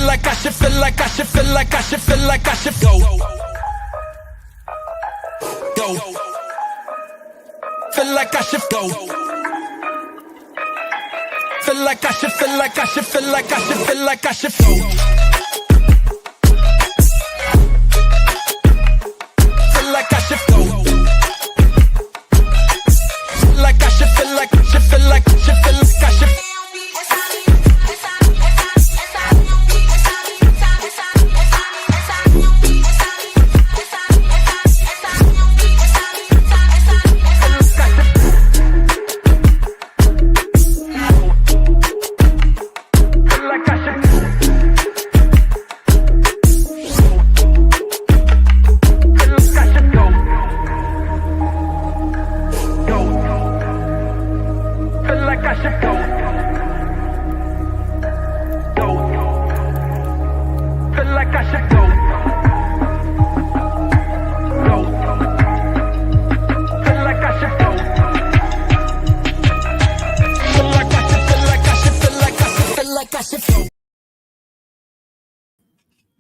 like I should, feel like I should, feel like I should, feel like I should go. Go. Feel like I should go. Feel like I should, feel like I should, feel like I should, feel like I should go. Feel like I should go. Feel like I should, feel like I should, feel like I should, feel like I should.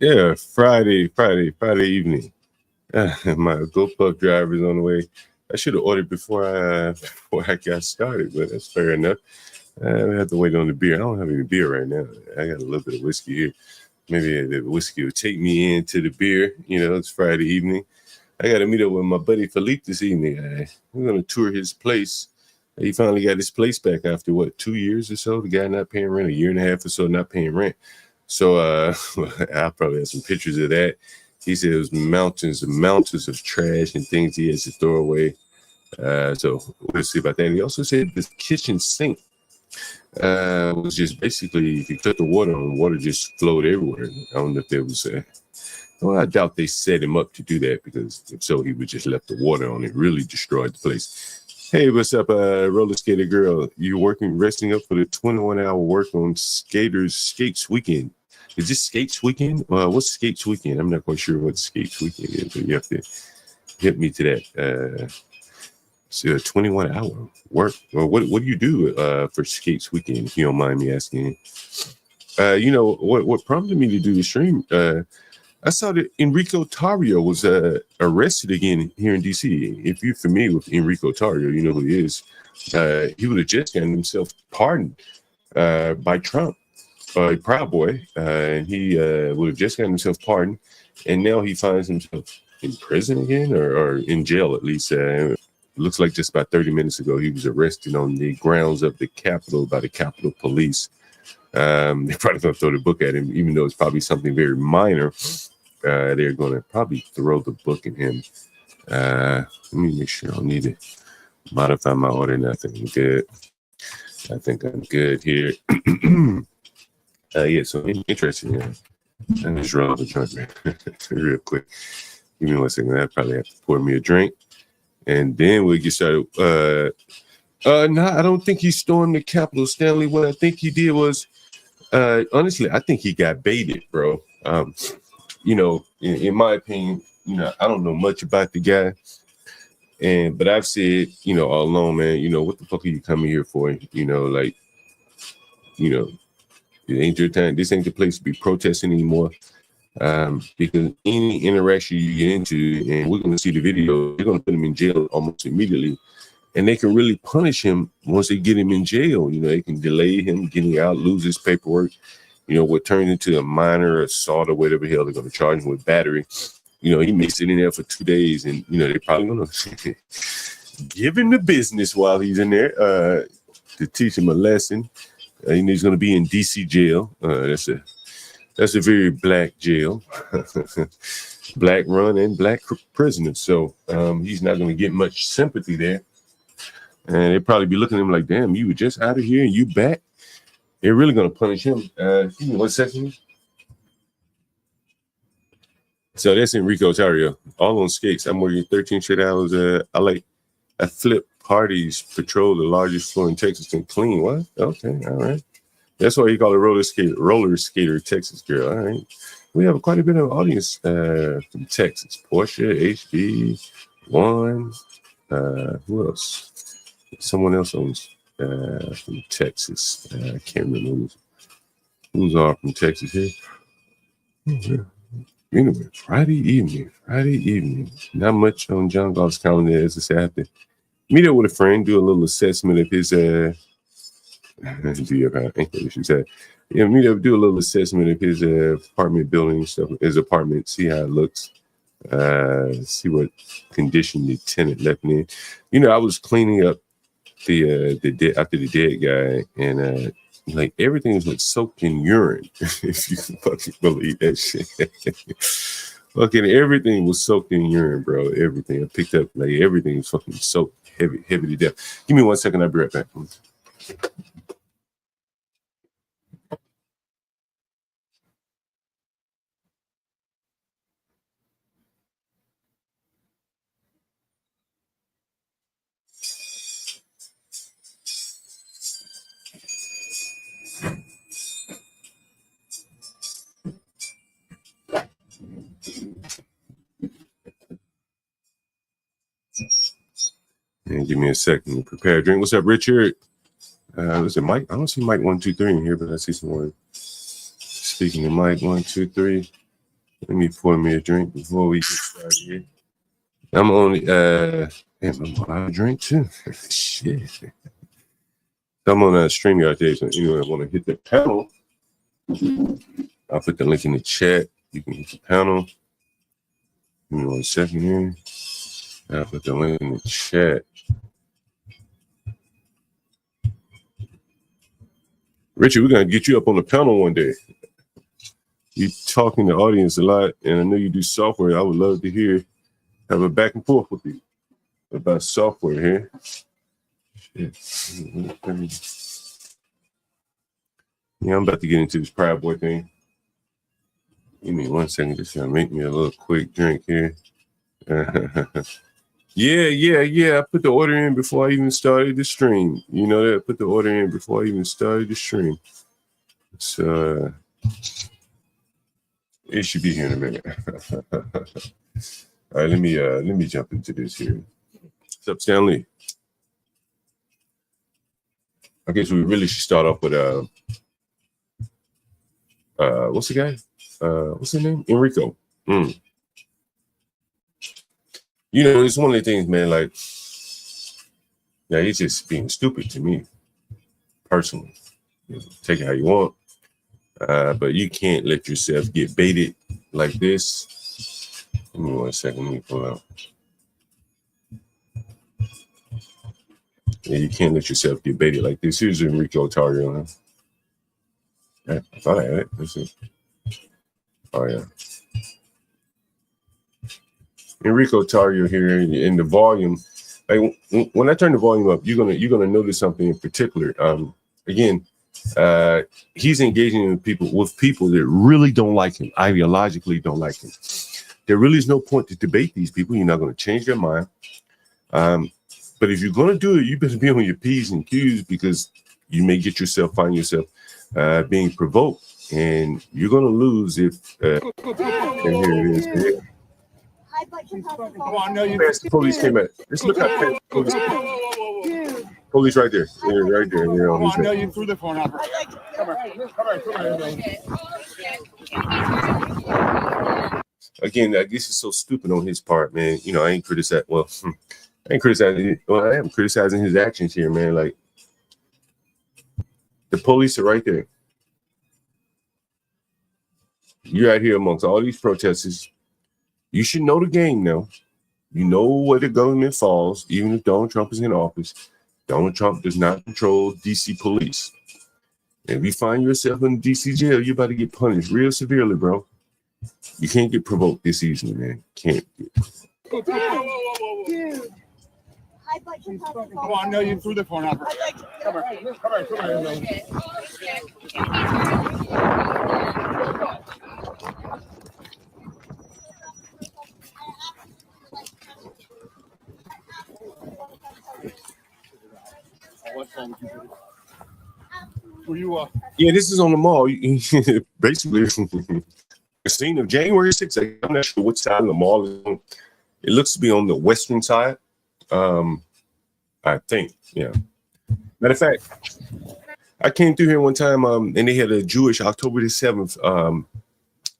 Yeah, Friday evening. My GoPuff driver is on the way. I should have ordered before I got started, but that's fair enough. I have to wait on the beer. I don't have any beer right now. I got a little bit of whiskey here. Maybe the whiskey will take me into the beer. You know, it's Friday evening. I got to meet up with my buddy Philippe this evening. We're going to tour his place. He finally got his place back after, 2 years or so? The guy not paying rent, a year and a half or so not paying rent. So I'll probably have some pictures of that. He said it was mountains and mountains of trash and things he has to throw away. So we'll see about that. And he also said this kitchen sink was just basically, if you cut the water on, water just flowed everywhere. I don't know if there was well, I doubt they set him up to do that, because if so, he would just left the water on. It really destroyed the place. Hey, what's up, roller skater girl? You resting up for the 21-hour work on Skates Weekend. Is this Skates Weekend? What's Skates Weekend? I'm not quite sure what Skates Weekend is, but you have to hit me to that. So 21-hour work. Well, what do you do for Skates Weekend, if you don't mind me asking? You know, what prompted me to do the stream, I saw that Enrique Tarrio was arrested again here in D.C. If you're familiar with Enrique Tarrio, you know who he is. He would have just gotten himself pardoned by Trump, a Proud Boy, and he would have just gotten himself pardoned, and now he finds himself in prison again, or in jail at least. Looks like just about 30 minutes ago, he was arrested on the grounds of the Capitol by the Capitol Police. They're probably going to throw the book at him, even though it's probably something very minor. They're going to probably throw the book at him. Let me make sure I don't need to modify my order. Nothing good. I think I'm good here. Yeah, so interesting. Yeah. Let me just roll the joint real quick. Give me 1 second. I probably have to pour me a drink, and then we'll get started. No, I don't think he stormed the Capitol, Stanley. What I think he did was, honestly, I think he got baited, bro. You know, in my opinion, you know, I don't know much about the guy, but I've said, you know, all along, man, you know, what the fuck are you coming here for? You know, like, you know, it ain't your time. This ain't the place to be protesting anymore. Because any interaction you get into, and we're going to see the video, they're going to put him in jail almost immediately. And they can really punish him once they get him in jail. You know, they can delay him getting out, lose his paperwork. You know, what turns into a minor assault or whatever the hell they're going to charge him with battery. You know, he may sit in there for 2 days, and, you know, they're probably going to give him the business while he's in there to teach him a lesson. You know, he's going to be in D.C. jail. That's a very black jail. Black run and black prisoners. So he's not going to get much sympathy there. And they'll probably be looking at him like, damn, you were just out of here and you back? They're really going to punish him. Give me 1 second. So that's Enrique Tarrio, all on skates. I'm working 13 straight hours. I flip parties, patrol the largest floor in Texas and clean. What? Okay, all right. That's why you call it roller skater Texas girl. All right. We have quite a bit of audience from Texas. Porsche, HB1. Who else? Someone else owns from Texas. I can't remember who's all from Texas here. Anyway, Friday evening. Not much on John Galt's calendar. As I said, I have to meet up with a friend, do a little assessment of his she said, yeah, meet up, do a little assessment of his apartment building stuff, his apartment, see how it looks, see what condition the tenant left in. You know, I was cleaning up the dead after the dead guy, and like everything was like soaked in urine. If you can fucking believe that shit. Fucking everything was soaked in urine, bro. Everything I picked up, like everything was fucking soaked heavy to death. Give me 1 second, I'll be right back. And give me a second to prepare a drink. What's up, Richard? Was it Mike? I don't see Mike 123 in here, but I see someone speaking to Mike 123. Let me pour me a drink before we get started here. I'm only I'm on a drink too. Shit. I'm on a StreamYard today, so anyway, I want to hit the panel. I'll put the link in the chat. You can hit the panel. Give me 1 second here. I'll put the link in the chat. Richard, we're gonna get you up on the panel one day. You talking to the audience a lot, and I know you do software. I would love to have a back and forth with you about software here. Shit. Yeah, I'm about to get into this Proud Boy thing. Give me 1 second, just gonna make me a little quick drink here. Yeah. I put the order in before I even started the stream. You know that? I put the order in before I even started the stream. So it should be here in a minute. All right, let me jump into this here. What's up, Stanley? I guess we really should start off with what's the guy? What's his name? Enrique. You know, it's one of the things, man, like, yeah, he's just being stupid to me, personally. You know, take it how you want. But you can't let yourself get baited like this. Give me 1 second, let me pull out. Yeah, you can't let yourself get baited like this. Here's Enrique Tarrio. I thought I had it. Let's see. Oh, yeah. Enrique Tarrio here in the volume. Like, when I turn the volume up, you're gonna notice something in particular. Again, he's engaging with people that really don't like him, ideologically don't like him. There really is no point to debate these people. You're not going to change their mind. But if you're going to do it, you better be on your P's and Q's, because you may find yourself being provoked, and you're going to lose if. And here it is. Here. The police came at. Just look how fast the police came. Police right there. Right there. You know, I know you threw the phone out. Come here. Again, I guess it's so stupid on his part, man. You know, I ain't criticizing. Well, I ain't criticizing. Well, I am criticizing his actions here, man. Like, the police are right there. You're out here amongst all these protesters. You should know the game now. You know where the government falls, even if Donald Trump is in office. Donald Trump does not control DC police. And if you find yourself in DC jail, you're about to get punished real severely, bro. You can't get provoked this easily, man. Can't. Come on, I know you threw the phone out. Come here. Yeah, this is on the mall. Basically, the scene of January 6th. I'm not sure which side of the mall is on. It looks to be on the western side. I think, yeah. Matter of fact, I came through here one time, and they had a Jewish October the 7th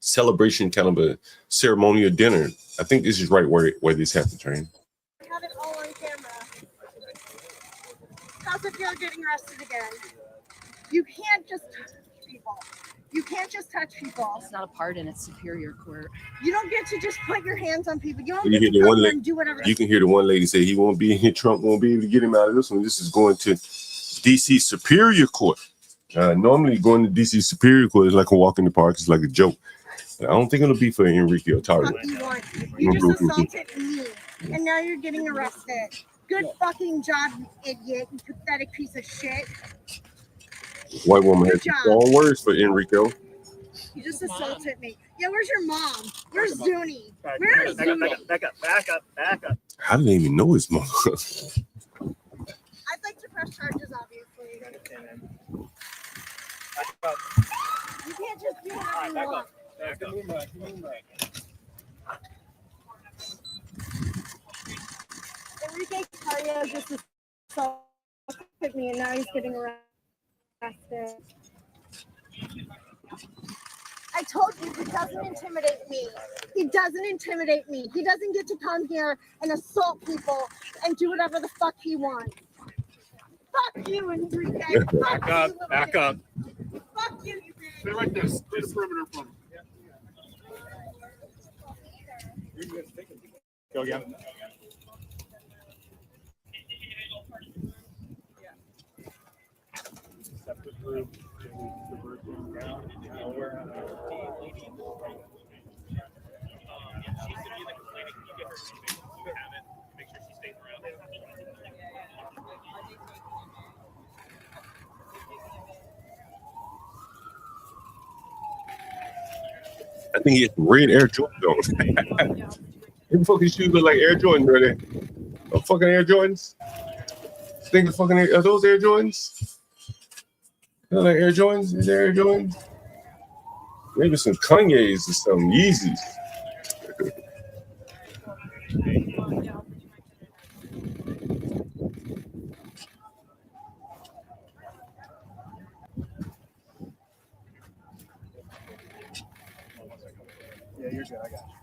celebration, kind of a ceremonial dinner. I think this is right where this happened, Train. Have it all on camera. How's it feel getting arrested again? You can't just touch people. You can't just touch people. It's not a pardon, it's superior court. You don't get to just put your hands on people. You don't You get hear to the go one there lady- and do whatever. You can hear the one lady say he won't be here. Trump won't be able to get him out of this one. This is going to D.C. Superior Court. Normally going to D.C. Superior Court is like a walk in the park. It's like a joke. I don't think it'll be for Enrique or Tarrio. Fuck you want. You just assaulted me, and now you're getting arrested. Good fucking job, you idiot, you pathetic piece of shit. White woman has Good job. strong words for Enrico. You just assaulted me. Yeah, where's your mom? Where's Zuni? Where's Zuni? Back up. How do they even know his mother? I'd like to press charges, obviously. You can't just do whatever you want. Enrique Tarrio just assaulted me, and now he's getting arrested. I told you he doesn't intimidate me. He doesn't intimidate me. He doesn't get to come here and assault people and do whatever the fuck he wants. Fuck you, Enrique. Back up. Fuck you, you bitch. Stay right there. Stay the perimeter from him. Go again. I think he had some red Air Jordan on. Them fucking shoes look like Air Jordans, right there. Oh, fucking Air Jordans. Think of fucking are those Air Jordans? They look like Air Jordans? Is there Air Jordans? Maybe some Kanye's or some Yeezys. Yeah, you're good. I got you.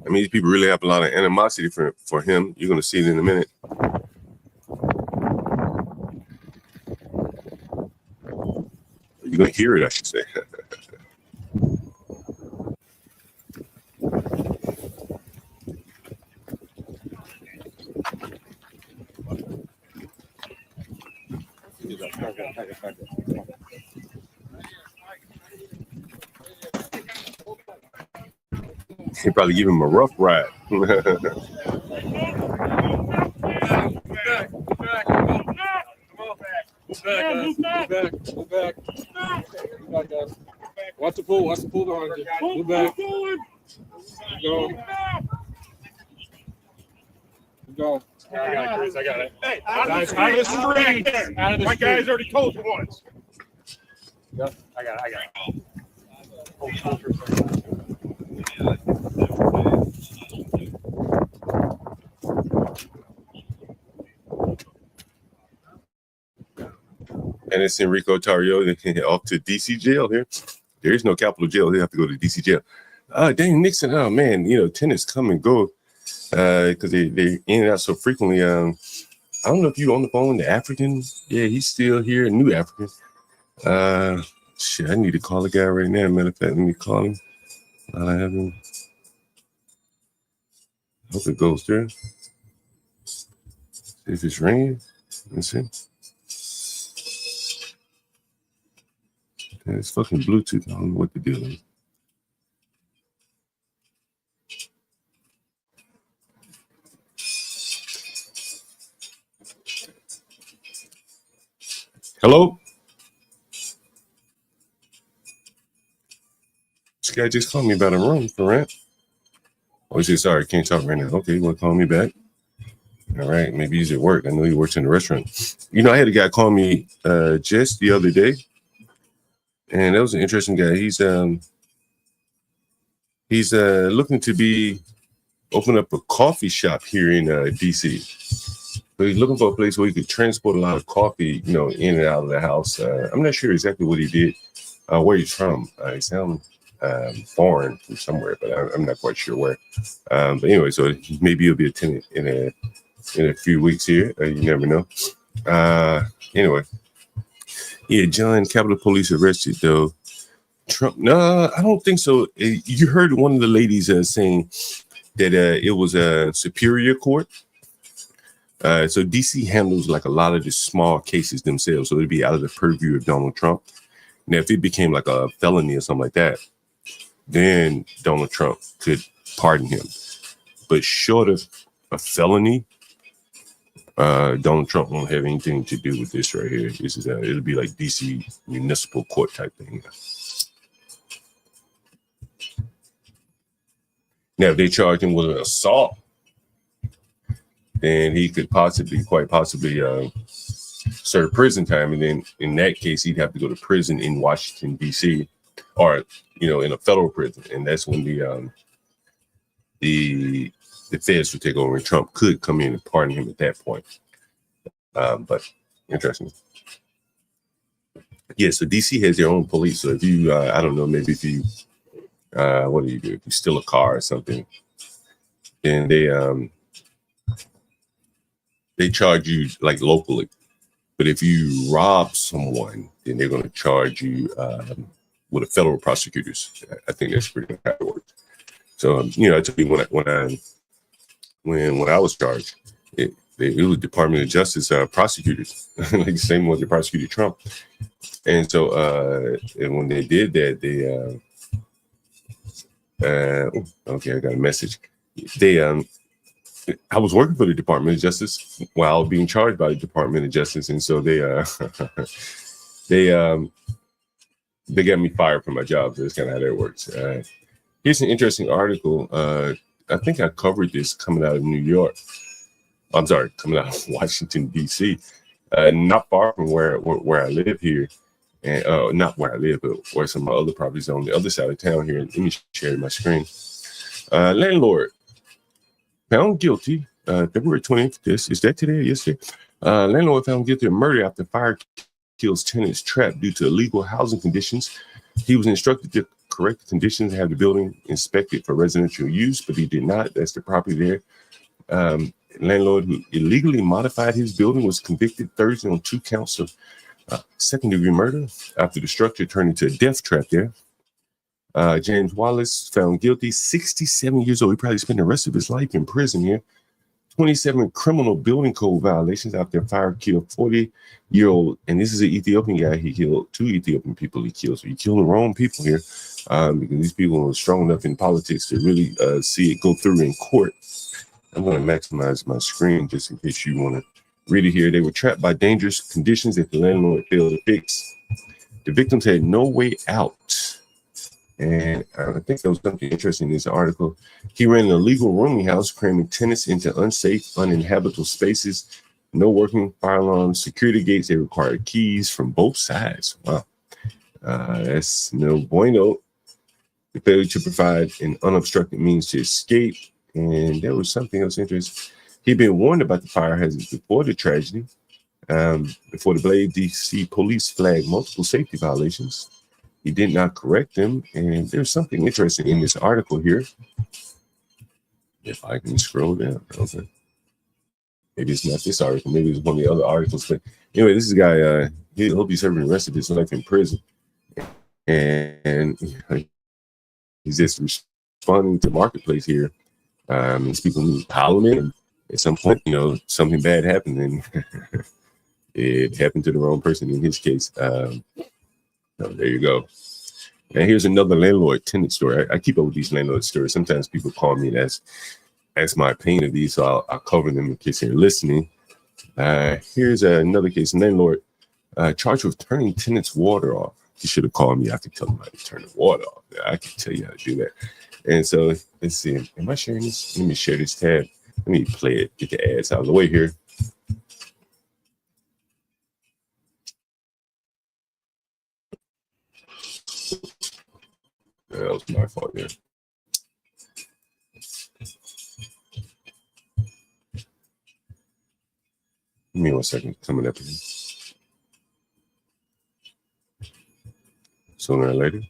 I mean, these people really have a lot of animosity for him. You're going to see it in a minute. You're going to hear it, I should say. They probably give him a rough ride. Move back. Guys. Watch the pool behind you. Move back. Go. I got it, Chris. I got it. Hey, out of the street. My guy's already told you once. Yep. I got it. And it's Enrico Tarrio off to DC jail here. There is no Capitol jail. They have to go to DC jail. Dang, Nixon. Oh, man. You know, tenants come and go because they in and out so frequently. I don't know if you on the phone, the African. Yeah, he's still here, New African. Shit, I need to call the guy right now. Matter of fact, let me call him. I have him. Hope it goes through. See if it's ringing. Let's see. It's fucking Bluetooth. I don't know what the deal is. Hello? This guy just called me about a room for rent. Oh, he said, sorry, can't talk right now. Okay, well, call me back. All right, maybe he's at work. I know he works in the restaurant. You know, I had a guy call me just the other day, and that was an interesting guy. He's looking to open up a coffee shop here in DC. So he's looking for a place where he could transport a lot of coffee, you know, in and out of the house. I'm not sure exactly what he did, where he's from. He sounds foreign from somewhere, but I'm not quite sure where. But anyway, so maybe he'll be a tenant in a few weeks here. You never know. Anyway, yeah, John, Capitol Police arrested though. Trump? No, I don't think so. You heard one of the ladies saying that it was a superior court. So DC handles like a lot of the small cases themselves, so it'd be out of the purview of Donald Trump. Now, if it became like a felony or something like that, then Donald Trump could pardon him. But short of a felony, Donald Trump won't have anything to do with this right here. This is it'll be like DC municipal court type thing. Now, if they charge him with an assault, then he could quite possibly serve prison time, and then in that case, he'd have to go to prison in Washington D.C. or in a federal prison, and that's when the feds would take over, and Trump could come in and pardon him at that point. But interesting. Yeah, so DC has their own police. So if you, I don't know, maybe if you, what do you do? If you steal a car or something, then they charge you like locally. But if you rob someone, then they're going to charge you with a federal prosecutors. I think that's pretty how it works. So I told you when I was charged, it was Department of Justice prosecutors, like the same one that prosecuted Trump. And so and when they did that, okay, I got a message. I was working for the Department of Justice while being charged by the Department of Justice, and so they got me fired from my job. So that's kind of how that works. Here's an interesting article. I think I covered this coming out of New York. I'm sorry, coming out of Washington D.C. Not far from where I live here, and not where I live, but where some of my other properties on the other side of town here. Let me share my screen. Landlord found guilty, February 20th. Is that today or yesterday? Landlord found guilty of murder after fire kills tenants trapped due to illegal housing conditions. He was instructed to correct the conditions and have the building inspected for residential use, but he did not. That's the property there. Landlord who illegally modified his building was convicted Thursday on 2 counts of second-degree murder after the structure turned into a death trap there. James Wallace found guilty, 67 years old. He probably spent the rest of his life in prison here. 27 criminal building code violations after a fire killed 40-year-old, and this is an Ethiopian guy. He killed 2 Ethiopian people. He killed the wrong people here, because these people are strong enough in politics to really see it go through in court. I'm going to maximize my screen just in case you want to read it here. They were trapped by dangerous conditions that the landlord failed to fix. The victims had no way out. And I think there was something interesting in this article. He ran an illegal rooming house, cramming tenants into unsafe, uninhabitable spaces. No working fire alarms, security gates. They required keys from both sides. Wow. That's no bueno. They failed to provide an unobstructed means to escape. And there was something else interesting. He'd been warned about the fire hazards before the tragedy. Before the blaze, DC police flagged multiple safety violations. He did not correct them. And there's something interesting in this article here. If I can scroll down. Okay. Maybe it's not this article. Maybe it's one of the other articles. But anyway, this is a guy, he'll be serving the rest of his life in prison. And he's just responding to marketplace here. These people need parliament. And at some point, something bad happened, and it happened to the wrong person in his case. So there you go. And here's another landlord tenant story. I keep up with these landlord stories. Sometimes people call me and ask my opinion of these, so I'll cover them in case they're listening. Here's another case. Landlord charged with turning tenants' water off. He should have called me. I could tell him how to turn the water off. I can tell you how to do that. And so let's see. Am I sharing this? Let me share this tab. Let me play it. Get the ads out of the way here. That was my fault there. Give me 1 second. Coming up here. Sooner or later,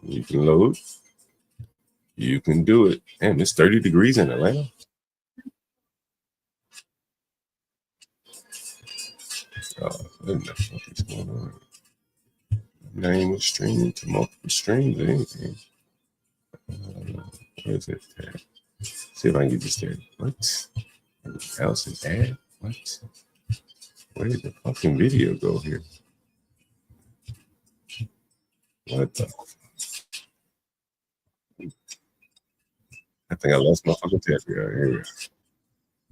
you can load. You can do it. Damn, it's 30 degrees in Atlanta. What the fuck is going on? Name was streaming to multiple streams or anything. Where's it at? See if I can get this there. What? Else is ad? What? Where did the fucking video go here? What the? I think I lost my fucking tab here. Here we go.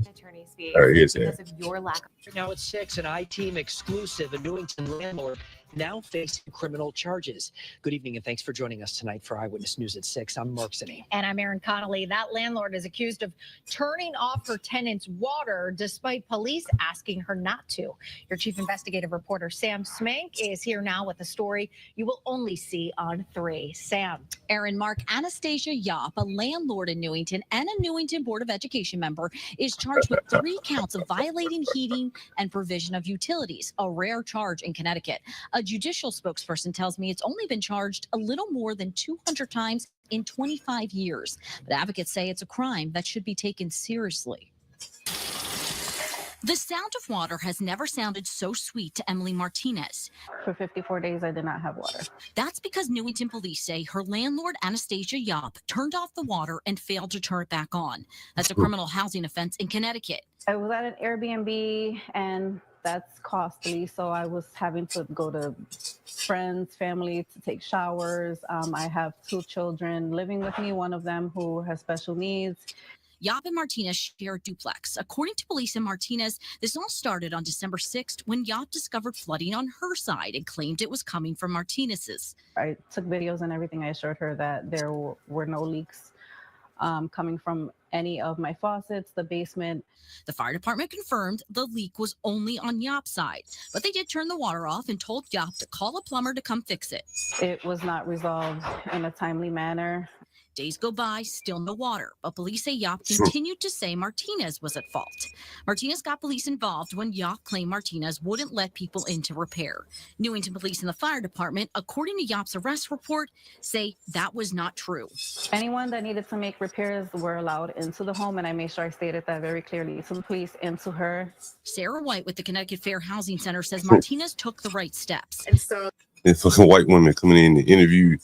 Attorney's fees All right, here's because it. of your lack of Now at 6, an I-Team exclusive, a Newington landlord now facing criminal charges. Good evening and thanks for joining us tonight for Eyewitness News at 6. I'm Mark Zinni. And I'm Erin Connolly. That landlord is accused of turning off her tenant's water despite police asking her not to. Your chief investigative reporter, Sam Smank, is here now with a story you will only see on 3. Sam. Erin, Mark, Anastasia Yop, a landlord in Newington and a Newington Board of Education member, is charged with 3 counts of violating heating and provision of utilities, a rare charge in Connecticut. A judicial spokesperson tells me it's only been charged a little more than 200 times in 25 years. But advocates say it's a crime that should be taken seriously. The sound of water has never sounded so sweet to Emily Martinez. For 54 days, I did not have water. That's because Newington police say her landlord, Anastasia Yop, turned off the water and failed to turn it back on. That's a criminal housing offense in Connecticut. I was at an Airbnb, and that's costly, so I was having to go to friends, family to take showers. I have 2 children living with me, one of them who has special needs. Yop and Martinez share a duplex. According to police in Martinez, this all started on December 6th when Yop discovered flooding on her side and claimed it was coming from Martinez's. I took videos and everything. I assured her that there were no leaks coming from any of my faucets, the basement. The fire department confirmed the leak was only on Yop's side, but they did turn the water off and told Yop to call a plumber to come fix it. It was not resolved in a timely manner. Days go by, still no water, but police say Yop continued to say Martinez was at fault. Martinez got police involved when Yop claimed Martinez wouldn't let people in to repair. Newington police and the fire department, according to Yop's arrest report, say that was not true. Anyone that needed to make repairs were allowed into the home, and I made sure I stated that very clearly to the police and to her. Sarah White with the Connecticut Fair Housing Center says Martinez took the right steps. And so It's fucking white women coming in to interview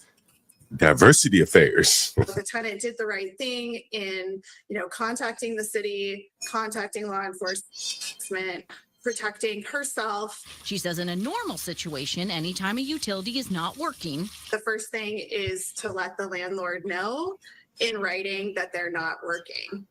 diversity affairs. the tenant did the right thing in, contacting the city, contacting law enforcement, protecting herself. She says in a normal situation, anytime a utility is not working, The first thing is to let the landlord know in writing that they're not working.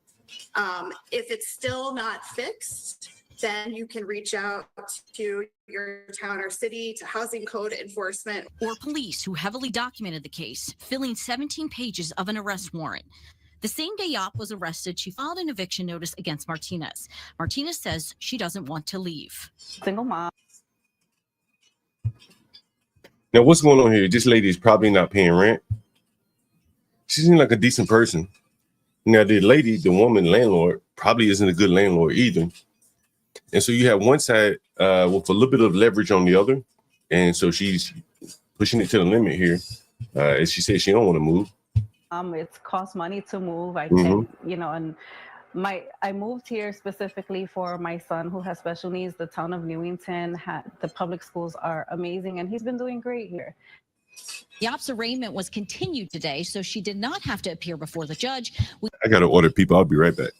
If it's still not fixed, then you can reach out to your town or city, to housing code enforcement. or police who heavily documented the case, filling 17 pages of an arrest warrant. The same day Yop was arrested, she filed an eviction notice against Martinez. Martinez says she doesn't want to leave. Single mom. Now, what's going on here? This lady is probably not paying rent. She seems like a decent person. Now, the woman landlord, probably isn't a good landlord either. And so you have one side with a little bit of leverage on the other. And so she's pushing it to the limit here. As she said, she don't want to move. It's cost money to move. I Mhm. can, and I moved here specifically for my son who has special needs. The town of Newington, the public schools are amazing, and he's been doing great here. Yop's arraignment was continued today, so she did not have to appear before the judge. I got to order people. I'll be right back.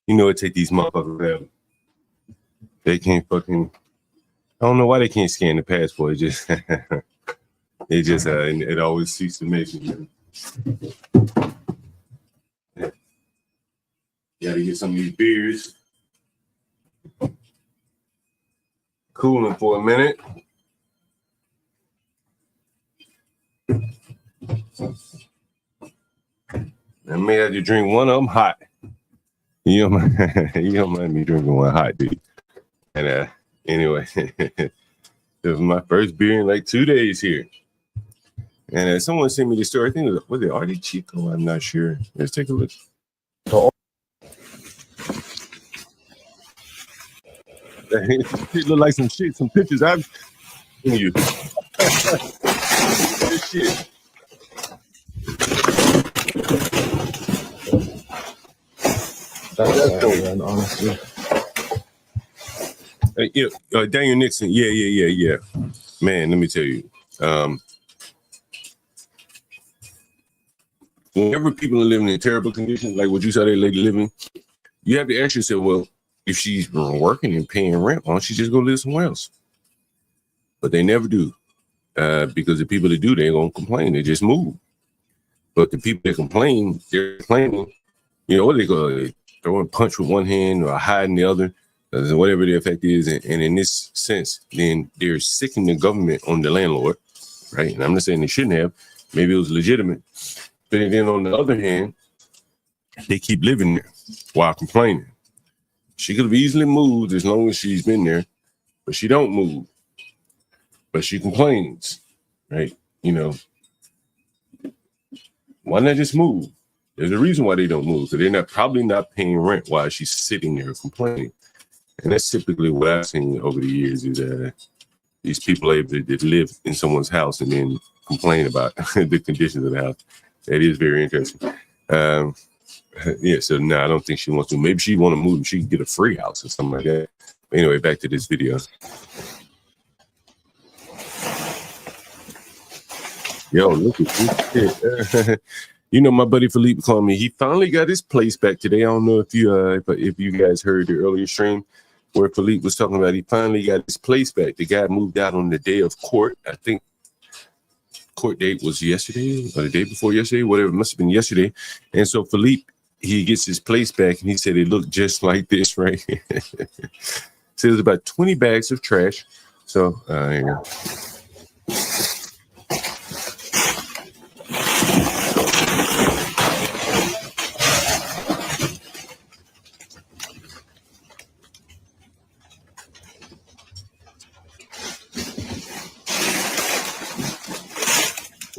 You know, it take these motherfuckers forever. They can't fucking. I don't know why they can't scan the passport. It just, it always ceases to mention. Yeah. Gotta get some of these beers. Cooling for a minute. I may have to drink one of them hot. You don't mind me drinking one hot, dude. And anyway, this was my first beer in like 2 days here. And someone sent me the story. I think it was it Artie Chico? I'm not sure. Let's take a look. It look like some shit, some pictures I've seen you. This shit. That's cool. Honestly. Daniel Nixon. Yeah. Man, let me tell you. Whenever people are living in terrible conditions, like what you saw that lady living, you have to ask yourself, well, if she's working and paying rent, why don't she just go live somewhere else? But they never do. Because the people that do, they ain't gonna complain. They just move. But the people that complain, they're complaining, what they go throw a punch with one hand or hide in the other, whatever the effect is. And in this sense, then they're sicking the government on the landlord, right? And I'm not saying they shouldn't have. Maybe it was legitimate. But then on the other hand, they keep living there while complaining. She could have easily moved as long as she's been there, but she don't move. But she complains, right? Why not just move? There's a reason why they don't move, because they're probably not paying rent while she's sitting there complaining. And that's typically what I've seen over the years is these people that live in someone's house and then complain about the conditions of the house. That is very interesting. So no, I don't think she wants to. Maybe she want to move. She can get a free house or something like that. Anyway, back to this video. Yo, look at this shit. My buddy Philippe called me. He finally got his place back today. I don't know if you guys heard the earlier stream where Philippe was talking about he finally got his place back. The guy moved out on the day of court. I think court date was yesterday or the day before yesterday, whatever. It must have been yesterday. And so Philippe, he gets his place back and he said it looked just like this right here. So there's about 20 bags of trash. So here you go.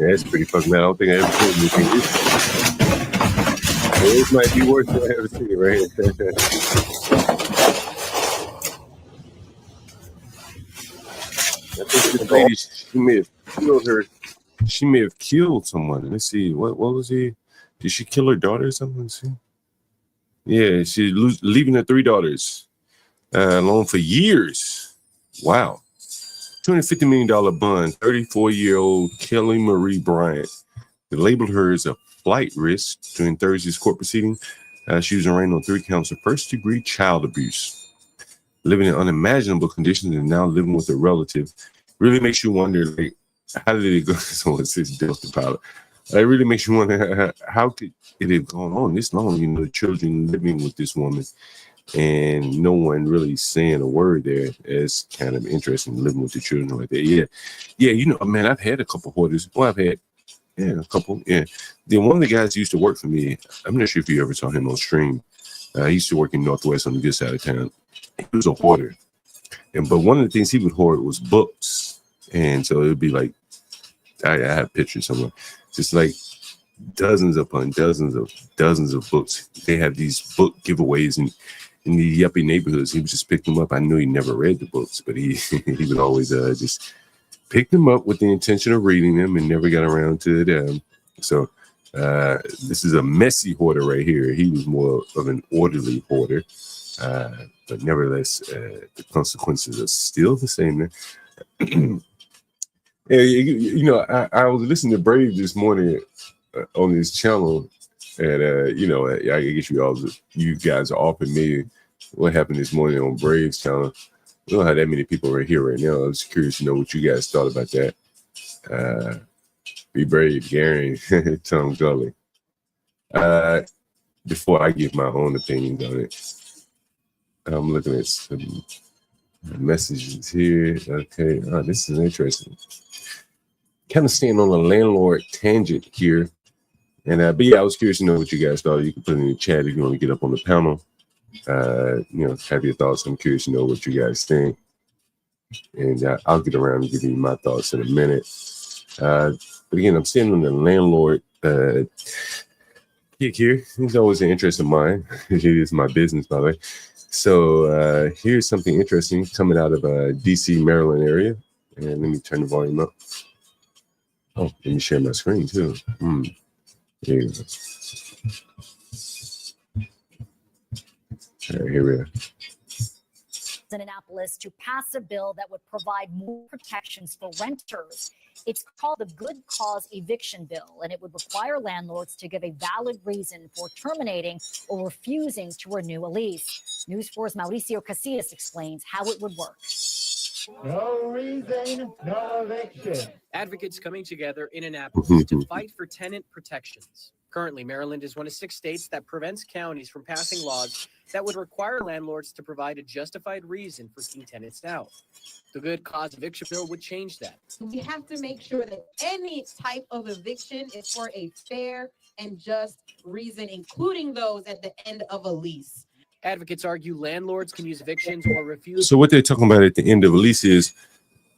Yeah, it's pretty fucking bad. I don't think I ever seen anything. This might be worse than I ever seen right here. I think this lady, she may have killed her. She may have killed someone. Let's see. What was he? Did she kill her daughter or something? Let's see. Yeah, she's leaving her 3 daughters alone for years. Wow. $250 million bond, 34-year-old Kelly Marie Bryant. They labeled her as a flight risk during Thursday's court proceeding. She was arraigned on 3 counts of first-degree child abuse, living in unimaginable conditions and now living with a relative. Really makes you wonder, like, how did it go? Someone says Delta pilot. It really makes you wonder how could it have gone on this long? The children living with this woman. And no one really saying a word there. It's kind of interesting living with the children like that. Yeah. Man, I've had a couple hoarders. Well, I've had, a couple. Yeah. Then one of the guys used to work for me. I'm not sure if you ever saw him on stream. He used to work in Northwest on the good side of town. He was a hoarder. But one of the things he would hoard was books. And so it would be like I have pictures somewhere. Just like dozens upon dozens of books. They have these book giveaways in the yuppie neighborhoods. He would just pick them up. I knew he never read the books, but he would always just pick them up with the intention of reading them and never got around to them. So this is a messy hoarder right here. He was more of an orderly hoarder, but nevertheless, the consequences are still the same. You know, I was listening to Brave this morning on this channel, and you know, I guess you guys are all familiar what happened this morning on Brave's channel. We don't have that many people right here right now. I was curious to know what you guys thought about that. Be brave, Gary, Tom Gully. Before I give my own opinions on it, I'm looking at some messages here. Okay, this is interesting. Kind of staying on a landlord tangent here. And but yeah, I was curious to know what you guys thought. You can put it in the chat if you want to get up on the panel. You know, have your thoughts. I'm curious to know what you guys think. And I'll get around and give you my thoughts in a minute. But again, I'm staying on the landlord kick here. It's always an interest of mine. It is my business, by the way. So here's something interesting coming out of DC, Maryland area. And let me turn the volume up. Oh, let me share my screen too. There you go. All right, here we are. In Annapolis to pass a bill that would provide more protections for renters. It's called the Good Cause Eviction Bill, and it would require landlords to give a valid reason for terminating or refusing to renew a lease. News 4's Mauricio Casillas explains how it would work. No reason, no eviction. Advocates coming together in Annapolis to fight for tenant protections. Currently, Maryland is one of 6 states that prevents counties from passing laws that would require landlords to provide a justified reason for kicking tenants out. The Good Cause Eviction Bill would change that. We have to make sure that any type of eviction is for a fair and just reason, including those at the end of a lease. Advocates argue landlords can use evictions or refuse. So what they're talking about at the end of a lease is,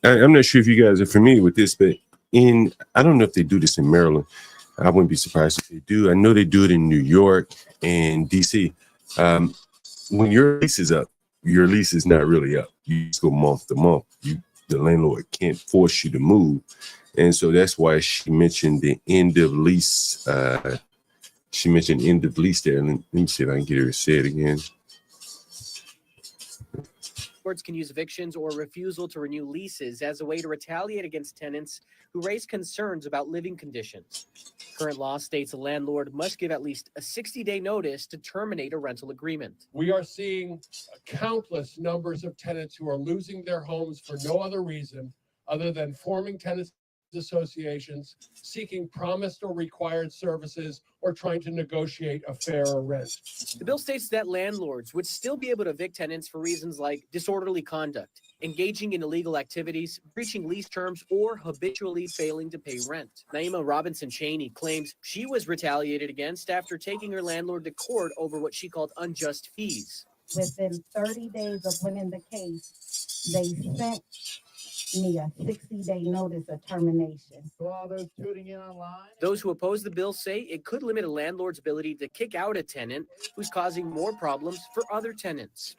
I'm not sure if you guys are familiar with this, but I don't know if they do this in Maryland. I wouldn't be surprised if they do. I know they do it in New York and DC. When your lease is up, your lease is not really up. You just go month to month. The landlord can't force you to move. And so that's why she mentioned the end of lease. She mentioned end of lease there. Let me see if I can get her to say it again. Landlords can use evictions or refusal to renew leases as a way to retaliate against tenants who raise concerns about living conditions. Current law states a landlord must give at least a 60-day notice to terminate a rental agreement. We are seeing countless numbers of tenants who are losing their homes for no other reason other than forming tenants associations, seeking promised or required services, or trying to negotiate a fairer rent. The bill states that landlords would still be able to evict tenants for reasons like disorderly conduct, engaging in illegal activities, breaching lease terms, or habitually failing to pay rent. Naima Robinson Cheney claims she was retaliated against after taking her landlord to court over what she called unjust fees. Within 30 days of winning the case, they sent me a 60-day notice of termination. For all those tuning in online, Those who oppose the bill say it could limit a landlord's ability to kick out a tenant who's causing more problems for other tenants.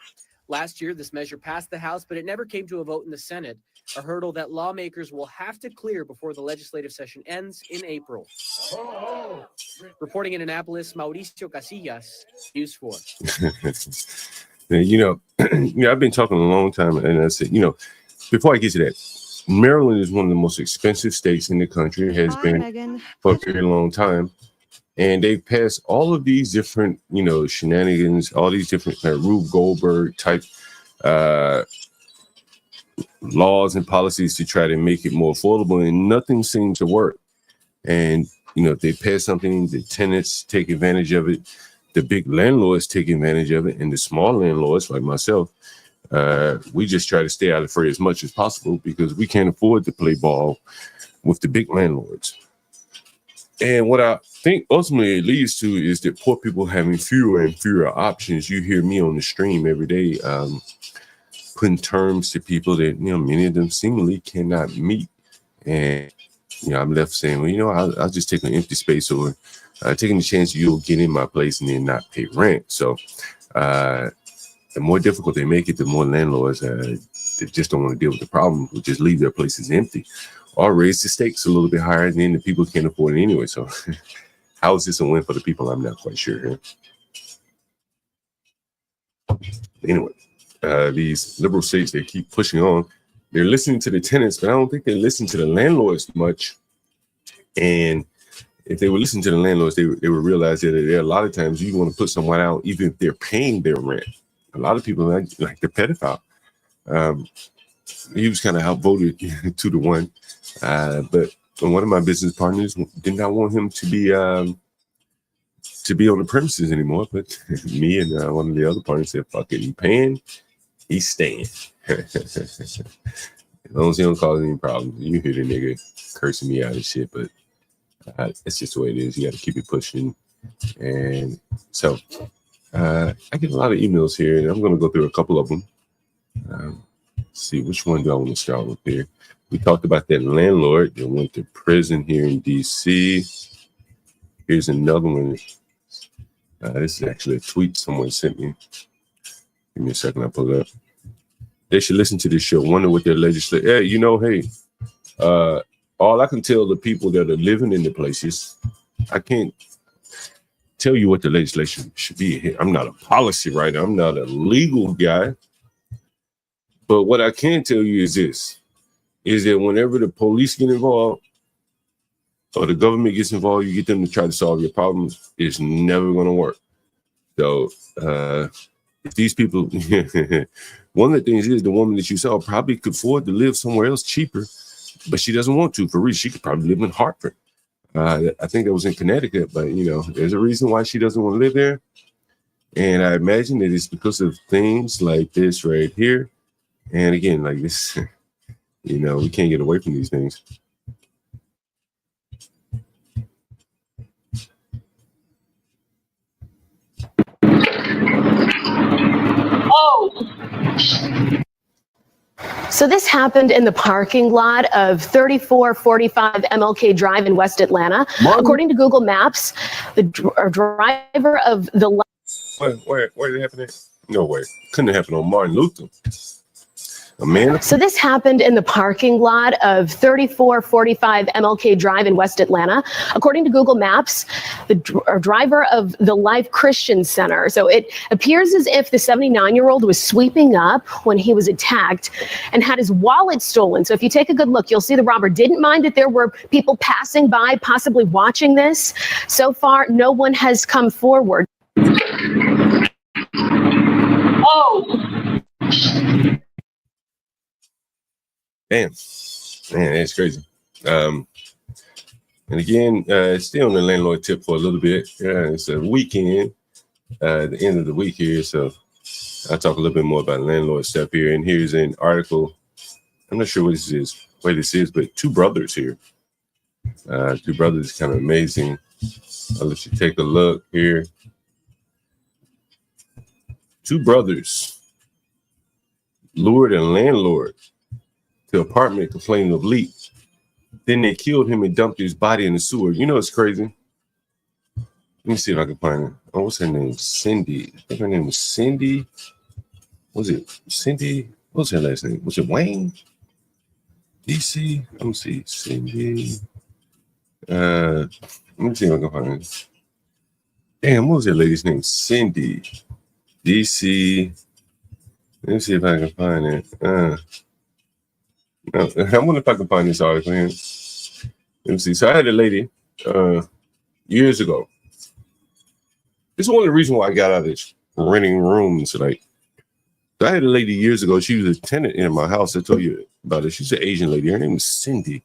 Last year, this measure passed the House, but it never came to a vote in the Senate, a hurdle that lawmakers will have to clear before the legislative session ends in April. Reporting in Annapolis, Mauricio Casillas, News 4. You know, I've been talking a long time, and I said, you know, before I get to that, Maryland is one of the most expensive states in the country. It has been for a very long time. And they've passed all of these different, you know, shenanigans, all these different Rube Goldberg type laws and policies to try to make it more affordable, and nothing seems to work. And, you know, if they pass something, the tenants take advantage of it, the big landlords take advantage of it, and the small landlords like myself, we just try to stay out of fray as much as possible because we can't afford to play ball with the big landlords. And what I think ultimately it leads to is that poor people having fewer and fewer options. You hear me on the stream every day putting terms to people that, you know, many of them seemingly cannot meet. And I'm left saying, well, I'll just take an empty space, or taking the chance you'll get in my place and then not pay rent. So the more difficult they make it, the more landlords that just don't want to deal with the problem will just leave their places empty or raise the stakes a little bit higher, and then the people can't afford it anyway. So how is this a win for the people? I'm not quite sure here. Anyway, these liberal states, they keep pushing on. They're listening to the tenants, but I don't think they listen to the landlords much. And if they would listen to the landlords, they would realize that there are a lot of times you want to put someone out, even if they're paying their rent. A lot of people like the pedophile. He was kind of outvoted 2-1. But one of my business partners did not want him to be on the premises anymore. But me and one of the other partners said, fuck it, he paying, he's staying. As long as he don't cause any problems. You hear the nigga cursing me out and shit, but it's just the way it is. You got to keep it pushing. And so I get a lot of emails here, and I'm going to go through a couple of them. See, which one do I want to start with here? We talked about that landlord that went to prison here in D.C. Here's another one. This is actually a tweet someone sent me. Give me a second, I'll pull it up. They should listen to this show. Wonder what their legislation. Hey, all I can tell the people that are living in the places, I can't tell you what the legislation should be. I'm not a policy writer. I'm not a legal guy. But what I can tell you is this, is that whenever the police get involved or the government gets involved, you get them to try to solve your problems, it's never going to work. So if these people, one of the things is the woman that you saw probably could afford to live somewhere else cheaper, but she doesn't want to. For real, she could probably live in Hartford. I think that was in Connecticut, but there's a reason why she doesn't want to live there. And I imagine that it's because of things like this right here. And again, like this, we can't get away from these things. So this happened in the parking lot of 3445 MLK Drive in West Atlanta. According to Google Maps, the driver of the... Where did it happen at? No way. Couldn't happen on Martin Luther. Amanda? So this happened in the parking lot of 3445 MLK Drive in West Atlanta. According to Google Maps, the driver of the Life Christian Center. So it appears as if the 79-year-old was sweeping up when he was attacked and had his wallet stolen. So if you take a good look, you'll see the robber didn't mind that there were people passing by, possibly watching this. So far, no one has come forward. Damn, man, that's crazy. And again, still on the landlord tip for a little bit. It's a weekend, the end of the week here, so I'll talk a little bit more about landlord stuff here. And here's an article. I'm not sure what this is, but two brothers here. Two brothers, kind of amazing. I'll let you take a look here. Two brothers lured a landlord to apartment complaining of leak. Then they killed him and dumped his body in the sewer. It's crazy. Let me see if I can find it. Oh, what's her name? Cindy. I think her name was Cindy. Was it Cindy? What was her last name? Was it Wayne? DC? Let me see. Cindy. Let me see if I can find it. Damn, what was that lady's name? Cindy. DC. Let me see if I can find it. I wonder if I can find this article here. Let me see. So I had a lady years ago. This is one of the reasons why I got out of this renting rooms. So I had a lady years ago. She was a tenant in my house. I told you about it. She's an Asian lady. Her name was Cindy.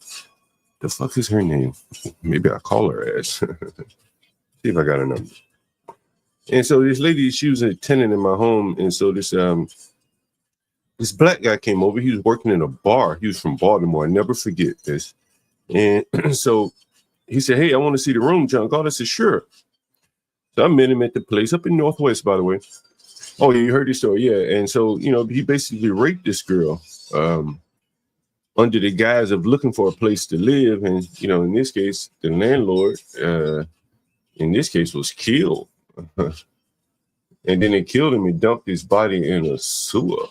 The fuck is her name? Maybe I'll call her ass. See if I got her number. And so this lady, she was a tenant in my home. And so this black guy came over. He was working in a bar. He was from Baltimore. I never forget this. And so he said, hey, I want to see the room, John Galt. I said, sure. So I met him at the place up in Northwest, by the way. Oh, you heard this story? Yeah. And so, he basically raped this girl. under the guise of looking for a place to live. And, you know, in this case, the landlord, in this case, was killed. And then they killed him and dumped his body in a sewer.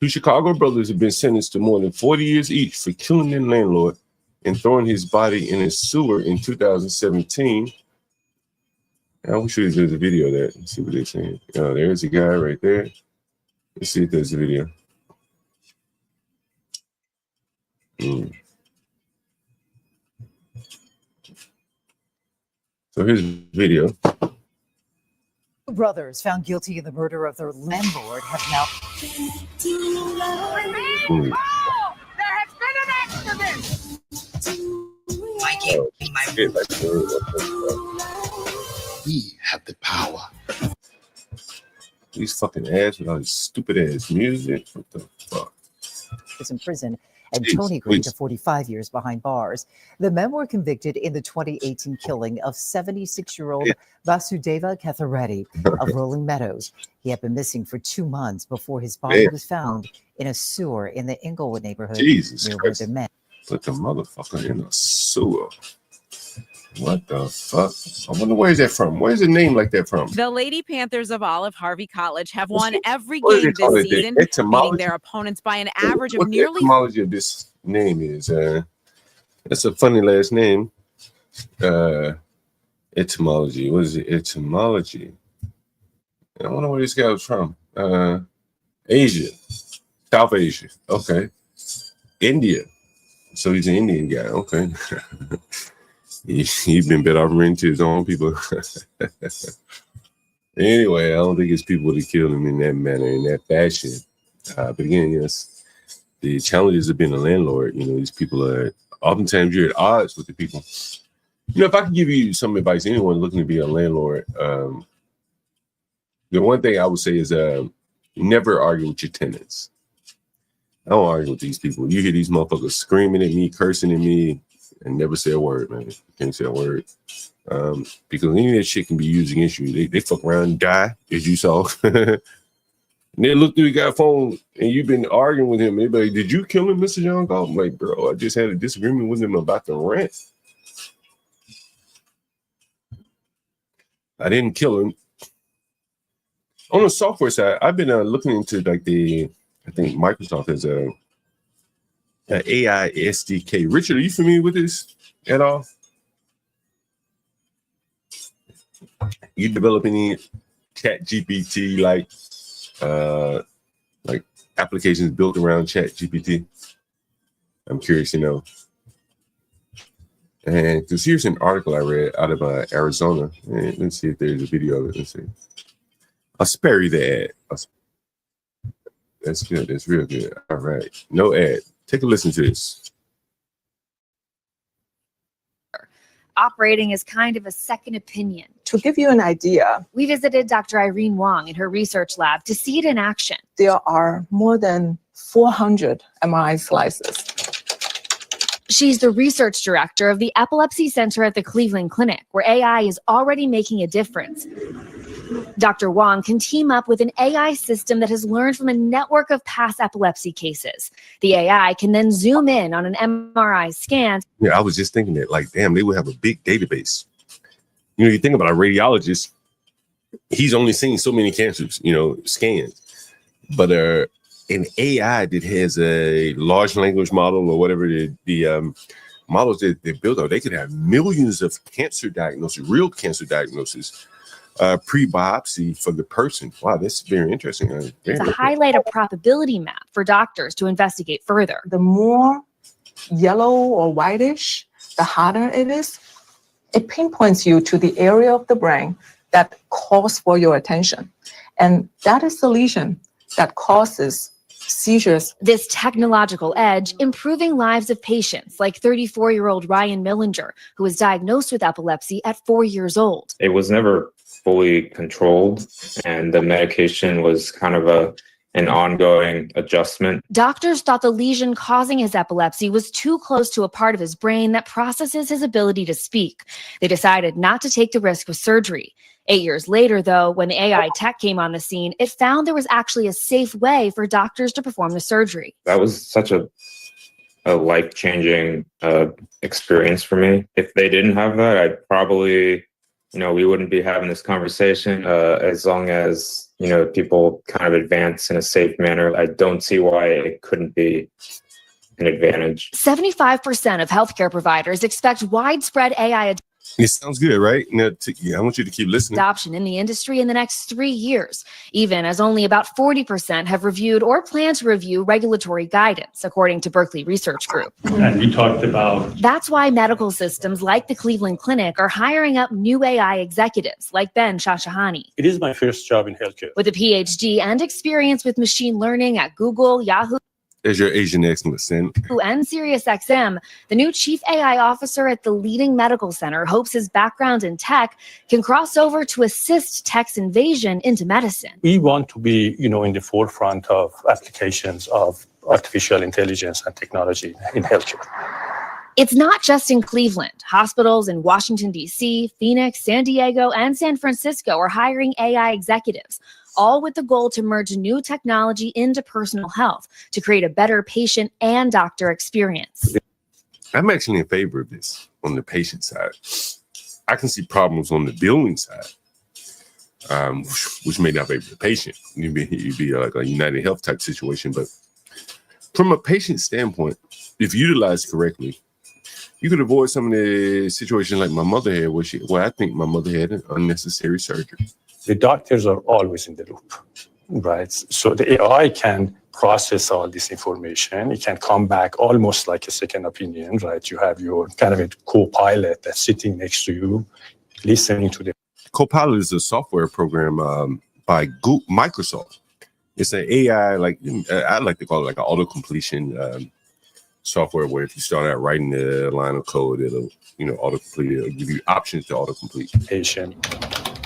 2 Chicago brothers have been sentenced to more than 40 years each for killing their landlord and throwing his body in a sewer in 2017. I wish there's a video of that. Let's see what they're saying. There's a guy right there. Let's see if there's a video. So here's a video. Brothers found guilty in the murder of their landlord have now. There has been an accident! We have the power. These fucking ads with all this stupid ass music. What the fuck? Was in prison, and Tony agreed to 45 years behind bars. The men were convicted in the 2018 killing of 76-year-old Vasudeva Kathareddy of Rolling Meadows. He had been missing for 2 months before his body was found in a sewer in the Inglewood neighborhood near where they met. Put the motherfucker in a sewer. What the fuck? I wonder where's that from? Where's a name like that from? The Lady Panthers of Olive Harvey College have won every game this season, beating their opponents by an average of nearly. The etymology of this name is that's a funny last name. Etymology. What is it? Etymology. I wonder where this guy was from. Asia. South Asia. Okay. India. So he's an Indian guy. Okay. He's been better off renting to his own people. Anyway, I don't think it's people that killed him in that manner, in that fashion. But again, yes, the challenges of being a landlord, you know, these people are oftentimes you're at odds with the people. You know, if I could give you some advice, anyone looking to be a landlord, the one thing I would say is never argue with your tenants. I don't argue with these people. You hear these motherfuckers screaming at me, cursing at me, and never say a word, man. Can't say a word. Because any of that shit can be used against you. They fuck around and die, as you saw. And then look through the guy's phone, and you've been arguing with him. And they be like, did you kill him, Mr. John Galt? I'm like, bro, I just had a disagreement with him about the rent. I didn't kill him. On the software side, I've been looking into like I think Microsoft has a AI SDK. Richard, are you familiar with this at all? You develop any Chat GPT like applications built around Chat GPT? I'm curious to know. And because here's an article I read out of Arizona. And let's see if there's a video of it. Let's see. I'll spare you the ad. That's good. That's real good. All right. No ad. Take a listen to this. Operating as kind of a second opinion. To give you an idea, We visited Dr. Irene Wong in her research lab to see it in action. there are more than 400 MRI slices. She's the research director of the Epilepsy Center at the Cleveland Clinic, where AI is already making a difference. Dr. Wong can team up with an AI system that has learned from a network of past epilepsy cases. The AI can then zoom in on an MRI scan. Yeah, I was just thinking that, like, damn, they would have a big database. You know, you think about a radiologist, he's only seen so many cancers, you know, scans. But an AI that has a large language model or whatever the models that they built on, they could have millions of cancer diagnoses, real cancer diagnosis, pre-biopsy for the person. Wow, that's very interesting. To highlight a probability map for doctors to investigate further. The more yellow or whitish, the harder it is. It pinpoints you to the area of the brain that calls for your attention. And that is the lesion that causes seizures. This technological edge improving lives of patients like 34-year-old Ryan Millinger, who was diagnosed with epilepsy at 4 years old. It was never fully controlled, and the medication was kind of an ongoing adjustment. Doctors thought the lesion causing his epilepsy was too close to a part of his brain that processes his ability to speak. They decided not to take the risk with surgery. 8 years later, though, when AI tech came on the scene, it found there was actually a safe way for doctors to perform the surgery. That was such a life-changing experience for me. If they didn't have that, I'd probably, we wouldn't be having this conversation. As long as, people kind of advance in a safe manner, I don't see why it couldn't be an advantage. 75% of healthcare providers expect widespread AI It sounds good, right? Now, I want you to keep listening. adoption in the industry in the next 3 years, even as only about 40% have reviewed or plan to review regulatory guidance, according to Berkeley Research Group. And we talked about That's why medical systems like the Cleveland Clinic are hiring up new AI executives like Ben Shashahani. it is my first job in healthcare. With a PhD and experience with machine learning at Google, Yahoo, As your Asian excellent, Stanley. and SiriusXM, the new chief AI officer at the leading medical center hopes his background in tech can cross over to assist tech's invasion into medicine. We want to be, in the forefront of applications of artificial intelligence and technology in healthcare. It's not just in Cleveland. Hospitals in Washington, D.C., Phoenix, San Diego, and San Francisco are hiring AI executives, all with the goal to merge new technology into personal health to create a better patient and doctor experience. I'm actually in favor of this on the patient side. I can see problems on the billing side, which may not favor the patient. You'd be like a United Health type situation. But from a patient standpoint, if utilized correctly, you could avoid some of the situations like my mother had, where I think my mother had an unnecessary surgery. The doctors are always in the loop, right? So the AI can process all this information. It can come back almost like a second opinion, right? You have your kind of a co-pilot that's sitting next to you, listening to the Copilot is a software program by Microsoft. It's an AI, I like to call it like an auto-completion software where if you start out writing the line of code, it'll, auto-complete. It'll give you options to auto-complete. patient.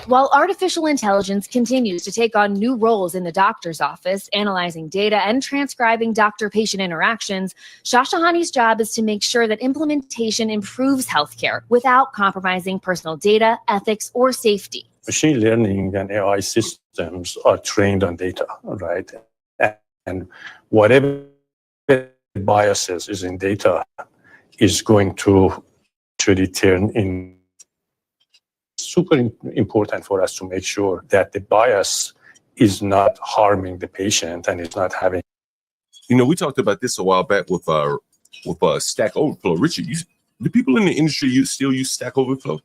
While artificial intelligence continues to take on new roles in the doctor's office, analyzing data and transcribing doctor-patient interactions, Shashahani's job is to make sure that implementation improves healthcare without compromising personal data, ethics, or safety. Machine learning and AI systems are trained on data, right? And whatever biases is in data is going to turn in. Super important for us to make sure that the bias is not harming the patient and is not having. We talked about this a while back with Stack Overflow. Richard, do people in the industry still use Stack Overflow?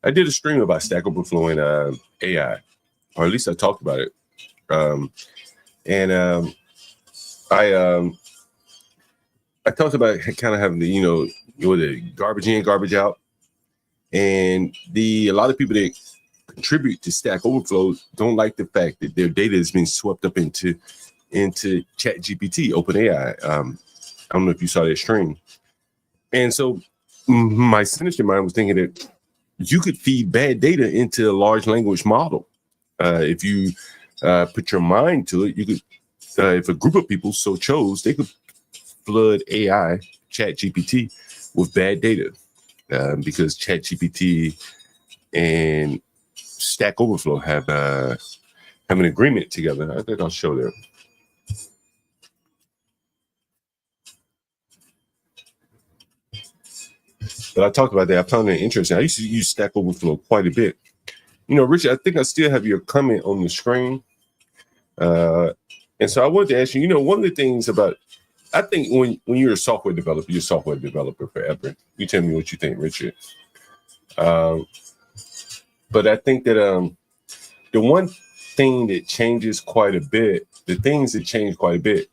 I did a stream about Stack Overflow and AI, or at least I talked about it. I talked about kind of having the garbage in, garbage out. And a lot of people that contribute to Stack Overflow don't like the fact that their data is being swept up into ChatGPT, OpenAI. I don't know if you saw that stream. And so my sinister mind was thinking that you could feed bad data into a large language model. If you put your mind to it, you could, if a group of people so chose, they could flood AI, ChatGPT, with bad data. Because ChatGPT and Stack Overflow have an agreement together. I think I'll show them. But I talked about that. I found it interesting. I used to use Stack Overflow quite a bit. Richard, I think I still have your comment on the screen. And so I wanted to ask you, one of the things about, I think when you're a software developer, you're a software developer forever. You tell me what you think, Richard. But I think that the one thing that changes quite a bit, the things that change quite a bit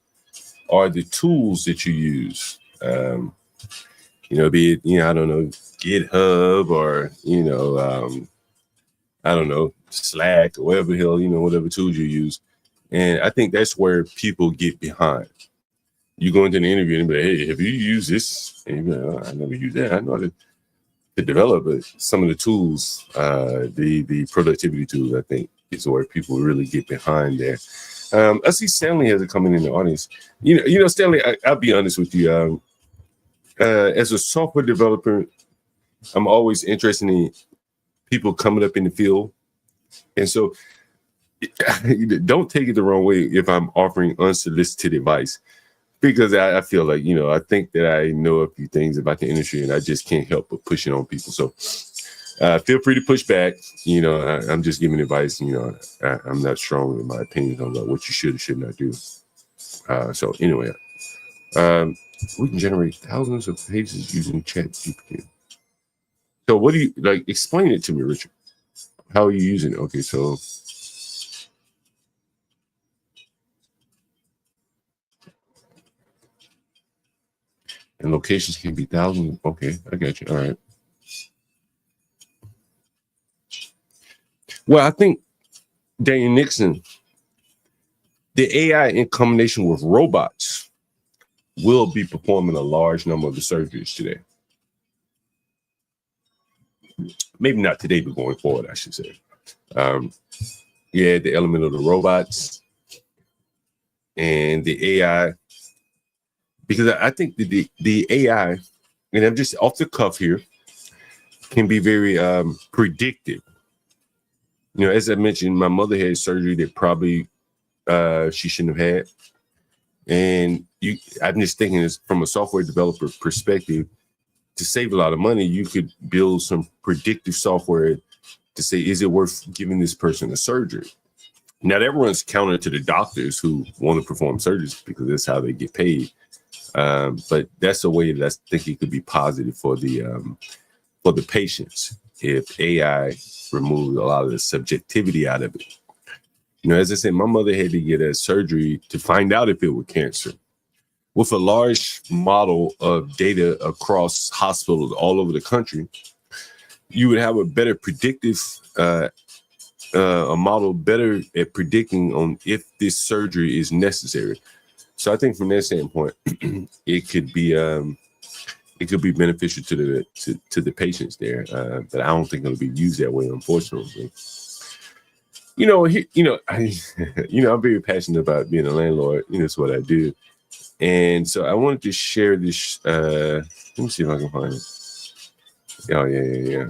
are the tools that you use. Be it, I don't know, GitHub or, I don't know, Slack or whatever tools you use. And I think that's where people get behind. You go into an interview and be like, hey, have you used this? And you're like, I never used that. I know how to develop it. Some of the tools, the productivity tools, I think, is where people really get behind there. I see Stanley has a comment in the audience. Stanley, I'll be honest with you. As a software developer, I'm always interested in people coming up in the field. And so don't take it the wrong way if I'm offering unsolicited advice, because I feel like, I think that I know a few things about the industry and I just can't help but push it on people. So feel free to push back. I'm just giving advice. I'm not strong in my opinions on what you should or should not do. So anyway, we can generate thousands of pages using ChatGPT. So what do you like? Explain it to me, Richard. How are you using it? Okay, so and locations can be thousands. Okay, I got you. All right. Well, I think Daniel Nixon, the AI in combination with robots will be performing a large number of the surgeries today. Maybe not today, but going forward, I should say. The element of the robots and the AI, because I think the AI, and I'm just off the cuff here, can be very predictive. As I mentioned, my mother had surgery that probably she shouldn't have had. And I'm just thinking this from a software developer perspective, to save a lot of money, you could build some predictive software to say, is it worth giving this person a surgery? Now that runs counter to the doctors who want to perform surgeries because that's how they get paid. But that's a way that I think it could be positive for the patients if AI removes a lot of the subjectivity out of it. As I said, my mother had to get a surgery to find out if it was cancer. With a large model of data across hospitals all over the country, you would have a better predictive, a model better at predicting on if this surgery is necessary. So I think from that standpoint, it could be beneficial to the patients there, but I don't think it'll be used that way, unfortunately. I'm very passionate about being a landlord. It's what I do. And so I wanted to share this. Let me see if I can find it. Oh, yeah.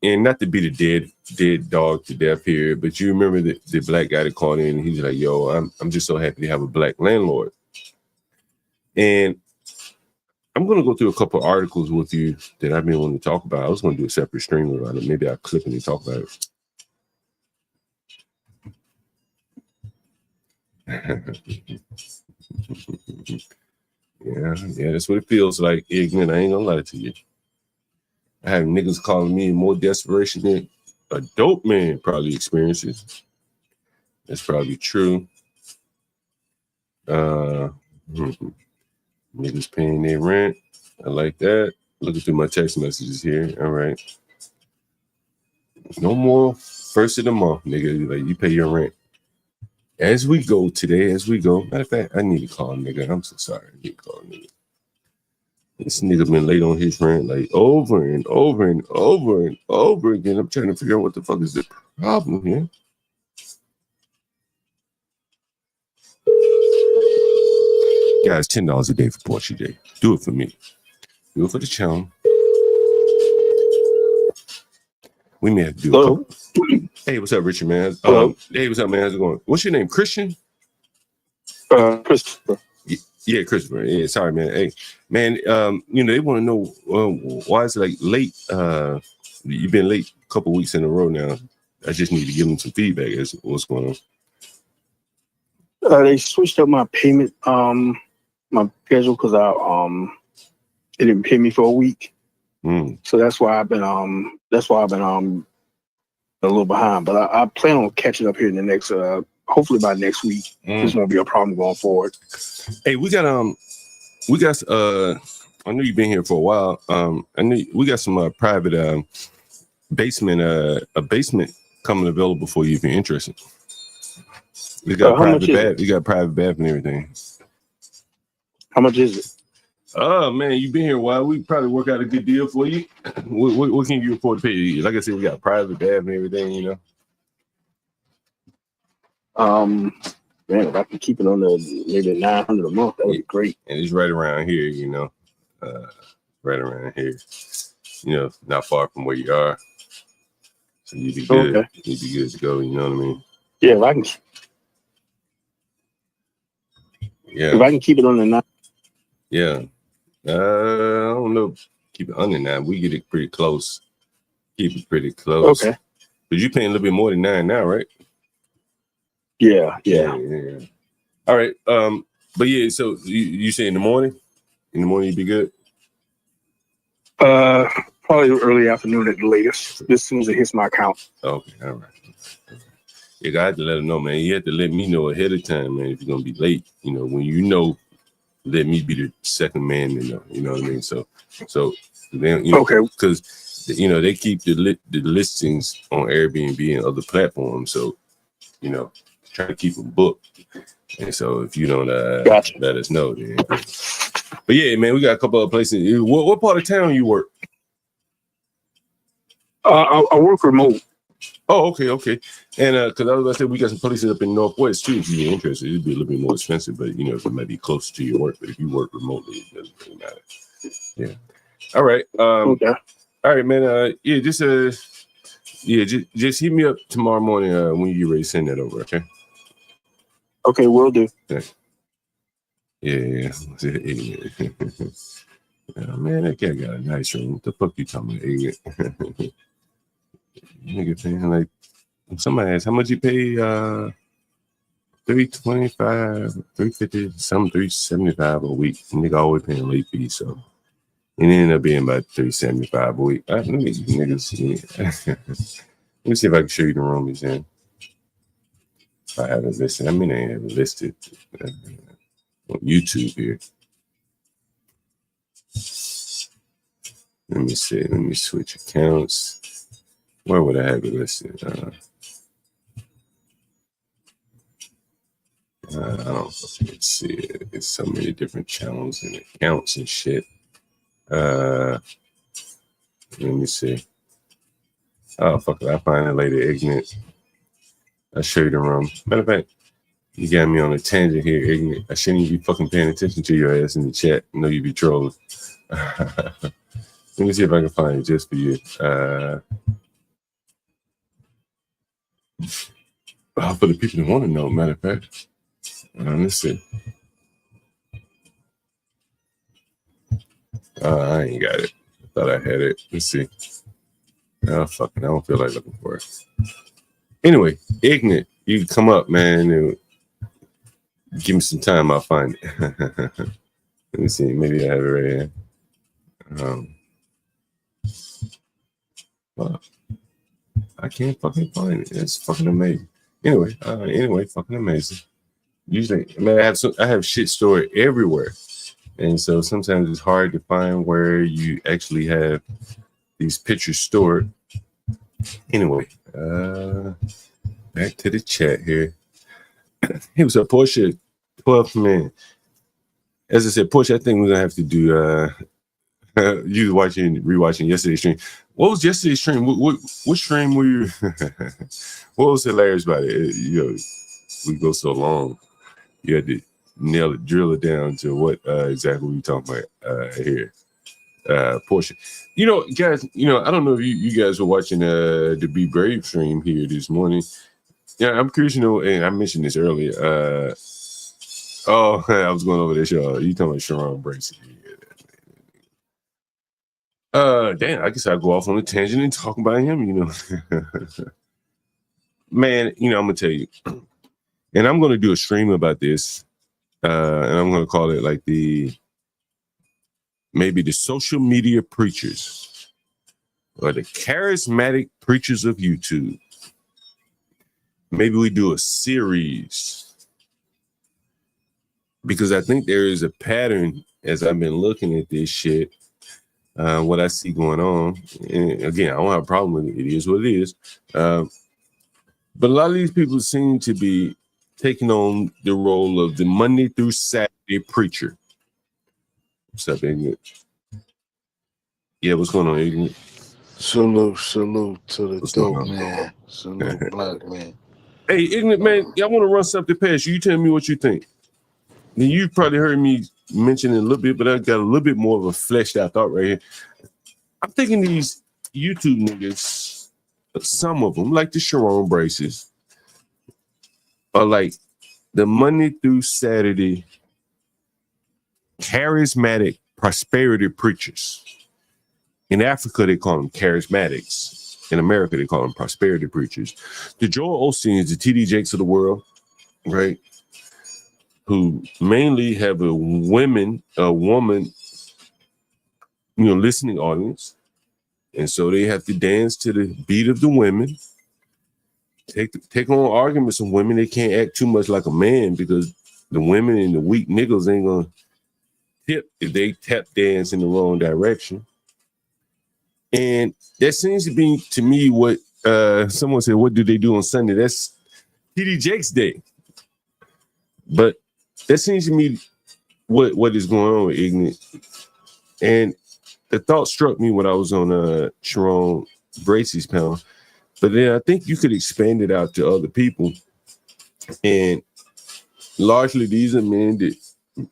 And not to be the dead dog to death here, but you remember the black guy that called in and he's like, yo, I'm just so happy to have a black landlord. And I'm going to go through a couple of articles with you that I've been wanting to talk about. I was going to do a separate stream about it. Maybe I'll clip it and talk about it. Yeah, that's what it feels like, ignorant. I ain't gonna lie to you. I have niggas calling me more desperation than a dope man probably experiences. That's probably true. Niggas paying their rent. I like that. Looking through my text messages here. All right. No more first of the month, nigga. Like, you pay your rent. As we go today, Matter of fact, I need to call a nigga. I'm so sorry. I need to call a nigga. This nigga been late on his rent like over and over and over and over again. I'm trying to figure out what the fuck is the problem here. Guys, $10 a day for Porsche Day. Do it for me. Do it for the channel. We may have to do a couple. Hey, what's up, Richard, man? Hey, what's up, man? How's it going? What's your name? Christian? Christopher. Yeah, Christopher. Yeah, sorry, man. Hey, man, they want to know why is it like late? You've been late a couple weeks in a row now. I just need to give them some feedback as to what's going on. They switched up my payment, my schedule because they didn't pay me for a week. So that's why I've been a little behind. But I plan on catching up here in the next hopefully by next week. This won't be a problem going forward. Hey, we got I know you've been here for a while. I know we got some private basement coming available for you if you're interested. We got private bath. We got private bath and everything. How much is it? Oh man, you've been here a while. We probably work out a good deal for you. What can you afford to pay? Like I said, we got private bath and everything, Man, if I can keep it on the maybe $900 a month, that would be great. And it's right around here, right around here. not far from where you are. So you'd be good. Okay. You'd be good to go. You know what I mean? Yeah, if I can. Yeah. If I can keep it on the 9. Yeah. I don't know. Keep it under 9. We get it pretty close. Keep it pretty close. Okay. But you paying a little bit more than 9 now, right? Yeah. All right. But yeah, so you say in the morning? In the morning you'd be good? Probably early afternoon at the latest. As soon as it hits my account. Okay, all right. Yeah, I had to let them know, man. You have to let me know ahead of time, man, if you're gonna be late. When let me be the second man to know. You know what I mean? So then okay, because they keep the listings on Airbnb and other platforms. So try to keep them booked. And so if you don't let us know, then. But yeah, man, we got a couple of places. What part of town you work? I work remote. Oh, okay. And because I was about to say we got some places up in Northwest too. If you're interested, it'd be a little bit more expensive, but it might be closer to your work. But if you work remotely, it doesn't really matter. Yeah. All right. Okay. All right, man. Just hit me up tomorrow morning when you get ready to send that over. Okay. Okay, will do. Yeah. Oh, man, that guy got a nice room. What the fuck you talking about, idiot? Nigga paying like somebody asked how much you pay $325, $350, some $375 a week. Nigga always paying late fees, so it ended up being about $375 a week. Let me see if I can show you the room he's in. If I haven't listed. I mean, I haven't listed on YouTube here. Let me see. Let me switch accounts. Where would I have it listed? I don't fucking see it. It's so many different channels and accounts and shit. Let me see. Oh, fuck it. I'll find it later, ignorant. I'll show you the room. Matter of fact, you got me on a tangent here, ignorant. I shouldn't even be fucking paying attention to your ass in the chat. I know you be trolling. Let me see if I can find it just for you. For the people that want to know, matter of fact. Let's see. I ain't got it. I thought I had it. Let's see. Oh, fuck it. I don't feel like looking for it. Anyway, ignorant. You can come up, man, and give me some time. I'll find it. Let me see. Maybe I have it right here. Well, I can't fucking find it. It's fucking amazing. Anyway, fucking amazing. Usually, I have shit stored everywhere, and so sometimes it's hard to find where you actually have these pictures stored. Anyway, back to the chat here. It was a Porsche 12 man. As I said, Porsche, I think we're gonna have to do you rewatching yesterday's stream. What was yesterday's stream? What stream were you? What was hilarious about it? We go so long. You had to drill it down to what exactly we talking about here. Porsche. Guys, I don't know if you guys were watching the Be Brave stream here this morning. Yeah, I'm curious, and I mentioned this earlier. I was going over this, y'all. You talking about Sharon Bracey. Damn, I guess I'll go off on a tangent and talk about him, Man, I'm gonna tell you. And I'm gonna do a stream about this. And I'm gonna call it like maybe the social media preachers or the charismatic preachers of YouTube. Maybe we do a series because I think there is a pattern as I've been looking at this shit, what I see going on. And again, I don't have a problem with it. It is what it is. But a lot of these people seem to be taking on the role of the Monday through Saturday preacher. What's up, Ignorant? Yeah, what's going on, Ignorant? Salute to the dope man. Salute, black man. Hey, Ignorant man, I want to run something past you. You tell me what you think. Now, you probably heard me mention it a little bit, but I got a little bit more of a fleshed out thought right here. I'm thinking these YouTube niggas, some of them, like the Sharon Braces, are like the Monday through Saturday charismatic prosperity preachers. In Africa, they call them charismatics. In America, they call them prosperity preachers. The Joel Osteens, the TD Jakes of the world, right? Who mainly have a woman, listening audience. And so they have to dance to the beat of the women. Take on arguments with women. They can't act too much like a man because the women and the weak niggas ain't gonna tip if they tap dance in the wrong direction. And that seems to be, to me, what someone said, what do they do on Sunday? That's TD Jakes Day. But that seems to me what is going on with Ignorant. And the thought struck me when I was on Sharon Bracy's panel. But then I think you could expand it out to other people. And largely these are men that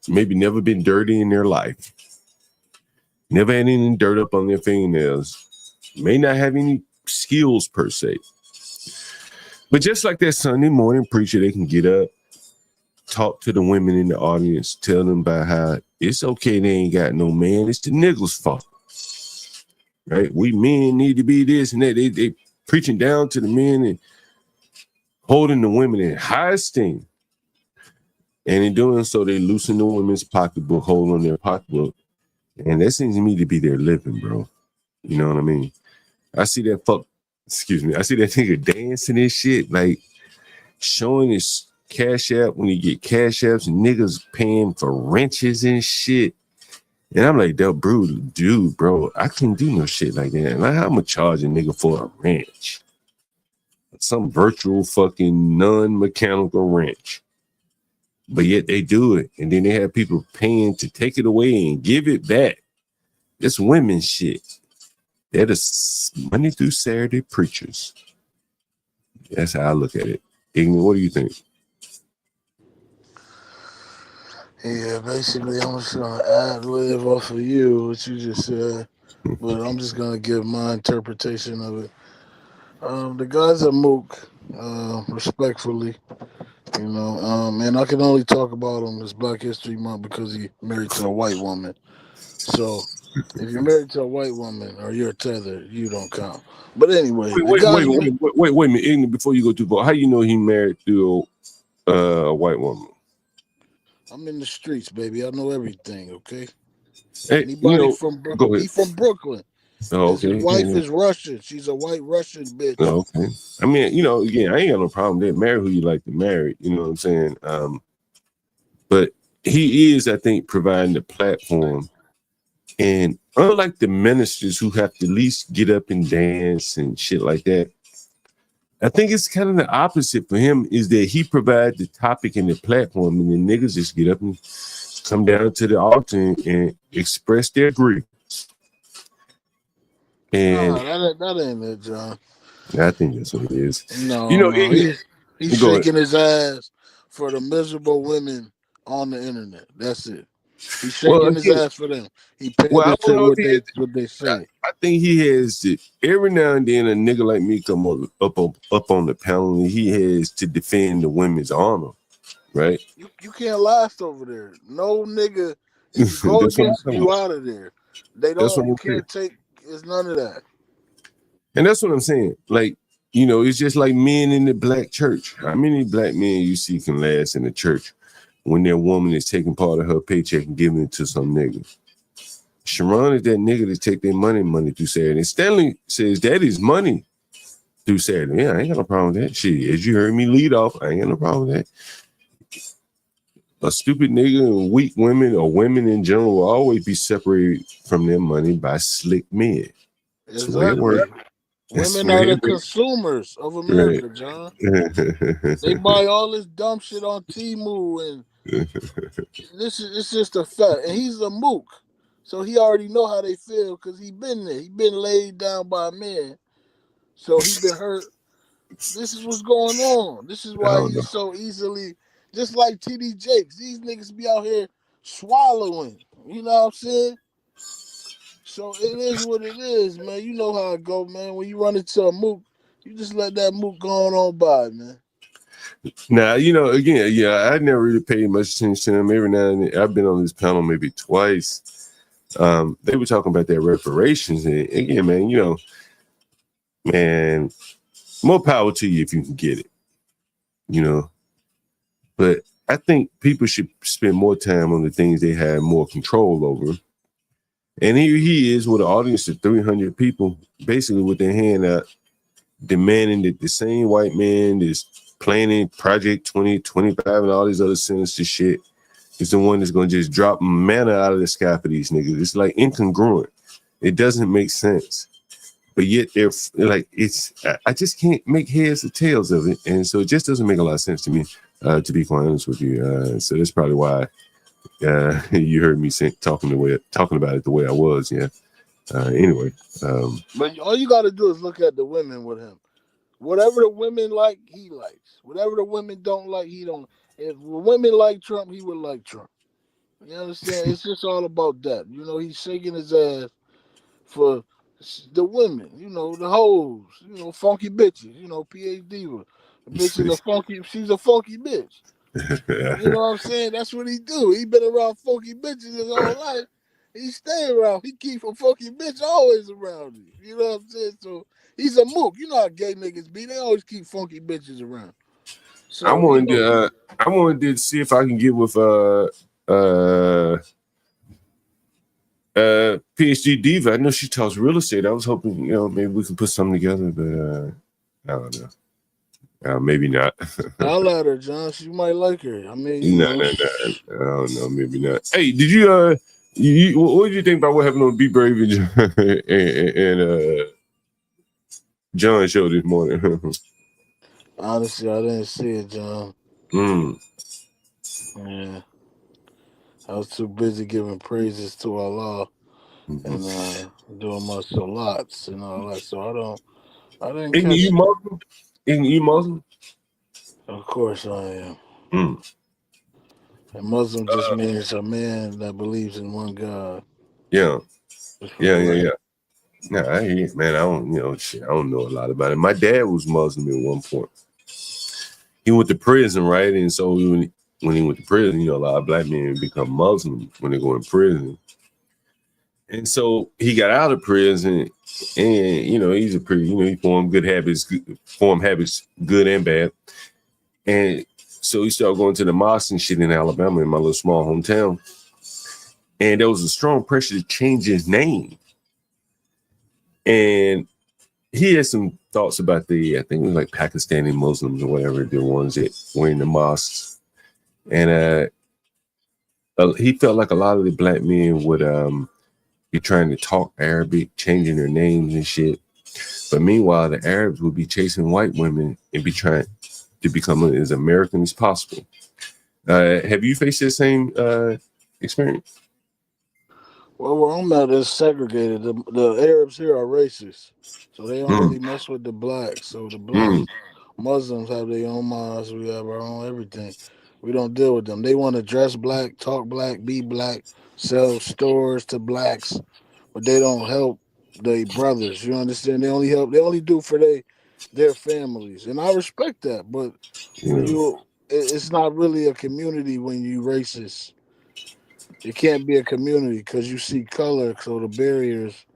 maybe never been dirty in their life. Never had any dirt up on their fingernails. May not have any skills per se. But just like that Sunday morning preacher, they can get up, talk to the women in the audience, tell them about how it's okay they ain't got no man. It's the niggas' fault. Right? We men need to be this and that. They preaching down to the men and holding the women in high esteem. And in doing so, they loosen the women's pocketbook, hold on their pocketbook. And that seems to me to be their living, bro. You know what I mean? I see that nigga dancing and shit, like showing his cash app when you get cash apps and niggas paying for wrenches and shit. And I'm like, dude, bro, I can't do no shit like that. Like, how am I charge a nigga for a wrench? Some virtual fucking non-mechanical wrench. But yet they do it. And then they have people paying to take it away and give it back. It's women shit. They're the Monday through Saturday preachers. That's how I look at it. Ignorant, what do you think? Yeah, basically, I'm just going to ad-lib off of you, what you just said. But I'm just going to give my interpretation of it. The guys at Mook, respectfully, and I can only talk about him as Black History Month because he married to a white woman. So if you're married to a white woman or you're a tether, you don't count. But anyway, wait a minute, Ignorant, before you go too far, how you know he married to a white woman? I'm in the streets, baby. I know everything, okay? Hey, Anybody from Brooklyn? He from Brooklyn. Oh, okay. His wife is Russian. She's a white Russian bitch. Oh, okay. I mean, again, I ain't got no problem with that. Marry who you like to marry. You know what I'm saying? But he is, I think, providing the platform. And unlike the ministers who have to at least get up and dance and shit like that, I think it's kind of the opposite for him, is that he provides the topic and the platform, and the niggas just get up and come down to the altar and express their grief. And that ain't it, John. I think that's what it is. No, he's Go shaking his ass for the miserable women on the internet. That's it. He's shaking his ass for them. He paid attention to what they say. I think he has to, every now and then a nigga like me come up on the panel, and he has to defend the women's honor, right? You can't last over there. No nigga, if you go against you out of there. They don't. You can't take. It's none of that. And that's what I'm saying. Like, it's just like men in the black church. How many black men you see can last in the church when their woman is taking part of her paycheck and giving it to some nigga? Sharon is that nigga to take their money through Saturday. And Stanley says that is money through Saturday. Yeah, I ain't got no problem with that. Shit, as you heard me lead off, I ain't got no problem with that. A stupid nigga and weak women, or women in general, will always be separated from their money by slick men. That's the way it works. Women are the consumers of America, John. They buy all this dumb shit on Temu, and it's just a fact. And he's a mook, so he already know how they feel because he been there. He been laid down by a man, so he been hurt. This is what's going on. This is why he's so easily, just like TD Jakes. These niggas be out here swallowing. You know what I'm saying? So it is what it is, man. You know how it go, man. When you run into a mook, you just let that mook go on by, man. Now, you know, again, yeah, I never really paid much attention to them. Every now and then, I've been on this panel maybe twice. They were talking about their reparations. And again, man, you know, man, more power to you if you can get it, you know. But I think people should spend more time on the things they have more control over. And here he is with an audience of 300 people, basically with their hand out, demanding that the same white man that's planning Project 2025 and all these other sinister shit is the one that's going to just drop manna out of the sky for these niggas. It's like incongruent. It doesn't make sense. But yet they're like, I just can't make heads or tails of it. And so it just doesn't make a lot of sense to me, to be quite honest with you. So that's probably why you heard me talking about it the way I was. Yeah. Anyway. But all you got to do is look at the women with him. Whatever the women like, he likes. Whatever the women don't like, he don't. If women like Trump, he would like Trump. You understand? It's just all about that. You know, he's shaking his ass for the women, you know, the hoes, you know, funky bitches, you know, PhD. Bitch is a funky, she's a funky bitch. You know what I'm saying? That's what he do. He been around funky bitches his whole life. He stay around. He keep a funky bitch always around him. You know what I'm saying? So he's a mook. You know how gay niggas be. They always keep funky bitches around. So I wanted to see if I can get with PhD Diva. I know she talks real estate. I was hoping, you know, maybe we could put something together, but I don't know. Maybe not. I'll let her, John. She might like her. I mean, no. I don't know. Maybe not. Hey, did you what did you think about what happened on Be Brave and John show this morning? Honestly, I didn't see it, John. Yeah. I was too busy giving praises to Allah and doing my salats and all that. So I didn't catch you it. Muslim? Isn't you Muslim? Of course I am. And Muslim just means a man that believes in one God. Yeah. Nah, I hear it, man. I don't know a lot about it. My dad was Muslim at one point. He went to prison, right? And so when he went to prison, you know, a lot of black men become Muslim when they go in prison. And so he got out of prison, and you know, he's a pretty, you know, he formed habits, good and bad. And so he started going to the mosque and shit in Alabama, in my little small hometown. And there was a strong pressure to change his name. And he had some thoughts about I think it was like Pakistani Muslims or whatever, the ones that were in the mosques. And he felt like a lot of the black men would be trying to talk Arabic, changing their names and shit. But meanwhile, the Arabs would be chasing white women and be trying to become as American as possible. Have you faced the same experience? Well, where I'm at is segregated. The Arabs here are racist, so they don't really mess with the blacks. So the blacks, Muslims have their own mosques. We have our own everything. We don't deal with them. They want to dress black, talk black, be black, sell stores to blacks, but they don't help their brothers. You understand? They only do for their families, and I respect that. But when it's not really a community when you racist. It can't be a community because you see color, so the barriers.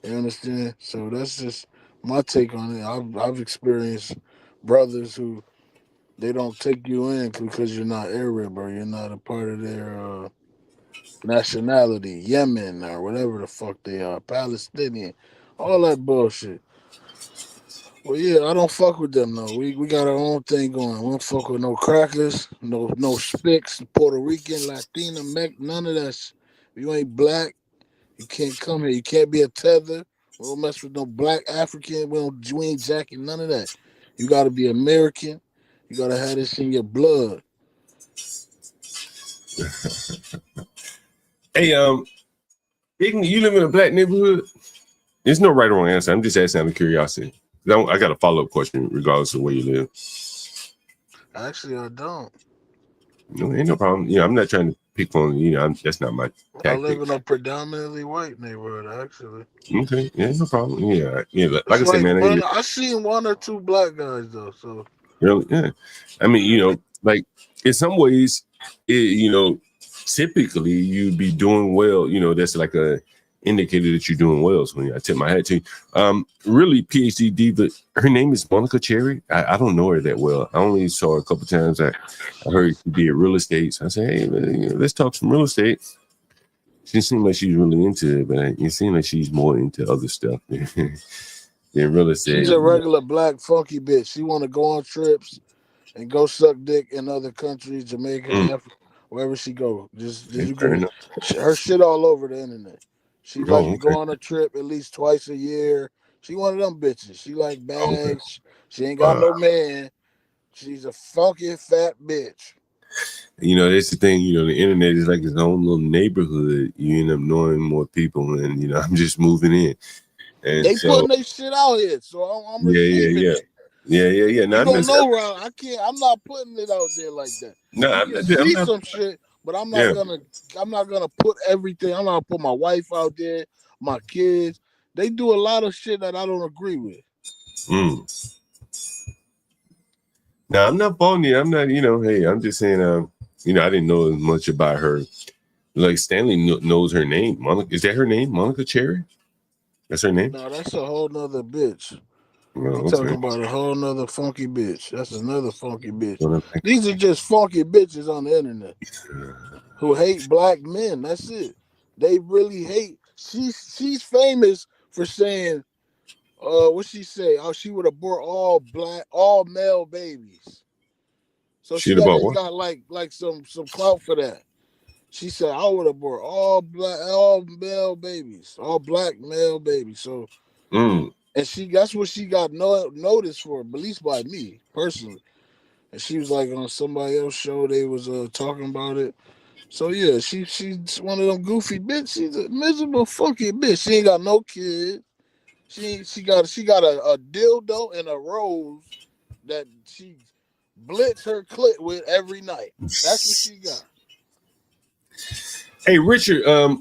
You understand? So that's just my take on it. I've experienced brothers who they don't take you in because you're not Arab or you're not a part of their nationality, Yemen or whatever the fuck they are, Palestinian, all that bullshit. Well, yeah, I don't fuck with them though. We got our own thing going. We don't fuck with no crackers, no Spics, Puerto Rican, Latina, none of that. If you ain't black, you can't come here. You can't be a tether. We don't mess with no black African. We ain't jacking none of that. You got to be American. You got to have this in your blood. Hey, you live in a black neighborhood? There's no right or wrong answer. I'm just asking out of curiosity. I got a follow-up question regardless of where you live. Actually, I don't. No, ain't no problem. I'm not trying to pick on, that's not my I live tactic. in a predominantly white neighborhood, actually. Okay, yeah, no problem. Yeah. Like I It's said, man, I seen one or two black guys though. So really, yeah. I mean, like in some ways, typically you'd be doing well. That's like a indicator that you're doing well. So I tip my hat to you. Really, PhD diva. Her name is Monica Cherry. I don't know her that well. I only saw her a couple times. I heard she did real estate. So I said, hey, man, let's talk some real estate. She seemed like she's really into it, but it seems like she's more into other stuff than real estate. she's a regular black funky bitch. She want to go on trips and go suck dick in other countries, Jamaica, Africa, wherever she go. Just you can her shit all over the internet. She like to go on a trip at least twice a year. She one of them bitches. She like bags. She ain't got no man. She's a funky fat bitch. That's the thing. The internet is like its own little neighborhood. You end up knowing more people, and I'm just moving in. And they putting their shit out here, so I'm receiving it. Yeah. No, you don't know, Ron. I can't. I'm not putting it out there like that. No, I'm not, some shit, but I'm not gonna. I'm not gonna put everything. I'm not gonna put my wife out there, my kids. They do a lot of shit that I don't agree with. No, I'm not phony. I'm not. Hey, I'm just saying. I didn't know as much about her. Like Stanley knows her name. Monica, is that her name? Monica Cherry? That's her name? No, that's a whole nother bitch. No, I'm talking about a whole nother funky bitch. That's another funky bitch. These are just funky bitches on the internet who hate black men. That's it. They really hate. She's famous for saying, what she say? Oh, she would abort all male babies. So she got like some clout for that. She said, I would abort all male babies, all black male babies. So, and that's what she got noticed for, at least by me personally. And she was like on somebody else's show, they was talking about it. So yeah, she's one of them goofy bitches. She's a miserable funky bitch. She ain't got no kids. She got a dildo and a rose that she blitz her clit with every night. That's what she got. Hey Richard, I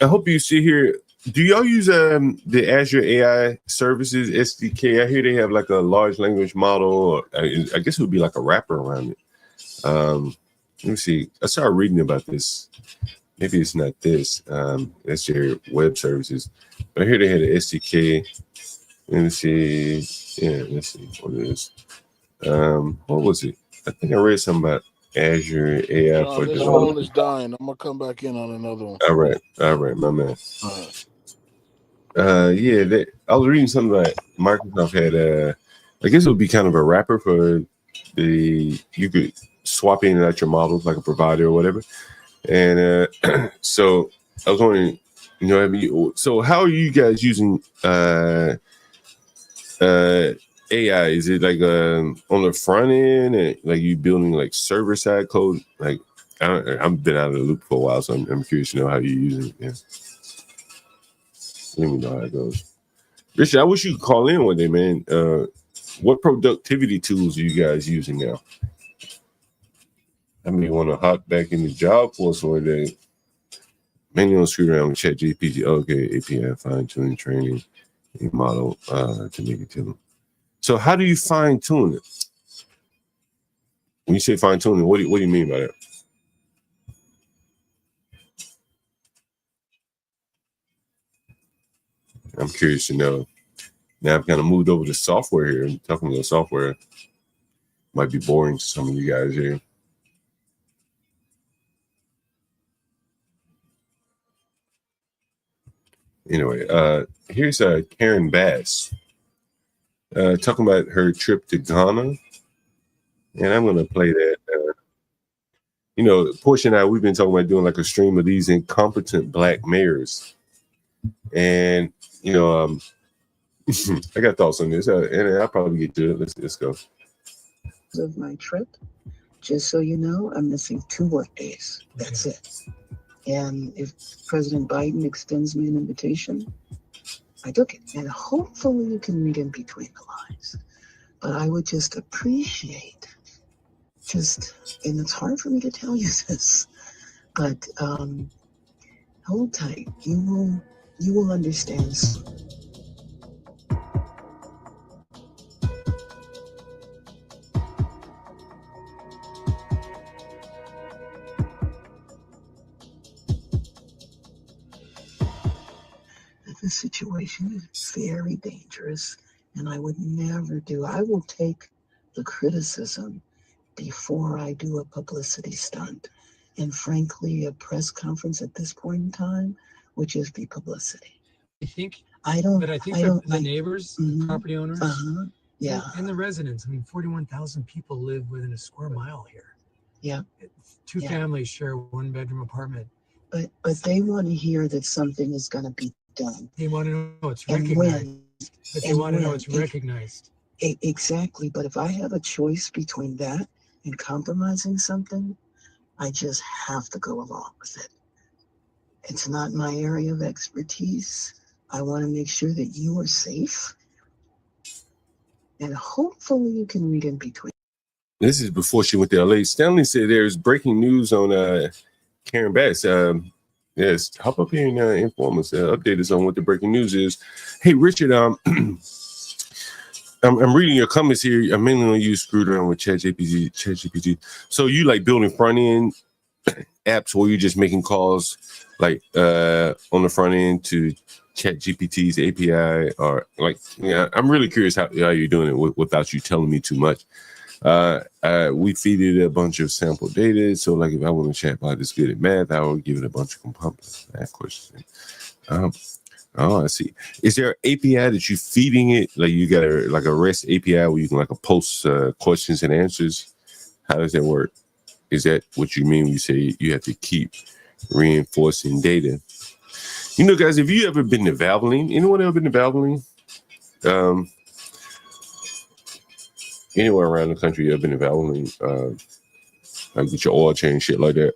hope you see here. Do y'all use the Azure AI services SDK? I hear they have like a large language model, or I guess it would be like a wrapper around it. Let me see. I started reading about this. Maybe it's not this. That's their web services. But I hear they had an SDK. Let me see. Yeah, let's see what it is. What was it? I think I read something about Azure AI for this development. phone is dying. I'm gonna come back in on another one. All right, my man. I was reading something like Microsoft had I guess it would be kind of a wrapper for you could swap in and out your models like a provider or whatever. And so I was wondering, so how are you guys using AI? Is it like on the front end, and like you building like server side code? Like I've been out of the loop for a while, so I'm curious to know how you're using it. Yeah. Let me know how it goes. Richard, I wish you could call in one day, man. What productivity tools are you guys using now? I may want to hop back in the job force one day. Mainly on screw around with ChatGPT. Okay, API fine-tuning training a model to make it to them. So how do you fine-tune it? When you say fine-tuning, what do you mean by that? I'm curious to know. Now I've kind of moved over to software here. I'm talking about software. Might be boring to some of you guys here. Anyway, here's Karen Bass talking about her trip to Ghana. And I'm going to play that. Portia and I, we've been talking about doing like a stream of these incompetent black mayors. And, I got thoughts on this, and I'll probably get to it. Let's go. Of my trip, just so you know, I'm missing 2 work days. That's it. And if President Biden extends me an invitation, I took it. And hopefully you can read in between the lines. But I would just appreciate, and it's hard for me to tell you this, But hold tight. You will understand soon. The situation is very dangerous, and I would never do. I will take the criticism before I do a publicity stunt. And frankly, a press conference at this point in time would just be publicity. I think the neighbors, the property owners, yeah, and the residents. I mean, 41,000 people live within a square mile here. Yeah. Two families share a one-bedroom apartment. But they want to hear that something is going to be done. They want to know it's And recognized. when- But they and want to know when it's it- recognized. Exactly. But if I have a choice between that and compromising something, I just have to go along with it. It's not my area of expertise. I want to make sure that you are safe. And hopefully you can read in between. This is before she went to LA. Stanley said there's breaking news on Karen Bass. Yes, hop up here and inform us, update us on what the breaking news is. Hey, Richard, I'm reading your comments here. I'm mainly going to use screwed around with ChatGPT. So you like building front end apps where you're just making calls like on the front end to ChatGPT's API, or like, yeah, I'm really curious how you're doing it without you telling me too much. We feed it a bunch of sample data. So like if I want to chat about this good at math, I will give it a bunch of components, math questions. Oh, I see. Is there an API that you feeding it? Like you got a REST API where you can like post questions and answers? How does that work? Is that what you mean when you say you have to keep reinforcing data? You know, guys, have you ever been to Valvoline? Anyone ever been to Valvoline? Anywhere around the country, you ever been to Valvoline? Like get your oil change, shit like that.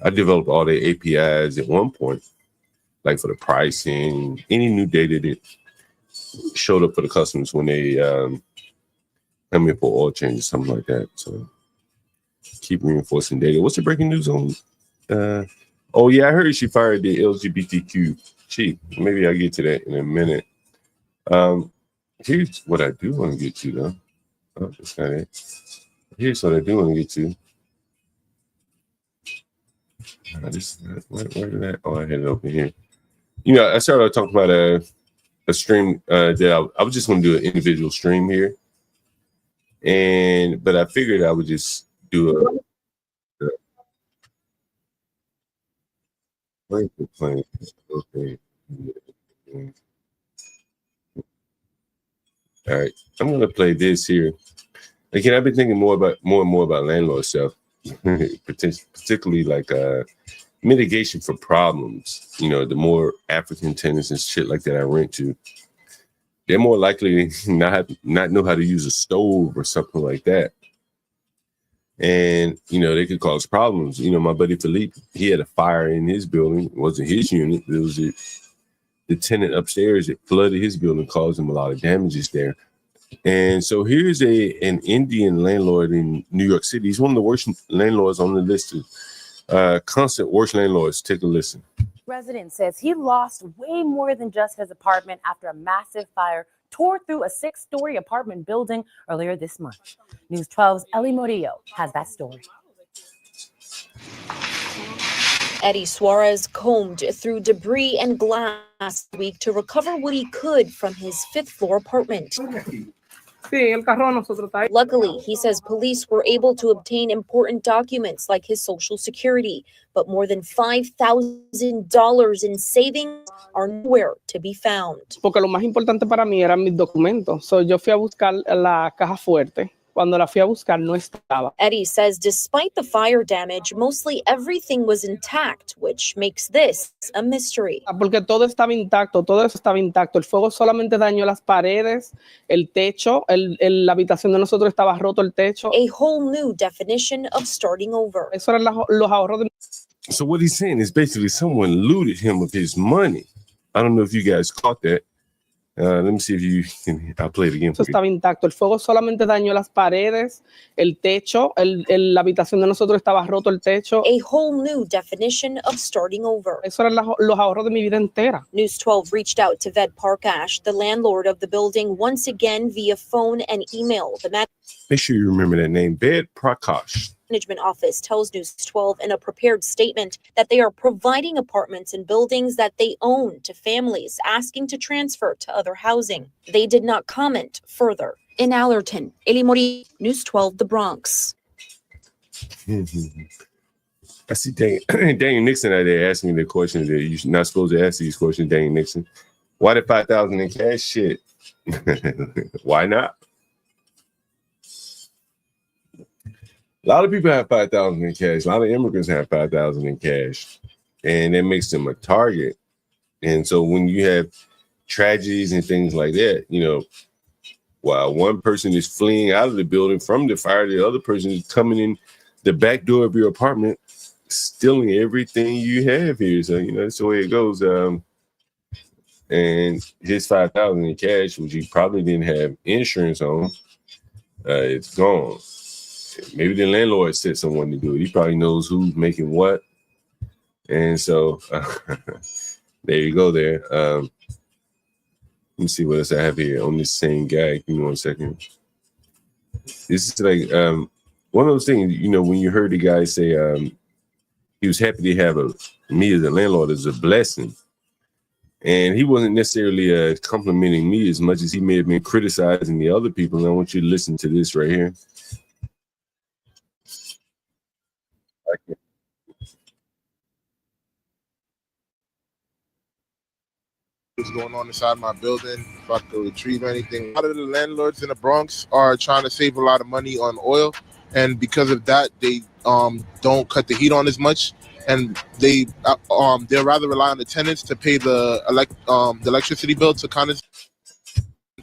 I developed all the APIs at one point, like for the pricing, any new data that showed up for the customers when they come in for oil change or something like that. So keep reinforcing data. What's the breaking news on? Oh yeah, I heard she fired the LGBTQ chief. Maybe I'll get to that in a minute. Here's what I do want to get to though. Oh, that's not it. Here's what I do want to get to. Where did that? Oh, I had it open here. You know, I started talking about a stream that I was just going to do an individual stream here, but I figured I would just do a. Okay. All right, I'm going to play this here. Again, I've been thinking more and more about landlord stuff, particularly like mitigation for problems. You know, the more African tenants and shit like that I rent to, they're more likely to not know how to use a stove or something like that. And, you know, they could cause problems. You know, my buddy Philippe, he had a fire in his building. It wasn't his unit. It was the tenant upstairs that flooded his building, caused him a lot of damages there. And so here's an Indian landlord in New York City. He's one of the worst landlords on the list of constant worst landlords. Take a listen. Resident says he lost way more than just his apartment after a massive fire tore through a 6-story apartment building earlier this month. News 12's Ellie Murillo has that story. Eddie Suarez combed through debris and glass last week to recover what he could from his 5th-floor apartment. Luckily, he says police were able to obtain important documents like his social security, but more than $5,000 in savings are nowhere to be found. Porque lo más importante para mí eran mis documentos. So yo fui a buscar la caja fuerte. Cuando la fui a buscar, no estaba. Eddie says despite the fire damage, mostly everything was intact, which makes this a mystery. Porque todo estaba intacto, todo eso estaba intacto. El fuego solamente dañó las paredes, el techo, la habitación de nosotros estaba roto el techo. A whole new definition of starting over. Eso eran los ahorros de... So what he's saying is basically someone looted him of his money. I don't know if you guys caught that. Let me see if you can. I'll play it again. Eso estaba intacto. El fuego solamente dañó las paredes, el techo, la habitación de nosotros estaba roto el techo. A whole new definition of starting over. Eso eran los ahorros de mi vida entera. News 12 reached out to Ved Parkash, the landlord of the building, once again via phone and email. The Make sure you remember that name, Ved Parkash. Management office tells News 12 in a prepared statement that they are providing apartments in buildings that they own to families asking to transfer to other housing. They did not comment further. In Allerton, Eli Mori, News 12, the Bronx. I see Daniel Nixon out there asking the question that you're not supposed to ask these questions, Daniel Nixon. Why the $5,000 in cash? Shit. Why not? A lot of people have $5,000 in cash. A lot of immigrants have $5,000 in cash, and that makes them a target. And so when you have tragedies and things like that, you know, while one person is fleeing out of the building from the fire, the other person is coming in the back door of your apartment, stealing everything you have here. So, you know, that's the way it goes. And his $5,000 in cash, which he probably didn't have insurance on, it's gone. Maybe the landlord said someone to do it. He probably knows who's making what. And so there you go there. Let me see what else I have here on this same guy. Give me 1 second. This is like one of those things, you know, when you heard the guy say he was happy to have me as a landlord is a blessing. And he wasn't necessarily complimenting me as much as he may have been criticizing the other people. And I want you to listen to this right here. What's going on inside my building, if I could retrieve anything. A lot of the landlords in the Bronx are trying to save a lot of money on oil, and because of that, they don't cut the heat on as much, and they're rather rely on the tenants to pay the electricity bill to kind of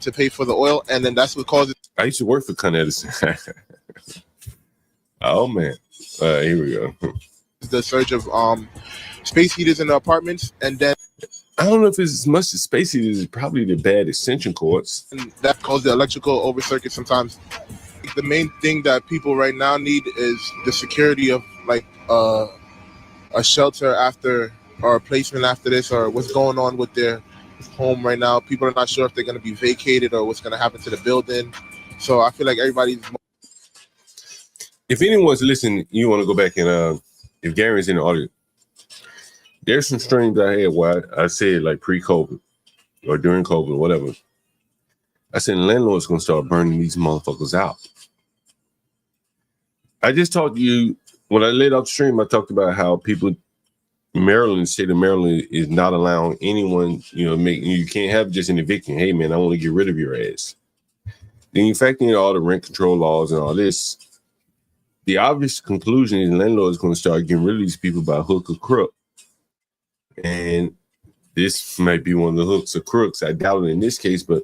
to pay for the oil, and then that's what causes. I used to work for Con Edison. Oh man, here we go. The surge of space heaters in the apartments, and then I don't know if it's as much as space heaters, it's probably the bad extension cords. And that causes the electrical over circuit sometimes. The main thing that people right now need is the security of like a shelter after or a placement after this, or what's going on with their home right now. People are not sure if they're going to be vacated or what's going to happen to the building. So I feel like everybody's. If anyone's listening, you want to go back and if Gary's in the audience, there's some streams I had where I said like pre-COVID or during COVID or whatever. I said the landlord's going to start burning these motherfuckers out. I just talked to you when I laid out the stream. I talked about how people, state of Maryland is not allowing anyone, you know, you can't have just an eviction. Hey man, I want to get rid of your ass. Then you factor in all the rent control laws and all this. The obvious conclusion is the landlord is going to start getting rid of these people by hook or crook. And this might be one of the hooks or crooks. I doubt it in this case, but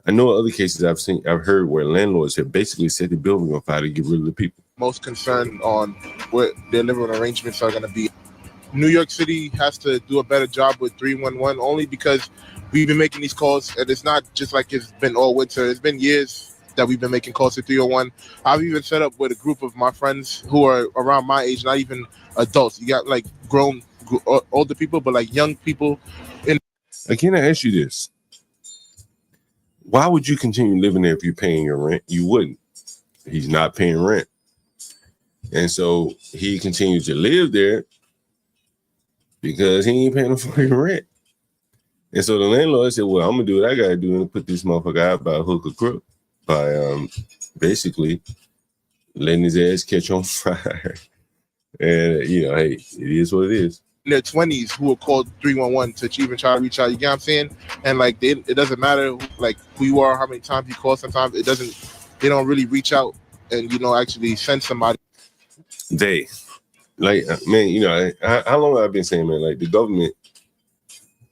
I know other cases I've heard where landlords have basically set the building on fire to get rid of the people. Most concerned on what their living arrangements are going to be. New York City has to do a better job with 311 only because we've been making these calls, and it's not just like it's been all winter. It's been years that we've been making calls to 301. I've even set up with a group of my friends who are around my age, not even adults. You got like grown, older people, but like young people. Again, I ask you this. Why would you continue living there if you're paying your rent? You wouldn't. He's not paying rent. And so he continues to live there because he ain't paying no fucking rent. And so the landlord said, well, I'm going to do what I got to do and put this motherfucker out by hook or crook by basically letting his ass catch on fire. And, you know, hey, it is what it is. In their 20s who will call 311 to even try to reach out. You get what I'm saying? And like it doesn't matter like who you are, how many times you call. Sometimes they don't really reach out and, you know, actually send somebody. They like, man, you know, how long have I been saying, man, like the government,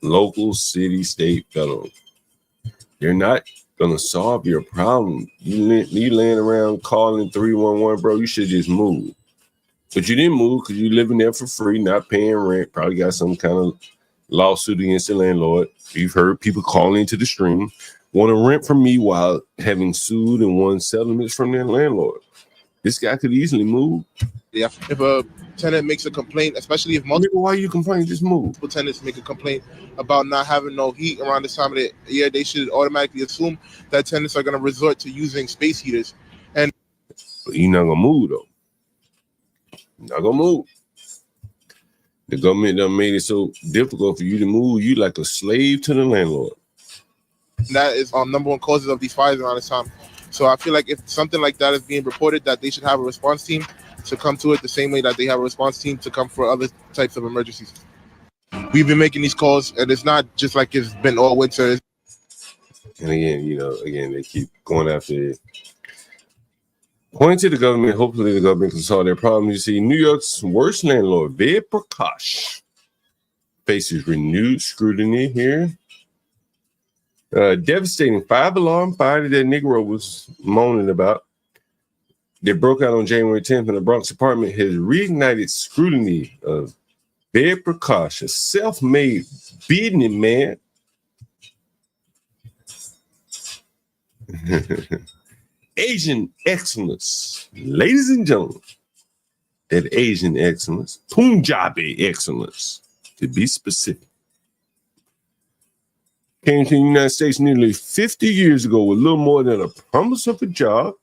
local, city, state, federal, they're not gonna solve your problem. You laying around calling 311, bro. You should just move. But you didn't move because you're living there for free, not paying rent. Probably got some kind of lawsuit against the landlord. You've heard people calling into the stream, want to rent from me while having sued and won settlements from their landlord. This guy could easily move. Yeah, if a tenant makes a complaint, especially if multiple, why you complaining? Just move. Tenants make a complaint about not having no heat around this time of the year, they should automatically assume that tenants are going to resort to using space heaters. And but you're not gonna move though. You're not gonna move. The government done made it so difficult for you to move. You like a slave to the landlord. that is number one causes of these fires around this time. So I feel like if something like that is being reported, that they should have a response team to come to it the same way that they have a response team to come for other types of emergencies. We've been making these calls, and it's not just like it's been all winter. And again, they keep going after it. Pointing to the government, hopefully the government can solve their problem. You see, New York's worst landlord, TheUrbanLandord, faces renewed scrutiny here. Devastating 5-alarm fire that Negro was moaning about that broke out on January 10th in the Bronx apartment has reignited scrutiny of TheUrbanLandord, a self-made business man. Asian excellence, ladies and gentlemen, that Asian excellence, Punjabi excellence, to be specific, came to the United States nearly 50 years ago with little more than a promise of a job.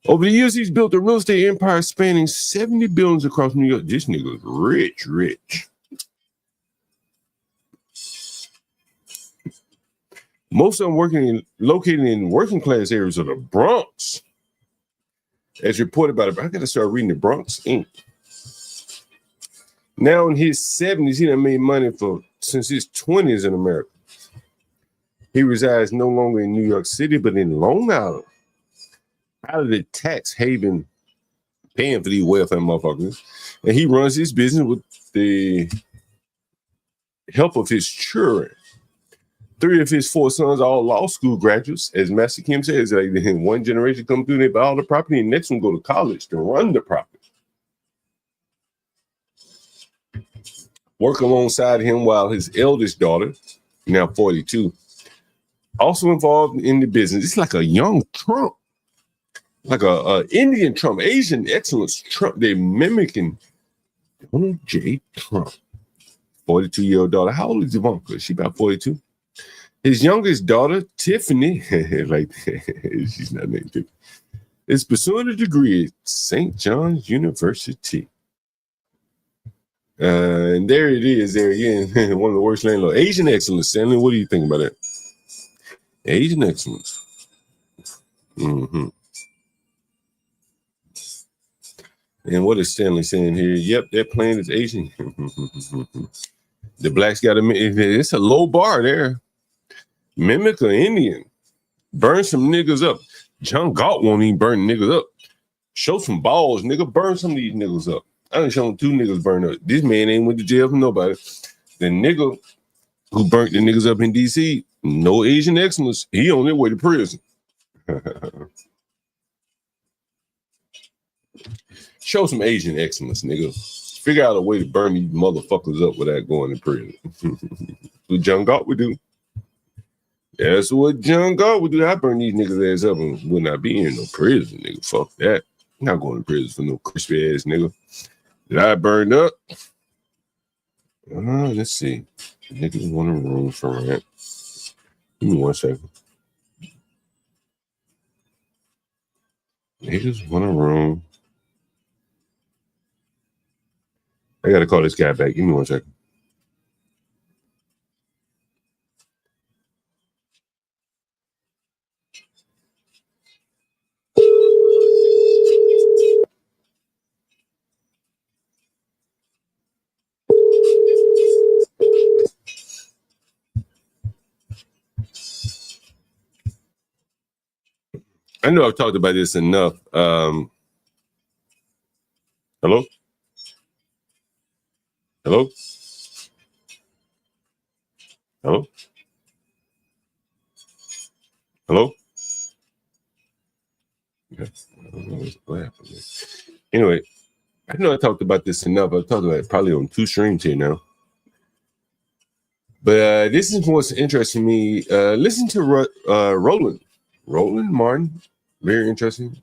Over the years, he's built a real estate empire spanning 70 buildings across New York. This nigga's rich. Most of them located in working class areas of the Bronx. As reported by I gotta start reading the Bronx Inc. Now in his 70s, he done made money since his 20s in America. He resides no longer in New York City, but in Long Island, out of the tax haven, paying for these welfare motherfuckers. And he runs his business with the help of his children. 3 of his 4 sons are all law school graduates. As Master Kim says, like one generation come through, they buy all the property, and the next one go to college to run the property. Work alongside him while his eldest daughter, now 42, also involved in the business. It's like a young Trump, like a Indian Trump, Asian excellence Trump. They're mimicking Donald J. Trump. 42-year-old daughter. How old is Ivanka? She about 42. His youngest daughter, Tiffany, like she's not named Tiffany, is pursuing a degree at St. John's University. And there it is, there again, one of the worst landlords. Asian excellence, Stanley, what do you think about that? Asian excellence. Mm-hmm. And what is Stanley saying here? Yep, that plan is Asian. The blacks got to, it's a low bar there. Mimic an Indian. Burn some niggas up. John Galt won't even burn niggas up. Show some balls, nigga. Burn some of these niggas up. I done shown 2 niggas burn up. This man ain't went to jail for nobody. The nigga who burnt the niggas up in D.C., no Asian excellence. He on their way to prison. Show some Asian excellence, nigga. Figure out a way to burn these motherfuckers up without going to prison. What John Galt would do. That's what John Galt would do. I burn these niggas ass up and would not be in no prison, nigga. Fuck that. I'm not going to prison for no crispy ass nigga. Did I burn up? Let's see. Niggas want a room for rent. Give me 1 second. Niggas want a room. I gotta call this guy back. Give me 1 second. I know I've talked about this enough. Hello? Hello? Hello? Hello? Okay. I don't know what happened there. Anyway, I know I talked about this enough. I've talked about it probably on 2 streams here now. But this is what's interesting to me. Listen to Roland Martin. Very interesting.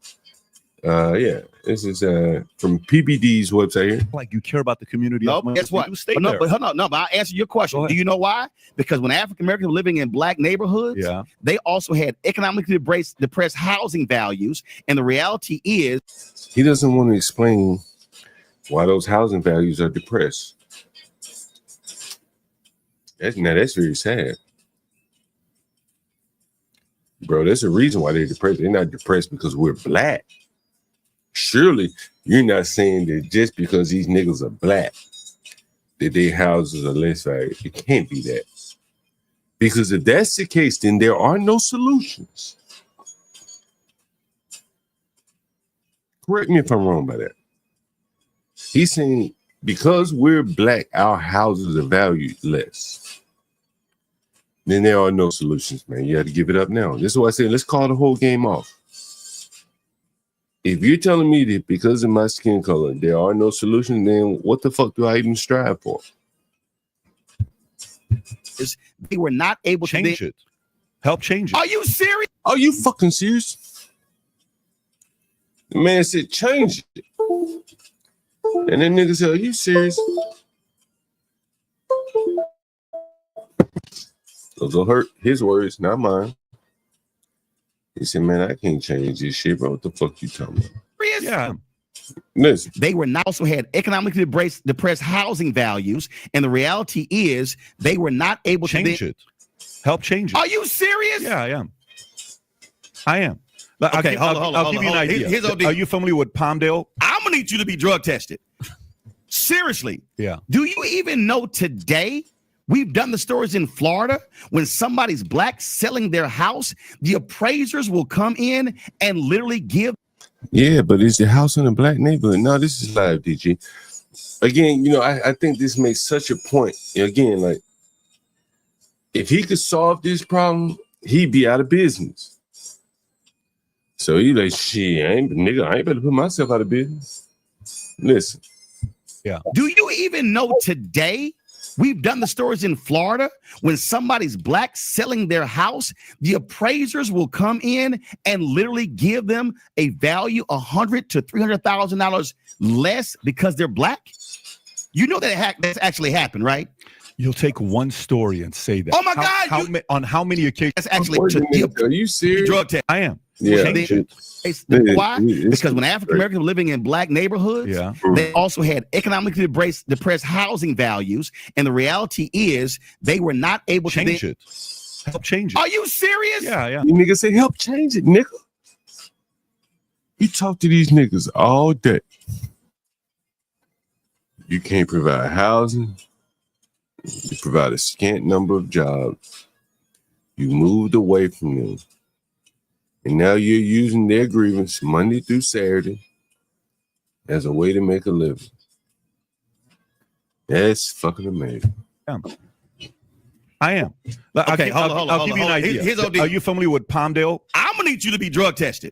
Yeah, this is from PBD's website here. Like you care about the community. No, guess what? But hold on. No, but I'll answer your question. Do you know why? Because when African Americans were living in black neighborhoods, they also had economically depressed housing values. And the reality is, he doesn't want to explain why those housing values are depressed. That's very sad. Bro, there's a reason why they're depressed. They're not depressed because we're black. Surely you're not saying that just because these niggas are black, that their houses are less valuable. It can't be that. Because if that's the case, then there are no solutions. Correct me if I'm wrong by that. He's saying because we're black, our houses are valued less. Then there are no solutions, man. You have to give it up now. This is why I say let's call the whole game off. If you're telling me that because of my skin color, there are no solutions, then what the fuck do I even strive for? They were not able to change it. Help change it. Are you serious? Are you fucking serious? The man said change it. And then nigga said, are you serious? Those will hurt his words, not mine. He said, man, I can't change this shit, bro. What the fuck you talking about? Yeah. Listen. They were not also had economically depressed housing values. And the reality is they were not able to change it. Help change it. Are you serious? Yeah, I am. I am. I'll give you an idea. Here's the deal. Are you familiar with Palmdale? I'm gonna need you to be drug tested. Seriously. Yeah. Do you even know today? We've done the stories in Florida when somebody's black selling their house, the appraisers will come in and literally give. Yeah, but is the house in a black neighborhood? No, this is live, DG. Again, you know, I think this makes such a point. Again, like, if he could solve this problem, he'd be out of business. So he like, shit, I ain't better put myself out of business. Listen. Yeah. Do you even know today? We've done the stories in Florida when somebody's black selling their house, the appraisers will come in and literally give them a value $100,000 to $300,000 less because they're black. You know that's actually happened, right? You'll take one story and say that. Oh my God! On how many occasions? That's actually. Are you serious? Drug test. I am. Yeah. Why? Because when African Americans were living in black neighborhoods, they also had economically depressed housing values. And the reality is they were not able to change it. Help change it. Are you serious? Yeah. You niggas say help change it, nigga. You talk to these niggas all day. You can't provide housing. You provide a scant number of jobs. You moved away from them. And now you're using their grievance Monday through Saturday as a way to make a living. That's fucking amazing. I am. Okay, I'll give you an idea. Are you familiar with Palmdale? I'm gonna need you to be drug tested.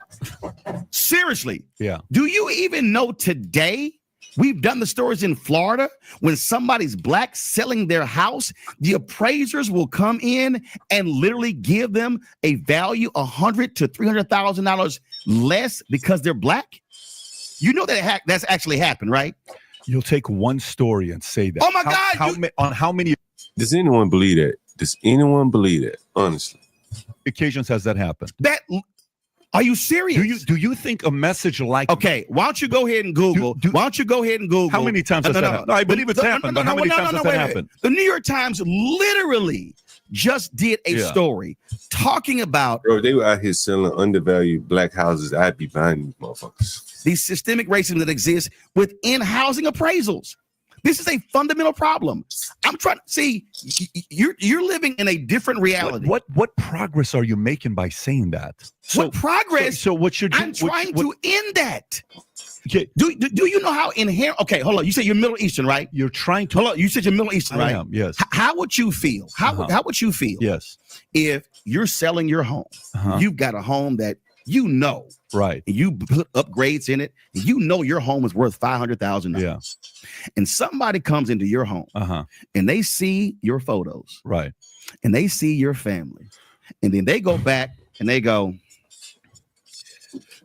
Seriously. Yeah. Do you even know today? We've done the stories in Florida when somebody's black selling their house, the appraisers will come in and literally give them a value $100,000 to $300,000 less because they're black. You know that's actually happened, right? You'll take one story and say that. Oh my God! On how many? Does anyone believe that? Does anyone believe that? Honestly, occasions has that happened? Are you serious? Do you think a message like okay? Why don't you go ahead and Google? Why don't you go ahead and Google? How many times has that happened? No, I believe it's happened, but how many times has that happened? The New York Times literally just did a story talking about. Bro, they were out here selling undervalued black houses. I'd be buying these motherfuckers. The systemic racism that exists within housing appraisals. This is a fundamental problem. I'm trying to see you're living in a different reality. What progress are you making by saying that? What progress? So what you're doing? I'm trying to end that. Okay. Do you know how inherent? Okay, hold on. You said you're Middle Eastern, right? You're trying to. Hold on. You said you're Middle Eastern, right? I am, yes. How would you feel? How would you feel? Yes. If you're selling your home, you've got a home that you know right? And you put upgrades in it, and you know your home is worth $500,000. Yeah. And somebody comes into your home, and they see your photos, right? And they see your family, and then they go back and they go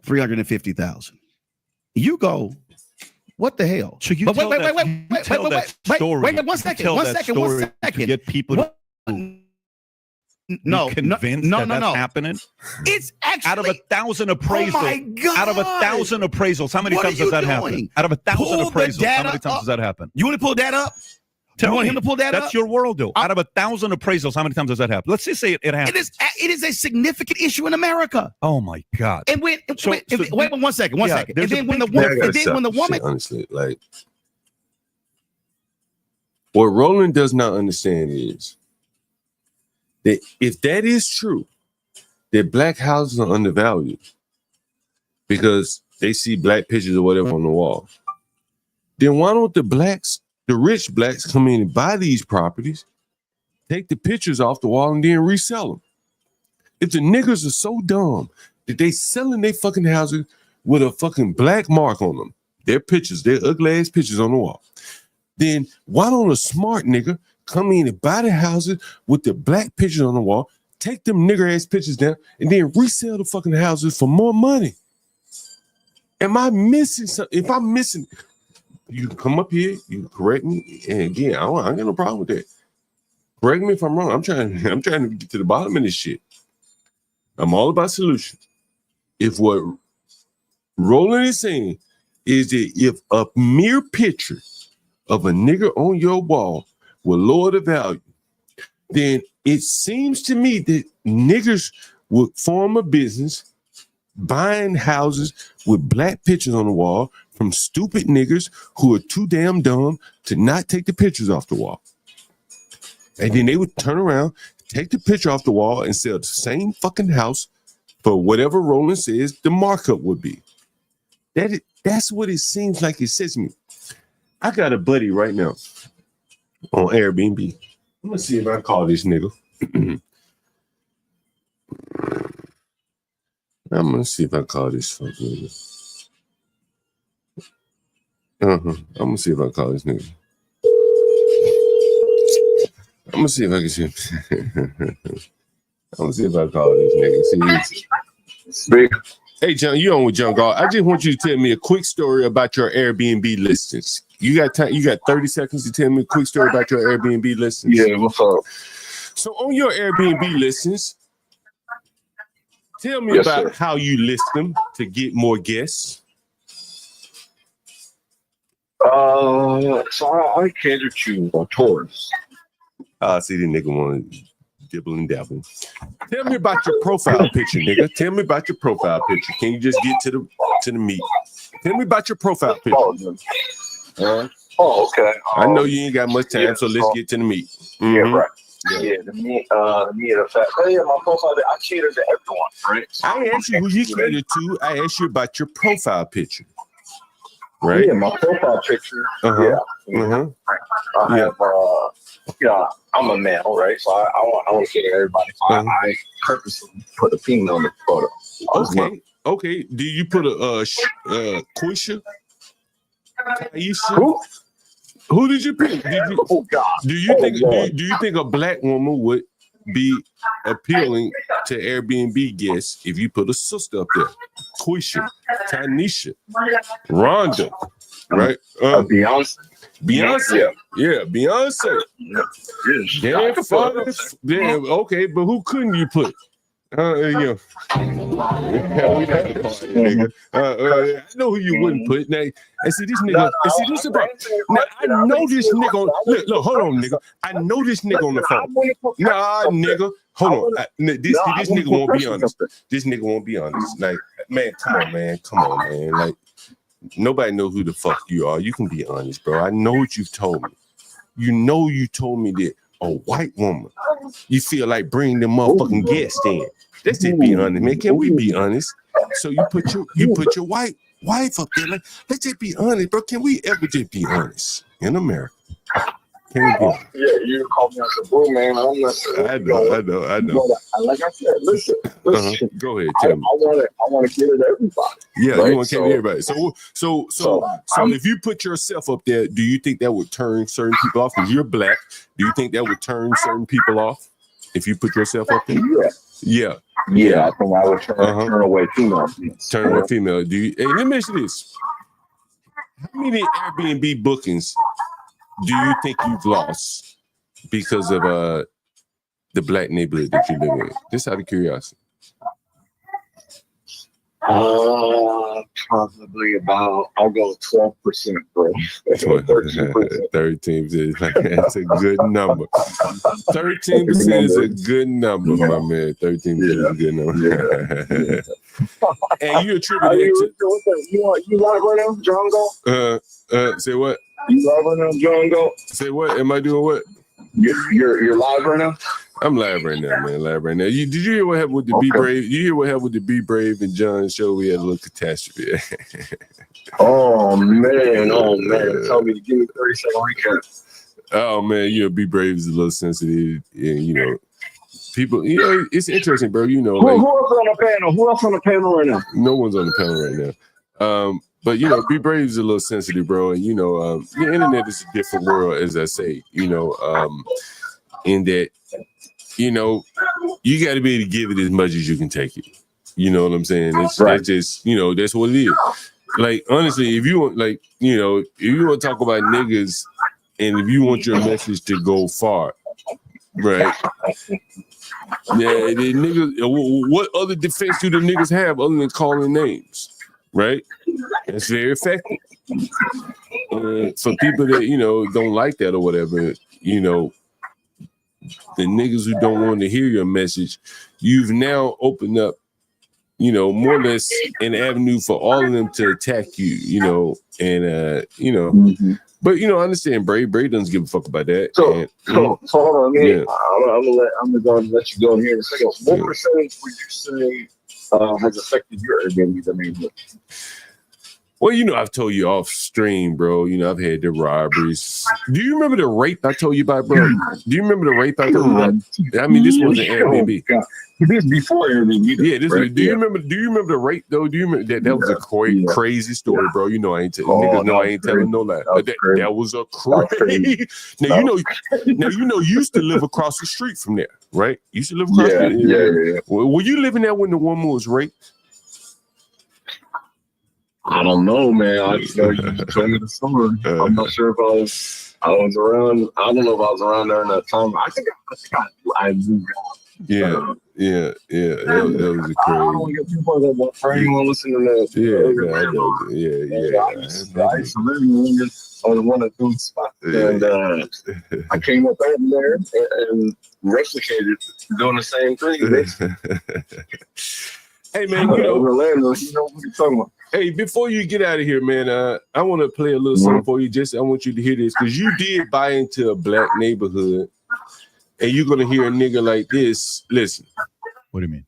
$350,000. You go, what the hell? So you but tell wait, that, wait, you wait, tell wait, that wait, story. wait, 1 You second, tell 1 that second, story 1 second. to get people to no, be convinced no, that no, that's no. happening. It's actually out of 1,000 appraisals. Oh my God. Out of 1,000 appraisals, how many What times are does you that happen? doing? Out of 1,000 Pull the appraisals, how data many times up. does that happen? You want to pull that up? Tell you want me. him to pull that up? That's your world, though. Out of 1,000 appraisals, how many times does that happen? Let's just say it happens. It is a significant issue in America. Oh my God! And wait, 1 second, 1 second. And then when the woman, honestly, like what Roland does not understand is that if that is true, that black houses are undervalued because they see black pictures or whatever on the wall, then why don't the rich blacks come in and buy these properties, take the pictures off the wall, and then resell them? If the niggas are so dumb that they selling their fucking houses with a fucking black mark on them, their pictures, their ugly ass pictures on the wall, then why don't a smart nigga come in and buy the houses with the black pictures on the wall, take them nigger ass pictures down, and then resell the fucking houses for more money? Am I missing something? If I'm missing, you can come up here, you can correct me, and again, I ain't got no problem with that. Correct me if I'm wrong. I'm trying to get to the bottom of this shit. I'm all about solutions. If what Roland is saying is that if a mere picture of a nigger on your wall will lower the value, then it seems to me that niggers would form a business buying houses with black pictures on the wall from stupid niggers who are too damn dumb to not take the pictures off the wall. And then they would turn around, take the picture off the wall, and sell the same fucking house for whatever Roland says the markup would be. That's what it seems like it says to me. I got a buddy right now on Airbnb. I'm gonna see if I can call this nigga. I'm gonna see if I can call this fucking nigga. I'm gonna see if I can call this nigga. I'm gonna see if I can see. I'm gonna see if I can call this nigga. See, hey, John, you on with John Galt? I just want you to tell me a quick story about your Airbnb listings. You got time? You got 30 seconds to tell me a quick story about your Airbnb listings. Yeah, what's up? So on your Airbnb listings, tell me about how you list them to get more guests. So I cater to tourists. See the nigga want to dibble and dabble. Tell me about your profile picture, nigga. Tell me about your profile picture. Can you just get to the meat? Tell me about your profile picture. Okay. I know you ain't got much time, so let's get to the meat. Yeah, right. Yeah, the meat of fact. Yeah, my profile, I cater to everyone, right? So I asked you who you cater to. I asked you about your profile picture. Right? Yeah, my profile picture. I have I'm a male, right? So I want to cater to everybody. So I purposely put a female in the photo. Okay. Do you put a Quisha? Who did you pick? Do you think a black woman would be appealing to Airbnb guests if you put a sister up there? Quisha, Tanisha, Rhonda, right? Beyonce. Yeah, Beyonce. Damn, okay, but who couldn't you put? I know who you wouldn't put. Now, and see this nigga. And see this about. Now I know this nigga. Look, hold on, nigga. I know this nigga on the phone. Nah, nigga, hold on. This nigga won't be honest. This nigga won't be honest. Like, man, come on, man. Like, nobody knows who the fuck you are. You can be honest, bro. I know what you've told me. You told me that a white woman, you feel like bringing them motherfucking guests in. Let's just be honest, man. Can we be honest? So you put your white wife up there. Like, let's just be honest, bro. Can we ever just be honest in America? Can't Yeah, you call me out the blue, man. I'm not. I know. But like I said, listen. Go ahead, I tell me. want to cater to everybody. Yeah, right? you want to cater to everybody. So if you put yourself up there, do you think that would turn certain people off? Because you're black. Do you think that would turn certain people off if you put yourself up there? Yeah. I think I would turn away females. Turn away female. Do you? Hey, let me ask you this: how many Airbnb bookings do you think you've lost because of the black neighborhood that you live in? Just out of curiosity. Probably about, I'll go 12%, bro. 13%. That's a good number. 13% is a good number, my man. 13% is a good number. And you attribute it to... You live right now, John Galt? Say what? You live right now, John Galt? Say what? Am I doing what? You're live right now? I'm live right now, man. Live right now. Did you hear what happened with the Be Brave? You hear what happened with the Be Brave and John show? We had a little catastrophe. Oh man. Tell me to give me 30-second recap. Oh man, Be Brave is a little sensitive, and people. It's interesting, bro. Who else on the panel? Who else on the panel right now? No one's on the panel right now. But Be Brave is a little sensitive, bro. And the internet is a different world, as I say. In that. You got to be able to give it as much as you can take it. You know what I'm saying? That's just, that's what it is. Like, honestly, if you want, if you want to talk about niggas and if you want your message to go far, right? Yeah, the niggas, what other defense do the niggas have other than calling names, right? That's very effective. For people that, don't like that or whatever, the niggas who don't want to hear your message, you've now opened up, more or less an avenue for all of them to attack you, But I understand Brave doesn't give a fuck about that. So hold on, man. I'm gonna let you go here in a second. What percentage would you say has affected your Airbnb? I mean, well, I've told you off stream, bro. I've had the robberies. Do you remember the rape I told you about, bro? Do you remember the rape I told you about? I mean, this wasn't Airbnb. This before Airbnb. Yeah, this was. Do you remember the rape though? Do you remember that was a crazy story, bro? I ain't niggas know I ain't telling no lie. That was a crazy. Now you used to live across the street from there, right? You used to live across the street. Yeah. Were you living there when the woman was raped? I don't know, man. I just know you told me the story. I'm not sure if I was around. I don't know if I was around there in that time. I think I moved out. Yeah. That was crazy. I don't want to get people that want to listen to that. I used to live on the one of those spots, and I came up out there and replicated doing the same thing. Hey man, Orlando, what you're talking about. Hey, before you get out of here, man, I want to play a little song for you. I want you to hear this because you did buy into a black neighborhood, and you're gonna hear a nigga like this. Listen. What do you mean?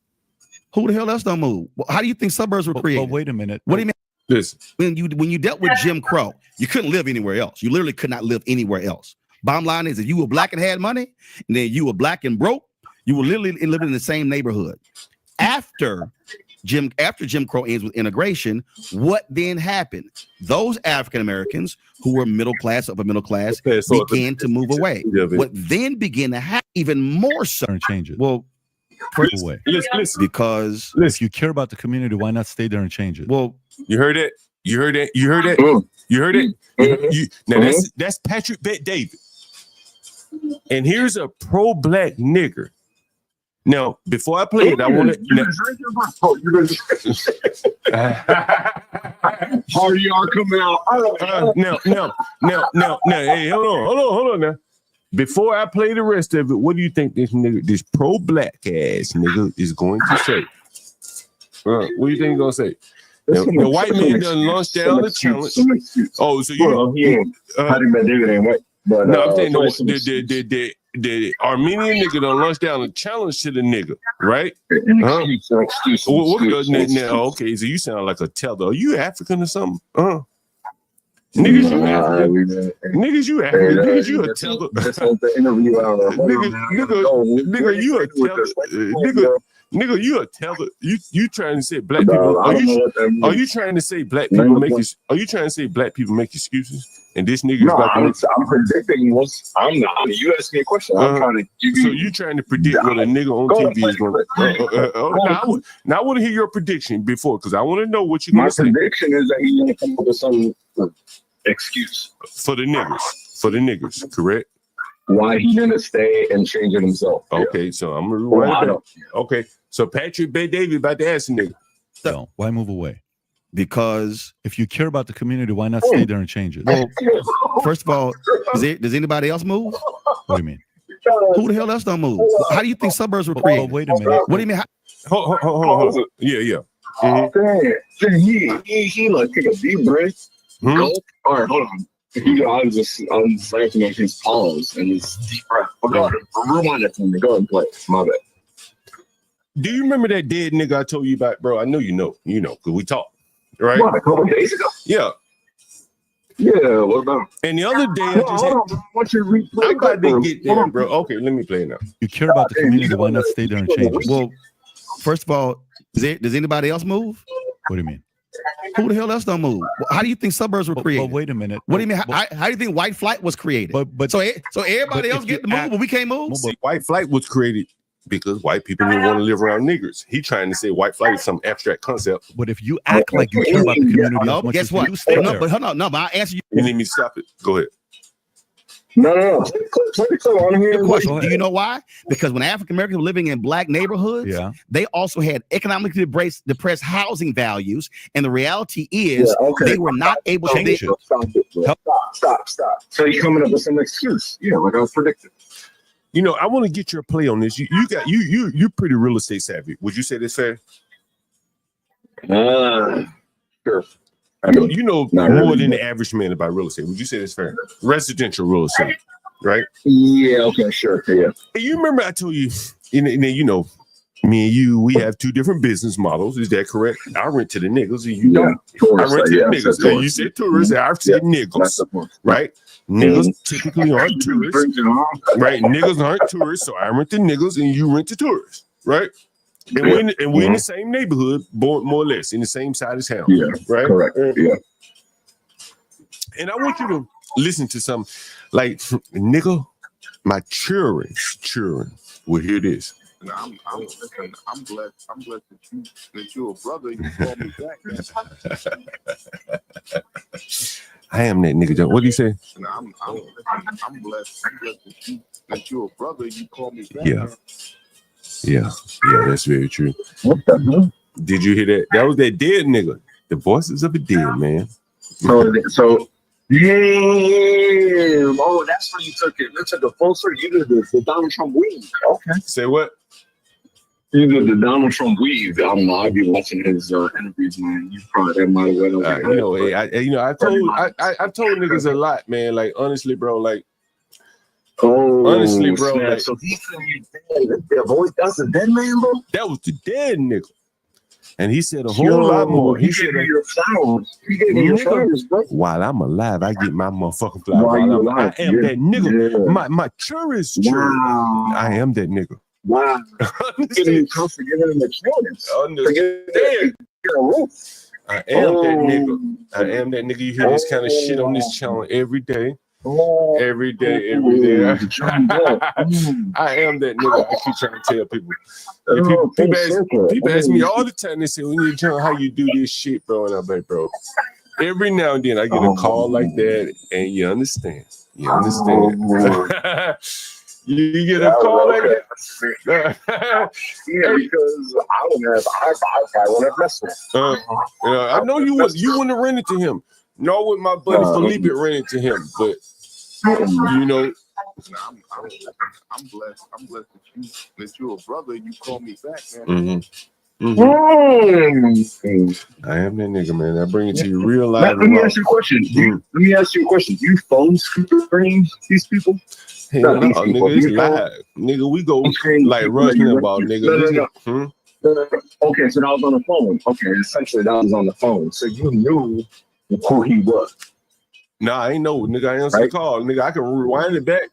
Who the hell else don't move? How do you think suburbs were created? Well, wait a minute. What do you mean? Listen. When you dealt with Jim Crow, you couldn't live anywhere else. You literally could not live anywhere else. Bottom line is, if you were black and had money, and then you were black and broke, you were literally living in the same neighborhood. After Jim Crow ends with integration, what then happened? Those African Americans who were middle class, upper middle class, began to move away. What then began to happen even more so change it. Well, listen, because if you care about the community, why not stay there and change it? Well, you heard it. You heard it. You heard it. You heard it. Now that's Patrick Bet David, and here's a pro-black nigger. Now, before I play it, I want to. RDR coming out. Now. Hey, hold on. Now, before I play the rest of it, what do you think this pro-black ass nigga, is going to say? What do you think he's gonna say? The white man done launched down the challenge. Oh, so you? Patrick Bet David ain't white. But, no, I'm saying the Armenian nigga done launched down a challenge to the nigga, right? Excuse. Now, okay, so you sound like a teller. Are you African or something? Niggas, you African. Niggas, you African. Niggas, you a tether. Nigga, you a tether. Nigga, you a tether. You trying to say black people? Are you trying to say black people make? Are you trying to say black people make excuses? And this nigga is about to make. I'm predicting what's. I'm not. You asked me a question. I'm trying to give you. So you trying to predict what a nigga on TV is going to. Now I want to hear your prediction before, because I want to know what you're going to say. My prediction is that he's going to come up with some excuse for the niggas. For the niggas, correct? Why he gonna stay and change it himself? Okay, so I'm gonna rewind it back. Okay, so Patrick Bay David about to ask a nigga. No, why move away? Because if you care about the community, why not stay there and change it? Well, first of all, does anybody else move? What do you mean? Who the hell else don't move? How do you think suburbs were created? Oh, wait a minute. What do you mean? Hold on. Yeah. He like take a deep breath. Gulp. All right, hold on. I'm just laughing at his pause and his deep breath. Rewind it for me. Go and play. My bad. Do you remember that dead nigga I told you about, bro? I know you know, because we talked, right? What, a couple days ago? Yeah. Yeah, what about? And the other day, I'm about to get there, bro. Okay, let me play it now. You care about the community, why not stay there and change it? Well, first of all, does anybody else move? What do you mean? Who the hell else don't move? How do you think suburbs were created? Wait a minute. What do you mean? How do you think white flight was created? But so everybody else get to move, but we can't move. See, white flight was created because white people didn't want to live around niggers. He trying to say white flight is some abstract concept. But if you act like you care about the community, no, guess what? You stay there. But hold on, but I answer you. You need me to stop it. Go ahead. No. Good question. Do you know why? Because when African Americans were living in black neighborhoods, they also had economically depressed housing values, and the reality is they were not able to change it. Stop. So you're coming up with some excuse? Yeah, like I was predicting. You know, I want to get your play on this. You're pretty real estate savvy. Would you say that's fair? Sure. You know more than the average man about real estate. Would you say that's fair? Residential real estate, right? Yeah, okay, sure. Yeah. You remember I told you, you know, me and you, we have two different business models. Is that correct? I rent to the niggas and you don't. I rent to the niggas. So you said tourists, I said niggas, right? Niggas typically aren't tourists, right? Niggas aren't tourists, so I rent to niggas and you rent to tourists, right? And we're in the same neighborhood, more or less, in the same side of town. Yeah, right. Correct. Yeah. And I want you to listen to some, like, nigga, my children will hear this. I'm blessed. I'm blessed that you're a brother. You call me back. I am that nigga, Joe. What do you say? I'm blessed. I'm blessed that you're a brother. You call me back. Yeah, that's very true. Did you hear that? That was that dead nigga. The voices of a dead man. So damn. Oh, that's when you took it. You took a full circle. You did the Donald Trump weave. Okay. Say what? You did the Donald Trump weave. I don't know. I've been watching his interviews, man. You probably that might have went over. I told niggas a lot, man. Like honestly, bro. Like. Honestly, bro. Like, so he said the voice. That's a dead man, bro. That was the dead nigga. And he said a whole lot more. He said your flowers. He gave me your flowers, bro. While I'm alive, I get my motherfucking flowers. I am that nigga. Yeah. My church. Wow. I am that nigga. Wow. Giving him the chance. I am that nigga. I am that nigga. You hear this kind of shit on this channel every day. Every day. I am that nigga. I keep trying to tell people. People ask me all the time. They say, "We need to know how you do this shit, bro." And I'm like, "Bro, every now and then I get a call like that, and you understand. You get a call like that. Yeah, because I probably wouldn't have messed with him. I know you wouldn't have rented to him. Nor would my buddy Felipe rented to him, but you know. I'm blessed. I'm blessed that you're a brother. You call me back, man. I am that nigga, man. I bring it to you real life. Let me ask you a question. Do you phone screen these people? Hell no, nigga, it's live. Nigga, we go like rushing about, nigga. Okay, so that was on the phone. Okay, essentially that was on the phone. So you knew who he was. Nah, I ain't know, nigga. I answered the call, nigga. I can rewind it back,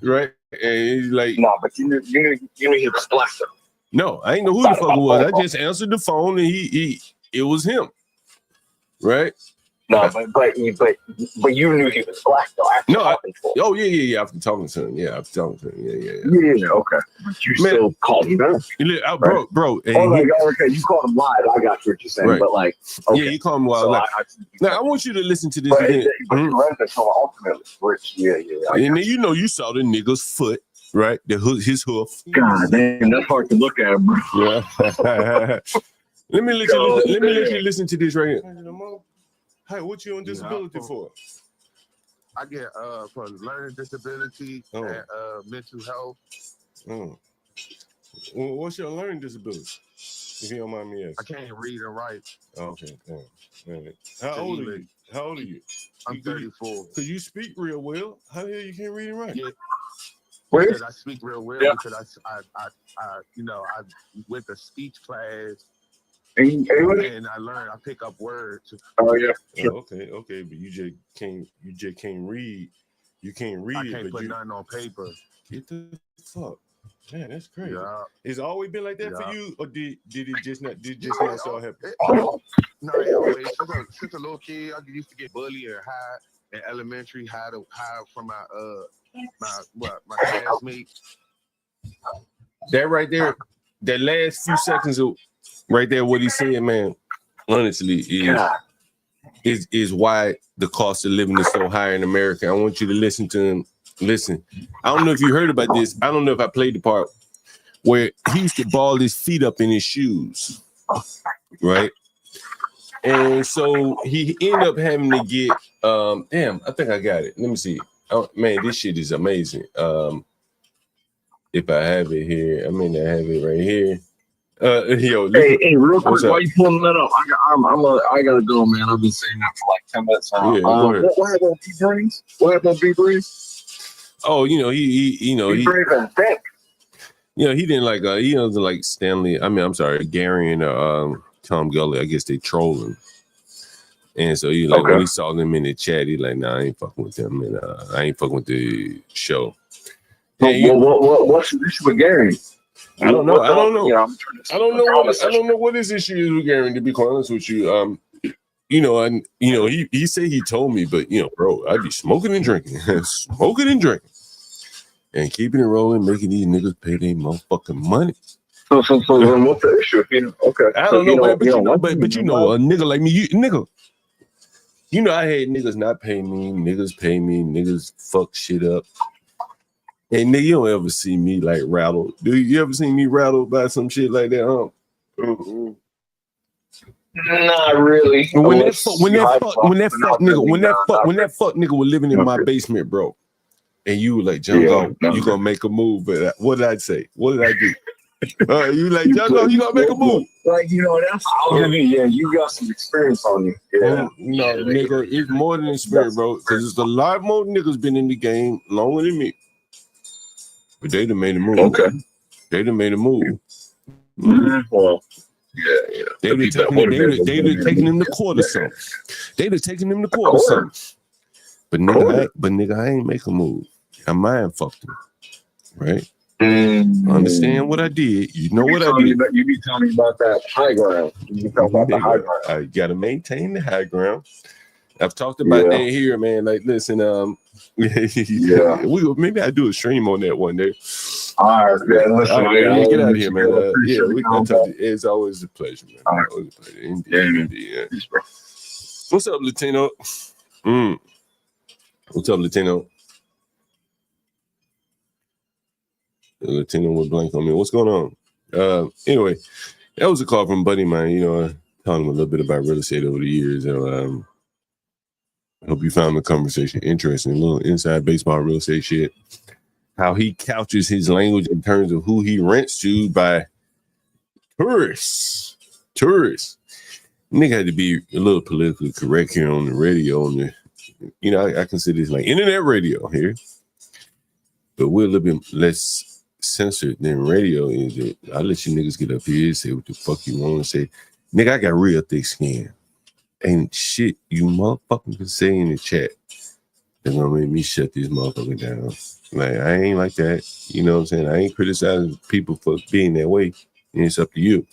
right? And he's like, no, but you knew he was black though. No, I ain't know who the fuck it was. I just answered the phone and it was him, right? No, but you knew he was black though. Oh yeah. After talking to him, yeah. Yeah. Okay, but you still called him back, bro. Okay, you called him live. I got what you're saying, right. But like, okay. Yeah, you called him live. So now I want you to listen to this but again. But you read the song ultimately, which and then you saw the nigga's foot, right? his hoof. God damn, that's hard to look at, bro. Yeah. let me let you listen to this right here. Hey, what you on disability for? I get for learning disability and mental health. Well, what's your learning disability? If you don't mind me asking. I can't read and write. Okay, damn. How old are you? I'm 34. Because you speak real well. How the hell you can't read and write? Yeah. Because I speak real well. Because I went to speech class. And I learned. I pick up words. Oh yeah. Okay. But you just can't read. You can't read. I can't put nothing on paper. Get the fuck. Man, that's crazy. Yeah. It's always been like that for you, or did it just not start happening? No, it always since a little kid, I used to get bullied and hide in elementary, hide from my classmates. That right there, that last few seconds of right there, what he said, man, honestly, is why the cost of living is so high in America. I want you to listen to him. Listen, I don't know if you heard about this. I don't know if I played the part where he used to ball his feet up in his shoes, right? And so he ended up having to get, damn, I think I got it. Let me see. Oh, man, this shit is amazing. If I have it here, I may not have it right here. Yo, hey, real quick, why you pulling that up? I gotta go, man. I've been saying that for like 10 minutes now. What happened on B-Brains? What happened on B-Brains? Oh, he didn't like he doesn't like Stanley. I mean, I'm sorry, Gary and Tom Gully. I guess they trolling. And so he like when he saw them in the chat, he like, nah, I ain't fucking with them, and I ain't fucking with the show. What's the issue with Gary? I don't know. I don't know what his issue is with Gary. To be quite honest with you, he said he told me, but bro, I'd be smoking and drinking, and keeping it rolling, making these niggas pay their motherfucking money. So then what's the issue? Okay, I don't know, man, but a nigga like me, I had niggas not pay me, niggas pay me, niggas fuck shit up. And nigga, you don't ever see me like rattled. Do you ever see me rattled by some shit like that, huh? Mm-hmm. Not really. When that fuck nigga was living in my basement, bro, and you were like, Jungo, you gonna make a move? But what did I say? What did I do? You like, Jungo, you gonna make a move? Like, that's you got some experience on you. Yeah. No, nigga, it's more than experience, bro. Because it's a lot more niggas been in the game longer than me. But they done made a move. Okay. They done made a move. Mm-hmm. Well, yeah. They would have taken him to court or something. They'd have taken him to court or something. But nigga, I ain't make a move. I mind fucked him. Right? Understand what I did. You know what I did. You be telling me about that high ground. I gotta maintain the high ground. I've talked about that here, man. Like, listen, maybe I do a stream on that one day. All right, man. Listen, get out of here, man. We can talk. It's always a pleasure, man. Right. Always a pleasure. Indeed. What's up, Latino? What's up, Latino? Latino with blank on me. What's going on? Anyway, that was a call from a buddy of mine. I taught him a little bit about real estate over the years. I hope you found the conversation interesting. A little inside baseball real estate shit. How he couches his language in terms of who he rents to by tourists. Nigga had to be a little politically correct here on the radio. I consider this like internet radio here. But we're a little bit less censored than radio is. I let you niggas get up here, say what the fuck you want to say. Nigga, I got real thick skin. ain't shit you motherfucking can say in the chat that's gonna make me shut this motherfucker down. Like, I ain't like that. You know what I'm saying? I ain't criticizing people for being that way. And it's up to you.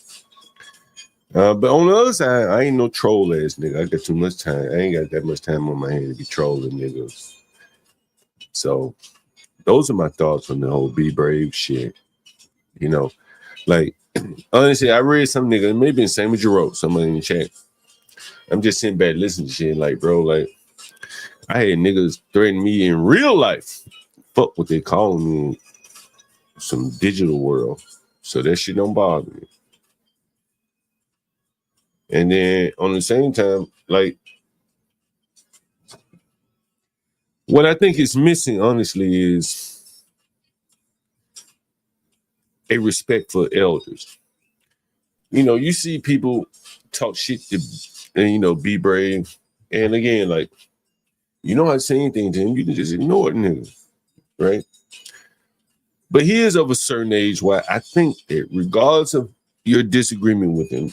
But on the other side, I ain't no troll ass nigga. I got too much time. I ain't got that much time on my hand to be trolling niggas. So those are my thoughts on the whole be brave shit. You know, like, honestly, I read some nigga, maybe the same as you wrote, somebody in the chat. I'm just sitting back listening to shit like, bro, like, I had niggas threaten me in real life. Fuck what they call me in some digital world. So that shit don't bother me. And then on the same time, like, what I think is missing, honestly, is a respect for elders. You know, you see people talk shit to, and, you know, be brave. And again, like, you don't have to say anything to him. You can just ignore it, nigga. Right? But he is of a certain age where I think that regardless of your disagreement with him,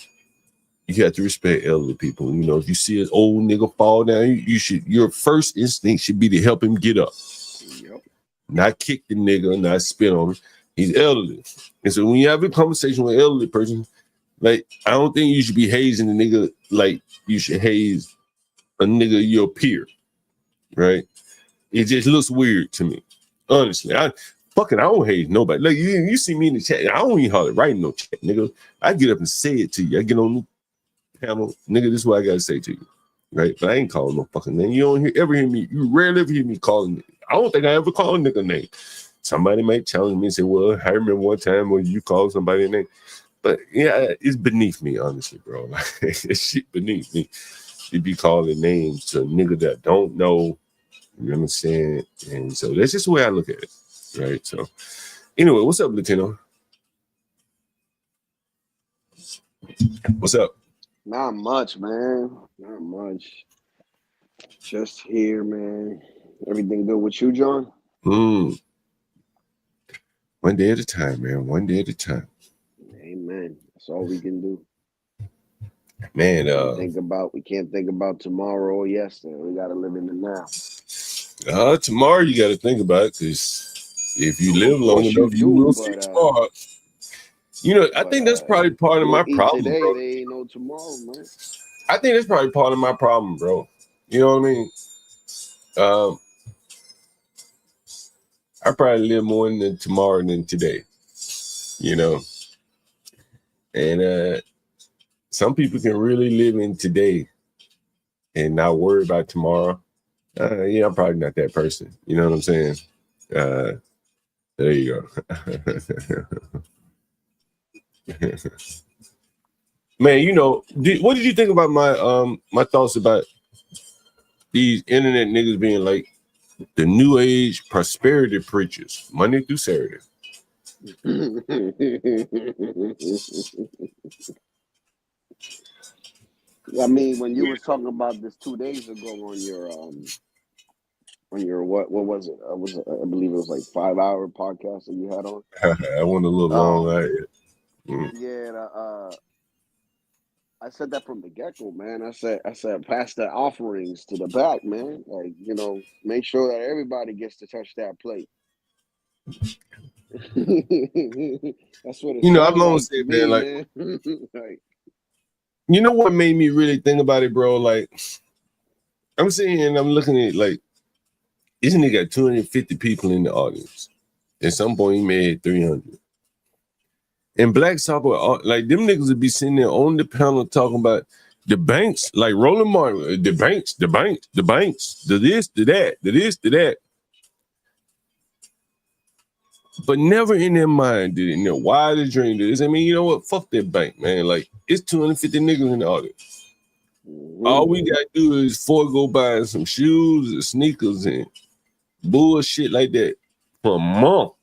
you have to respect elderly people. You know, if you see an old nigga fall down, your first instinct should be to help him get up. Yep. Not kick the nigga, not spit on him. He's elderly. And so when you have a conversation with an elderly person, like, I don't think you should be hazing the nigga like you should haze a nigga your peer. Right? It just looks weird to me. Honestly. I don't hate nobody. Like, you see me in the chat. I don't even hardly write no chat, nigga. I get up and say it to you. I get on the panel, nigga, this is what I gotta say to you. Right? But I ain't calling no fucking name. You don't ever hear me, you rarely ever hear me calling. I don't think I ever call a nigga name. Somebody might challenge me and say, well, I remember one time when you called somebody a name. But yeah, it's beneath me, honestly, bro. Like, it's shit beneath me. You be calling names to a nigga that don't know. You know what I'm saying? And so that's just the way I look at it. Right? So anyway, what's up, Latino? What's up? Not much, man. Not much. Just here, man. Everything good with you, John? One day at a time, man. One day at a time. Amen. That's all we can do. Man, we can't think about tomorrow or yesterday. We gotta live in the now. Tomorrow you gotta think about it, because if you live long enough, you will see tomorrow. You know, I think that's probably part of my problem, today, bro. there ain't no tomorrow, man. I think that's probably part of my problem, bro. You know what I mean? I probably live more in tomorrow than today. You know? And some people can really live in today and not worry about tomorrow. Yeah, I'm probably not that person. You know what I'm saying? There you go. Man, you know, what did you think about my thoughts about these internet niggas being like the new age prosperity preachers, Monday through Saturday? I mean, when you was talking about this 2 days ago on your what was it? I believe it was like 5-hour podcast that you had on. I went a little long. Yeah, I said that from the get-go, man. I said pass the offerings to the back, man. Like, you know, make sure that everybody gets to touch that plate. That's what it You know, I've sounds always like said, man, like, like, you know what made me really think about it, bro? Like, I'm sitting here and I'm looking at, like, this nigga got 250 people in the audience. At some point, he made 300. And Black Soccer, like, them niggas would be sitting there on the panel talking about the banks, like Roland Martin, the banks, the this, the that, the this, the that. But never in their mind did it know why the dream do this. I mean, you know what? Fuck that bank, man. Like, it's 250 niggas in the audience. All we gotta do is forego buying some shoes and sneakers and bullshit like that for a month.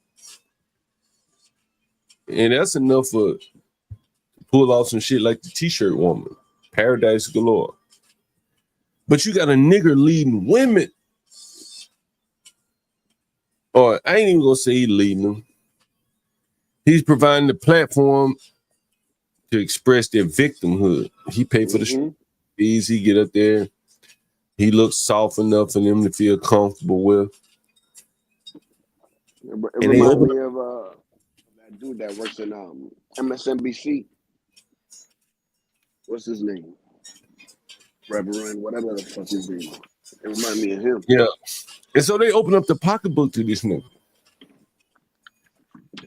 And that's enough for pull off some shit like the t-shirt woman, Paradise Galore. But you got a nigger leading women. Or I ain't even gonna say he leading them. He's providing the platform to express their victimhood. He paid for the show. easy, get up there. He looks soft enough for them to feel comfortable with. It reminds me of that dude that works in MSNBC. What's his name? Reverend, whatever the fuck his name is. It reminds me of him. Yeah. And so they open up the pocketbook to this nigga.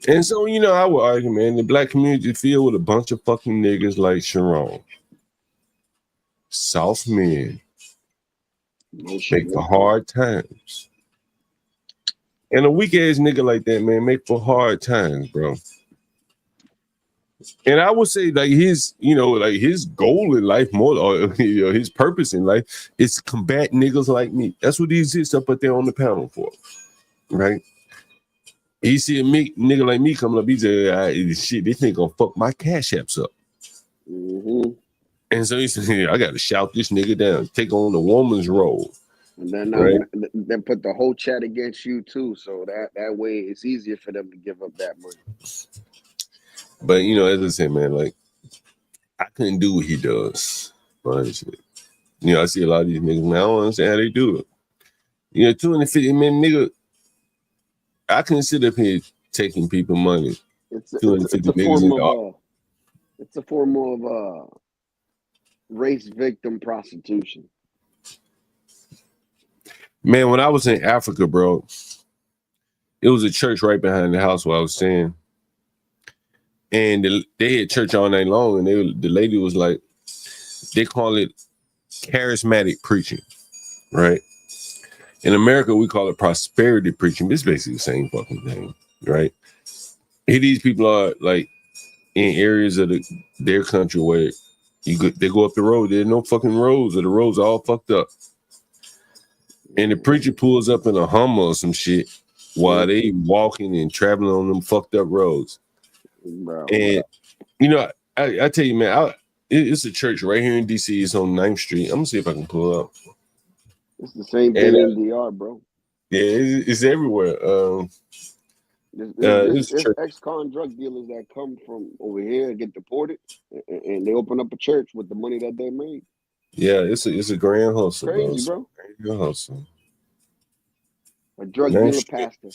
And so, I would argue, man, the black community filled with a bunch of fucking niggas like Sharon. Soft men. Make for hard times. And a weak ass nigga like that, man, make for hard times, bro. And I would say, like, his goal in life, more, or his purpose in life, is to combat niggas like me. That's what he exists up there on the panel for, right? He see a nigga like me coming up, he said, shit, this nigga gonna fuck my cash apps up. Mm-hmm. And so he said, I gotta shout this nigga down, take on the woman's role. And then then put the whole chat against you too, so that way it's easier for them to give up that money. But as I said, man, like I couldn't do what he does. Honestly, I see a lot of these niggas, man. I don't understand how they do it. 250, man, nigga. I couldn't sit up here taking people money. It's a form of race victim prostitution. Man, when I was in Africa, bro, it was a church right behind the house where I was staying. And they had church all night long, and the lady was like, they call it charismatic preaching, right? In America, we call it prosperity preaching. It's basically the same fucking thing, right? Here these people are like in areas of their country where they go up the road, there's no fucking roads, or the roads are all fucked up. And the preacher pulls up in a Hummer or some shit while they walking and traveling on them fucked up roads. Bro. And I tell you, man, it's a church right here in DC. It's on 9th Street. I'm gonna see if I can pull up. It's the same thing in DR, bro. Yeah, it's everywhere. There's ex-con drug dealers that come from over here and get deported, and they open up a church with the money that they made. Yeah, it's a grand hustle, crazy, bro. Grand hustle. A drug dealer pastor.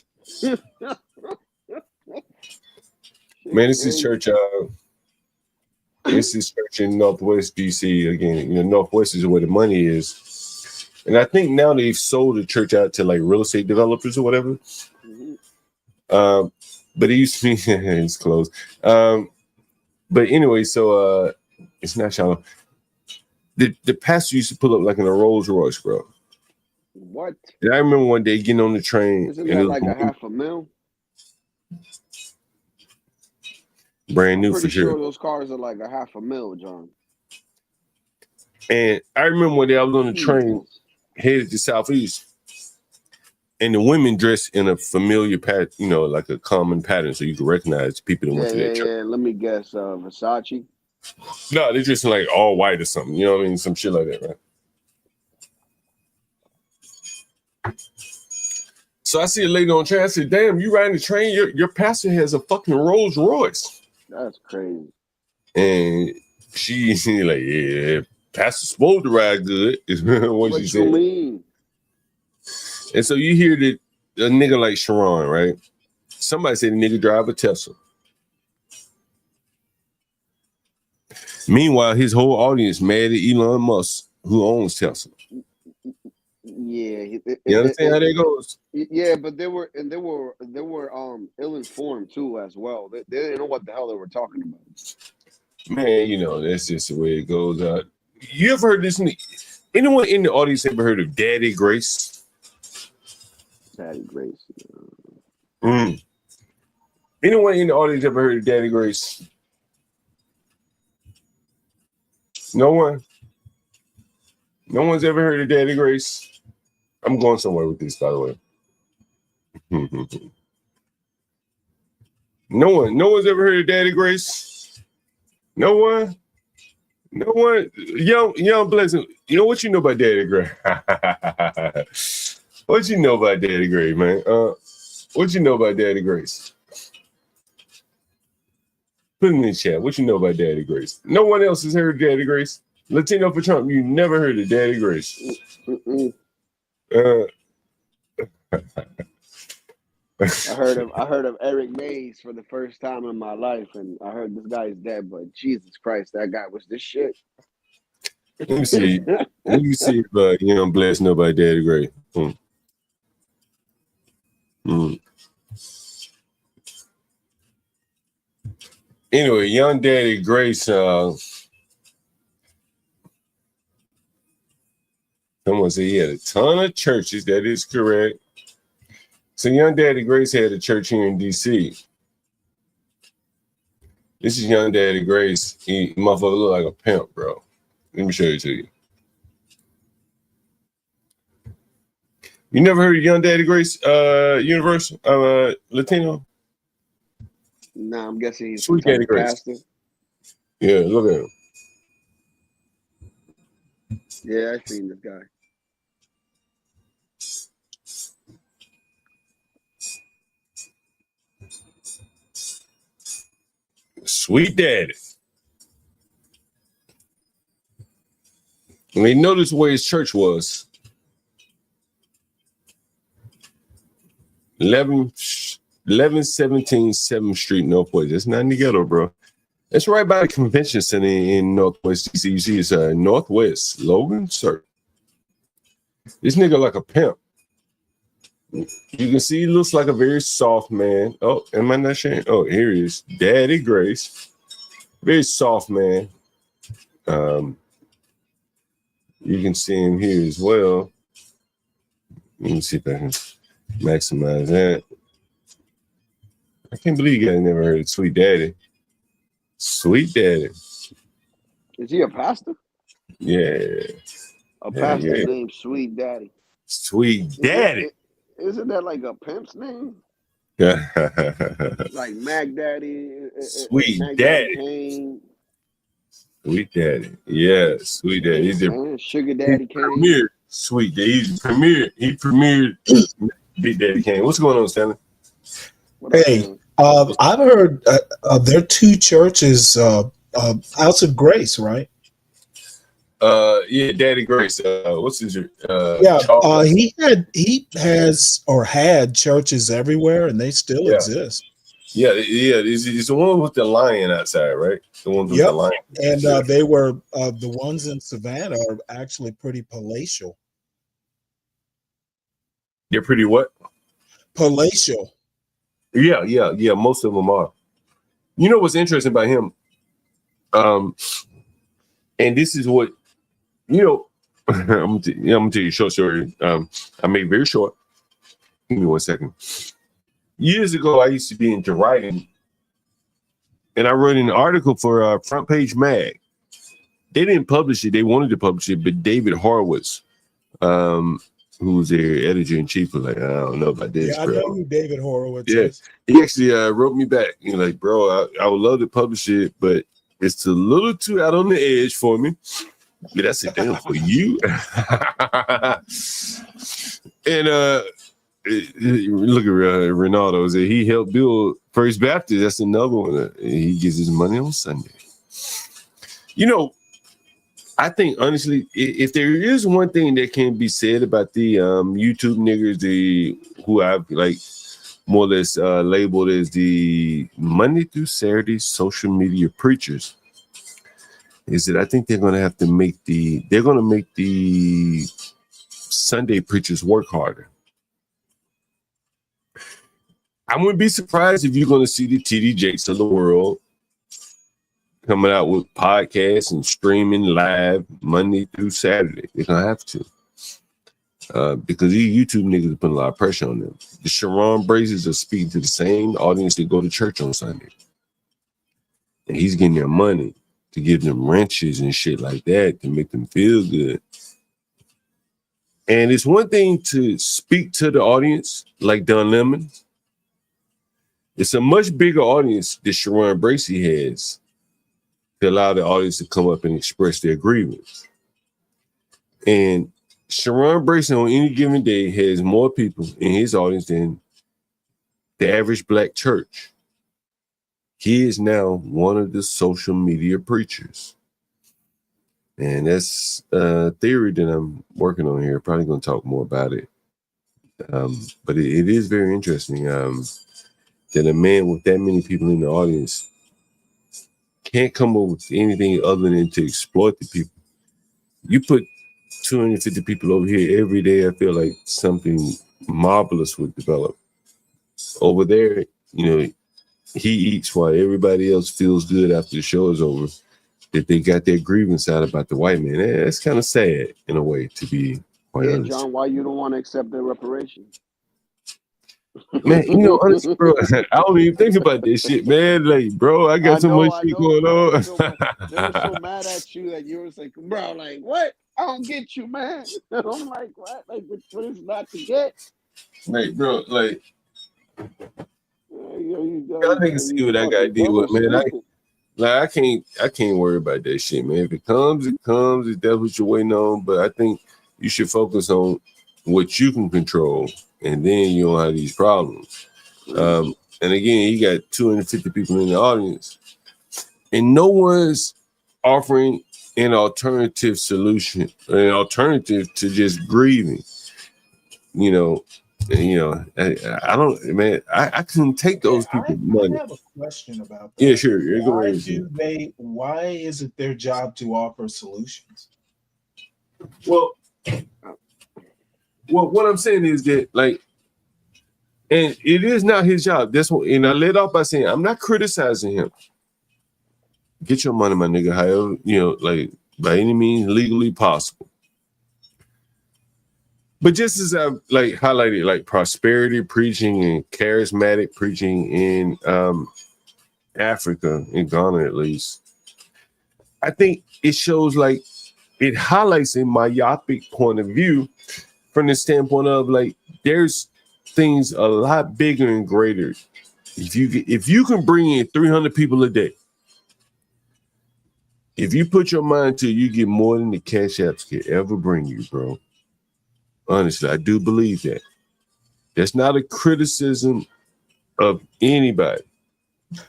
Man, this is church. This is church in Northwest DC again. Northwest is where the money is, and I think now they've sold the church out to like real estate developers or whatever. Mm-hmm. But it used to be it's closed. But anyway, so it's not shallow. The pastor used to pull up like in a Rolls Royce, bro. What? And I remember one day getting on the train. Isn't that like a $500,000? Brand new I'm pretty for sure. sure those cars are like a $500,000, John. And I remember one day I was on the train headed to Southeast, and the women dressed in a familiar pattern, like a common pattern, so you can recognize people that went to that church. Yeah. Let me guess, Versace. No, they're dressed in like all white or something. You know what I mean? Some shit like that, right? So I see a lady on the train. I said, "Damn, you riding the train? Your pastor has a fucking Rolls Royce." That's crazy. And she like, "Yeah, pastor's supposed to ride good." Is what she said. Mean? And so you hear that a nigga like Sharon, right? Somebody said the nigga drive a Tesla. Meanwhile, his whole audience mad at Elon Musk, who owns Tesla. Yeah, you understand how that goes? Yeah, but they were ill-informed too as well. They didn't know what the hell they were talking about. Man, that's just the way it goes. You ever heard this? Anyone in the audience ever heard of Daddy Grace? Daddy Grace. Anyone in the audience ever heard of Daddy Grace? No one? No one's ever heard of Daddy Grace? I'm going somewhere with this, by the way. No one's ever heard of Daddy Grace? No one? Young Blessing, what you know about Daddy Grace? What you know about Daddy Grace, man? What you know about Daddy Grace? Put it in the chat. What you know about Daddy Grace? No one else has heard of Daddy Grace? Latino for Trump. You never heard of Daddy Grace? I heard of Eric Mays for the first time in my life, and I heard this guy is dead. But Jesus Christ, that guy was this shit. Let me see. Let me see if you don't bless nobody, Daddy Grace. Anyway, young Daddy Grace. Someone said he had a ton of churches. That is correct. So young Daddy Grace had a church here in D.C. This is young Daddy Grace. He motherfucker look like a pimp, bro. Let me show it to you. You never heard of young Daddy Grace Universal Latino? Nah, I'm guessing he's Sweet some type Daddy of Grace. pastor. Yeah, look at him. Yeah, I've seen this guy. Sweet Daddy. I mean, notice where his church was. 1117 7th Street, Northwest. That's not in the ghetto, bro. That's right by the convention center in Northwest DC. You see, it's Northwest Logan, sir. This nigga like a pimp. You can see he looks like a very soft man. Oh, am I not sharing? Oh, here he is. Daddy Grace. Very soft man. You can see him here as well. Let me see if I can maximize that. I can't believe you guys never heard of Sweet Daddy. Sweet Daddy. Is he a pastor? Yeah. A pastor named Sweet Daddy. Sweet Daddy. Isn't that like a pimp's name? Yeah. Like Mac Daddy. Sweet Mac Daddy. Kane. Sweet Daddy. Yeah, Sweet Daddy. He's Sugar Daddy Kane. Premiered Sweet Daddy. He premiered Big Daddy Kane. What's going on, Stanley? Hey, I've heard there are two churches, House of Grace, right? Yeah, Daddy Grace. What's his? He has or had churches everywhere, and they still exist. Yeah. It's the one with the lion outside, right? The one with the lion. And they were the ones in Savannah are actually pretty palatial. They're pretty what? Palatial. Yeah. Most of them are. You know what's interesting about him? And this is what I'm gonna tell you a short story. I made it very short. Give me 1 second. Years ago, I used to be into writing, and I wrote an article for Front Page Mag. They didn't publish it; they wanted to publish it, but David Horowitz, who was their editor-in-chief, was like, "I don't know about this, Yeah, I bro." know who David Horowitz Yeah, is. he actually wrote me back. He's like, "Bro, I would love to publish it, but it's a little too out on the edge for me." But I said, "Damn, for you." And look at Ronaldo. He helped build First Baptist. That's another one. He gets his money on Sunday. I think honestly, if there is one thing that can be said about the YouTube niggers, who I've like more or less labeled as the Monday through Saturday social media preachers, is that I think they're going to have to make the Sunday preachers work harder. I wouldn't be surprised if you're going to see the TD Jakes of the world coming out with podcasts and streaming live Monday through Saturday. They're going to have to. Because these YouTube niggas are putting a lot of pressure on them. The Sharon Braces are speaking to the same audience that go to church on Sunday. And he's getting their money to give them wrenches and shit like that to make them feel good. And it's one thing to speak to the audience like Don Lemon. It's a much bigger audience that Sharon Bracey has to allow the audience to come up and express their grievance. And Sharon Bracey on any given day has more people in his audience than the average black church. He is now one of the social media preachers. And that's a theory that I'm working on here. Probably going to talk more about it. But it is very interesting that a man with that many people in the audience can't come up with anything other than to exploit the people. You put 250 people over here every day, I feel like something marvelous would develop. Over there, he eats while everybody else feels good after the show is over, that they got their grievance out about the white man. That's kind of sad in a way, to be quite honest. John, why you don't want to accept the reparations? Man, honestly, bro, I don't even think about this shit, man. Like, bro, I got so much shit going on. They were so mad at you that you was like, bro, like, what? I don't get you, man. I'm like, what? Like, what is not to get? Like, bro, like, y'all niggas see what I gotta deal with, man. I can't worry about that shit, man. If it comes, it comes. If that's what you're waiting on. But I think you should focus on what you can control, and then you don't have these problems. And again, you got 250 people in the audience, and no one's offering an alternative solution, an alternative to just grieving. I don't, man. I couldn't take those people money. I have a question about that. Yeah, sure. Why is it their job to offer solutions? Well, what I'm saying is that, like, and it is not his job. That's what, and I led off by saying I'm not criticizing him. Get your money, my nigga. However, like, by any means legally possible. But just as I've like highlighted, like prosperity preaching and charismatic preaching in Africa, in Ghana at least, I think it shows, like, it highlights a myopic point of view from the standpoint of, like, there's things a lot bigger and greater. If you can bring in 300 people a day, if you put your mind to it, you get more than the cash apps can ever bring you, bro. Honestly, I do believe that. That's not a criticism of anybody.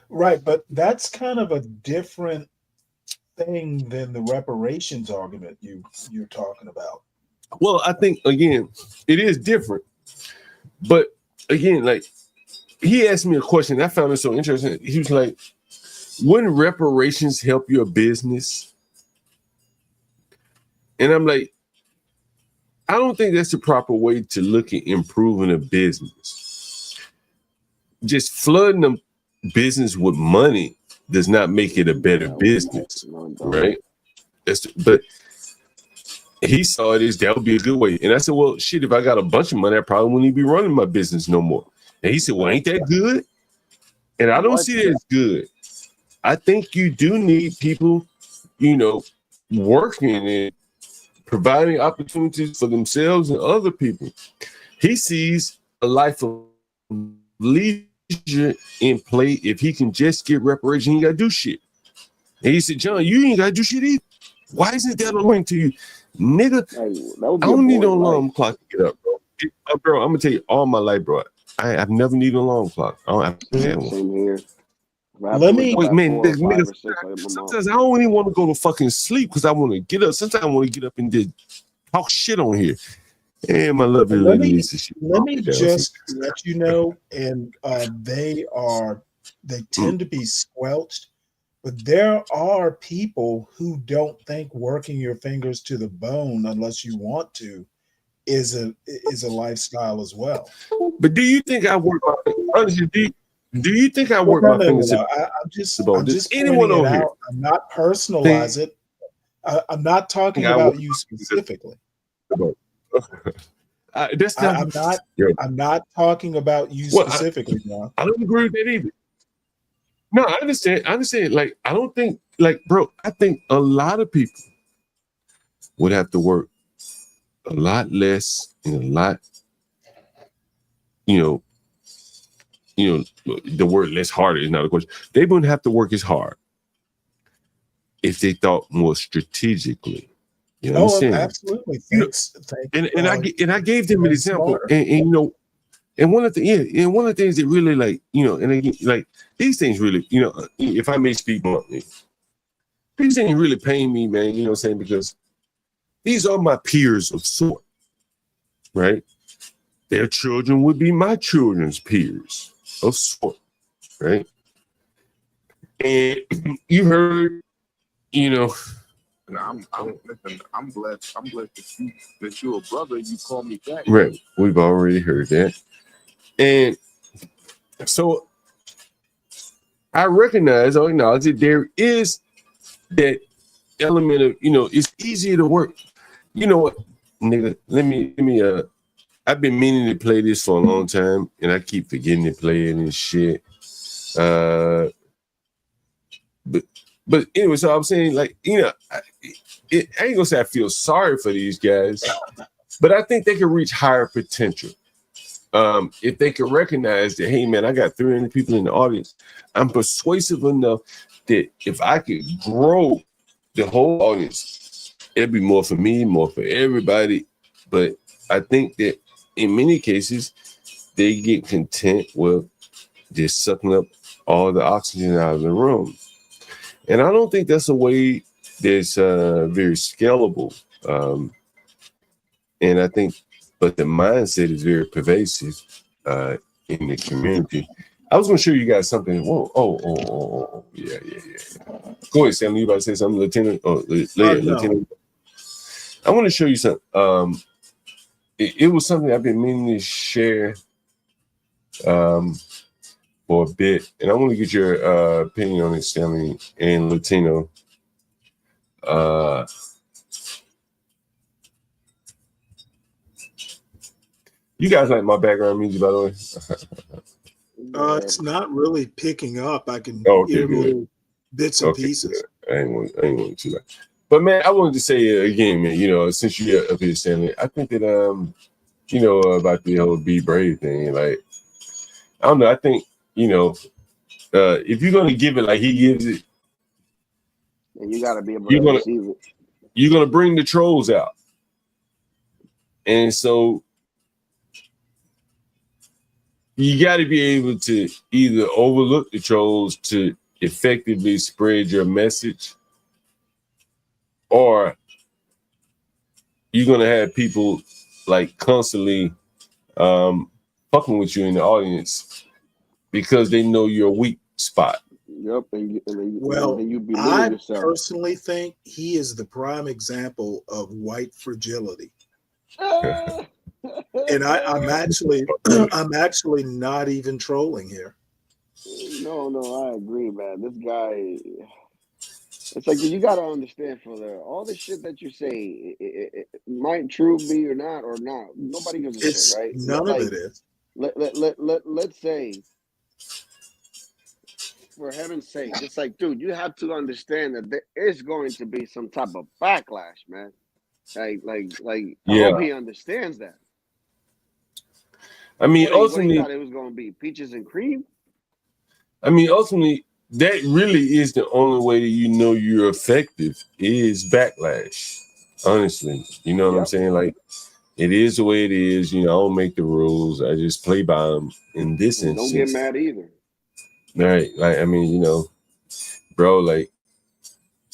Right, but that's kind of a different thing than the reparations argument you're talking about. Well, I think, again, it is different. But again, like, he asked me a question. I found it so interesting. He was like, wouldn't reparations help your business? And I'm like, I don't think that's the proper way to look at improving a business. Just flooding the business with money does not make it a better business, right? But he saw it as that would be a good way. And I said, well, shit, if I got a bunch of money, I probably wouldn't even be running my business no more. And he said, well, ain't that good? And I don't see that as good. I think you do need people, working and providing opportunities for themselves and other people. He sees a life of leisure in play if he can just get reparations. He ain't got to do shit. And he said, John, you ain't got to do shit either. Why isn't that annoying to you? Nigga, I don't need no alarm clock to get up, bro. Bro, I'm going to tell you all my life, bro. I've never needed an alarm clock. I don't have to have one. Same here. Wait, man, sometimes I don't even want to go to fucking sleep because I want to get up. Sometimes I want to get up and just talk shit on here. And my lovely lady let me just let you know, and they tend to be squelched, but there are people who don't think working your fingers to the bone unless you want to is a lifestyle as well. But do you think I work? Honestly, do you think I work my fingers? I'm just anyone on here. I'm not personalize it. I'm not talking about you specifically. I'm not talking about you specifically, John. I don't agree with that either. No, I understand. Like, I don't think, like, bro, I think a lot of people would have to work a lot less and a lot, the word less harder is not a question. They wouldn't have to work as hard if they thought more strategically. You know what I'm saying? Absolutely. And I gave them an example, and one of the things that really, like, and again, like, these things really, if I may speak bluntly, These ain't really paying me, man. You know what I'm saying? Because these are my peers of sort, right? Their children would be my children's peers of sort, right? And you heard, you know. I'm blessed. I'm blessed that you're a brother. You call me back. Right. We've already heard that. And so I recognize or acknowledge that there is that element of, it's easier to work. You know what, nigga, let me I've been meaning to play this for a long time and I keep forgetting to play it and shit. But anyway, so I'm saying, like, I ain't gonna say I feel sorry for these guys, but I think they can reach higher potential. If they can recognize that, hey man, I got 300 people in the audience. I'm persuasive enough that if I could grow the whole audience, it'd be more for me, more for everybody. But I think that in many cases, they get content with just sucking up all the oxygen out of the room. And I don't think that's a way that's very scalable. And I think, but the mindset is very pervasive in the community. I was going to show you guys something. Whoa, yeah. Go ahead, Stanley. You about to say something, Lieutenant? Lieutenant. I want to show you something. It was something I've been meaning to share for a bit, and I want to get your opinion on it, Stanley and Latino. You guys like my background music, by the way? It's not really picking up. I can good. hear little bits and pieces. I ain't want to. But man, I wanted to say again, man. Since you're up here, Stanley, I think that about the whole be brave thing. Like, I don't know. I think if you're gonna give it like he gives it, and you gotta be able to receive it. You're gonna bring the trolls out, and so you got to be able to either overlook the trolls to effectively spread your message, or you're gonna have people like constantly fucking with you in the audience because they know your weak spot. Yep. And you I yourself. personally think he is the prime example of white fragility. And I'm actually not even trolling here. No, I agree, man. This guy, it's like you got to understand, fella, all the shit that you say, it might true be or not. Nobody gives a shit, right? None of it is. Let's say, for heaven's sake, it's like, dude, you have to understand that there is going to be some type of backlash, man. I hope he understands that. I mean, what ultimately, he thought it was going to be peaches and cream. I mean, ultimately, that really is the only way that you're effective is backlash. Honestly, you know what I'm saying? Like, it is the way it is. I don't make the rules. I just play by them in this instance. Don't get mad either. Right? Like, I mean, bro, like,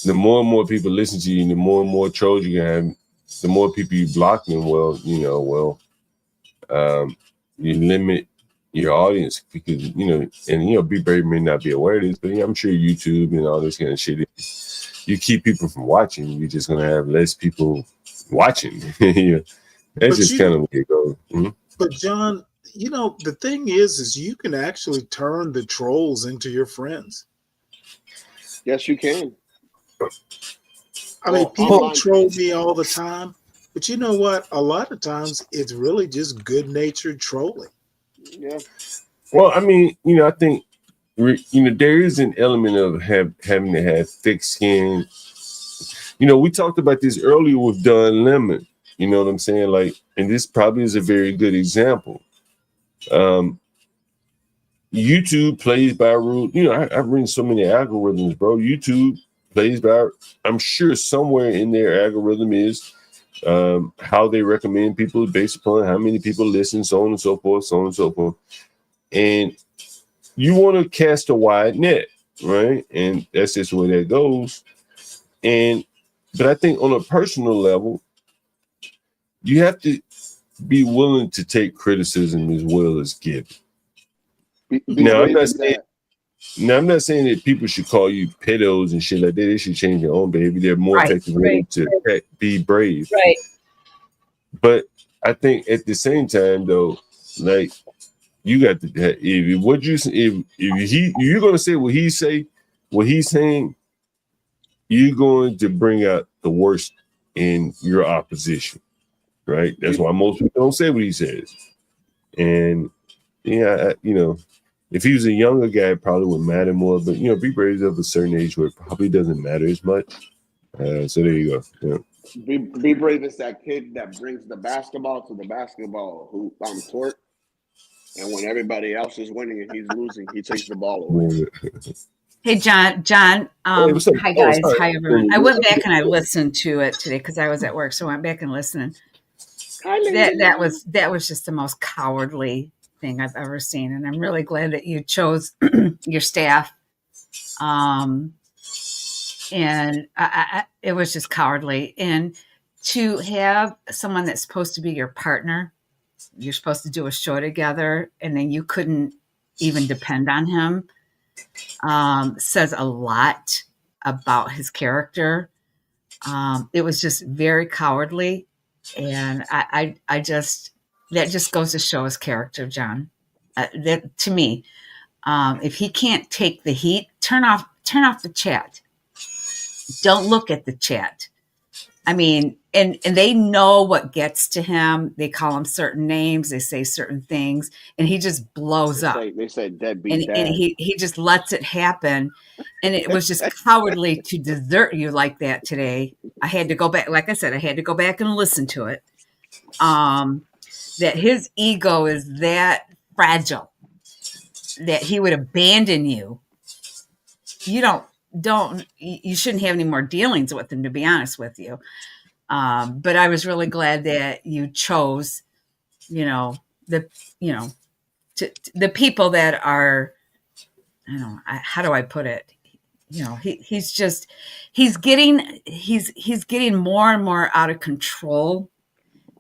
the more and more people listen to you, the more and more trolls you have, the more people you block them. You limit your audience because Be Brave may not be aware of this, but I'm sure YouTube and all this kind of shit, you keep people from watching, you're just gonna have less people watching. That's just kind of where it goes. Mm-hmm. But John, the thing is you can actually turn the trolls into your friends. Yes, you can. I mean, people troll me all the time, but you know what? A lot of times it's really just good-natured trolling. Yeah. Well, I mean, I think, there is an element of having to have thick skin. We talked about this earlier with Don Lemon. You know what I'm saying? Like, and this probably is a very good example. YouTube plays by rules. I've written so many algorithms, bro. YouTube plays by, I'm sure somewhere in their algorithm is how they recommend people based upon how many people listen, so on and so forth. And you want to cast a wide net, right? And that's just the way that goes. But I think on a personal level, you have to be willing to take criticism as well as give. Now, I'm not saying that people should call you pedos and shit like that. They should change their own behavior. They're more effective way to be brave. Right. But I think at the same time, though, like you got to if you're gonna say what he's saying, you're going to bring out the worst in your opposition, right? That's why most people don't say what he says. And yeah, if he was a younger guy, it probably would matter more. But be brave of a certain age where it probably doesn't matter as much. So there you go. Yeah. Be brave is that kid that brings the basketball to the basketball hoop court, and when everybody else is winning and he's losing, he takes the ball away. Hey, John. Hi, guys. Hi, everyone. I went back and I listened to it today because I was at work, so I went back and listened. That was just the most cowardly thing I've ever seen, and I'm really glad that you chose your staff. And it was just cowardly. And to have someone that's supposed to be your partner, you're supposed to do a show together, and then you couldn't even depend on him, says a lot about his character. It was just very cowardly. And that just goes to show his character, John. That to me, if he can't take the heat, turn off the chat. Don't look at the chat. I mean, and they know what gets to him. They call him certain names. They say certain things, and he just blows up. They say deadbeat dad. And he just lets it happen. And it was just cowardly to desert you like that today. I had to go back. Like I said, I had to go back and listen to it. That his ego is that fragile that he would abandon you. You shouldn't have any more dealings with him, to be honest with you. But I was really glad that you chose, the people that are, how do I put it? He's getting more and more out of control.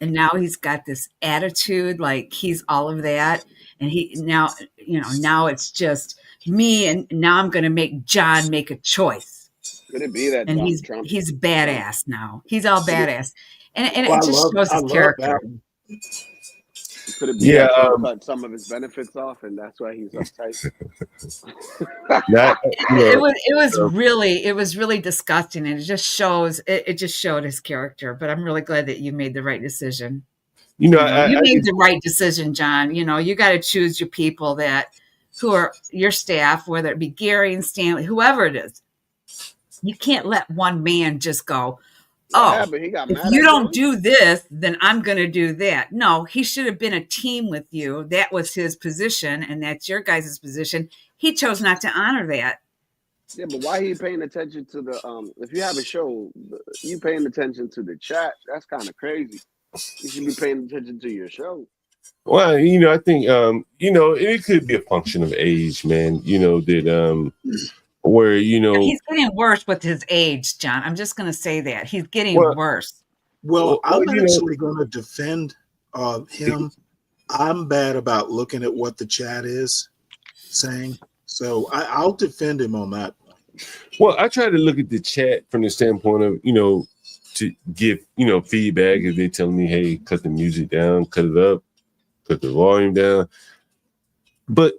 And now he's got this attitude like he's all of that. And now it's just me. And now I'm going to make John make a choice. Could it be that and he's badass now. He's all badass. And it just shows his character. Could it be that Trump cut some of his benefits off, and that's why he's uptight? It was really disgusting, and it just showed his character. But I'm really glad that you made the right decision. You made the right decision, John. You got to choose your people who are your staff, whether it be Gary and Stanley, whoever it is. You can't let one man just go, if you don't do this, then I'm going to do that. No, he should have been a team with you. That was his position, and that's your guys' position. He chose not to honor that. Yeah, but why are you paying attention to the if you have a show, you paying attention to the chat? That's kind of crazy. You should be paying attention to your show. Well, I think it could be a function of age, man. Where he's getting worse with his age, John. I'm just going to say that he's getting worse. Well, I'm actually going to defend him. I'm bad about looking at what the chat is saying, so I'll defend him on that point. Well, I try to look at the chat from the standpoint of to give feedback if they tell me, hey, cut the music down, cut it up, cut the volume down, but.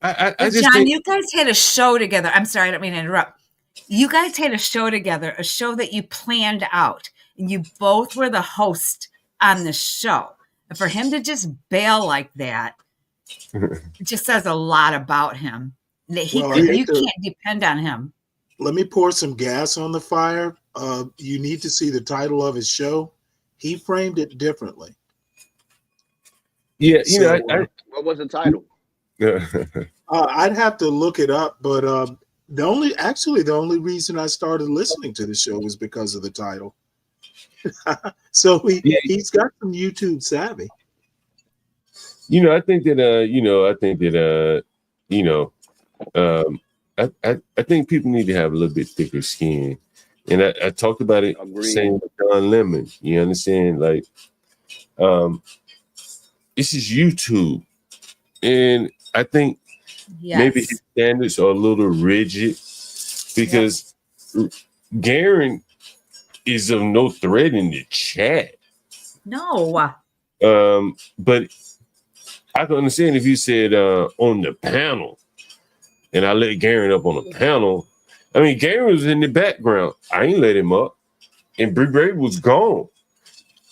John, you guys had a show together. I'm sorry, I don't mean to interrupt. You guys had a show together, a show that you planned out, and you both were the host on the show. And for him to just bail like that, it just says a lot about him. That you can't depend on him. Let me pour some gas on the fire. You need to see the title of his show. He framed it differently. Yeah, what was the title? I'd have to look it up, but the only reason I started listening to the show was because of the title. So he's got some YouTube savvy. I think that I think people need to have a little bit thicker skin. And I talked about it saying with Don Lemon. You understand? Like, this is YouTube. And I think maybe his standards are a little rigid because Garen is of no threat in the chat. No. But I can understand if you said on the panel, and I let Garen up on the panel. I mean, Garen was in the background. I ain't let him up. And Be Brave was gone.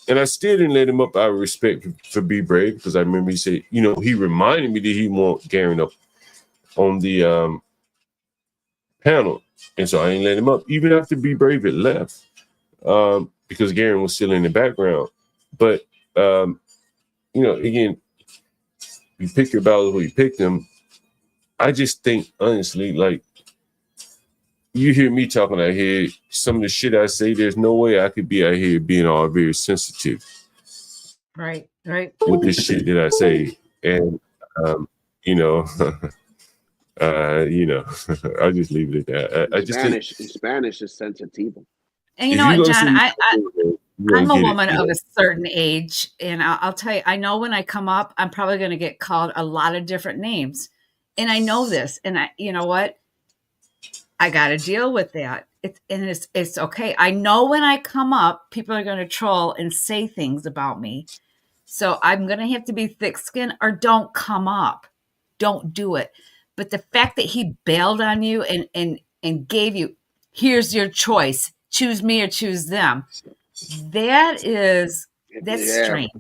And I still didn't let him up out of respect for Be Brave, because I remember he said, you know, he reminded me that he want Garen up on the panel. And so I ain't let him up, even after Be Brave had left, because Garen was still in the background. But, you know, again, you pick your battles where you pick them. I just think, honestly, like, you hear me talking out here, some of the shit I say, there's no way I could be out here being all very sensitive. Right. With the shit that I say. And, you know, I'll just leave it at that. In Spanish is sensitivo. And you know what, John, I'm a woman of a certain age, and I'll tell you, I know when I come up, I'm probably going to get called a lot of different names. And I know this, and you know what? I got to deal with that. It's okay. I know when I come up, people are going to troll and say things about me. So I'm going to have to be thick-skinned, or don't come up. Don't do it. But the fact that he bailed on you and gave you, here's your choice, choose me or choose them. That's strange.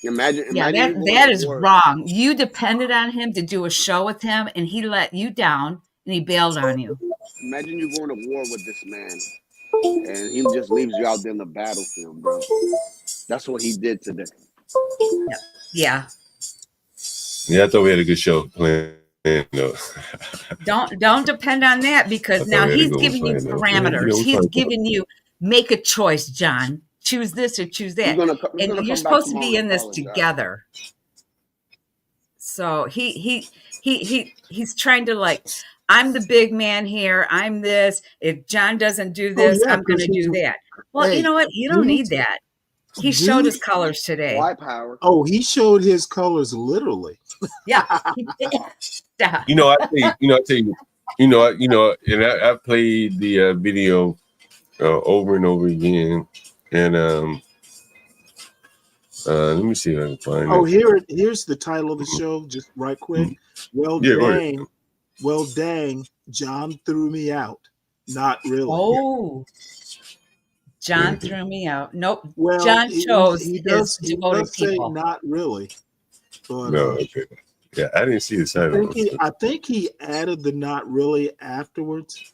Imagine that is wrong. You depended on him to do a show with him, and he let you down, and he bailed on you. Imagine you going to war with this man, and he just leaves you out there in the battlefield, bro. That's what he did today. Yeah. Yeah, I thought we had a good show playing. No. Don't depend on that, because now he's giving you parameters. He's giving you, make a choice, John. Choose this or choose that. And you're supposed to be in this together. So he's trying to, like, I'm the big man here. I'm this. If John doesn't do this, I'm going to do that. Well, you know what? You don't need that. He showed his colors today. White power. Oh, he showed his colors literally. Yeah. You know, I tell you, and I played the video over and over again, and let me see if I can find it. Here's the title of the show, just right quick. Well, dang, John threw me out. Not really. Oh, John threw me out. Nope. Well, John chose he does say not really. But, no, okay. Yeah, I didn't see the title. I think he added the not really afterwards.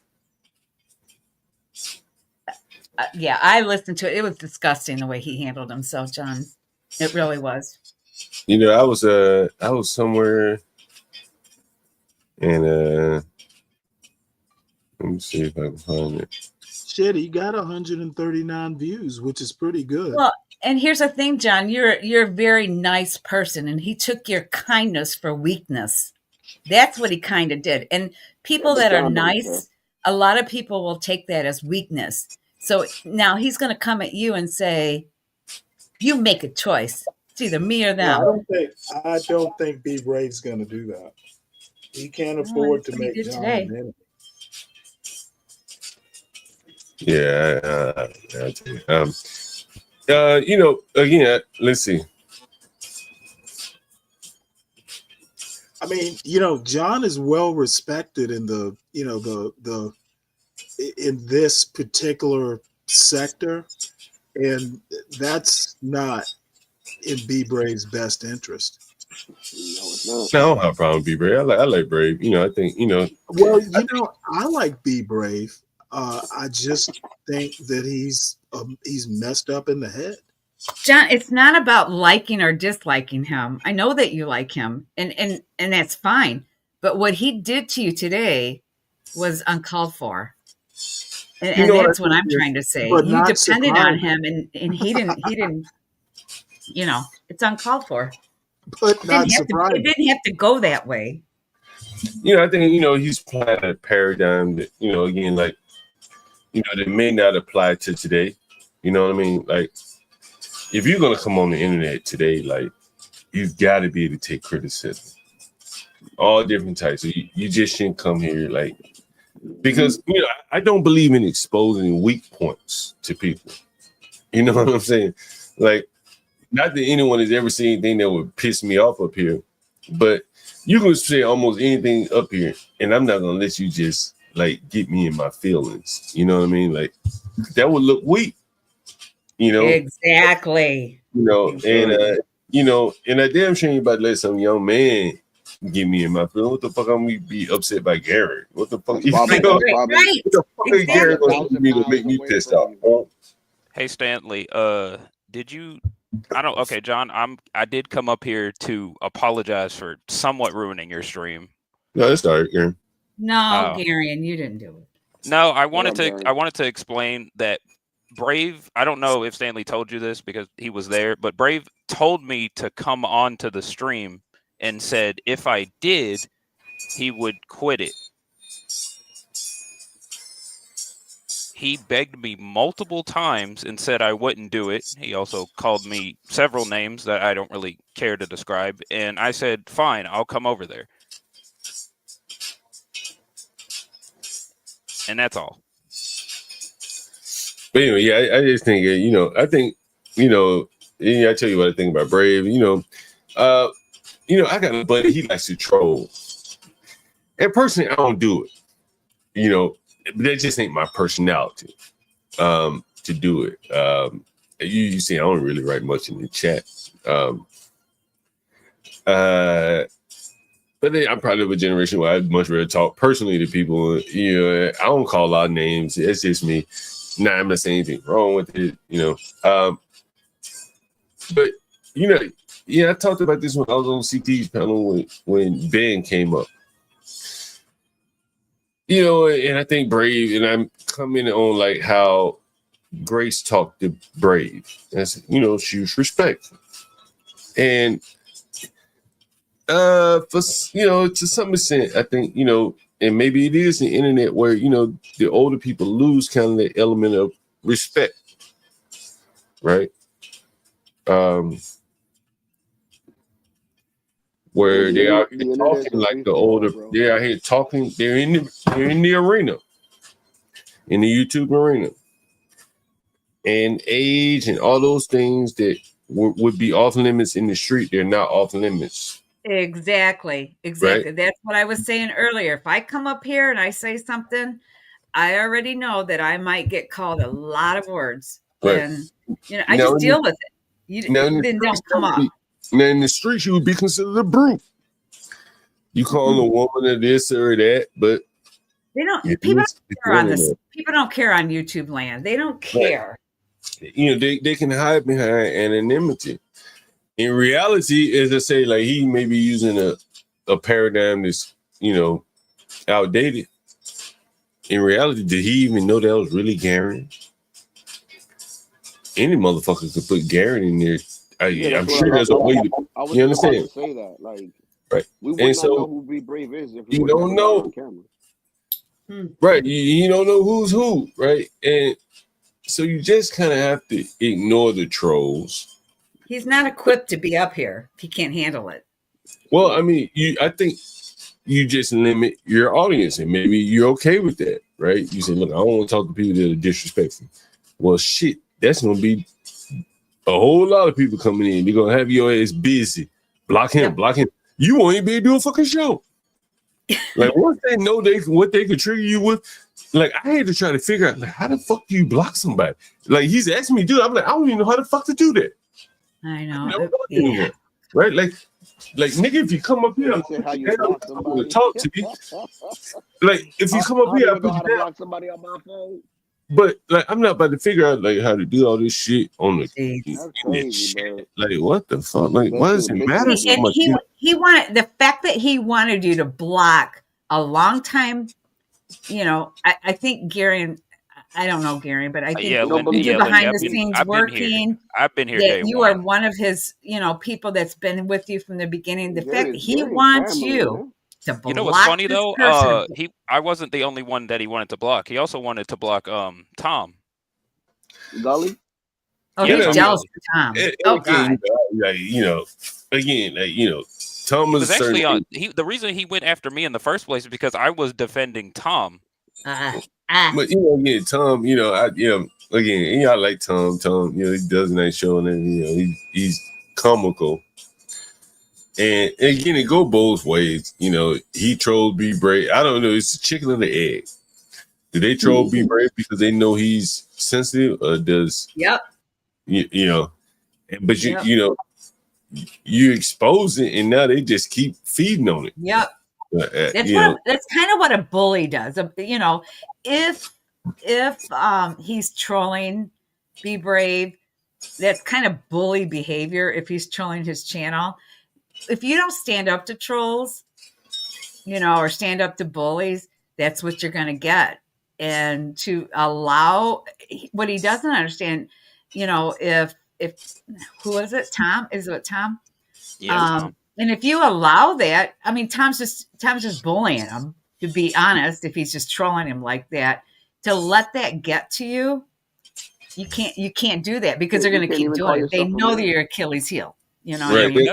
Yeah, I listened to it. It was disgusting the way he handled himself, John. It really was. You know, I was somewhere, and let me see if I can find it. Shit, he got 139 views, which is pretty good. Well, and here's the thing, John, you're a very nice person, and he took your kindness for weakness. That's what he kind of did. And people that are nice, a lot of people will take that as weakness. So now he's going to come at you and say, you make a choice. It's either me or them. I don't think Be Brave's going to do that. He can't afford to make John an enemy. Yeah, I'll tell you. You know, again, let's see. I mean, you know, John is well respected in the in this particular sector, and that's not in Be Brave's best interest. No, it's not. No, I don't have a problem with Be Brave. I like Brave. You know, I think, you know. Well, you know, I like Be Brave. I just think that he's messed up in the head. John, it's not about liking or disliking him. I know that you like him, and that's fine. But what he did to you today was uncalled for. And that's what I'm trying to say. You depended on him, and he didn't, you know, it's uncalled for. But not surprising. It didn't have to go that way. I think, he's applying a paradigm that, again, like, that may not apply to today. You know what I mean? Like, if you're going to come on the internet today, like, you've got to be able to take criticism. All different types. So you just shouldn't come here, like, because, I don't believe in exposing weak points to people. You know what I'm saying? Like, not that anyone has ever seen anything that would piss me off up here, but you can say almost anything up here, and I'm not gonna let you just like get me in my feelings. You know what I mean? Like that would look weak. Exactly. And and I damn sure ain't about to let some young man get me in my feelings. What the fuck I'm gonna be upset by Gary? What the fuck? What the fuck is Gary gonna do to make me pissed off? Hey Stanley, did you? I don't. Okay, John. I did come up here to apologize for somewhat ruining your stream. No, that's all right, Gary. No, Gary, and you didn't do it. No, I wanted to explain that Brave. I don't know if Stanley told you this because he was there, but Brave told me to come on to the stream and said if I did, he would quit it. He begged me multiple times and said I wouldn't do it. He also called me several names that I don't really care to describe. And I said, fine, I'll come over there. And that's all. But anyway, yeah, I just think, I tell you what I think about Brave. I got a buddy, he likes to troll. And personally, I don't do it. But that just ain't my personality to do it. You see, I don't really write much in the chat. But I'm probably of a generation where I'd much rather talk personally to people. I don't call out names. It's just me. Nah, I'm not saying anything wrong with it. But I talked about this when I was on CT's panel when Ben came up. And I think Brave, and I'm coming on like how Grace talked to Brave. That's, she was respectful. And to some extent, I think, and maybe it is the internet where, the older people lose kind of the element of respect. Right? Where they are talking like the older, they are here talking, they're in the arena, in the YouTube arena. And age and all those things that would be off limits in the street, they're not off limits. Exactly. Right? That's what I was saying earlier. If I come up here and I say something, I already know that I might get called a lot of words. Right. And, I just deal with it. Then don't come up. Now in the streets, you would be considered a brute. You call a woman a this or that, but they don't. People don't care on this. People don't care on YouTube land. They don't care. Right. They can hide behind anonymity. In reality, as I say, like he may be using a paradigm that's outdated. In reality, did he even know that was really Gary? Any motherfucker could put Gary in there. I'm sure there's a way to. You understand? To say that, like, right? We would not know who Be Brave is if you don't know. On camera. Right? You don't know who's who, right? And so you just kind of have to ignore the trolls. He's not equipped to be up here if he can't handle it. Well, I mean, I think you just limit your audience, and maybe you're okay with that, right? You say, look, I don't want to talk to people that are disrespectful. Well, shit, that's gonna be a whole lot of people coming in. They're gonna have your ass busy. Block him, block him. You won't even be able to do a fucking show. Like once they know what they could trigger you with, like I had to try to figure out like how the fuck do you block somebody? Like he's asking me to do that. I'm like, I don't even know how the fuck to do that. I know. Anymore, right? Like nigga, if you come up here, I'm gonna talk to you. Like if you come up here, I put you down. Somebody on my phone. But like I'm not about to figure out like how to do all this shit on the shit. Like what the fuck? Like why does it matter so much? He wanted the fact that he wanted you to block a long time. I think Gary and I don't know Gary, but I think you're behind the scenes working. I've been here. That you are one of his, people that's been with you from the beginning. The fact that he wants you. to block You know what's funny this though? person. I wasn't the only one that he wanted to block. He also wanted to block Tom. Gully? Oh, Yeah, he's Tom jealous Gully. for Tom. And Oh again, God. Tom He was was a certain actually age. the reason he went after me in the first place is because I was defending Tom. But again, Tom, again, I like Tom. Tom, he does a nice show, and he's comical. And again, it go both ways. He trolls Be Brave. I don't know. It's the chicken and the egg. Do they troll Be Brave because they know he's sensitive, or does Yep. But you expose it, and now they just keep feeding on it. Yep. That's kind of what a bully does. If he's trolling Be Brave, that's kind of bully behavior. If he's trolling his channel, if you don't stand up to trolls, or stand up to bullies, that's what you're going to get. And to allow what he doesn't understand, if who is it? Tom? Is it Tom? Yeah, Tom. And if you allow that, I mean, Tom's just bullying him, to be honest. If he's just trolling him like that, to let that get to you, you can't do that, because they're going to keep doing it. They know that you're Achilles' heel. I mean,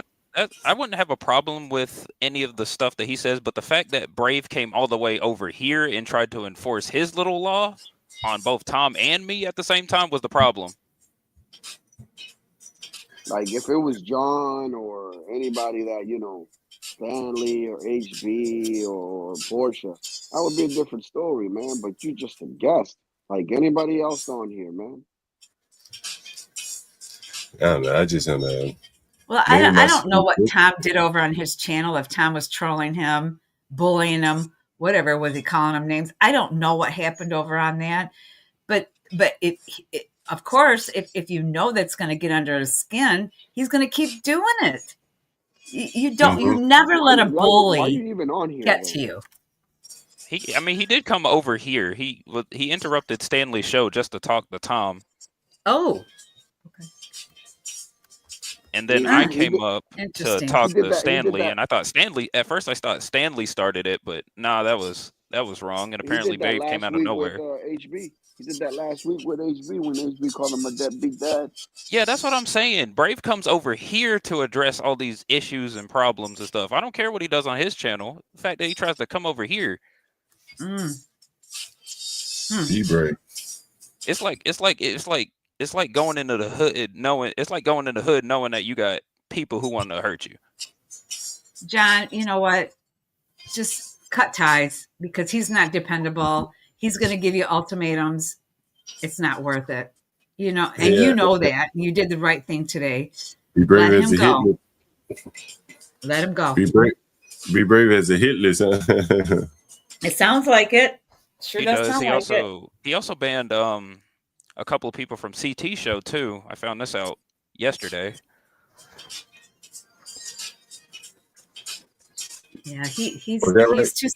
I wouldn't have a problem with any of the stuff that he says, but the fact that Brave came all the way over here and tried to enforce his little law on both Tom and me at the same time was the problem. Like, if it was John or anybody that, Stanley or HB or Portia, that would be a different story, man. But you just a guest, like anybody else on here, man. I don't know. I just don't know. Well, I don't know what Tom did over on his channel. If Tom was trolling him, bullying him, whatever, was he calling him names? I don't know what happened over on that. But of course, if you know that's going to get under his skin, he's going to keep doing it. You never let a bully why are you even on here, get to you. He did come over here. He interrupted Stanley's show just to talk to Tom. Oh. And then I came up to talk to Stanley, and I thought at first I thought Stanley started it, but nah, that was wrong. And apparently Babe came out of nowhere. HB. He did that last week with HB when HB called him a deadbeat dad. Yeah, that's what I'm saying. Brave comes over here to address all these issues and problems and stuff. I don't care what he does on his channel. The fact that he tries to come over here. Be Brave. It's like going into the hood knowing that you got people who want to hurt you. John, you know what? Just cut ties, because he's not dependable. He's going to give you ultimatums. It's not worth it. And you know that. You did the right thing today. Be Brave Let as him a go. hit list. Let him go. Be Brave as a hit list, huh? It sounds like it. Sure He does does. sound He also banned a couple of people from CT show too. I found this out yesterday. Yeah, he's too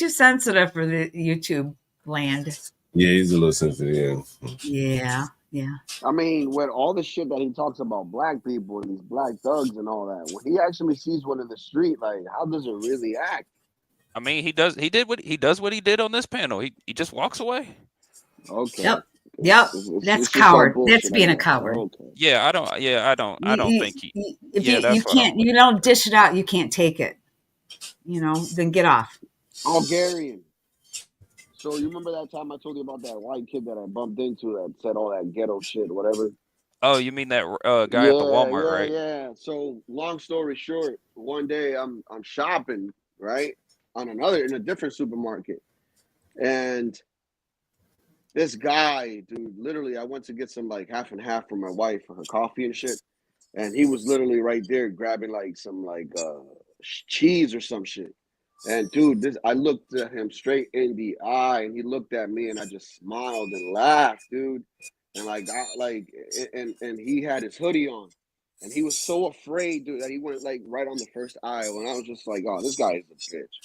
sensitive for the YouTube land. Yeah, he's a little sensitive. Yeah. I mean, with all the shit that he talks about black people and these black thugs and all that, when he actually sees one in the street, like, how does it really act? I mean, he does what he did on this panel. He just walks away. Okay. Yep. That's coward. That's being a coward. Okay. Yeah, I don't think he. If you don't dish it out, you can't take it. Then get off. Bulgarian. So you remember that time I told you about that white kid that I bumped into that said all that ghetto shit, whatever? Oh, you mean that guy at the Walmart, right? Yeah. So long story short, one day I'm shopping, right, in a different supermarket, and this guy, dude, literally, I went to get some like half and half for my wife for her coffee and shit, and he was literally right there grabbing like some cheese or some shit. And dude, I looked at him straight in the eye, and he looked at me, and I just smiled and laughed, dude. And and he had his hoodie on, and he was so afraid, dude, that he went like right on the first aisle, and I was just like, oh, this guy is a bitch.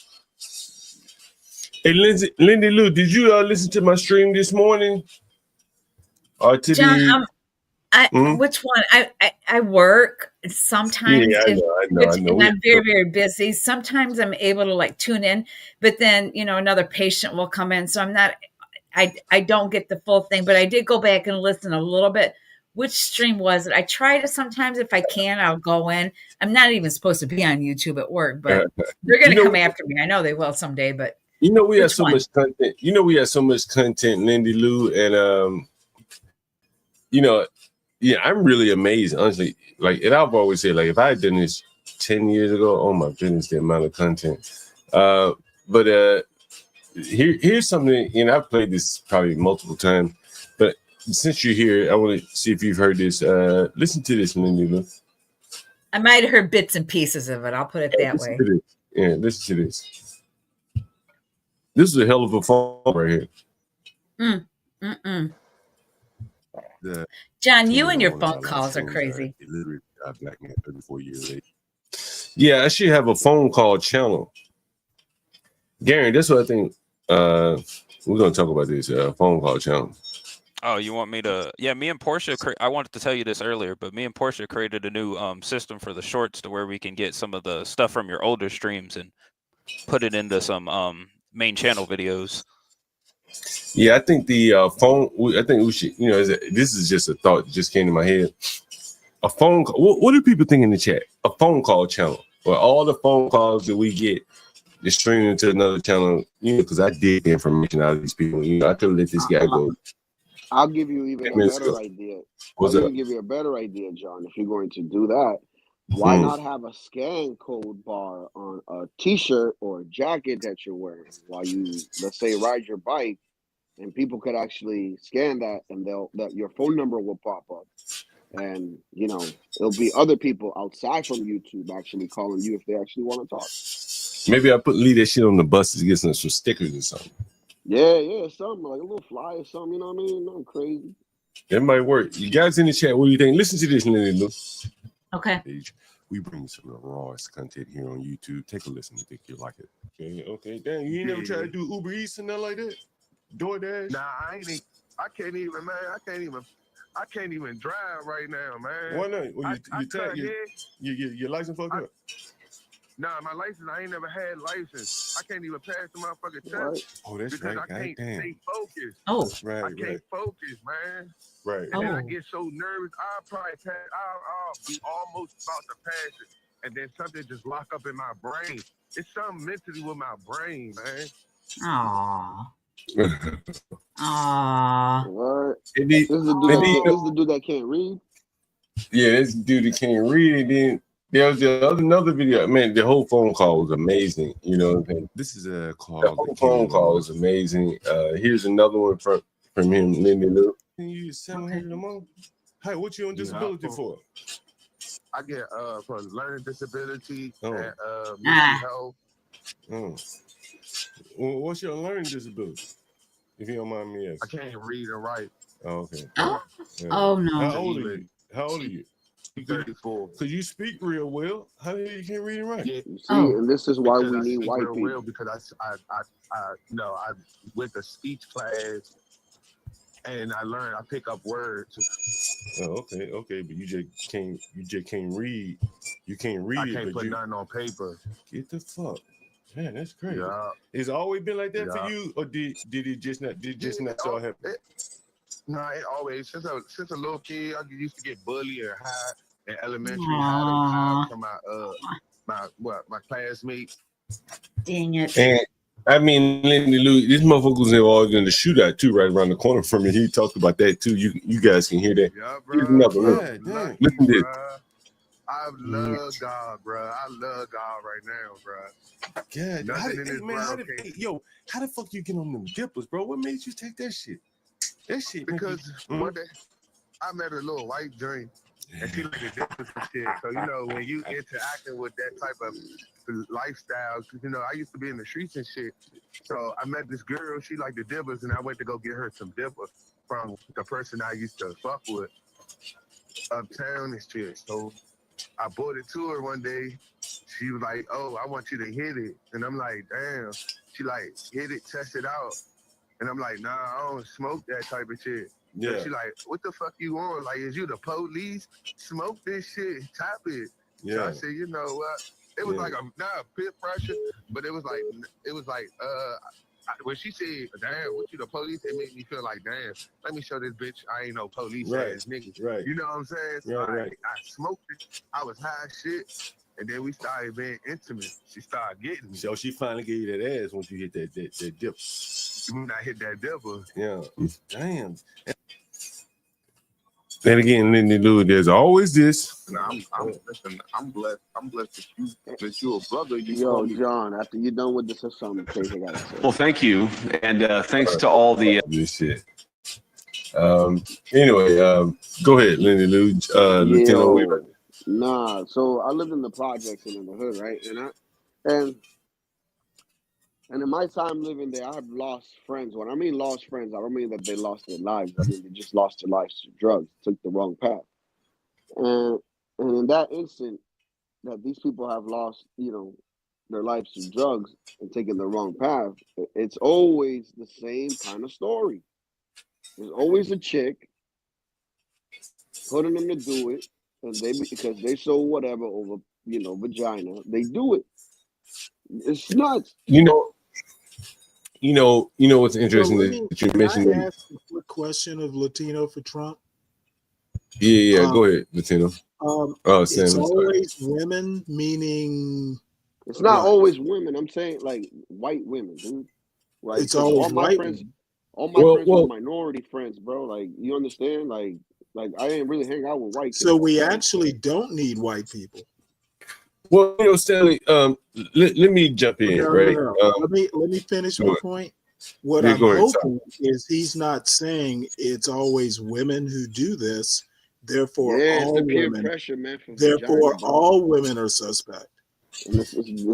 Hey, Lindy Lou, did you listen to my stream this morning? Or to John, Which one? I work sometimes. Yeah, I know. And I'm very, very busy. Sometimes I'm able to like tune in, but then another patient will come in, so I'm not. I don't get the full thing, but I did go back and listen a little bit. Which stream was it? I try to sometimes, if I can, I'll go in. I'm not even supposed to be on YouTube at work, but they're going to come after me. I know they will someday, but we have so much content. We have so much content, Lindy Lou, and yeah, I'm really amazed, honestly. Like, and I've always said, like, if I had done this 10 years ago, oh my goodness, the amount of content. But here's something, and I've played this probably multiple times, but since you're here, I want to see if you've heard this. Listen to this, Lindy Lou. I might have heard bits and pieces of it. I'll put it that way. Yeah, listen to this. This is a hell of a phone right here. John, you and your phone calls are crazy. Black man, 34 years old. Yeah, I should have a phone call channel. Gary, that's what I think. We're gonna talk about this phone call channel. Oh, you want me to? Yeah, me and Portia. I wanted to tell you this earlier, but me and Portia created a new system for the shorts to where we can get some of the stuff from your older streams and put it into some main channel videos. Yeah, I think the phone. I think we should. This is just a thought that just came to my head. A phone call. What do people think in the chat? A phone call channel where all the phone calls that we get is streaming to another channel. Because I dig the information out of these people. I could let this guy go. I'll give you even a better idea. I'll give you a better idea, John. If you're going to do that, why not have a scan code bar on a T-shirt or a jacket that you're wearing while you, let's say, ride your bike, and people could actually scan that, and that your phone number will pop up, and it'll be other people outside from YouTube actually calling you if they actually want to talk. Maybe I leave that shit on the buses, get some stickers or something. Yeah, something like a little fly or something. You know what I mean? Nothing crazy. It might work. You guys in the chat, what do you think? Listen to this, Lindy Lou. Okay. We bring some of the rawest content here on YouTube. Take a listen. I think you'll like it. Okay. Damn, you ain't never tried to do Uber Eats and nothing like that? DoorDash? Nah, I can't even, man. I can't even drive right now, man. Why not? Well, your license fucked up? Nah, my license, I ain't never had license. I can't even pass the motherfucking test. Oh, that's because right. I can't stay focused. Oh, right. I can't focus, man. Right. And then I get so nervous. I'll probably pass. I'll be almost about to pass it, and then something just lock up in my brain. It's something mentally with my brain, man. Aww. What? This is the dude that can't read. Yeah, this dude that can't read. And then there was another video. Man, the whole phone call was amazing. You know what I'm saying? This is a call. The whole phone call is amazing. Here's another one from him, Lindy Lou. You $700 a month? Hey, what you on disability for? I get for learning disability and mental health. Well, what's your learning disability? If you don't mind me asking. I can't read and write. Oh, okay. Oh no. How old are you? 34. Because you speak real well. How do you can't read and write? Yeah. See, and this is why we need white people. Real because I went to speech class and I pick up words. Oh, okay, but you just can't read. You can't read. I can't put nothing on paper. Get the fuck. Man, that's crazy. Yeah. It's always been like that for you, or did it just not so happen? No, it always since a little kid, I used to get bullied and hide in elementary, hide from my classmates. Dang it. And I mean, Lindy Lou, this motherfucker was involved in the shootout too, right around the corner from me. He talked about that too. You guys can hear that. Yeah, bro. Here's another one. Listen to this. I love God, bro. I love God right now, bro. God, how the fuck you get on them dippers, bro? What made you take that shit? Because one day I met a little white joint, and she like the dippers and shit. So when you interacting with that type of lifestyle, because I used to be in the streets and shit. So I met this girl. She liked the dippers, and I went to go get her some dippers from the person I used to fuck with uptown and shit. So I bought it to her one day. She was like, "Oh, I want you to hit it," and I'm like, "Damn." She like, "Hit it, test it out," and I'm like, "Nah, I don't smoke that type of shit." So Yeah. she like, what the fuck you on? Like, is you the police? Smoke this shit, tap it. So Yeah. I said, you know what? It was like not a peer pressure, but it was like when she said, damn, what you the police? It made me feel like, damn, let me show this bitch I ain't no police ass nigga. Right. You know what I'm saying? So Right. I smoked it. I was high as shit. And then we started being intimate. She started getting me. So she finally gave you that ass once you hit that dip. When I hit that dipper. Yeah. Damn. Then again, Lindy Lou, there's always this. Nah, listen, I'm blessed. I'm blessed that you a brother. Yo, John, after you're done with this or something, crazy I gotta say. Well, thank you. And thanks to all the... This shit. Anyway, go ahead, Lindy Lou. Latino. Nah, so I lived in the projects and in the hood, right? And in my time living there, I have lost friends. When I mean lost friends, I don't mean that they lost their lives. I mean they just lost their lives to drugs, took the wrong path. And in that instant, that these people have lost, their lives to drugs and taken the wrong path, it's always the same kind of story. There's always a chick putting them to do it, and because they sold whatever over, vagina, they do it. It's nuts. You know what's interesting that you mentioned. Can I ask a quick question of Latino for Trump? Yeah, go ahead, Latino. It's always women, meaning it's not always women. I'm saying like white women, dude. Like it's always all my white friends, women. all my friends are minority friends, bro. Like you understand? Like I didn't really hang out with white kids. So we actually don't need white people. Well, Stanley, let me jump in, right? No. Let me finish my point. What I'm hoping is he's not saying it's always women who do this. Therefore, all the peer women. pressure, man, Therefore, all women are suspect. It's is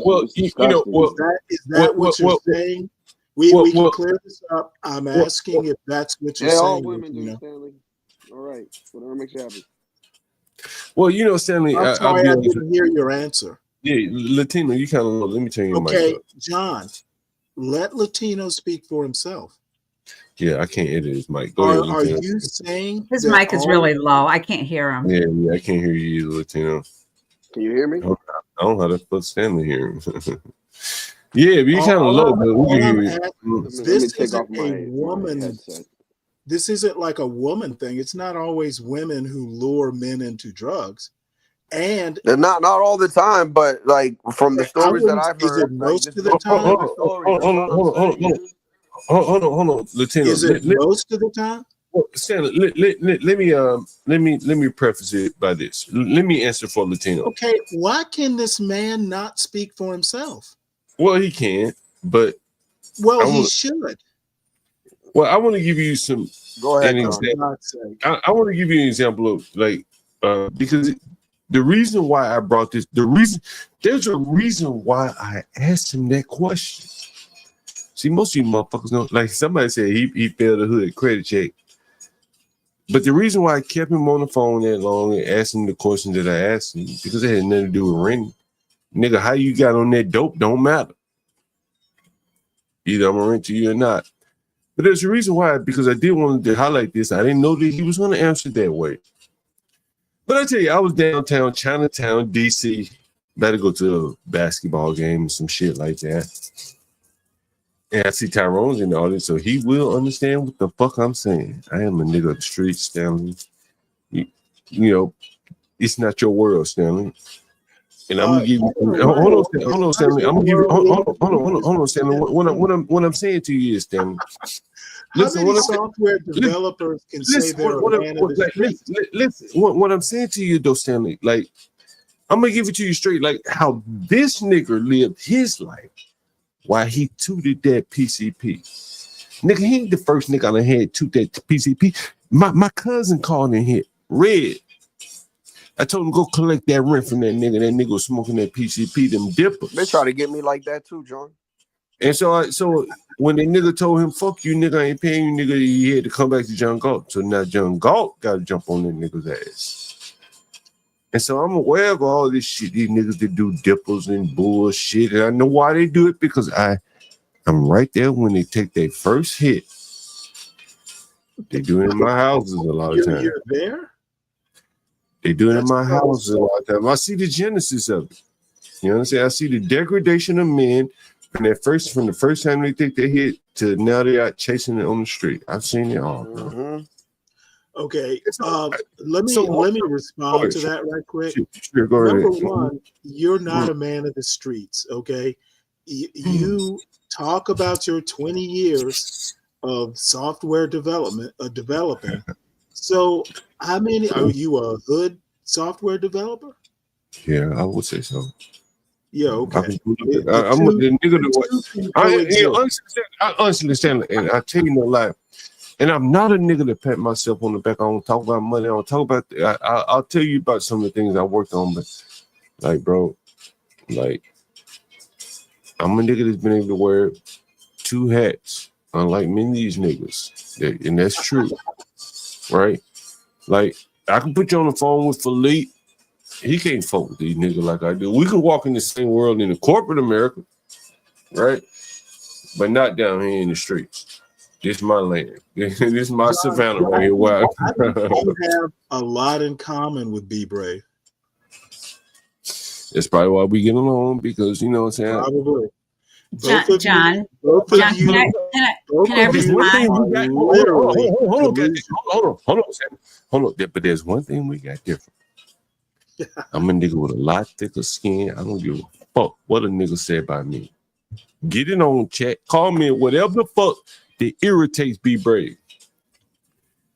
that what you're saying? We can clear this up. I'm asking if that's what you're saying. All women do, Stanley. All right, whatever makes you happy. Well, Stanley, I'm sorry I didn't hear your answer. Yeah, Latino, you kind of know. Let me turn your mic up. John, let Latino speak for himself. Yeah, I can't edit his mic. Go ahead, Latino. Are you saying his mic is really low? I can't hear him. Yeah, I can't hear you either, Latino. Can you hear me? I don't know how to put Stanley here. Yeah, but you kind of low, but we can hear you. This isn't a woman. This isn't like a woman thing. It's not always women who lure men into drugs. And they're not all the time, but like from the stories that I've heard, most of the time. Hold on, Latino. Is it most of the time? Well, Stanley, let me preface it by this. Let me answer for Latino. Okay, why can this man not speak for himself? Well, he can, but he should. Well, I want to give you some. Go ahead. I want to give you an example of because the reason why I brought this, there's a reason why I asked him that question. See, most of you motherfuckers know, like somebody said he failed the hood credit check. But the reason why I kept him on the phone that long and asked him the questions that I asked him, because it had nothing to do with renting. Nigga, how you got on that dope don't matter. Either I'm gonna rent to you or not. But there's a reason why, because I did want to highlight this. I didn't know that he was going to answer that way. But I tell you, I was downtown, Chinatown, DC, about to go to a basketball game and some shit like that. And I see Tyrone's in the audience, so he will understand what the fuck I'm saying. I am a nigga of the streets, Stanley. You know, it's not your world, Stanley. And I'm gonna give you. Hold on, Stanley. I'm gonna give you. Hold on, Stanley. What I'm saying to you is, Stanley. Listen, how many software developers can say they're a man of the street? Listen, what I'm saying to you, though, Stanley. Like, I'm gonna give it to you straight. Like how this nigga lived his life while he tooted that PCP. Nigga, he ain't the first nigga I done had toot that PCP. My cousin called in here, Red. I told him go collect that rent from that nigga. That nigga was smoking that PCP, them dippers. They try to get me like that too, John. And so when the nigga told him, fuck you, nigga, I ain't paying you, nigga, he had to come back to John Galt. So now John Galt got to jump on that nigga's ass. And so I'm aware of all this shit, these niggas that do dippers and bullshit. And I know why they do it, because I'm right there when they take their first hit. They do it in my houses a lot of times. You're there? They do it in my houses a lot of times. I see the genesis of it. You know what I'm saying? I see the degradation of men from the first time they think they hit to now they out chasing it on the street. I've seen it all, bro. Okay. Let me respond to that right quick. Sure, go Number ahead. one, you're not a man of the streets. Okay. You talk about your 20 years of software developing. So how many are you a hood software developer? Yeah, I would say so. Yeah, okay. I'm the nigga I honestly understand, and I tell you no lie. And I'm not a nigga to pat myself on the back. I don't talk about money. I don't talk about. I'll tell you about some of the things I worked on, but like, bro, like I'm a nigga that's been able to wear 2 hats, unlike many of these niggas, and that's true, right? Like I can put you on the phone with Philippe. He can't fuck with these niggas like I do. We can walk in the same world in the corporate America, right? But not down here in the streets. This is my land. This is my savannah right here. Wow. I think you have a lot in common with B Brave. That's probably why we get along, because you know what I'm saying. Probably. John, can I respond? Hold on. But there's one thing we got different. I'm a nigga with a lot thicker skin. I don't give a fuck what a nigga said about me. Get it on chat. Call me whatever the fuck that irritates Be Brave.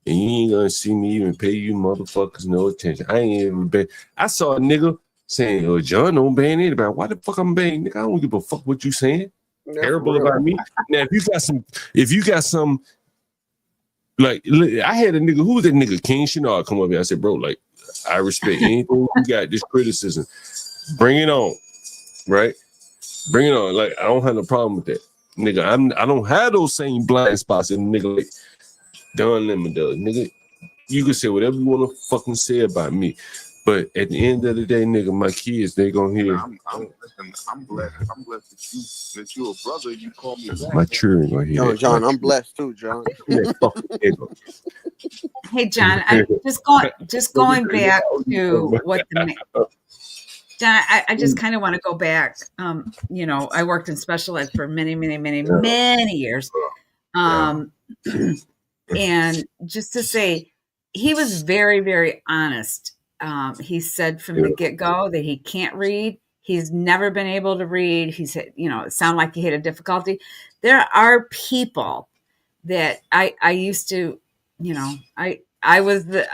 And you ain't gonna see me even pay you motherfuckers no attention. I ain't even been. I saw a nigga saying, "Oh, John don't ban anybody." Why the fuck I'm banning? Nigga, I don't give a fuck what you saying. Terrible about me. Now, if you got some, like, I had a nigga, who was that nigga? King Shinar come up here. I said, bro, like, I respect anything you got, this criticism. Bring it on, right? Bring it on. Like, I don't have no problem with that. Nigga, I don't have those same blind spots in nigga like Don Lemon does. Nigga, you can say whatever you want to fucking say about me. But at the end of the day, nigga, my kids, they gonna hear. I'm blessed. I'm blessed that you a brother. You call me back. My children gonna hear. Yo, that. John, I'm blessed too, John. Hey, John, I just going back to what the John, I just kind of want to go back. You know, I worked in special ed for many years. And just to say, he was very, very honest. He said from the get-go that he can't read. He's never been able to read. He said, you know, it sounded like he had a difficulty. There are people that I used to, you know, I was the,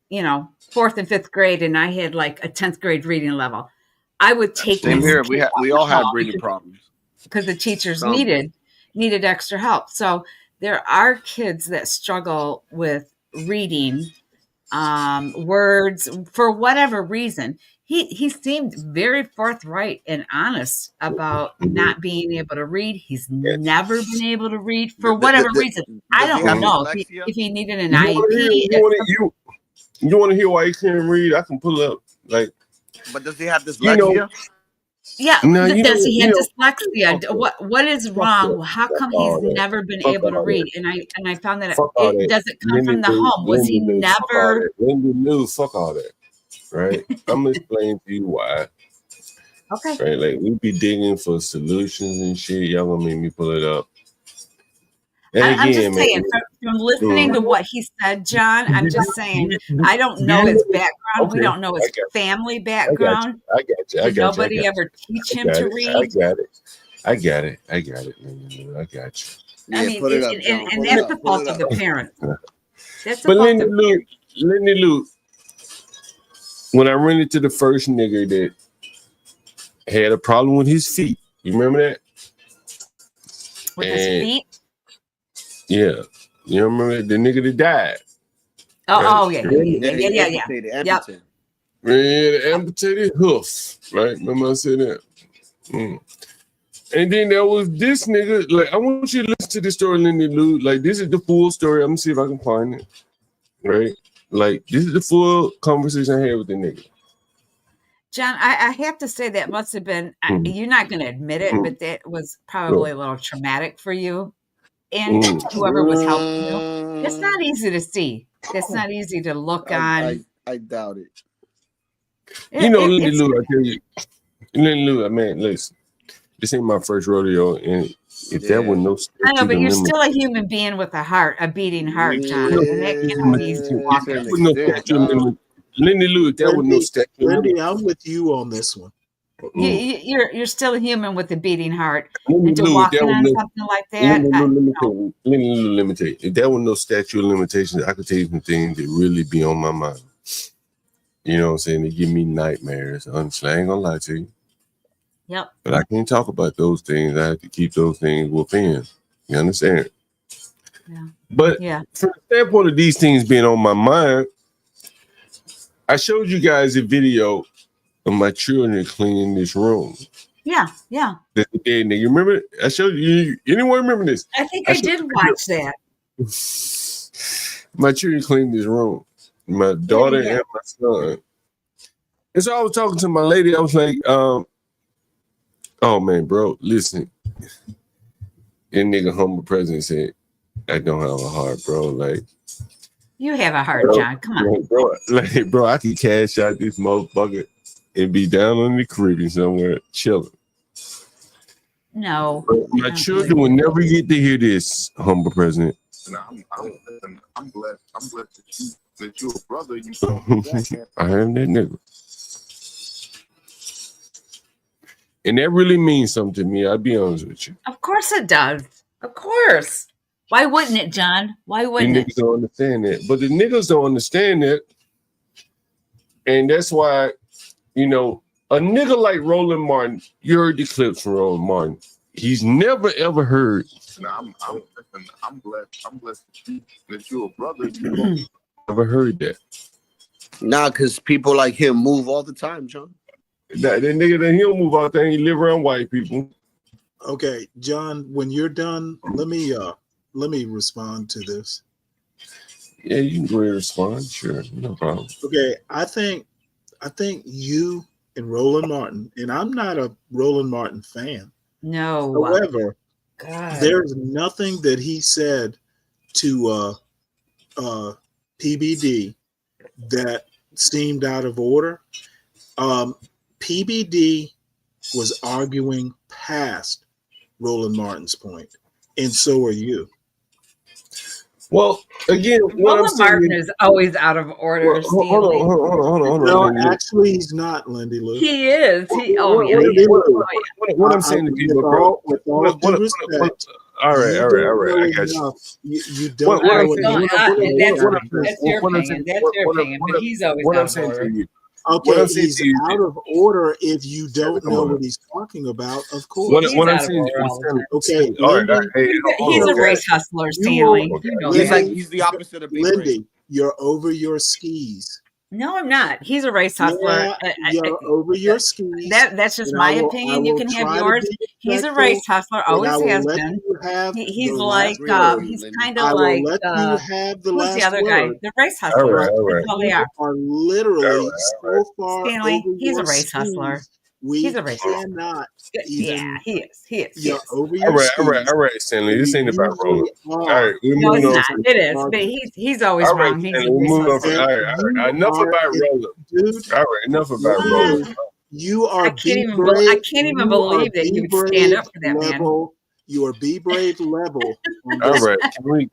you know, 4th and 5th grade, and I had like a 10th grade reading level. I would take Same here. We all had reading problems because the teachers needed extra help. So there are kids that struggle with reading words for whatever reason. He seemed very forthright and honest about not being able to read. He's never been able to read for whatever reason. I don't know if he needed an IEP. You want to hear why he can't read? I can pull up, like. But does he have dyslexia? Yeah, does he have dyslexia? What is wrong? How come he's never been able to read? And I found that it doesn't come from the home. Was he never? Fuck all that, right? I'm gonna explain to you why. Okay. Right, like we be digging for solutions and shit. Y'all gonna make me pull it up. I'm just saying, from listening to what he said, John, I'm just saying, I don't know his background. Okay. We don't know his family background. I got you. Did nobody ever teach him to read? I got it. I got you. I mean, and that's the fault of the parent. That's the but fault of the parent. Lenny Luke, when I ran into the first nigga that had a problem with his feet, you remember that? With his feet? Yeah, you remember the nigga that died? Oh yeah. Yeah, the amputated hoof, right? Remember I said that? And then there was this nigga, like, I want you to listen to this story, Lenny Lou. Like, this is the full story. I'm gonna see if I can find it, right? Like, this is the full conversation I had with the nigga. John, I have to say that must have been, you're not going to admit it, but that was probably a little traumatic for you and whoever was helping you. It's not easy to see. It's not easy to look on. I doubt it. You know, Lindy Lou, I tell you, Lindy Lou, man, listen, this ain't my first rodeo, and if there were no I know, but you're limit, still a human being with a heart, a beating heart, John, and that can't be easy walking. Lindy Lou, if there was no statute Lindy, I'm with you on this one. You're still a human with a beating heart, Lindy and to Lou, walk if there in was on no, something like that, Lindy Lou, let me tell you, if there was no statute of limitations, I could tell you some things that really be on my mind. You know what I'm saying? They give me nightmares. Honestly, I ain't gonna lie to you. Yep. But I can't talk about those things. I have to keep those things within. You understand? Yeah. But from the standpoint of these things being on my mind, I showed you guys a video of my children cleaning this room. Yeah. The day, you remember it? I showed you. Anyone remember this? I think I did watch that. My children cleaned this room. My daughter and my son. And so I was talking to my lady. I was like, oh man, bro, listen. That nigga humble president said, I don't have a heart, bro. Like, You have a heart, John. Come on. Bro, I can cash out this motherfucker and be down in the Caribbean somewhere chilling. No. My children will never get to hear this, humble president. No, I'm blessed. I'm blessed that you're a brother. You I am that nigga. And that really means something to me. I'll be honest with you. Of course it does. Of course. Why wouldn't it, John? Why wouldn't the niggas don't understand that. But the niggas don't understand that. And that's why, you know, a nigga like Roland Martin, you heard the clips from Roland Martin. He's never ever heard. No, I'm blessed. I'm blessed that you're a brother. Never heard that. Nah, because people like him move all the time, John. That nigga that he'll move out there and he live around white people. Okay, John, when you're done, let me respond to this. Yeah, you can go ahead and respond. Sure, no problem. Okay, I think you and Roland Martin, and I'm not a Roland Martin fan. No. However, God. there's nothing that he said to PBD that seemed out of order. PBD was arguing past Roland Martin's point, and so are you. Well, again, Roland Martin is always out of order. Well, hold on. No, actually, he's not, Lindy Lou. He is. What I'm saying to people, bro. With all due respect, all right. I got you. You don't know. That's your opinion. But he's always out of order. Okay, he's out of order if you don't know what he's talking about, of course. What I'm saying okay, he's a race hustler, Stanley. He's the opposite of Lindy, you're over your skis. No, I'm not. He's a race hustler. Yeah, you're over your skis. That's just my opinion. You can have yours. He's a race hustler. Always has been. He's like, he's kind of like, who's the other guy? The race hustler. That's all they are. Literally so far. Stanley, he's a race hustler. He's a race hustler. Yeah, he is. You're over your all right, Stanley. This ain't about Roland. All right, no, it's not. It is, but he's always wrong. He's all right. Enough about Roland. All right, enough about Roland. You are. I can't even believe that you would stand up for that man. You are be brave level. All right,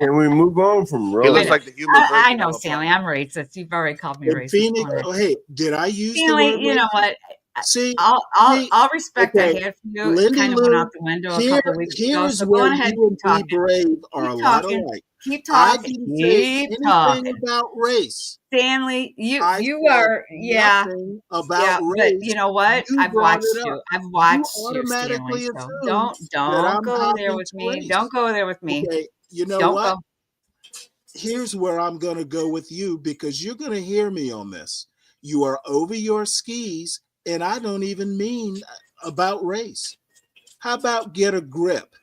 can we move on from Roland? It looks like the human version. I know, Stanley. I'm racist. You've already called me racist. Phoenix, hey, did I use Stanley? The word you know what? See, I'll respect I had for you. It kind of went out the window a couple of weeks ago. So go ahead and talk. Brave are a lot alike. Keep talking. Keep talking about race. Stanley, you are about race. But you know what? I've watched you. I've watched you, Stanley. So don't go there with me. Race. Don't go there with me. Okay, you know don't what? Go. Here's where I'm going to go with you because you're going to hear me on this. You are over your skis. And I don't even mean about race. How about get a grip?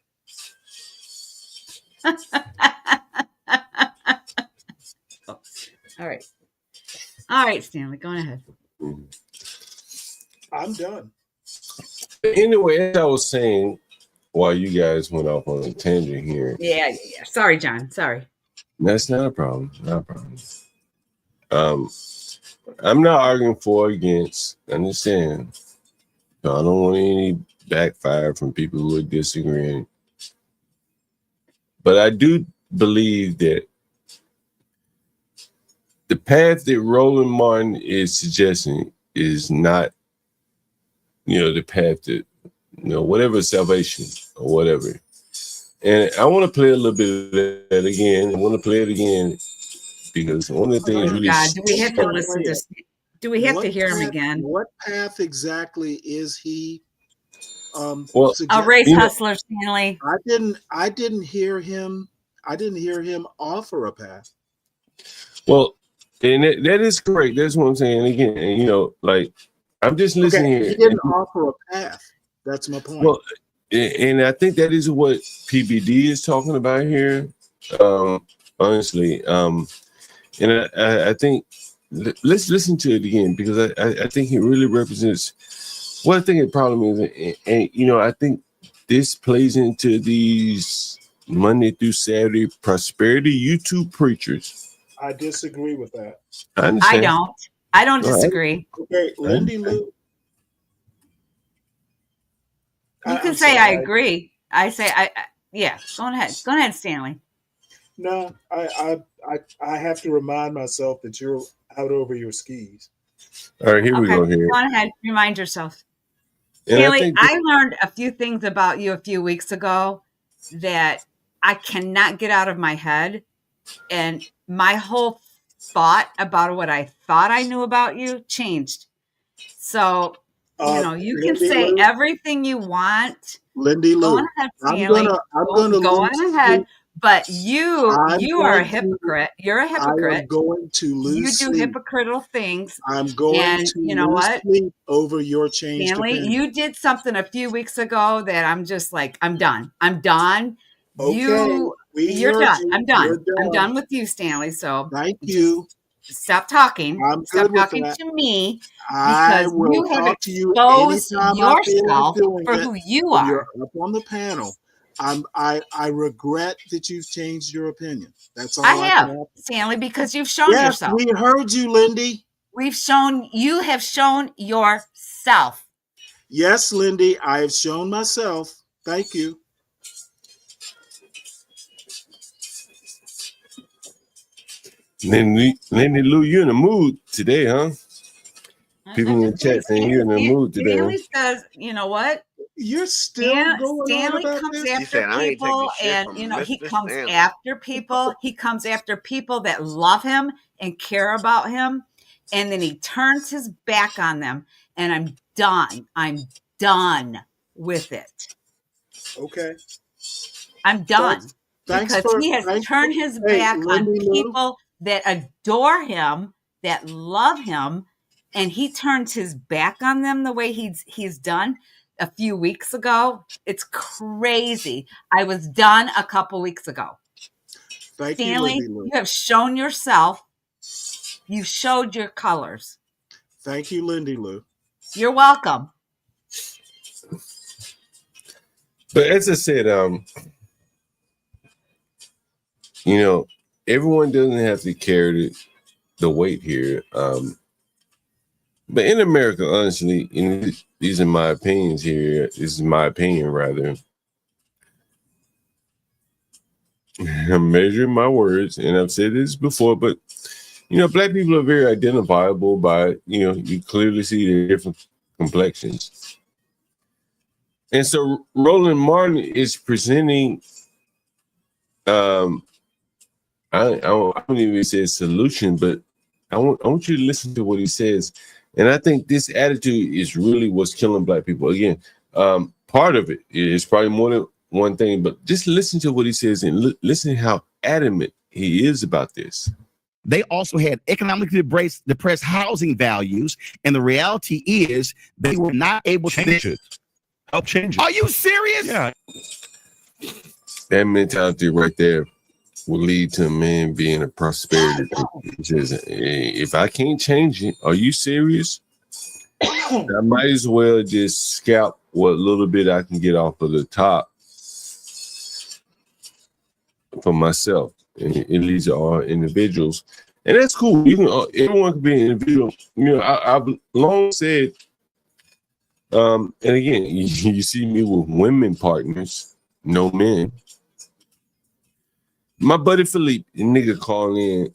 All right, Stanley, go ahead. I'm done. Anyway, as I was saying, while you guys went off on a tangent here. Yeah. Sorry, John. Sorry. That's not a problem. Not a problem. I'm not arguing for or against. Understand? So I don't want any backfire from people who are disagreeing. But I do believe that the path that Roland Martin is suggesting is not, the path that, whatever salvation or whatever. And I want to play a little bit of that again. I want to play it again because one of the things really. God, do we have to listen to? Do we have to hear him again? What path exactly is he? Well, a race hustler, Stanley. I didn't hear him. I didn't hear him offer a path. Well, and that is correct. That's what I'm saying. Again, I'm just listening here. He didn't offer a path. That's my point. Well, and I think that is what PBD is talking about here. Honestly, and I think let's listen to it again because I think it really represents what I think the problem is, and I think this plays into these Monday through Saturday prosperity YouTube preachers. I disagree with that. I understand. I don't disagree. Okay, Lindy Lou. You can say I agree. I say yeah. Go ahead, Stanley. No, I have to remind myself that you're out over your skis. All right, here we go. Here, go ahead. Remind yourself. Stanley, I learned a few things about you a few weeks ago that I cannot get out of my head, and my whole thought about what I thought I knew about you changed. So. You can say everything you want. Lindy Lou. Go ahead, Stanley. I'm gonna go ahead. But you are a hypocrite. You're a hypocrite. I'm going to lose. You do hypocritical things. I'm going to lose sleep over your change. Stanley, you did something a few weeks ago that I'm just like, I'm done. I'm done. Okay, you're done. I'm done. I'm done with you, Stanley. So thank you. Stop talking. Stop talking to me because you have exposed yourself for who you are. You're up on the panel. I regret that you've changed your opinion. That's all I have, Stanley, because you've shown yourself. We heard you, Lindy. You have shown yourself. Yes, Lindy, I have shown myself. Thank you. Lindy Lou, you're in the mood today, huh? People in the chat saying you're in the mood today. Stanley says, you know what? You're still going Stanley on comes this? after people, and he comes after people. He comes after people that love him and care about him, and then he turns his back on them. And I'm done. I'm done with it. Okay. I'm done because he has turned his back on people that adore him, that love him, and he turns his back on them the way he's done a few weeks ago. It's crazy. I was done a couple weeks ago. Stanley, you have shown yourself. You showed your colors. Thank you, Lindy Lou. You're welcome. But as I said, everyone doesn't have to carry the weight here. But in America, honestly, these are my opinions here. This is my opinion, rather. I'm measuring my words, and I've said this before, but black people are very identifiable by, you clearly see their different complexions. And so Roland Martin is presenting, I don't even say solution, but I want you to listen to what he says. And I think this attitude is really what's killing black people. Again, part of it is probably more than one thing, but just listen to what he says and listen to how adamant he is about this. They also had economically depressed housing values, and the reality is they were not able to change it. Help change it. Are you serious? Yeah. That mentality right there will lead to a man being a prosperity. If I can't change it, are you serious? I might as well just scalp what little bit I can get off of the top for myself. and these are individuals, and that's cool. You can everyone can be an individual. You know, I've long said, and again, you see me with women partners, no men. My buddy Philippe, the nigga call in.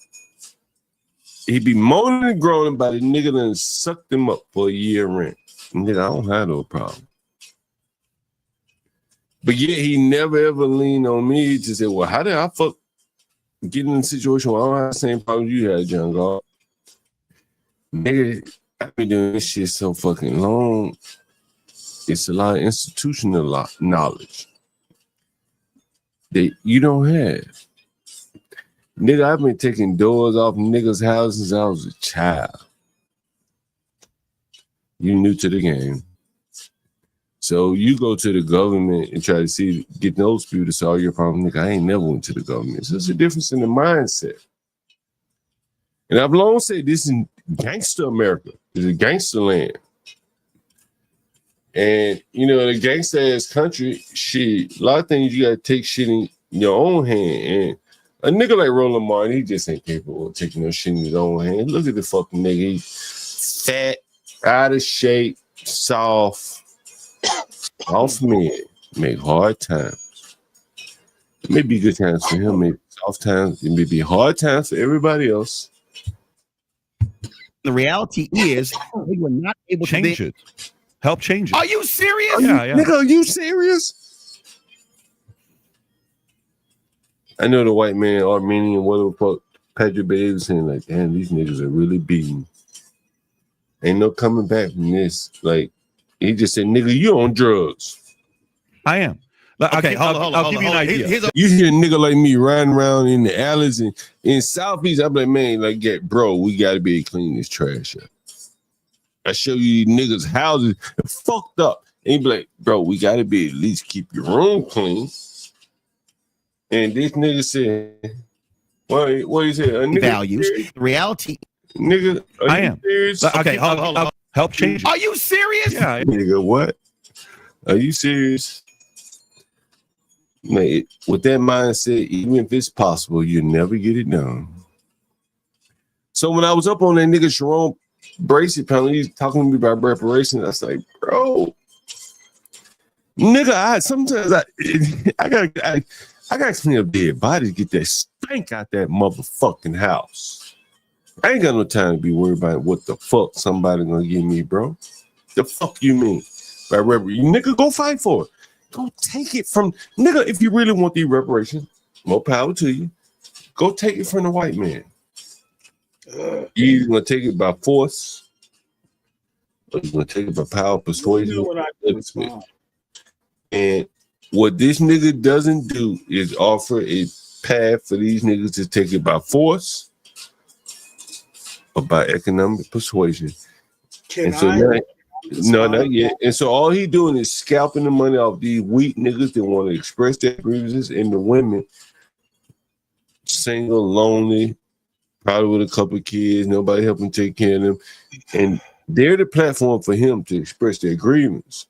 He be moaning and groaning about the nigga that sucked him up for a year rent. Nigga, I don't have no problem. But yet he never ever leaned on me to say, well, how did I get in a situation where I don't have the same problem you had, John Galt? Nigga, I've been doing this shit so fucking long. It's a lot of institutional knowledge that you don't have. Nigga, I've been taking doors off niggas' houses since I was a child. You new to the game. So you go to the government and try to get those people to solve your problem. Nigga, I ain't never went to the government. So there's a difference in the mindset. And I've long said this in gangster America. It's a gangster land. And, you know, the gangster ass country, shit, a lot of things you gotta take shit in your own hand. And a nigga like Roland Martin, he just ain't capable of taking no shit in his own hand. Look at the fucking nigga. He's fat, out of shape, soft, off men, make hard times. It may be good times for him, maybe soft times, it may be hard times for everybody else. The reality is we were not able to change it. Help change it. Are you serious? Yeah. Nigga, are you serious? I know the white man, Armenian, whatever fuck, Patrick Bailey saying like, damn, these niggas are really beating. Ain't no coming back from this. Like, he just said, nigga, you on drugs. I am. Okay, hold on. I'll give you an idea. You hear a nigga like me riding around in the alleys and in Southeast, I'm like, man, like, bro, we got to be able to clean this trash up. I show you niggas' houses fucked up. And he be like, bro, we got to be at least keep your room clean. And this nigga said, what he said? A nigga Values. serious? Reality. Nigga, I am. Serious? Okay, hold on. Help change it. Are you serious? Yeah. Nigga, what? Are you serious? Man, with that mindset, even if it's possible, you never get it done. So when I was up on that nigga Sharon Bracey panel, he's talking to me about reparations. I was like, bro, nigga, I gotta clean up dead bodies, get that stank out that motherfucking house. I ain't got no time to be worried about what the fuck somebody gonna give me, bro. The fuck you mean? By nigga, go fight for it. Go take it from nigga. If you really want the reparations, more power to you. Go take it from the white man. You either gonna take it by force, or you gonna take it by power, persuasion. And what this nigga doesn't do is offer a path for these niggas to take it by force or by economic persuasion. No, not yet. And so all he doing is scalping the money off these weak niggas that want to express their grievances, and the women, single, lonely, probably with a couple of kids, nobody helping take care of them. And they're the platform for him to express their grievance.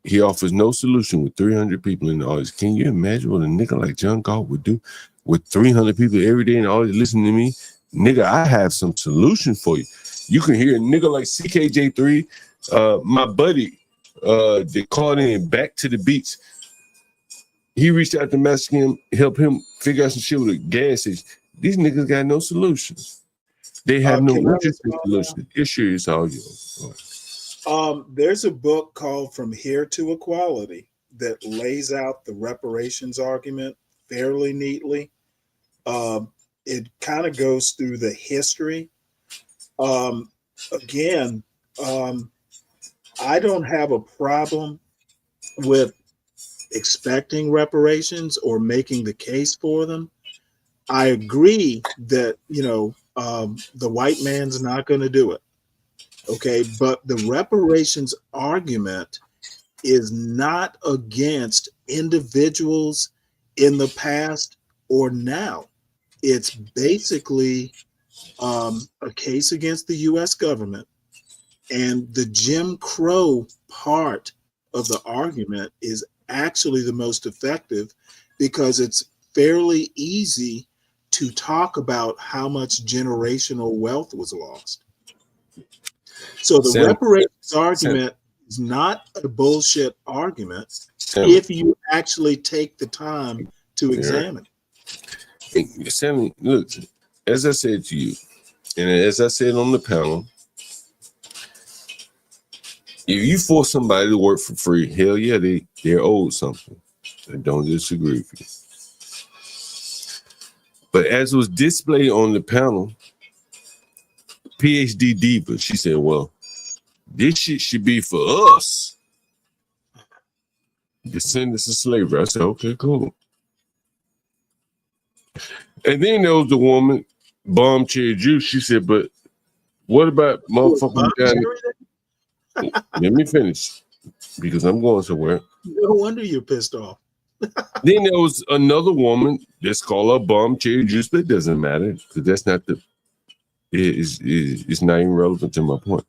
He offers no solution with 300 people in the audience. Can you imagine what a nigga like John Galt would do with 300 people every day in the audience listening to me? Nigga, I have some solution for you. You can hear a nigga like CKJ3, my buddy, they called in Back to the Beats. He reached out to Mexican, help him figure out some shit with a gas station. These niggas got no solutions. They have no interest in solutions. Issue is all yours. There's a book called From Here to Equality that lays out the reparations argument fairly neatly. It kind of goes through the history. Again, I don't have a problem with expecting reparations or making the case for them. I agree that, the white man's not going to do it. Okay. But the reparations argument is not against individuals in the past or now. It's basically a case against the U.S. government, and the Jim Crow part of the argument is actually the most effective because it's fairly easy to talk about how much generational wealth was lost. So the reparations argument is not a bullshit argument if you actually take the time to examine it. Stanley, look, as I said to you, and as I said on the panel, if you force somebody to work for free, hell yeah, they're owed something. I don't disagree with you. But as was displayed on the panel, PhD Diva, she said, well, this shit should be for us. Descendants of slavery. I said, okay, cool. And then there was the woman, Bomb Cherry Juice. She said, but what about motherfuckers down there? Let me finish, because I'm going somewhere. No wonder you're pissed off. Then there was another woman that's called her Bomb Cherry Juice, but it doesn't matter, because that's not it's not even relevant to my point.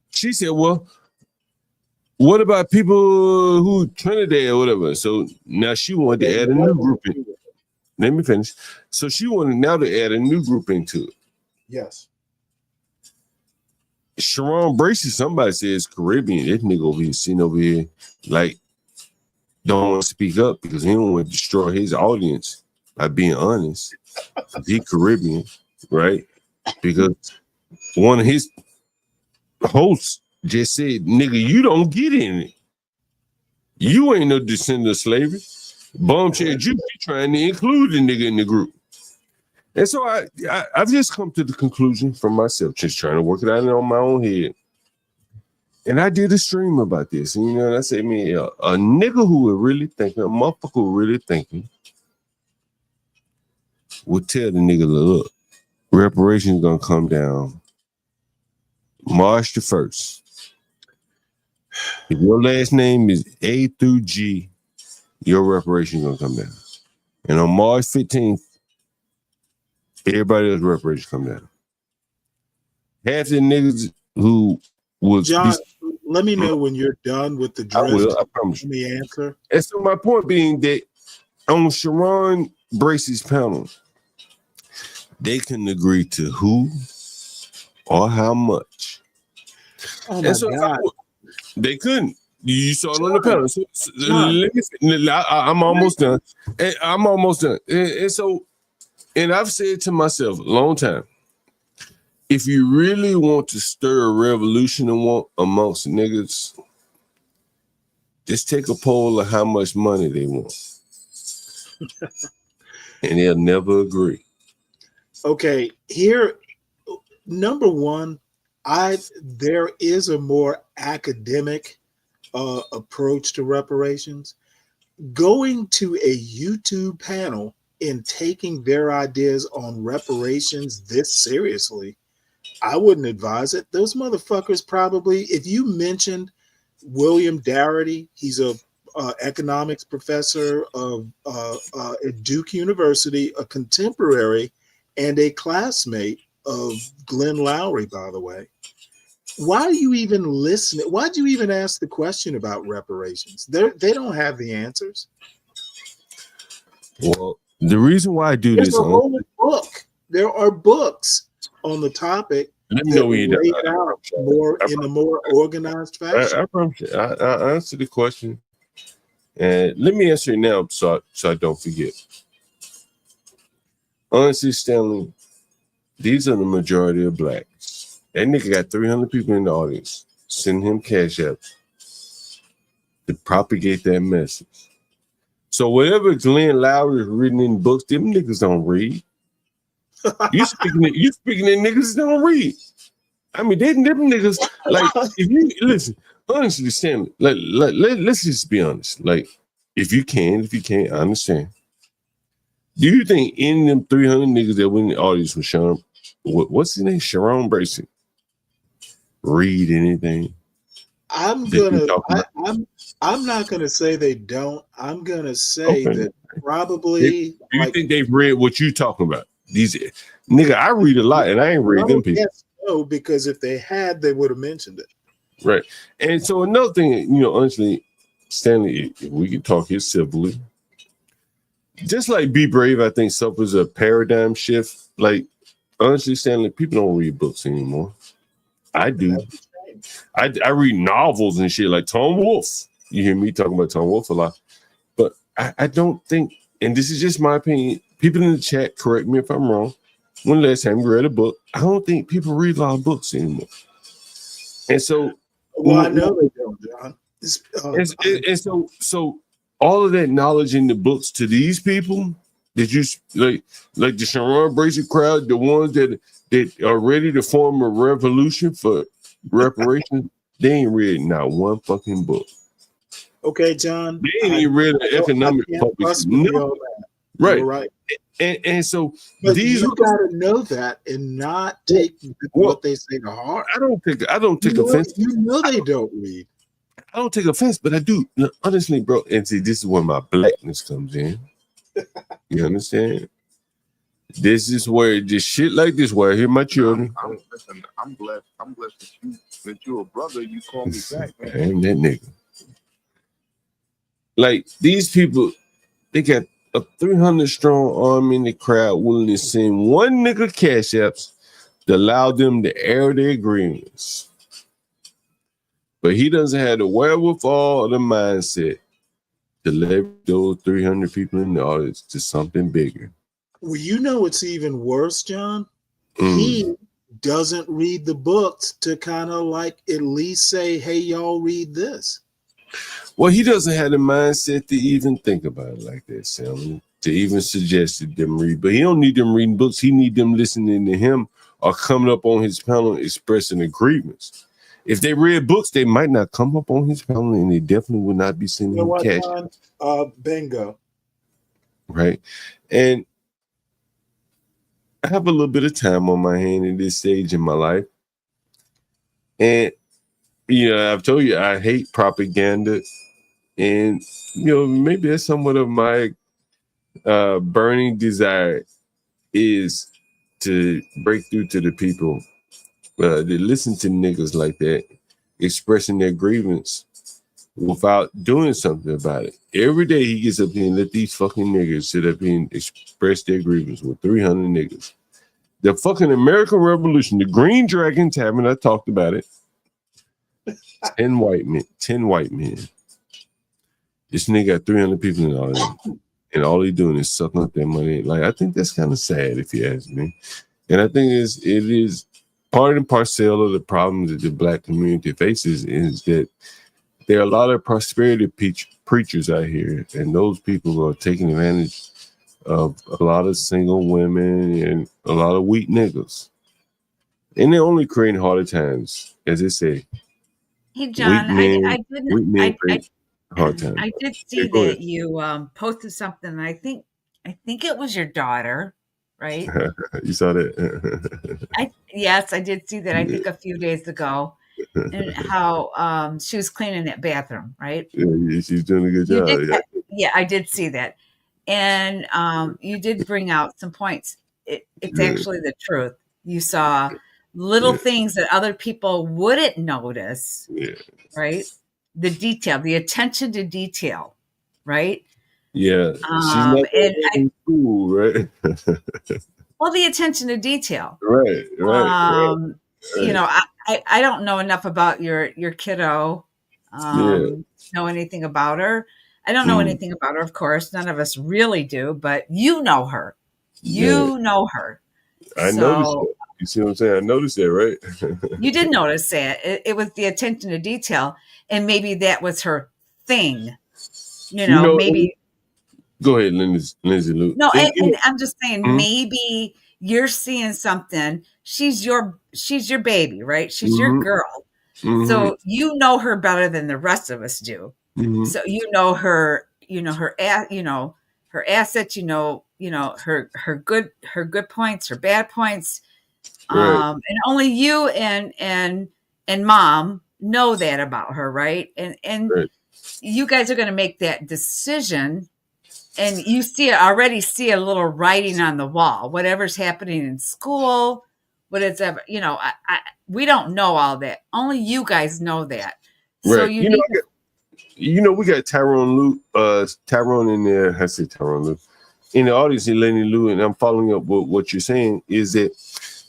She said, well, what about people who Trinidad or whatever? So now she wanted to add a new group in. Let me finish. So she wanted now to add a new group into it. Yes. Sharon Bracey, somebody says Caribbean. This nigga over here sitting over here like don't want to speak up because he don't want to destroy his audience by being honest. He Caribbean, right? Because one of his hosts just said, nigga, you don't get in it. You ain't no descendant of slavery. Bomb Cherry Juice, you trying to include the nigga in the group. And so I've just come to the conclusion from myself, just trying to work it out on my own head. And I did a stream about this. And, and I said, man, a nigga who was really thinking, a motherfucker who really thinking, would tell the nigga, look, reparations gonna come down March the 1st. If your last name is A through G, your reparations gonna come down. And on March 15th, everybody else's reparations come down. Half the niggas who was John, let me know when you're done with the drift. I will, I promise you. The answer. And so my point being that on Sharon Bracey's panel, they couldn't agree to who or how much. Oh my God. They couldn't. You saw it on the panel. So, I'm almost done. I'm almost done. And I've said to myself a long time, if you really want to stir a revolution amongst niggas, just take a poll of how much money they want. And they'll never agree. Okay, here, number one, there is a more academic approach to reparations. Going to a YouTube panel and taking their ideas on reparations this seriously, I wouldn't advise it. Those motherfuckers probably, if you mentioned William Darity, he's a economics professor at Duke University, a contemporary and a classmate of Glenn Lowry, by the way. Why do you even listen? Why do you even ask the question about reparations? They don't have the answers. Well, the reason why I do There's this, a whole book. There are books on the topic. Let me know when you're laid out more in a more organized fashion. I promise you. I answered the question, and let me answer it now so I don't forget. Honestly, Stanley, these are the majority of blacks. That nigga got 300 people in the audience. Send him cash out to propagate that message. So whatever Glenn Lowry has written in books, them niggas don't read. You speaking to niggas that don't read. I mean, them niggas, like, if you listen, honestly, Stanley, let's just be honest. Like, if you can't, I understand. Do you think any of them 300 niggas that went in the audience with Sean, what's his name? Sharon Bracey, read anything? I'm not gonna say they don't. I'm gonna say that probably. Do you think they've read what you talking about? These nigga, I read a lot and I ain't read them people. Yes, no, because if they had, they would have mentioned it. Right. And so another thing, honestly, Stanley, if we can talk here civilly, just like Be Brave, I think suffers a paradigm shift. Like, honestly, Stanley, people don't read books anymore. I do. I read novels and shit like Tom Wolfe. You hear me talking about Tom Wolfe a lot. But I don't think, and this is just my opinion, people in the chat, correct me if I'm wrong. When the last time you read a book, I don't think people read a lot of books anymore. And so, well, I know they don't, John. So all of that knowledge in the books to these people, did you like the Sharon Bracey crowd, the ones that are ready to form a revolution for reparations? They ain't read not one fucking book. Okay, John. They ain't even read an economic publication. No. Right. You're right. And so but these you got to know that and not take what they say to heart. I don't take offense. You know they don't read. I don't take offense, but I do. Honestly, bro. And see, this is where my blackness comes in. You understand? This is where this shit like this, where I hear my children. Listen, I'm blessed. I'm blessed that you're a brother. You call me back, man. I am that nigga. Like, these people, they got a 300 strong army in the crowd willing to send one nigga cash apps to allow them to air their agreements. But he doesn't have the wherewithal or the mindset to leverage those 300 people in the audience to something bigger. Well, you know it's even worse, John. He doesn't read the books to kind of like at least say, hey, y'all read this. Well, he doesn't have the mindset to even think about it like that, Sam, to even suggest that them read. But he don't need them reading books. He need them listening to him or coming up on his panel expressing agreements. If they read books, they might not come up on his panel, and they definitely would not be sending him cash. Bingo. Right. And I have a little bit of time on my hand at this stage in my life. And, you know, I've told you I hate propaganda. And, you know, maybe that's somewhat of my burning desire is to break through to the people that listen to niggas like that, expressing their grievance without doing something about it. Every day he gets up here and let these fucking niggas sit up here and express their grievance with 300 niggas. The fucking American Revolution, the Green Dragon Tavern, I talked about it. 10 white men. This nigga got 300 people in all of them. And all he doing is sucking up their money. Like, I think that's kind of sad if you ask me. And I think it is part and parcel of the problem that the black community faces is that there are a lot of prosperity preachers out here, and those people are taking advantage of a lot of single women and a lot of weak niggas. And they're only creating harder times, as they say. Hey, John, I did see that you posted something. I think it was your daughter, right? You saw that? Yes, I did see that. I think a few days ago, and how she was cleaning that bathroom, right? Yeah, she's doing a good job. I did see that, and you did bring out some points. It's actually the truth. You saw little things that other people wouldn't notice, right? The detail, the attention to detail, right? Yeah, she's not in school, right? Well, the attention to detail, right. You know, I don't know enough about your kiddo. Know anything about her? I don't know anything about her, of course. None of us really do, but you know her. You know her. I noticed it. You see what I'm saying? I noticed that, right? You did notice that. It was the attention to detail, and maybe that was her thing. You know maybe. Go ahead, Lindsay Luke. No, and I'm just saying, maybe you're seeing something. She's your baby, right? She's your girl. So you know her better than the rest of us do. So you know her, her assets, her good points, her bad points. And only you and mom know that about her, right? And you guys are going to make that decision. And you already see a little writing on the wall, whatever's happening in school, whatever, we don't know all that. Only you guys know that. So we got Tyrone in there. I say Tyrone Luke. in the audience, Lenny Lou, and I'm following up with what you're saying, is that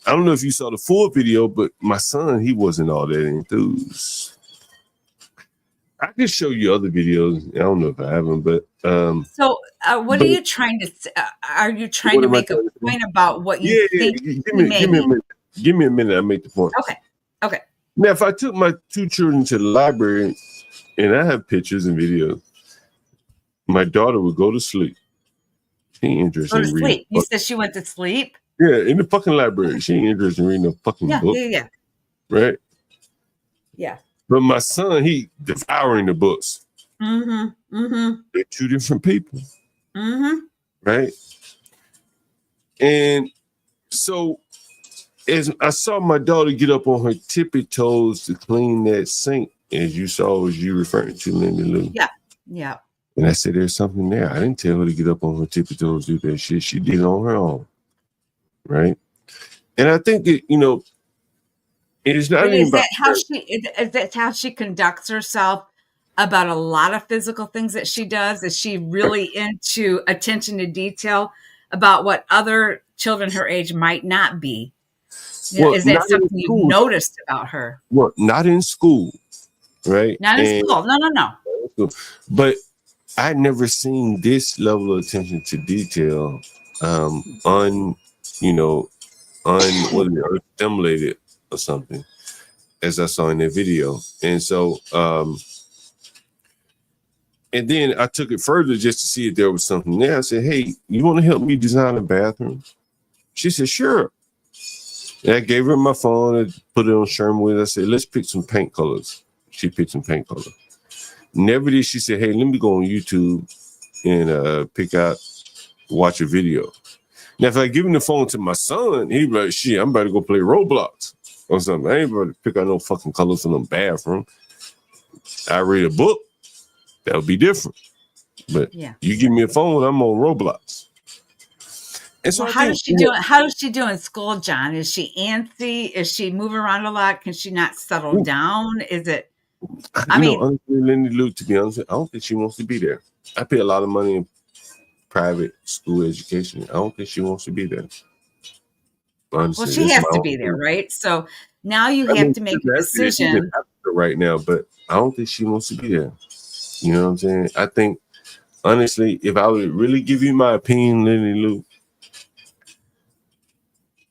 I don't know if you saw the full video, but my son, he wasn't all that enthused. I can show you other videos. I don't know if I have them, but so what are you trying to? Are you trying to make a point about what you think? Give me a minute. Give me a minute. I make the point. Okay. Now, if I took my 2 children to the library, and I have pictures and videos, my daughter would go to sleep. She ain't interested in reading. Sleep. You said she went to sleep. Yeah, in the fucking library. She ain't interested in reading a fucking book. Yeah. Right. Yeah. But my son, he devouring the books. Mm-hmm. They're 2 different people. Mm-hmm. Right. And so as I saw my daughter get up on her tippy toes to clean that sink, as you saw, was you referring to, Lindy Lou? Yeah. And I said, there's something there. I didn't tell her to get up on her tippy toes to do that shit. She did it on her own. Right. And I think that, it is not even about is that how she conducts herself about a lot of physical things that she does? Is she really into attention to detail about what other children her age might not be? Is that something you've noticed about her? Well, not in school, right? Not in school. No. But I'd never seen this level of attention to detail unstimulated or something, as I saw in that video. And so and then I took it further just to see if there was something there. I said, hey, you want to help me design a bathroom? She said, sure. And I gave her my phone and put it on Sherman with. I said, let's pick some paint colors. She picked some paint colors. Never did she say, hey, let me go on YouTube and watch a video. Now, if I give him the phone to my son, he'd be like, shit, I'm about to go play Roblox or something. I ain't about to pick out no fucking colors from the bathroom. I read a book, that would be different. But you give me a phone, I'm on Roblox. And so how does she do? How does she do in school, John? Is she antsy? Is she moving around a lot? Can she not settle down? Is it? Honestly, Lindy Lou, to be honest, I don't think she wants to be there. I pay a lot of money in private school education. I don't think she wants to be there. Honestly, well, she has to be there, right? So now you have to make a decision right now, but I don't think she wants to be there. You know what I'm saying? I think, honestly, if I would really give you my opinion, Lindy Lou,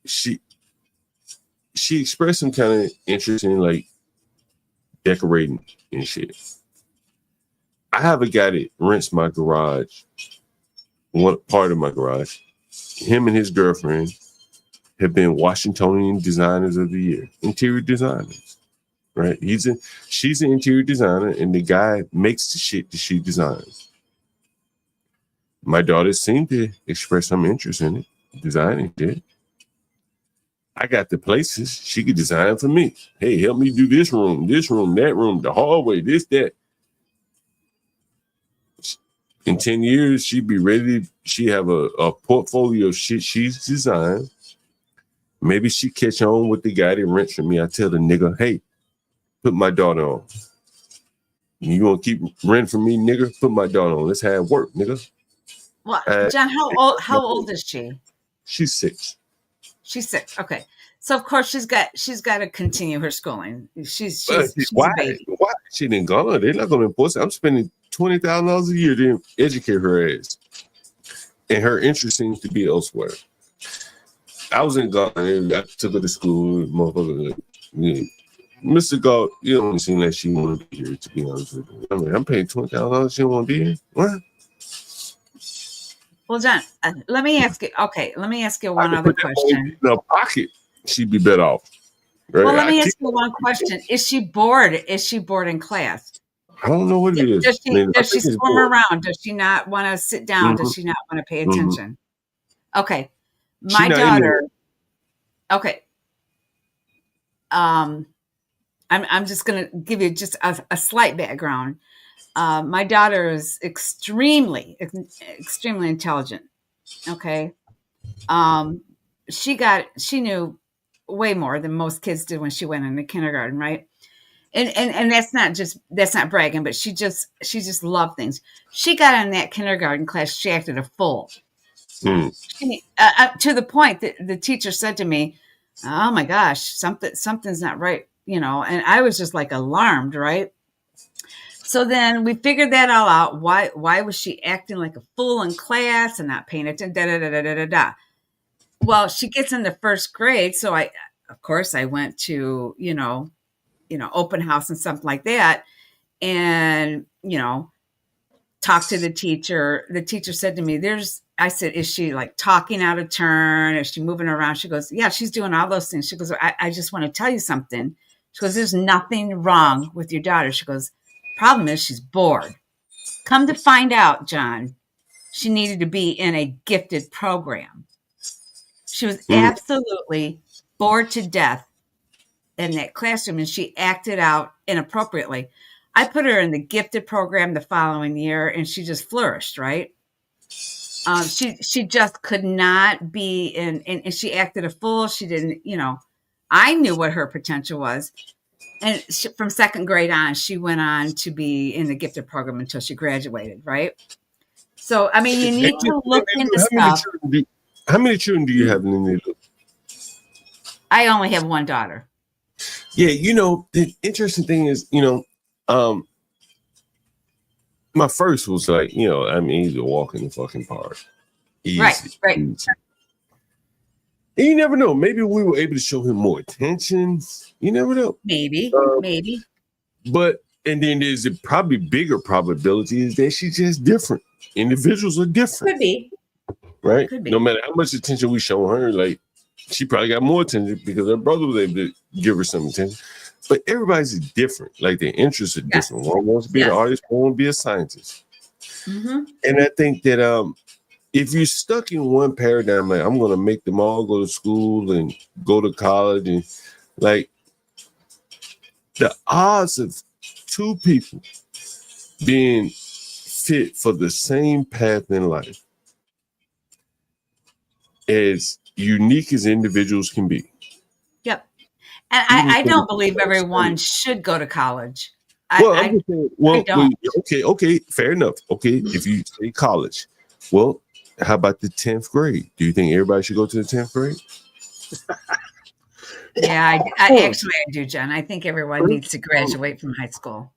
she expressed some kind of interest in like decorating and shit. I have a guy that rents my garage, one part of my garage. Him and his girlfriend have been Washingtonian Designers of the Year, interior designers, right? She's an interior designer, and the guy makes the shit that she designs. My daughter seemed to express some interest in it, designing it. I got the places she could design for me. Hey, help me do this room, that room, the hallway, this, that. In 10 years, she'd be ready. She have a portfolio of shit she's designed. Maybe she catch on with the guy that rents from me. I tell the nigga, hey, put my daughter on. You want to keep renting from me, nigga? Put my daughter on. Let's have work, nigga. Well, John, how old is she? She's 6. She's 6. Okay. So of course she's got to continue her schooling. She's why? a baby. Why? She didn't go. They're not going to enforce it. I'm spending $20,000 a year to educate her ass. And her interest seems to be elsewhere. I was in Ghana. I took her to school. Motherfucker, Mr. Galt, you don't seem like she want to be here, to be honest with you. I mean, I'm paying $20,000. She don't want to be here? What? Well, John, let me ask you. Okay, let me ask you one other question. In her pocket, she'd be better off. Right? Well, let me ask you one question. Is she bored? Is she bored in class? I don't know what it is. Does she squirm around? Does she not want to sit down? Does she not want to pay attention? Okay. My daughter. Okay. I'm just going to give you just a slight background. My daughter is extremely intelligent. Okay. She knew way more than most kids did when she went into kindergarten, right? And that's not bragging, but she just loved things. She got in that kindergarten class, she acted a fool. To the point that the teacher said to me, "Oh my gosh, something's not right," and I was just like alarmed, right? So then we figured that all out. Why was she acting like a fool in class and not paying attention? Da da da da da da da. Well, she gets into first grade, so of course, I went to open house and something like that, and talked to the teacher. The teacher said to me, I said, is she like talking out of turn? Is she moving around? She goes, yeah, she's doing all those things. She goes, I just want to tell you something. She goes, there's nothing wrong with your daughter. She goes, problem is she's bored. Come to find out, John, she needed to be in a gifted program. She was absolutely bored to death in that classroom, and she acted out inappropriately. I put her in the gifted program the following year, and she just flourished, right? She just could not be in, and she acted a fool. She didn't, I knew what her potential was. And from second grade on, she went on to be in the gifted program until she graduated, right? So, I mean, you need to look into stuff. How many children do you have in the I only have one daughter. Yeah, the interesting thing is, my first was like, he's a walk in the fucking park. Easy. Right. Easy. And you never know. Maybe we were able to show him more attention. You never know. Maybe. But, and then there's a probably bigger probability is that she's just different. Individuals are different. Could be. Right? Could be. No matter how much attention we show her, like, she probably got more attention because her brother was able to give her some attention. But everybody's different. Like, their interests are different. One wants to be an artist, one wants to be a scientist. Mm-hmm. And I think that if you're stuck in one paradigm, like, I'm going to make them all go to school and go to college, and like, the odds of two people being fit for the same path in life as unique as individuals can be. Yep. And I don't believe everyone should go to college. I don't. Okay, fair enough. Okay, if you say college, well, how about the 10th grade? Do you think everybody should go to the 10th grade? Yeah, I do, John. I think everyone needs to graduate from high school.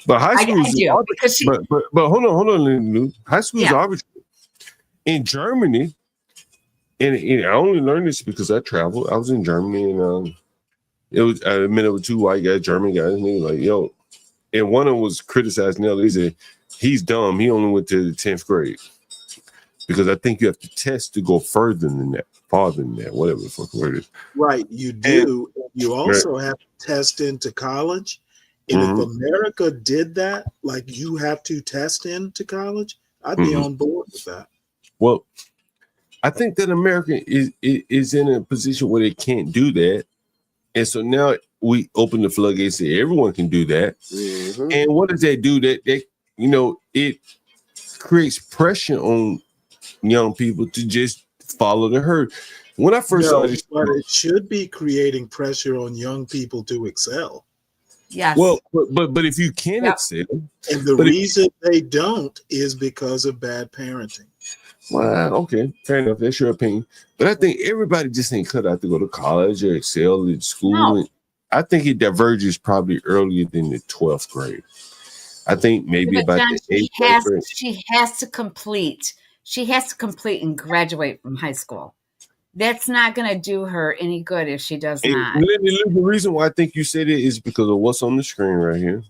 But high school is arbitrary. But hold on. High school is arbitrary. In Germany, and I only learned this because I traveled. I was in Germany, and I met up with two white guys, German guys, and they were like, yo, and one of them was criticizing the other. He said, he's dumb. He only went to the 10th grade. Because I think you have to test to go farther than that, whatever the fuck word is. Right, you do. And you also have to test into college. And if America did that, like you have to test into college, I'd be on board with that. Well, I think that America is in a position where they can't do that. And so now we open the floodgates and say everyone can do that. Mm-hmm. And what does that do? That it creates pressure on young people to just follow the herd. When I first saw this, but it should be creating pressure on young people to excel. Yes. Well, but if you can excel, and the reason they don't is because of bad parenting. Well, okay, fair enough. That's your opinion. But I think everybody just ain't cut out to go to college or excel in school. No. I think it diverges probably earlier than the 12th grade. I think maybe about John, the 8th grade. She has to complete and graduate from high school. That's not going to do her any good if she does not. The reason why I think you said it is because of what's on the screen right here.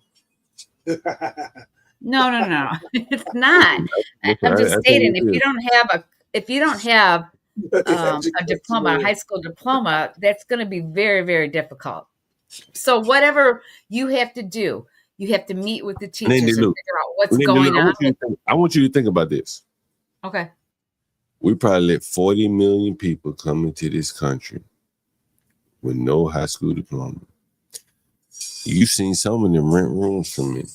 No. It's not. I'm just stating if you don't have a diploma, a high school diploma, that's going to be very, very difficult. So whatever you have to do, you have to meet with the teachers and figure out what's going on. I want you to think about this. Okay. We probably let 40 million people come into this country with no high school diploma. You've seen some of them rent rooms from me.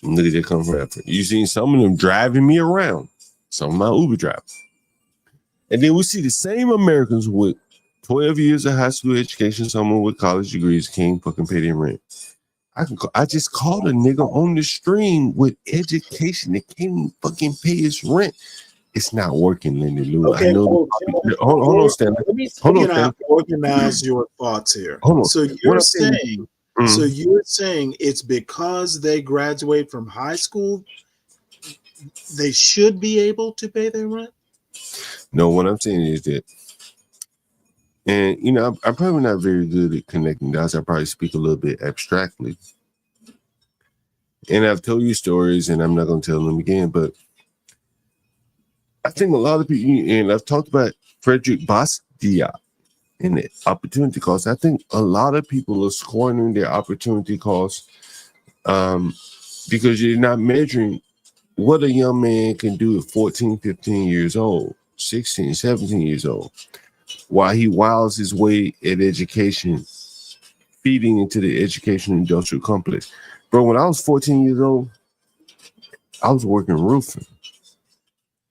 Look at that come from effort. You've seen some of them driving me around. Some of my Uber drivers. And then we see the same Americans with 12 years of high school education, someone with college degrees can't fucking pay their rent. I just called a nigga on the stream with education that can't fucking pay his rent. it's not working, Lindy Lou. Okay, I know. Hold on, Stanley. Hold on, Stanley. Organize your thoughts here. Hold on. So you're saying, it's because they graduate from high school, they should be able to pay their rent? No, what I'm saying is that, and you know, I'm probably not very good at connecting dots. I probably speak a little bit abstractly. And I've told you stories, and I'm not going to tell them again, but I think a lot of people, and I've talked about Frederick Bastiat in the opportunity cost. I think a lot of people are squandering their opportunity costs because you're not measuring what a young man can do at 14, 15 years old, 16, 17 years old, while he wiles his way at education, feeding into the education industrial complex. Bro, when I was 14 years old, I was working roofing.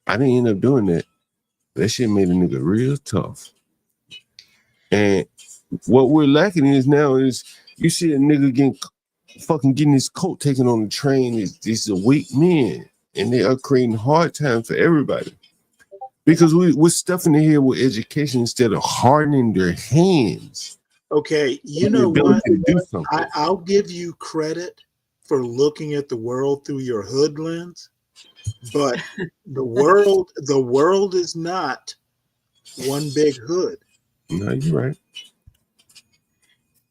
I didn't end up doing that. That shit made a nigga real tough. And what we're lacking is now is you see a nigga getting his coat taken on the train. These are weak men, and they are creating hard time for everybody because we're stuffing their head with education instead of hardening their hands. Okay, you know what? I'll give you credit for looking at the world through your hood lens, but the world is not one big hood. No, you're right.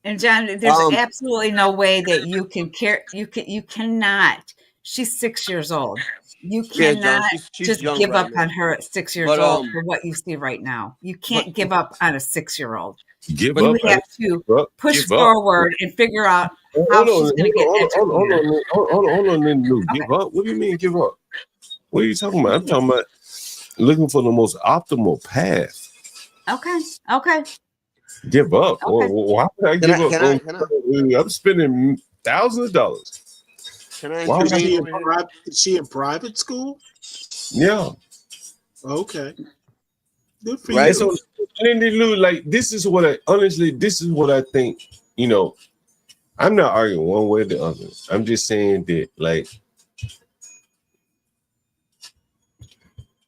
And John, there's absolutely no way that you can care. You cannot. She's 6 years old. You cannot she's just young give right up now. on her at 6 years But, old for what you see right now. You can't give up on a 6-year-old. You have to push forward and figure out how she's going to get educated. Hold on. Give up? What do you mean give up? What are you talking about? I'm talking about looking for the most optimal path. Okay. Give up? Okay. Why would I give up? I'm spending thousands of dollars. Is she in private school? Yeah. Okay. Good for you. you. So, Lindy Lou, like this is what I think. You know, I'm not arguing one way or the other. I'm just saying that, like,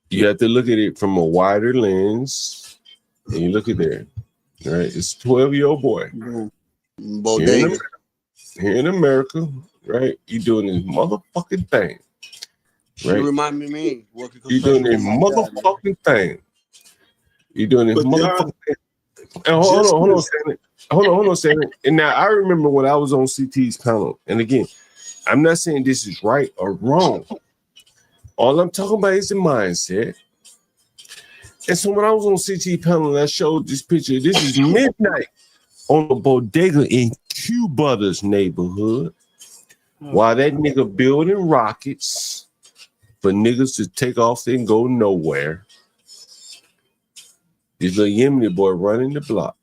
you have to look at it from a wider lens, and you look at there. Right, it's a 12-year-old boy. Here in America, right? You doing this motherfucking thing. Right? You remind me you doing this motherfucking thing. You doing this motherfucking thing. And hold on, Stanley. And now I remember when I was on CT's panel, and again, I'm not saying this is right or wrong. All I'm talking about is the mindset. And so when I was on CT panel and I showed this picture, this is midnight on a bodega in Q Brothers neighborhood, while that nigga building rockets for niggas to take off and go nowhere. This little Yemeni boy running the block.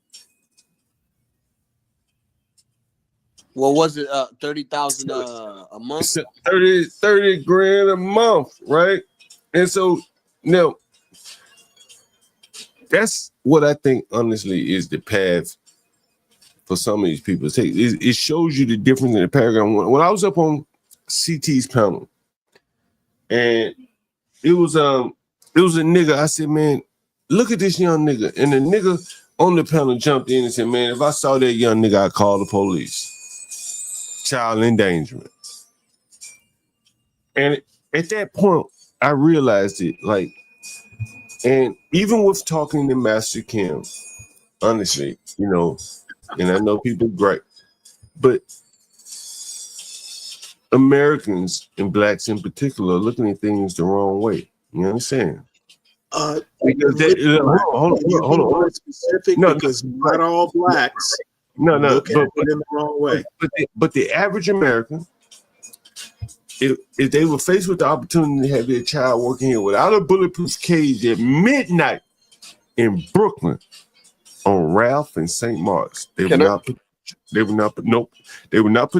What was it? 30,000 a month? 30 grand a month, right? And so now that's what I think, honestly, is the path for some of these people. It shows you the difference in the paradigm. When I was up on CT's panel, and it was a nigga, I said, man, look at this young nigga. And the nigga on the panel jumped in and said, man, if I saw that young nigga, I'd call the police. Child endangerment. And at that point, I realized it, like, and even with talking to Master Kim, honestly, you know, and I know people great, but Americans and blacks in particular are looking at things the wrong way. You understand? Because hold on. Specific because not all blacks look at it in the wrong way. But the average American, if they were faced with the opportunity to have their child working here without a bulletproof cage at midnight in Brooklyn on Ralph and St. Mark's, they would not put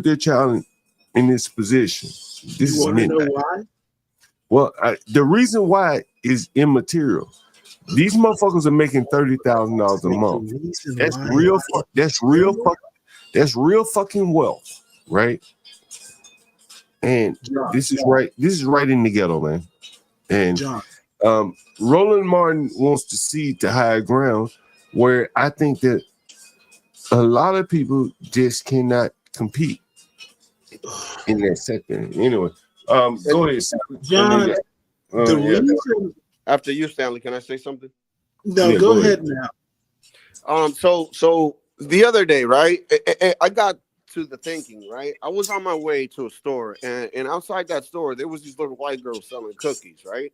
their child in this position. This you want to know why? Well, the reason why is immaterial. These motherfuckers are making $30,000 a month. That's real fucking wealth, right? And this is right in the ghetto, man. And Roland Martin wants to cede to higher ground, where I think that a lot of people just cannot compete in that sector. Anyway, go ahead, John. The reason after you, Stanley, can I say something? No, Yeah, go ahead now. So the other day, right? I got to the thinking, right? I was on my way to a store, and outside that store, there was these little white girls selling cookies, right?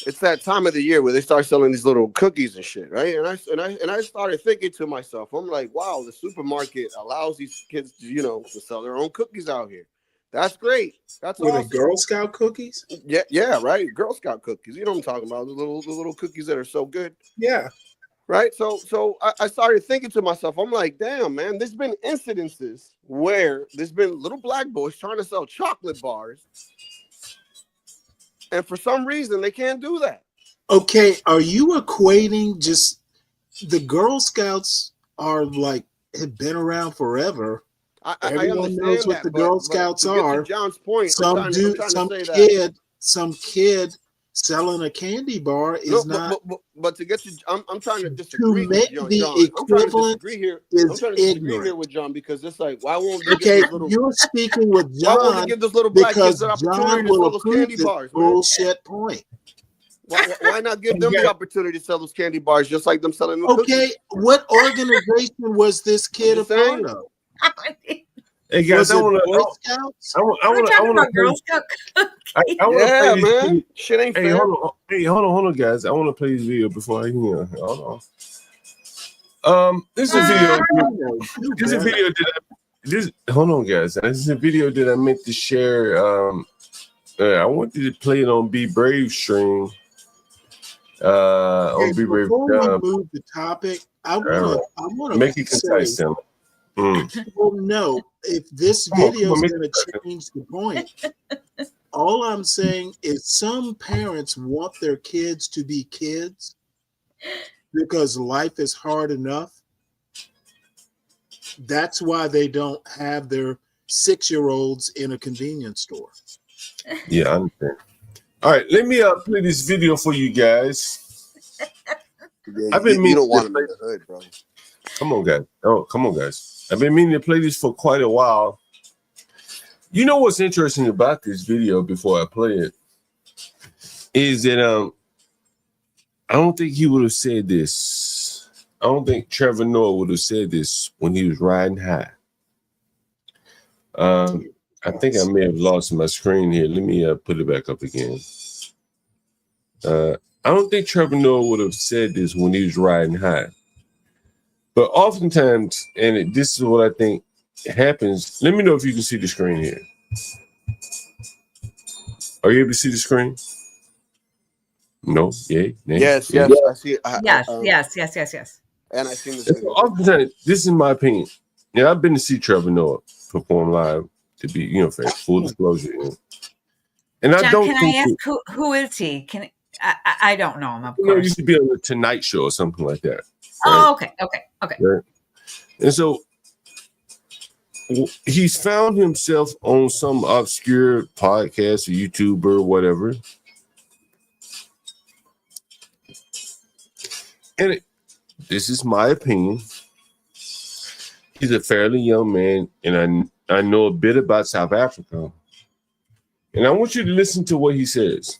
It's that time of the year where they start selling these little cookies and shit, right? And I started thinking to myself, I'm like, wow, the supermarket allows these kids to, to sell their own cookies out here. That's great. That's With awesome. the Girl Scout cookies? Yeah, right. Girl Scout cookies. You know what I'm talking about? The little cookies that are so good. Yeah. Right. So I started thinking to myself, I'm like, damn, man, there's been incidences where there's been little black boys trying to sell chocolate bars. And for some reason, they can't do that. Okay, are you equating just the Girl Scouts are like have been around forever? Everyone knows what the Girl Scouts are. To John's point, Some kid selling a candy bar is not. But to get to, I'm trying to disagree to make with the John. equivalent I'm trying to disagree here with John because it's like, why won't they okay? give those You're speaking with John. Why won't they give those little black kids because an opportunity John to will sell those approve candy this bars? Man? bullshit point. Why not give them the opportunity to sell those candy bars just like them selling them Okay, cookies? What organization was this kid a part of? Hey guys, I want to. Girl Scout cookies. I want to play this. Man. Shit ain't fair. Hold on, guys. I want to play this video before I hear. Hold on. This is a video. This is a video hold on, guys. This is a video that I meant to share. I wanted to play it on Be Brave stream. On Be Brave. Before we move the topic, I want to make it concise, Stanley. Well, no, if this video is going to change the point, all I'm saying is some parents want their kids to be kids because life is hard enough. That's why they don't have their 6-year-olds in a convenience store. Yeah, I understand. All right, let me play this video for you guys. I've been meaning to want to play the hood, bro. Come on, guys. Oh, come on, guys. I've been meaning to play this for quite a while. You know what's interesting about this video before I play it is that I don't think he would have said this. I don't think Trevor Noah would have said this when he was riding high. I think I may have lost my screen here. Let me put it back up again. I don't think Trevor Noah would have said this when he was riding high. But oftentimes, and this is what I think happens. Let me know if you can see the screen here. Are you able to see the screen? No? Yay? Nay? Yes. I see it. Yes. And I see the oftentimes, this is my opinion. Yeah, I've been to see Trevor Noah perform live, to be, for full disclosure. And I John, don't can think I ask who is he? I don't know him, of course. He used to be on the Tonight Show or something like that. Oh, okay. Right? And so he's found himself on some obscure podcast or YouTuber or whatever. And this is my opinion. He's a fairly young man, and I know a bit about South Africa. And I want you to listen to what he says.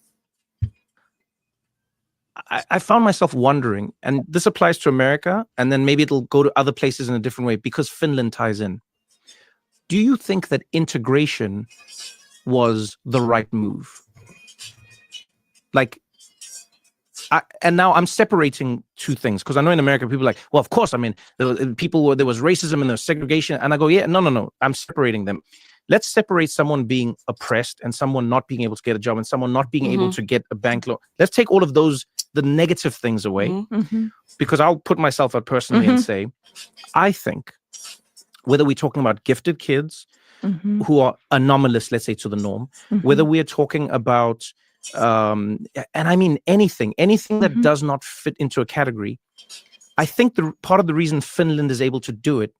I found myself wondering, and this applies to America, and then maybe it'll go to other places in a different way because Finland ties in. Do you think that integration was the right move? And now I'm separating two things because I know in America people are like, well, of course, I mean, there was racism and there was segregation, and I go, yeah, no, I'm separating them. Let's separate someone being oppressed and someone not being able to get a job and someone not being able to get a bank loan. Let's take all of those, the negative things away, because I'll put myself out personally and say, I think whether we're talking about gifted kids who are anomalous, let's say, to the norm, whether we are talking about, and I mean anything that does not fit into a category, I think the part of the reason Finland is able to do it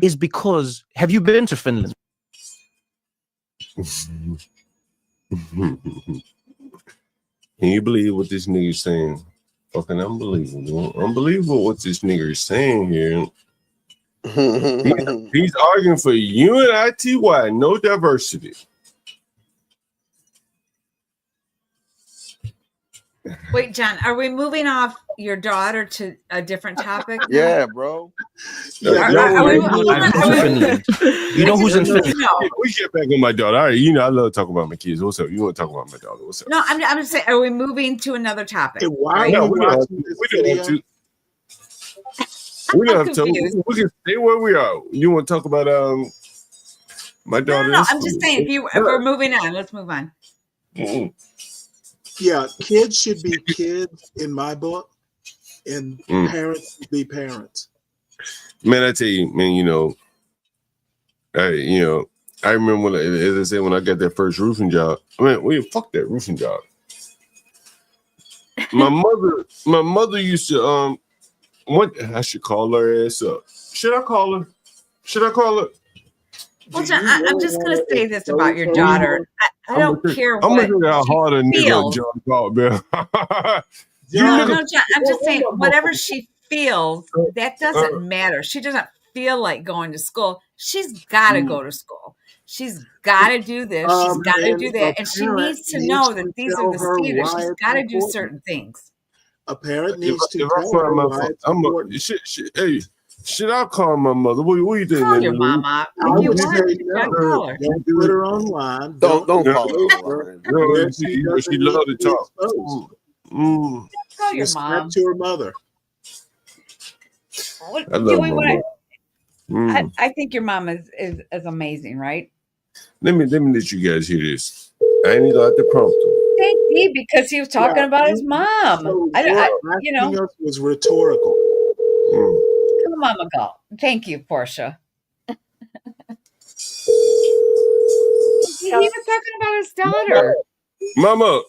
is because, have you been to Finland? Can you believe what this nigga is saying? Fucking unbelievable. Unbelievable what this nigga is saying here. He's arguing for UNITY, no diversity. Wait, John, are we moving off your daughter to a different topic? Yeah, bro. You know who's in Finland? We get back on my daughter. All right, you know I love talking about my kids. What's up? You want to talk about my daughter? What's up? No, I'm just saying, are we moving to another topic? Hey, why right? are No, you we don't have watching to. this We don't have video? to. We don't have to. confused. We can stay where we are. You want to talk about my daughter? No, I'm just saying, if we're moving on, let's move on. Mm-hmm. Yeah, kids should be kids in my book, and parents should be parents. Man, I tell you, man, I remember as I said, when I got that first roofing job. Fuck that roofing job. My mother used to what I should call her ass up. Should I call her? Well, John, I'm just going to say this about your daughter. I don't care I'm what gonna how hard a nigga feels. John called, man. No, John, I'm just saying, whatever she feels, that doesn't matter. She doesn't feel like going to school. She's got to go to school. She's got to do this. She's got to do that. And she needs to know that these are the standards. She's got to do certain things. A parent needs to If I tell find her my why it's important. hey, should I call my mother? What do you think? Call your mama. I If you would want, say you gotta no. call her. Don't put her online. Don't call her. No, she love to talk. Call your Respect mom. to her mother. I love my mom. I think your mom is amazing, right? Let me let you guys hear this. I ain't even got the prompter. Thank me, because he was talking about his mom. So asking us was rhetorical. Come on, Miguel. Thank you, Portia. He was talking about his daughter. Mama.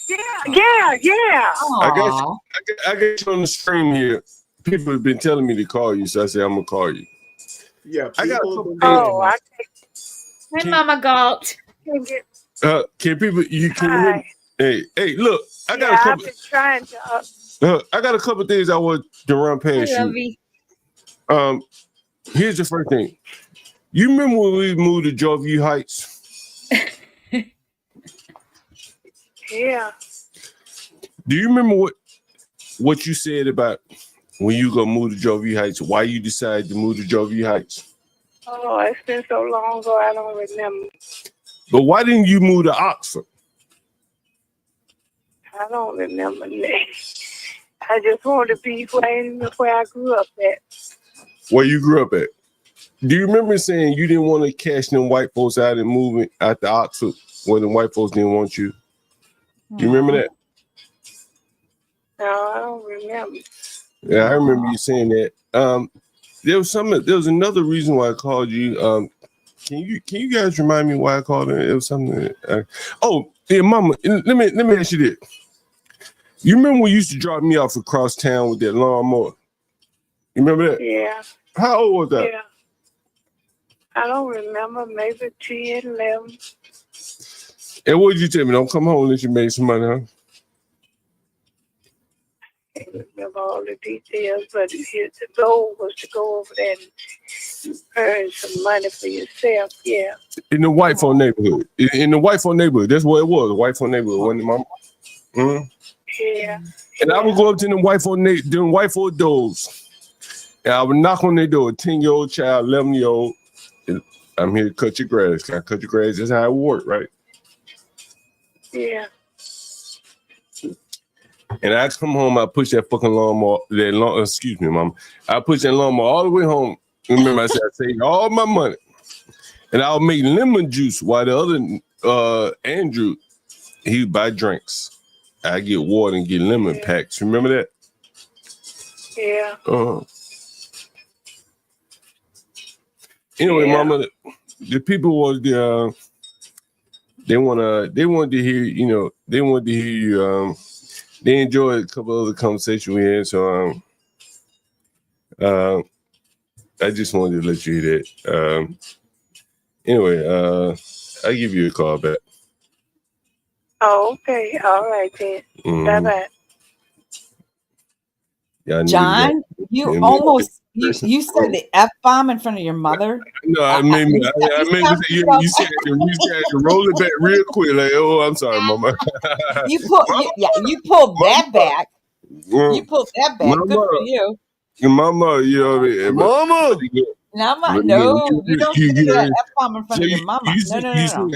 Yeah. I got you on the stream here. People have been telling me to call you, so I said I'm gonna call you. Yeah, I got a couple Hi, Mama Galt. can people you can hear me? Hey, look, I got a couple. I've been trying to. I got a couple things I want to run past you. Here's the first thing. You remember when we moved to Jovie Heights? Yeah. Do you remember what you said about when you gonna move to Jovie Heights? Why you decided to move to Jovie Heights? Oh, it's been so long ago, I don't remember. But why didn't you move to Oxford? I don't remember that. I just want to be where I grew up at. Where you grew up at? Do you remember saying you didn't want to cash them white folks out and moving out to Oxford when the white folks didn't want you? You remember that? No, I don't remember. Yeah, I remember you saying that. There was another reason why I called you. Can you guys remind me why I called her? It was something. Mama. Let me ask you this. You remember when you used to drop me off across town with that lawnmower? You remember that? Yeah. How old was that? Yeah. I don't remember. Maybe 10, 11. And what did you tell me? Don't come home unless you made some money, huh? I can't remember all the details, but the goal was to go over there and earn some money for yourself. Yeah. In the white folk neighborhood. In the white folk neighborhood. That's what it was. The white folk neighborhood, wasn't it, Mama? Mm-hmm. Yeah. And I would go up to them white folk doors. And I would knock on their door, a 10-year-old child, 11-year-old. I'm here to cut your grass. Can I cut your grass? That's how it worked, right? Yeah. And I come home, I push that fucking lawnmower, excuse me, Mama. I push that lawnmower all the way home. Remember, I said I saved all my money. And I'll make lemon juice while the other Andrew, he would buy drinks. I get water and get lemon packs. Remember that? Yeah. Anyway, Mama, the people was they wanted to hear, they wanted to hear you. They enjoyed a couple other conversations we had, so I just wanted to let you hear that. Anyway, I'll give you a call back. Oh, okay. All right then. Bye-bye. Y'all niggas John, got- you Yeah, almost you said the F-bomb in front of your mother. No, I made me say you said to roll it back real quick. Like, oh, I'm sorry, mama. You pulled that back. You pulled that back. Good for you. Mama, you know what I mean? Mama. No, you don't say that F-bomb in front of your mama. No.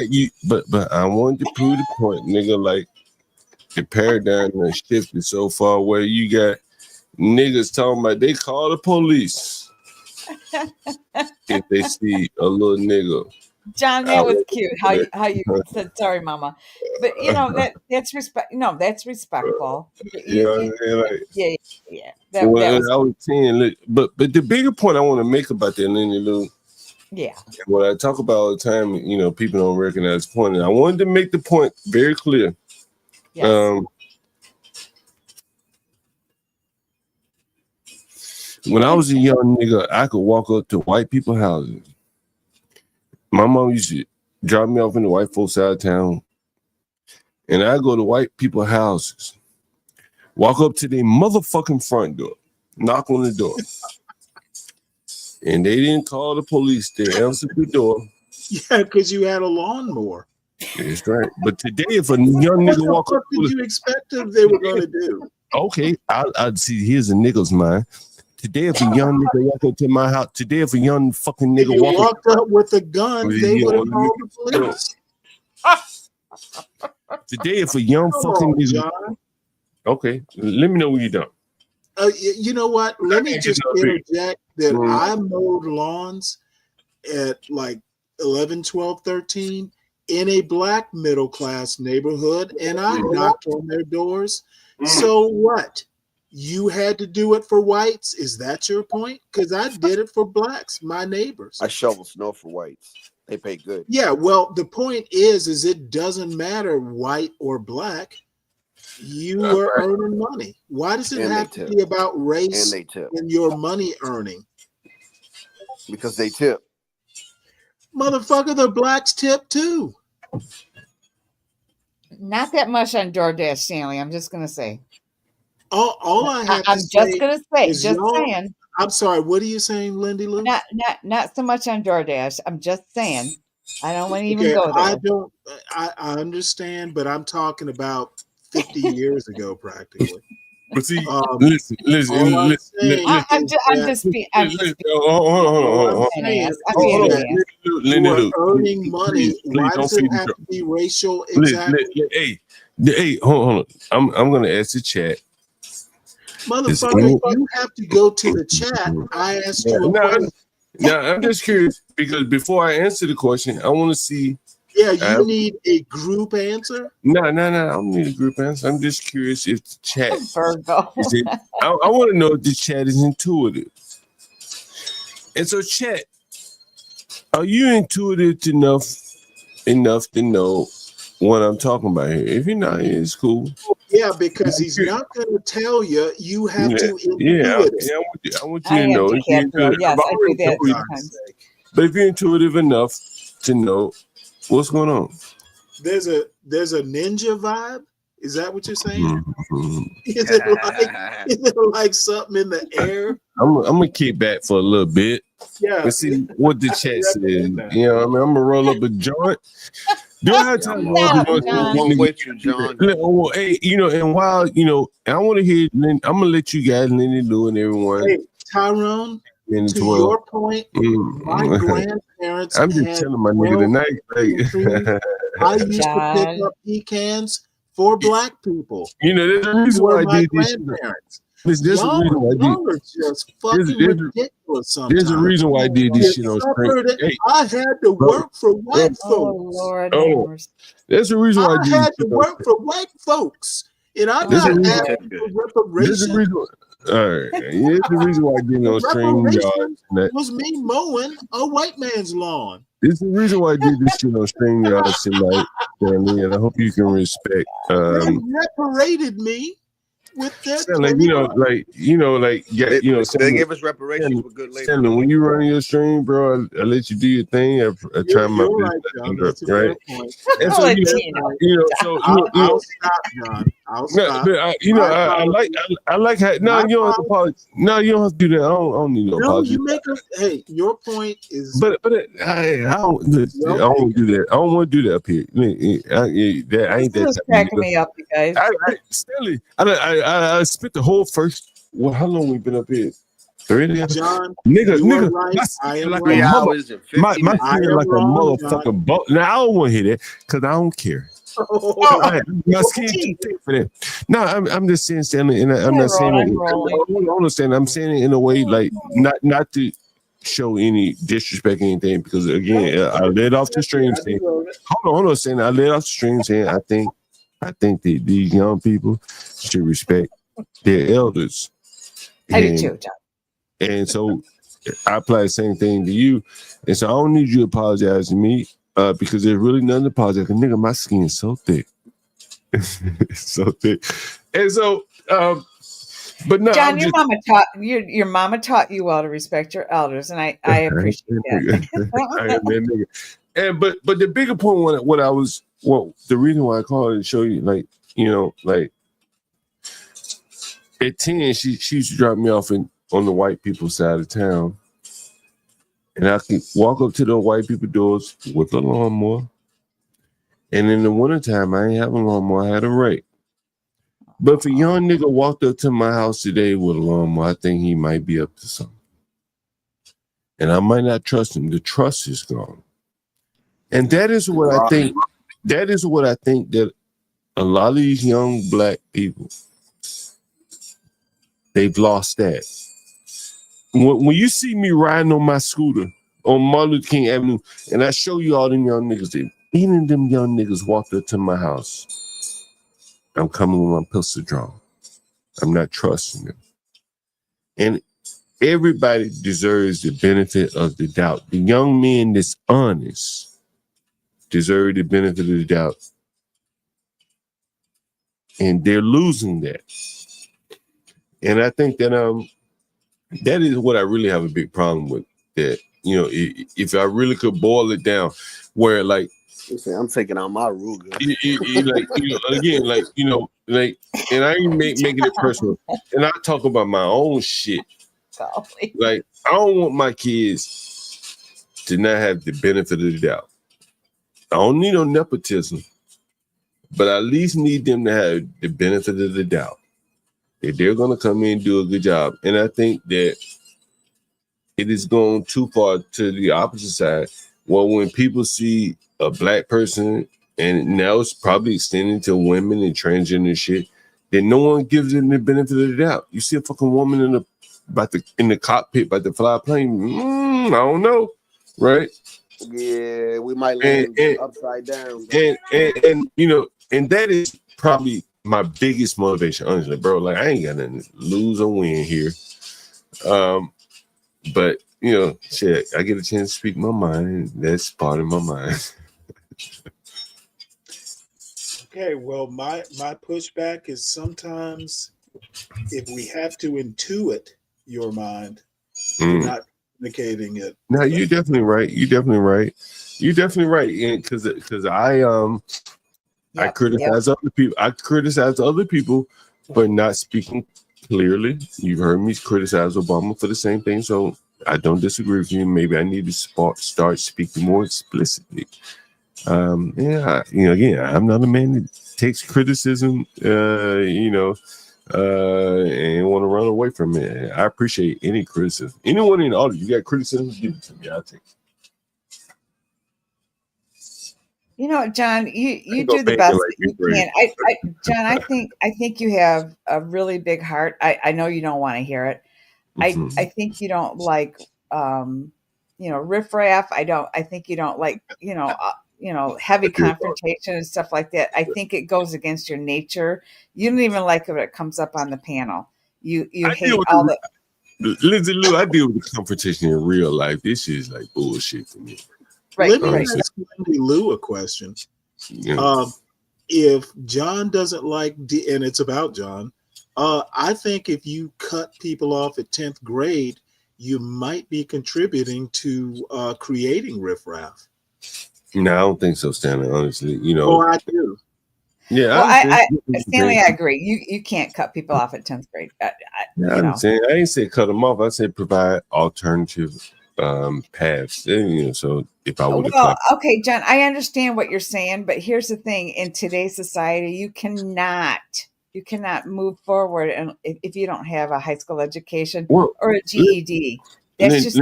But I wanted to prove the point, nigga. Like the paradigm has shifted so far where you got niggas talking about they call the police if they see a little nigga. John, that was cute. How you said sorry, mama. But that's respect. No, that's respectful. Yeah. That was I was saying, look, but the bigger point I want to make about that, Lenny Lou. Yeah. What I talk about all the time, people don't recognize the point. And I wanted to make the point very clear. Yes. When I was a young nigga, I could walk up to white people's houses. My mom used to drop me off in the white folks side of town. And I go to white people's houses, walk up to their motherfucking front door, knock on the door. And they didn't call the police. They answered the door. Yeah, because you had a lawnmower. That's right. But today, if a young nigga walk up, what did you expect they were going to do? Okay, I'd see. Here's a nigga's mind. Today, if a young nigga walk up to my house, today, if a young fucking nigga walked up with a gun, they would have called the police. Today, if a young fucking nigga, John. Okay, let me know when you're done. You know what? Let me just interject that I mowed lawns at like 11, 12, 13 in a black middle class neighborhood, and I knocked on their doors. So what? You had to do it for whites? Is that your point? Because I did it for blacks, my neighbors. I shovel snow for whites. They pay good. Yeah, well, the point is it doesn't matter white or black. You are earning money. Why does it have to be about race and your money earning? Because they tip. Motherfucker, the blacks tip too. Not that much on DoorDash, Stanley. I'm just gonna say. All I have to say. I'm just gonna say. Just saying. I'm sorry. What are you saying, Lindy Lou? Not so much on DoorDash. I'm just saying. I don't want to even go there. I understand, but I'm talking about 50 years ago, practically. But see, listen. I'm just being an ass. You are earning money. Why does it have to be racial? Exactly. Hey, hold on. I'm gonna ask the chat. Motherfucker, you have to go to the chat. I asked you a question. Now, I'm just curious because before I answer the question, I want to see. Yeah, you need a group answer? No. I don't need a group answer. I'm just curious if the chat. I want to know if the chat is intuitive. And so, chat, are you intuitive enough to know what I'm talking about here? If you're not, it's cool. Yeah, because he's not going to tell you. You have to intuit it. I want you to know. Yes, I do that. But if you're intuitive enough to know what's going on, there's a ninja vibe. Is that what you're saying? Is it like something in the air? I'm gonna kick back for a little bit. Yeah. Let's see what the chat says. You know what I mean? I'm gonna roll up a joint. Do I have time? I'm with you, John. Hey, and while I want to hear. I'm gonna let you guys, Lenny Lou, and everyone. Hey, Tyrone. To your point, my grandparents. I'm just telling my nigga tonight. I used to pick up pecans for black people. There's a reason why I did this. Y'all are just fucking ridiculous sometimes. There's a reason why I did this shit on stream. I had to work for white folks. Lord, there's a reason why I had to work for white folks. And I'm not asking for reparations. All right. Here's the reason why I did on stream, y'all. Was me mowing a white man's lawn. This is the reason why I did this shit on stream, y'all, tonight, Stanley, and I hope you can respect. They reparated me. with that. Stanley, They gave us reparations for good labor. Stanley, when you run your stream, bro, I let you do your thing. I try my You're best right, to John. interrupt, That's a right? fair point. And so I'll stop, John. I'll stop. I like how you don't have to apologize. No, you don't have to do that. I don't need no apology. Hey, your point is. But I don't do that. I don't want to do that up here. I ain't that. This is cracking me up, you guys. Stanley, I spent the whole first. Well, how long we been up here? 30 John, nigga, right. my I am like right. my skin like a motherfucking boat. Now I don't want to hear that because I don't care. My skin too thick for that. No, I'm just saying, Stanley, and I'm not saying it. I understand. I'm saying it in a way like not to show any disrespect or anything, because again, I led off the stream saying, hold on, saying I led off the stream saying I think that these young people should respect their elders. I do too, John. And so I apply the same thing to you. And so I don't need you to apologize to me because there's really nothing to apologize. Because nigga, my skin is so thick. It's so thick. And so but no, John, your mama taught you well to respect your elders, and I appreciate that. But the bigger point the reason why I called it to show you, like at 10, she used to drop me off on the white people's side of town. And I could walk up to the white people doors with a lawnmower. And in the wintertime, I ain't have a lawnmower, I had a rake. But if a young nigga walked up to my house today with a lawnmower, I think he might be up to something. And I might not trust him. The trust is gone. And that is what I think. That is what I think that a lot of these young black people, they've lost that. When you see me riding on my scooter on Martin Luther King Avenue, and I show you all them young niggas there, even them young niggas walked up to my house, I'm coming with my pistol drawn. I'm not trusting them. And everybody deserves the benefit of the doubt. The young men that's honest deserve the benefit of the doubt. And they're losing that. And I think that that is what I really have a big problem with. That, if I really could boil it down, where like I'm taking out my Ruger. And I ain't making it personal. And I talk about my own shit. Like, I don't want my kids to not have the benefit of the doubt. I don't need no nepotism, but I at least need them to have the benefit of the doubt that they're going to come in and do a good job. And I think that it has gone too far to the opposite side. Well, when people see a black person, and now it's probably extending to women and transgender shit, then no one gives them the benefit of the doubt. You see a fucking woman in the cockpit about to fly a plane, I don't know, right? Yeah, we might land upside down. And that is probably my biggest motivation, honestly, bro. Like, I ain't got nothing to lose or win here. But shit, I get a chance to speak my mind. That's part of my mind. Okay, well, my pushback is sometimes if we have to intuit your mind, you're not communicating it. No, you're definitely right. You're definitely right. And because I criticize other people. I criticize other people for not speaking clearly. You've heard me criticize Obama for the same thing, so I don't disagree with you. Maybe I need to start speaking more explicitly. Again, I'm not a man that takes criticism, and want to run away from it. I appreciate any criticism. Anyone in the audience, you got criticism, give it to me. I'll take it. John, you do the best that you can. John, I think you have a really big heart. I know you don't want to hear it. I think you don't like riffraff. I think you don't like heavy confrontation and stuff like that. I think it goes against your nature. You don't even like it when it comes up on the panel. You hate all the Lindsay Lou, I deal with the confrontation in real life. This is like bullshit to me. Let me ask Lindsay Lou a question. Yeah. If John doesn't like and it's about John, I think if you cut people off at 10th grade, you might be contributing to creating riffraff. No, I don't think so, Stanley. Honestly, you know. Oh, I do. Yeah, Well, I Stanley, I agree. You can't cut people off at 10th grade. I You know. understand. I didn't say cut them off. I said provide alternative paths. And, you know, so if I would have Well, cut, okay, John, I understand what you're saying, but here's the thing: in today's society, you cannot move forward and if you don't have a high school education well, or a GED. That's just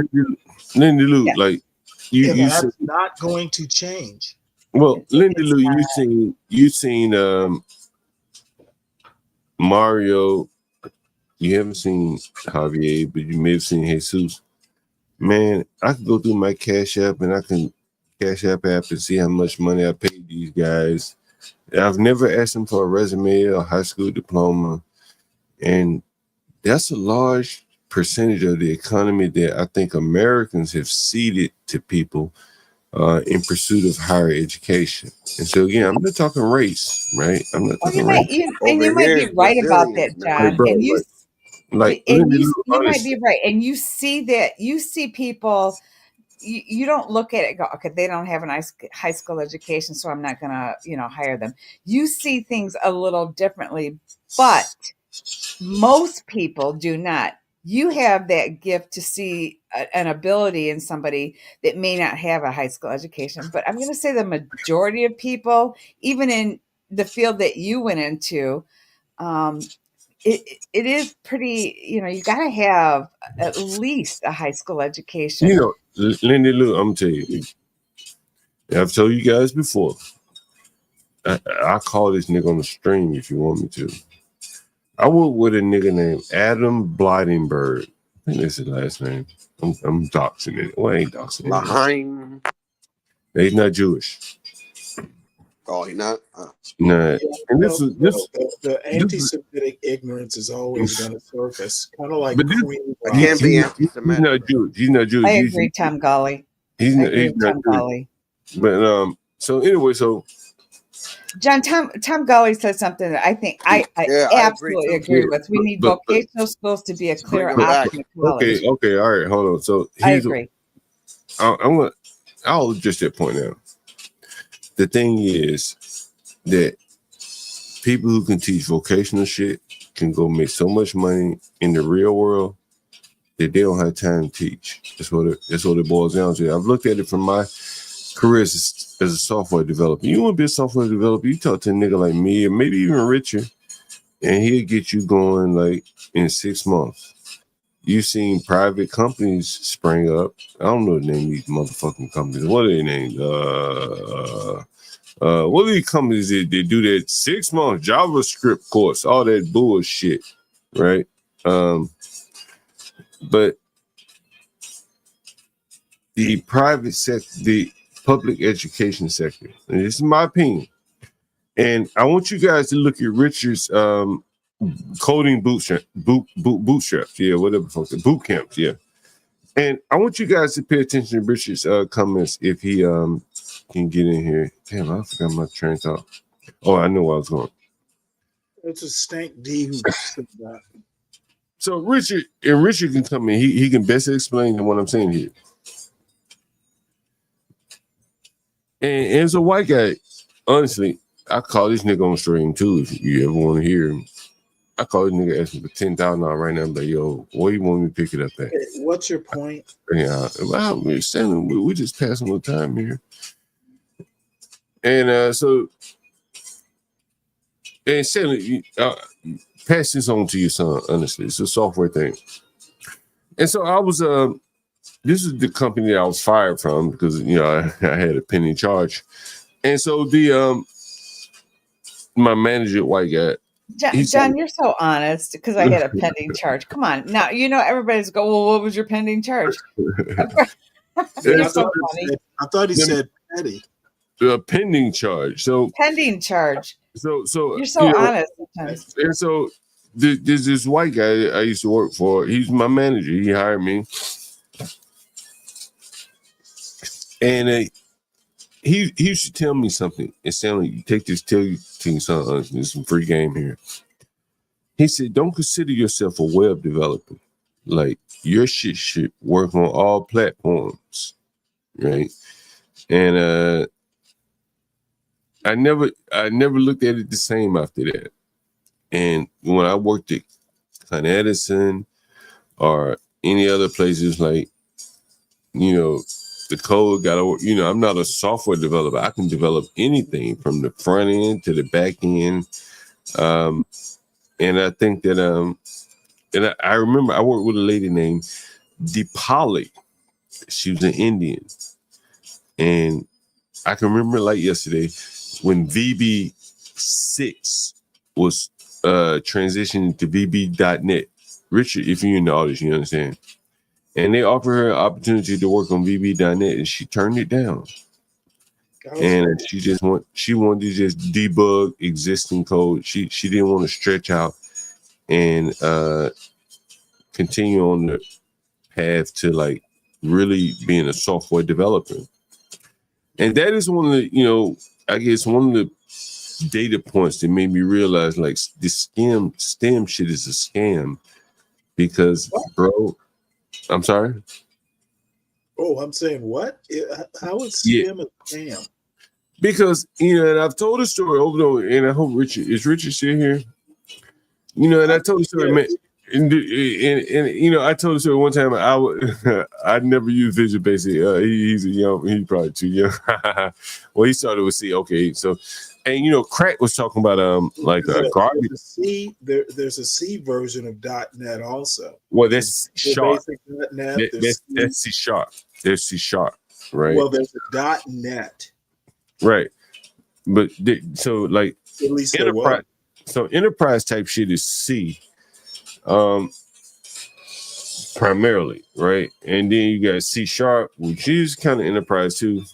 Lindy Lou, yeah. like And you that's said, not going to change. well, Lindy Lou, not. you seen Mario. You haven't seen Javier, but you may have seen Jesus. Man, I can go through my Cash App and I can Cash App and see how much money I paid these guys. I've never asked them for a resume or a high school diploma. And that's a large percentage of the economy that I think Americans have ceded to people in pursuit of higher education. And so again, I'm not talking race, right? I'm not talking race. You might be right about that, John. Bro, and you might be right. And you see people. You don't look at it and go, okay, they don't have a high school education, so I'm not gonna, hire them. You see things a little differently, but most people do not. You have that gift to see an ability in somebody that may not have a high school education. But I'm going to say the majority of people, even in the field that you went into, it is pretty, you got to have at least a high school education. You know, Lindy Lou, I'm telling you, I've told you guys before, I'll call this nigga on the stream if you want me to. I work with a nigga named Adam Blydenberg. I think that's his last name. I'm doxing it. Well, I ain't doxing it. Lahaim. He's not Jewish. Oh, he not? Nah. And the anti-Semitic ignorance is always going to surface, kind of like Queen. Can't be anti-Semitic. He's not Jewish. He's not Jewish. I agree, Tom Golly. He's not Jewish. But so anyway, so John, Tom Golly said something that I think I absolutely agree with. We need vocational schools to be a clear option at college. Okay, all right, hold on. So I agree. I'll address that point now. The thing is that people who can teach vocational shit can go make so much money in the real world that they don't have time to teach. That's what it boils down to. I've looked at it from my career as a software developer. You want to be a software developer, you talk to a nigga like me or maybe even Richard, and he'll get you going like in 6 months. You've seen private companies spring up. I don't know the name of these motherfucking companies. What are their names? What are these companies that do that 6 month JavaScript course? All that bullshit, right? But the private sector, the public education sector, and this is my opinion, and I want you guys to look at Richard's coding bootstraps, yeah, whatever the fuck, the boot camps, yeah. And I want you guys to pay attention to Richard's comments if he can get in here. Damn, I forgot my train of thought. Oh, I know where I was going. It's a Stank D who said that. So Richard can come in. He can best explain what I'm saying here. And as a white guy, honestly, I call this nigga on stream too. If you ever want to hear him, I call this nigga asking for $10,000 right now. I'm like, yo, where you want me to pick it up at? What's your point? Yeah, well, we're just passing the time here. And and Stanley, pass this on to your son. Honestly, it's a software thing. And so I was this is the company that I was fired from because I had a pending charge, and so the my manager, white guy. John, you're so honest because I had a pending charge. Come on, now everybody's go. Well, what was your pending charge? You're so funny. I thought he said petty. A pending charge. So pending charge. So you're so honest sometimes. And so there's this white guy I used to work for. He's my manager. He hired me. And he used to tell me something. It sounded like, you take this, tell your son, there's some free game here. He said, don't consider yourself a web developer. Like, your shit should work on all platforms, right? And I never looked at it the same after that. And when I worked at Con Edison or any other places, like, you know, the code got to, you know, I'm not a software developer. I can develop anything from the front end to the back end. And I think that, and I remember I worked with a lady named Deepali. She was an Indian. And I can remember like yesterday when VB6 was transitioning to VB.net. Richard, if you're in the audience, you understand. And they offered her an opportunity to work on VB.net, and she turned it down. And she wanted to just debug existing code. She didn't want to stretch out and continue on the path to like really being a software developer. And that is one of the, you know, I guess one of the data points that made me realize like this STEM shit is a scam. Because, bro, I'm sorry? Oh, I'm saying what? How is STEM a scam? Because, you know, and I've told the story over and over, and I hope Richard still here? You know, and I told the story, man, and you know, I told the story one time. I'd never used Visual Basic. He's probably too young. Well, he started with C. Okay, so, and you know, Crack was talking about like garbage. There's a C version of .NET also. Well, that's Sharp. That's C Sharp. There's C Sharp, right? Well, there's a .NET. Right, but so like at least enterprise. So enterprise type shit is C, primarily, right? And then you got C Sharp, which is kind of enterprise too.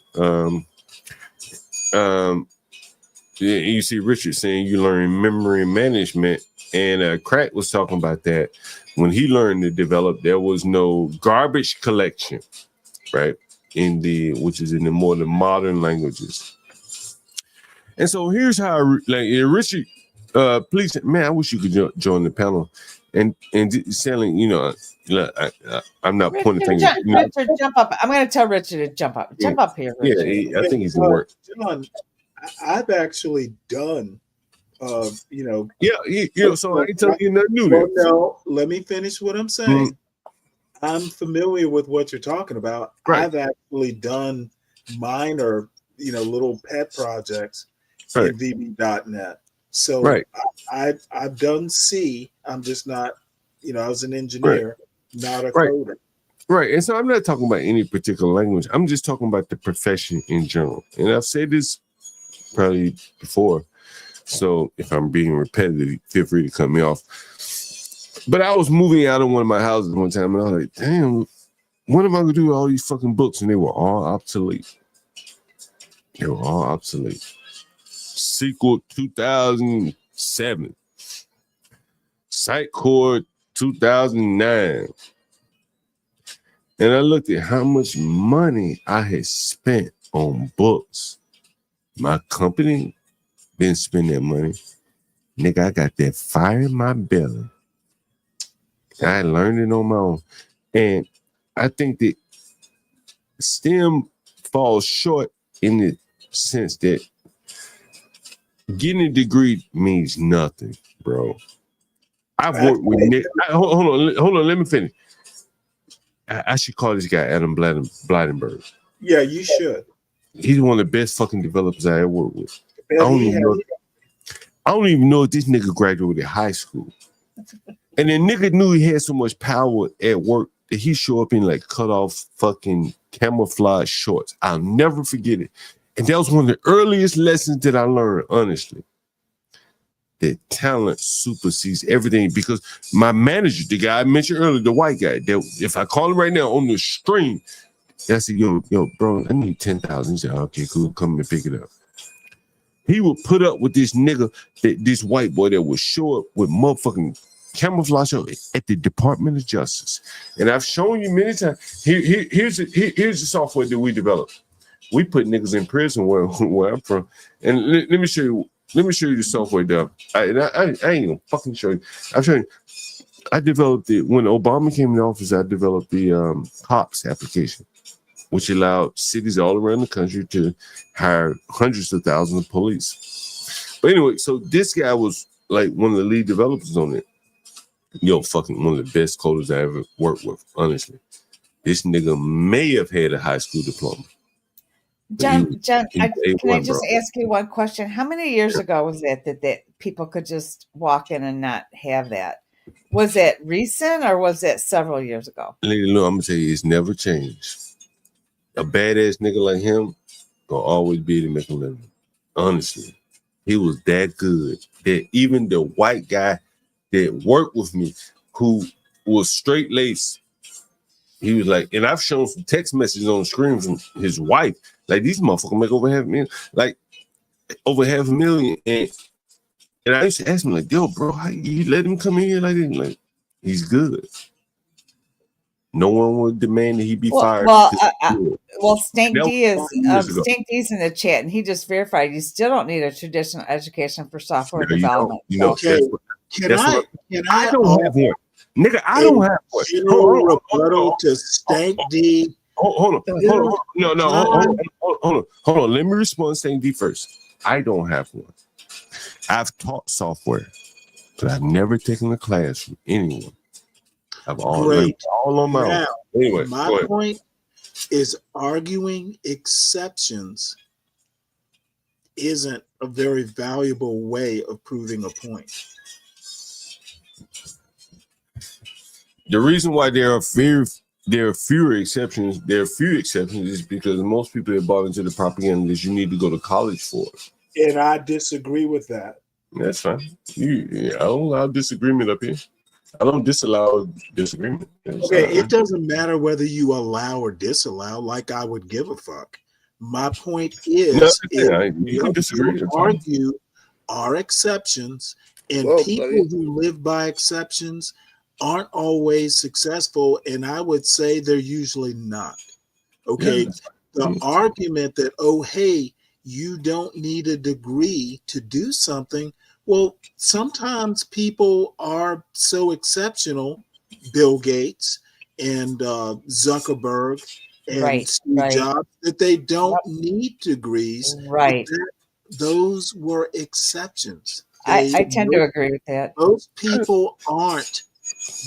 You see Richard saying you learn memory management, and Crack was talking about that when he learned to develop. There was no garbage collection, right? Which is in the more the modern languages. And so here's how Richard. Please, man, I wish you could join the panel and selling. You know, I'm not pointing things. Richard, jump up. I'm going to tell Richard to jump up. Jump up here, Richard. Yeah, I think he's gonna work. John, I've actually done. You know. Yeah. So I ain't telling you nothing new. Well, no, let me finish what I'm saying. I'm familiar with what you're talking about. Right. I've actually done minor, you know, little pet projects in VB.net. So I've done C. I'm just not, you know, I was an engineer, not a coder. Right. And so I'm not talking about any particular language. I'm just talking about the profession in general. And I've said this probably before. So if I'm being repetitive, feel free to cut me off. But I was moving out of one of my houses one time and I was like, damn, what am I going to do with all these fucking books? And they were all obsolete. SQL 2007, Sitecore 2009, and I looked at how much money I had spent on books. My company didn't spend that money. Nigga, I got that fire in my belly. I learned it on my own. And I think that STEM falls short in the sense that getting a degree means nothing, bro. I've worked with Nick. Hold on. Let me finish. I should call this guy Adam Blydenberg. Yeah, you should. He's one of the best fucking developers I ever worked with. I don't even know if this nigga graduated high school. And then nigga knew he had so much power at work that he show up in like cut off fucking camouflage shorts. I'll never forget it. And that was one of the earliest lessons that I learned, honestly. That talent supersedes everything, because my manager, the guy I mentioned earlier, the white guy, that if I call him right now on the stream, I said, yo, bro, I need 10,000. He said, okay, cool, come and pick it up. He would put up with this nigga, this white boy that would show up with motherfucking camouflage at the Department of Justice. And I've shown you many times. Here's the software that we developed. We put niggas in prison where I'm from. And let me show you Let me show you the software dev. I ain't gonna fucking show you. I'm showing you. I developed it when Obama came in office. I developed the COPS application, which allowed cities all around the country to hire hundreds of thousands of police. But anyway, so this guy was like one of the lead developers on it. Fucking one of the best coders I ever worked with, honestly. This nigga may have had a high school diploma. John, can I just bro. ask you one question? How many years ago was that people could just walk in and not have that? Was it recent or was it several years ago? Lady Lou, I'm gonna tell you, it's never changed. A badass nigga like him gonna always be able to make a living. Honestly, he was that good that even the white guy that worked with me, who was straight laced, he was like, and I've shown some text messages on the screen from his wife. Like, these motherfuckers make over $500,000, like over $500,000. And I used to ask him, like, yo, bro, how you let him come in here like this? Like, he's good. No one would demand that he be fired. Stank D is D's in the chat, and he just verified you still don't need a traditional education for software development. I don't have one. Nigga, I don't have one. Rebuttal to Stank D. Hold on. Hold on. Let me respond to Stank D first. I don't have one. I've taught software, but I've never taken a class from anyone. I've all on my own. Anyway, my point is arguing exceptions isn't a very valuable way of proving a point. The reason why there are fewer exceptions is because most people that bought into the propaganda is you need to go to college for it. And I disagree with that. That's fine. I don't allow disagreement up here. I don't disallow disagreement. It doesn't matter whether you allow or disallow, like I would give a fuck. My point is, you can disagree. Argue are exceptions, and people who live by exceptions aren't always successful, and I would say they're usually not. The argument that, oh, hey, you don't need a degree to do something. Well, sometimes people are so exceptional, Bill Gates and Zuckerberg and Steve Jobs, that they don't need degrees. Right. Those were exceptions. I tend to agree with that. Those people aren't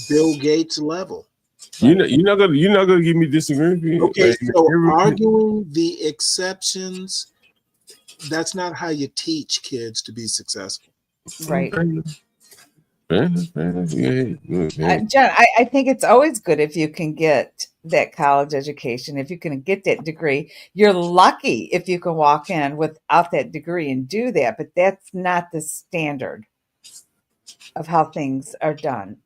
Bill Gates level. You're not gonna give me disagreement. Okay, so arguing the exceptions, that's not how you teach kids to be successful. Right. John, I think it's always good if you can get that college education, if you can get that degree. You're lucky if you can walk in without that degree and do that, but that's not the standard of how things are done.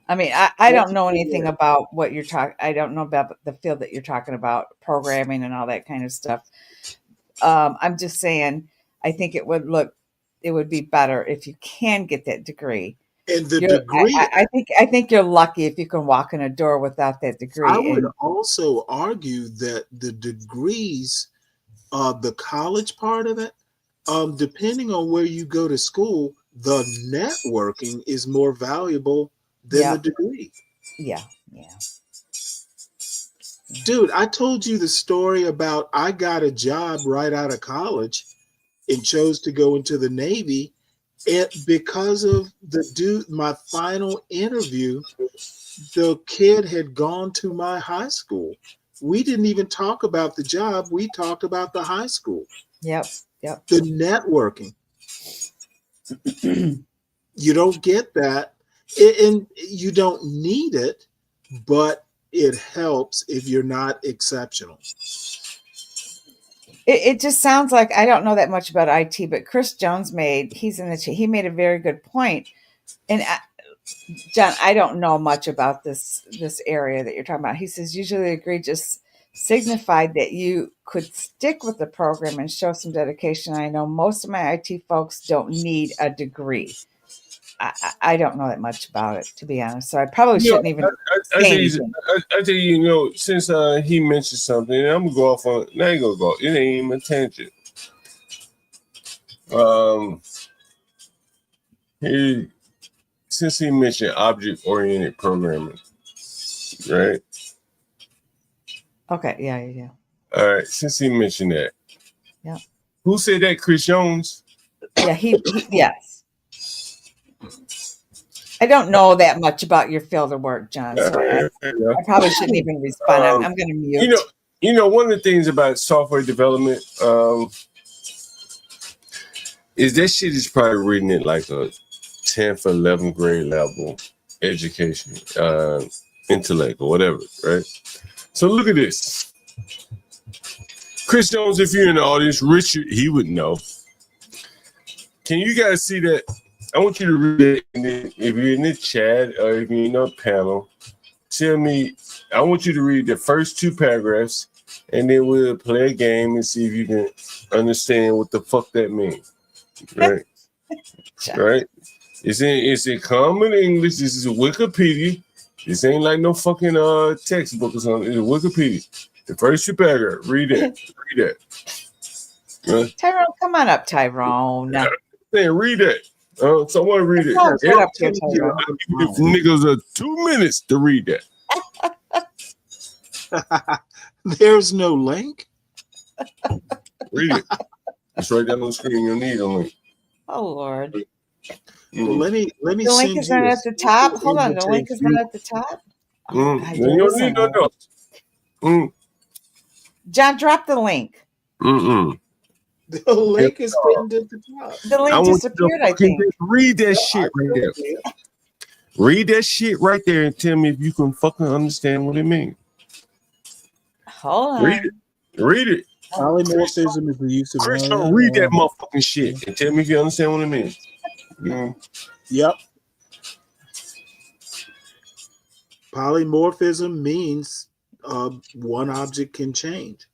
I mean, I don't know anything about what you're talking. I don't know about the field that you're talking about, programming and all that kind of stuff. I'm just saying, I think it would be better if you can get that degree. And the degree, I think you're lucky if you can walk in a door without that degree. I would also argue that the degrees, the college part of it, depending on where you go to school, the networking is more valuable than the degree. Yeah. Dude, I told you the story about I got a job right out of college and chose to go into the Navy. And because of my final interview, the kid had gone to my high school. We didn't even talk about the job. We talked about the high school. Yep. The networking. You don't get that. And you don't need it, but it helps if you're not exceptional. It just sounds like, I don't know that much about IT, but Chris Jones he made a very good point. And John, I don't know much about this area that you're talking about. He says, usually agree just signified that you could stick with the program and show some dedication. I know most of my IT folks don't need a degree. I don't know that much about it, to be honest. So I probably shouldn't even say anything. I tell you, since he mentioned something, I'm gonna go off on. I ain't gonna go. It ain't even a tangent. He since he mentioned object-oriented programming, right? Okay, yeah. All right, since he mentioned that. Yeah. Who said that? Chris Jones? Yeah, he yes. I don't know that much about your field of work, John, so I probably shouldn't even respond. I'm going to mute. You know, one of the things about software development is that shit is probably written at like a 10th or 11th grade level education, intellect or whatever, right? So look at this. Chris Jones, if you're in the audience, Richard, he would know. Can you guys see that? I want you to read it. If you're in the chat or if you're in the panel, tell me, I want you to read the first two paragraphs and then we'll play a game and see if you can understand what the fuck that means. Right? Right? It's in common English. This is a Wikipedia. This ain't like no fucking textbook or something. It's a Wikipedia. The first two paragraphs. Read it. Read it. Tyrone, come on up, Tyrone. Read it. Someone read it. Right up here, Tyrone. If niggas are 2 minutes to read that. There's no link. Read it. It's right down on the screen. You'll need a link. Oh Lord. Well, let me. The link is not at the top. Hold on. The link is not at the top. Oh, God, you don't need no notes. John, drop the link. The link is pinned at the top. The link disappeared, I think. Read that shit right there. Read that shit right there and tell me if you can fucking understand what it means. Hold on. Read it. Read it. Polymorphism is the use of. Chris, don't read that motherfucking shit and tell me if you understand what it means. Yep. Polymorphism means one object can change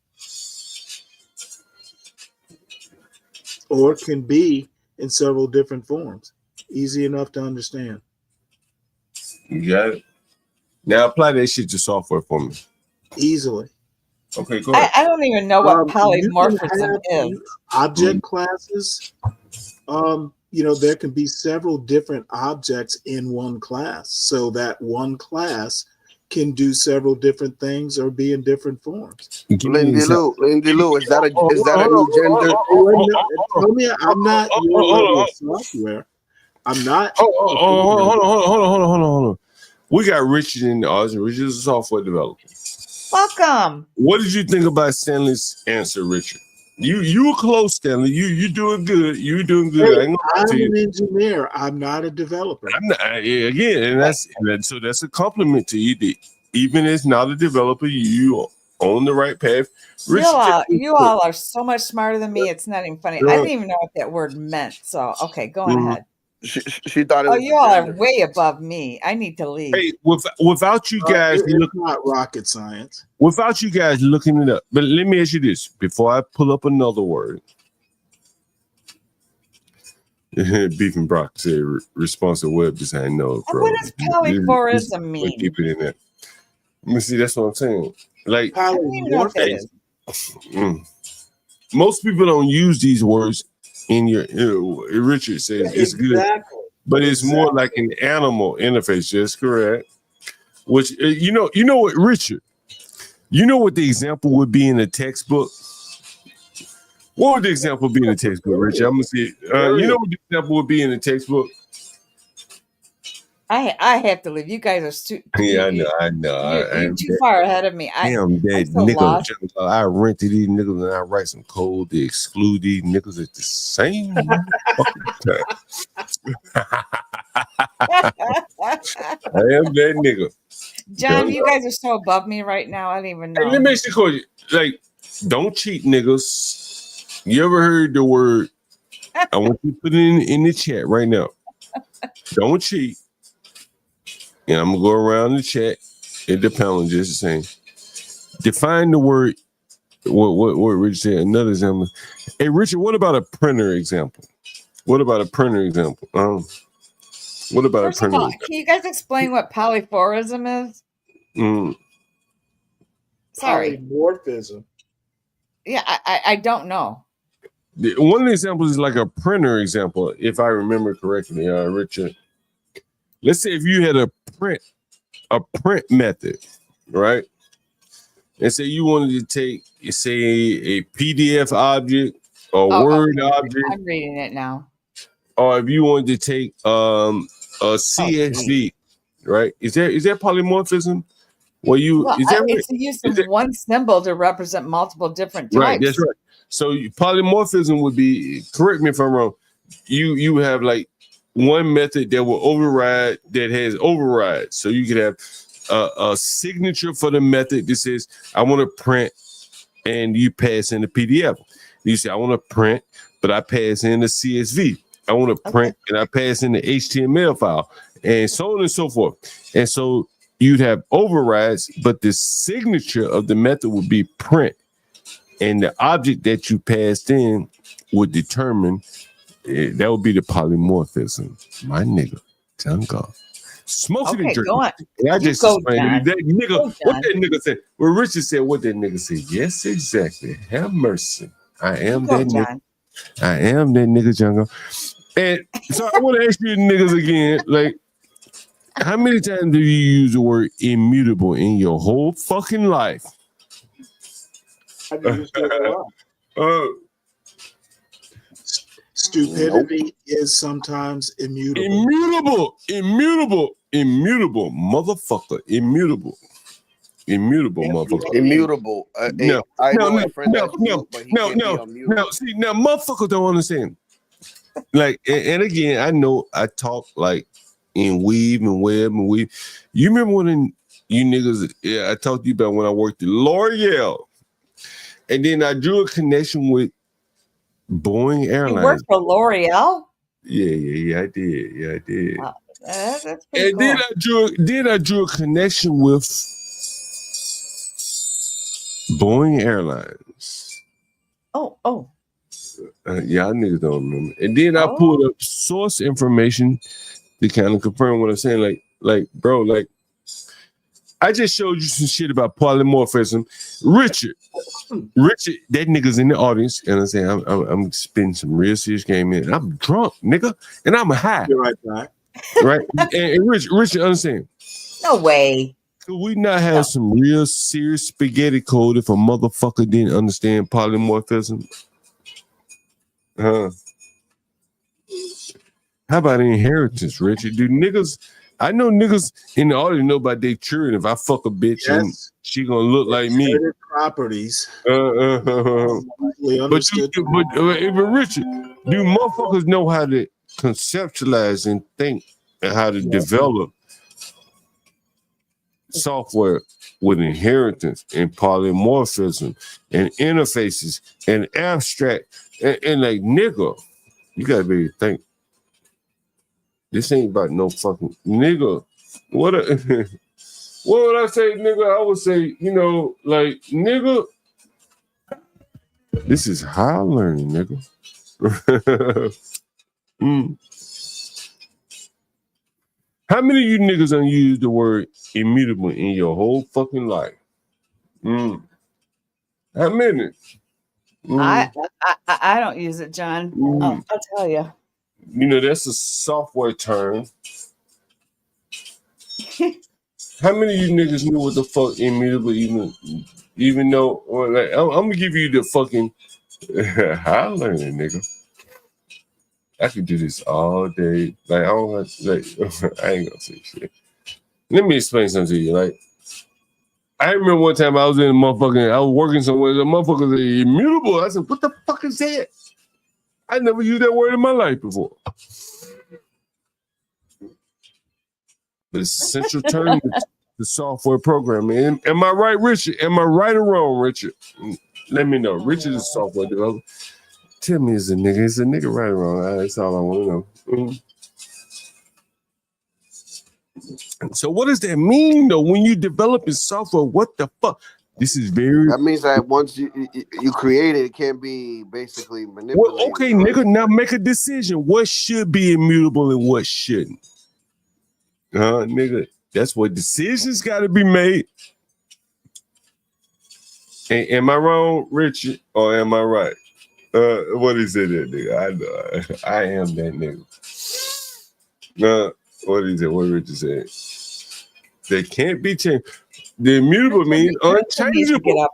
or can be in several different forms. Easy enough to understand. You got it. Now apply that shit to software for me. Easily. Okay, go ahead. I don't even know what polymorphism is. Object classes. There can be several different objects in one class, so that one class can do several different things or be in different forms. Lindy Lou, is that a new gender? Tell me, I'm not your level of software. I'm not. Hold on. We got Richard in the audience. Richard is a software developer. Welcome. What did you think about Stanley's answer, Richard? You were close, Stanley. You doing good. You doing good. Hey, I'm an engineer. I'm not a developer. I'm not, and that's a compliment to you. Even as not a developer, you on the right path. Richard, you all are so much smarter than me. It's not even funny. I didn't even know what that word meant. So okay, go on ahead. She thought it was. You all are way above me. I need to leave. Hey, without you guys, it's not rocket science. Without you guys looking it up, but let me ask you this before I pull up another word. Beef and Brock said responsive web design. No, bro. What does polyphorism mean? Keep it in there. Let me see. That's what I'm saying. Like polymorphism. Most people don't use these words in your. Richard says it's good, but it's more like an animal interface. Just correct. Which you know what, Richard. You know what the example would be in a textbook? What would the example be in a textbook, Richard? I'm gonna see. You know what the example would be in a textbook? I have to leave. You guys are too. Yeah, I know. You're too far ahead of me. Damn, that nigga. I rented these niggas and I write some code to exclude these niggas at the same time. I am that nigga. John, you guys are so above me right now. I don't even know. Hey, let me ask you a question. Like, don't cheat, niggas. You ever heard the word? I want you to put it in the chat right now. Don't cheat. And I'm gonna go around the chat at the panel just saying. Define the word. What Richard said? Another example. Hey, Richard, what about a printer example? What about a printer example? What about First a printer? of all, can you guys explain what polyphorism is? Sorry. Polymorphism. Yeah, I don't know. One of the examples is like a printer example, if I remember correctly, Richard. Let's say if you had a print method, right? And say you wanted to take, say, a PDF object or Word object. I'm reading it now. Or if you wanted to take a CSV, right? Is that polymorphism? Well, is that right? It's the use of one symbol to represent multiple different types. Right, that's right. So polymorphism would be, correct me if I'm wrong, you have like one method that will override, that has overrides. So you could have a signature for the method that says, I want to print, and you pass in the PDF. You say, I want to print, but I pass in the CSV. I want to print, and I pass in the HTML file, and so on and so forth. And so you'd have overrides, but the signature of the method would be print. And the object that you passed in would determine, that would be the polymorphism. My nigga, John God. Smoking and drinking. Go on. And I just explained that nigga, what that nigga said. Well, Richard said what that nigga said. Yes, exactly. Have mercy. I am that nigga. I am that nigga, Jungle. And so I want to ask you niggas again, like, how many times do you use the word immutable in your whole fucking life? I use it a lot. Stupidity is sometimes immutable. Immutable, motherfucker. Immutable, motherfucker. Immutable. No. See, now motherfuckers don't understand. Like, and again, I know I talk like in weave and web and weave. You remember when you niggas, I talked to you about when I worked at L'Oreal, and then I drew a connection with Boeing Airlines. You worked for L'Oreal? Yeah, I did. Wow, that's pretty And cool. then I drew a connection with Boeing Airlines. Oh. Y'all niggas don't remember. And then I pulled up source information to kind of confirm what I'm saying. Like, bro, like, I just showed you some shit about polymorphism. Richard, that nigga's in the audience, and I'm saying I'm spitting some real serious game in. I'm drunk, nigga, and I'm high. You're right back. Right? and Richard, understand. No way. Could we not have some real serious spaghetti code if a motherfucker didn't understand polymorphism? How about inheritance, Richard? Do niggas? I know niggas in the audience know about their children. If I fuck a bitch, and she gonna look like me. Properties. But Richard, do motherfuckers know how to conceptualize and think and how to develop software with inheritance and polymorphism and interfaces and abstract and like, nigga, you gotta be able to think. This ain't about no fucking nigga. What would I say, nigga? I would say, like, nigga, this is high learning, nigga. How many of you niggas done use the word immutable in your whole fucking life? How many? I don't use it, John. I'll tell you. That's a software term. How many of you niggas knew what the fuck immutable even though, or like, I'm gonna give you the fucking high learning, nigga. I could do this all day. Like, I don't have to, like, I ain't gonna say shit. Let me explain something to you. Like, I remember one time I was working somewhere, the motherfucker said immutable. I said, what the fuck is that? I never used that word in my life before. But it's a central term to software programming. Am I right, Richard? Am I right or wrong, Richard? Let me know. Richard is a software developer. Tell me, is a nigga? Is a nigga right or wrong? That's all I want to know. So what does that mean, though? When you develop in software, what the fuck? This is very... That means that once you create it, it can't be basically manipulated. Well, okay, right? Nigga, now make a decision. What should be immutable and what shouldn't? Nigga, that's what decisions got to be made. Am I wrong, Richard, or am I right? What is it, that nigga? I know. I am that nigga. What is it? What Richard said? They can't be changed. The immutable means unchangeable.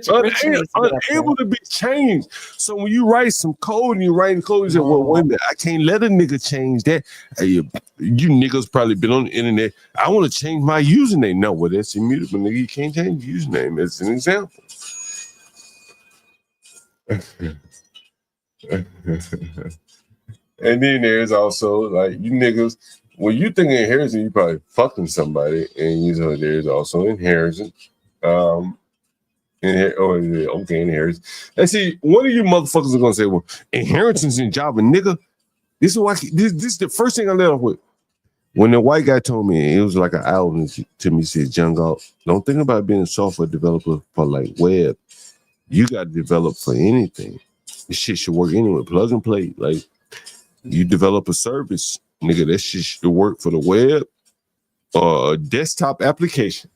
Unable to be changed. So when you write some code and you write code, you say, well, wait a minute, I can't let a nigga change that. Hey, you niggas probably been on the internet. I want to change my username. No, well, that's immutable, nigga. You can't change your username. That's an example. And then there's also like you niggas, when you think of inheritance, you probably fucking somebody, and you know there's also inheritance. Inheritance. And see, one of you motherfuckers are gonna say, "Well, inheritance in Java, nigga." This is why this is the first thing I let off with. When the white guy told me, it was like an album to me. Said, "John Galt, don't think about being a software developer for like web. You got to develop for anything. This shit should work anyway. Plug and play. Like you develop a service, nigga. That shit should work for the web or a desktop application."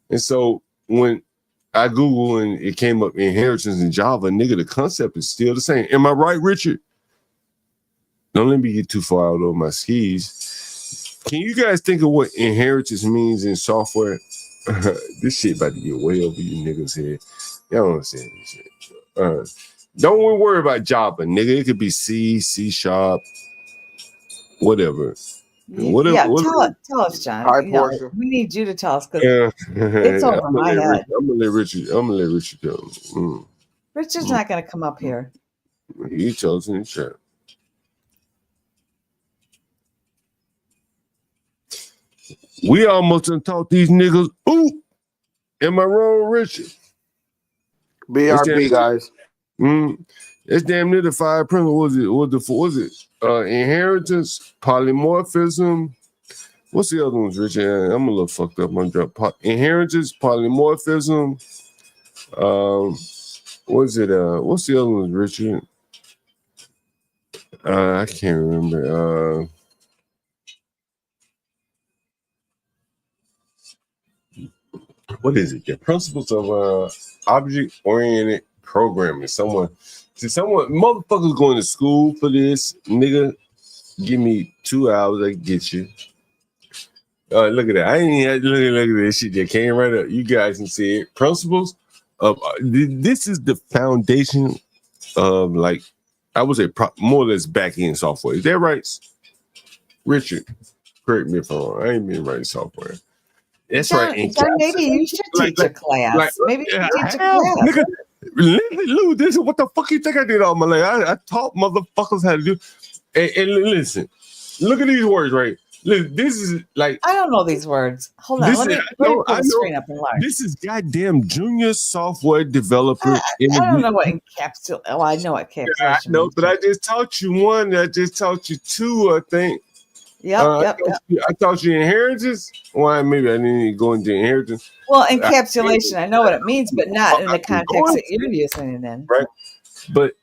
And so when I Google and it came up inheritance in Java, nigga, the concept is still the same. Am I right, Richard? Don't let me get too far out over my skis. Can you guys think of what inheritance means in software? This shit about to get way over you niggas' head. Y'all don't understand this shit. Don't worry about Java, nigga. It could be C, C#, whatever. Tell us, John. We need you to tell us because it's over my head. I'm gonna let Richard go. Richard's not gonna come up here. He chose in the chat. We almost done taught these niggas. Ooh, am I wrong, Richard? BRB, guys. It's damn near the 5 principles. What was it? Inheritance, polymorphism. What's the other ones, Richard? I'm a little fucked up. I'm drunk. Inheritance, polymorphism. What's it? What's the other ones, Richard? I can't remember. What is it? The principles of object-oriented programming. Someone motherfuckers going to school for this, nigga. Give me 2 hours, I get you. Look at that. I ain't even had to look at this shit that came right up. You guys can see it. Principles of this is the foundation of, like, I would say more or less back-end software. Is that right, Richard? Correct me if I'm wrong. I ain't been writing software. That's John, right. John, maybe you should teach a class. Maybe you should teach a class. Nigga, Lou, this is what the fuck you think I did all my life. I taught motherfuckers how to do. And listen, look at these words, right? Listen, this is like I don't know these words. Hold on, let me pull the screen up and large. This is goddamn junior software developer. I don't know what encapsulation. Oh, I know what encapsulation. I know, but I just taught you one. I just taught you two. I think. Yep. I taught you inheritance. Why? Maybe I didn't go into inheritance. Well, encapsulation, I know what it means, but not in the context that you're using it in. Right. But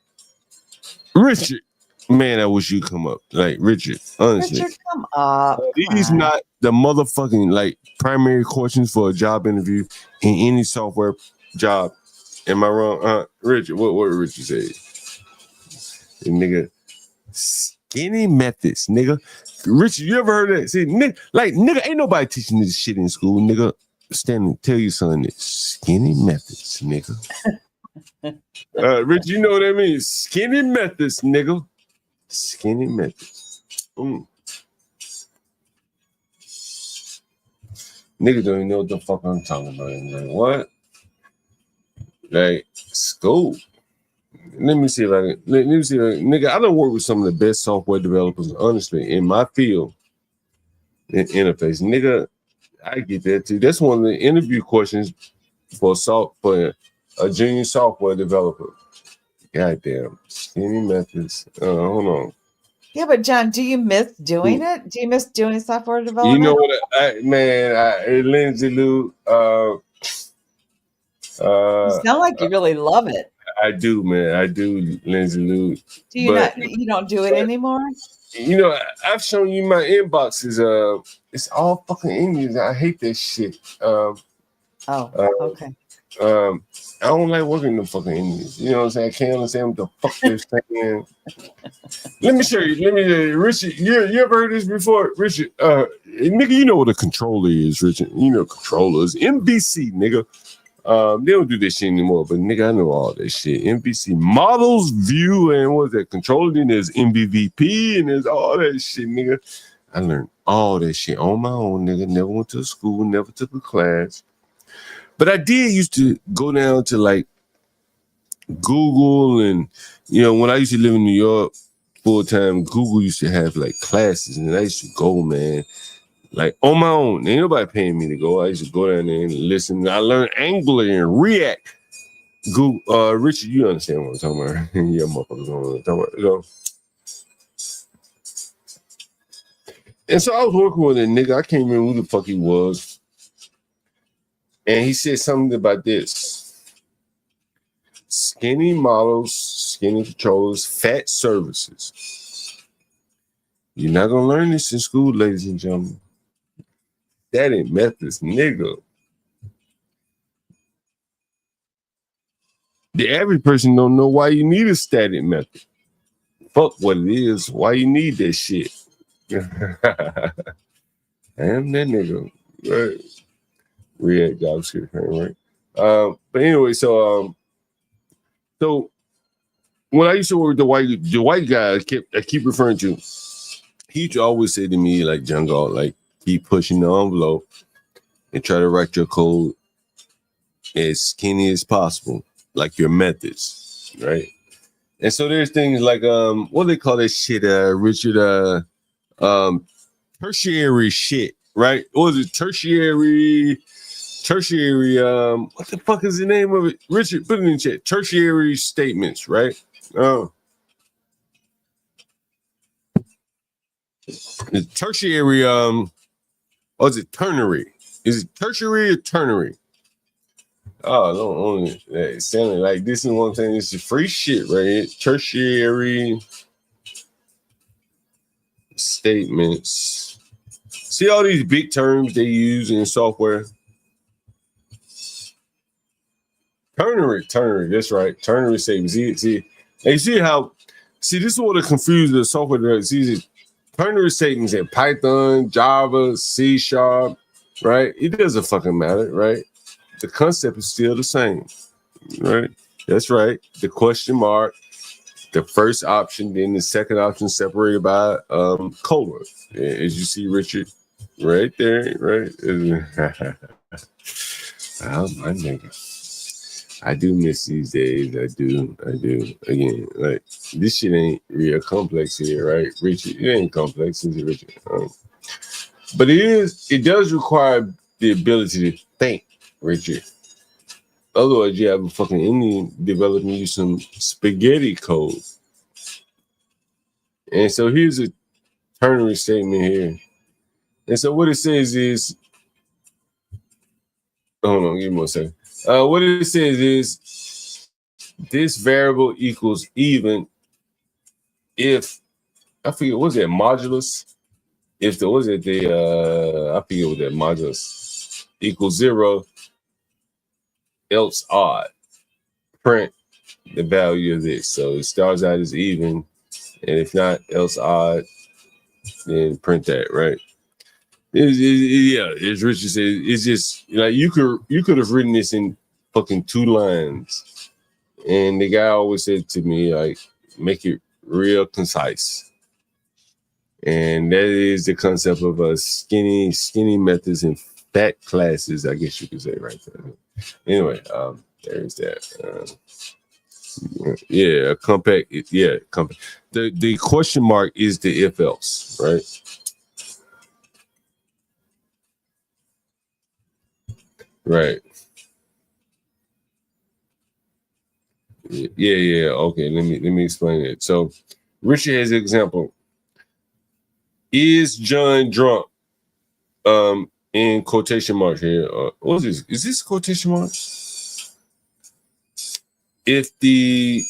Richard, man, I wish you come up. Like Richard, honestly. Richard, come up. These not the motherfucking like primary questions for a job interview in any software job. Am I wrong? Richard, what Richard said? Nigga, skinny methods, nigga. Richard, you ever heard of that? See, nigga, ain't nobody teaching this shit in school, nigga. Stanley, tell your son that skinny methods, nigga. Richard, you know what that means? Skinny methods, nigga. Skinny methods. Nigga don't even know what the fuck I'm talking about. Like, what? Like, school. Let me see if I can. Nigga, I don't work with some of the best software developers, honestly, in my field. In interface, nigga, I get that too. That's one of the interview questions for a junior software developer. Goddamn, skinny methods. Hold on. Yeah, but John, do you miss doing it? Do you miss doing software development? You know what, Lindsay Lou. You sound like you really love it. I do, man. I do, Lindsay Lou. Do you not? You don't do it anymore? You know, I've shown you my inboxes. It's all fucking English. I hate that shit. Oh, okay. I don't like working in the fucking Indians. You know what I'm saying? I can't understand what the fuck they're saying. Let me show you. Richard, you ever heard this before? Richard, nigga, you know what a controller is, Richard. You know controllers. NBC, nigga. They don't do this shit anymore, but nigga, I know all that shit. NBC models, view, and what's that? Controller, then there's MVVP, and there's all that shit, nigga. I learned all that shit on my own, nigga. Never went to school, never took a class. But I did used to go down to like Google, and you know, when I used to live in New York full time, Google used to have like classes, and I used to go, man, like on my own. Ain't nobody paying me to go. I used to go down there and listen. I learned Angular and React. Google, Richard, you understand what I'm talking about? Yeah, motherfuckers know what I'm talking about. You know? And so I was working with a nigga. I can't remember who the fuck he was. And he said something about this. Skinny models, skinny controllers, fat services. You're not going to learn this in school, ladies and gentlemen. That ain't methods, nigga. The average person don't know why you need a static method. Fuck what it is, why you need that shit. I am that nigga. Right? React JavaScript, right? But anyway, so when I used to work with the white guy I keep referring to, he used to always say to me, like, John Galt, like, keep pushing the envelope and try to write your code as skinny as possible, like your methods, right? And so there's things like what do they call that shit, Richard? Tertiary shit, right? What is it? Tertiary, what the fuck is the name of it? Richard, put it in chat. Tertiary statements, right? The tertiary, or is it ternary? Is it tertiary or ternary? Oh, no, only it sounded like this is one thing. This is free shit, right? Tertiary statements. See all these big terms they use in software? Ternary, that's right. Ternary statements. See, this is what confused the software does. See, ternary statements in Python, Java, C#, right? It doesn't fucking matter, right? The concept is still the same, right? That's right. The question mark, the first option, then the second option separated by colon. As you see, Richard, right there, right? Oh, my nigga. I do miss these days. I do. Again, like, this shit ain't real complex here, right? Richard, it ain't complex, is it, Richard? But it does require the ability to think, Richard. Otherwise, you have a fucking Indian developing you some spaghetti code. And so here's a ternary statement here. And so what it says is, hold on, give me one second. What it says is, this variable equals even if, I forget, was it modulus? If there was it, I forget what that modulus equals 0, else odd. Print the value of this. So it starts out as even, and if not, else odd, then print that, right? Yeah, as Richard said, it's just like you could have written this in fucking 2 lines, and the guy always said to me, like, make it real concise, and that is the concept of a skinny methods and fat classes, I guess you could say, right there. Anyway, there's that. Yeah, compact. Yeah, compact. The question mark is the if else, right? Right. Yeah. Okay, let me explain it. So, Richard has an example. Is John drunk? In quotation marks here. What is this? Is this quotation marks? If the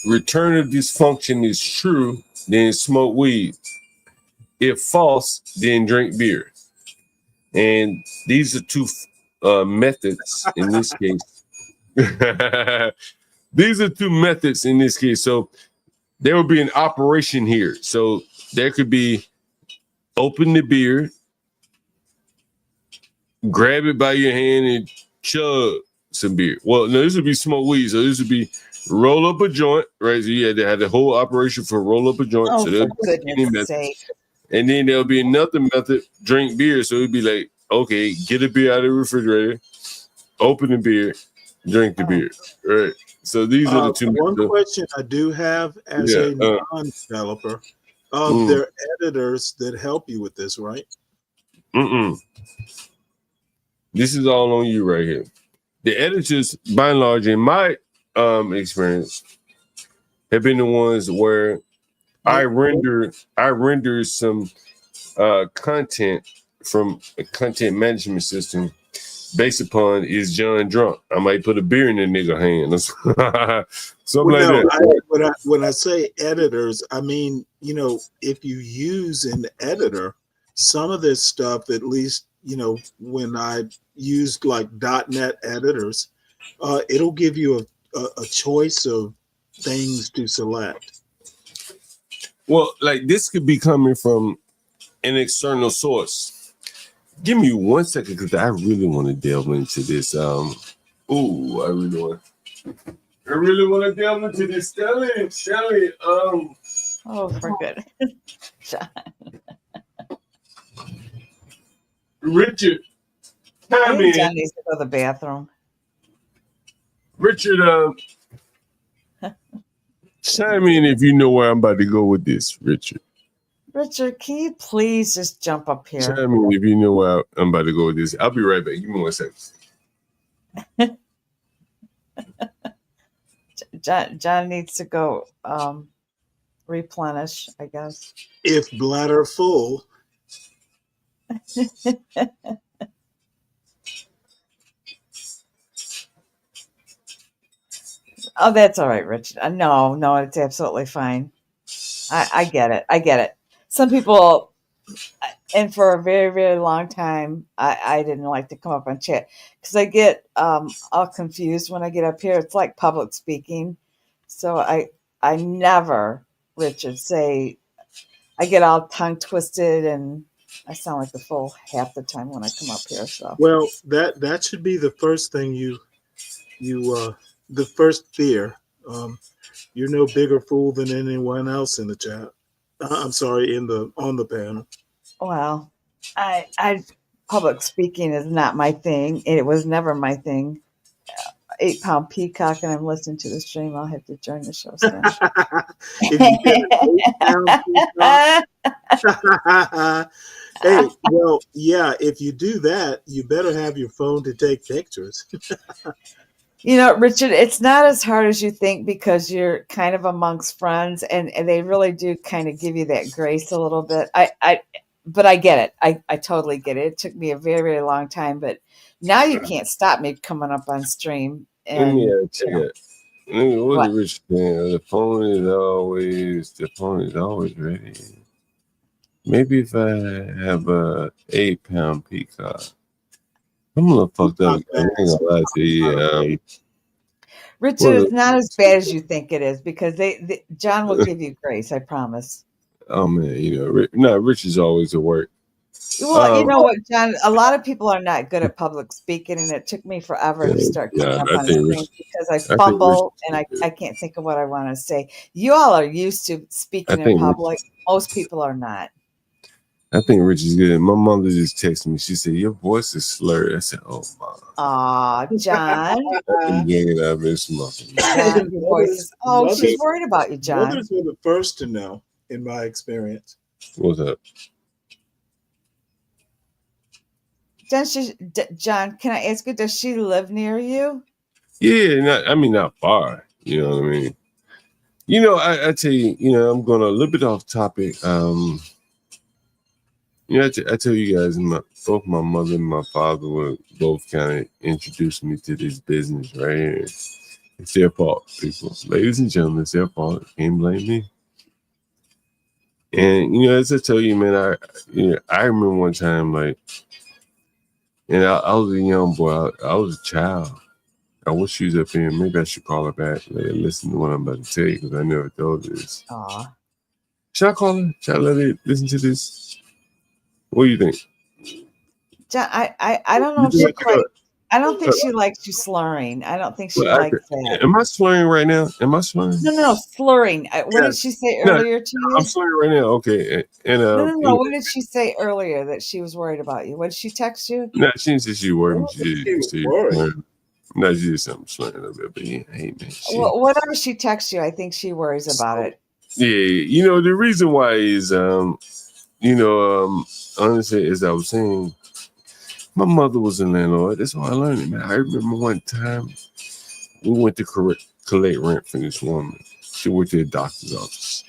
return of this function is true, then smoke weed. If false, then drink beer. And these are two methods in this case. These are two methods in this case. So there will be an operation here. So there could be open the beer, grab it by your hand and chug some beer. Well, no, this would be smoke weed. So this would be roll up a joint, right? So you had to have the whole operation for roll up a joint. Oh, So for there'll be goodness sake. and then there'll be another method, drink beer. So it'd be like, okay, get a beer out of the refrigerator, open the beer, drink the beer. Right. So these are the two one methods. question I do have as a non-developer. There are editors that help you with this, right? This is all on you right here. The editors, by and large, in my experience, have been the ones where I render some content from a content management system based upon is John drunk. I might put a beer in the nigga hand or something like that. When I say editors, I mean, you know, if you use an editor, some of this stuff, at least, you know, when I used like .NET editors, it'll give you a choice of things to select. Well, like this could be coming from an external source. Give me 1 second because I really want to delve into this. I really want to delve into this. Stanley. Oh, for good. John. Richard. I think John needs to go to the bathroom. Richard, chime in if you know where I'm about to go with this, Richard. Richard, can you please just jump up here? Chime in if you know where I'm about to go with this. I'll be right back. Give me 1 second. John needs to go replenish, I guess. If bladder full. Oh, that's all right, Richard. No, it's absolutely fine. I get it. I get it. Some people, and for a very, very long time, I didn't like to come up and chat because I get all confused when I get up here. It's like public speaking. So I never, Richard, say, I get all tongue twisted and I sound like a fool half the time when I come up here. So well, that should be the first thing the first fear. You're no bigger fool than anyone else in the chat. I'm sorry, on the panel. Well, I public speaking is not my thing. It was never my thing. 8-pound peacock, and I'm listening to the stream. I'll have to join the show soon. Hey, well, yeah, if you do that, you better have your phone to take pictures. You know, Richard, it's not as hard as you think because you're kind of amongst friends and they really do kind of give you that grace a little bit. But I get it. I totally get it. It took me a very, very long time, but now you can't stop me coming up on stream. And, check it. What? Rich, the phone is always ready. Maybe if I have a 8-pound peacock. I'm a little fucked up. I ain't gonna lie to you. Richard, it's not as bad as you think it is because John will give you grace. I promise. Oh man, you know, Rich is always at work. Well, you know what, John? A lot of people are not good at public speaking, and it took me forever to start coming up on screen because I fumble and I can't think of what I want to say. You all are used to speaking in public. Most people are not. I think Rich is good. My mother just texted me. She said, "Your voice is slurred." I said, "Oh, Mom." Aw, John. Your voice is. Oh, she's worried about you, John. Mothers were the first to know, in my experience. What's up? John, can I ask you, does she live near you? Yeah, not far. You know what I mean? You know, I tell you, I'm going a little bit off topic. I tell you guys, both my mother and my father were both kind of introduced me to this business right here. It's their fault, people. Ladies and gentlemen, it's their fault. Can't blame me. And, as I tell you, man, I remember one time, like, And I was a young boy. I was a child. I wish she was up here. Maybe I should call her back. Let her listen to what I'm about to tell you because I never told her this. Aw. Should I call her? Should I let her listen to this? What do you think? John, I don't know if she quite. I don't think she likes you slurring. I don't think she likes that. Am I slurring right now? Am I slurring? No, slurring. What did she say earlier to you? I'm slurring right now. Okay. And No. What did she say earlier that she was worried about you? What did she text you? No, she didn't say she worried. She no, she did something slurring a little bit, but yeah, hey man. Well, whatever she texts you, I think she worries about it. Yeah, the reason why is honestly, as I was saying, my mother was a landlord. That's why I learned it, man. I remember one time we went to collect rent from this woman. She worked at a doctor's office.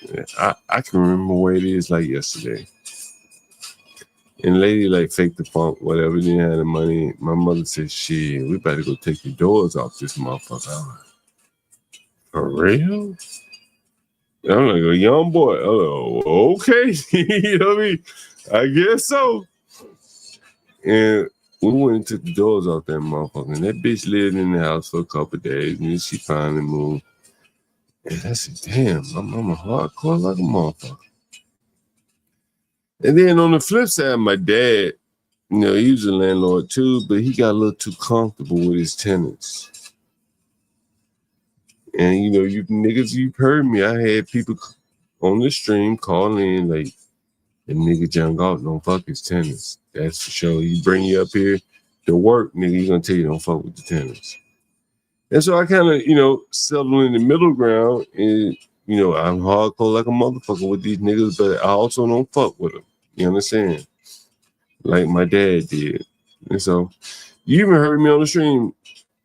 I can remember where it is like yesterday. And lady like faked the funk, whatever, didn't have the money. My mother said, shit, we better go take the doors off this motherfucker. I'm like, for real? I'm like a young boy. Oh, okay. You know what I mean? I guess so. And we went and took the doors off that motherfucker. And that bitch lived in the house for a couple of days. And then she finally moved. And I said, damn, I'm a hardcore like a motherfucker. And then on the flip side, my dad, he was a landlord too, but he got a little too comfortable with his tenants. And, you niggas, you've heard me. I had people on the stream call in like, the nigga John Galt don't fuck his tenants. That's for sure. He bring you up here to work, nigga, he's going to tell you don't fuck with the tenants. And so I kind of, settled in the middle ground and, I'm hardcore like a motherfucker with these niggas, but I also don't fuck with them. You understand? Like my dad did. And so you even heard me on the stream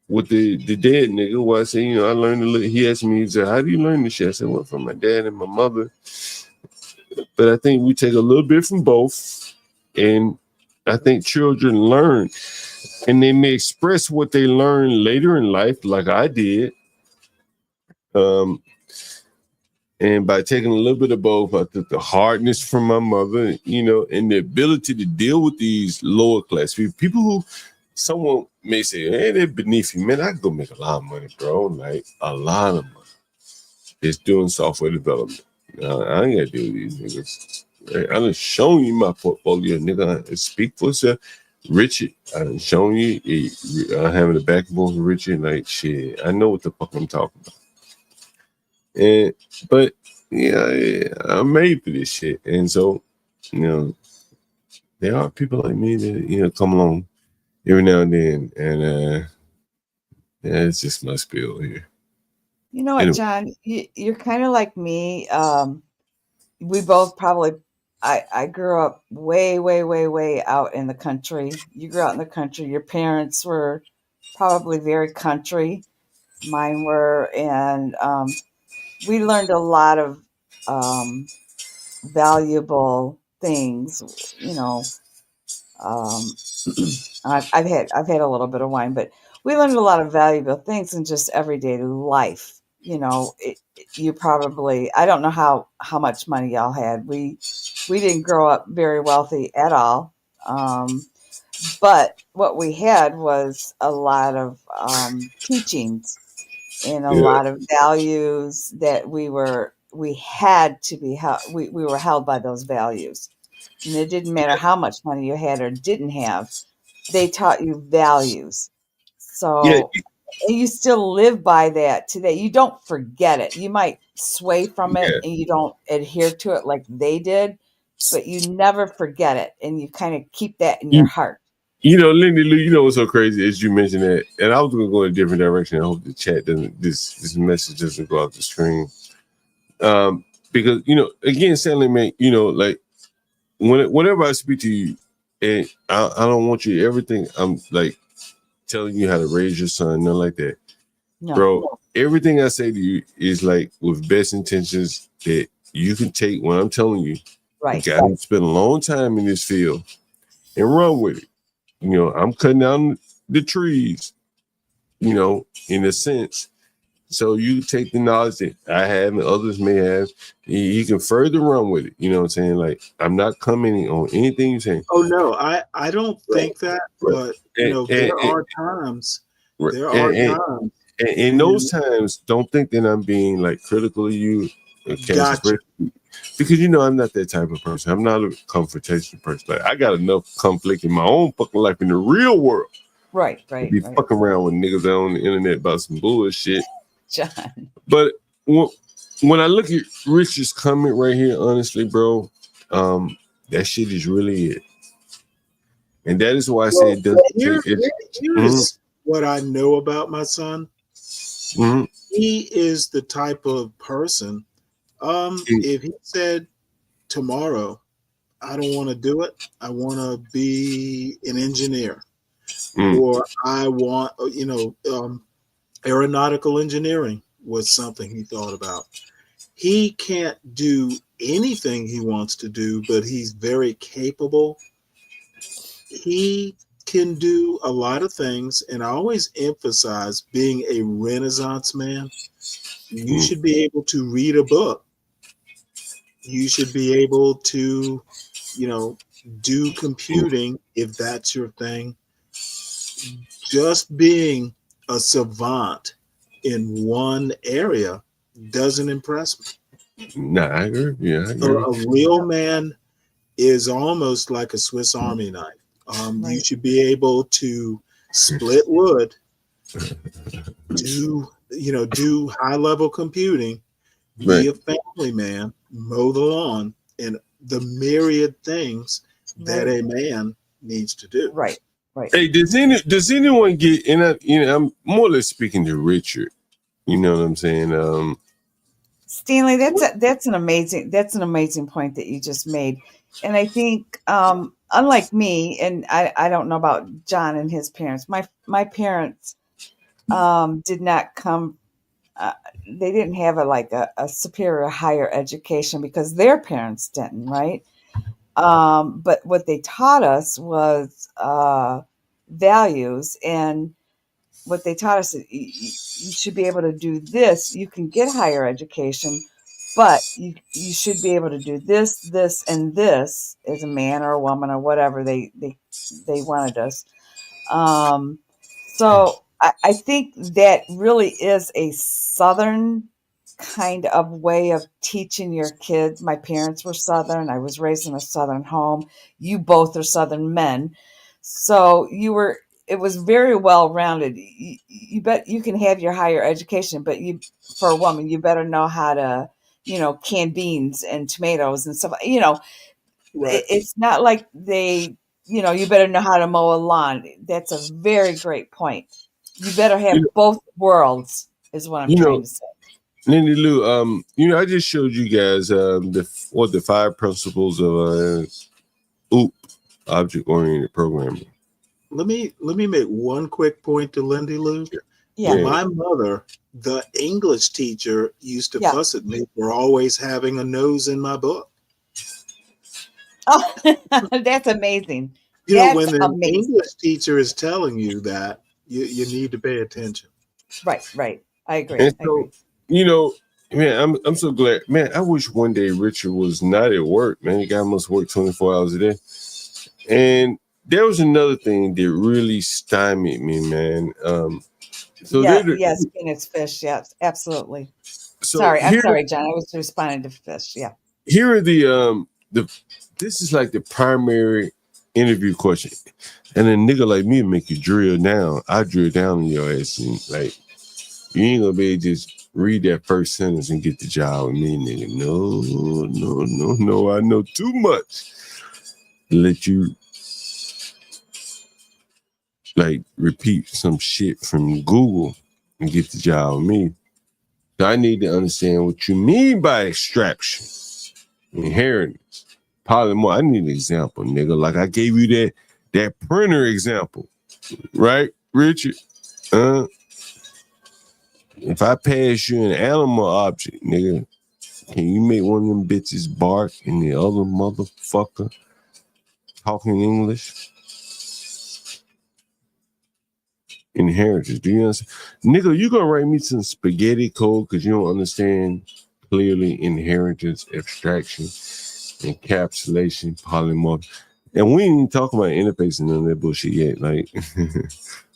with the dead nigga where I say, I learned a little. He asked me, he said, how do you learn this shit? I said, well, from my dad and my mother. But I think we take a little bit from both. And I think children learn. And they may express what they learn later in life, like I did. And by taking a little bit of both, I took the hardness from my mother, and the ability to deal with these lower class people who someone may say, hey, they're beneath you. Man, I can go make a lot of money, bro. Like a lot of money. It's doing software development. I ain't got to deal with these niggas. Right? I done shown you my portfolio, nigga. I speak for itself. Richard, I done shown you. I'm having a back and forth with Richard. Like, shit, I know what the fuck I'm talking about. But I'm made for this shit. And so, there are people like me that, come along every now and then. And it's just my spiel here. You know what, anyway. John? You're kind of like me. We both probably, I grew up way, way, way, way out in the country. You grew out in the country. Your parents were probably very country. Mine were. And we learned a lot of valuable things, I've had a little bit of wine, but we learned a lot of valuable things in just everyday life. You probably, I don't know how much money y'all had. We didn't grow up very wealthy at all. But what we had was a lot of teachings and a lot of values that we had to be held. We were held by those values. And it didn't matter how much money you had or didn't have. They taught you values. So and you still live by that today. You don't forget it. You might sway from it and you don't adhere to it like they did, but you never forget it. And you kind of keep that in your heart. Lindy Lou, what's so crazy is you mentioned that, and I was going to go in a different direction. I hope the chat doesn't, this message doesn't go off the screen. Because, again, Stanley, man, like, whenever I speak to you, and I don't want you everything. I'm like telling you how to raise your son, nothing like that, bro. Everything I say to you is like with best intentions that you can take when I'm telling you. Right. You got to spend a long time in this field and run with it. I'm cutting down the trees. In a sense, So you take the knowledge that I have and others may have, you can further run with it. You know what I'm saying? Like, I'm not commenting on anything you're saying. Oh no, I don't think that, but you know, there are times. And in those times, don't think that I'm being like critical of you, Gotcha. because you know I'm not that type of person. I'm not a confrontational person. Like, I got enough conflict in my own fucking life in the real world. Right. Be fucking around with niggas on the internet about some bullshit. John. But when I look at Richard's comment right here, honestly, bro, that shit is really it. And that is why I say it doesn't take it. Here's what I know about my son. He is the type of person, if he said tomorrow, I don't want to do it, I want to be an engineer, or I want, aeronautical engineering was something he thought about. He can't do anything he wants to do, but he's very capable. He can do a lot of things, and I always emphasize being a Renaissance man. You should be able to read a book. You should be able to, do computing if that's your thing. Just being a savant in one area doesn't impress me. Nah, I agree. Yeah, I agree. A real man is almost like a Swiss Army knife. You should be able to split wood, do high level computing, be a family man, mow the lawn, and the myriad things that a man needs to do. Right. Hey, does anyone get? And I'm more or less speaking to Richard. You know what I'm saying? Stanley, that's an amazing point that you just made. And I think, unlike me, and I don't know about John and his parents, my parents did not come, they didn't have a superior higher education because their parents didn't, right? But what they taught us was values, and what they taught us is you should be able to do this. You can get higher education, but you should be able to do this, and this as a man or a woman or whatever they wanted us. So I think that really is a Southern kind of way of teaching your kids. My parents were Southern. I was raised in a Southern home. You both are Southern men. So it was very well rounded. You bet you can have your higher education, but for a woman, you better know how to, can beans and tomatoes and stuff. Right. It's not like you better know how to mow a lawn. That's a very great point. You better have both worlds, is what I'm trying to say. Lindy Lou, I just showed you guys the 5 principles of OOP, object-oriented programming. Let me make one quick point to Lindy Lou. Yeah. My mother, the English teacher, used to fuss at me for always having a nose in my book. Oh, that's amazing. When the English teacher is telling you that, you need to pay attention. Right. I agree. And so, man, I'm so glad. Man, I wish one day Richard was not at work, man. The guy must work 24 hours a day. And there was another thing that really stymied me, man. Yes, Phoenix Fish. Yes, absolutely. I'm sorry, John. I was responding to Fish. Yeah. Here are this is like the primary interview question. And a nigga like me make you drill down. I drill down on your ass, and like, you ain't gonna be able to just read that first sentence and get the job with me, nigga. No. I know too much. Let you like repeat some shit from Google and get the job with me. So I need to understand what you mean by extraction, inheritance, polymorph. I need an example, nigga. Like I gave you that printer example, right, Richard? If I pass you an animal object, nigga, can you make one of them bitches bark and the other motherfucker talking English? inheritance. Do you understand? Nigga, you gonna write me some spaghetti code because you don't understand clearly inheritance, abstraction, encapsulation, polymorph. And we ain't even talking about interface and none of that bullshit yet. Like,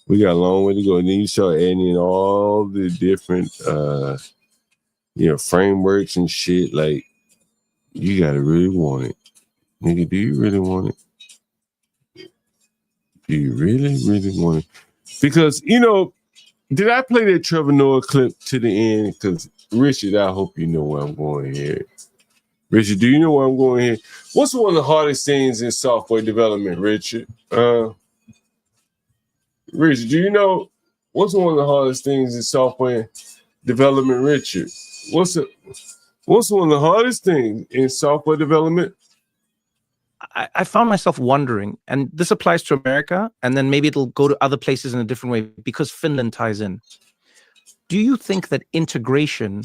we got a long way to go. And then you start adding in all the different, frameworks and shit. Like, you gotta really want it. Nigga, do you really want it? Do you really, really want it? Because, did I play that Trevor Noah clip to the end? Because, Richard, I hope you know where I'm going here. Richard, do you know where I'm going here? What's one of the hardest things in software development, Richard? Richard, do you know what's one of the hardest things in software development, Richard? What's one of the hardest things in software development? I found myself wondering, and this applies to America, and then maybe it'll go to other places in a different way because Finland ties in. Do you think that integration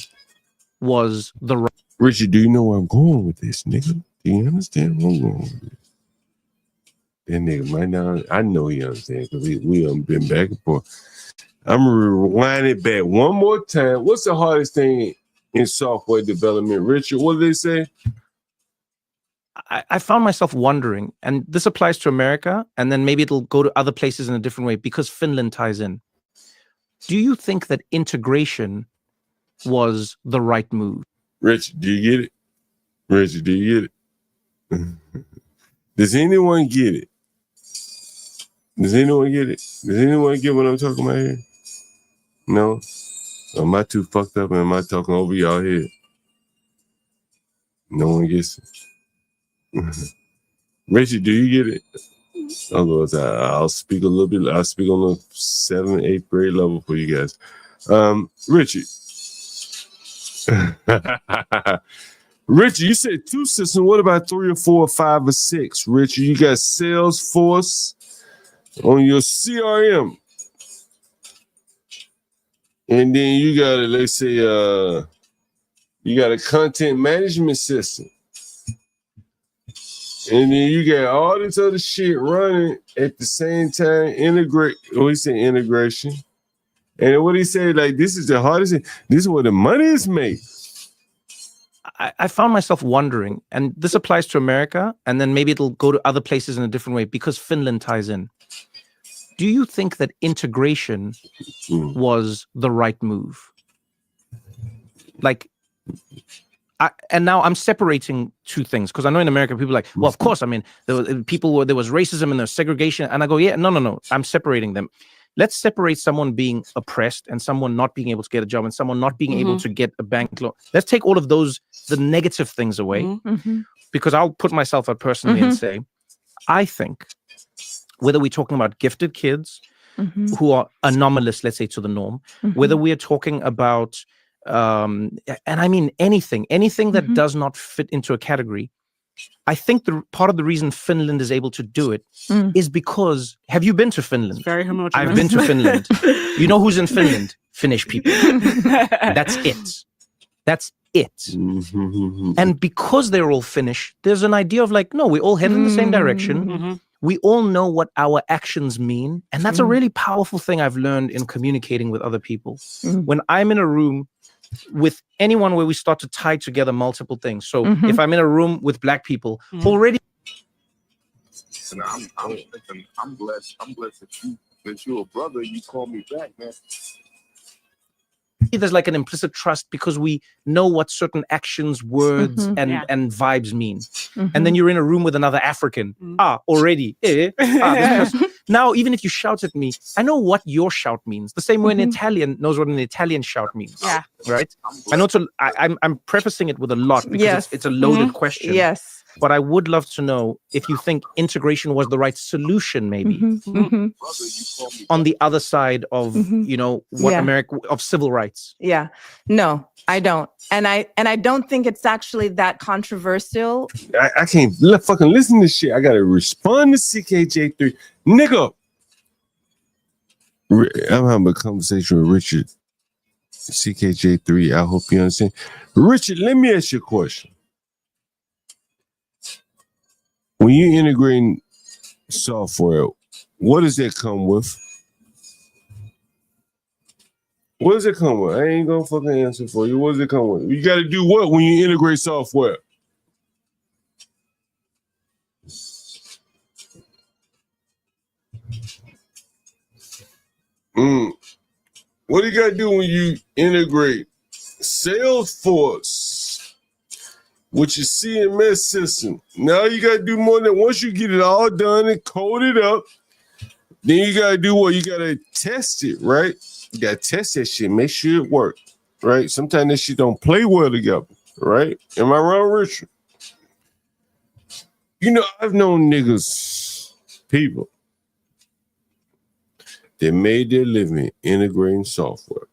was the right? Richard, do you know where I'm going with this, nigga? Do you understand where I'm going with this? That nigga might not. I know he understands because we have been back and forth. I'm gonna rewind it back one more time. What's the hardest thing in software development, Richard? What did they say? I found myself wondering, and this applies to America, and then maybe it'll go to other places in a different way because Finland ties in. Do you think that integration was the right move? Richard, do you get it? Richard, do you get it? Does anyone get it? Does anyone get it? Does anyone get what I'm talking about here? No? Or am I too fucked up and am I talking over y'all here? No one gets it. Richard, do you get it? Otherwise, I'll speak a little bit. I'll speak on the 7th, 8th grade level for you guys. Richard. Richard, you said 2 systems. What about 3 or 4 or 5 or 6? Richard, you got Salesforce on your CRM. And then you got let's say, you got a content management system. And then you got all this other shit running at the same time. Integration. And what he said, like, this is the hardest thing. This is where the money is made. I found myself wondering, and this applies to America, and then maybe it'll go to other places in a different way because Finland ties in. Do you think that integration was the right move? Like, and now I'm separating two things because I know in America people are like, well, of course, I mean, there was racism and there's segregation, and I go, yeah, no, I'm separating them. Let's separate someone being oppressed and someone not being able to get a job and someone not being able to get a bank loan. Let's take all of those, the negative things away, because I'll put myself up personally and say, I think whether we're talking about gifted kids who are anomalous, let's say, to the norm, whether we are talking about and I mean anything that does not fit into a category, I think the part of the reason Finland is able to do it is because, have you been to Finland? It's very homogeneous. I've been to Finland. You know who's in Finland? Finnish people. That's it. That's it. And because they're all Finnish, there's an idea of like, no, we all head in the same direction. We all know what our actions mean. And that's a really powerful thing I've learned in communicating with other people. When I'm in a room with anyone where we start to tie together multiple things. So if I'm in a room with Black people, already. And I'm blessed that you're a brother. You call me back, man. There's like an implicit trust because we know what certain actions, words, and vibes mean. And then you're in a room with another African. Already. Now, even if you shout at me, I know what your shout means. The same way an Italian knows what an Italian shout means. Yeah. Right? I know I'm prefacing it with a lot because it's a loaded question. Yes. But I would love to know if you think integration was the right solution, maybe, on the other side of, what America, of civil rights. Yeah. No, I don't. And I don't think it's actually that controversial. I can't fucking listen to shit. I gotta respond to CKJ3. Nigga. I'm having a conversation with Richard. CKJ3. I hope you understand. Richard, let me ask you a question. When you're integrating software, what does that come with? What does it come with? I ain't gonna fucking answer for you. What does it come with? You got to do what when you integrate software? What do you got to do when you integrate Salesforce with your CMS system? Now you got to do more than once you get it all done and code it up. Then you got to do what? You got to test it, right? You got to test that shit, make sure it works, right? Sometimes that shit don't play well together, right? Am I wrong, Richard? You know, I've known niggas, people, that made their living integrating software.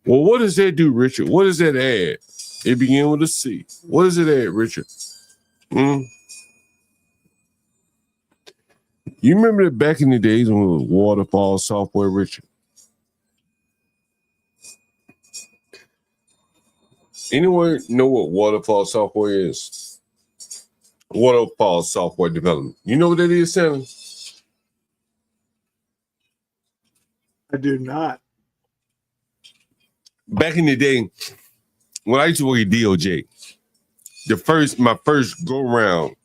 Well, what does that do, Richard? What does that add? It begins with a C. What does it add, Richard? You remember that back in the days when it was waterfall software, Richard? Anyone know what waterfall software is? Waterfall software development. You know what that is, Stanley? I do not. Back in the day, when I used to work at DOJ, my first go round,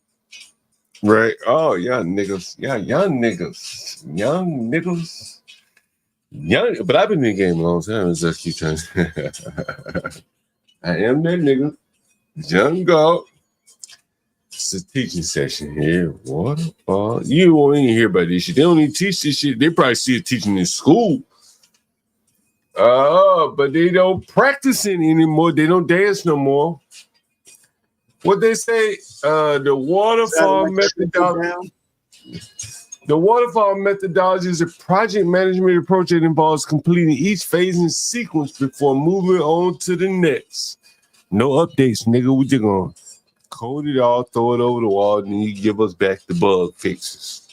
right? Oh, young niggas. But I've been in the game a long time. So I keep trying. I am that nigga. Young Galt. It's a teaching session here. Waterfall. You won't even hear about this shit. They don't even teach this shit. They probably see it teaching in school. But they don't practice it anymore. They don't dance no more. What they say, the waterfall methodology. The waterfall methodology is a project management approach that involves completing each phase in sequence before moving on to the next. No updates, nigga. We just gonna code it all, throw it over the wall, and then you give us back the bug fixes.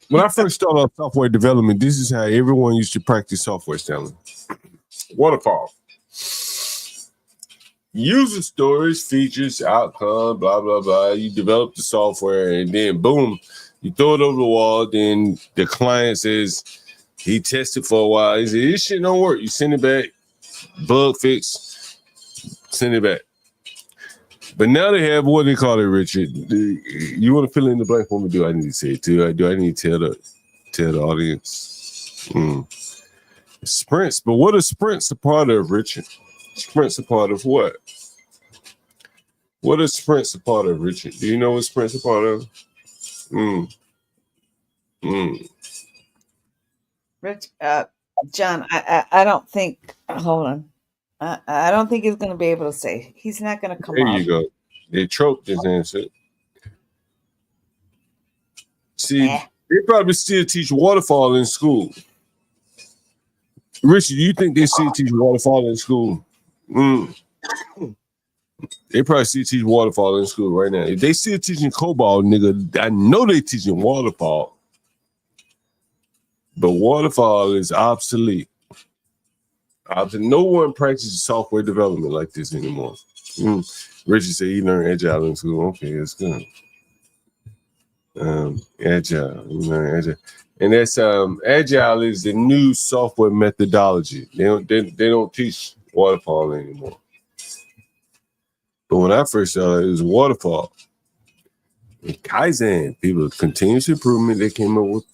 When I first started off software development, this is how everyone used to practice software, Stanley. Waterfall. User stories, features, outcome, blah, blah, blah. You develop the software, and then boom, you throw it over the wall. Then the client says he tested for a while. He said, this shit don't work. You send it back, bug fix, send it back. But now they have what they call it, Richard. You want to fill in the blank for me? Do I need to say it too? Do I need to tell the audience? Sprints. But what are sprints a part of, Richard? Sprints a part of what? What are sprints a part of, Richard? Do you know what sprints a part of? Rich, John, I don't think. Hold on. I don't think he's going to be able to say. He's not going to come There up. you go. They troped his answer. See, they probably still teach waterfall in school. Richard, do you think they still teach waterfall in school? They probably still teach waterfall in school right now. If they still teaching COBOL, nigga, I know they teaching waterfall. But waterfall is obsolete. No one practices software development like this anymore. Richard said he learned agile in school. Okay, that's good. Agile, you learn agile, and that's agile is the new software methodology. They don't teach waterfall anymore. But when I first started, it was waterfall. And Kaizen, people, continuous improvement. They came up with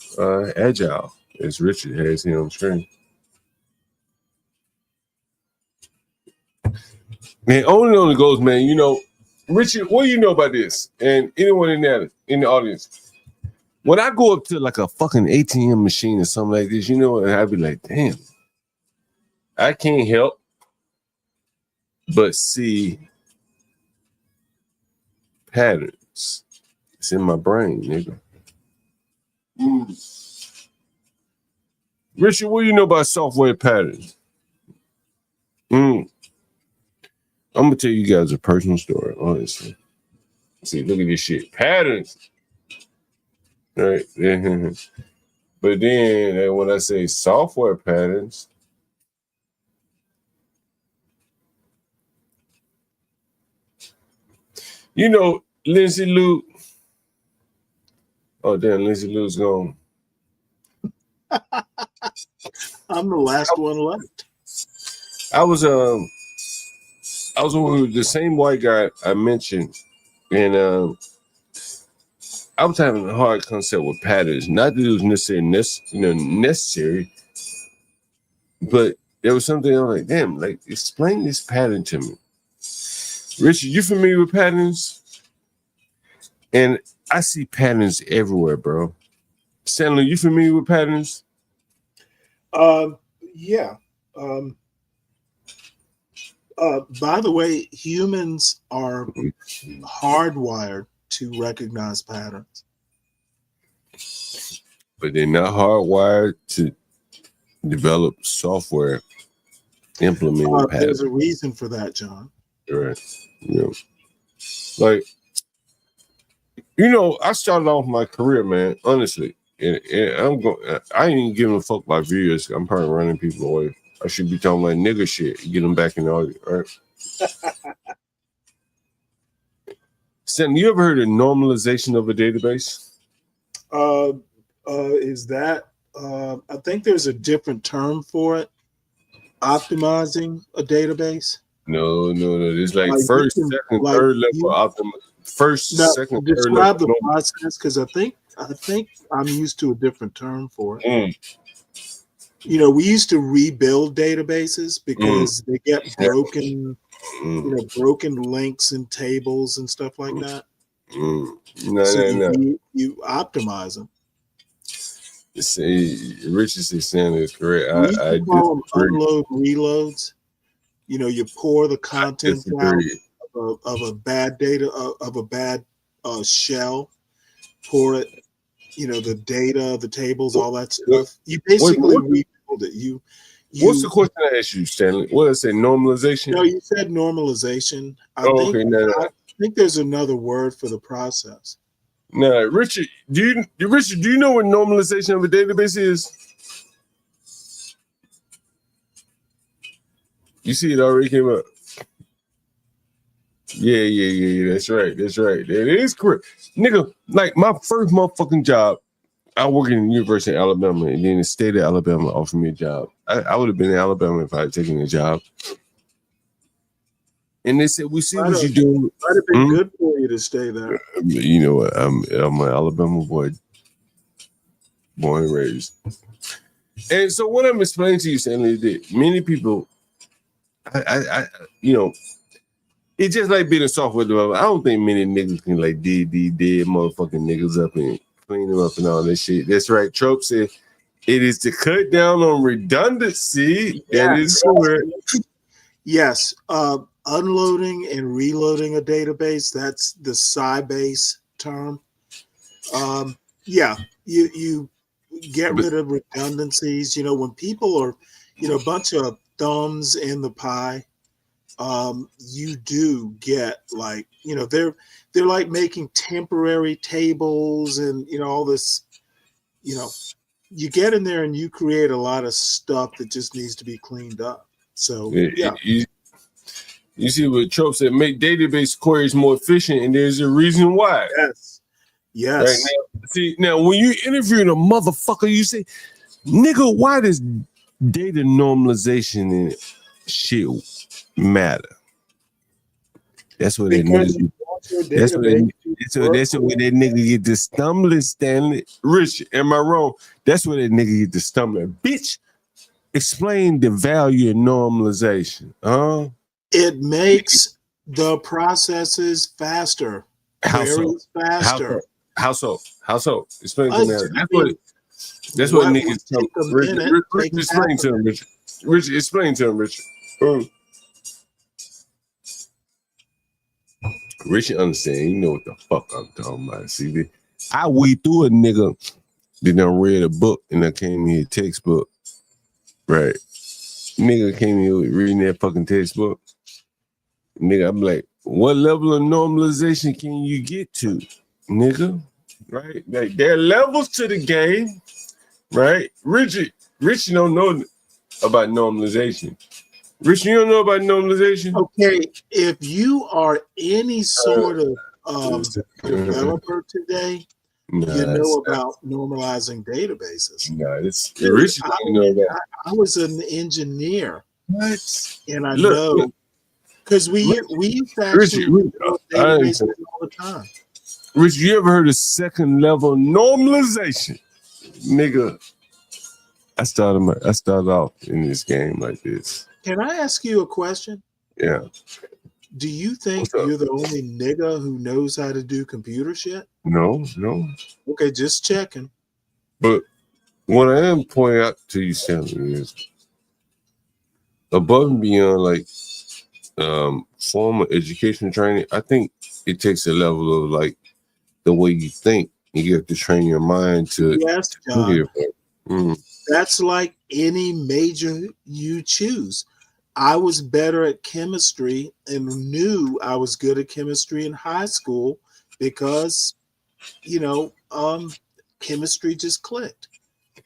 agile, as Richard has here on screen. Man, only goes, man. You know, Richard, what do you know about this? And anyone in the audience, when I go up to like a fucking ATM machine or something like this, you know, and I'd be like, damn, I can't help but see patterns. It's in my brain, nigga. Richard, what do you know about software patterns? I'm gonna tell you guys a personal story, honestly. See, look at this shit. Patterns. Right. But then when I say software patterns, you know, Lindsay Lou. Oh, damn, Lindsay Lou's gone. I'm the last one left. I was with the same white guy I mentioned, and I was having a hard concept with patterns. Not that it was necessary, but there was something I was like, damn, like explain this pattern to me. Richard, you familiar with patterns? And I see patterns everywhere, bro. Stanley, you familiar with patterns? Yeah. By the way, humans are hardwired to recognize patterns. But they're not hardwired to develop software implementing patterns. There's a reason for that, John. Right. Yeah. Like, I started off my career, man, honestly. And I ain't giving a fuck about viewers. I'm probably running people away. I should be talking like nigga shit, get them back in the audience, right? Stan, you ever heard of normalization of a database? Is that I think there's a different term for it. Optimizing a database. No. It's like first, second, third level optimization. Second, third level. Describe the process, because I think I'm used to a different term for it. We used to rebuild databases because they get broken, broken links and tables and stuff like that. No. You optimize them. Richard Stanley is correct. I call them unload reloads. You pour the contents out of a bad data of a bad shell. Pour it. The data, the tables, all that stuff. You basically rebuild it. What's the question I asked you, Stanley? What did I say? Normalization? No, you said normalization. I think there's another word for the process. No, Richard, do you know what normalization of a database is? You see it already came up. Yeah. That's right. It is correct. Nigga, like my first motherfucking job, I work in the University of Alabama, and then the state of Alabama offered me a job. I would have been in Alabama if I had taken the job. And they said, we see what you're doing. Might have been good for you to stay there. You know what? I'm an Alabama boy, born and raised. And so what I'm explaining to you, Stanley, is that many people, it's just like being a software developer. I don't think many niggas can like dead motherfucking niggas up and clean them up and all that shit. That's right. Trope said it is to cut down on redundancy. Yeah, that is correct. Yes. Unloading and reloading a database, that's the Sybase term. You get rid of redundancies. When people are, a bunch of thumbs in the pie, you do get like, they're like making temporary tables and, all this, you get in there and you create a lot of stuff that just needs to be cleaned up. So, yeah. You see what Trope said, make database queries more efficient, and there's a reason why. Yes. Right now, when you interviewing a motherfucker, you say, nigga, why does data normalization and shit matter? That's what that nigga. That's what that nigga get to stumbling, Stanley. Rich, am I wrong? That's what that nigga get to stumbling. Bitch, explain the value of normalization. It makes the processes faster. How so? Explain to me. That's what niggas tell me. Rich, explain to him, Richard. Richard, explain to him, Richard. Richard understand. You know what the fuck I'm talking about. See, I weed through a nigga that done read a book and I came here textbook. Right. Nigga came here reading that fucking textbook. Nigga, I'm like, what level of normalization can you get to, nigga? Right? Like, there are levels to the game, right? Richard don't know about normalization. Rich, you don't know about normalization? Okay, if you are any sort of developer today, you know about normalizing databases. No, it's Dude, Rich. You know that. I was an engineer. What? And I Look, know because we used to actually build databases all the time. Rich, you ever heard of second level normalization? Nigga, I started off in this game like this. Can I ask you a question? Yeah. Do you think you're the only nigga who knows how to do computer shit? No. Okay, just checking. But what I am pointing out to you, Stanley, is above and beyond like formal education training, I think it takes a level of like the way you think. You have to train your mind to. Yes, John. That's like any major you choose. I was better at chemistry and knew I was good at chemistry in high school because, chemistry just clicked.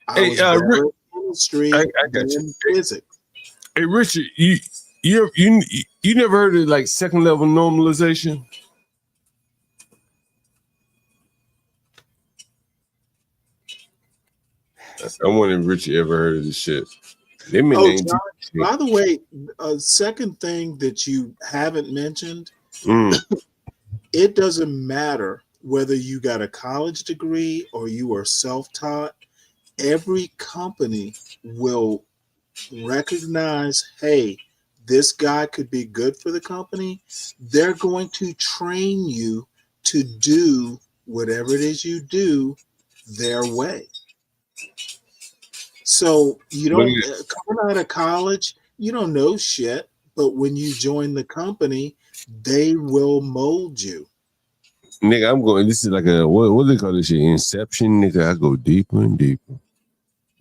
I was better at chemistry than physics. Hey, Richard, you never heard of like second level normalization? I wonder if Richard ever heard of this shit. John, by the way, a second thing that you haven't mentioned, it doesn't matter whether you got a college degree or you are self-taught. Every company will recognize, hey, this guy could be good for the company. They're going to train you to do whatever it is you do their way. So you don't coming out of college, you don't know shit, but when you join the company, they will mold you. Nigga, I'm going. This is like a what do they call this shit? Inception, nigga. I go deeper and deeper.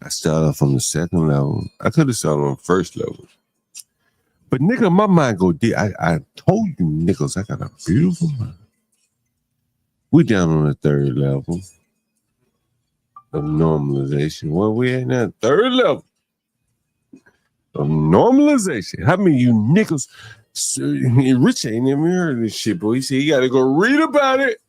I start off on the second level. I could have started on the first level, but nigga, my mind go deep. I told you, niggas, I got a beautiful mind. We down on the third level of normalization. Where we at now? Third level of normalization. How many of you niggas? Rich ain't never heard of this shit, boy. He said you gotta go read about it.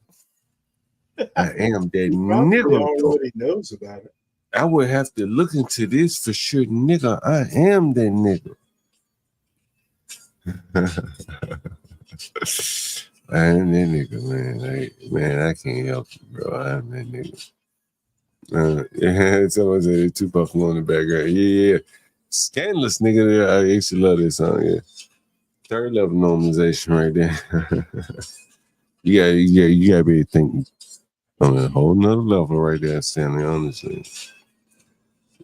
I am that nigga. Already knows about it. I would have to look into this for sure, nigga. I am that nigga. I am that nigga, man. I can't help you, bro. I am that nigga. Someone said Tupac on the background. Yeah. Scandalous nigga. I used to love this song. Yeah. Third level normalization right there. you gotta be thinking on a whole nother level right there, Stanley. Honestly,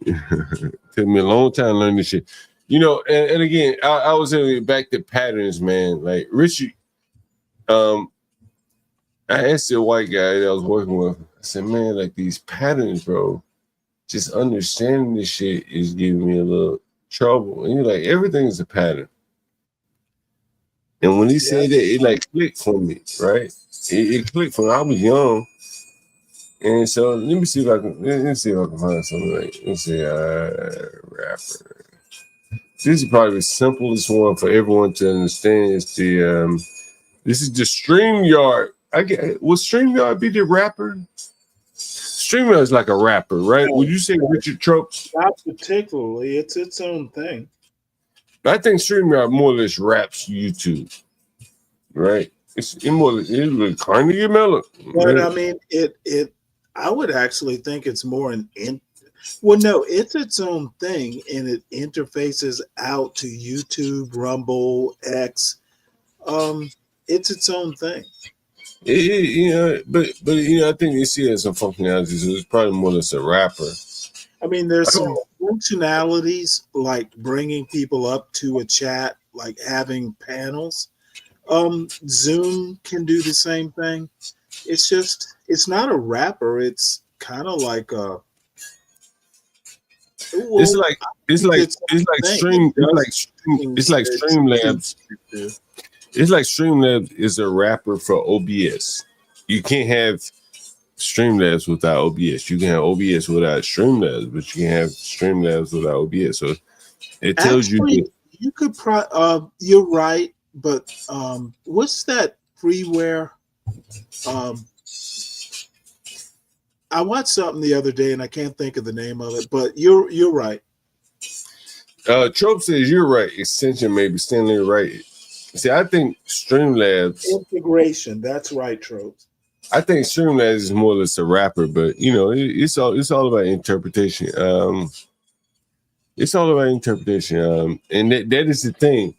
took me a long time to learn this shit. And again, I was back to patterns, man. Like Richie, I asked the white guy that I was working with. I said, man, like these patterns, bro. Just understanding this shit is giving me a little trouble. And you're like, everything's a pattern. And when he said that, it like clicked for me, right? It clicked for me. I was young. And so let me see if I can find something like, let's see, rapper. This is probably the simplest one for everyone to understand. It's this is the StreamYard. Will StreamYard be the rapper? StreamYard is like a rapper, right? Would you say Richard Tropes? Not particularly. It's its own thing. I think StreamYard more or less raps YouTube, right? It's like Carnegie Mellon. But right? I mean, I would actually think it's more it's its own thing, and it interfaces out to YouTube, Rumble, X. It's its own thing. But I think you see it as some functionalities. So it's probably more or less a rapper. I mean, there's some functionalities like bringing people up to a chat, like having panels. Zoom can do the same thing. It's not a rapper. It's kind of like a. Well, it's like Streamlabs. It's like Streamlabs is a rapper for OBS. You can't have Streamlabs without OBS. You can have OBS without Streamlabs, but you can have Streamlabs without OBS. So it tells you could you're right, but what's that freeware? I watched something the other day and I can't think of the name of it, but you're right. Trope says you're right. Extension maybe Stanley right. See, I think Streamlabs integration. That's right, Tropes. I think Streamlabs is more or less a rapper, but it's all about interpretation. It's all about interpretation. And that is the thing.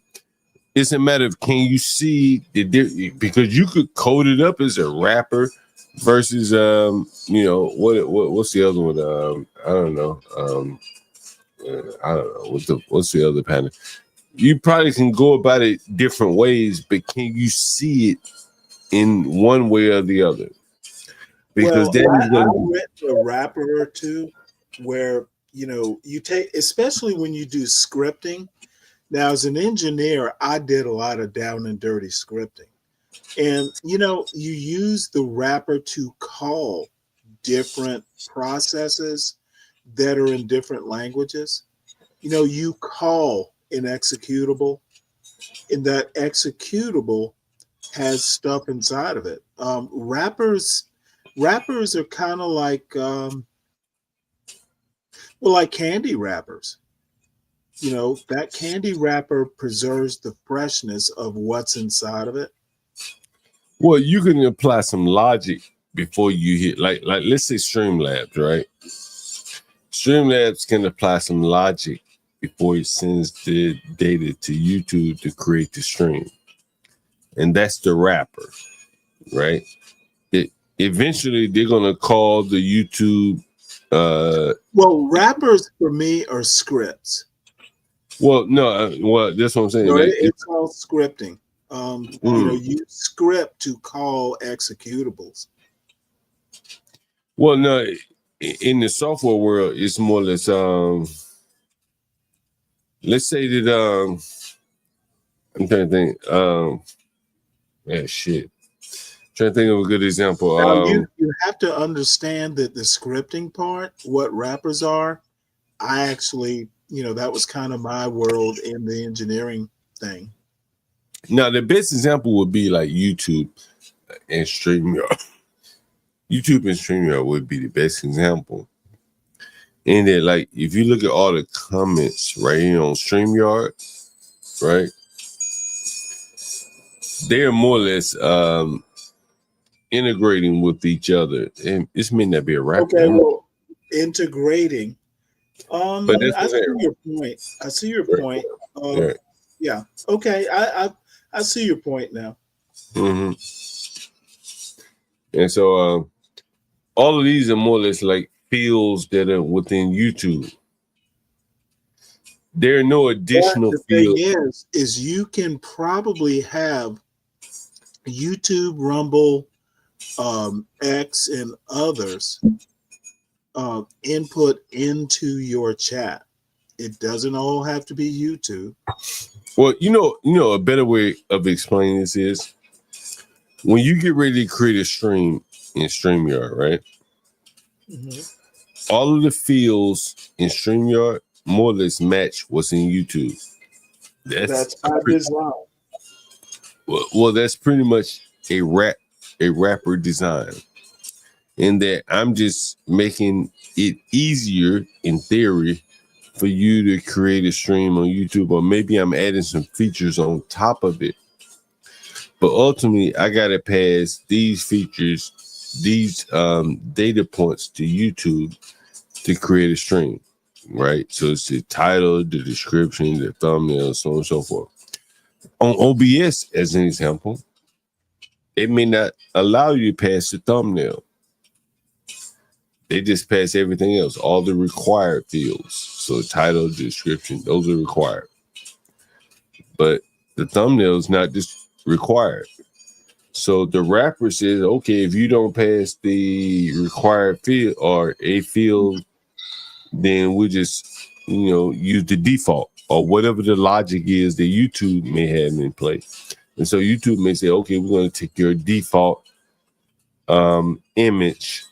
It's a matter of can you see because you could code it up as a rapper versus what's the other one? I don't know. I don't know what's the other pattern. You probably can go about it different ways, but can you see it in one way or the other? Because I've read a rapper or two where you take, especially when you do scripting. Now, as an engineer, I did a lot of down and dirty scripting, and you use the rapper to call different processes that are in different languages. You call an executable, and that executable has stuff inside of it. Rappers are kind of like candy wrappers. That candy wrapper preserves the freshness of what's inside of it. Well, you can apply some logic before you hit, like let's say Streamlabs, right? Streamlabs can apply some logic before it sends the data to YouTube to create the stream. And that's the rapper, right? Eventually they're gonna call the YouTube rappers for me are scripts. Well, no, that's what I'm saying. It's all scripting. You script to call executables. Well, no, in the software world, it's more or less let's say that I'm trying to think. Trying to think of a good example. Now you have to understand that the scripting part, what rappers are, I actually, that was kind of my world in the engineering thing. Now, the best example would be like YouTube and StreamYard. YouTube and StreamYard would be the best example. And that, like, if you look at all the comments right here on StreamYard, right, they're more or less integrating with each other. And this may not be a rapper. Okay, well, integrating. But I see your point. I see your point. Right. Yeah. Okay. I see your point now. Mm-hmm. And so all of these are more or less like fields that are within YouTube. There are no additional fields. The thing is you can probably have YouTube, Rumble, X, and others input into your chat. It doesn't all have to be YouTube. Well, a better way of explaining this is when you get ready to create a stream in StreamYard, right? Mm-hmm. All of the fields in StreamYard more or less match what's in YouTube. That's by design. Well, that's pretty much a rapper design. In that I'm just making it easier in theory for you to create a stream on YouTube, or maybe I'm adding some features on top of it. But ultimately, I gotta pass these features, these data points to YouTube to create a stream, right? So it's the title, the description, the thumbnail, so on and so forth. On OBS, as an example, it may not allow you to pass the thumbnail. They just pass everything else, all the required fields. So title, description, those are required. But the thumbnail is not just required. So the rapper says, okay, if you don't pass the required field or a field, then we just, use the default or whatever the logic is that YouTube may have in place. And so YouTube may say, okay, we're going to take your default image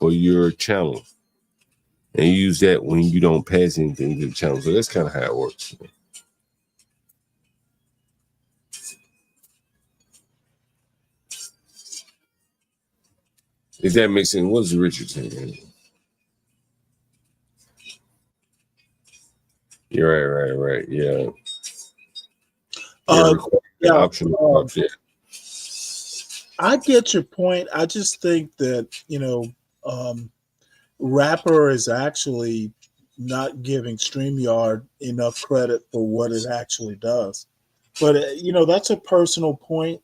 for your channel and use that when you don't pass anything to the channel. So that's kind of how it works. If that makes sense, what's Richard saying? You're right. Yeah. Optional I get your point. I just think that, Rapper is actually not giving StreamYard enough credit for what it actually does. But, that's a personal point.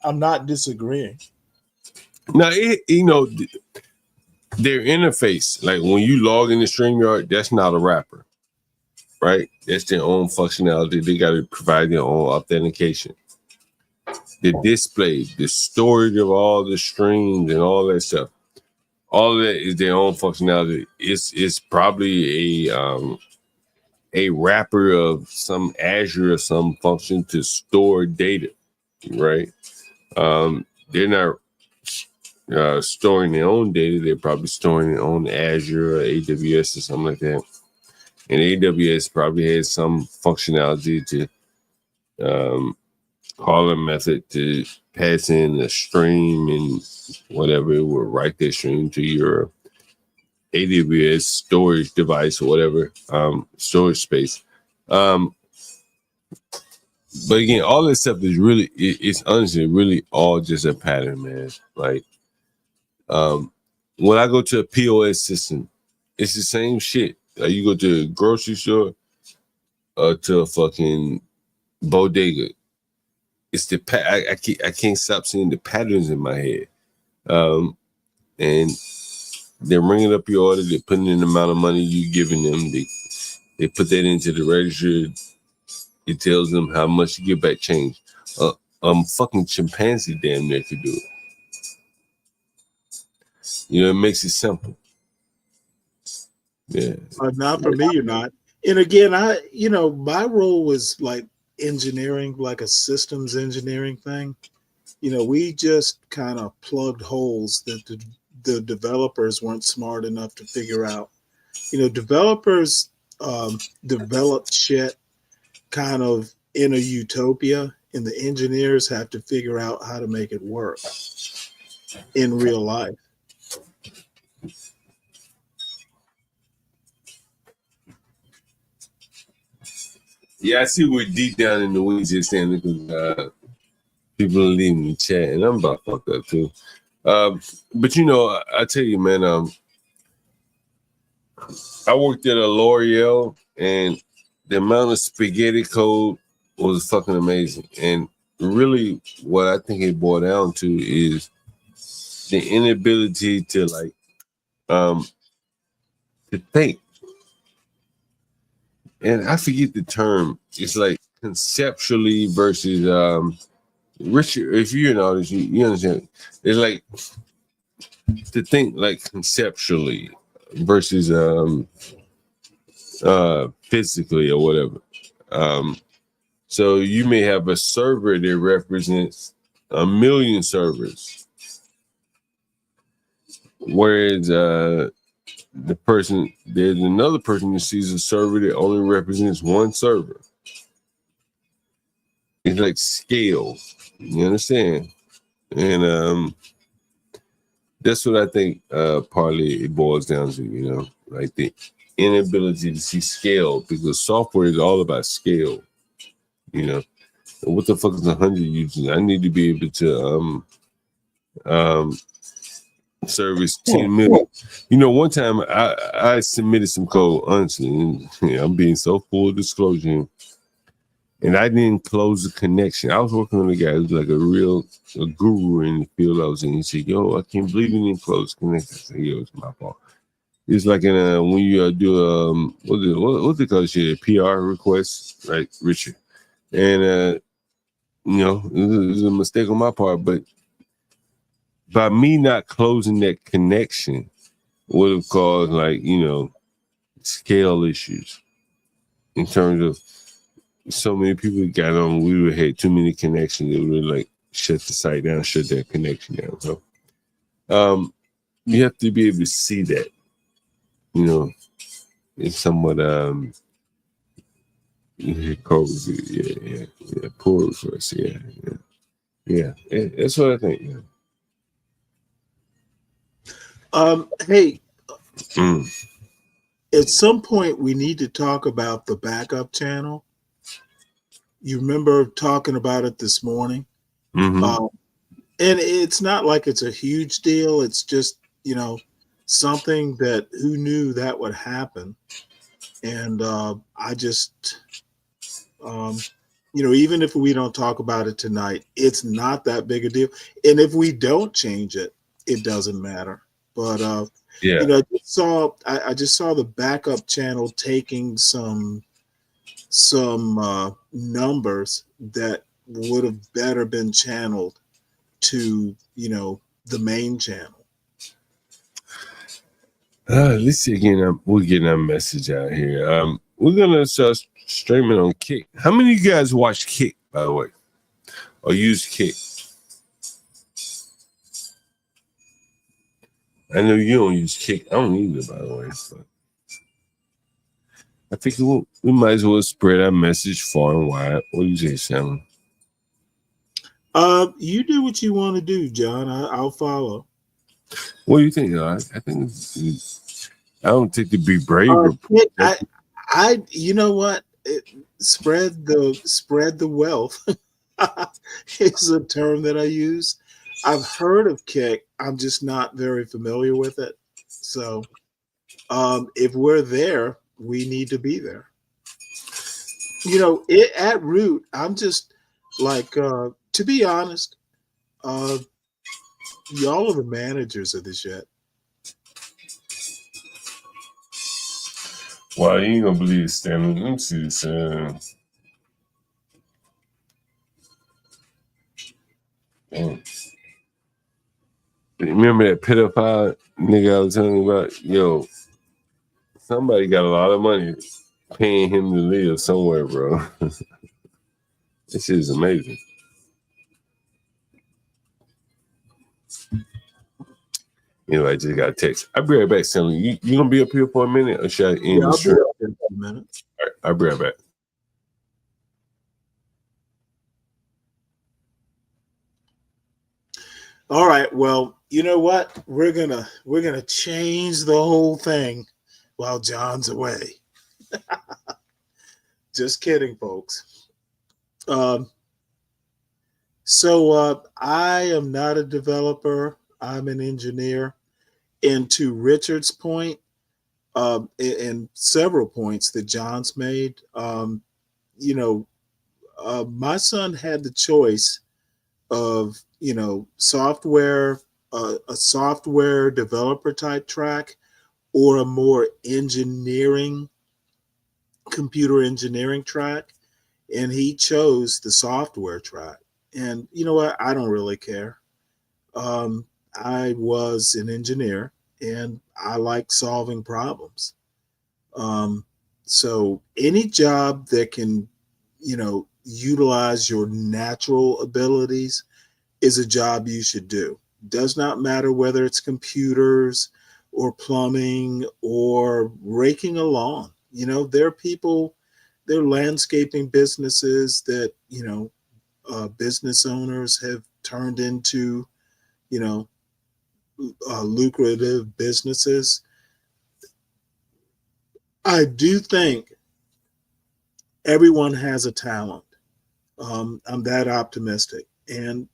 I'm not disagreeing. Now, their interface, like when you log into StreamYard, that's not a rapper, right? That's their own functionality. They got to provide their own authentication. The display, the storage of all the streams and all that stuff, all of that is their own functionality. It's probably a wrapper of some Azure or some function to store data, right? They're not storing their own data. They're probably storing their own Azure or AWS or something like that. And AWS probably has some functionality to call a method to pass in a stream and whatever, it will write that stream to your AWS storage device or whatever, storage space. But again, all this stuff is really, it's honestly really all just a pattern, man. Like, when I go to a POS system, it's the same shit. Like you go to a grocery store or to a fucking bodega. It's the I can't stop seeing the patterns in my head. And they're ringing up your order. They're putting in the amount of money you're giving them. They put that into the register. It tells them how much you get back change. Fucking chimpanzee damn near could do it. It makes it simple. Yeah. Not for me, you're not. And again, my role was like engineering, like a systems engineering thing. We just kind of plugged holes that the developers weren't smart enough to figure out. Developers develop shit kind of in a utopia, and the engineers have to figure out how to make it work in real life. Yeah, I see we're deep down in the weeds just saying because people are leaving the chat, and I'm about fucked up too. But I tell you, man, I worked at a L'Oreal, and the amount of spaghetti code was fucking amazing. And really, what I think it boiled down to is the inability to to think. And I forget the term. It's like conceptually versus Richard. If you're an artist, you understand. It's like to think like conceptually versus physically or whatever. So you may have a server that represents 1 million servers, whereas there's another person that sees a server that only represents one server. It's like scale, you understand? And that's what I think partly it boils down to, like the inability to see scale, because software is all about scale, And what the fuck is 100 users? I need to be able to service 10 million. One time I submitted some code, honestly, and I'm being so full disclosure, and I didn't close the connection. I was working on a guy who's like a guru in the field I was in. He said, "Yo, I can't believe you didn't close the connection." I said, "Yo, it's my fault." It's like when you do what's it called? A PR request, right, Richard? And it was a mistake on my part, but by me not closing that connection would have caused scale issues in terms of so many people got on. We would have had too many connections. It would have shut the site down, shut that connection down. So you have to be able to see that. It's somewhat cozy. Yeah. Poor for us. Yeah. That's what I think. Yeah. Hey, Mm. at some point we need to talk about the backup channel. You remember talking about it this morning? Mm-hmm. And it's not like it's a huge deal. It's just, something that who knew that would happen. And I just, even if we don't talk about it tonight, it's not that big a deal. And if we don't change it, it doesn't matter. But Yeah. I just saw the backup channel taking some numbers that would have better been channeled to the main channel. Let's see again. We're getting a message out here. We're gonna start streaming on Kick. How many of you guys watch Kick, by the way, or use Kick? I know you don't use Kick. I don't either, by the way. But I think we might as well spread our message far and wide. What do you say, Sam? You do what you want to do, John. I'll follow. What do you think? I think I don't think to be brave. You know what? Spread the wealth is a term that I use. I've heard of Kick. I'm just not very familiar with it. So, if we're there, we need to be there. At root, I'm just like, to be honest, y'all are the managers of this shit. Well, you ain't gonna believe it, Stanley. Let me see this. Remember that pedophile nigga I was telling you about? Yo, somebody got a lot of money paying him to live somewhere, bro. This shit is amazing. I just got a text. I'll be right back, Stanley. You gonna be up here for a minute, or should I end the stream? I'll be up in a minute. All right, I'll be right back. All right. Well, you know what? We're gonna change the whole thing while John's away. Just kidding, folks. So I am not a developer. I'm an engineer. And to Richard's point, and several points that John's made, my son had the choice of software, a software developer type track, or a more computer engineering track, and he chose the software track. And you know what? I don't really care. I was an engineer, and I like solving problems. So any job that can, utilize your natural abilities is a job you should do. Does not matter whether it's computers or plumbing or raking a lawn. There are people, there are landscaping businesses that, business owners have turned into, lucrative businesses. I do think everyone has a talent. I'm that optimistic. And,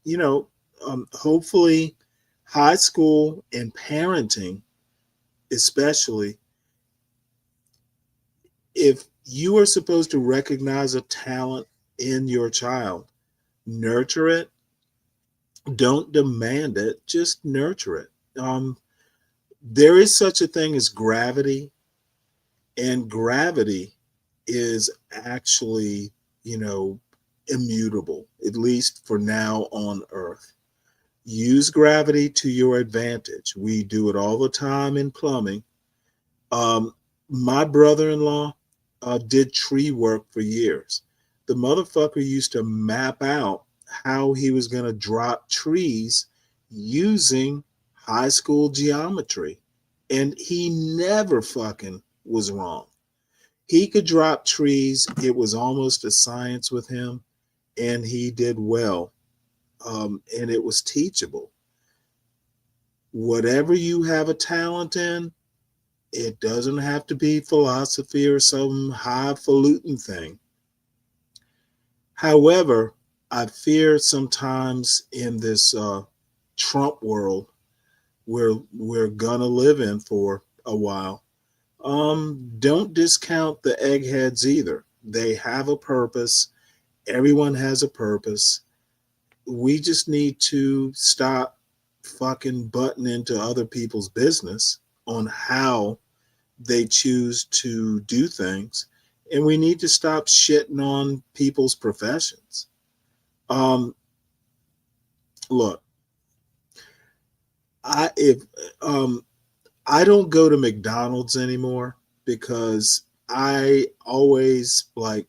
hopefully, high school and parenting, especially, if you are supposed to recognize a talent in your child, nurture it. Don't demand it, just nurture it. There is such a thing as gravity, and gravity is actually, immutable, at least for now on Earth. Use gravity to your advantage. We do it all the time in plumbing. My brother-in-law did tree work for years. The motherfucker used to map out how he was going to drop trees using high school geometry. And he never fucking was wrong. He could drop trees. It was almost a science with him, and he did well. And it was teachable. whatever you have a talent in, it doesn't have to be philosophy or some highfalutin thing. However, I fear sometimes in this Trump world we're gonna live in for a while, don't discount the eggheads either. They have a purpose. Everyone has a purpose. We just need to stop fucking butting into other people's business on how they choose to do things. And we need to stop shitting on people's professions. Look, if I don't go to McDonald's anymore because I always like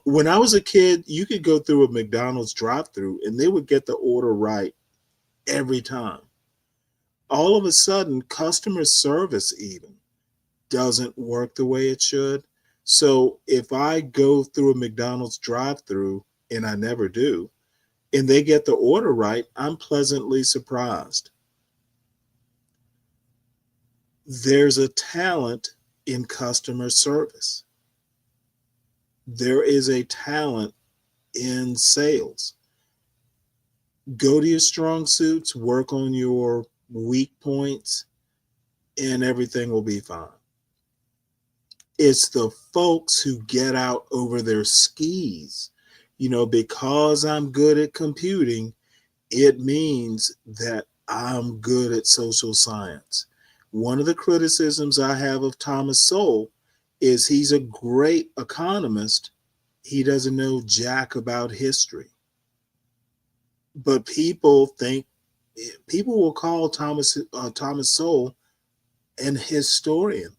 when I was a kid, you could go through a McDonald's drive-through and they would get the order right every time. All of a sudden, customer service even doesn't work the way it should. So if I go through a McDonald's drive-through, and I never do, and they get the order right, I'm pleasantly surprised. There's a talent in customer service. There is a talent in sales. Go to your strong suits, work on your weak points, and everything will be fine. It's the folks who get out over their skis. Because I'm good at computing, it means that I'm good at social science. One of the criticisms I have of Thomas Sowell is he's a great economist. He doesn't know jack about history. But people will call Thomas Sowell an historian.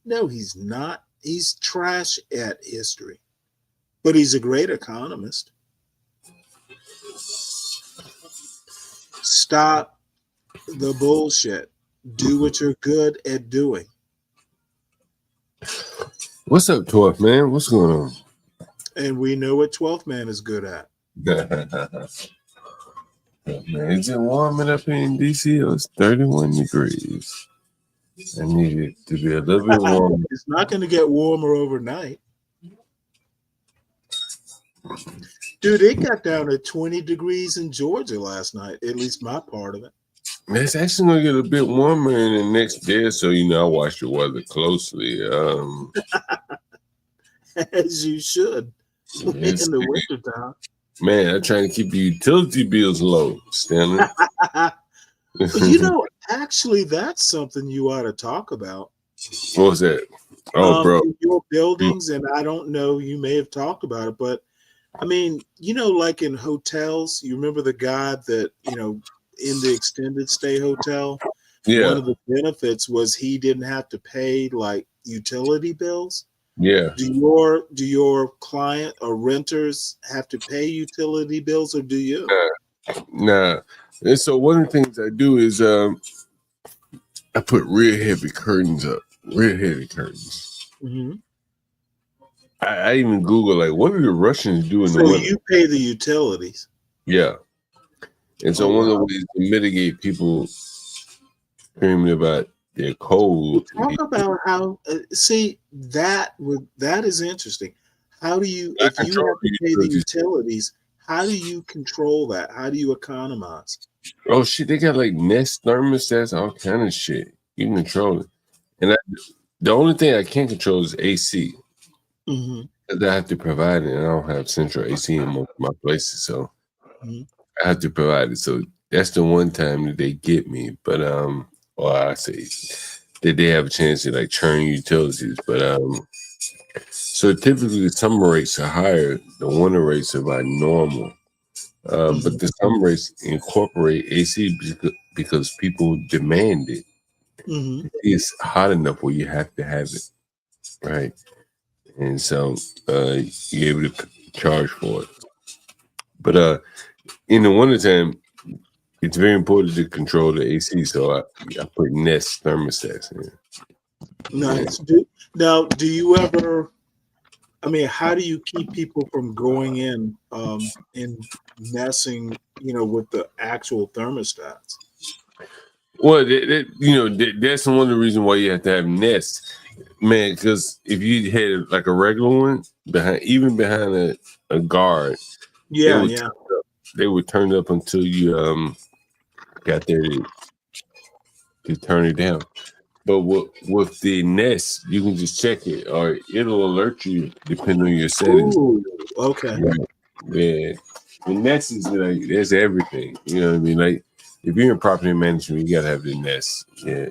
No, he's not. He's trash at history, but he's a great economist. Stop the bullshit. Do what you're good at doing. What's up, 12th man? What's going on? And we know what 12th man is good at. Man, is it warming up here in DC? It was 31 degrees. I need it to be a little bit warmer. It's not going to get warmer overnight. Dude, it got down to 20 degrees in Georgia last night, at least my part of it. It's actually going to get a bit warmer in the next day or so. I watch the weather closely. As you should in the wintertime. Man, I'm trying to keep the utility bills low, Stanley. Actually, that's something you ought to talk about. What was that? Oh, bro. Your buildings, and I don't know, you may have talked about it, but I mean, like in hotels, you remember the guy that, in the extended stay hotel, one of the benefits was he didn't have to pay like utility bills. Yeah. Do your client or renters have to pay utility bills, or do you? Nah. And so one of the things I do is I put real heavy curtains up. Real heavy curtains. Mm-hmm. I even Google what do the Russians do in the winter? So you pay the utilities. Yeah. And so one of the ways to mitigate people screaming about their cold. Talk about how that is interesting. How do you, if you have to pay the utilities, how do you control that? How do you economize? Oh shit, they got Nest thermostats, all kind of shit. You can control it. And the only thing I can't control is AC. Mm-hmm. Because I have to provide it, and I don't have central AC in most of my places, so I have to provide it. So that's the one time that they get me. But or I say that they have a chance to churn utilities. But so typically the summer rates are higher. The winter rates are about normal. But the summer rates incorporate AC because people demand it. Mm-hmm. It's hot enough where you have to have it, right? And so you're able to charge for it. But in the wintertime, it's very important to control the AC. So I put Nest thermostats in. Nice. Now, do you ever? I mean, how do you keep people from going in and messing, with the actual thermostats? Well, that's one of the reasons why you have to have nests, man. Because if you had like a regular one behind a guard, they would turn up until you got there to turn it down. But with the nest, you can just check it, or it'll alert you depending on your settings. Ooh, okay. Yeah, the nest is like that's everything. You know what I mean? Like if you're in property management, you gotta have the nest. Yeah.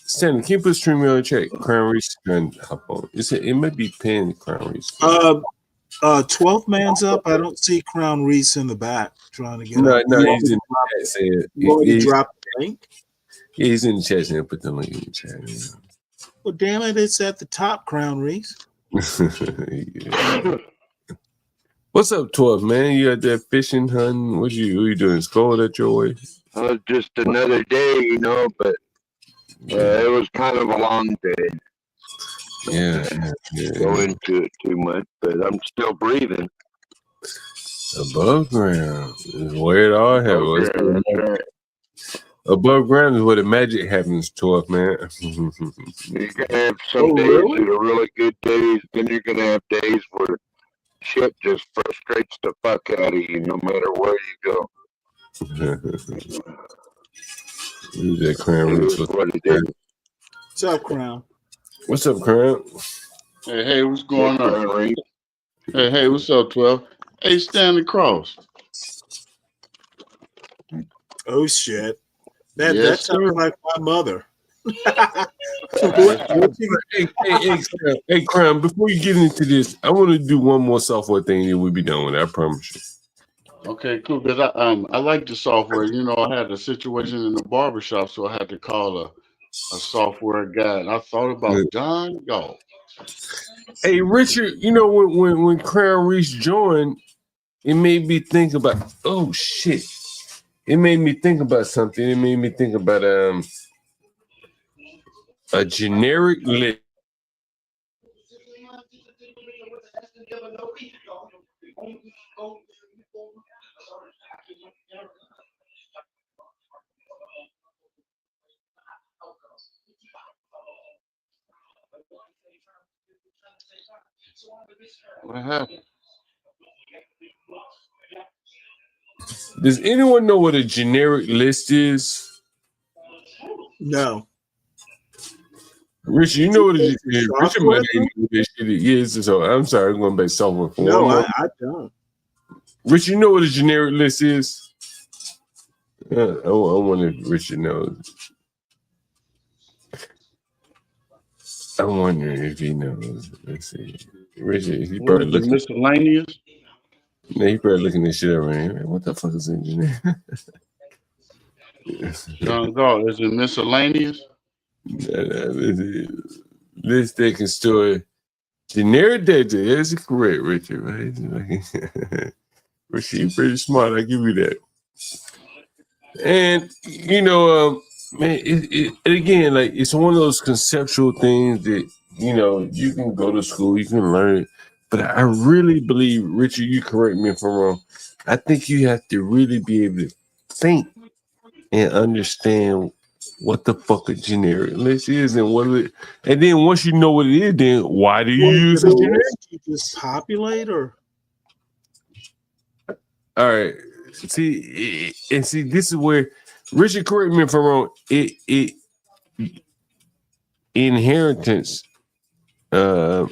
Stanley, can you put stream on check? Crown Reese and hop on. It might be pinned Crown Reese. 12th man's up. I don't see Crown Reese in the back trying to get up. No, he's in the chat saying You dropped the link? Yeah, he's in the chat saying put the link in the chat. Yeah. Well, damn it, it's at the top, Crown Reese. Yeah. What's up, 12, man? You out there fishing, hunting? What you doing? School at your way? Just another day, you know, but it was kind of a long day. Yeah. Go into it too much, but I'm still breathing. Above ground is where it all happens. Above ground is where the magic happens, 12, man. You're gonna have some days that are really good days, then you're gonna have days where shit just frustrates the fuck out of you, no matter where you go. Who's that Crown Reese? What's up, Crown? What's up, Crown? Hey, what's going on? Hey, what's up, 12? Hey, Stanley Cross. Oh shit. That Yes, sounds sir. like my mother. Hey, Crown, before you get into this, I want to do one more software thing that we'll be done with it, I promise you. Okay, cool. Because I like the software. You know, I had a situation in the barbershop, so I had to call a software guy. And I thought about John Galt. Hey, Richard, you know, when Crown Reese joined, it made me think about, oh, shit. It made me think about something. It made me think about a generic list. What happened? Does anyone know what a generic list is? No. Richard, you know what it is? Richard might not even know what this shit is. So I'm sorry, I'm going back software for No, one more. I don't. Richard, you know what a generic list is? I wonder if Richard knows. I'm wondering if he knows. Let's see. Richard, he probably looking. Miscellaneous? No, he probably looking this shit up right here. What the fuck is engineer? John Galt, is it miscellaneous? List that can store generic data. That's correct, Richard. Right? Richard, you're pretty smart. I give you that. And you know, man, it again, like it's one of those conceptual things that you know you can go to school, you can learn it. But I really believe, Richard, you correct me if I'm wrong. I think you have to really be able to think and understand what the fuck a generic list is and what it. And then once you know what it is, then why do you use a generic? You just populate or? All right. See, this is where Richard, correct me if I'm wrong. It inheritance. Yeah,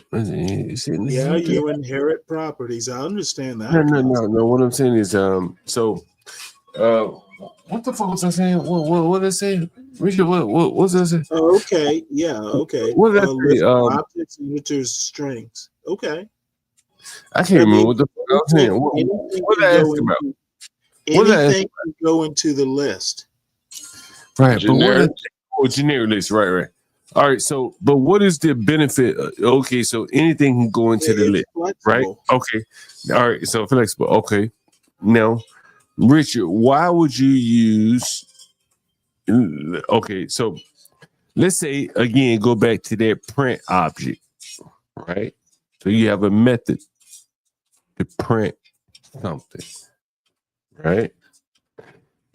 you inherit properties. I understand that. No. What I'm saying is, so, what the fuck was I saying? What did I say, Richard? What was I saying? Oh, okay, yeah, okay. What did I say? Objects, uniters, strings. Okay. I can't remember what the fuck I was saying. What did I ask about? Anything can go into the list. Right, generic. But generic list, right. All right, so, but what is the benefit? Okay, so anything can go into the list, right? Okay, all right, so flexible. Okay, now, Richard, why would you use? Okay, so let's say again, go back to that print object, right? So you have a method to print something, right?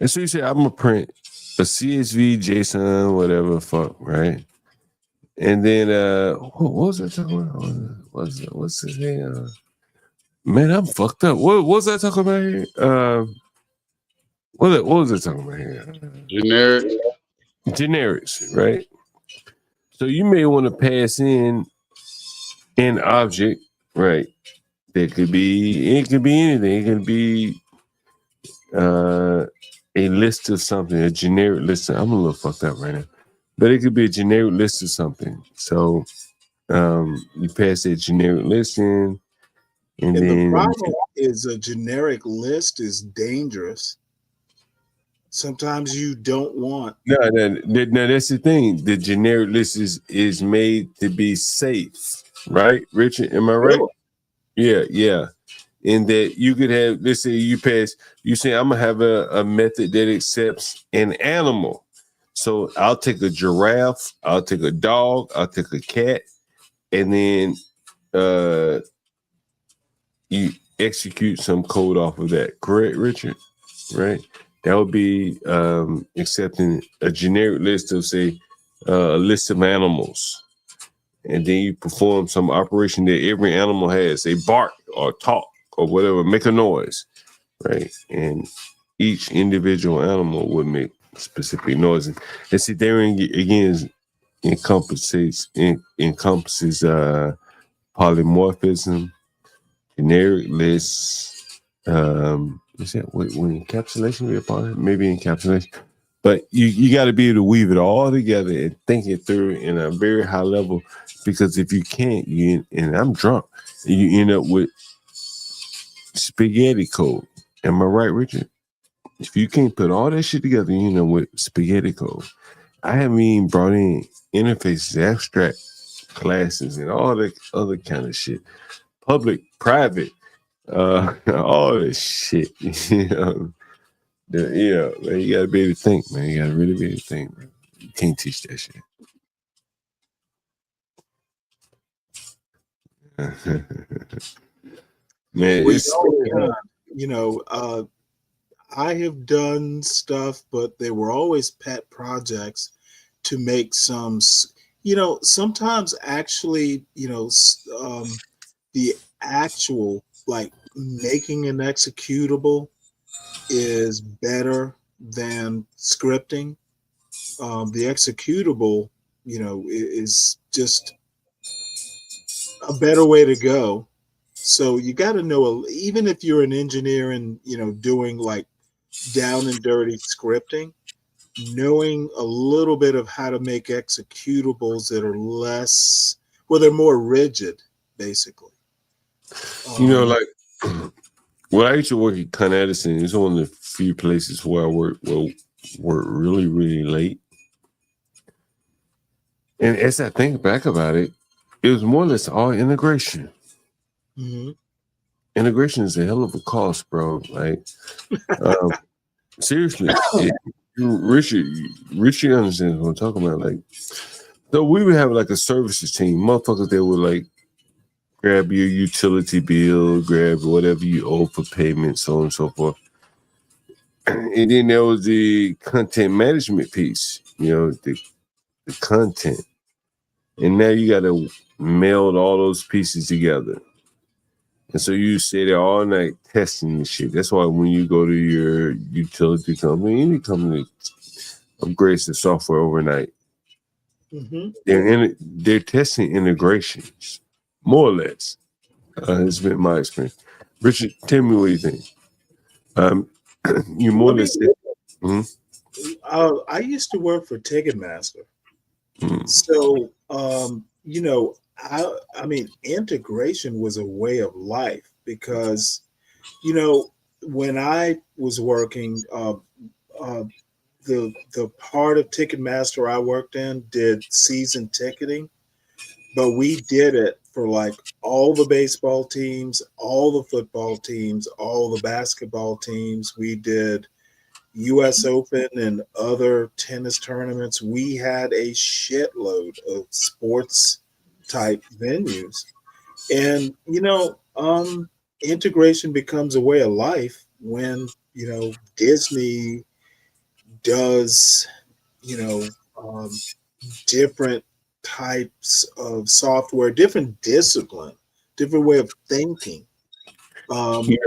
And so you say, I'm gonna print a CSV, JSON, whatever, fuck, right? And then what was I talking about? What's his name? Man, I'm fucked up. What was I talking about here? What was I talking about here? Generics. Generics, right? So you may want to pass in an object, right? It could be anything. It could be a list of something, a generic list. I'm a little fucked up right now, but it could be a generic list of something. So you pass that generic list in, and the then problem is a generic list is dangerous. Sometimes you don't want. no, that's the thing. The generic list is made to be safe, right, Richard? Am I right? Really? Yeah. In that you could have, let's say you say I'm gonna have a method that accepts an animal. So I'll take a giraffe, I'll take a dog, I'll take a cat, and then you execute some code off of that. Correct, Richard? Right? That would be accepting a generic list of, say, a list of animals. And then you perform some operation that every animal has. They bark or talk or whatever, make a noise, right? And each individual animal would make specific noises. And see, there again encompasses polymorphism, generic lists. Is that what encapsulation be a part of it? Maybe encapsulation. But you got to be able to weave it all together and think it through in a very high level, because if you can't, and I'm drunk, you end up with spaghetti code. Am I right, Richard? If you can't put all that shit together, you end up with spaghetti code. I haven't even brought in interfaces, abstract classes, and all the other kind of shit. Public, private, all this shit. Man, you gotta be able to think, man. You gotta really be able to think, man. You can't teach that shit. Man, it's I have done stuff, but they were always pet projects to make some, sometimes actually, the actual, like, making an executable is better than scripting. The executable, is just a better way to go. So you got to know, even if you're an engineer and, doing like down and dirty scripting, knowing a little bit of how to make executables that are less, they're more rigid, basically. like when I used to work at Con Edison, it's one of the few places where I work really, really late. And as I think back about it, it was more or less all integration. Mm-hmm. Integration is a hell of a cost, bro. Like, seriously, Richie understands what I'm talking about. Like, so we would have like a services team, motherfuckers that would like grab your utility bill, grab whatever you owe for payment, so on and so forth. And then there was the content management piece, the content. And now you got to meld all those pieces together. And so you sit there all night testing and shit. That's why when you go to your utility company, any company upgrades the software overnight, they're testing integrations, more or less. It's been my experience. Richard, tell me what you think. You more or less. I used to work for Ticketmaster. So, I mean, integration was a way of life because, when I was working, the part of Ticketmaster I worked in did season ticketing, but we did it for like all the baseball teams, all the football teams, all the basketball teams. We did US Open and other tennis tournaments. We had a shitload of sports type venues. And, integration becomes a way of life when, Disney does, different types of software, different discipline, different way of thinking. You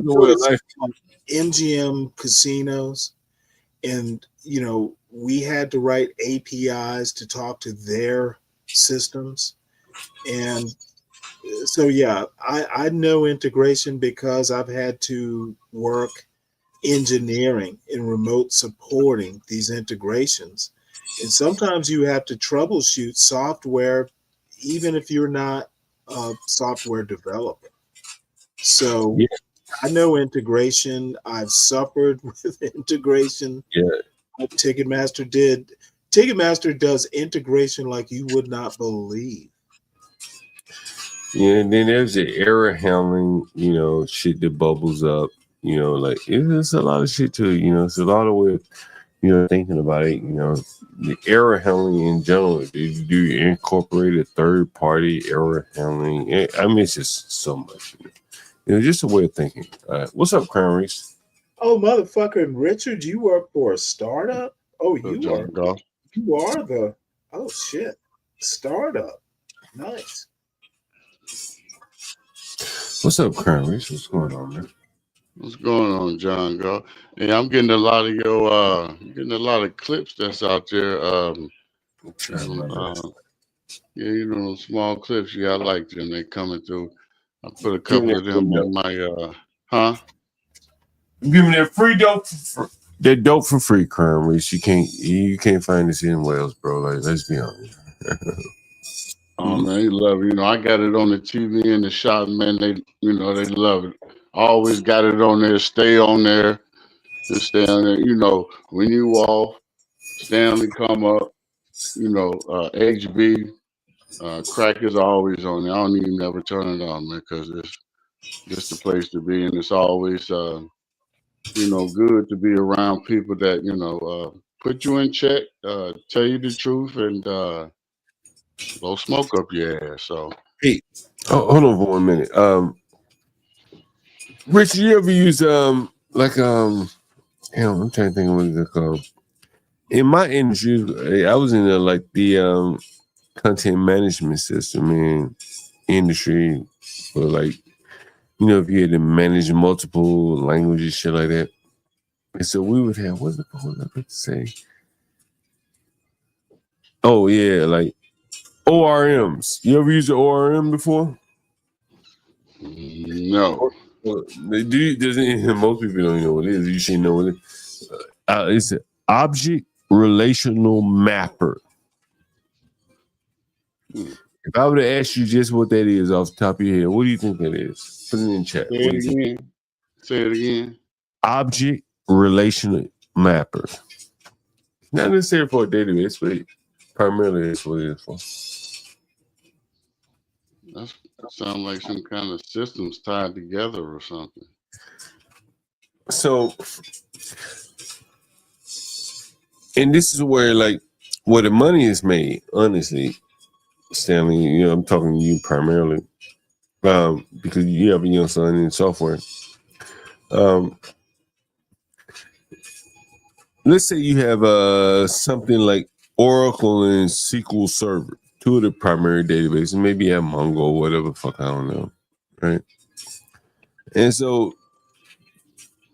go to some MGM casinos, and we had to write APIs to talk to their systems, and so yeah, I know integration because I've had to work engineering and remote supporting these integrations. And sometimes you have to troubleshoot software, even if you're not a software developer. So I know integration. I've suffered with integration. Ticketmaster does integration like you would not believe. Yeah, and then there's the error handling, shit that bubbles up, like it's a lot of shit too, it's a lot of way of, thinking about it, the error handling in general. Do you incorporate a third party error handling? I mean, it's just so much, just a way of thinking. What's up, Crown Reese? Oh, motherfucker, Richard, you work for a startup? Oh, you are the, oh shit, startup. Nice. What's up, Crown Reese? What's going on, man? What's going on, John Galt? Yeah, I'm getting a lot of your clips that's out there. Yeah, small clips. Yeah, I like them. They coming through. I put a couple of them in my I'm giving that free dope for that dope for free, Crown Reese. You can't find this anywhere else, bro. Like, let's be honest. Oh man, they love it. I got it on the TV in the shop, man. They love it. Always got it on there. Stay on there. Just stay on there. When you off, Stanley come up. HB, crack is always on there. I don't even never turn it on, man, because it's just the place to be, and it's always good to be around people that put you in check, tell you the truth, and blow smoke up your ass. So hey, hold on for 1 minute. Rich, you ever use I'm trying to think of what it's called. In my industry, I was in the content management system industry for if you had to manage multiple languages, shit like that. And so we would have what's it called? I could say. Oh yeah, like ORMs. You ever use an ORM before? No. Most people don't know what it is. You should know what it is. It's an object relational mapper. If I were to ask you just what that is off the top of your head, what do you think that is? Put it in chat. Say it again. Object relational mapper. Not necessarily for a database, but primarily that's what it is for. That sounds like some kind of systems tied together or something. So, and this is where the money is made, honestly, Stanley. I'm talking to you primarily, because you have a young son in software. Let's say you have something like Oracle and SQL Server, two of the primary databases. Maybe you have Mongo, whatever fuck, I don't know, right? And so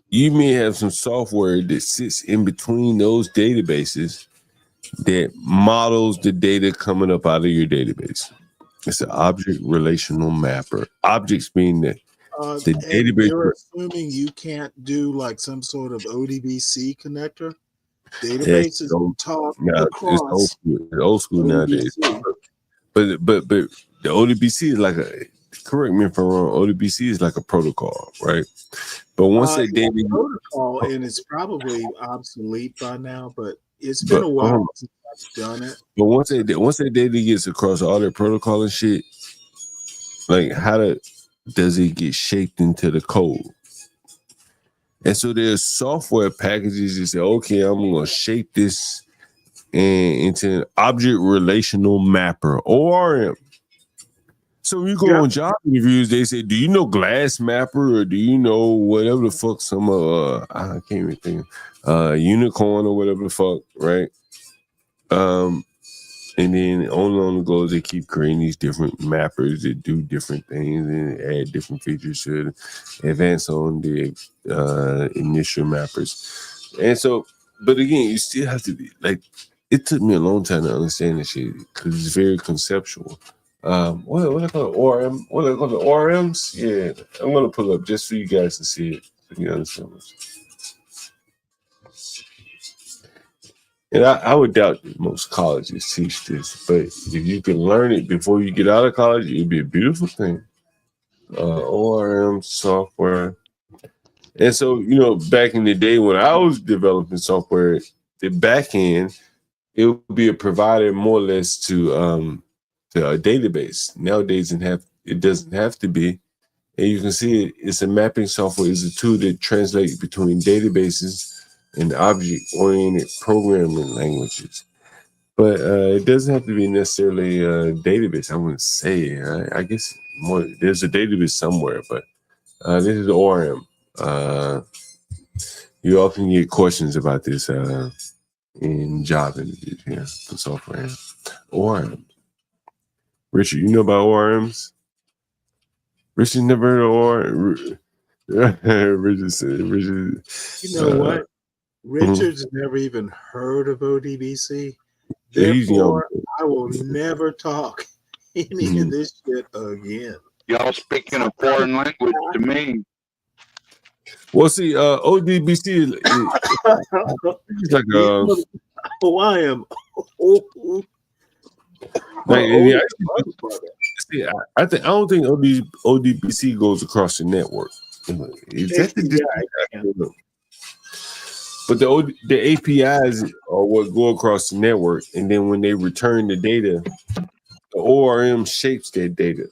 you may have some software that sits in between those databases that models the data coming up out of your database. It's an object relational mapper. Objects being the database. You're assuming you can't do some sort of ODBC connector. Databases talk across. It's old school nowadays. But the ODBC is correct me if I'm wrong, ODBC is like a protocol, right? But once that data protocol, and it's probably obsolete by now, but it's been a while since I've done it. But once that data gets across all that protocol and shit, does it get shaped into the code? And so there's software packages that say, okay, I'm gonna shape this into an object relational mapper, ORM. So when you go on job interviews, they say, "Do you know Glass Mapper or do you know whatever the fuck some I can't even think Unicorn or whatever the fuck, right?" And then on it goes, they keep creating these different mappers that do different things and add different features to advance on the initial mappers. And so, but again, you still have to be like, it took me a long time to understand this shit because it's very conceptual. What I call it, ORM? What I call the ORMs? Yeah, I'm gonna pull up just for you guys to see it. So you understand this. And I would doubt that most colleges teach this, but if you can learn it before you get out of college, it'd be a beautiful thing. ORM software. And so, back in the day when I was developing software, the back end, it would be a provider more or less to a database. Nowadays, it doesn't have to be. And you can see it's a mapping software. It's a tool that translates between databases and object-oriented programming languages. But it doesn't have to be necessarily a database. I wouldn't say. I guess there's a database somewhere, but this is ORM. You often get questions about this in job interviews here for software. ORM. Richard, you know about ORMs? Richard never heard of ORM. Richard said, You know what? Richard's never even heard of ODBC. Therefore, I will never talk any of this shit again. Y'all speaking a foreign language to me. Well, see, ODBC is like I am. I don't think ODBC goes across the network. Is that the But the APIs are what go across the network, and then when they return the data, the ORM shapes that data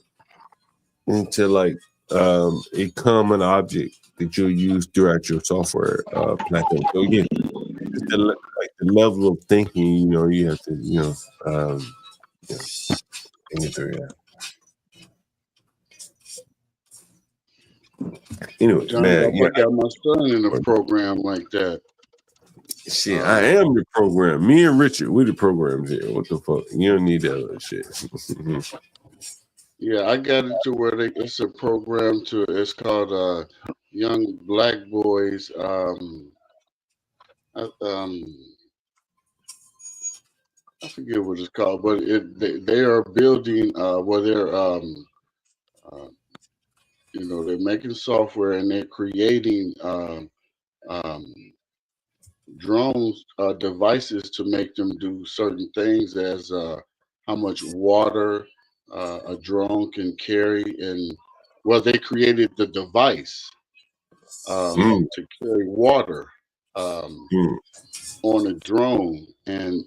into like a common object that you'll use throughout your software platform. So again, it's the level of thinking, you have to, think it through. Anyway, John, man, I got my son in a program like that. Shit, I am the program. Me and Richard, we're the programs here. What the fuck? You don't need that other shit. Yeah, I got it to where it's a program it's called Young Black Boys. I forget what it's called, but they are building they're making software and they're creating drones devices to make them do certain things as how much water a drone can carry, and they created the device to carry water on a drone, and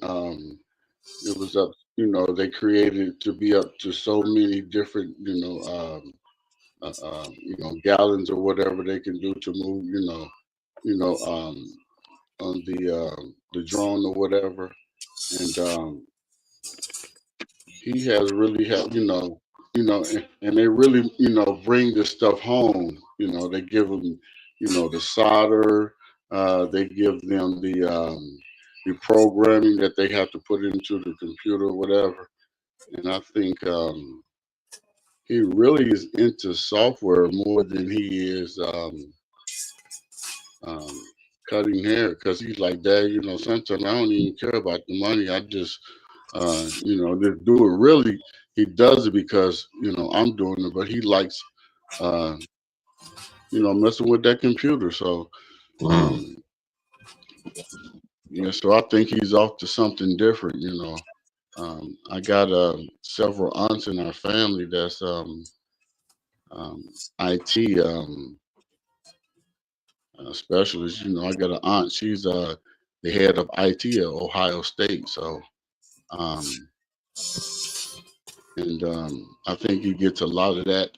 it was up. They created it to be up to so many different gallons or whatever they can do to move on the drone or whatever, and he has really had and they really bring this stuff home. They give them the solder, they give them the programming that they have to put into the computer or whatever, and I think he really is into software more than he is cutting hair, because he's like, Dad, sometimes I don't even care about the money. I just just do it. Really, he does it because I'm doing it, but he likes messing with that computer. So so I think he's off to something different. I got several aunts in our family that's IT specialist. I got an aunt. She's the head of IT at Ohio State. So, I think he gets a lot of that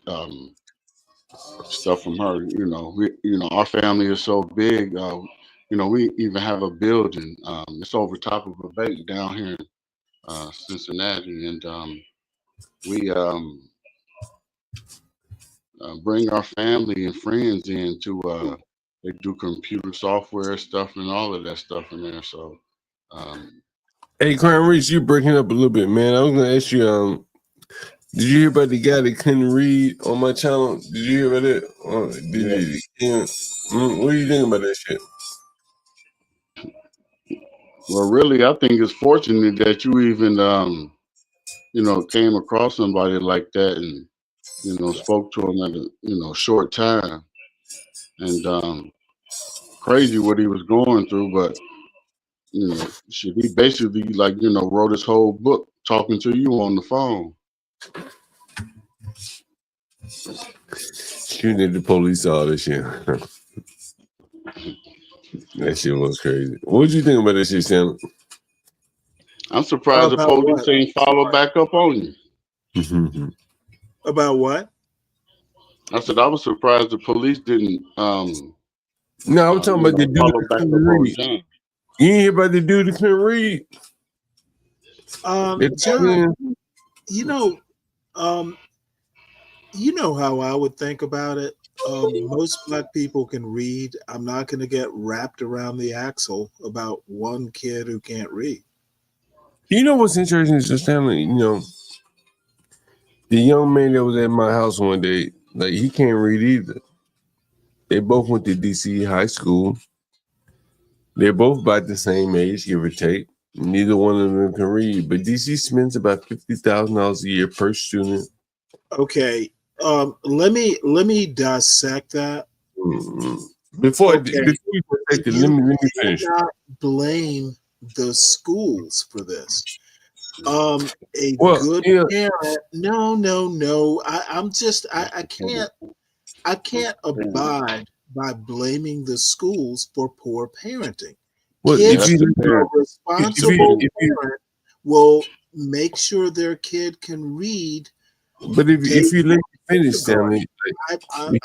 stuff from her. Our family is so big. We even have a building. It's over top of a bank down here in Cincinnati, and we bring our family and friends in to they do computer software stuff and all of that stuff in there. So hey, Crown Reach, you breaking up a little bit, man. I was gonna ask you, did you hear about the guy that couldn't read on my channel? Did you hear about it? What do you think about that shit? well, really, I think it's fortunate that you even came across somebody like that and spoke to him at a short time. And crazy what he was going through, but he basically wrote his whole book talking to you on the phone. Shooting at the police, all this shit. That shit was crazy. What did you think about this shit, Sam? I'm surprised the police ain't follow back up on you. About what? I said I was surprised the police didn't. No, I was talking about the dude follow that back couldn't up on read. John. You ain't hear about the dude that couldn't read? John, you know how I would think about it. Most black people can read. I'm not going to get wrapped around the axle about one kid who can't read. You know what's interesting is just Stanley, the young man that was at my house one day, like he can't read either. They both went to DC high school. They're both about the same age, give or take. Neither one of them can read, but DC spends about $50,000 a year per student. Okay, let me dissect that. Before you finish, cannot blame the schools for this. Good parent. No. I can't abide by blaming the schools for poor parenting. Kids who are responsible parent will make sure their kid can read. But if you let me finish, Stanley,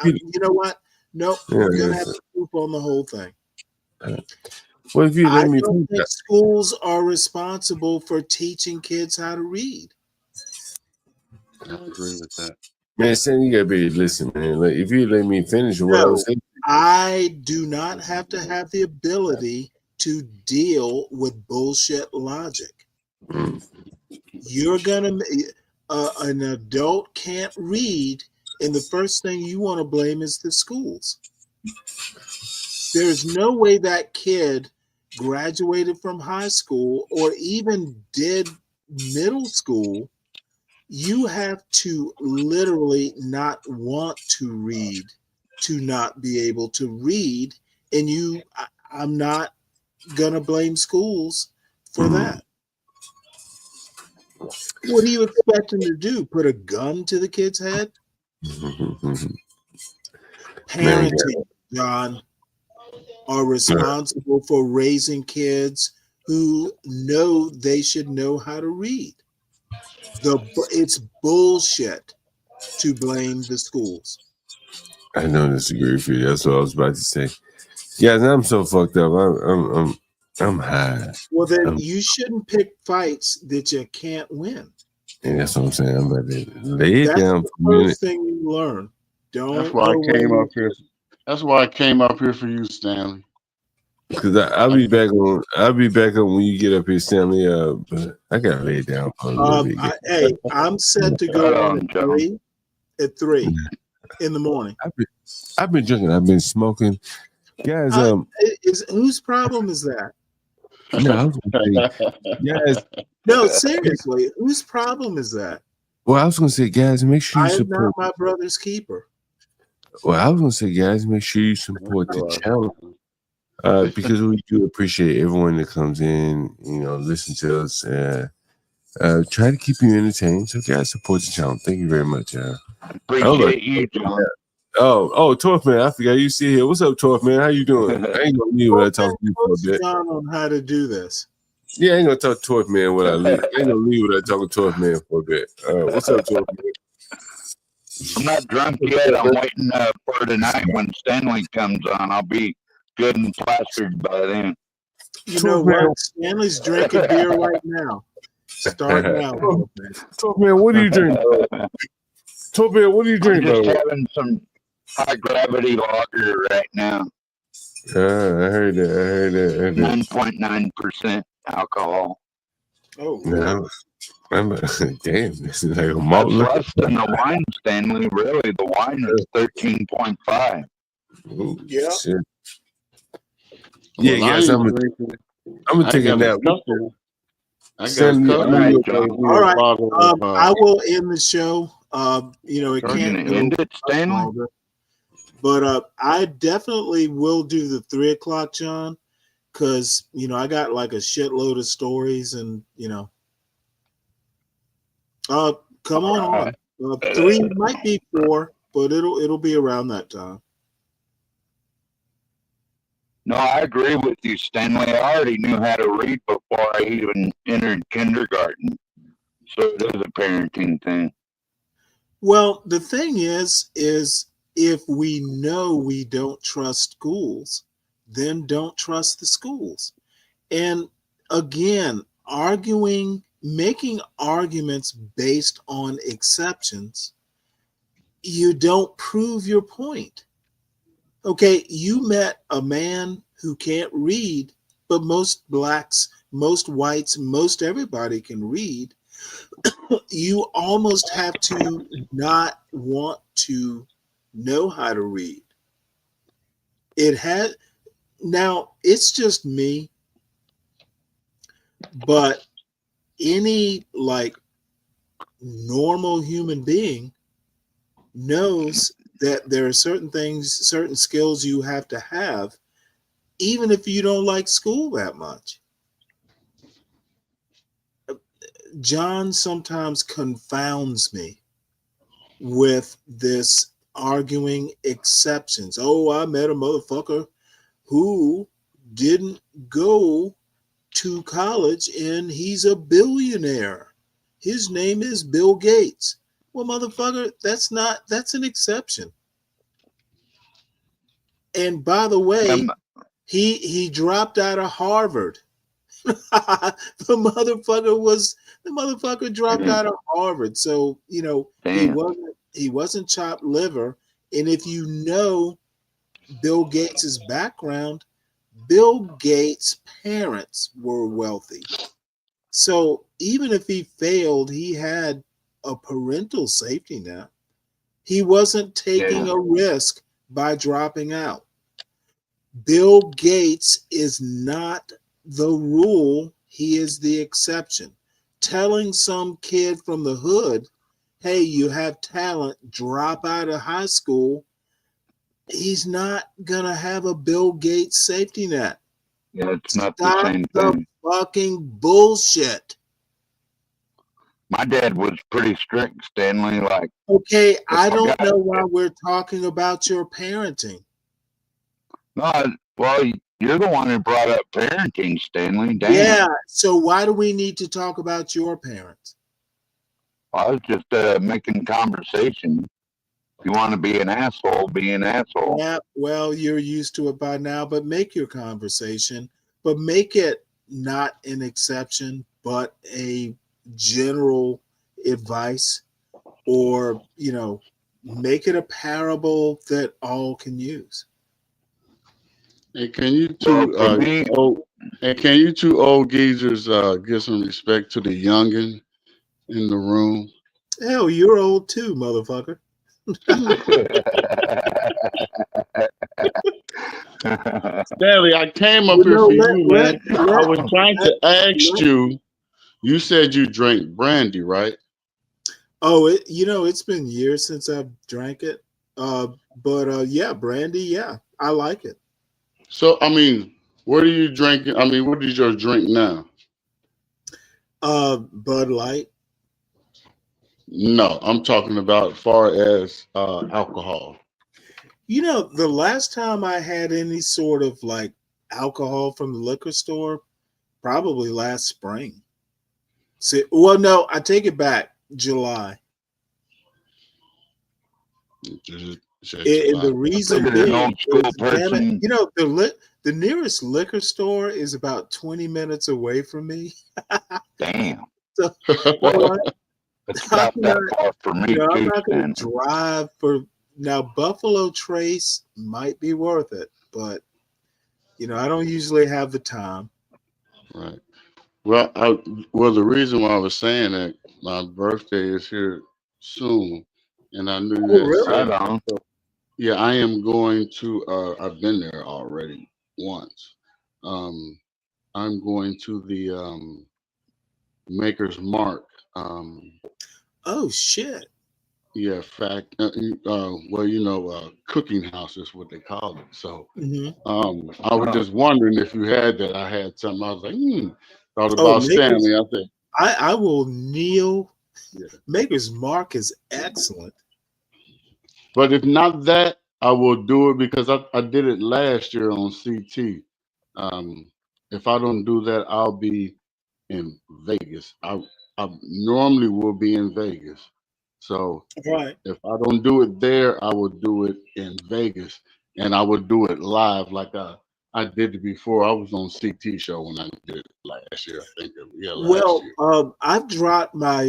you know what? No, we're gonna have to poop on the whole thing. Well, if you let me don't think schools are responsible for teaching kids how to read. I agree with that. Man, Stanley, you gotta be listen, man. Like, if you let me finish what I was saying, I do not have to have the ability to deal with bullshit logic. You're gonna an adult can't read, and the first thing you want to blame is the schools. There's no way that kid graduated from high school or even did middle school. You have to literally not want to read to not be able to read. And I'm not going to blame schools for that. What do you expect them to do? Put a gun to the kid's head? Parenting, John, are responsible for raising kids who know they should know how to read. It's bullshit to blame the schools. I don't disagree with you. That's what I was about to say. Yeah, I'm so fucked up. I'm high. Well, then you shouldn't pick fights that you can't win. And that's what I'm saying. I'm about to lay it down for a minute. First thing you learn. That's why I came up here. That's why I came up here for you, Stanley. Because I'll be back on. I'll be back on when you get up here, Stanley. But I gotta lay it down for a little bit. I'm set to go in at 3 in the morning. I've been drinking. I've been smoking, guys. Whose problem is that? No, I was gonna say, guys. No, seriously, whose problem is that? Well, I was gonna say, guys, make sure you I am support. not my brother's keeper. Well, I was gonna say, guys, make sure you support the channel. Because we do appreciate everyone that comes in, listen to us, try to keep you entertained. So, guys, support the channel. Thank you very much. Appreciate you, John. Oh, Torf Man, I forgot you see here. What's up, Torf Man? How you doing? I ain't gonna leave without talking to you for a bit. John on how to do this. Yeah, I ain't gonna talk to Torf Man when I leave. I ain't gonna leave without talking to Torf Man for a bit. What's up, Torf Man? I'm not drunk yet. I'm waiting for tonight when Stanley comes on. I'll be good and plastered by then. You know what? Stanley's drinking beer right now. Starting out. Torf Man, what are you drinking? Tobia, what are you I'm drinking? just By the way? having some high gravity lager right now. I heard that. 9.9% alcohol. Oh, No, I'm damn. This is like a malt That's liquor. less than the wine, Stanley. Really, the wine is 13.5. Ooh, yeah. shit. Yeah, Well, I guys, ain't drinking. I'm gonna I take a got a nap. couple. I got a Stanley, I couple know All right, you're John. UAV All and right. bottle of I will end the show. It You're can't gonna go end it, much Stanley? longer. But I definitely will do the 3:00, John, because I got like a shitload of stories, and come on. 3 might be 4, but it'll be around that time. No, I agree with you, Stanley. I already knew how to read before I even entered kindergarten. So it is a parenting thing. Well, the thing is if we know we don't trust schools, then don't trust the schools. And again, making arguments based on exceptions, you don't prove your point. Okay, you met a man who can't read, but most blacks, most whites, most everybody can read. You almost have to not want to know how to read. Now it's just me, but any like normal human being knows that there are certain things, certain skills you have to have, even if you don't like school that much. John sometimes confounds me with this arguing exceptions. Oh, I met a motherfucker who didn't go to college and he's a billionaire. His name is Bill Gates. Well, motherfucker, that's an exception. And by the way, he dropped out of Harvard. the motherfucker dropped out of Harvard. So, he wasn't chopped liver. And if you know Bill Gates's background, Bill Gates' parents were wealthy. So even if he failed, he had a parental safety net. He wasn't taking a risk by dropping out. Bill Gates is not the rule, he is the exception. Telling some kid from the hood, hey, you have talent, drop out of high school, he's not going to have a Bill Gates safety net. Yeah, it's not Stop the same the thing. fucking bullshit. My dad was pretty strict, Stanley. Like, okay, I don't know why we're talking about your parenting. No, well, you're the one who brought up parenting, Stanley. Damn. Yeah, so why do we need to talk about your parents? I was just making conversation. If you want to be an asshole, be an asshole. Yeah, well, you're used to it by now, but make your conversation, but make it not an exception, but a general advice, or, make it a parable that all can use. And can you two old geezers give some respect to the youngin in the room? Hell, you're old too, motherfucker. Stanley, I came up here for you, man. I was trying to ask you. You said you drink brandy, right? Oh, it's been years since I've drank it. But yeah, brandy, yeah, I like it. So, I mean, what are you drinking? I mean, what is your drink now? Bud Light. No, I'm talking about as far as alcohol. The last time I had any sort of like alcohol from the liquor store, probably last spring. Well, no, I take it back. July. And the reason being is, damn it, the nearest liquor store is about 20 minutes away from me. Damn. So, all right. It's about that far for me I'm too, not going to Stanley. drive for now. Buffalo Trace might be worth it, but I don't usually have the time. Right. Well, the reason why I was saying that my birthday is here soon, and I knew Oh, you had really? said, Right on. yeah, I am going to. I've been there already once. Um, I'm going to the Maker's Mark. Oh shit! Yeah, cooking house is what they call it. So, Mm-hmm. I was just wondering if you had that. I had something. I was like, thought Oh, about Stanley. I said, I will kneel. yeah. Maker's Mark is excellent. But if not that, I will do it because I did it last year on CT. If I don't do that, I'll be in Vegas. I normally will be in Vegas. So Right. if I don't do it there, I will do it in Vegas, and I would do it live like I did it before. I was on CT show when I did it last year. I think last Well, year. I've dropped my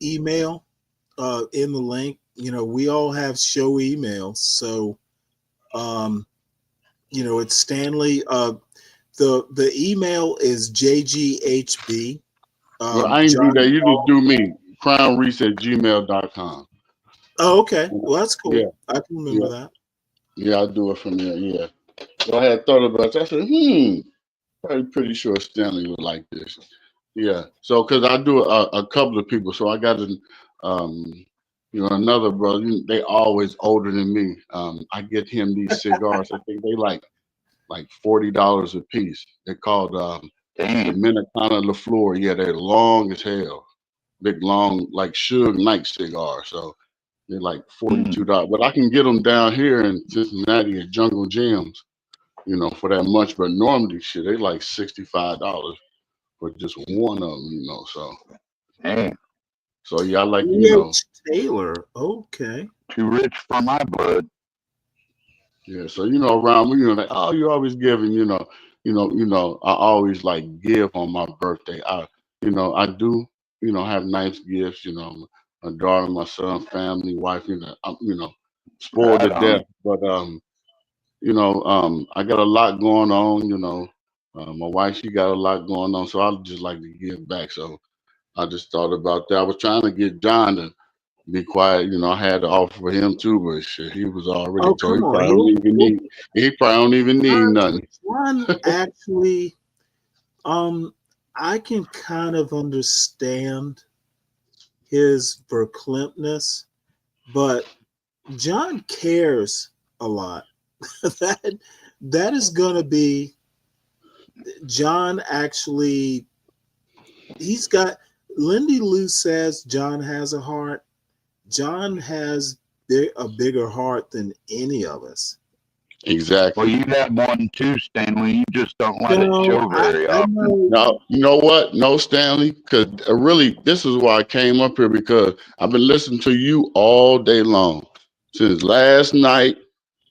email in the link. We all have show emails, so it's Stanley. The email is jghb. Well, I ain't do John that. You just Paul. do me. crownreese@gmail.com. Oh, okay. Well, that's Yeah, cool. I can remember yeah, that. yeah. I'll do it from there. Yeah. So I had thought about that. I said, I'm pretty sure Stanley would like this. Yeah. So, because I do a couple of people, so I got um, another brother. They always older than me. I get him these cigars. I think they like $40 a piece. They're called Dominicana La Flor. Yeah, they're long as hell, big long like Suge Knight cigars. So they're like $42. But I can get them down here in Cincinnati at Jungle Gems, for that much. But normally, shit, they like $65 for just one of them. So. Hey, So yeah, I like Taylor. Okay. too rich for my blood. Yeah, so around like, oh, you're always giving, I always like give on my birthday. I do, have nice gifts, my daughter, my son, family, wife, I'm, spoiled Right to death. on. But I got a lot going on, my wife, she got a lot going on, so I just like to give back. So I just thought about that. I was trying to get John to be quiet. I had to offer for him too, but shit, he was already Oh, told come on. he probably don't even need nothing. John actually, I can kind of understand his verklimpness, but John cares a lot. that is going to be John. Actually, he's got. Lindy Lou says John has a heart. John has a bigger heart than any of us. Exactly. Well, you have one too, Stanley. You just don't let it show very I often. know. Now, you know what? No, Stanley, because really, this is why I came up here, because I've been listening to you all day long, since last night,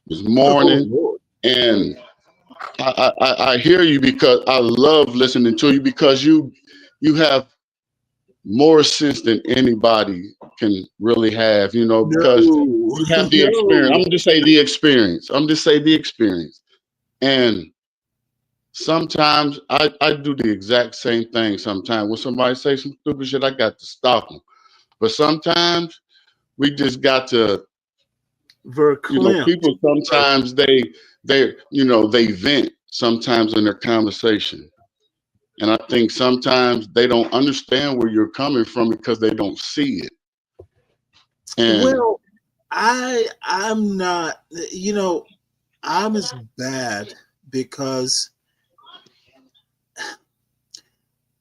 this morning, Lord. and I hear you because I love listening to you, because you have more sense than anybody can really have, because No, you have the experience. no. I'm just say the experience. And sometimes I do the exact same thing. Sometimes when somebody say some stupid shit, I got to stop them. But sometimes we just got to, people sometimes they vent sometimes in their conversation. And I think sometimes they don't understand where you're coming from because they don't see it. And Well, I'm not, I'm as bad because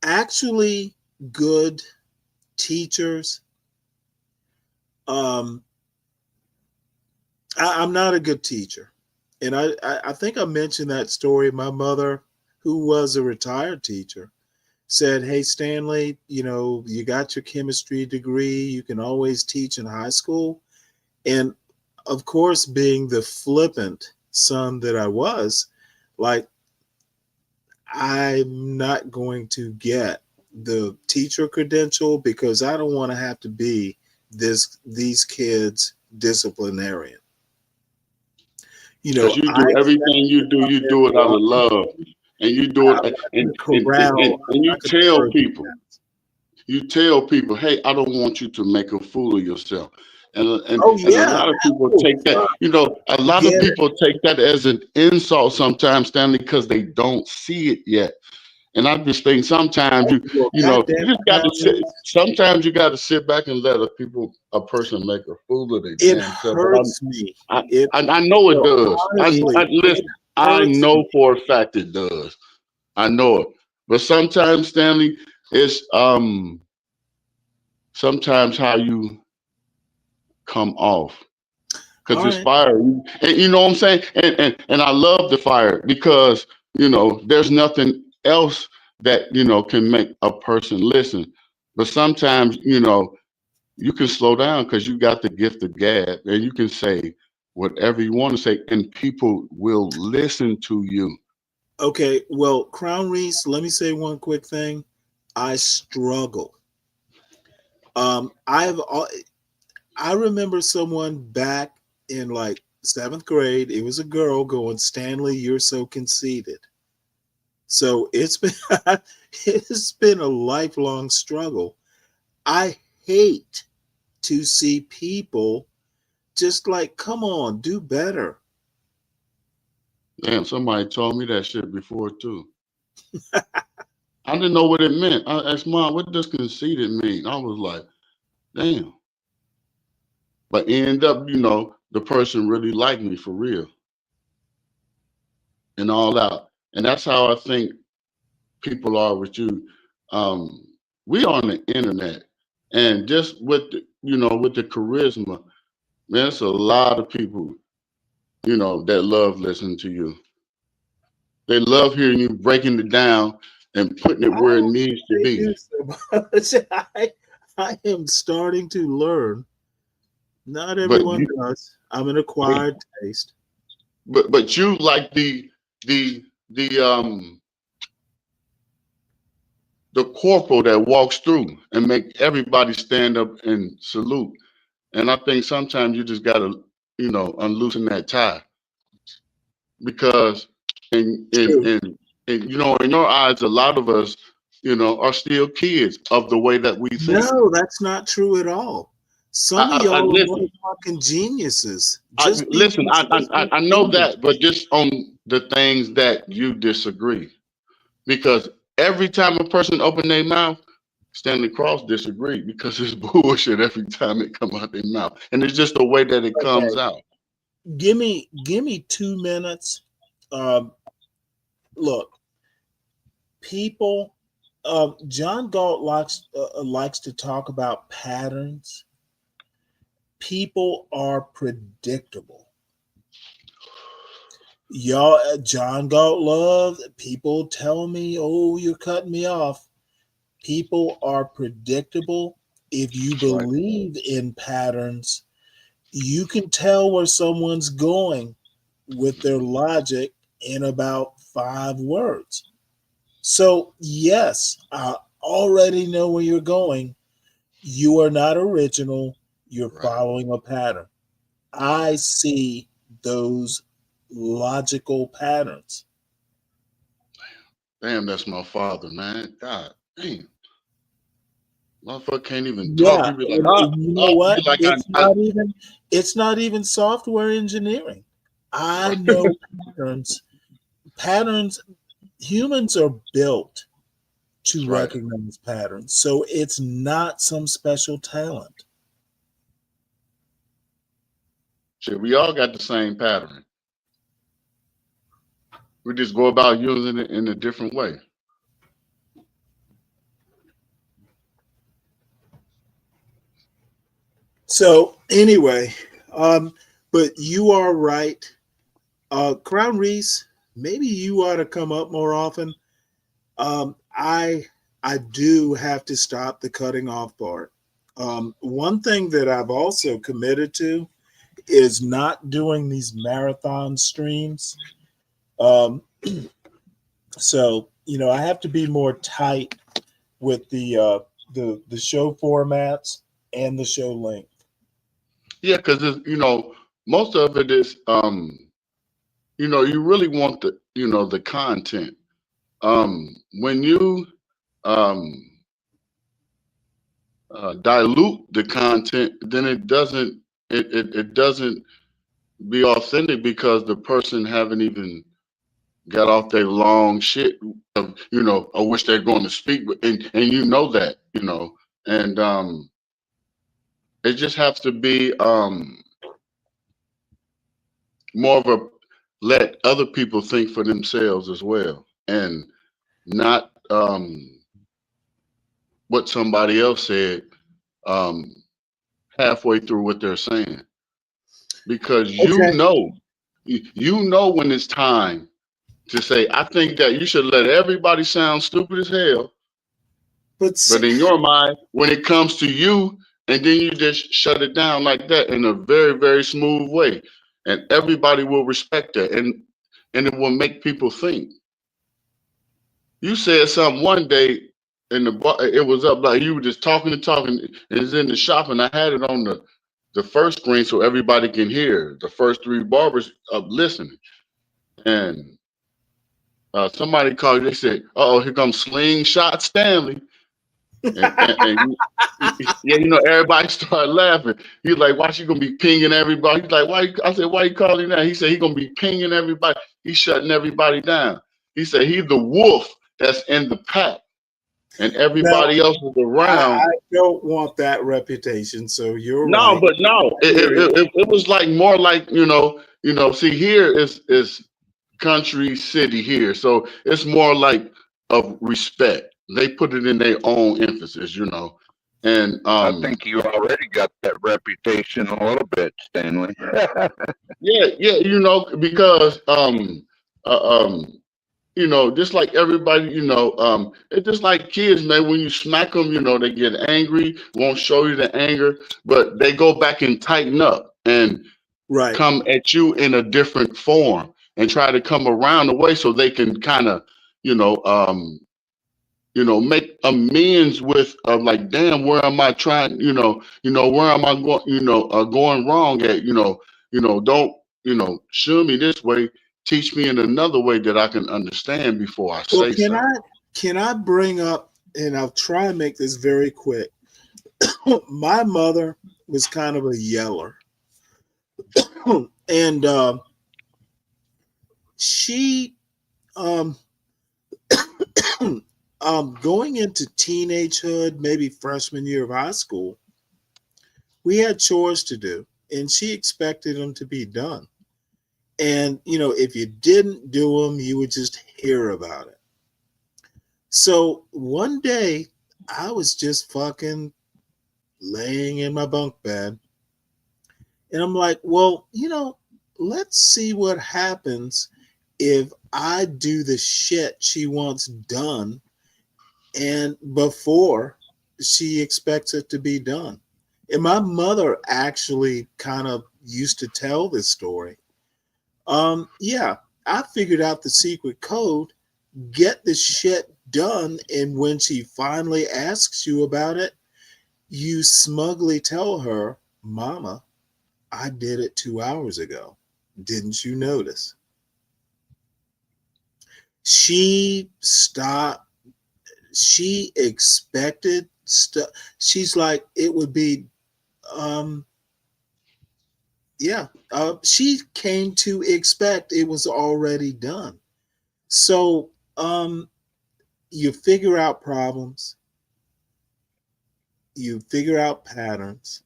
actually good teachers, I'm not a good teacher. And I think I mentioned that story. My mother, who was a retired teacher, said, "Hey, Stanley, you got your chemistry degree. You can always teach in high school." And of course, being the flippant son that I was, like, I'm not going to get the teacher credential because I don't want to have to be these kids' disciplinarian. You know, Because you do everything you do it out of love, and you do it, and you tell people. You tell people, hey, I don't want you to make a fool of yourself. And a lot of people take that, a lot of people take that as an insult sometimes, Stanley, because they don't see it yet. And I just think sometimes you just got to sit. Sometimes you got to sit back and let a person make a fool of their damn self. Hurts me. I know it does. Honestly, Listen, I know for a fact it does. I know it. But sometimes, Stanley, it's sometimes how you come off. Because it's fire. And you know what I'm saying? And I love the fire because, there's nothing else that, can make a person listen. But sometimes, you can slow down because you got the gift of gab and you can say whatever you want to say and people will listen to you. Okay, well, Crown Reese, let me say one quick thing. I struggle. I remember someone back in like 7th grade. It was a girl going, Stanley, you're so conceited. So it's been a lifelong struggle. I hate to see people just like, come on, do better. Damn, somebody told me that shit before too. I didn't know what it meant. I asked Mom, what does conceited mean? I was like, damn. But end up, the person really liked me for real. And all out. And that's how I think people are with you. We on the internet. And just with with the charisma, man, it's a lot of people, that love listening to you. They love hearing you breaking it down and putting it where it needs to be. I am starting to learn. Not everyone does. I'm an acquired taste. But you like the corporal that walks through and make everybody stand up and salute. And I think sometimes you just gotta, unloosen that tie. Because in in your eyes, a lot of us, are still kids of the way that we think. No, that's not true at all. Some of y'all are motherfucking geniuses. I know that, but just on the things that you disagree. Because every time a person open their mouth, Stanley Cross disagreed because it's bullshit every time it come out their mouth. And it's just the way that it comes out. Give me 2 minutes. Look, people, John Galt likes to talk about patterns. People are predictable. Y'all, John Galt loves people tell me, oh, you're cutting me off. People are predictable. If you believe in patterns, you can tell where someone's going with their logic in about 5 words. So, yes, I already know where you're going. You are not original. You're following a pattern. I see those logical patterns. Damn, that's my father, man. God damn. Motherfucker can't even talk. You be like, you know what? It's not even software engineering. I know patterns. Patterns, humans are built to recognize patterns. So it's not some special talent. Shit, we all got the same pattern. We just go about using it in a different way. So anyway, but you are right. Crown Reese, maybe you ought to come up more often. I do have to stop the cutting off part. One thing that I've also committed to is not doing these marathon streams. So, I have to be more tight with the show formats and the show length. Yeah, because most of it is you really want the content. When you dilute the content, then it doesn't be authentic because the person haven't even got off their long shit of of which they're going to speak, and that, and it just has to be more of a let other people think for themselves as well, and not what somebody else said halfway through what they're saying, because Okay. you know when it's time to say, I think that you should let everybody sound stupid as hell, but in your mind, when it comes to you, and then you just shut it down like that in a very, very smooth way, and everybody will respect that, and it will make people think. You said something one day in the bar, it was up like you were just talking and talking. It's in the shop, and I had it on the first screen so everybody can hear the first three barbers up listening. And somebody called. They said, "Oh, here comes Slingshot Stanley." And yeah, everybody started laughing. He's like, "Why she gonna be pinging everybody?" He's like, "Why?" I said, "Why you calling that?" He said, "He gonna be pinging everybody. He's shutting everybody down." He said, "He's the wolf that's in the pack, and everybody else is around." I don't want that reputation, so you're No, right. but no, it was like more like See, here is country city here, so it's more like of respect. They put it in their own emphasis, and I think you already got that reputation a little bit, Stanley. yeah, because just like everybody, it's just like kids, man. When you smack them, they get angry, won't show you the anger, but they go back and tighten up and come at you in a different form and try to come around the way so they can kind of, make amends with like, damn, where am I trying, where am I going, going wrong at, don't, show me this way, teach me in another way that I can understand before I Well, say something. can I bring up, and I'll try and make this very quick. My mother was kind of a yeller. And she going into teenagehood, maybe freshman year of high school, we had chores to do, and she expected them to be done. And if you didn't do them, you would just hear about it. So one day I was just fucking laying in my bunk bed, and I'm like, well, let's see what happens if I do the shit she wants done and before she expects it to be done. And my mother actually kind of used to tell this story. Yeah, I figured out the secret code, get the shit done, and when she finally asks you about it, you smugly tell her, Mama, I did it 2 hours ago. Didn't you notice? She stopped. She expected stuff. She's like, it would be, she came to expect it was already done. So you figure out problems, you figure out patterns,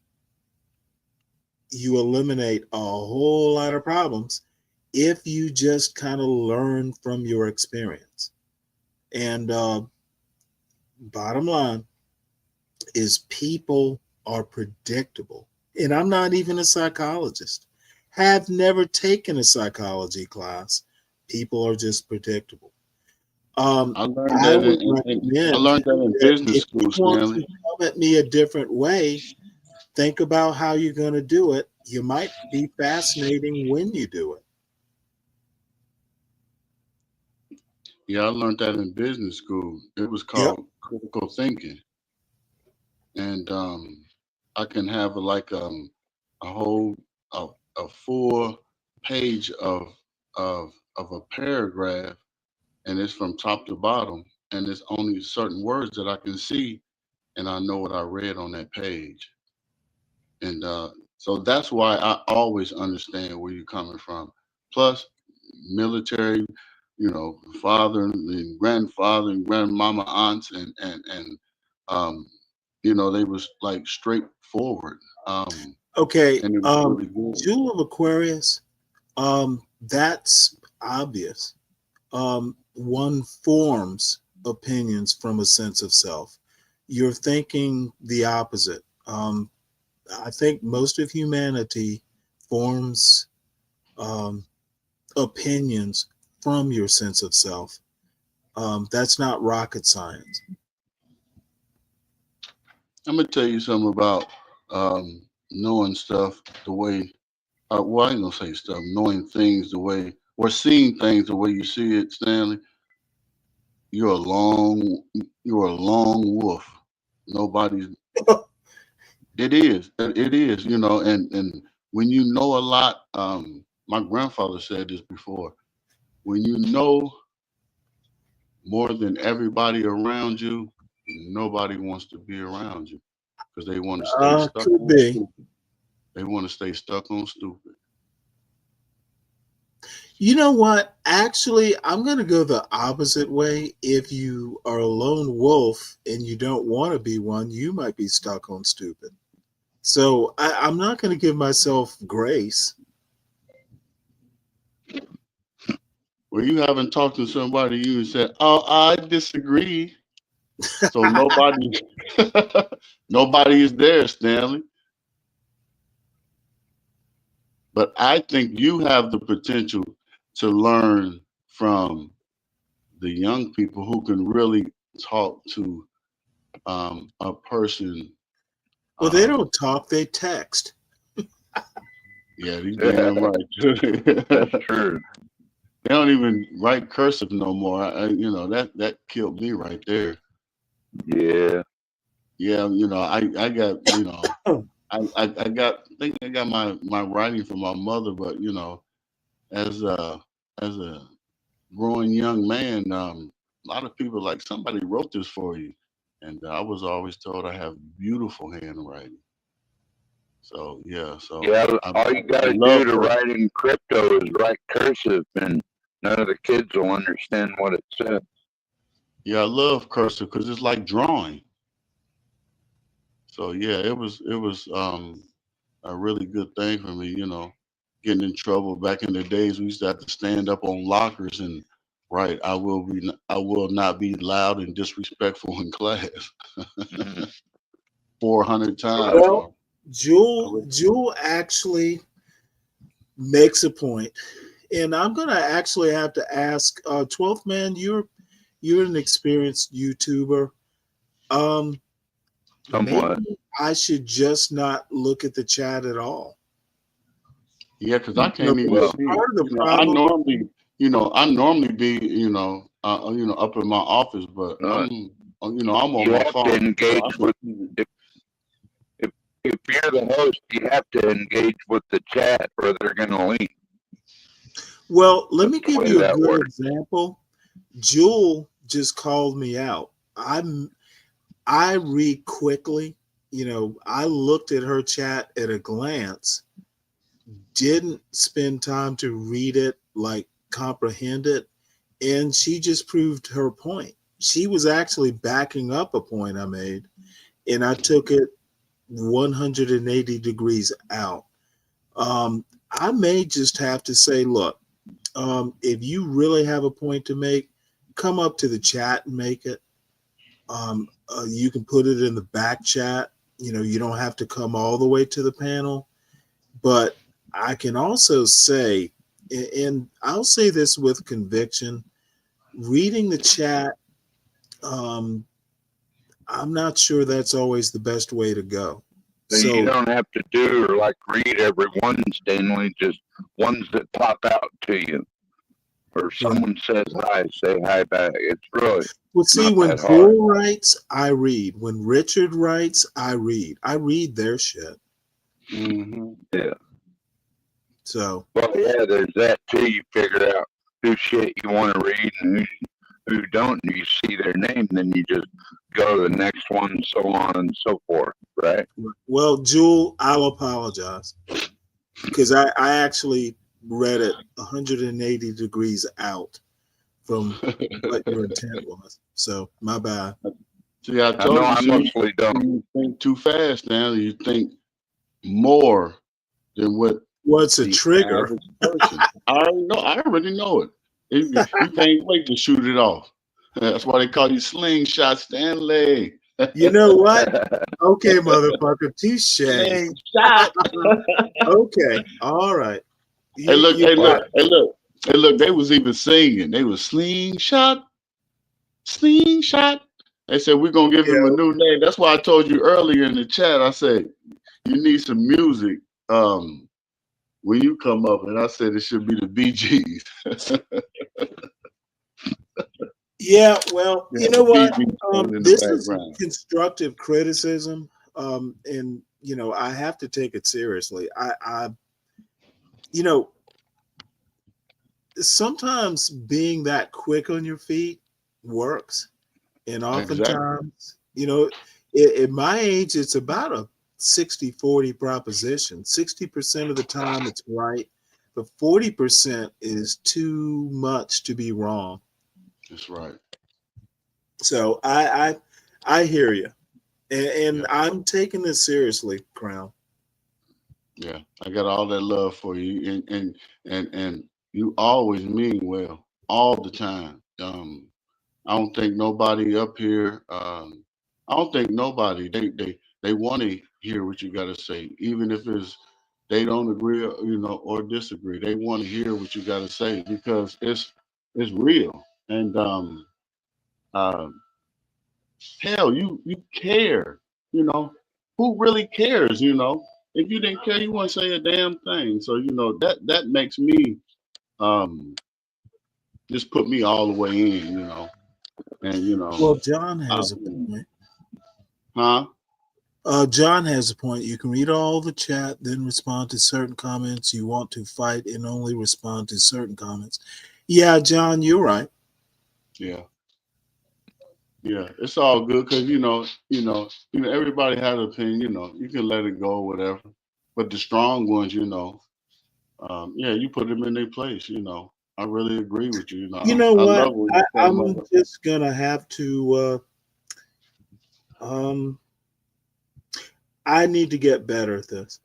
you eliminate a whole lot of problems if you just kind of learn from your experience. And bottom line is people are predictable. And I'm not even a psychologist, have never taken a psychology class. People are just predictable. I learned that in business If you school, want Stanley. to come at me a different way, think about how you're going to do it. You might be fascinating when you do it. Yeah, I learned that in business school. It was called critical thinking, and I can have a whole a full page of a paragraph, and it's from top to bottom, and it's only certain words that I can see, and I know what I read on that page. And so that's why I always understand where you're coming from. Plus, military, father and grandfather and grandmama, aunts, and they was like straightforward. Okay. And it was really good. Jewel of Aquarius. That's obvious. One forms opinions from a sense of self. You're thinking the opposite. I think most of humanity forms opinions from your sense of self. That's not rocket science. I'm gonna tell you something about knowing stuff the way. Well, I ain't gonna say stuff. Knowing things the way, or seeing things the way you see it, Stanley. You're a lone wolf. Nobody's. It is. It is. And when you know a lot, my grandfather said this before. When you know more than everybody around you, nobody wants to be around you because they want to stay stuck Could on be. stupid. They want to stay stuck on stupid. You know what? Actually, I'm going to go the opposite way. If you are a lone wolf and you don't want to be one, you might be stuck on stupid. So I'm not going to give myself grace. Well, you haven't talked to somebody you said, "Oh, I disagree." So nobody is there, Stanley. But I think you have the potential to learn from the young people who can really talk to a person. Well, they don't talk, they text. Yeah, you damn right. That's true. They don't even write cursive no more. That killed me right there. Yeah. Yeah, I got I think I got my writing from my mother, but as a growing young man, a lot of people like somebody wrote this for you, and I was always told I have beautiful handwriting. So yeah, all you got to do to write in crypto is write cursive, and none of the kids will understand what it says. Yeah, I love cursive because it's like drawing. So yeah, it was a really good thing for me. Getting in trouble back in the days, we used to have to stand up on lockers and write, I will not be loud and disrespectful in class." 400 times. Well, Jewel actually makes a point, and I'm gonna actually have to ask 12th man, you're an experienced YouTuber. Maybe I should just not look at the chat at all. Yeah, because I can't even see it. I normally be up in my office, but I'm on my phone. To engage with if you're the host, you have to engage with the chat, or they're going to leave. Well, let me give you a good example. Jewel just called me out. I read quickly. I looked at her chat at a glance, didn't spend time to read it, like comprehend it, and she just proved her point. She was actually backing up a point I made, and I took it 180 degrees out. I may just have to say, look, if you really have a point to make, come up to the chat and make it. You can put it in the back chat. You don't have to come all the way to the panel. But I can also say, and I'll say this with conviction, reading the chat, I'm not sure that's always the best way to go. So you don't have to do or read every one, Stanley, just ones that pop out to you. or someone says hi, say hi back. It's really Well, see, not when that hard. Jewel writes, I read. When Richard writes, I read. I read their shit. Yeah. So. Well, yeah, there's that too. You figure out who shit you want to read and who don't. And you see their name, then you just go to the next one, so on and so forth, right? Well, Jewel, I'll apologize because I actually read it 180 degrees out from what your intent was. So my bad. See, I told you, mostly don't. You think too fast, Stanley. You think more than what's a trigger. Person. I already know it. You can't wait to shoot it off. That's why they call you Slingshot Stanley. You know what? Okay, motherfucker. Touche. Slingshot. Okay. All right. Hey, look. They was even singing. They was Slingshot. They said, we're going to give him a new name. That's why I told you earlier in the chat, I said, you need some music when you come up. And I said, it should be the Bee Gees. Yeah, well, you know what? This is background. constructive criticism. And, you know, I have to take it seriously. You know, sometimes being that quick on your feet works. And oftentimes, you know, at my age, it's about a 60-40 proposition. 60% of the time it's right, but 40% is too much to be wrong. That's right. So I hear you. And I'm taking this seriously, Crown. Yeah, I got all that love for you. And you always mean well all the time. I don't think nobody up here. I don't think nobody. They want to hear what you got to say, even if it's they don't agree, or disagree. They want to hear what you got to say because it's real. And hell, you care. Who really cares? If you didn't care, you wouldn't say a damn thing. So that makes me just put me all the way in. And Well, John has a point. Huh? John has a point. You can read all the chat, then respond to certain comments. You want to fight and only respond to certain comments. Yeah, John, you're right. Yeah, it's all good because everybody has an opinion. You can let it go, whatever. But the strong ones, you put them in their place. I really agree with you. You know what? I love when you I'm just gonna have to. I need to get better at this.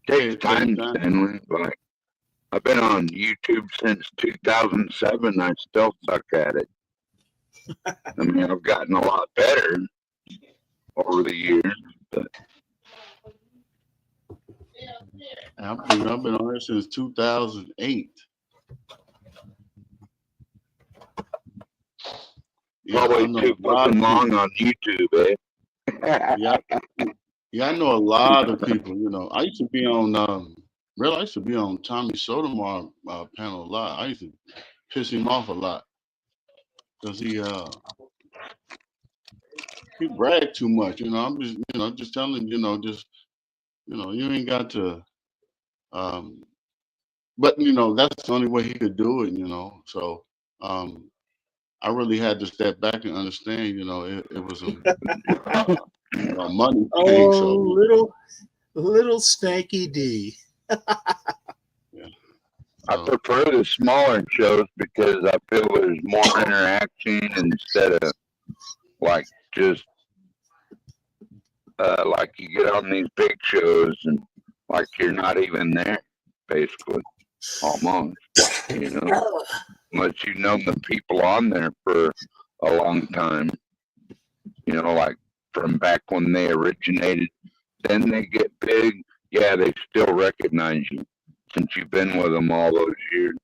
Takes time, Stanley. Like I've been on YouTube since 2007. I still suck at it. I mean, I've gotten a lot better over the years, but I've been on it since 2008. Probably too fucking long on YouTube, eh? I know a lot of people. I used to be on I used to be on Tommy Sotomayor panel a lot. I used to piss him off a lot because he bragged too much. I'm just telling you you ain't got to but that's the only way he could do it. So I really had to step back and understand, it was a money thing. So little Stanky D. I prefer the smaller shows because I feel there's more interaction instead of like just like you get on these big shows and like you're not even there, basically, almost. Unless you know the people on there for a long time, like from back when they originated. Then they get big. Yeah, they still recognize you since you've been with them all those years.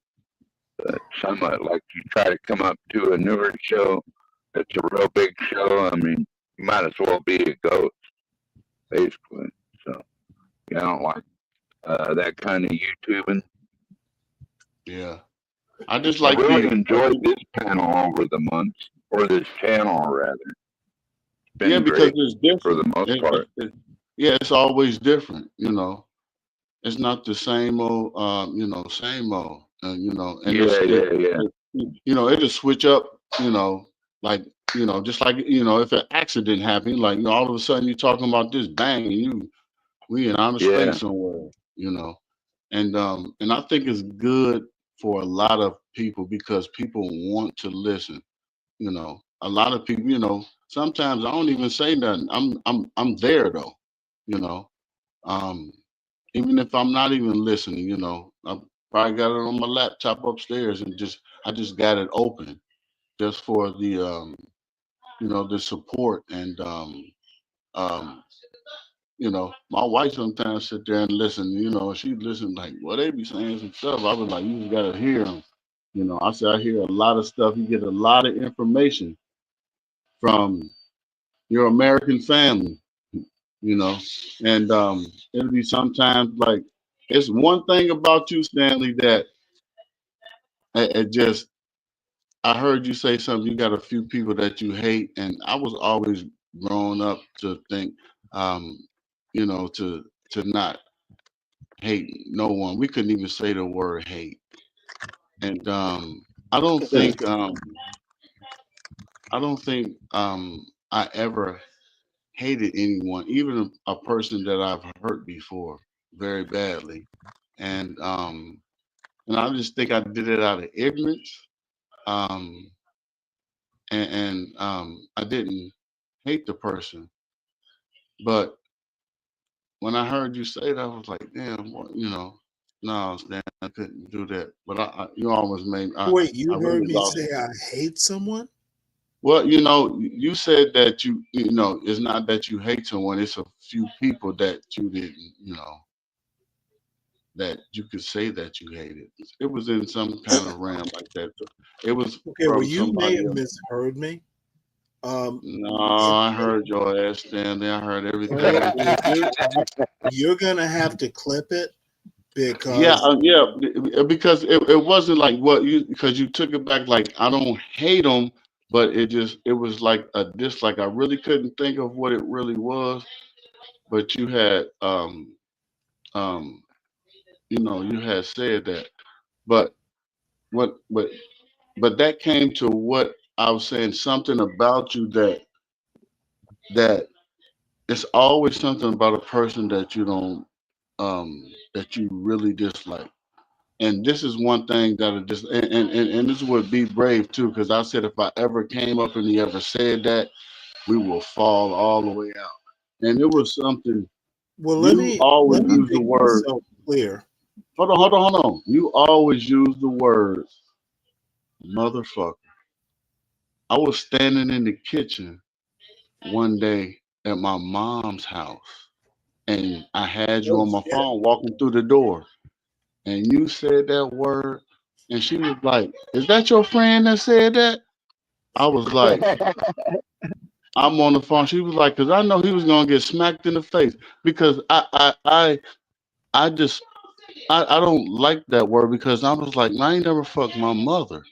But some like you try to come up to a newer show, it's a real big show. I mean, you might as well be a ghost, basically. So, I don't like that kind of YouTubing. Yeah. I just I like really enjoyed this panel over the months, or this channel rather. Been yeah, because great it's for different. the most part. Yeah, it's always different, you know. It's not the same old, same old, you know, and Yeah. you know, it'll switch up, you know, like, you know, just like, you know, if an accident happened, like, you know, all of a sudden you're talking about this bang, and we in outer space somewhere, you know, and I think it's good for a lot of people because people want to listen, you know. A lot of people, you know, sometimes I don't even say nothing. I'm there though, you know. Um, Even if I'm not even listening, you know, I probably got it on my laptop upstairs and I just got it open just for the you know, the support and um you know, my wife sometimes sit there and listen, you know, she listen like, well, they be saying some stuff. I was like, you just gotta hear them. You know, I said I hear a lot of stuff. You get a lot of information from your American family, you know, and it'll be sometimes like it's one thing about you, Stanley, that it just I heard you say something. You got a few people that you hate, and I was always grown up to think, um, you know, to not hate no one. We couldn't even say the word hate, and I don't think I ever hated anyone, even a person that I've hurt before very badly, and I just think I did it out of ignorance. Um, and I didn't hate the person. But when I heard you say that, I was like, damn, you know, no, Stan, I couldn't do that. But you almost made, Wait, I you heard really me lost. say I hate someone? Well, you know, you said that you know, it's not that you hate someone, it's a few people that you didn't, you know, that you could say that you hated. It was in some kind of realm like that. It was Okay, well, from you may somebody have else. misheard me. No, It, I heard your ass, Stanley. I heard well, everything. you're gonna have to clip it Yeah, because because it wasn't like what you because you took it back like I don't hate them, but it was like a dislike. I really couldn't think of what it really was, but you had um you know you had said that, but what but that came to what I was saying something about you that it's always something about a person that you don't that you really dislike. And this is one thing that I just and this would be brave too, because I said if I ever came up and he ever said that, we will fall all the way out. And it was something well, you always let me use the make word. myself clear. Hold on. You always use the word motherfucker. I was standing in the kitchen one day at my mom's house, and I had you Oh on my shit! phone walking through the door, and you said that word, and she was like, "Is that your friend that said that?" I was like, "I'm on the phone." She was like, "Cause I know he was gonna get smacked in the face because I just I don't like that word because I was like, I ain't never fucked my mother.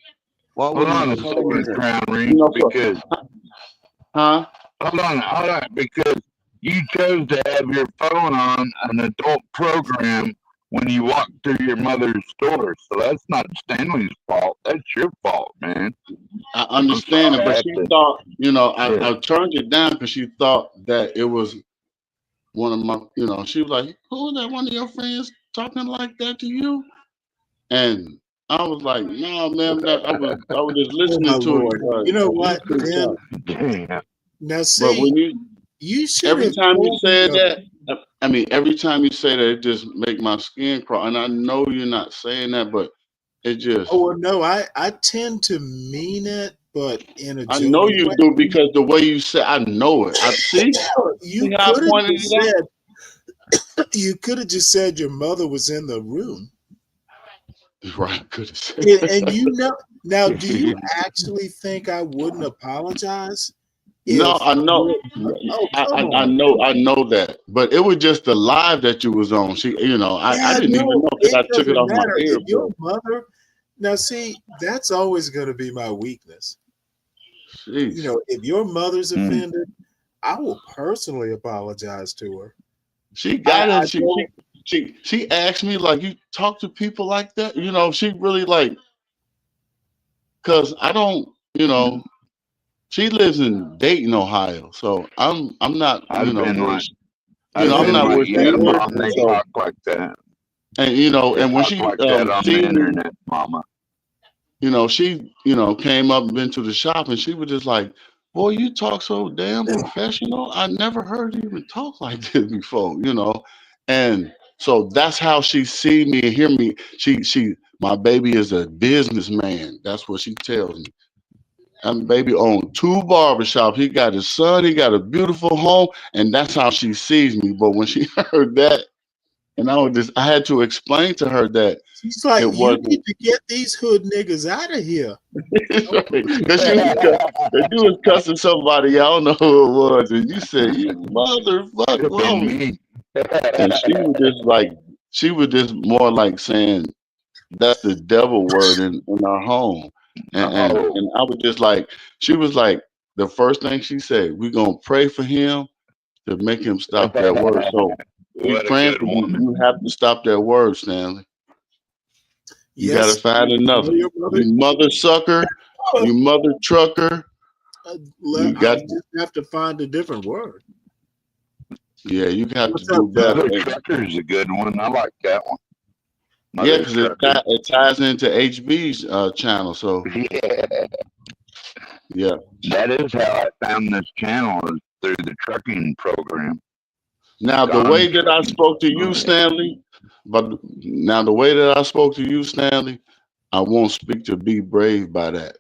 Why Hold would he on a say second, that? Crown You Ring, know, so because huh? hold on, because you chose to have your phone on an adult program when you walked through your mother's door. So that's not Stanley's fault. That's your fault, man. I I'm understand it, sorry. I but have she to. thought, you know, Yeah. I turned it down because she thought that it was one of my, you know, she was like, "Who is that? One of your friends talking like that to you?" And I was like, "No, man, I was just Oh my listening to it lord! because You know you what? couldn't Then talk." Yeah. now But see, when you should every have time you told me. said that, I mean, every time you say that, it just make my skin crawl. And I know you're not saying that, but it just, Oh well, no, I tend to mean it, but in a I know joking you way. do because the way you say, I know it. I see You how I could have pointed just it out. said you could have just said your mother was in the room. Right, could have said. And you know, now, do you actually think I wouldn't apologize No, if I know. oh, come on. I know that. But it was just the live that you was on. She, you know, I Yeah, didn't even no, know because it I took it doesn't off my matter. If your earbud. mother Now, see, that's always going to be my weakness. Jeez. You know, if your mother's offended, I will personally apologize to her. She got I it. don't. She asked me, like, you talk to people like that? You know, she really like, cause I don't, you know, she lives in Dayton, Ohio. So I'm not, you I've know, been where like, she, you I've know, I'm been not like, where she yeah, is. mom, And they so, talk like that. and you know, They and when talk she like that on the seen me, internet, mama. you know, she, you know, came up into the shop and she was just like, boy, you talk so damn professional. I never heard you even talk like this before, you know. And so that's how she see me and hear me. My baby is a businessman. That's what she tells me. And baby owned 2 barbershops. He got his son, he got a beautiful home, and that's how she sees me. But when she heard that, and I had to explain to her that She's like, it you wasn't. need to get these hood niggas out of here. Because you was cussing somebody, I don't know who it was, and you said, you motherfucker woman. And she was just more like saying, that's the devil word in our home. And I was just like, she was like, the first thing she said, we're going to pray for him to make him stop that word. So we What a praying good for you. woman. You have to stop that word, Stanley. You got to Yes, find I know another. your mother. You mother sucker. You mother trucker. You I got just have to find a different word. Yeah, you have What's to up, do better. Mother Trucker's a good one. I like that one. Yeah, Mother because Trucker. it ties into HB's channel. So Yeah. yeah. That is how I found this channel, is through the trucking program. Now the Gone way that I trucking. spoke to you, Stanley, but now the way that I spoke to you, Stanley, I won't speak to Be Brave by that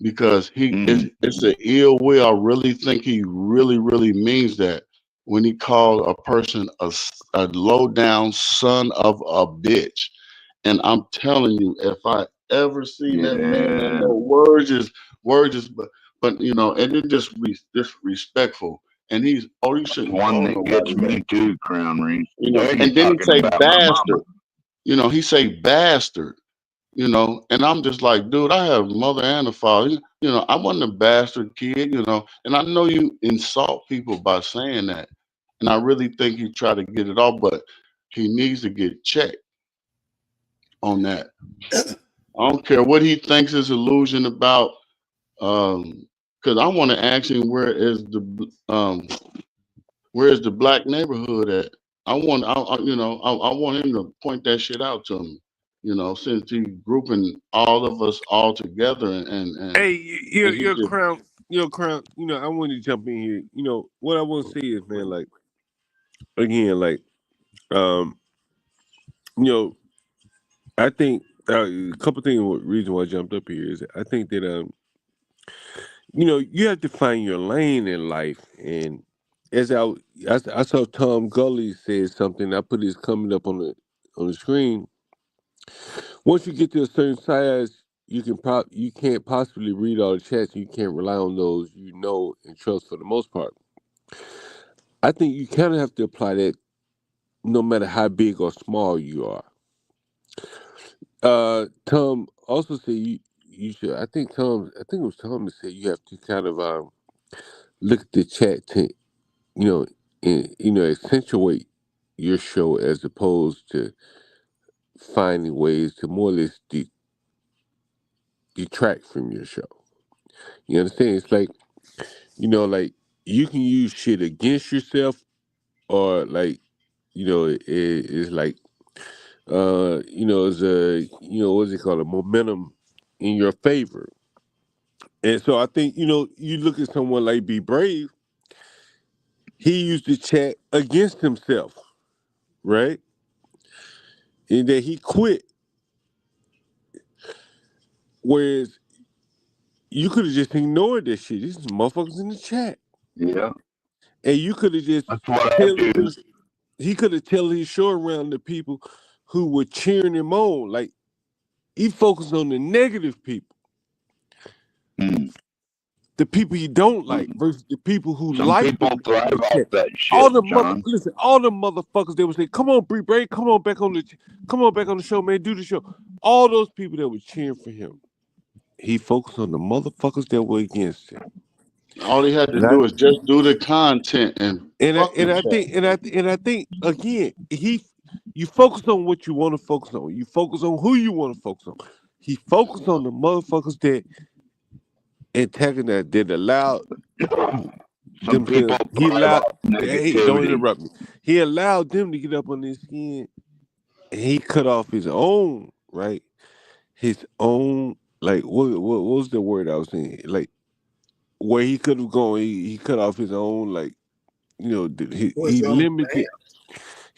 because it's an ill will. I really think he really means that when he called a person a low down son of a bitch. And I'm telling you, if I ever see that man, I know words is, but you know, and it's just disrespectful. And you shouldn't One call that gets nobody that. me too, Crown Reef. You know, There you're and then he talking say about my mama. bastard. You know, he say bastard. You know, and I'm just like, dude, I have a mother and a father. You know, I wasn't a bastard kid. You know, and I know you insult people by saying that, and I really think you try to get it off, but he needs to get checked on that. I don't care what he thinks is illusion about. Because I want to ask him where is the black neighborhood at? I want him to point that shit out to me. You know, since he's grouping all of us all together and Hey, and he your just crown, You know, I want to jump in here. You know what I want to say is, man, like again, like um, you know, I think a couple things. Reason why I jumped up here is I think that you know, you have to find your lane in life. And as I saw Tom Gully said something. I put his comment up on the screen. Once you get to a certain size, you can't possibly read all the chats. You can't rely on those you know and trust for the most part. I think you kind of have to apply that no matter how big or small you are. Tom also said you should. I think it was Tom that said you have to kind of look at the chat to you know accentuate your show as opposed to finding ways to more or less detract from your show. You understand? It's like like you can use shit against yourself, or like it's like it's a what's it called, a momentum in your favor. And so I think you look at someone like Be Brave. He used to chat against himself, right? And then he quit. Whereas you could have just ignored that shit. These motherfuckers in the chat. Yeah. And you could have just That's what I tailored do. he could have tailored his show around the people who were cheering him on. Like he focused on the negative people. the people you don't like versus the people who Some like people them in thrive the off chat. that All shit, the John. all the motherfuckers that would say, "Come on, Bree Bray, come on back on the show, man, do the show." All those people that were cheering for him, he focused on the motherfuckers that were against him. All he had to And I, do is just do the content and fuck the chat. I think again, you focus on what you want to focus on. You focus on who you want to focus on. He focused on the motherfuckers that antagonized, that allowed Some people themselves. He thrive allowed. off Hey, don't negativity. interrupt me. He allowed them to get up on his skin, and he cut off his own right. His own, like what was the word I was saying? Like where he could have gone, he cut off his own, like, you know,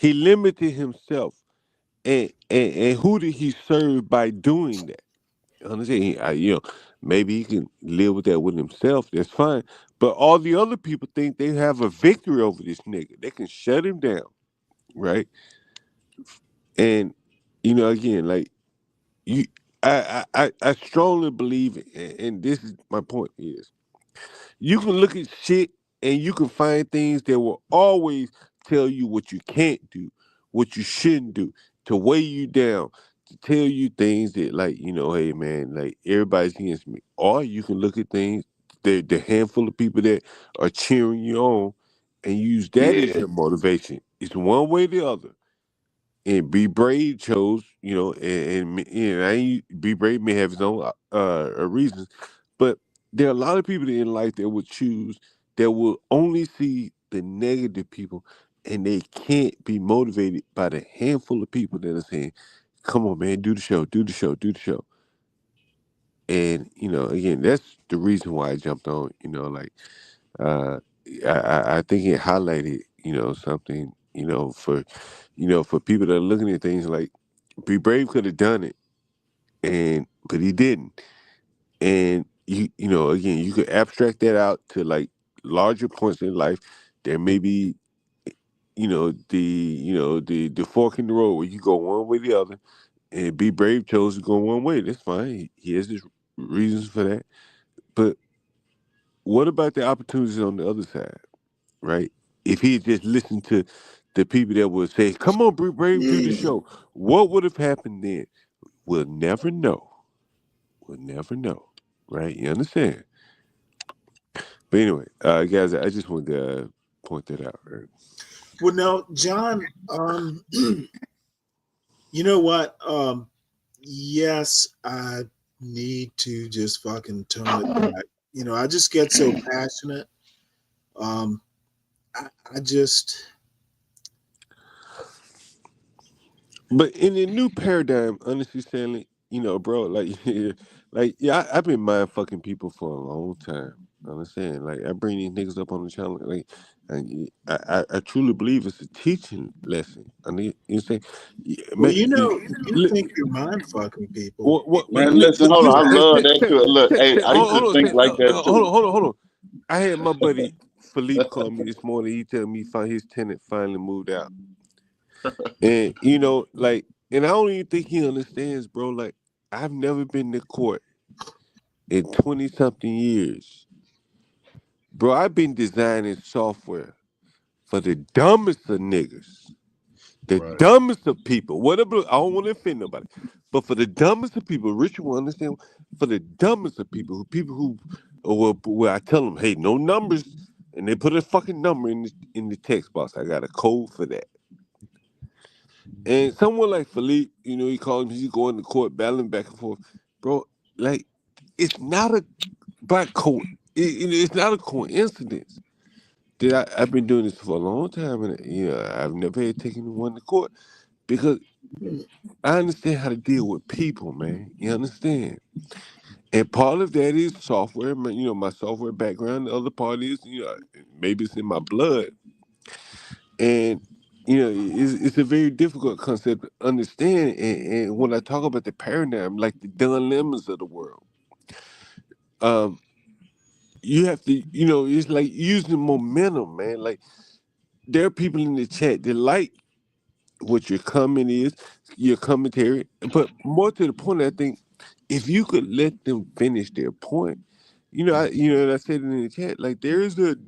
he limited himself, and who did he serve by doing that? Understand? You know, maybe he can live with that with himself. That's fine. But all the other people think they have a victory over this nigga. They can shut him down, right? And you know, again, like you, I strongly believe, and this is my point is, you can look at shit and you can find things that will always tell you what you can't do, what you shouldn't do, to weigh you down, to tell you things that, like, you know, hey man, like everybody's against me. Or you can look at things, the handful of people that are cheering you on, and use that as your motivation. It's one way or the other. And Be Brave chose, you know, Be Brave may have his own reasons, but there are a lot of people in life that would choose, that will only see the negative people, and they can't be motivated by the handful of people that are saying, "Come on, man, do the show, do the show, do the show." And you know, again, that's the reason why I jumped on. You know, like uh, I think it highlighted, you know, something, you know, for people that are looking at things like Be Brave could have done it, but he didn't. And you know, again, you could abstract that out to like larger points in life. There may be, the fork in the road where you go one way or the other, and Be Brave chose to go one way. That's fine. He has his reasons for that. But what about the opportunities on the other side, right? If he had just listened to the people that would say, "Come on, Be Brave, do the show," what would have happened then? We'll never know. We'll never know, right? You understand? But anyway, guys, I just wanted to point that out. Right? Well, no, John, you know what? Yes, I need to just fucking tone it back. You know, I just get so passionate. I just. But in the new paradigm, honestly, Stanley, you know, bro, like, I've been mind fucking people for a long time. Understand? Like, I bring these niggas up on the channel. Like, I truly believe it's a teaching lesson. I mean, you say, Well, you know, you think you're mind fucking people. Man, listen, hold on. I love that too. Look, hey, I used to hold think like that too. hold on. I had my buddy Philippe call me this morning. He told me his tenant finally moved out. And you know, like, and I don't even think he understands, bro. Like, I've never been to court in 20 something years. Bro, I've been designing software for the dumbest of niggas. The dumbest of people. Whatever, I don't want to offend nobody. But for the dumbest of people, Richard will understand, for the dumbest of people who where I tell them, hey, no numbers, and they put a fucking number in the text box. I got a code for that. And someone like Philippe, you know, he calls me, he's going to court, battling back and forth. Bro, like, it's not it's not a coincidence that I've been doing this for a long time, and you know, I've never had taken one to court, because I understand how to deal with people, man. You understand? And part of that is software, you know, my software background. The other part is, you know, maybe it's in my blood. And you know, it's a very difficult concept to understand. And when I talk about the paradigm, like the Don Lemons of the world, you have to, you know, it's like using momentum, man. Like, there are people in the chat that like what your comment is, your commentary, but more to the point, I think if you could let them finish their point, I said it in the chat. Like there is a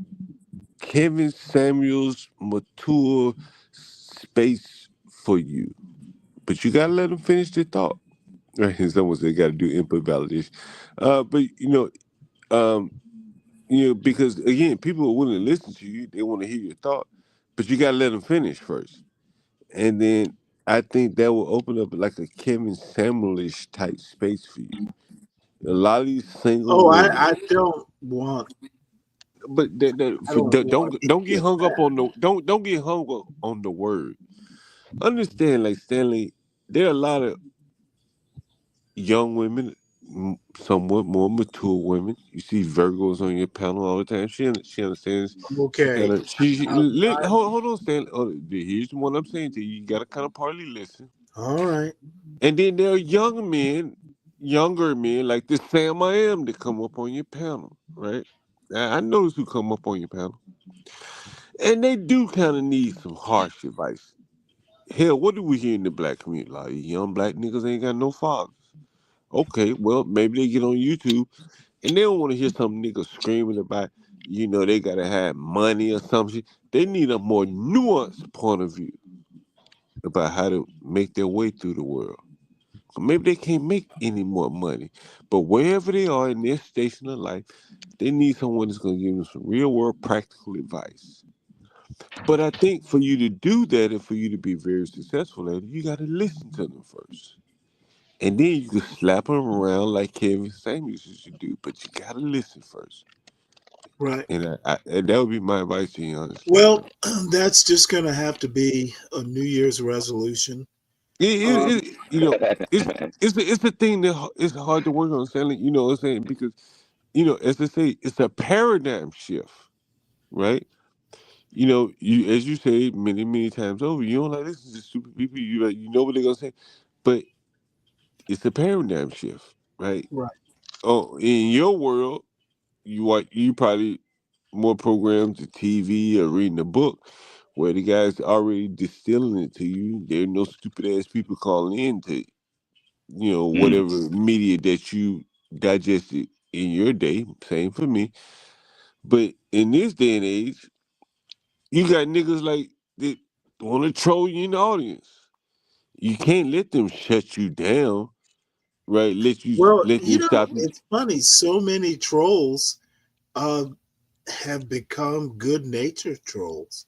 Kevin Samuels mature space for you, but you gotta let them finish their thought. Right? Someone said got to do input validation, but because again, people are willing to listen to you. They want to hear your thought, but you gotta let them finish first, and then I think that will open up like a Kevin Samuelish type space for you. A lot of these single Oh, women, I don't want. but I don't want don't any get of hung up that. on the don't get hung up on the word. Understand, like Stanley, there are a lot of young women, somewhat more mature women. You see Virgos on your panel all the time. She understands. She Okay. kind of hold on, Stanley. Oh, here's what I'm saying to you. You gotta kind of partly listen. All right. And then there are younger men like this Sam I am that come up on your panel, right? I notice who come up on your panel, and they do kind of need some harsh advice. Hell, what do we hear in the black community? Like young black niggas ain't got no fathers. Okay, well maybe they get on YouTube and they don't want to hear some nigga screaming about, they gotta have money or something. They need a more nuanced point of view about how to make their way through the world. Maybe they can't make any more money, but wherever they are in their station of life, they need someone that's gonna give them some real world practical advice. But I think for you to do that and for you to be very successful at it, you gotta listen to them first. And then you can slap them around like Kevin Samuels used to do, but you gotta listen first. Right. And that would be my advice to you, honestly. Well, that's just going to have to be a New Year's resolution. It's a thing that it's hard to work on, Stanley. You know what I'm saying? Because as I say, it's a paradigm shift, right? You as you say many times over, you don't like listen to stupid people. You know what they're gonna say, but it's a paradigm shift, right? Right. Oh, in your world, you probably more programs to TV or reading a book where the guy's already distilling it to you. There are no stupid ass people calling in to whatever media that you digested in your day. Same for me. But in this day and age, you got niggas like that want to troll you in the audience. You can't let them shut you down, right? Well, Let you stop. it's funny. So many trolls have become good-natured trolls.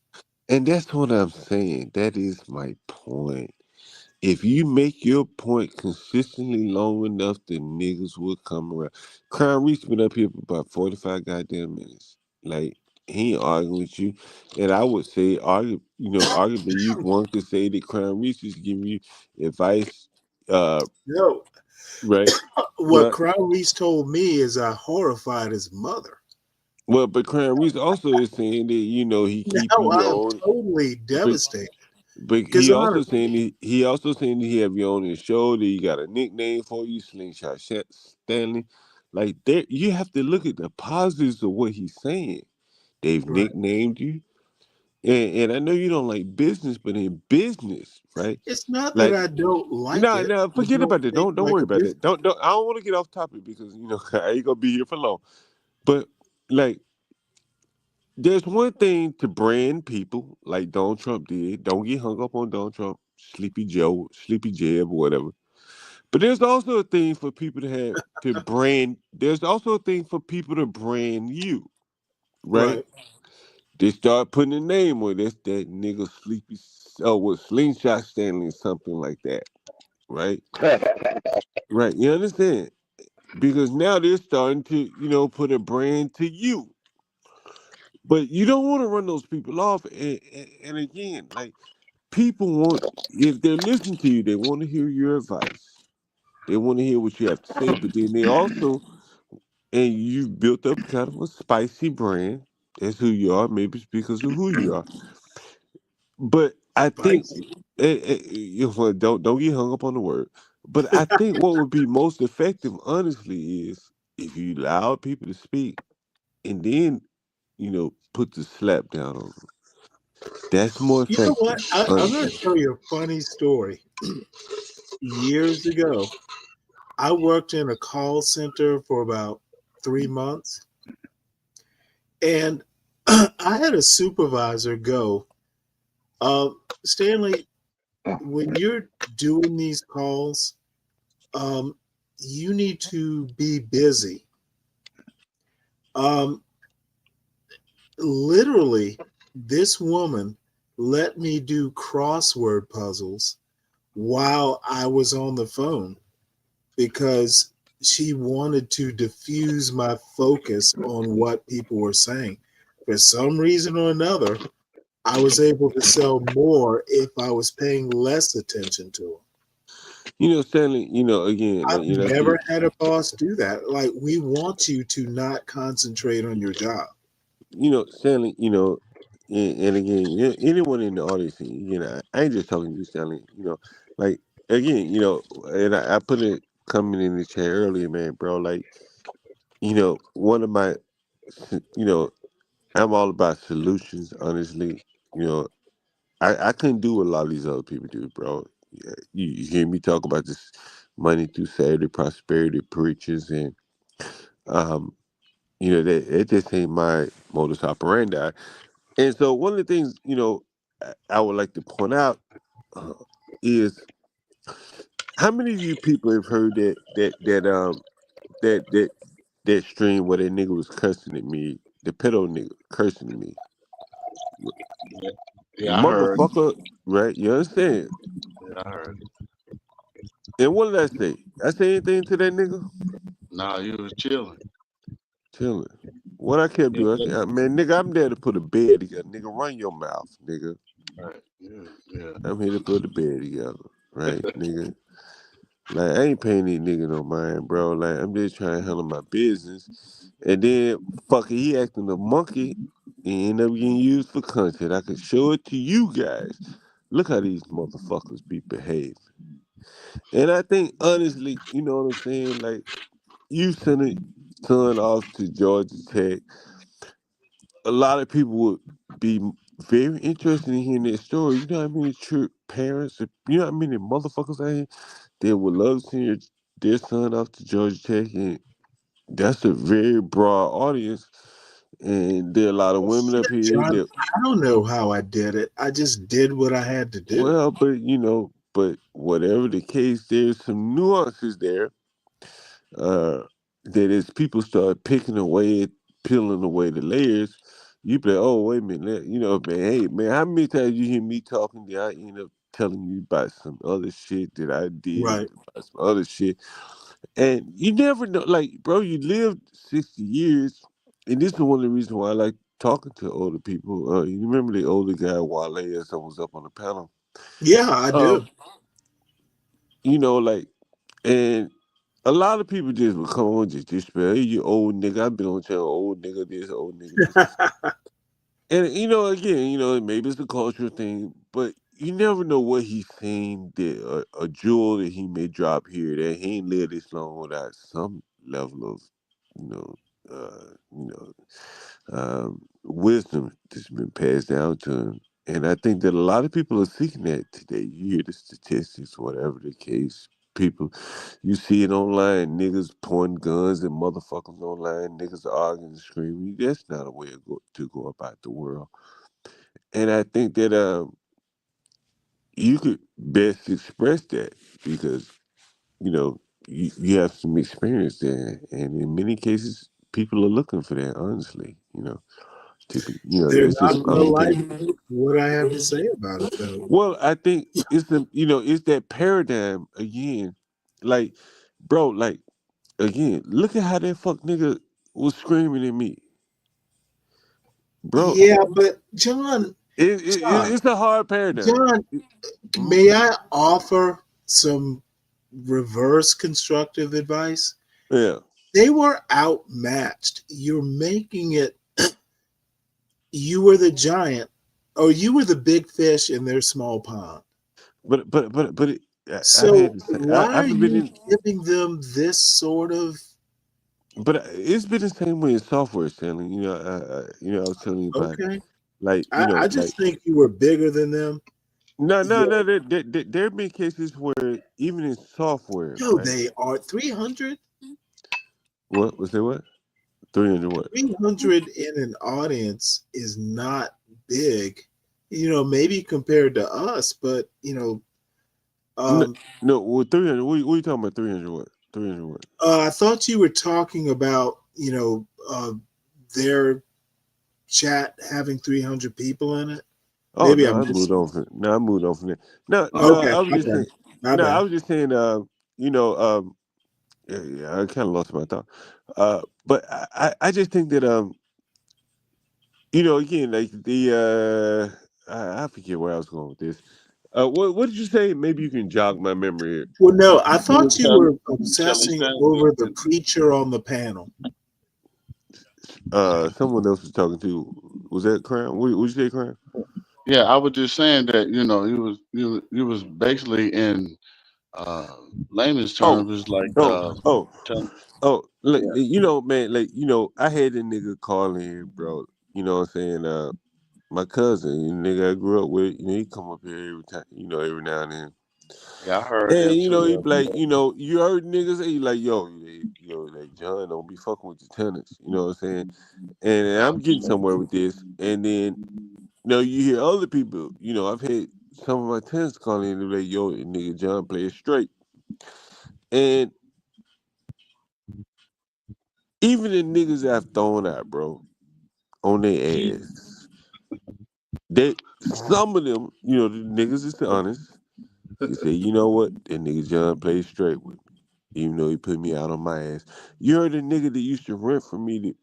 And that's what I'm saying. That is my point. If you make your point consistently long enough, the niggas will come around. Crown Reese been up here for about 45 goddamn minutes. Like, he ain't arguing with you. And I would say, arguably, one could say that Crown Reese is giving you advice, No. right? What Well, Crown Reese told me is I horrified his mother. well, but Crown Reese also is saying that, he keep Now you I am on. totally But devastated. But Because he also saying that he have you on his show, that he got a nickname for you, Slingshot Stanley. Like there, you have to look at the positives of what he's saying. They've Right. nicknamed you, and I know you don't like business, but in business, right? It's not that Like, I don't like no, it. no, I forget don't about that. think Don't like worry a about that. business. Don't. I don't want to get off topic because I ain't gonna be here for long. But like, there's one thing to brand people like Donald Trump did. Don't get hung up on Donald Trump, Sleepy Joe, Sleepy Jeb, or whatever. But there's also a thing for people to have to brand. There's also a thing for people to brand you, right? Right. They start putting a name on it. That's that nigga Sleepy, with Slingshot Stanley or something like that, right? Right. You understand? Because now they're starting to, put a brand to you. But you don't want to run those people off. And again, like people want, if they're listening to you, they want to hear your advice. They want to hear what you have to say. But then they also, and you've built up kind of a spicy brand. That's who you are. Maybe it's because of who you are. But I think, Spicy. don't get hung up on the word. But I think what would be most effective, honestly, is if you allow people to speak and then, put the slap down on them. That's more You know effective, what? I'm going to honestly. tell you a funny story. Years ago, I worked in a call center for about 3 months. And I had a supervisor go, Stanley, when you're doing these calls, you need to be busy. Literally, this woman let me do crossword puzzles while I was on the phone because she wanted to diffuse my focus on what people were saying. For some reason or another, I was able to sell more if I was paying less attention to them. You know, Stanley, you know, again, I've you know, never had a boss do that. Like, we want you to not concentrate on your job. you know, Stanley, you know, and again, anyone in the audience, you know, I ain't just talking to you, Stanley. You know, like again, you know, and I put it coming in the chat earlier, man, bro. Like, you know, one of my, you know, I'm all about solutions. Honestly, you know, I couldn't do what a lot of these other people do, bro. Yeah, you hear me talk about this money through Saturday prosperity preachers, and you know, that it just ain't my modus operandi. And so one of the things, you know, I would like to point out uh, is how many of you people have heard that that stream where that nigga was cursing at me, the pedo nigga cursing at me, Yeah, I heard. motherfucker, right? You understand? Yeah, I heard. And what did I say? I say anything to that nigga? Nah, you was chilling. Chilling. What I kept doing, man, nigga, I'm there to put a bed together. Nigga, run your mouth, nigga. Right. Yeah. Yeah. I'm here to put a bed together, right, nigga? Like, I ain't paying these niggas no mind, bro. Like, I'm just trying to handle my business. And then, fucking, he acting a monkey and end up getting used for content. I could show it to you guys. Look how these motherfuckers be behaving. And I think, honestly, you know what I'm saying? Like, you sent a son off to Georgia Tech. A lot of people would be very interested in hearing that story. You know how many parents, you know how many motherfuckers out here that would love to send their son off to Georgia Tech, and that's a very broad audience. And there are a lot of women up here John, that, I don't know how I did it. I just did what I had to do. well, but you know, but whatever the case, there's some nuances there. That as people start picking away, peeling away the layers, you be like, oh, wait a minute, you know, man, hey, man, how many times you hear me talking that I end up telling you about some other shit that I did, Right. about some other shit, and you never know, like, bro, you lived 60 years, and this is one of the reasons why I like talking to older people. You remember the older guy, Wale, as I was up on the panel? Yeah, I do. You know, like, and a lot of people just would come on just spell, hey, you old nigga. I've been on channel, old nigga this, old nigga this. And you know, again, you know, maybe it's a cultural thing, but you never know what he's saying. That a jewel that he may drop here that he ain't lived this long without some level of, you know, you know, wisdom that's been passed down to him. And I think that a lot of people are seeking that today. You hear the statistics, whatever the case. People, you see it online, niggas pointing guns at motherfuckers online, niggas arguing and screaming. That's not a way to go about the world. And I think that you could best express that because, you know, you have some experience there. And in many cases, people are looking for that, honestly, you know. You know, They're that's not just going my to like opinion. what I have to say about it, though. Well, I think it's the, you know, it's that paradigm again. Like, bro, like, again, look at how that fuck nigga was screaming at me, bro. Yeah, but John, It's a hard paradigm. John, may I offer some reverse constructive advice? Yeah. They were outmatched. You're making it, you were the giant, or you were the big fish in their small pond. But I've had So to say, why are I've been you in, giving them this sort of but it's been the same way in software, Stanley. You know, you know, I was telling you about, okay? like, you I know, like, just think you were bigger than them. no. There have been cases where even in software, No, right? they are 300. What was there? What? 300 what? 300 in an audience is not big, maybe compared to us, but no, well, 300. What are you talking about? 300 what? 300 what? I thought you were talking about their chat having 300 people in it. Oh Maybe no, I'm I moved on from. No, I moved on from there. No, okay. I was just saying. My No, I bad. was just saying. Yeah, I kind of lost my thought. But I just think that again, like I forget where I was going with this. What did you say? Maybe you can jog my memory here. Well, no, I thought you were You obsessing telling over the preacher on the panel. Someone else was talking to. Was that Crown? What you say, Crown? Yeah, I was just saying that he was basically in layman's terms is like telling, Like yeah. man, like I had a nigga call in, bro. You know what I'm saying? My cousin, nigga I grew up with, he come up here every time, every now and then. Yeah, I heard And him he too. be like, you heard niggas say, like, like John, don't be fucking with the tenants. You know what I'm saying? And I'm getting somewhere with this. And then, you hear other people. I've had some of my tenants call in and be like, yo, nigga John play it straight. And even the niggas that I've thrown out, bro, on their ass, some of them, the niggas is honest. They say, you know what, that nigga John plays straight with me, even though he put me out on my ass. You heard a nigga that used to rent from me that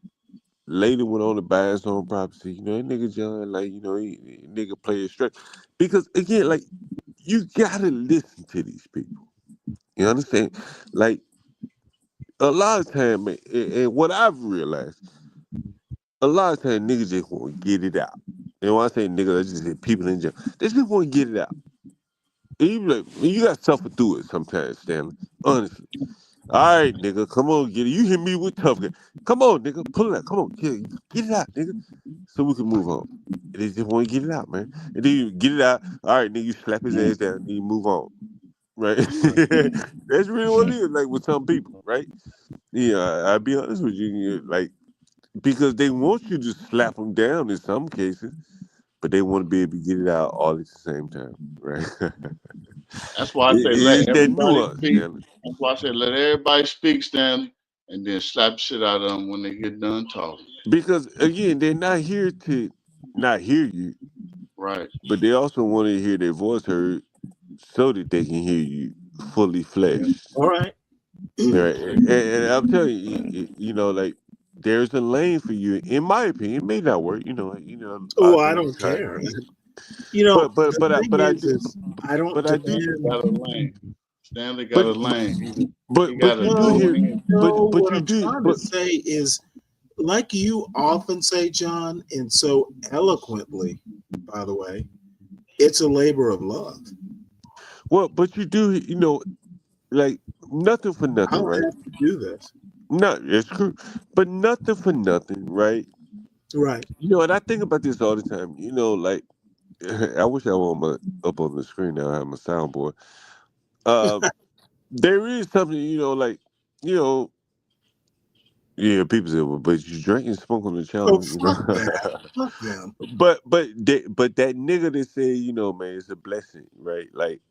later went on to buy his own property. That nigga John, like, he nigga play it straight. Because again, like, you gotta listen to these people. You understand? Like, a lot of time, man, and what I've realized, a lot of times niggas just want to get it out. And when I say niggas, I just say people in general. They just want to get it out. And you got to suffer through it sometimes, Stanley. Honestly. All right, nigga, come on, get it. You hit me with tough guy. Come on, nigga, pull it out. Come on, get it out, nigga, so we can move on. And they just want to get it out, man. And then you get it out. All right, nigga, you slap his ass down and then you move on. Right? That's really what it is, like with some people, right? Yeah, I'll be honest with you, like, because they want you to slap them down in some cases, but they want to be able to get it out all at the same time, right? That's why I say let It's that everybody nuance, speak. Stanley. That's why I say let everybody speak, Stanley, and then slap the shit out of them when they get done talking. Because again, they're not here to not hear you, Right. but they also want to hear their voice heard so that they can hear you fully fleshed. All right. Right? And I'm telling you, like, there's a lane for you. In my opinion, it may not work. A lot Oh, of I things don't are tried. care. But The I thing do. is I don't But I do. Stanley got a demand. lane. Stanley got But a lane. He but got a you do hear. lane. But What you I'm do. trying to But say is, like you often say, John, and so eloquently, by the way, it's a labor of love. but you do. Like, nothing for I nothing, don't right? have to do this. No, it's true. But nothing for nothing, right? Right. And I think about this all the time. Like, I wish I were up on the screen now. I have my soundboard. Uh, there is something, like, you know, yeah, people say, well, but you drink and smoke on the Oh, channel, fuck that. Fuck them. but that nigga that said, man, it's a blessing, right? Like,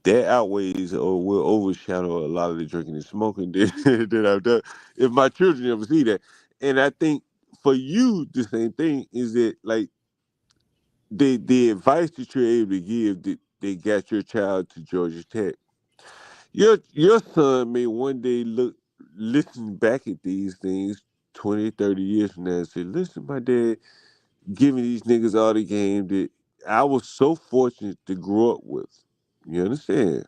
that outweighs or will overshadow a lot of the drinking and smoking that I've done. If my children ever see that, and I think for you, the same thing is that, like, the advice that you're able to give that they got your child to Georgia Tech. Your son may one day listen back at these things 20, 30 years from now and say, listen, my dad giving these niggas all the game that I was so fortunate to grow up with. You understand?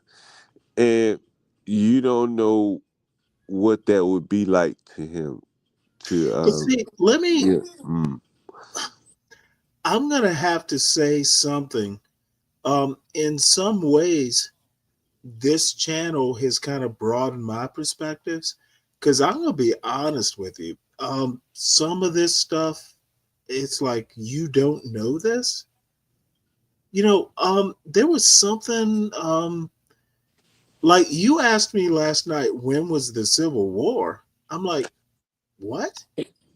And you don't know what that would be like to him to But see, let me, yeah. Mm. I'm going to have to say something. In some ways, this channel has kind of broadened my perspectives because I'm going to be honest with you. Some of this stuff, it's like, you don't know this. There was something, like you asked me last night, when was the Civil War? I'm like, What?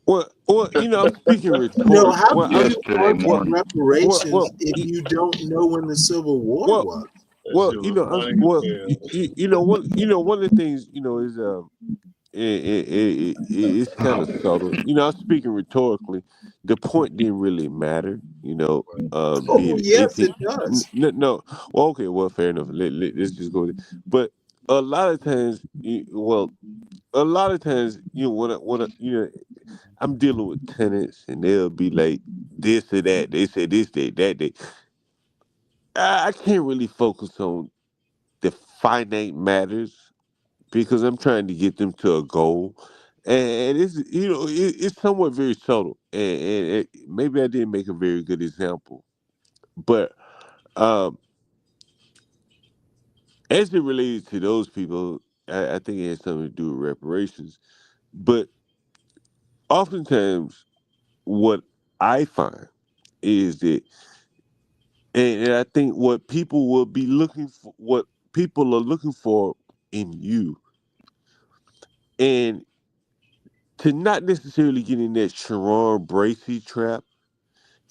Well, I'm speaking No, rhetorically. how Well, do you argue reparations well, if you don't know when the Civil War well, was? well, one of the things is it's kind of subtle. I'm speaking rhetorically. The point didn't really matter. Be Oh, it yes, if it it does. no. Well, okay, well, fair enough. Let's just go. But a lot of times, I'm dealing with tenants, and they'll be like this or that. They say this day, that day. I can't really focus on the finite matters because I'm trying to get them to a goal, and it's somewhat very subtle, and maybe I didn't make a very good example, but as it related to those people, I think it has something to do with reparations, but oftentimes what I find is that, and I think what people will be looking for, what people are looking for in you, and to not necessarily get in that Sharon Bracey trap,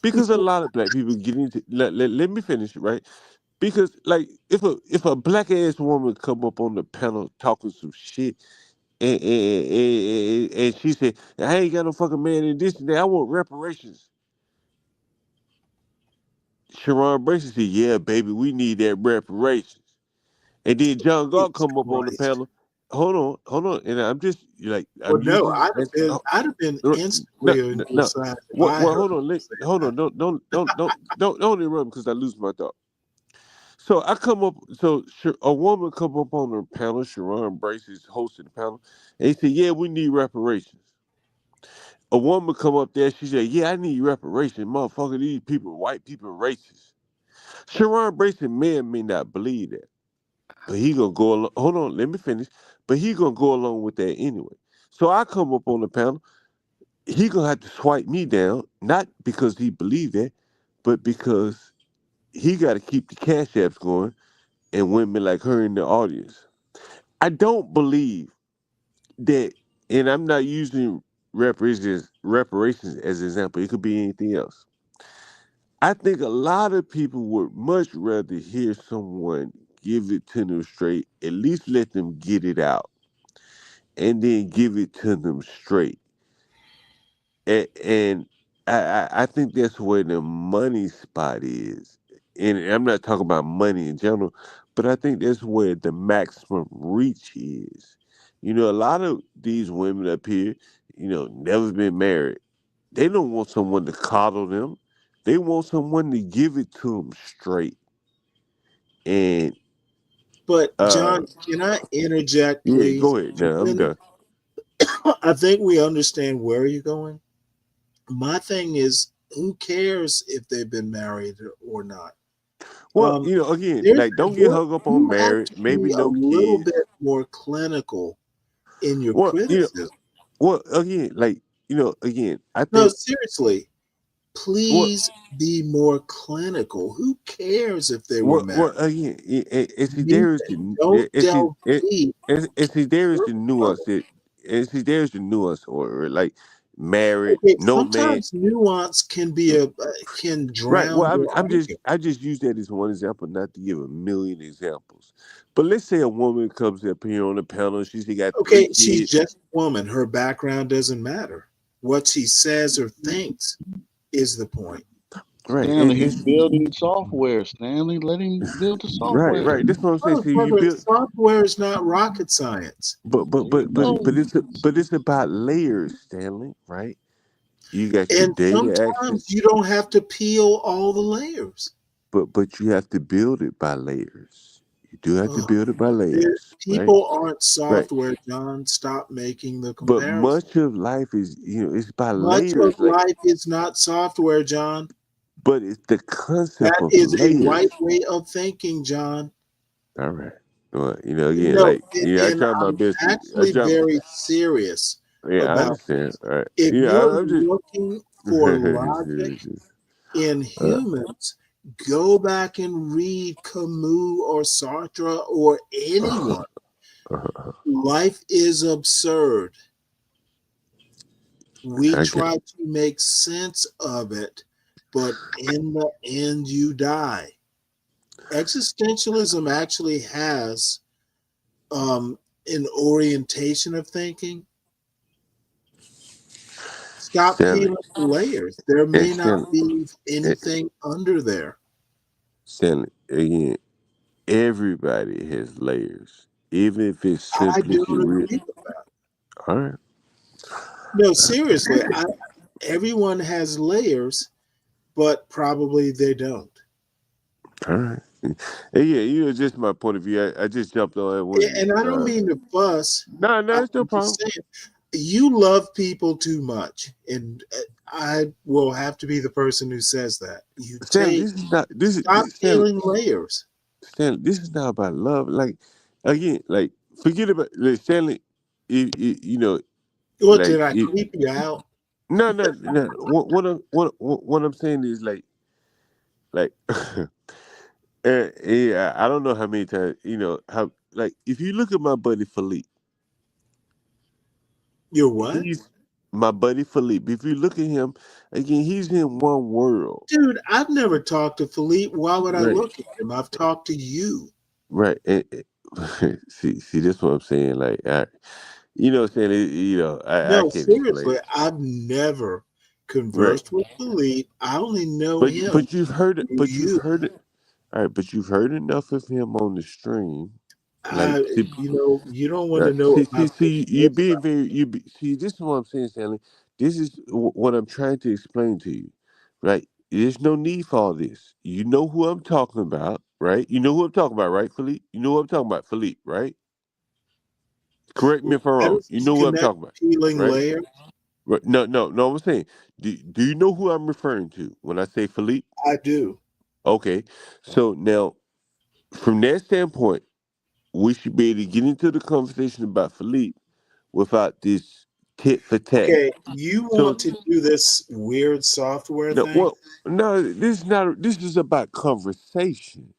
because a lot of black people get into. Let me finish, right? Because like if a black ass woman come up on the panel talking some shit, and she said, I ain't got no fucking man in this and that, I want reparations. Sharon Bracey said, yeah, baby, we need that reparations. And then John Galt Jesus come up on the Christ. panel. Hold on. And I'm just like Well, I'm no, using as I'd have been no, instantly on your no. side if Well, I well, heard hold on, you say hold on. Don't interrupt because I lose my thought. So I come up. So a woman come up on the panel. Sharon Brace is hosting the panel, and he said, "Yeah, we need reparations." A woman come up there. She said, "Yeah, I need reparations, motherfucker. These people, white people, racist." Sharon Brace may or may not believe that, but he gonna go along. Hold on, let me finish. But he gonna go along with that anyway. So I come up on the panel. He gonna have to swipe me down, not because he believed that, but because he got to keep the cash apps going and women like her in the audience. I don't believe that, and I'm not using reparations as an example. It could be anything else. I think a lot of people would much rather hear someone give it to them straight, at least let them get it out, and then give it to them straight. And I think that's where the money spot is. And I'm not talking about money in general, but I think that's where the maximum reach is. A lot of these women up here, never been married. They don't want someone to coddle them. They want someone to give it to them straight. And But John, can I interject, yeah, please? go ahead. Now I'm done. I think we understand where you're going. My thing is, who cares if they've been married or not? Well, again, There's like don't get what hung up on you have marriage, to maybe be a no little kids. bit more clinical in your Well, criticism. well, again, like again, I No, think. seriously, Well, please be more clinical. Who cares if they were married? well, again, see, there is the, Don't delve deep. see, there is the nuance that, and see, there's the nuance, or like married, Okay, no man. sometimes nuance can be can Right. drown Well, your argument. I just use that as one example, not to give a million examples. But let's say a woman comes up here on the panel. She got 3 Okay, she's kids. just a woman. Her background doesn't matter. What she says or thinks is the point. Right. Stanley, he's building software. Stanley, let him build the Right. software. Right. That's what I'm saying. Oh, See, you brother, build. software is not rocket science. But it's about layers, Stanley. Right. You got your And data access. sometimes you don't have to peel all the layers. But you have to build it by layers. You do have to Ugh. build it by layers, right? People aren't Right. software, John. Stop making the But comparison. much of life is, it's by Much of layers, like. life is not software, John. But it's the concept That of is a layers. right way of thinking, John. All right. Well, again, No, like, I and try my I'm best to. I actually try. very serious Yeah, I about understand. All right. if Yeah, you're I'm just. looking for logic in uh, humans, go back and read Camus or Sartre or anyone. Life is absurd. We try to make sense of it, but in the end, you die. Existentialism actually has an orientation of thinking. Stop Stanley, peeling the layers. There and may not Stanley, be and anything under there. Stanley, again, everybody has layers, even if it's I simply don't surreal. agree with that. All right, No, seriously, everyone has layers, but probably they don't. all right. And yeah, just my point of view. I just jumped on it. And I don't mean to fuss. No, it's no I'm problem. just saying, you love people too much, and I will have to be the person who says that. You Stanley, this is not stop Stanley. peeling layers. Stanley, this is not about love. Like again, like forget about Stanley. What Like did I creep you out? no. What I'm saying is like yeah. I don't know how many times how like if you look at my buddy Philippe, Your what? he's my buddy Philippe. If you look at him again, he's in one world. Dude, I've never talked to Philippe. Why would I Right, look at him? I've talked to you. right. See, this is what I'm saying. Like, what I'm saying. I No, can't explain seriously, it. I've never Right. conversed with Philippe. I only know But him but you've heard it. through But you've you. heard it. All right. But you've heard enough of him on the stream, like to You don't want to know see, what my you opinion is being about. very see. This is what I'm saying, Stanley. This is what I'm trying to explain to you, right? There's no need for all this. You know who I'm talking about, right? You know who I'm talking about, right, Philippe? You know who I'm talking about, Philippe, right? Correct me if I'm How wrong. does You this know who I'm connect talking about, peeling right? layers? Right. No. I'm saying, do you know who I'm referring to when I say Philippe? I do. Okay. So now, from that standpoint, we should be able to get into the conversation about Philippe without this tit for tat. Okay, you So want to do this weird software no, thing? well, no, this is not. This is about conversation.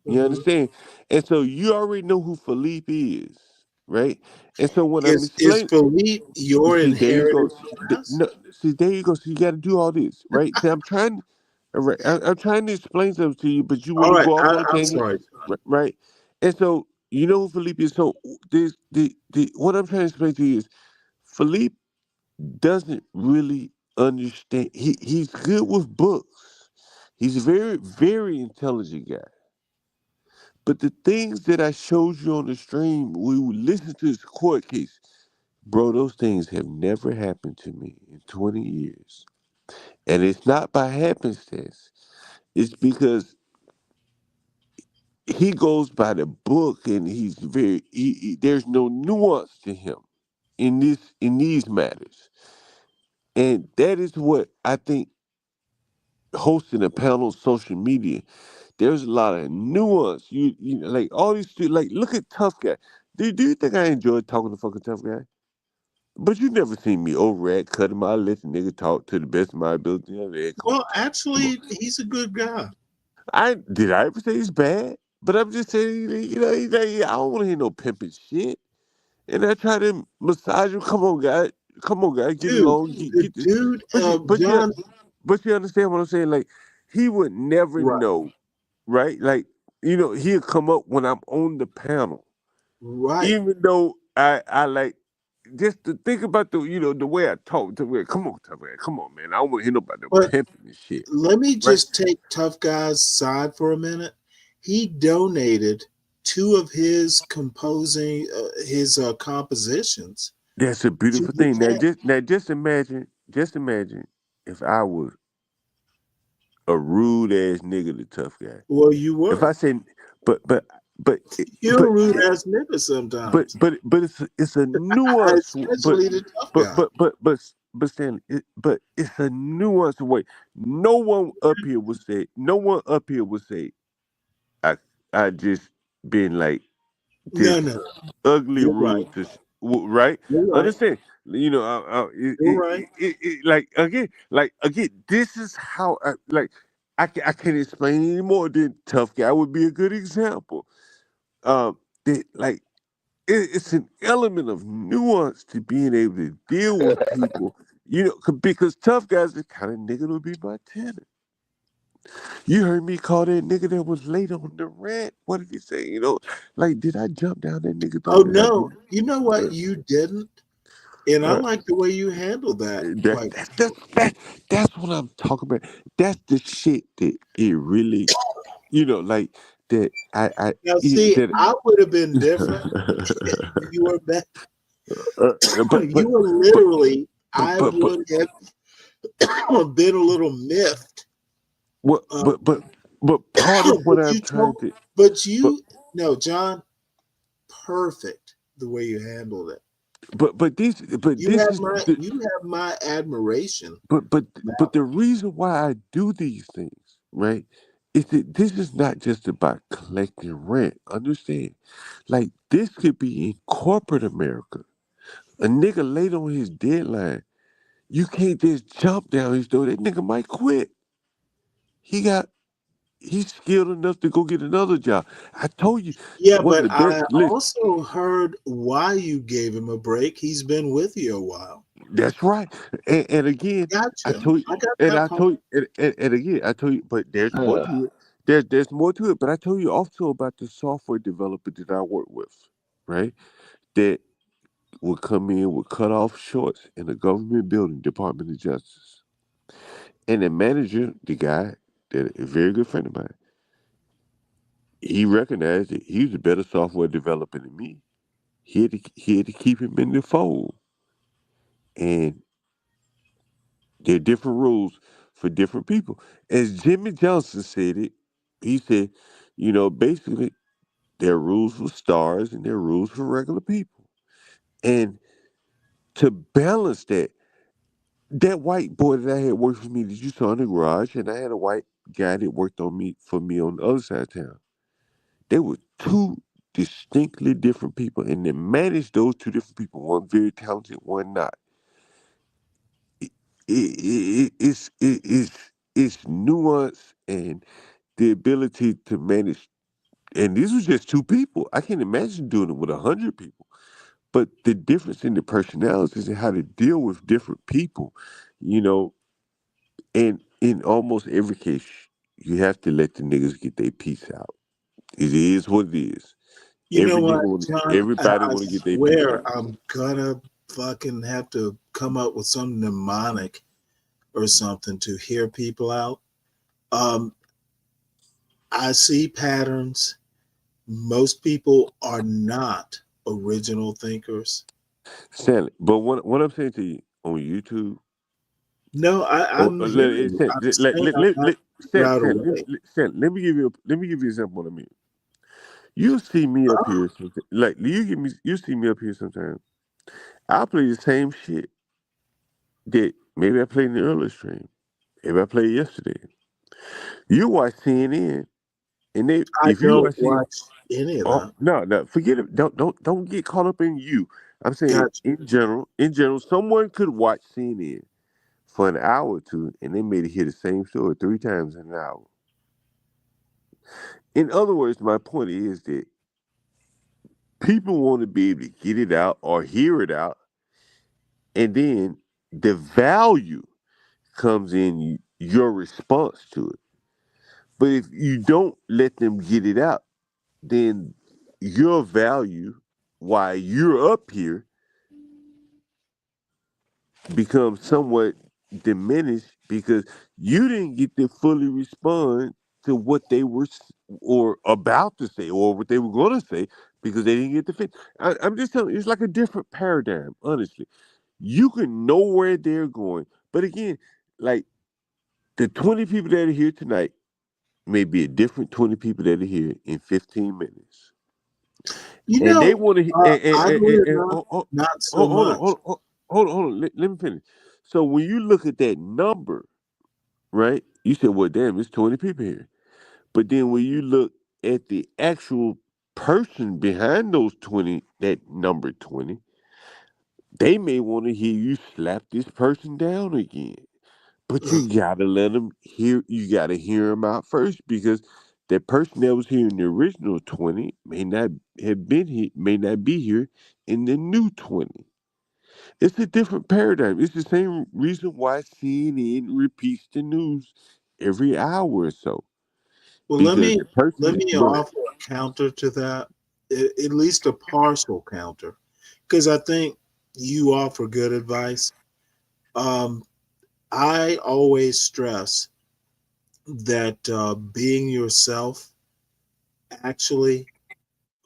You Hmm. understand? And so you already know who Philippe is, right? And so when I'm Is explaining, Philippe your see, there you go. inherited class? No, see, there you go. So you got to do all this, right? See, I'm trying. All right, I'm trying to explain something to you, but you All want to right, go off on a I'm tangent, sorry. right? And so you know who Philippe is. So this, the what I'm trying to explain to you is Philippe doesn't really understand. He's good with books. He's a very, very intelligent guy. But the things that I showed you on the stream, we would listen to his court case. Bro, those things have never happened to me in 20 years. And it's not by happenstance. It's because he goes by the book and he's very there's no nuance to him in these matters. And that is what I think hosting a panel on social media, there's a lot of nuance. You know, like all these like look at Tough Guy. Do you think I enjoy talking to fucking Tough Guy? But you never seen me overreact, cut him out, let the nigga talk to the best of my ability. Come on, Well, come on. actually, he's a good guy. I ever say he's bad? But I'm just saying, he's like, I don't want to hear no pimping shit. And I try to massage him. Come on, guy, get Dude, along, the get this. dude, But you, John, but you understand what I'm saying? Like he would never right, know, right? Like he'll come up when I'm on the panel, right. even though I like just to think about the way I talk to where come on man, I don't want to hear nobody no But pimping and shit, let me right? just take Tough Guy's side for a minute. He donated two of his compositions That's a to beautiful the thing. camp. Just imagine if I was a rude ass nigga, the Tough Guy. Well, you If I were. said, but but but You're a but rude ass nigga sometimes, but it's a nuance, especially the Tough Guy. but Stanley, but it's a nuanced way. No one up here would say, I just been like No, this no, ugly you're right. rude to right. You're right. Understand? You're right. Like again. This is how I can't explain anymore. Than Tough Guy would be a good example. That like it's an element of nuance to being able to deal with people. You know, because tough guys, the kind of nigga would be my tenant. You heard me call that nigga that was late on the rant. What did he say? You know, like, did I jump down that nigga Oh throat? And I no, did. you know what? You didn't, and I like the way you handled that. Quite. That's what I'm talking about. That's the shit that it really, you know, like that. Now, see, That. I would have been different if you were back. You were literally. I would have been a little miffed. What? But part of what I'm trying to. But you, no, John, perfect the way you handled it. This is you have my admiration. But the reason why I do these things, right, is that this is not just about collecting rent. Understand? Like, this could be in corporate America. A nigga late on his deadline. You can't just jump down his door. That nigga might quit. He's skilled enough to go get another job. I told you. Yeah, One of but the best. I also heard why you gave him a break. He's been with you a while. That's right. And again, I told you, I got and that I part. told you, and again, I told you, but there's more to it. There's more to it. But I told you also about the software developer that I work with, right? That would come in with cut off shorts in a government building, Department of Justice. And the manager, the guy, that a very good friend of mine, he recognized that he was a better software developer than me. He had to keep him in the fold. And there are different rules for different people. As Jimmy Johnson said it, he said, you know, basically there are rules for stars and there are rules for regular people. And to balance that, that white boy that I had worked for me that you saw in the garage, and I had a white guy that worked for me on the other side of town. They were two distinctly different people, and to manage those two different people, one very talented, one not. It's nuance and the ability to manage. And these was just two people. I can't imagine doing it with 100 people. But the difference in the personalities and how to deal with different people, you know, and in almost every case, you have to let the niggas get their piece out. It is what it is. You know what, John? Everybody I want to get their piece swear out. I'm gonna fucking have to come up with some mnemonic or something to hear people out. I see patterns. Most people are not original thinkers. Stanley, but what I'm saying to you on YouTube. No, I'm hearing you. I'm saying I'm not right away. Let me give you an example. What I mean, you see me up here, like you see me up here sometimes. I'll play the same shit that maybe I played in the earlier stream. Maybe I played yesterday. You watch CNN, and I if you don't watch CNN, watch any of oh that. no, forget it. Don't get caught up in you. I'm saying Gotcha. in general, someone could watch CNN for an hour or two, and they made it hear the same story 3 times in an hour. In other words, my point is that people want to be able to get it out or hear it out, and then the value comes in your response to it. But if you don't let them get it out, then your value, while you're up here, becomes somewhat diminished because you didn't get to fully respond to what they were or about to say or what they were going to say because they didn't get to fit. I'm just telling you, it's like a different paradigm, honestly. You can know where they're going. But again, like the 20 people that are here tonight may be a different 20 people that are here in 15 minutes. You And they know, want to, oddly enough, not so much. hold on. Let me finish. So when you look at that number, right? You said, well, damn, it's 20 people here. But then when you look at the actual person behind those 20, that number 20, they may want to hear you slap this person down again. But you gotta let them hear. You gotta hear them out first because that person that was here in the original 20 may not have been here, may not be here in the new 20. It's a different paradigm. It's the same reason why CNN repeats the news every hour or so. Well, Because the let person, me go ahead. offer a counter to that, at least a partial counter, because I think you offer good advice. Um, I always stress that being yourself actually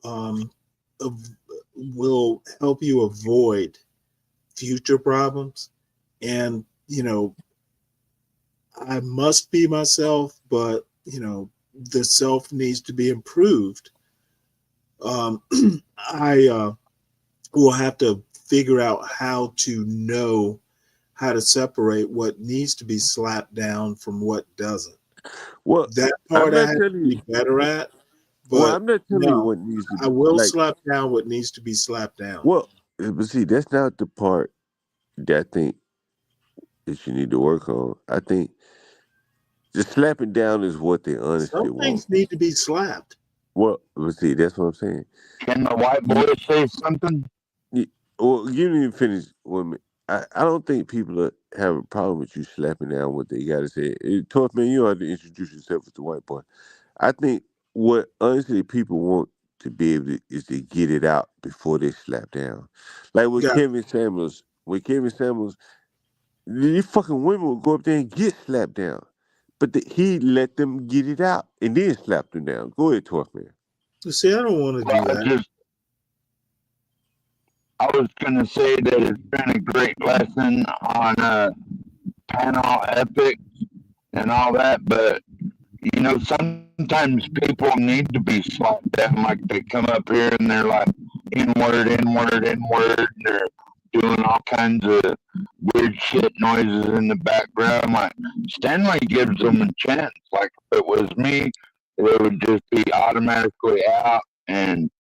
um, av- will help you avoid future problems. And, I must be myself, but, the self needs to be improved. Um, I will have to figure out how to know how to separate what needs to be slapped down from what doesn't. Well, That I'm part I not have to telling be you. better at, Well, but I'm not telling you no, what needs to I be will like. slap down what needs to be slapped down. Well, but see, that's not the part that I think that you need to work on. I think just slapping down is what they honestly Some want. things need to be slapped. Well, let's see, that's what I'm saying. Can the white boy say something? Well, you didn't even finish women. I don't think people have a problem with you slapping down what they got to say. Tough man, you don't have to introduce yourself as the white boy. I think what honestly people want to be able to is to get it out before they slap down. Like with Got Kevin Samuels, these fucking women would go up there and get slapped down. But he let them get it out and then slap them down. Go ahead, Tough man. You see, I don't want to do that. I was going to say that it's been a great lesson on panel ethics and all that, but sometimes people need to be slapped down. Like they come up here and they're like inward, inward, inward, and they're doing all kinds of weird shit noises in the background. Like Stanley gives them a chance. Like if it was me, they would just be automatically out and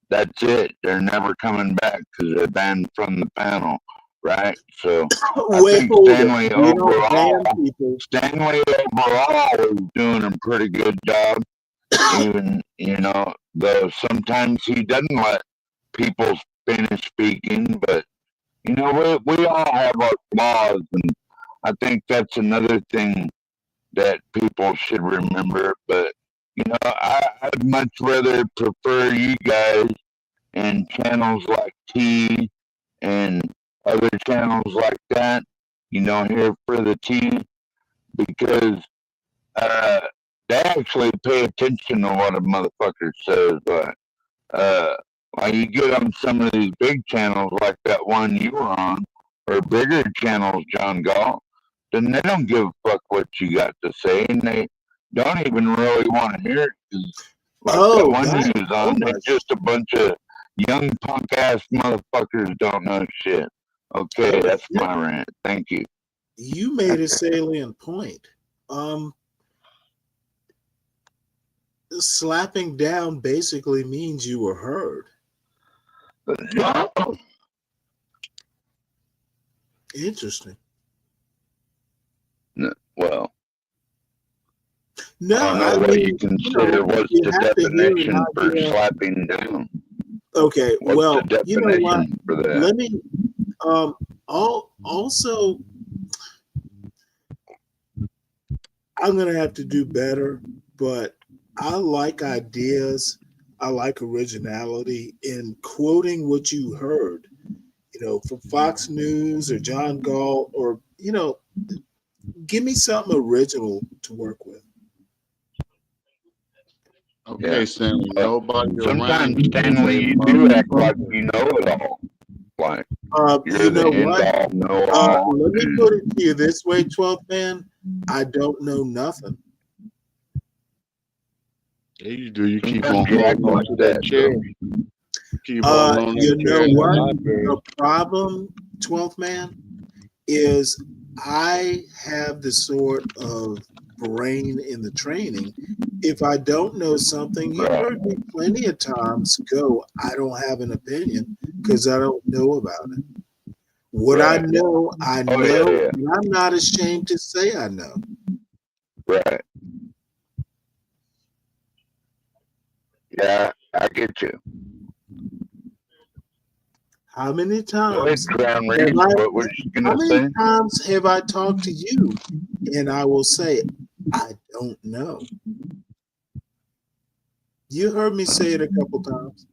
that's it. They're never coming back because they're banned from the panel, right? So I Wait, think hold it. We don't ban people. Stanley overall is doing a pretty good job. Even though sometimes he doesn't let people finish speaking, but we all have our flaws, and I think that's another thing that people should remember. But I'd much rather prefer you guys and channels like T and other channels like that, here for the T, because uh, they actually pay attention to what a motherfucker says. Like you get on some of these big channels like that one you were on, or bigger channels, John Galt, then they don't give a fuck what you got to say, and they don't even really want to hear it. 'Cause like that one you was on, it's just a bunch of young punk ass motherfuckers don't know shit. Okay, that's my rant. Thank you. You made a salient point. Slapping down basically means you were heard. Interesting. Well, no, I don't know what you consider what's you the have to hear an definition for idea. slapping down. Okay, What's well, the you know what? definition for that? Let me also I'm gonna have to do better, but I like ideas. I like originality in quoting what you heard, from Fox News or John Galt, or give me something original to work with. Okay, Yeah. Stanley. Nobody around Sometimes, you is Stanley, a you do act like motherfucker. you know it all. Like You you're know the end what? all, know all. Let me put it to you this way, 12th man. I don't know nothing. Yeah, you do. You keep Sometimes on you act holding on like to that that, chair. though. Keep holding on You that chair know in the what? library. The problem, 12th man, is I have the sort of brain in the training. If I don't know something, you've heard me plenty of times go, I don't have an opinion because I don't know about it. What I know, I know, and I'm not ashamed to say I know. Right. Yeah, I get you. How many Go ahead, times Crown have Reese. I? What was you How gonna many say? times have I talked to you, and I will say, I don't know. You heard me say it a couple times.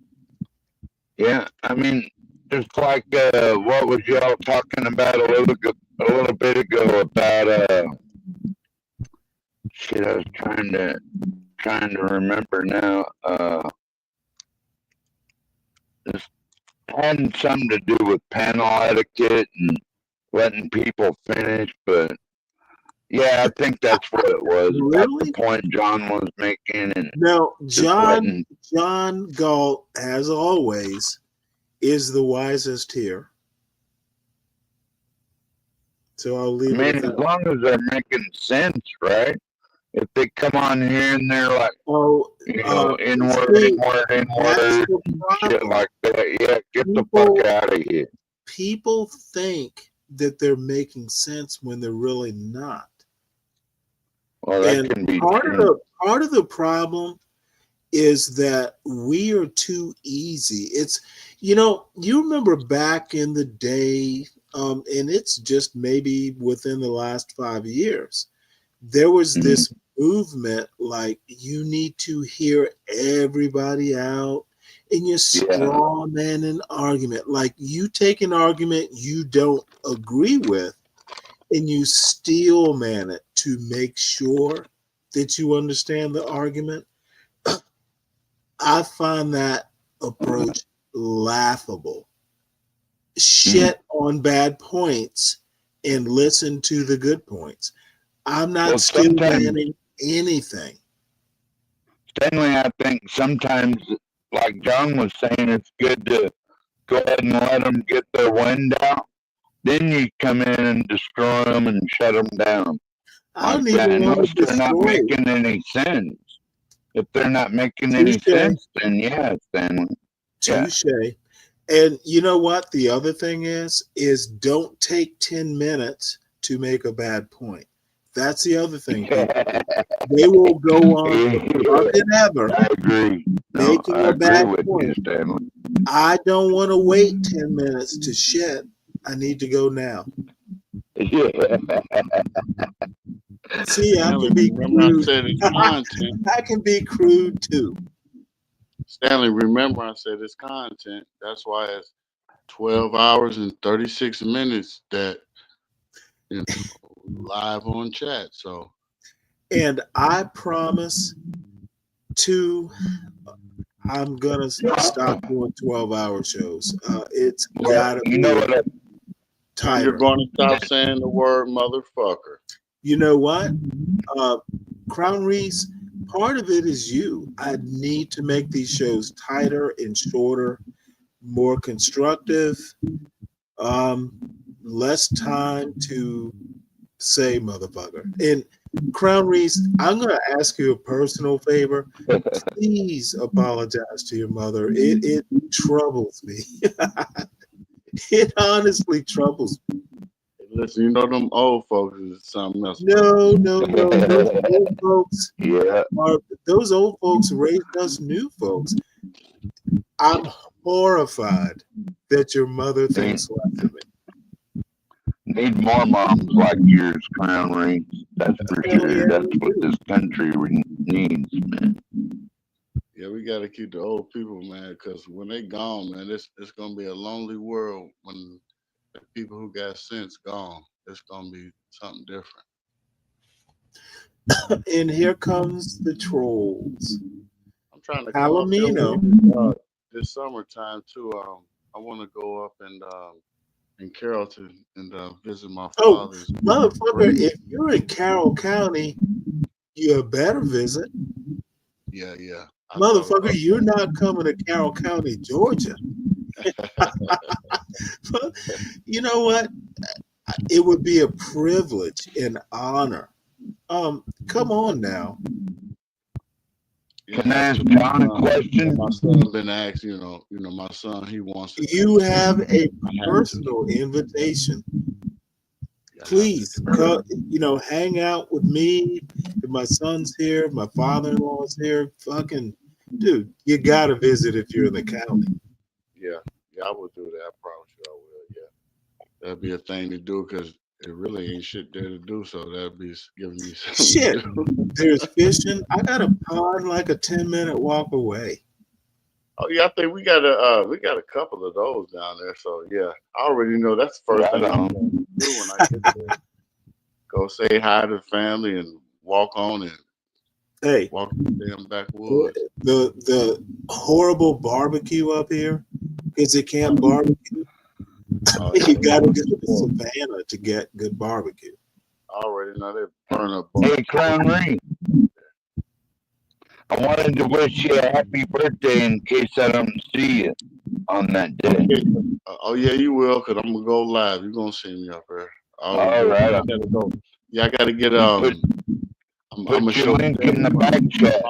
Yeah, I mean, just like what was y'all talking about a little bit ago about shit. I was trying to remember now. This had something to do with panel etiquette and letting people finish, but yeah, I think that's what it was. About the Really? point John was making, and Now, just letting. John Galt, as always, is the wisest here. So I'll I leave it mean, at as that. long as they're making sense, right? If they come on here and they're like, inward, see, inward, that's inward, the and shit problem. like that, yeah, get the fuck out of here. People think that they're making sense when they're really not. Well, that And can be part true. of the problem is that we are too easy. It's, you remember back in the day, and it's just maybe within the last 5 years, there was this movement like you need to hear everybody out and you straw man an argument. Like you take an argument you don't agree with and you steel man it to make sure that you understand the argument. I find that approach laughable. Shit on bad points and listen to the good points. I'm not steel manning anything. Stanley, I think sometimes, like John was saying, it's good to go ahead and let them get their wind out. Then you come in and destroy them and shut them down. I don't Like that, even want unless to they're not destroy. making any sense. If they're not making any sense, then yeah, Stanley. Yeah. Touche. And you know what? The other thing is don't take 10 minutes to make a bad point. That's the other thing people do. They will go on for fucking ever. I agree. No, Making I a agree bad with point. you, Stanley. I don't want to wait 10 minutes to shit. I need to go now. Yeah. See, I can be crude. I can be crude too. Stanley, remember I said it's content. That's why it's 12 hours and 36 minutes that live on chat. So, and I promise I'm gonna stop doing 12-hour shows. It's gotta be tighter. You're gonna stop saying the word motherfucker. You know what? Crown Reese, part of it is you. I need to make these shows tighter and shorter, more constructive, less time to say motherfucker. And Crown Reese, I'm going to ask you a personal favor. Please apologize to your mother. It troubles me. It honestly troubles me. Listen, you know them old folks is something else. No. Those old folks, yeah, those old folks raised us new folks. I'm horrified that your mother thinks less of me. Need more moms like yours, Crown Reese. That's for sure. That's what this country needs, man. Yeah, we got to keep the old people, man, because when they gone, man, it's gonna be a lonely world when the people who got sense gone. It's gonna be something different. And here comes the trolls. I'm trying to Palomino. This summertime too. I want to go up and in Carrollton and visit my father's. Motherfucker! If you're in Carroll County, you better visit. Yeah. Motherfucker, you're not coming to Carroll County, Georgia. You know what? It would be a privilege and honor. Come on now. Can I ask John a question? My son's been asked, my son, he wants to. You have a personal invitation. Please come, hang out with me. If my son's here, my father-in-law is here. Fucking dude, you gotta visit if you're in the county. Yeah. Yeah, I will do that. I promise you I will. Yeah, that'd be a thing to do because it really ain't shit there to do. So that'd be giving me something Shit, to do. there's fishing. I got a pond like a 10-minute walk away. Oh yeah, I think we got a couple of those down there. So yeah, I already know that's the first thing I'm going to do when I get there. Go say hi to the family and walk on and Hey, walk in the damn backwoods. The horrible barbecue up here because they can't barbecue. Oh, You got to go to Savannah to get good barbecue. I already know they burn up. Hey, Crown Ring. I wanted to wish you a happy birthday in case I don't see you on that day. Oh yeah, you will, cause I'm gonna go live. You're gonna see me up there. All right. I gotta go. Yeah, I gotta get Put I'm gonna your show link in the back chat.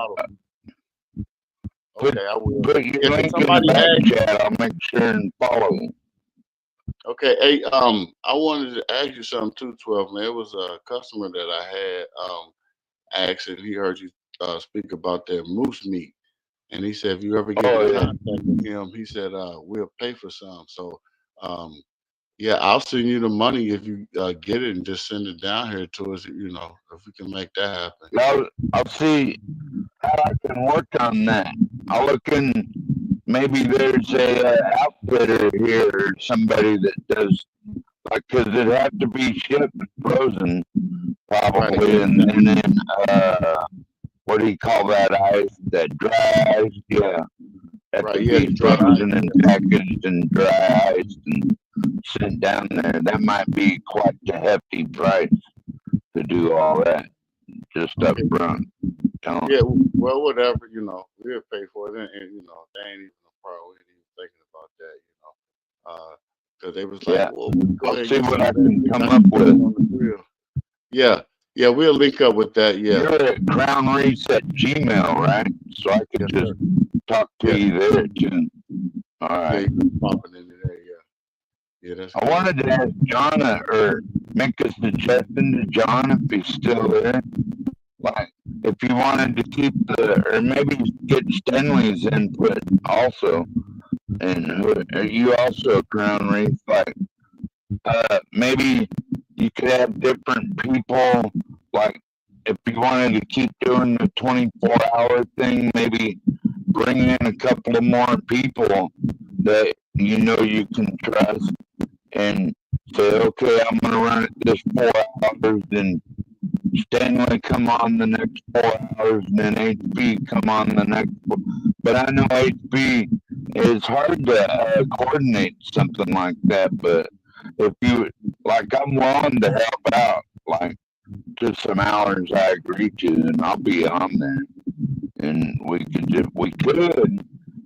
Okay, I will. Put your Yeah, link in the back chat. I'll make sure and follow you. Okay, hey, I wanted to ask you something too, 12, man. It was a customer that I had asked, and he heard you speak about that moose meat, and he said if you ever get in contact with him, he said we'll pay for some. So, yeah, I'll send you the money if you get it and just send it down here to us. You know, if we can make that happen. I'll see how I can work on that. I'll look in. Maybe there's a outfitter here or somebody that does, like, because it'd have to be shipped frozen probably, and then what do you call that ice? That dry ice, yeah. Have to be frozen and packaged and dry iced and sent down there. That might be quite a hefty price to do all that just up front. Yeah, well, whatever, you know, we'll pay for it, and you know, they ain't even a problem. We ain't even thinking about that, you know, because they was like, well, go ahead I'll see and what get I can come on up with. the grill. Yeah, we'll link up with that. Yeah, You're at crownreese at Gmail, right? So I could just talk to you there too. All right. Yeah, you can pop it into there. Yeah, that's. I wanted to ask John or make a suggestion to John if he's still there. Like, if you wanted to keep or maybe get Stanley's input also, and are you also a Crown Reef? Like, maybe you could have different people. Like, if you wanted to keep doing the 24-hour thing, maybe bring in a couple of more people that you know you can trust, and say, okay, I'm gonna run it this 4 hours, then Stanley come on the next 4 hours, and then HP come on the next 4. But I know HP is hard to coordinate something like that. But if you like, I'm willing to help out. Like, just some hours I agree to, and I'll be on there, and we could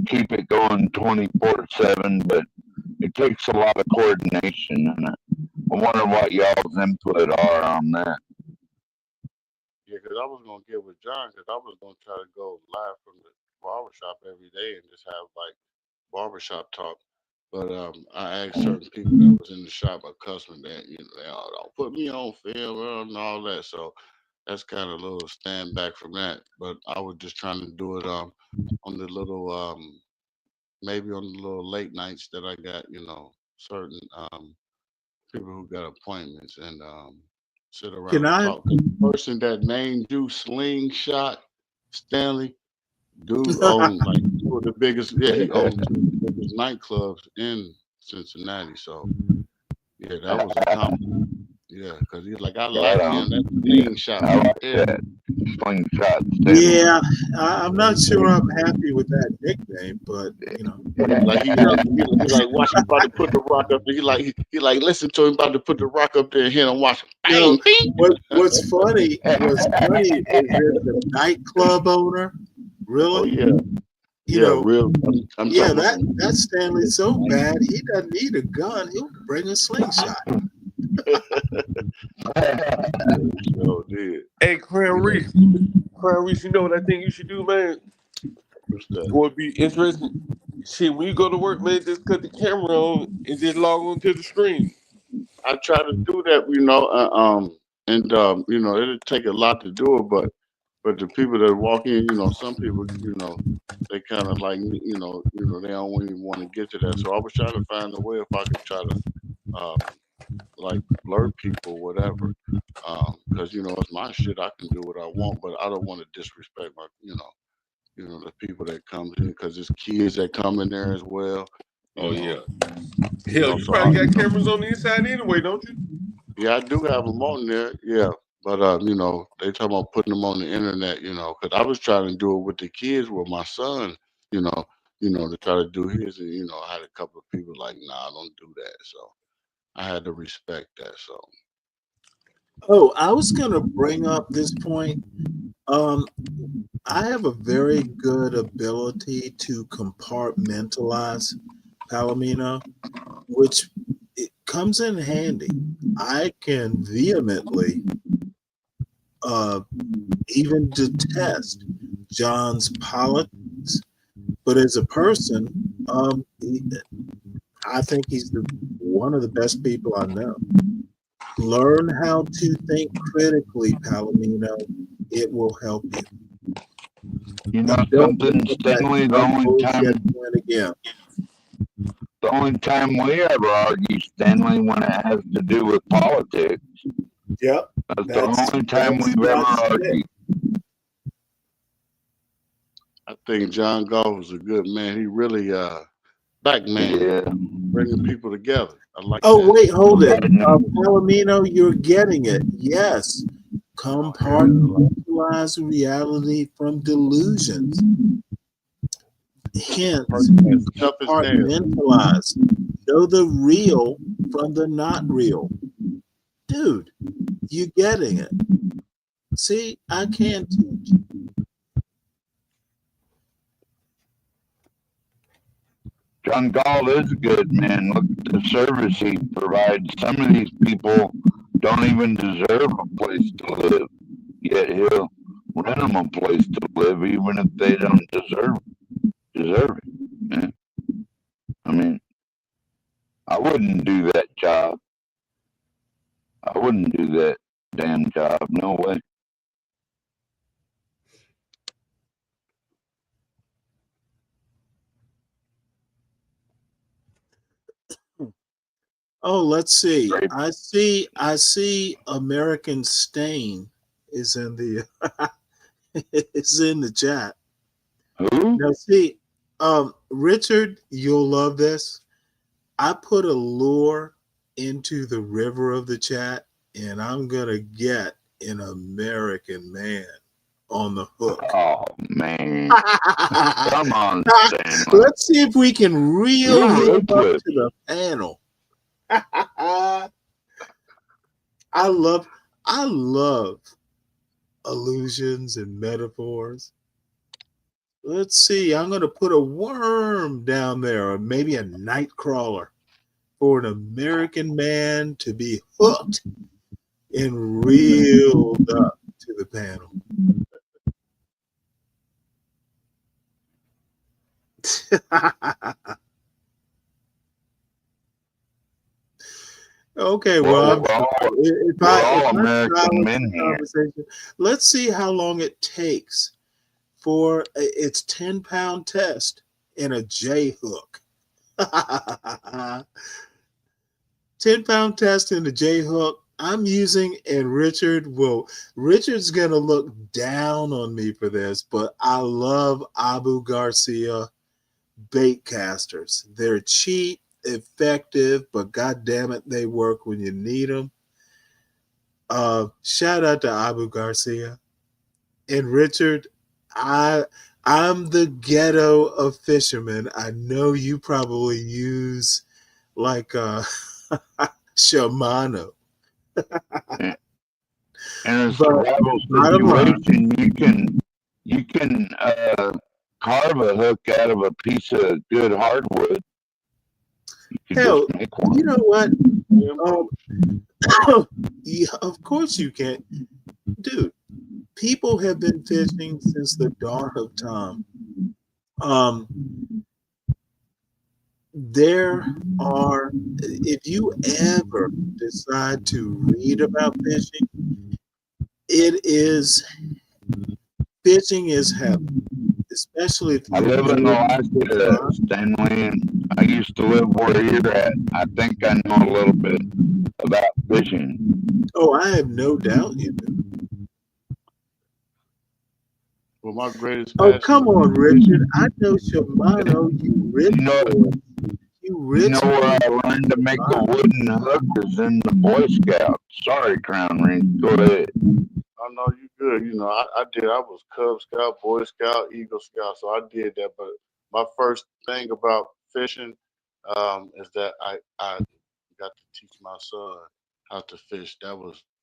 keep it going 24/7, but it takes a lot of coordination, and I wonder what y'all's input are on that. Yeah, because I was gonna get with John because I was gonna try to go live from the barbershop every day and just have like barbershop talk. But I asked certain people that was in the shop, a customer that don't put me on film and all that. So that's kind of a little stand back from that. But I was just trying to do it on the little maybe on the little late nights that I got, certain people who got appointments and sit around Can and I? talk. The person that named you Slingshot Stanley, dude owned like two of the biggest. Yeah, he owned two of the biggest nightclubs in Cincinnati. So yeah, that was a compliment. Yeah, because he's like, I like him. That slingshot. I like that slingshot. Yeah, I'm not sure I'm happy with that nickname, but like he like watch him about to put the rock up there. He like listen to him about to put the rock up there and hit him watch him. Bang, bing. What's funny is that the nightclub owner, really? Oh yeah. Real. I'm yeah, that Stanley's so bad he doesn't need a gun. He'll bring a slingshot. Oh, dude. Hey, Crown Reese, you know what I think you should do, man? What's that? Would be interesting. Shit, when you go to work, man, just cut the camera on and just log on to the screen. I try to do that, and it'll take a lot to do it, but But the people that walk in, some people, they kind of like, they don't even want to get to that. So I was trying to find a way if I could try to, like, blur people, whatever. Because it's my shit. I can do what I want, but I don't want to disrespect my, the people that comes in, because there's kids that come in there as well. Oh yeah. Hell, you So probably got cameras on the inside anyway, don't you? Yeah, I do have them on there. Yeah, but they talking about putting them on the internet. Because I was trying to do it with the kids, with my son. To try to do his, and I had a couple of people like, nah, don't do that. So I had to respect that. So. Oh, I was gonna bring up this point. I have a very good ability to compartmentalize, Palomino, which it comes in handy. I can vehemently even detest John's politics, but as a person, I think he's one of the best people I know. Learn how to think critically, Palomino. It will help you. You know something, Stanley, the only time we ever argue, Stanley, when it has to do with politics. Yep. That's the only time we've ever argued. I think John Galt was a good man. He really black man, bringing people together. I like that. Wait, hold it. Palomino, you're getting it. Yes. Compartmentalize reality from delusions. Hence, compartmentalize. Know the real from the not real. Dude, you getting it. See, I can teach. John Galt is good, man. Look at the service he provides. Some of these people don't even deserve a place to live, yet he'll rent them a place to live, even if they don't deserve it. Man. I mean, I wouldn't do that job. I wouldn't do that damn job. No way. Oh, let's see. I see American Stain is in the is in the chat. Who? Now see, Richard, you'll love this. I put a lure into the river of the chat, and I'm gonna get an American man on the hook. Oh man. Come on, Stanley. Let's see if we can reel him up to the panel. I love illusions and metaphors. Let's see. I'm going to put a worm down there, or maybe a night crawler, for an American man to be hooked and reeled up to the panel. Okay, well, if I conversation, let's see how long it takes for its 10-pound test in a J hook. 10-pound test in the J hook. I'm using, and Richard's gonna look down on me for this, but I love Abu Garcia bait casters. They're cheap, effective, but god damn it, they work when you need them. Shout out to Abu Garcia. And Richard, I'm the ghetto of fishermen. I know you probably use like Shimano. In a survival situation, you can carve a hook out of a piece of good hardwood. Hell, you know what? Yeah, of course you can. Dude, people have been fishing since the dawn of time. There are, if you ever decide to read about fishing, it is Fishing is heaven, especially if I you live in know Alaska, Stanley, and I used to live where you're at. I think I know a little bit about fishing. Oh, I have no doubt you do. Well, my greatest Oh, passion come on, is Richard. fishing. I know Shimano, you rich You know, boy. You you rich know where boy. I learned to make a wooden hook is in the Boy Scouts. Sorry, Crown Ring. Go ahead. I know you good. You know, I did. I was Cub Scout, Boy Scout, Eagle Scout, so I did that. But my first thing about fishing is that I got to teach my son how to fish.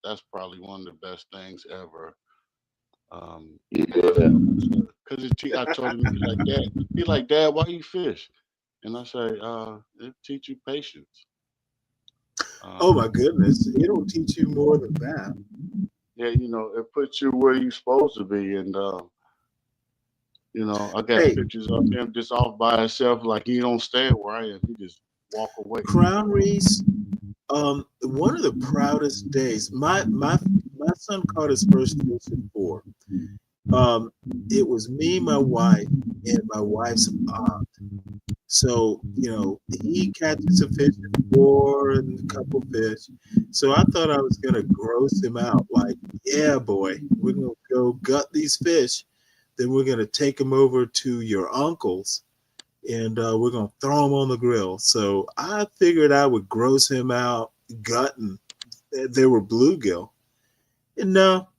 That's probably one of the best things ever. Yeah. Because I told him, he's like, Dad, why you fish? And I say, it teach you patience. Oh my goodness, it don't teach you more than that. Yeah, you know, it puts you where you're supposed to be. And you know, I got Hey, pictures of him just off by himself, like he don't stand where I am. He just walk away. Crown Reese, one of the proudest days. My son caught his first fish at 4. It was me, my wife, and my wife's aunt. So, you know, he catches a fish at 4 and a couple fish. So I thought I was gonna gross him out. Like, yeah, boy, we're gonna go gut these fish. Then we're gonna take them over to your uncle's, and we're gonna throw them on the grill. So I figured I would gross him out gutting. They were bluegill, and no,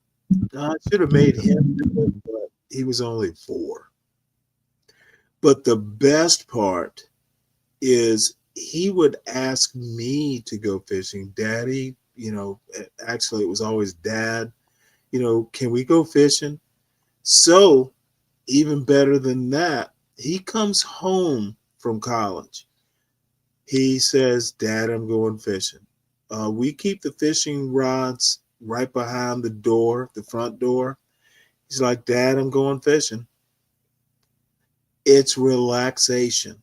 I should have made him do it, but he was only 4. But the best part is he would ask me to go fishing. Daddy, you know, actually it was always Dad, you know, can we go fishing? So even better than that, he comes home from college. He says, Dad, I'm going fishing. We keep the fishing rods right behind the door, the front door. He's like, Dad, I'm going fishing. It's relaxation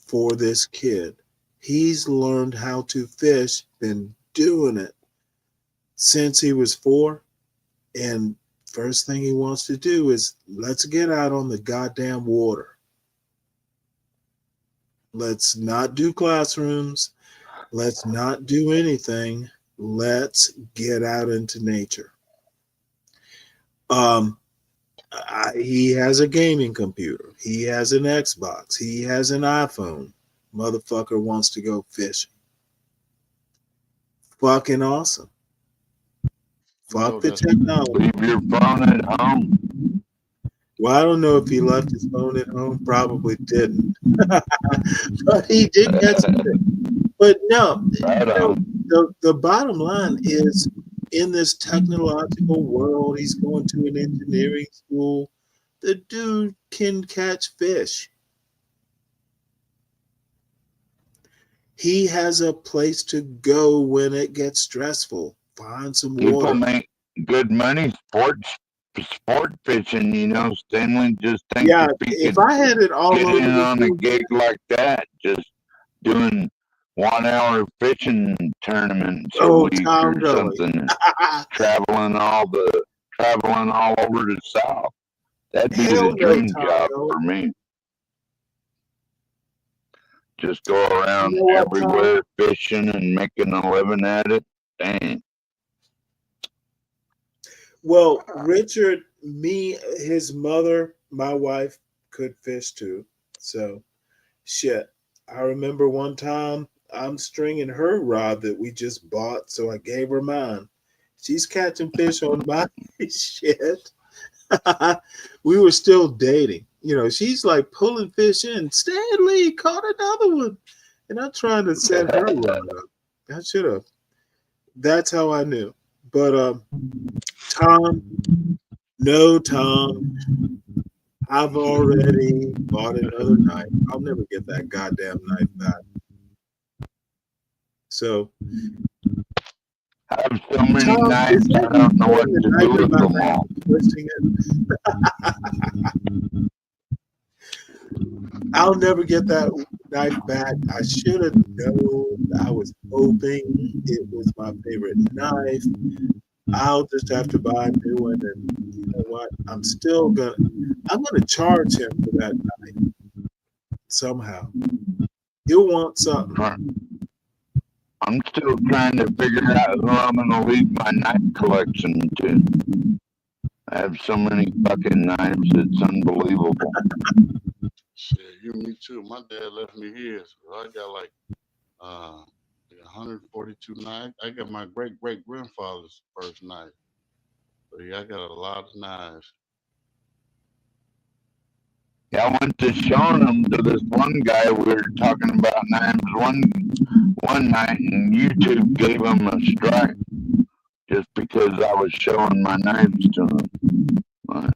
for this kid. He's learned how to fish, been doing it since he was 4. And first thing he wants to do is let's get out on the goddamn water. Let's not do classrooms. Let's not do anything. Let's get out into nature. He has a gaming computer. He has an Xbox. He has an iPhone. Motherfucker wants to go fishing. Fucking awesome. Fuck the technology. Leave your phone at home. Well, I don't know if he left his phone at home. Probably didn't. But he did get something. But no, the bottom line is in this technological world, he's going to an engineering school. The dude can catch fish. He has a place to go when it gets stressful. Find some water. People make good money sport fishing, you know. Stanley, just think if I had it all get over in the on a gig like that, just doing 1 hour fishing tournaments a week or something, traveling all over the South. That'd be the dream job for me. Just go around everywhere fishing and making a living at it. Dang. Well, Richard, me, his mother, my wife could fish too. So, shit. I remember one time I'm stringing her rod that we just bought, so I gave her mine. She's catching fish on my shit. We were still dating. You know, she's like pulling fish in. Stanley caught another one. And I'm trying to set her rod up. I should have. That's how I knew. But Tom, I've already bought another knife. I'll never get that goddamn knife back. So I have so many knives, I don't know what to do with them all. I'll never get that knife back. I should have known. I was hoping it was my favorite knife. I'll just have to buy a new one and know what? I'm gonna charge him for that night somehow. He'll want something. I'm still trying to figure out who I'm gonna leave my knife collection to. I have so many fucking knives, it's unbelievable. Shit, me too. My dad left me his. So I got like 142 knives. I got my great grandfather's first knife. So yeah, I got a lot of knives. Yeah, I went to showing them to this one guy. We were talking about knives one night, and YouTube gave him a strike just because I was showing my knives to him. But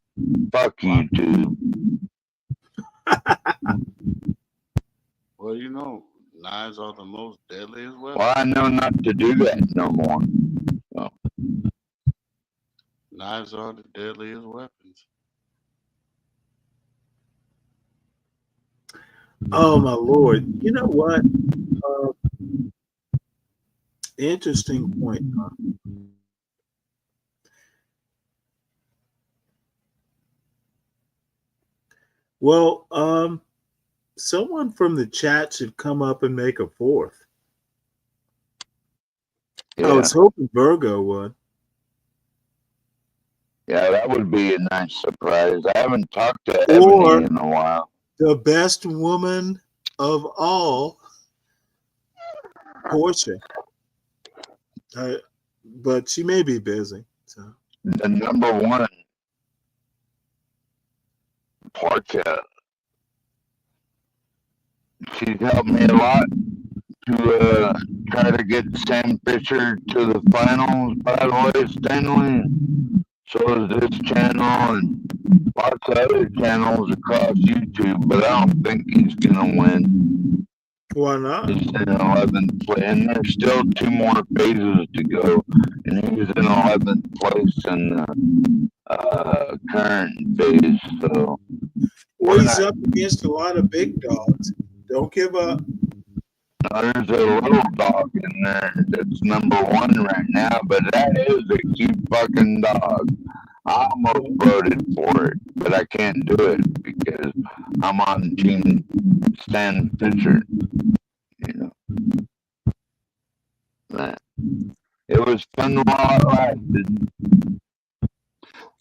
fuck YouTube. Well, you know, knives are the most deadliest weapons. Well, I know not to do that no more. So. Knives are the deadliest weapons. Oh my Lord! You know what? Interesting point. Well, someone from the chat should come up and make a fourth. Yeah. I was hoping Virgo would. Yeah, that would be a nice surprise. I haven't talked to Ebony in a while. The best woman of all, Portia. But she may be busy. So. The number one, Portia. She's helped me a lot to try to get Sam Fisher to the finals, by the way, Stanley. So is this channel and lots of other channels across YouTube, but I don't think he's going to win. Why not? He's in 11th place, and there's still 2 more phases to go, and he's in 11th place in the current phase. So, well, he's up against a lot of big dogs. Don't give up. There's a little dog in there that's number 1 right now, but that is a cute fucking dog. I almost voted for it, but I can't do it because I'm on Team Stan Fisher. You know, that it was fun while it lasted.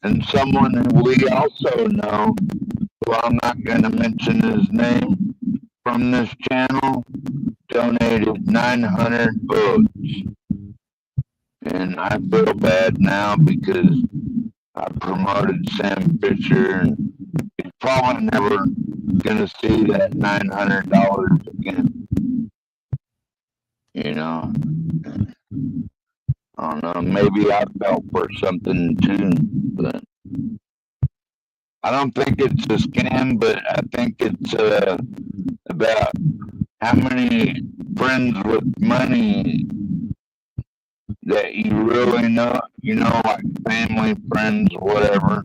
And someone who we also know, who I'm not going to mention his name, from this channel, donated 900 votes. And I feel bad now because I promoted Sam Fisher, and he's probably never going to see that $900 again. You know, I don't know, maybe I felt for something too, but I don't think it's a scam, but I think it's about how many friends with money that you really know, you know, like family, friends, whatever.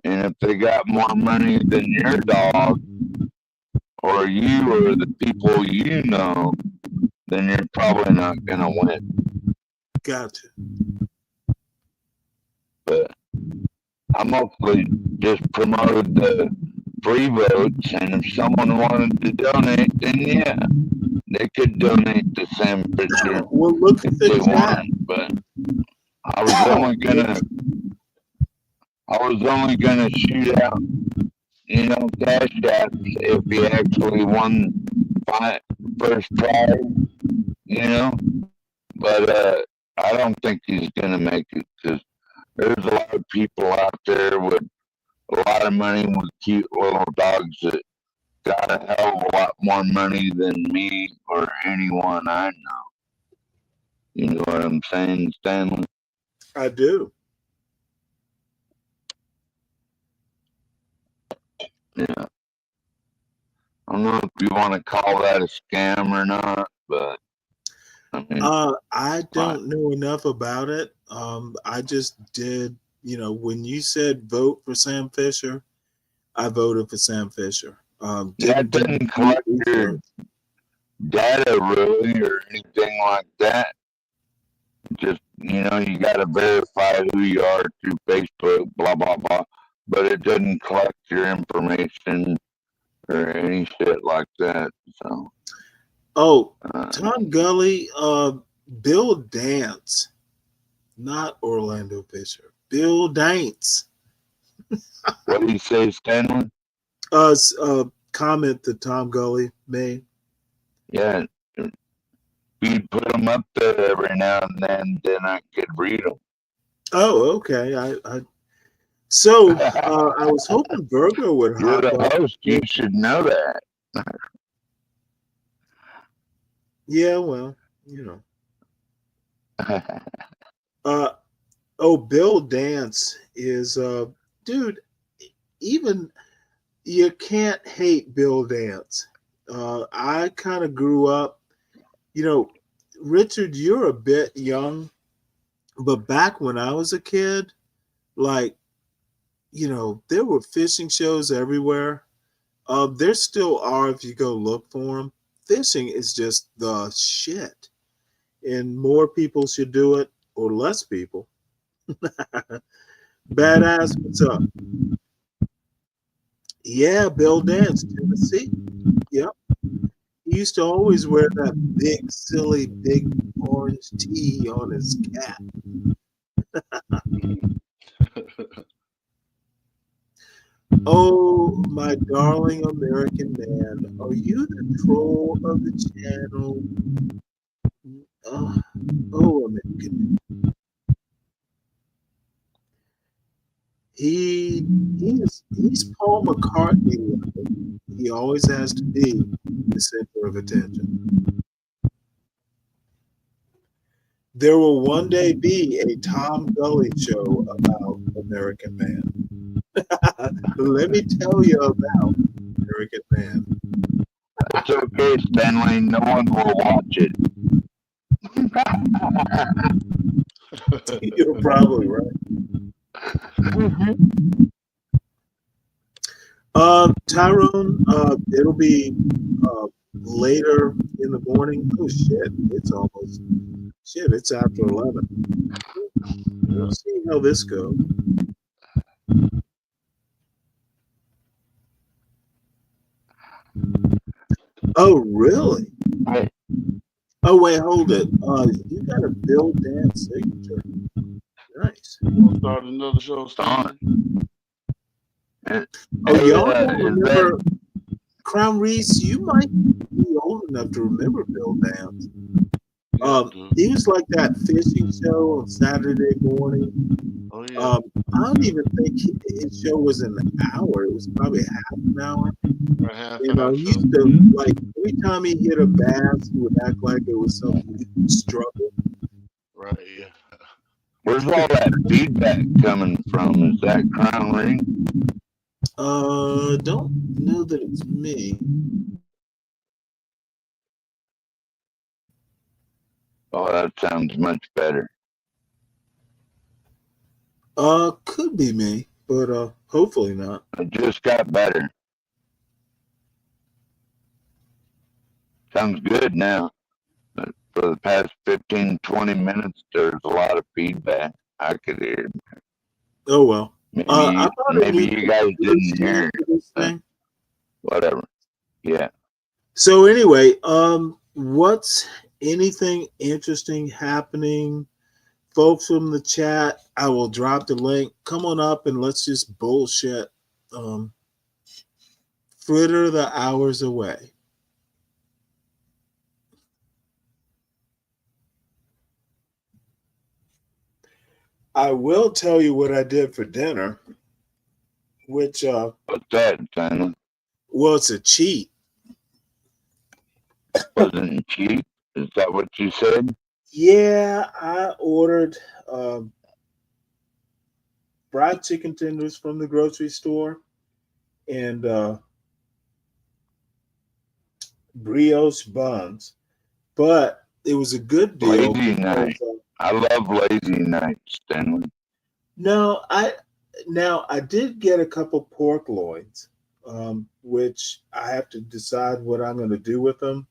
And if they got more money than your dog, or you, or the people you know, then you're probably not going to win. Gotcha. But I mostly just promoted the free votes, and if someone wanted to donate, then yeah, they could donate to Sam Fisher. Well, look at the chat. But I was only gonna shoot out, you know, cash apps if he actually won first prize, you know. But I don't think he's gonna make it because there's a lot of people out there with a lot of money with cute little dogs that got a hell of a lot more money than me or anyone I know. You know what I'm saying, Stanley? I do. Yeah. I don't know if you want to call that a scam or not, but I mean, I don't know enough about it. I just did, you know, when you said vote for Sam Fisher, I voted for Sam Fisher. That didn't collect your data really or anything like that. Just You know, you got to verify who you are through Facebook, blah, blah, blah. But it doesn't collect your information or any shit like that. So. Oh, Tom Gully, Bill Dance, not Orlando Fisher. Bill Dance. What do you say, Stanley? Comment that Tom Gully made. Yeah, we put them up there every now and then I could read them. Oh, okay. So I was hoping Virgo would You're hop the up. host. You should know that. Yeah, well, you know. Bill Dance is dude, even you can't hate Bill Dance. I kind of grew up, you know, Richard, you're a bit young, but back when I was a kid, like, you know, there were fishing shows everywhere. There still are if you go look for them. Fishing is just the shit. And more people should do it, or less people. Badass, what's up? Yeah, Bill Dance, Tennessee. Yep. He used to always wear that big, silly, big orange tee on his cap. Oh, my darling American man, are you the troll of the channel? Oh, American. He's Paul McCartney level. He always has to be the center of attention. There will one day be a Tom Gully show about American Man. Let me tell you about American Man. It's okay, Stanley. No one will watch it. You're probably right. Tyrone, it'll be later in the morning. Oh shit! It's after 11. We'll see how this goes. Oh really? Oh wait, hold it. You got a Bill Dance signature. Nice. We'll start another show, Stanley. Oh, y'all don't remember Crown Reese? You might be old enough to remember Bill Dance. He was like that fishing show on Saturday morning. Oh yeah. I don't even think his show was an hour. It was probably half an hour. He used to, like, every time he hit a bass, he would act like it was some huge struggle. Right, yeah. Where's all that feedback coming from? Is that Crown Ring? Don't know that it's me. Oh, that sounds much better. Could be me, but hopefully not. It just got better. Sounds good now. But for the past 15, 20 minutes, there's a lot of feedback. I could hear. Oh well. Maybe you guys didn't hear it. Whatever. Yeah. So anyway, what's anything interesting happening? Folks from the chat, I will drop the link. Come on up and let's just bullshit. Fritter the hours away. I will tell you what I did for dinner, which what's that, Stanley? Well, it's a cheat. Wasn't it cheap? Is that what you said? Yeah, I ordered fried chicken tenders from the grocery store and brioche buns, but it was a good deal. Lazy night. I love lazy nights, Stanley. No, I did get a couple pork loins, which I have to decide what I'm going to do with them.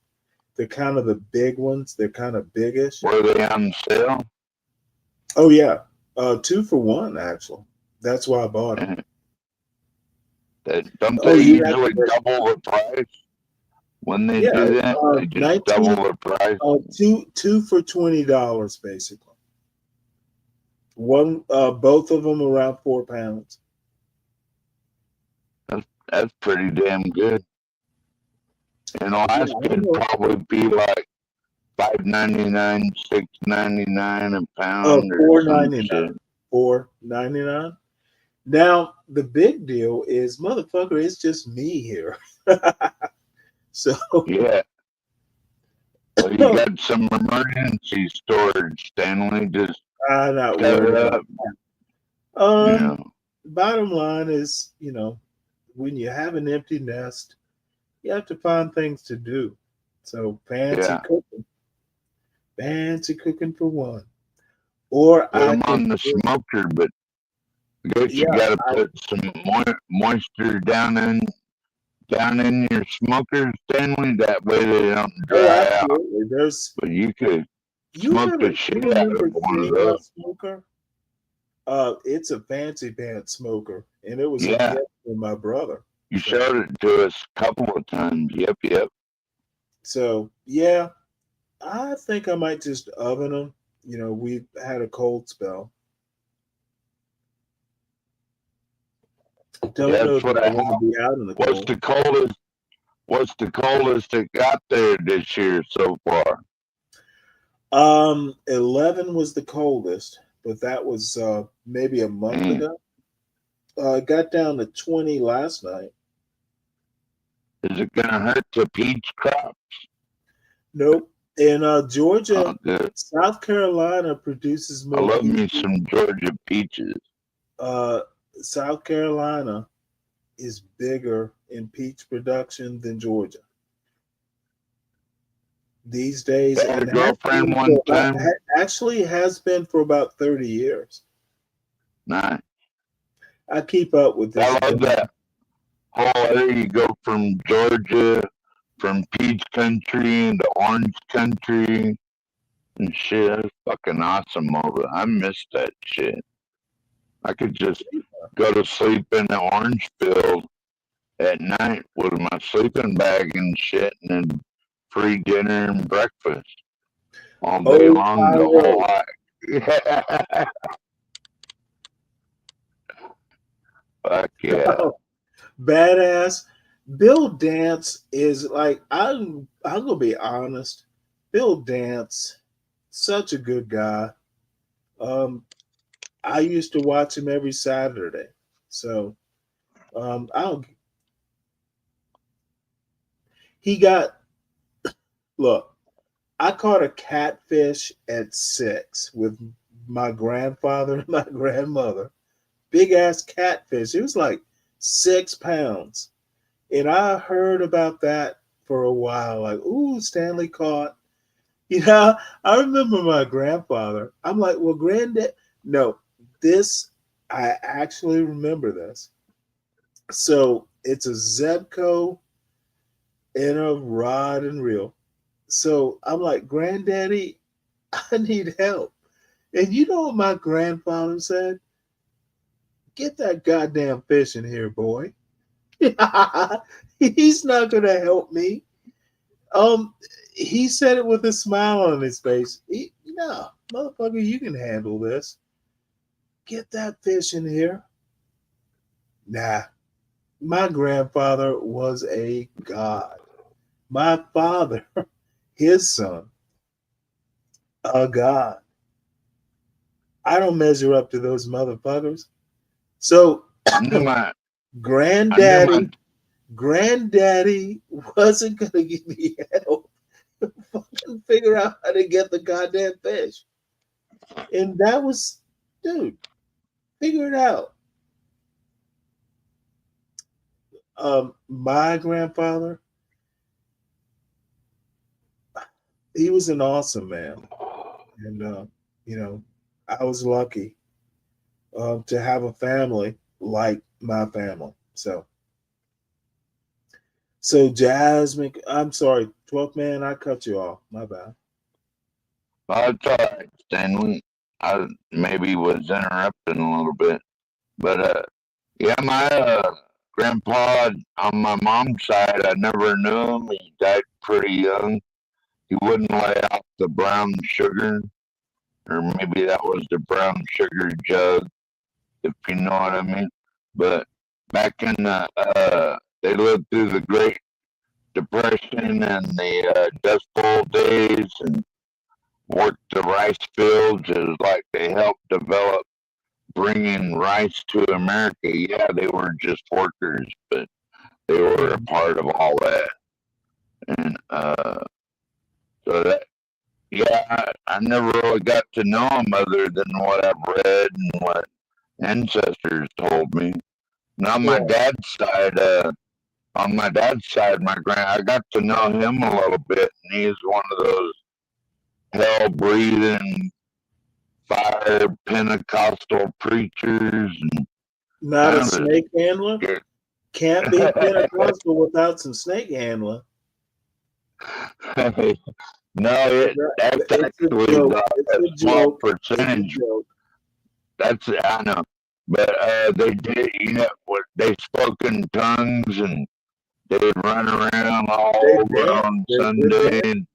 They're kind of the big ones. They're kind of biggish. Were they on sale? Oh yeah, 2 for 1 actually. That's why I bought them. Don't Oh, they you have to usually get, double the price when they yeah, do that? They just double 19 the price. two for $20 basically. One, both of them around 4 pounds. That's pretty damn good. In Alaska, it'd probably be like $5.99, $6.99 a pound or some shit. $4.99. Now the big deal is, motherfucker, it's just me here. So yeah. Well, you got some emergency storage, Stanley. Just I'm not cut worried it about up. that. Bottom line is, when you have an empty nest, you have to find things to do. So fancy cooking for one. Or Put I them could on the just, smoker, but I guess you got to put some moisture down in your smoker, Stanley. That way they don't dry out. absolutely. But you could smoke the shit out of one of seeing my those. smoker? It's a fancy pants smoker, and it was a Yeah. gift from my brother. You showed it to us a couple of times. Yep. So yeah, I think I might just oven them. We've had a cold spell. Don't know That's that what I I want to be out in the cold. What's the coldest it got there this year so far? 11 was the coldest, but that was maybe a month ago. It got down to 20 last night. Is it gonna hurt the peach crops? Nope. In Georgia, South Carolina produces more. I love me some Georgia peaches. South Carolina is bigger in peach production than Georgia these days. I had a And girlfriend one time. actually has been for about 30 years. Nice. I keep up with this. I love that. There you go from Georgia, from peach country into orange country and shit. That's fucking awesome over. I miss that shit. I could just go to sleep in the orange field at night with my sleeping bag and shit, and then free dinner and breakfast all day long the whole hike. Fuck yeah. Badass. Bill Dance is like, I'm gonna be honest. Bill Dance, such a good guy. I used to watch him every Saturday. So I caught a catfish at 6 with my grandfather and my grandmother. Big ass catfish. It was like 6 pounds. And I heard about that for a while. Like, ooh, Stanley caught. I remember my grandfather. I'm like, well, granddad, no, I actually remember this. So it's a Zebco and a rod and reel. So I'm like, granddaddy, I need help. And you know what my grandfather said? Get that goddamn fish in here, boy. He's not gonna help me. He said it with a smile on his face. No, motherfucker, you can handle this. Get that fish in here. Nah, my grandfather was a god. My father, his son, a god. I don't measure up to those motherfuckers. So, granddaddy wasn't gonna give me help. Fucking figure out how to get the goddamn fish. And that was, dude, figure it out. My grandfather, he was an awesome man. And, I was lucky to have a family like my family. So Jasmine, I'm sorry, 12th man, I cut you off. My bad. That's all right, Stanley. I maybe was interrupting a little bit, but yeah, my grandpa on my mom's side, I never knew him. He died pretty young. He wouldn't lay off the brown sugar, or maybe that was the brown sugar jug, if you know what I mean. But back in they lived through the Great Depression and the Dust Bowl days, and worked the rice fields. It was like they helped develop bringing rice to America. Yeah, they were just workers, but they were a part of all that. And so that, yeah, I never really got to know them other than what I've read and what ancestors told me. And on my dad's side, I got to know him a little bit, and he's one of those hell breathing fire Pentecostal preachers. And not a snake handler. Can't be Pentecostal without some snake handler. No, that's actually a small percentage. That's I know, but they did. You know, they spoke in tongues and they'd run around all over on Sunday and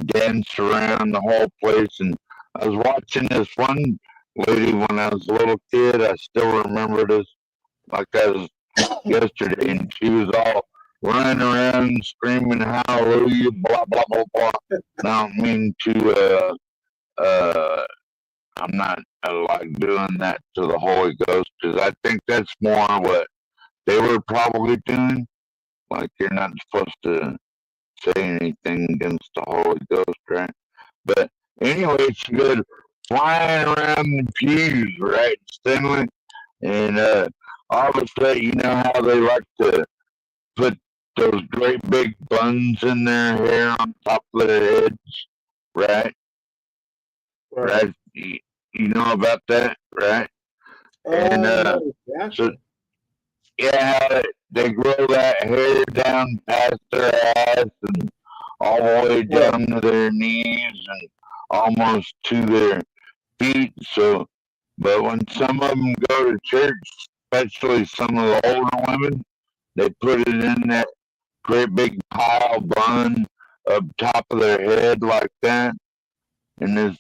dance around the whole place. And I was watching this one lady when I was a little kid. I still remember this like I was yesterday, and she was all running around screaming hallelujah, blah blah blah blah. And I don't mean to I'm not like doing that to the Holy Ghost, because I think that's more what they were probably doing. Like, you're not supposed to say anything against the Holy Ghost, right? But anyway, she goes flying around the pews, right, Stanley? And all of a sudden, you know how they like to put those great big buns in their hair on top of their heads, right? Right? You know about that, right? And so, yeah, they grow that hair down past their ass and all the way down to their knees and almost to their feet. So, but when some of them go to church, especially some of the older women, they put it in that great big pile bun up top of their head like that. And there's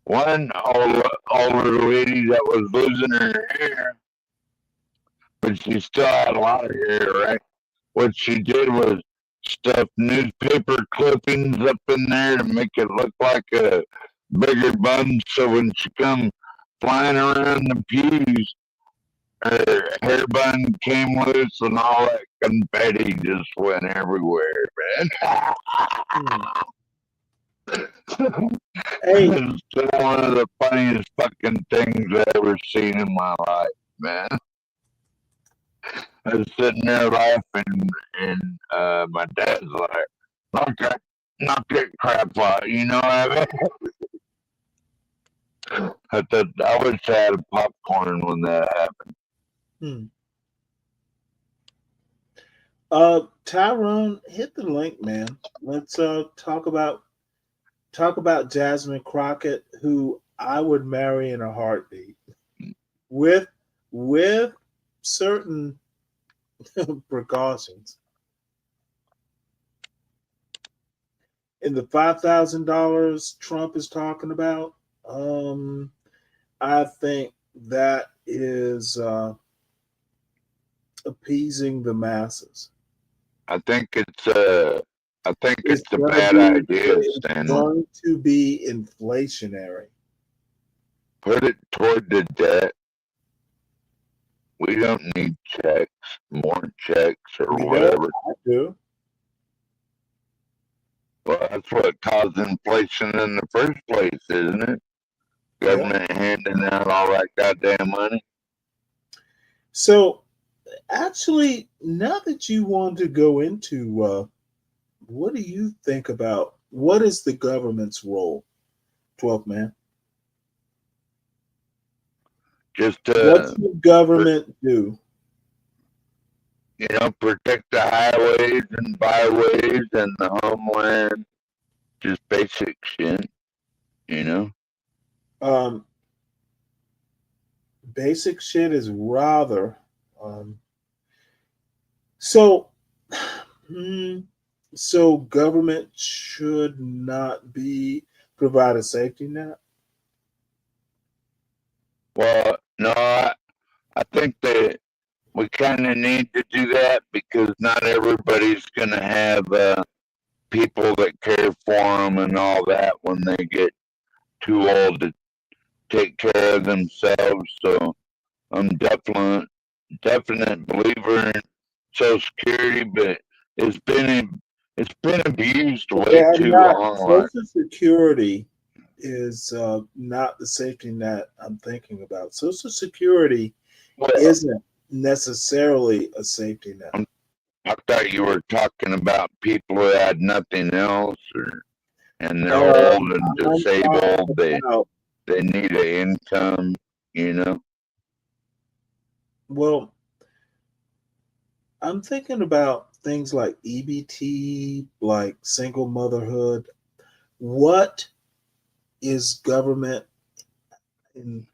one older lady that was losing her hair, but she still had a lot of hair, right? What she did was stuff newspaper clippings up in there to make it look like a bigger bun, so when she come flying around the pews, her hair bun came loose and all that confetti just went everywhere, man. Hey, it's still one of the funniest fucking things I've ever seen in my life, man. I was sitting there laughing, and my dad's like, knock that crap out, you know what I mean? I wish I had a popcorn when that happened. Tyrone, hit the link, man. Let's talk about Jasmine Crockett, who I would marry in a heartbeat, with certain precautions. In the $5,000 Trump is talking about, I think that is appeasing the masses. I think it's a bad idea, Stanley. It's going to be inflationary. Put it toward the debt. We don't need checks, more checks, or whatever. I do. Well, that's what caused inflation in the first place, isn't it? Government handing out all that goddamn money. So, actually, now that you want to go into, what do you think about what is the government's role, 12th man? Just what the government do? You know, protect the highways and byways and the homeland. Just basic shit, you know. Basic shit is rather so. So government should not be provide a safety net. Well, no, I think that we kind of need to do that because not everybody's going to have people that care for them and all that when they get too old to take care of themselves. So I'm definite believer in Social Security, but it's been abused Okay, way I'm too not. long. Like, Social Security is not the safety net I'm thinking about. Social Security well, isn't necessarily a safety net. I thought you were talking about people who had nothing else, and they're old and I'm disabled. talking about, They need an income, you know. well, I'm thinking about things like EBT, like single motherhood. What is government and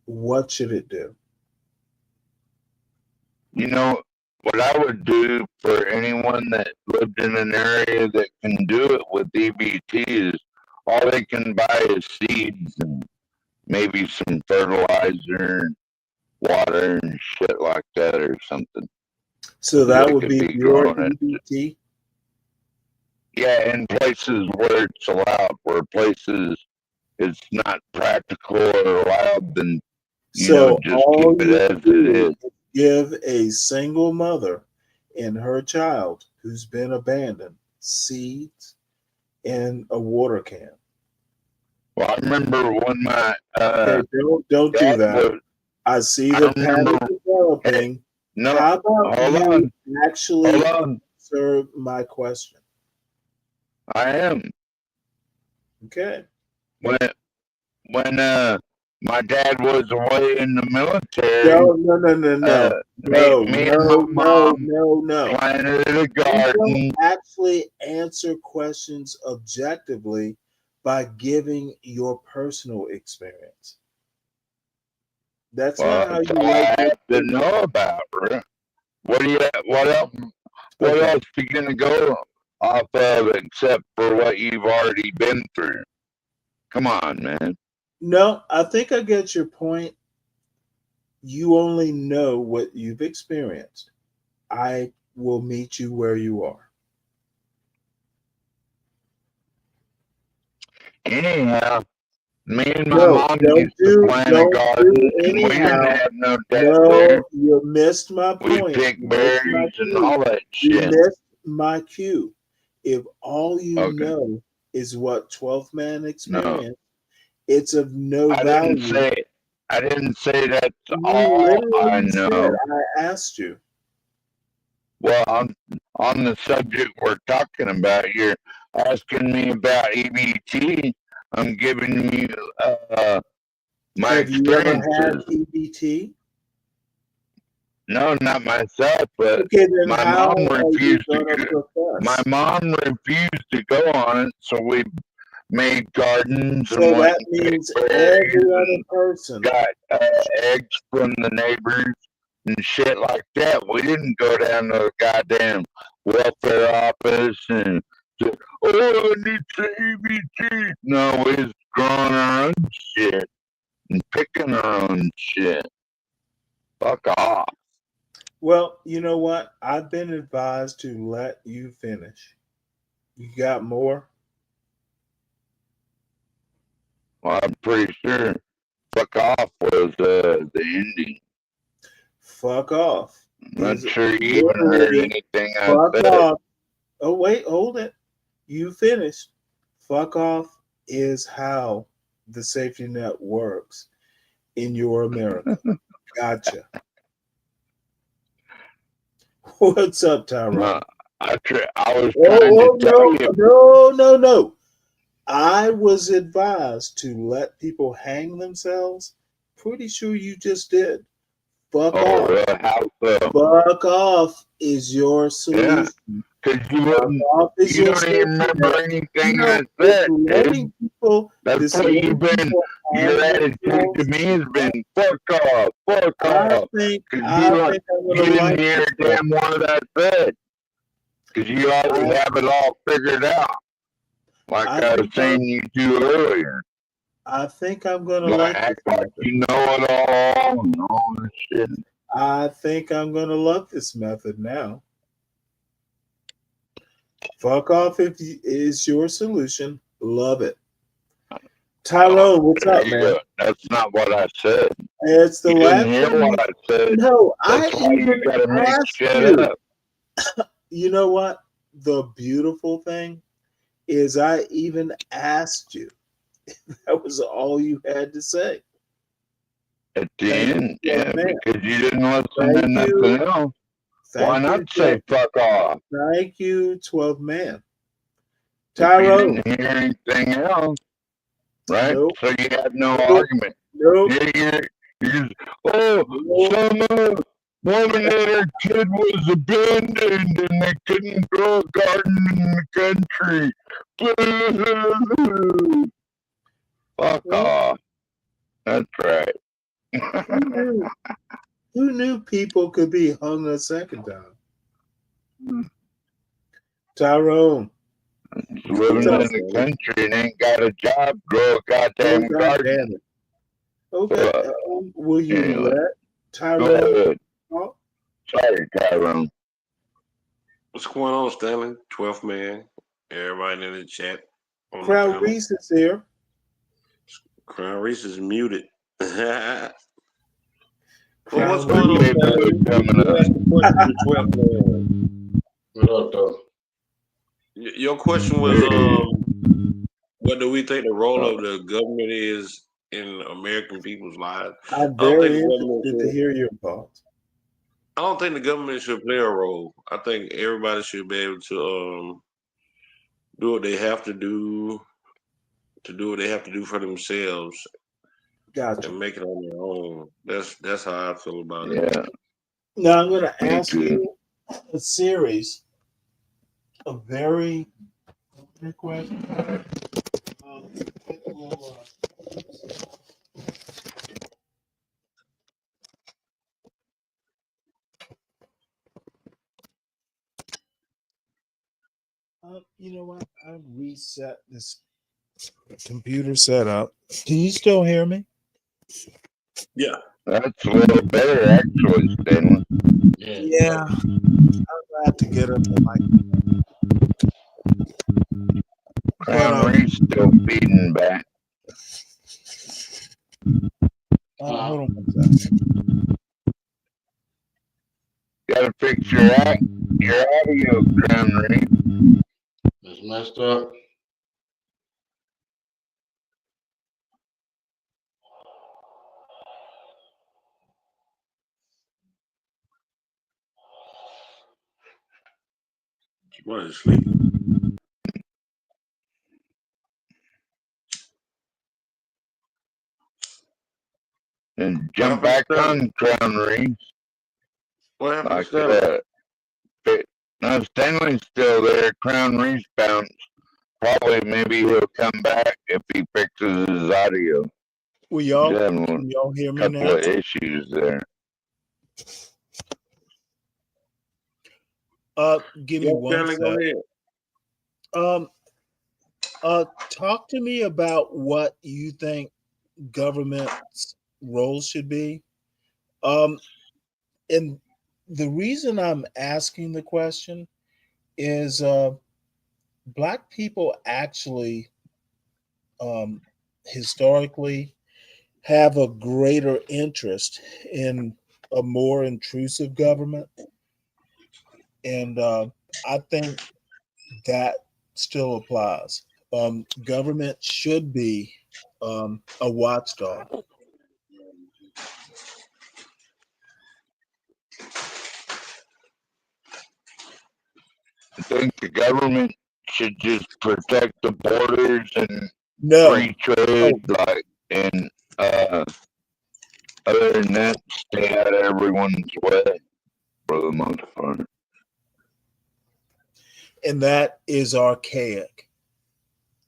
what should it do? You know what I would do for anyone that lived in an area that can do it with EBT is all they can buy is seeds and maybe some fertilizer, and water, and shit like that, or something. So They that would could be be your growing it. EBT? Yeah, in places where it's allowed, where places it's not practical or allowed, then So just all keep it you as it do is. is give a single mother and her child who's been abandoned seeds and a water can. Well, I remember when my Okay, don't do dad that. was. I see I the remember. pattern developing. No, How about hold you on, actually hold on. answer my question? I am Okay. when my dad was away in the military. No. Me and my mom No. planted a You garden. don't actually answer questions objectively by giving your personal experience. That's not Well, how that's you all write I your have to statement. know about, right? What do you? What else? What Okay. else are you gonna go off of except for what you've already been through? Come on, man. No, I think I get your point. You only know what you've experienced. I will meet you where you are. Anyhow, me and my No, mom used to plant a don't garden, do and we didn't anyhow. have no debt there. No, you missed my We point. picked You missed my berries and cue. all that You shit. missed my cue. If all you Okay. know is what 12th man No, experienced, it's of no I didn't value. say. I didn't say that's You all I literally said, know. I asked you. Well, on the subject we're talking about, you're asking me about EBT. I'm giving you my Have you ever had experiences. EBT? No, not myself, but Okay, then my how mom are you refused to. going to My profess? mom refused to go on it, so we made gardens and So went that and means picked berries every other and person. got eggs from the neighbors and shit like that. We didn't go down to the goddamn welfare office and say, "Oh, I need some EBT." No, we was growing our own shit and picking our own shit. Fuck off. Well, you know what? I've been advised to let you finish. You got more? Well, I'm pretty sure "fuck off" was the ending. Fuck off. I'm not Is sure you even heard literally anything I fuck said. off. Oh, wait, hold it. You finished. Fuck off is how the safety net works in your America. Gotcha. What's up, Tyrone? I was trying to tell you. No. I was advised to let people hang themselves. Pretty sure you just did. Fuck Oh, off. really? How so? Fuck off is your Yeah, solution Because you wouldn't. You don't even remember anything I it's said. letting people. That's It's what you've letting been. people Your arm attitude to themselves. me has been fuck off, fuck off. Because I think I'm you gonna didn't like hear a this. damn word I said. Because you already have it all figured out. Like I was saying you do earlier. I think I'm gonna Like like act this like method. you know it all and all this shit. I think I'm gonna love this method now. Fuck off if is your solution. Love it. Tyrone, what's up, man? That's not what I said. It's the You last didn't hear thing. what I said. No, That's why you gotta make shit up. You know what? The beautiful thing is I even asked you. That was all you had to say. At the end, yeah, because you didn't listen to nothing else. Why not say fuck off? Thank you, 12 man. Tyrone. You didn't hear anything else, right? Nope. So you had no argument. Nope. You're just, some woman and her kid was abandoned and they couldn't grow a garden in the country. Fuck off. That's right. Who knew people could be hung a second time? Tyrone. Living in the country and ain't got a job, grow a goddamn garden. Okay. Will you let Tyrone? Sorry, Tyrone. What's going on, Stanley? 12th man. Everybody in the chat. Crown Reese is here. Crown Reese is muted. Well, Crown what's going on, Stanley? You asked the question to 12th man. What up, though? Your question was, what do we think the role of the government is in American people's lives? I'm very interested to hear your thoughts. I don't think the government should play a role. I think everybody should be able to do what they have to do what they have to do for themselves. Gotcha. And make it on their own. That's how I feel about it. Yeah. Now I'm going to ask you a series of very good questions. You know what? I reset this computer setup. Can you still hear me? Yeah. That's a little better, actually, Stanley. Yeah. I'll have to get up the mic. Crown Reese still feeding back. Hold on one second. Gotta fix your audio, Crown Reese. It's messed up. Somebody's sleeping. And jump back on, Crown Reese. What happened to Stanley? No, Stanley's still there. Crown Reese bounced. Probably maybe he'll come back if he fixes his audio. Can y'all hear me now? Couple of issues there. Give me one second. Talk to me about what you think government's role should be. And the reason I'm asking the question is Black people actually historically have a greater interest in a more intrusive government. And I think that still applies. Government should be a watchdog. I think the government should just protect the borders and free trade, and other than that, stay out of everyone's way for the most part. And that is archaic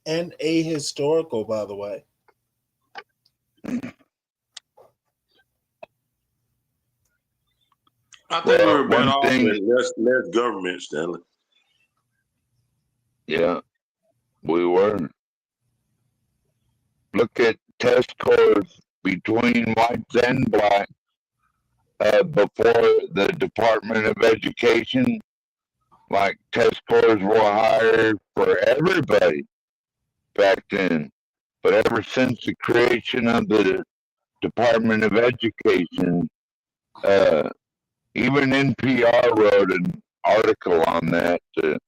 and ahistorical, by the way. I think we were better off with less government, Stanley. Yeah, we were. Look at test scores between whites and blacks before the Department of Education. Like test scores were higher for everybody back then. But ever since the creation of the Department of Education, even NPR wrote an article on that to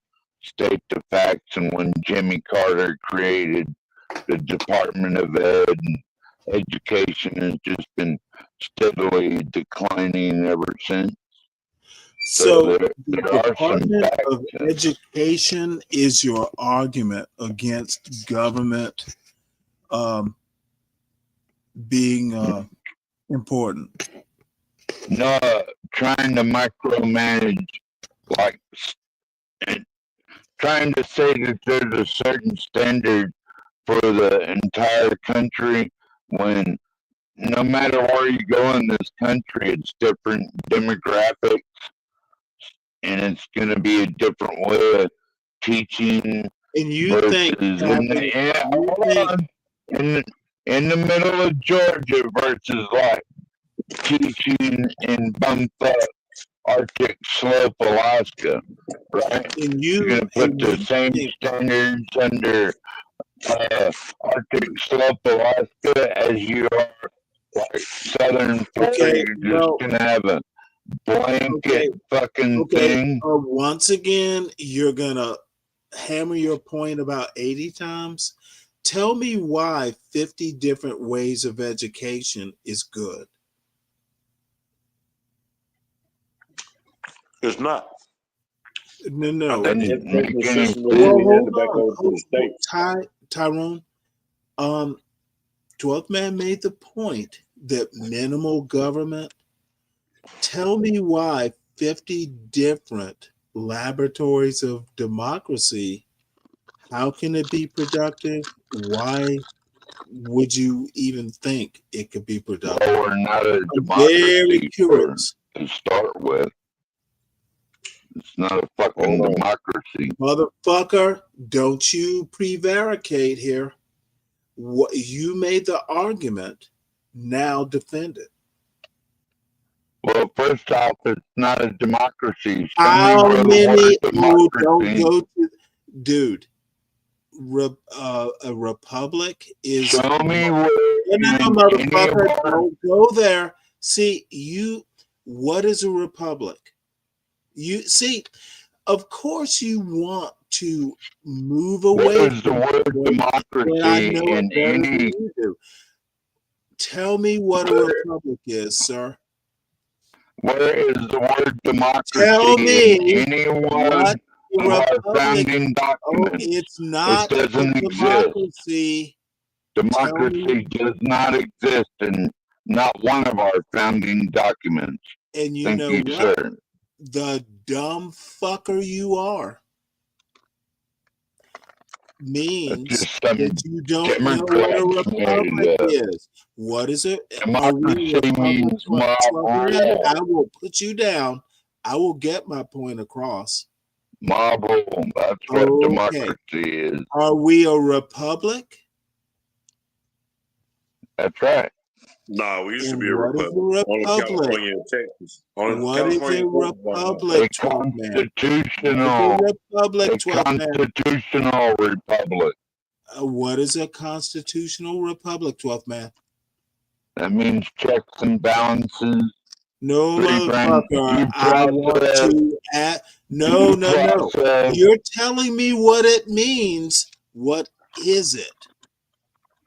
state the facts. And when Jimmy Carter created the Department of Ed, and education has just been steadily declining ever since. So there the are some Department facts. of Education is your argument against government being important. No, trying to micromanage, like, and trying to say that there's a certain standard for the entire country when no matter where you go in this country, it's different demographics and it's going to be a different way of teaching. And you think in the middle of Georgia versus like teaching in bumfuck Arctic slope Alaska, right? You're going to put the same standards under Arctic slope Alaska as you are like Southern Florida. You're just going to have a blanket fucking thing. Once again, you're going to hammer your point about 80 times. Tell me why 50 different ways of education is good. It's not. No. Tyrone, 12th Man made the point that minimal government. Tell me why 50 different laboratories of democracy, how can it be productive? Why would you even think it could be productive? Well, we're not a democracy to start with. It's not a fucking democracy. Motherfucker, don't you prevaricate here. What you made the argument, now defend it. Well, first off, it's not a democracy. How many? Oh, don't go to, dude. A republic is. Show me where. No, motherfucker, don't go there. See, what is a republic? You see, of course, you want to move away. What is the word democracy in any? Tell me what a republic is, sir. Where is the word democracy Tell me in any one of our founding documents? It's not it doesn't democracy. Democracy does not exist in not one of our founding documents. And you Thank know you, what? sir. The dumb fucker you are means that you don't know what a republic is. What is it? Democracy means mob rule. I will put you down. I will get my point across. Mob rule. That's what democracy is. Are we a republic? That's right. No, we used to be a republic. Only California and Texas. What is a republic? A constitutional republic. What is a constitutional republic, 12th Man? That means checks and balances. No, motherfucker. I want to add. No. You're telling me what it means. What is it?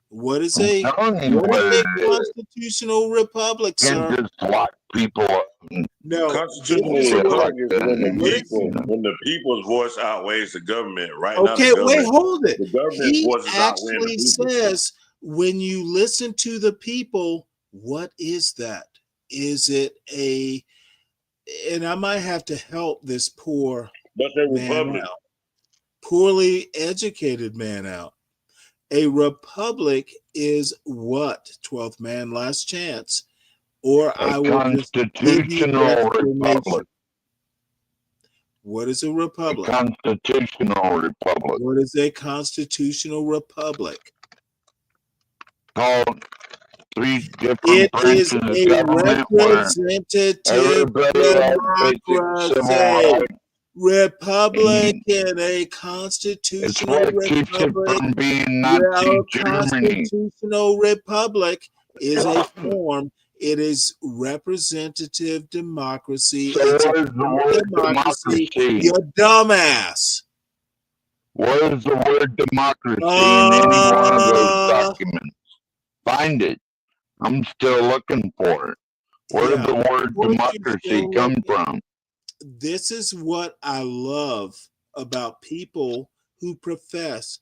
What is a constitutional republic, sir? Just lock people up. No. Constitutional republic is when the people's voice outweighs the government. Right now, wait, hold it. The government's voice is outweighing the Actually people. says when you listen to the people, what is that? Is it a? And I might have to help this poor That's a republic. out. poorly educated man out. A republic is what? 12th man, last chance. Or I will just give you the explanation. Republic. What is a republic? A constitutional republic. What is a constitutional republic? Called 3 different branches of government where everybody has basic civil rights. Republic and a constitutional republic. From being Nazi Germany. Constitutional republic is a form. It is representative democracy. So it's what is the word democracy? You dumbass. What is the word democracy in any one of those documents? Find it. I'm still looking for it. Where did the word democracy come from? This is what I love about people who profess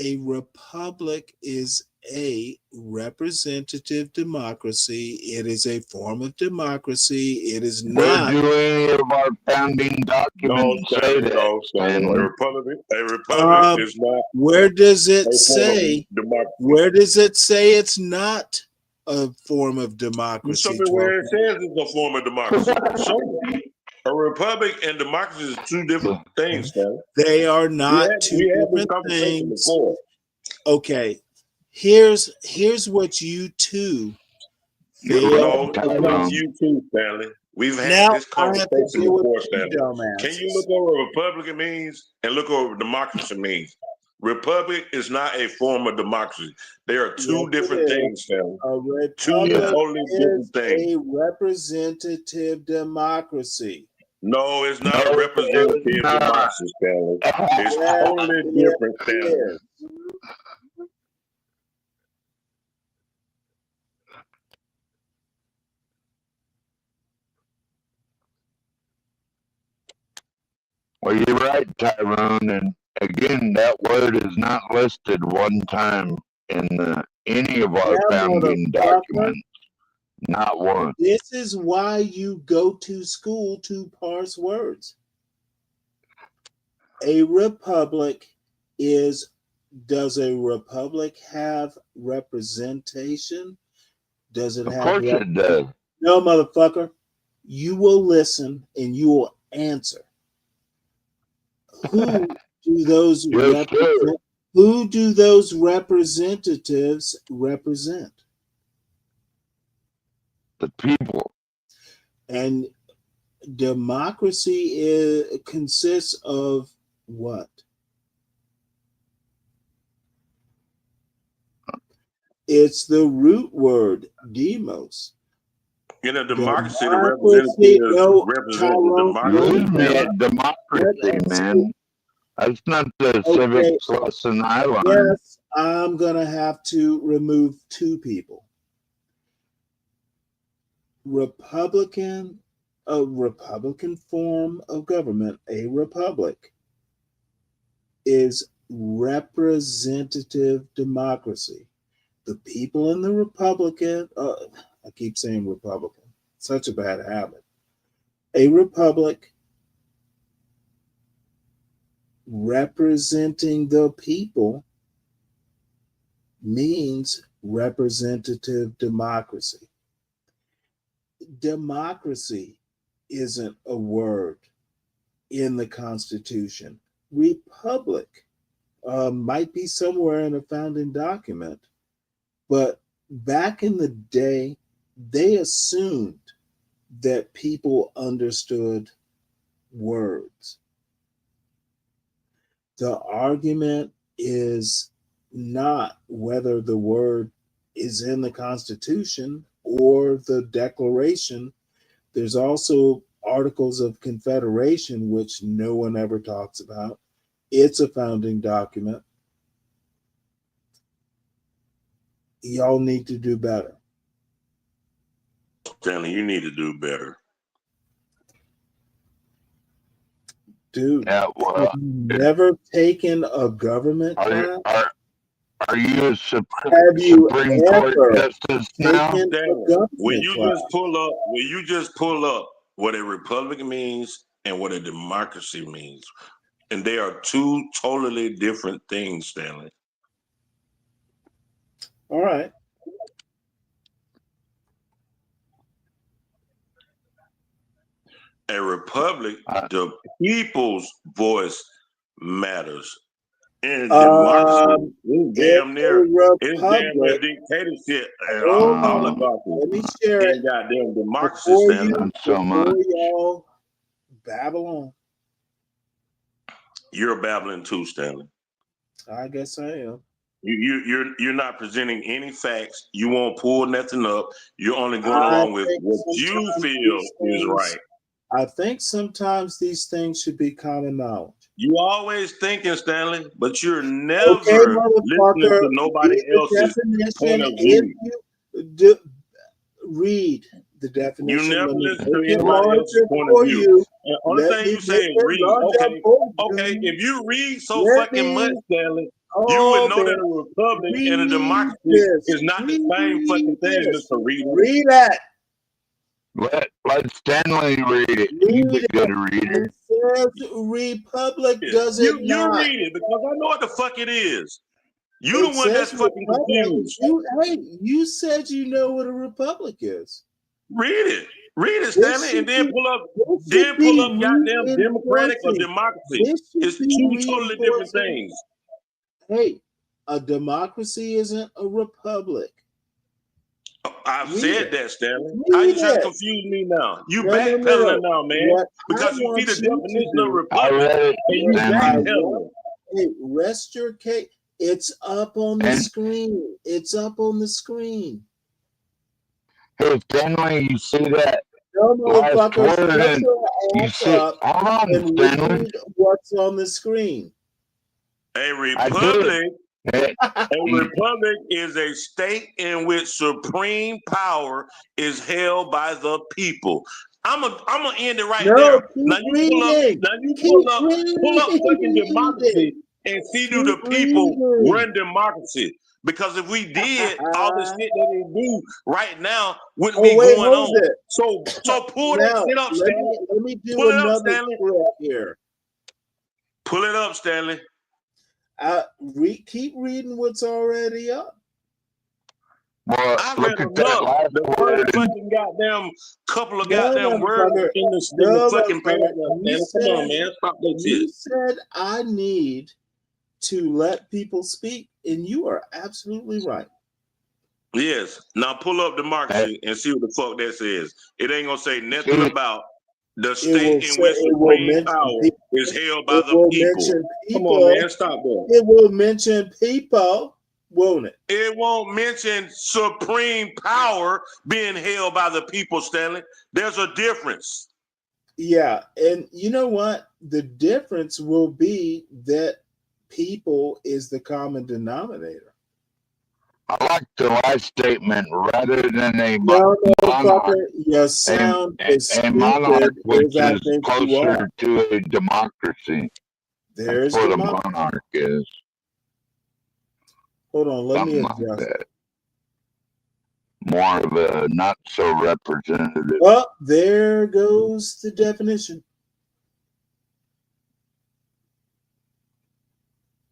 a republic is a representative democracy. It is a form of democracy. It is not. Where do any of our founding documents say that? A republic is not. Where does it say? Where does it say it's not a form of democracy? Show me where it says it's a form of democracy. Show me. A republic and democracy is 2 different things, Stanley. They are not two different things. Okay, here's what you two fail. No, you too, Stanley. We've had this conversation before, Stanley. Can you look over what Republican means and look over what democracy means? Republic is not a form of democracy. They are 2 different things, Stanley. Two totally different things. A representative democracy. No, it's not a representative democracy, Stanley. It's totally different, Stanley. Well, you're right, Tyrone. And again, that word is not listed one time in any of our founding documents. Not one. This is why you go to school to parse words. A republic is, does a republic have representation? Does it have? Of course it does. No, motherfucker. You will listen and you will answer. Who do those who do those representatives represent? The people. And democracy consists of what? It's the root word, demos. In a democracy, the representatives represent democracy, man. That's not the civics lesson I learned. Yes, I'm going to have to remove 2 people. A Republican form of government, a republic, is representative democracy. The people in the Republican, I keep saying Republican, such a bad habit. A republic representing the people means representative democracy. Democracy isn't a word in the Constitution. Republic might be somewhere in a founding document, but back in the day, they assumed that people understood words. The argument is not whether the word is in the Constitution or the Declaration. There's also Articles of Confederation, which no one ever talks about. It's a founding document. Y'all need to do better. Stanley, you need to do better. Dude, have you never taken a government class? Are you a Supreme Court justice now? When you just pull up what a republic means and what a democracy means, and they are two totally different things, Stanley. All right. A republic, the people's voice matters. In democracy, it's damn near dictatorship and oligarchy. Let me share it. Goddamn democracy, Before Stanley. y'all babble on. You're babbling too, Stanley. I guess I am. You're not presenting any facts. You won't pull nothing up. You're only going along with what you feel is right. I think sometimes these things should be common knowledge. You always thinking, Stanley, but you're never listening to nobody else's point of view. Read the definition. You never listen to anybody else's point of view. The only thing you say is read. Okay. If you read so fucking much, Stanley, you would know that a republic and a democracy is not the same fucking thing, Mr. Reader. Read that. Let Stanley read it. He's a good reader. It says republic, does it not? You read it because I know what the fuck it is. You the one that's fucking confused. You said you know what a republic is. Read it, Stanley, and then pull up goddamn democratic or democracy. It's two totally different things. Hey, a democracy isn't a republic. I've said that, Stanley. How you trying to confuse me now? You backpedaling now, man. Because you see the definition of republic and you backpedaling. Hey, rest your case. It's up on the screen. It's up on the screen. Hey, Stanley, you see that? No, motherfucker. You see, hold on, Stanley. What's on the screen? A republic. A republic is a state in which supreme power is held by the people. I'm gonna end it right there. Now you pull up fucking democracy and see do the people run democracy. Because if we did, all the shit that they do right now wouldn't be going on. So pull that shit up, Stanley. Let me do pull it up, another Stanley. here. Pull it up, Stanley. Keep reading what's already up. Well, I read enough. The first fucking goddamn couple of goddamn words in the fucking paragraph. Come on, man. Stop that shit. You said I need to let people speak, and you are absolutely right. Yes. Now pull up democracy and see what the fuck that says. It ain't gonna say nothing about the state in which supreme power is held by the people. Come on, man. Stop that. It will mention people, won't it? It won't mention supreme power being held by the people, Stanley. There's a difference. Yeah, and you know what? The difference will be that people is the common denominator. I like the last statement rather than a monarch. Your sound is a monarch, which I is think closer to a democracy. There's That's what democracy. a monarch is. Hold on, let me Something adjust. like that. More of a not so representative. Well, there goes the definition.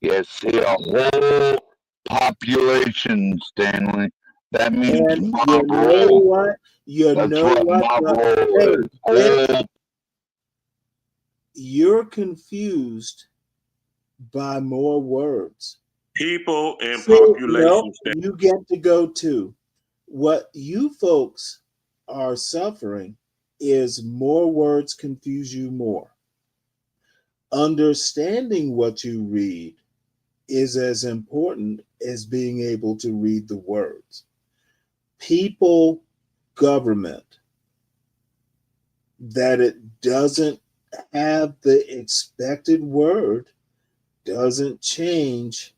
Yes, see a whole population, Stanley. That means mob rule. That's what mob rule is. You're confused by more words. People and population. No, you get to go to. What you folks are suffering is more words confuse you more. Understanding what you read is as important as being able to read the words. People, government, that it doesn't have the expected word doesn't change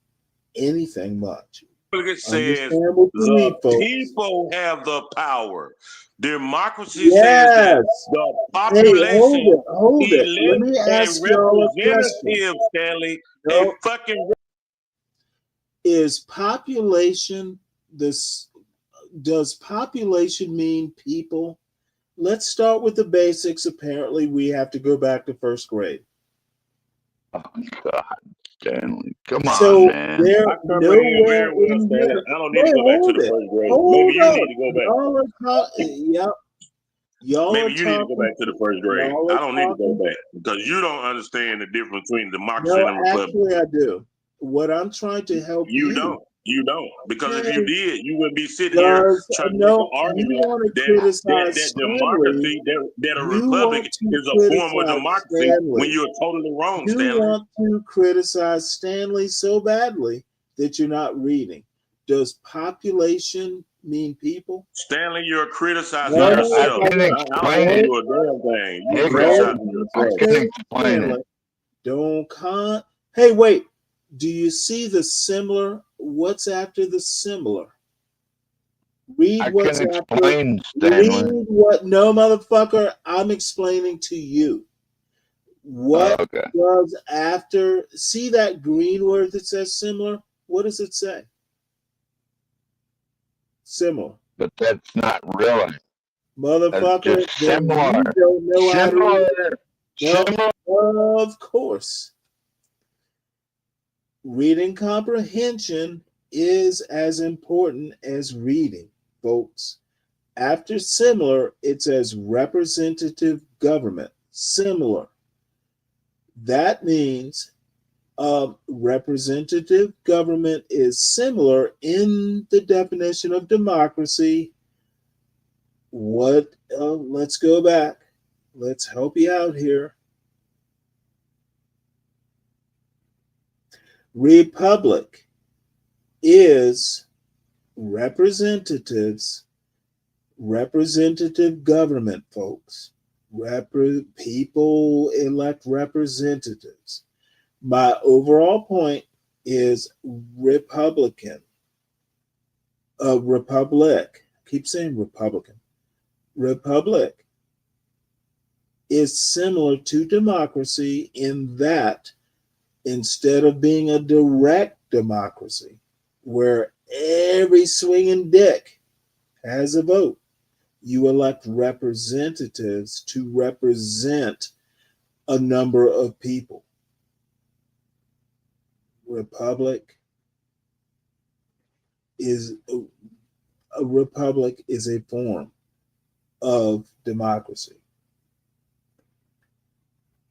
anything much. It says the people have the power. Democracy says that the population hold it. Let me ask y'all a question. Stanley, a fucking is population this? Does population mean people? Let's start with the basics. Apparently, we have to go back to first grade. Oh, God, Stanley. Come So on, man. there I comprehend nowhere very well, in Stanley. here. I don't need to Wait, go back to hold the it. first grade. Maybe Hold you up. need to go back. Y'all are talking. Yep. Y'all Maybe are you need to go talking. back to the first grade. Y'all I are don't need to go talking. back because you don't understand the difference between democracy No, and a republic. actually, I do. What I'm trying to help You don't. You don't. Because if you Okay. did, you wouldn't be sitting here Does trying to make an no? You argument want to that criticize Stanley? democracy, that a You republic want to is a form of criticize democracy when Stanley. you're totally wrong, You Stanley. want to criticize Stanley so badly that you're not reading. Does population mean people? Stanley, you're criticizing No, Yeah, I yourself. can no, I don't explain owe it. you a damn thing. You're Hey, no. criticizing I yourself. can explain it. Don't con. Hey, wait. Do you see the similar? What's after the similar? Read I what's can after. explain, Read Stanley. what? No, motherfucker. I'm explaining to you. What Okay. does after? See that green word that says similar? What does it say? Similar. But that's not really. Motherfucker, That's just then similar. you don't know how to Similar. read. No, Similar. of course. Reading comprehension is as important as reading, folks. After similar, it says representative government. Similar. That means representative government is similar in the definition of democracy. What? Let's go back. Let's help you out here. Republic is representative government, folks. People elect representatives. My overall point is Republican. Republic. I keep saying Republican. Republic is similar to democracy in that instead of being a direct democracy where every swinging dick has a vote, you elect representatives to represent a number of people. Republic is a republic is a form of democracy.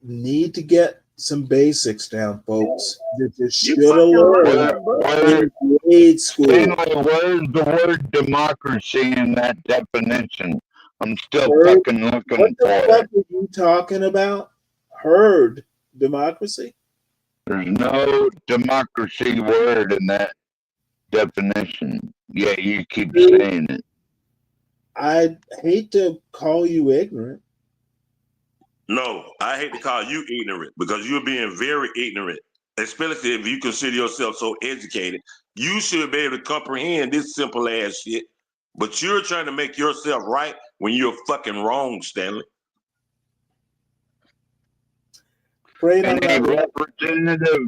Need to get some basics down, folks. That you should have learned in grade school. Stanley, where's the word democracy in that definition? I'm still fucking looking What the for fuck it. are you talking about? Heard democracy? There's no democracy word in that definition. Yeah, you keep saying it. I hate to call you ignorant. No, I hate to call you ignorant because you're being very ignorant, especially if you consider yourself so educated. You should be able to comprehend this simple ass shit, but you're trying to make yourself right when you're fucking wrong, Stanley. And a representative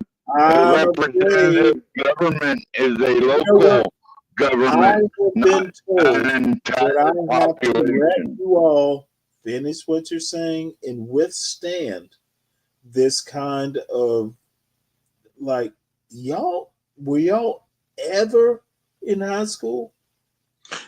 government is a local government, not an entire population. You all finish what you're saying and withstand this kind of like were y'all ever in high school?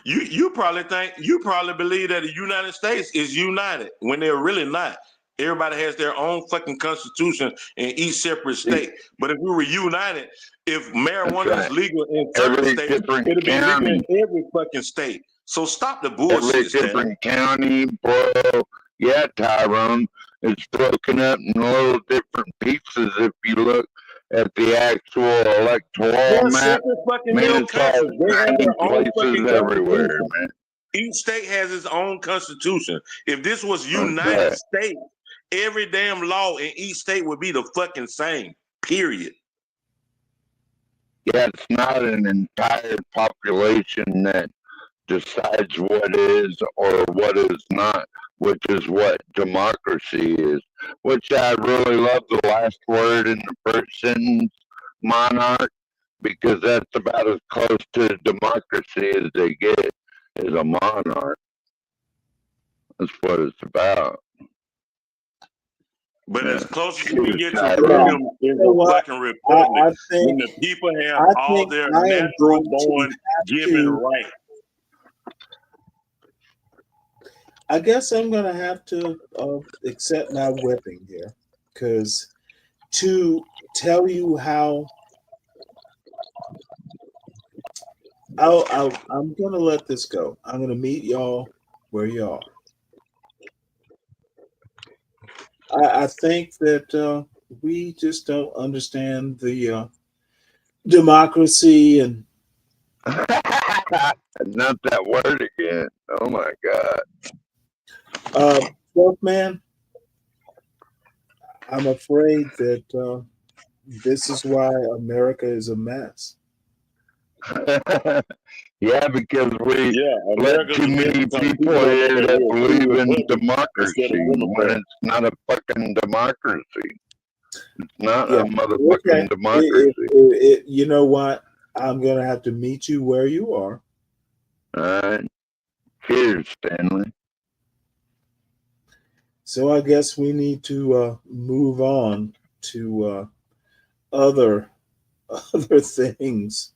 You probably believe that the United States is united when they're really not. Everybody has their own fucking constitution in each separate state. But if we were united, if marijuana is legal in certain states, it'll be legal in every fucking state. So stop the bullshit, Every different county, bro. Yeah, Tyrone, it's broken up in little different pieces. If you look at the actual electoral map, man, it's all random places everywhere, man. Each state has its own constitution. If this was United States, every damn law in each state would be the fucking same. Period. Yeah, it's not an entire population that decides what is or what is not, which is what democracy is. Which I really love the last word in the first sentence, monarch, because that's about as close to democracy as they get, is a monarch. That's what it's about. But as close as you can get to Yeah. freedom is You know a what? fucking republic. I think When the people have I all think their I am natural going to born have given to. right. I guess I'm gonna have to accept my whipping here, because to tell you how I'm gonna let this go. I'm gonna meet y'all where you are. I think that we just don't understand the democracy and Not that word again. Oh my God. look, man. I'm afraid that this is why America is a mess. Yeah, because we let America's too a mess many because people people don't think here that that we're a free believe in republic instead democracy of when Democrat. it's not a fucking democracy. It's not Yeah. a Okay. motherfucking democracy. You know what? I'm gonna have to meet you where you are. All right. Cheers, Stanley. So I guess we need to move on to other other things.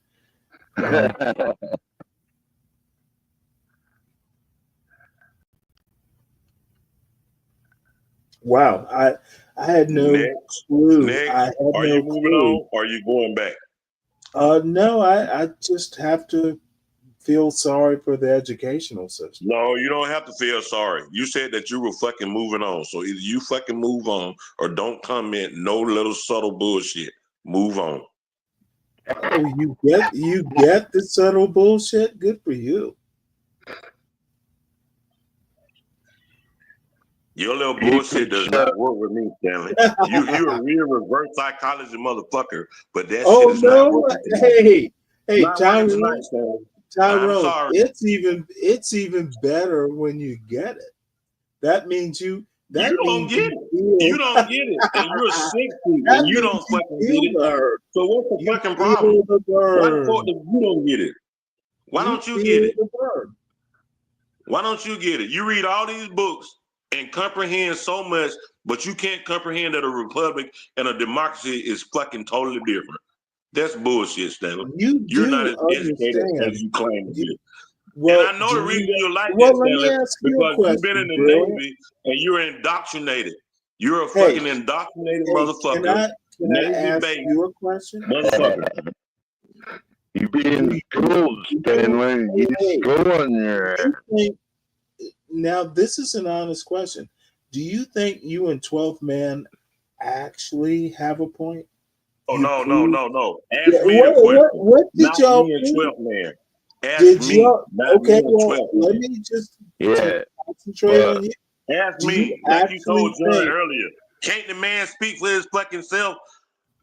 Wow, I had no clue. Next, I had are no you moving clue. on or are you going back? No, I just have to feel sorry for the educational system. No, you don't have to feel sorry. You said that you were fucking moving on. So either you fucking move on or don't comment no little subtle bullshit. Move on. Oh, you get the subtle bullshit? Good for you. Your little bullshit does not work with me, Stanley. You a real reverse psychology motherfucker, but that shit is not working tonight. Hey, Not working tonight, Tyrone, Stanley. I'm Tyrone, sorry. it's even better when you get it. That means you. That You don't means get it. You don't get it, and you're 60, that and you means don't you fucking feel get the it. hurt. So what's the You fucking feel problem? the Why the fuck burn. do you don't get it? Why don't you get feel it? the burn. Why don't you get it? You read all these books and comprehend so much, but you can't comprehend that a republic and a democracy is fucking totally different. That's bullshit, Stanley. You're not as educated Understand. as you claim to be. Well, And I know the reason you like well, that, let me Stanley, ask you a because you've been in question, the brilliant. Navy and you're indoctrinated. You're a Hey, fucking indoctrinated hey, motherfucker. can I Navy ask based you a question? motherfucker. You be in school, Stanley. You schooling your Now, this is an honest question. Do you think you and 12th Man actually have a point? Oh, You no. Yeah, Ask me the question. what did Not y'all me and prove? 12th man. Ask Did me, y'all? not Okay, me and well, 12th let man. me just Yeah. concentrate on you. Ask Do me, you like you actually told John think? earlier. Can't the man speak for his fucking self?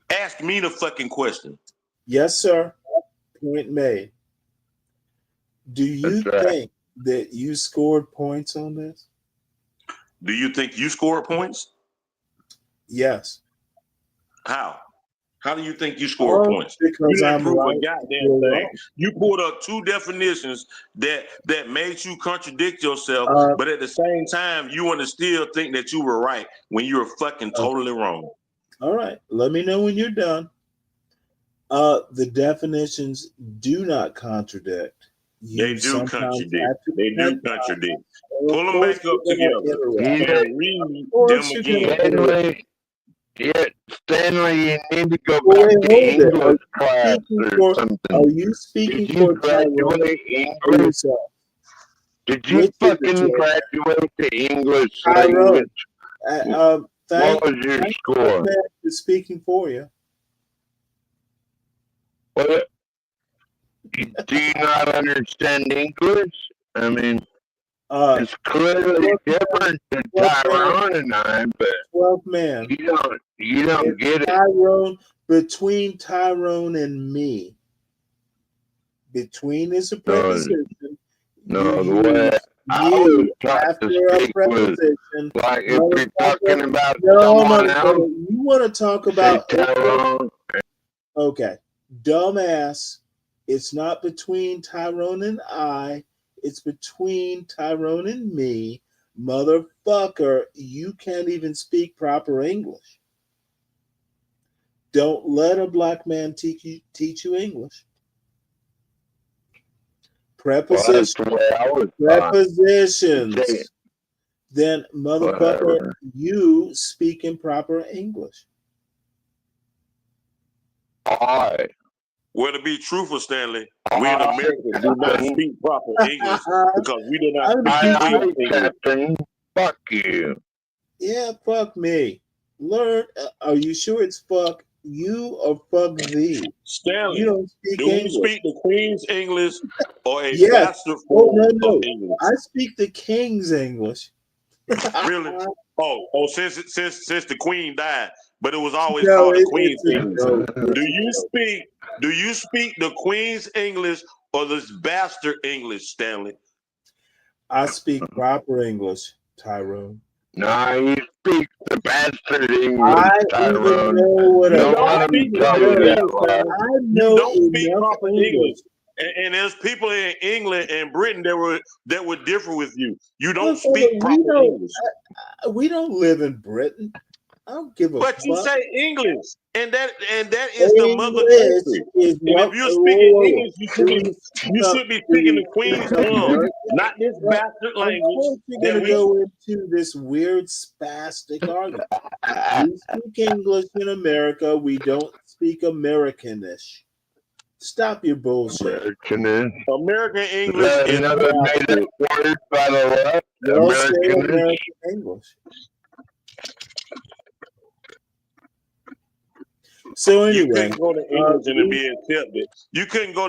Ask me the fucking question. Yes, sir. Point made. Do you think that you scored points on this? Do you think you scored points? Yes. How? How do you think you scored points? Because You didn't I'm prove a right. goddamn You're thing. wrong. You pulled up two definitions that made you contradict yourself, but at the same time, you want to still think that you were right when you were fucking totally wrong. All right. Let me know when you're done. The definitions do not contradict. They do contradict. They do contradict. Of Pull them course back you're up gonna together interrupt. and read Of course them you're again. gonna interrupt. Stanley, yeah, Stanley, you need to go Well, back wait, to hold it. English class or Are something. you speaking Did you for Tyrone graduate or English? yourself? Did you Which is it, fucking Joe? graduate the English Tyrone. language? What was your score? Is speaking for you. What? Do you not understand English? I mean, it's clearly different than Tyrone and I, but 12th man. You don't get it. Tyrone, between Tyrone and me, between is a preposition. No, the way I was taught to speak was like if you're talking about someone else. You want to talk about Tyrone. Okay, dumbass. It's not between Tyrone and I. It's between Tyrone and me. Motherfucker, you can't even speak proper English. Don't let a black man teach you English. Prepositions. Prepositions. Then, motherfucker, you speak in proper English. Well, to be truthful, Stanley, we in America do not speak proper English because we do not speak English. Fuck you. Yeah, fuck me. Learn. Are you sure it's fuck you or fuck thee? Stanley, You don't speak do English. you speak the Queen's English or a Yes. bastard form no. of English? I speak the King's English. Really? Oh, since the Queen died, but it was always No, called the it's Queen's a English. joke. Do you speak the Queen's English or this bastard English, Stanley? I speak proper English, Tyrone. No, you speak the bastard English, I Tyrone. even know what You a don't speak proper English, Stanley. I You know don't speak enough proper English. English. And there's people in England and Britain that would differ with you. You don't speak proper English. We don't live in Britain. I don't give a But fuck. you say English, and that is the mother country. Is And what, if you're speaking English, you should be speaking the Queen's tongue, not this bastard language. You're going to go into this weird spastic argument. We speak English in America. We don't speak Americanish. Stop your bullshit. American English is another native word by the left. Well, say American English. So anyway, you couldn't go to England and be accepted. You couldn't go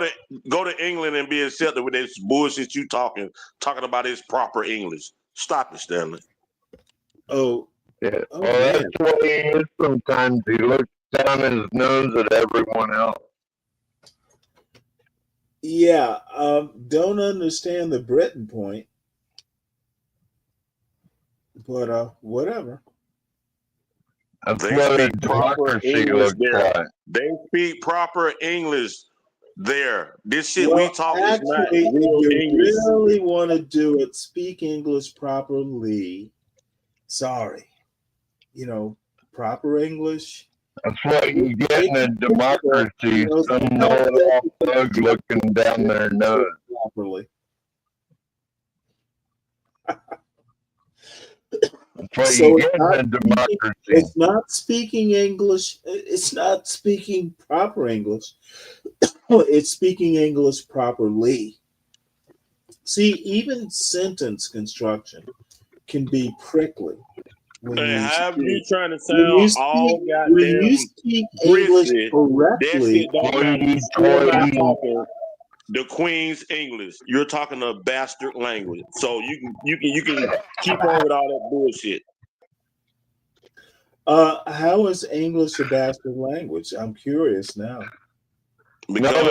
to England and be accepted with this bullshit you talking about this proper English. Stop it, Stanley. Oh, yeah. Oh, well, that's the way he is sometimes. He looks down his nose at everyone else. Yeah, don't understand the Britain point, but whatever. They speak proper English there. Like. They speak proper English there. This shit we talk is not real if you English. really want to do it, speak English properly. Sorry, proper English. That's what you get in a democracy. Some know-it-all thug looking down their nose. Properly. That's what you get in a democracy. It's not speaking English. It's not speaking proper English. It's speaking English properly. See, even sentence construction can be prickly. You trying to sound all goddamn when you speak English correctly, you're not talking the Queen's English. You're talking a bastard language. So you can keep on with all that bullshit. How is English a bastard language? I'm curious now. Because the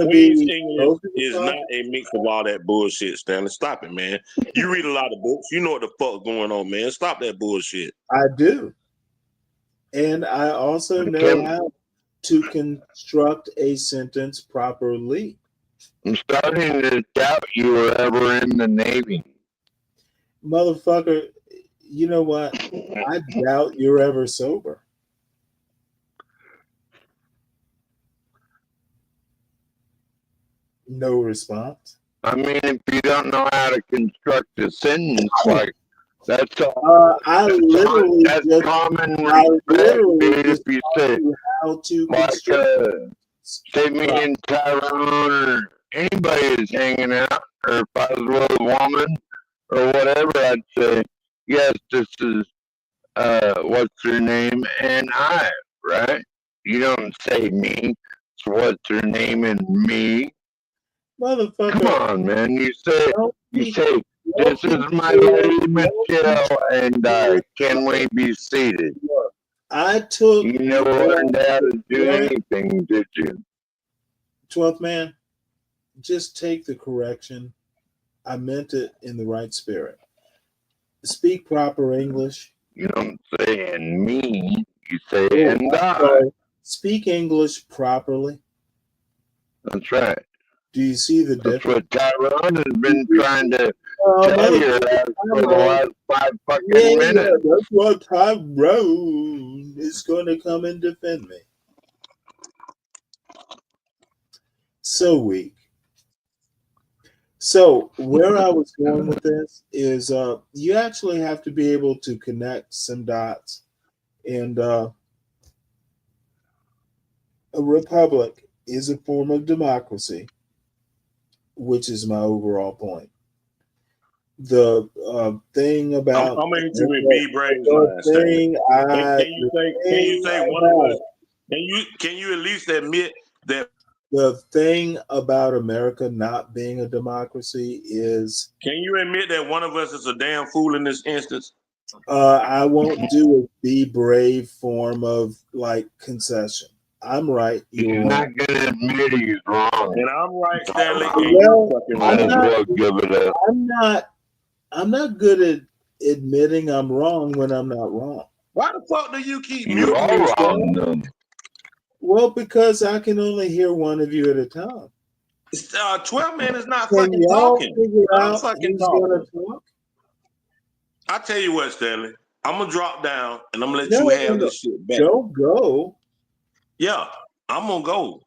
Queen's English is not a mix of all that bullshit, Stanley. Stop it, man. You read a lot of books. You know what the fuck going on, man. Stop that bullshit. I do. And I also know how to construct a sentence properly. I'm starting to doubt you were ever in the Navy. Motherfucker, you know what? I doubt you're ever sober. No response. I mean, if you don't know how to construct a sentence, like that's all. That's common respect, dude. If you say, say me and Tyrone or anybody is hanging out, or if I was with a woman or whatever, I'd say, yes, this is what's her name and I, right? You don't say me. It's what's her name and me. Motherfucker. Come on, man. You say, this is my lady Michelle, and can we be seated? You never learned how to do anything, did you? 12th man, just take the correction. I meant it in the right spirit. Speak proper English. You don't say and me. You say and I. Speak English properly. That's right. Do you see the That's difference? what Tyrone has been trying to tell your ass for the last 5 fucking minutes. That's what Tyrone is going to come and defend me. So weak. So where I was going with this is you actually have to be able to connect some dots. And a republic is a form of democracy, which is my overall point. The thing about I'm into it, B Brain's line. Can you say one of us? Can you at least admit that the thing about America not being a democracy is? Can you admit that one of us is a damn fool in this instance? I won't do a be brave form of like concession. I'm right. You're He's not gonna admit he's wrong. And I'm right, Stanley. And Well, you fucking might as wrong. well give it up. I'm not good at admitting I'm wrong when I'm not wrong. Why the fuck do you keep You muting are me, wrong, Stanley? then. Well, because I can only hear one of you at a time. 12 man is not Can fucking y'all talking. figure I'm out fucking who's talking. going to talk? I tell you what, Stanley. I'm gonna drop down and I'm gonna let you have this shit back. Don't go. Yeah, I'm gonna go.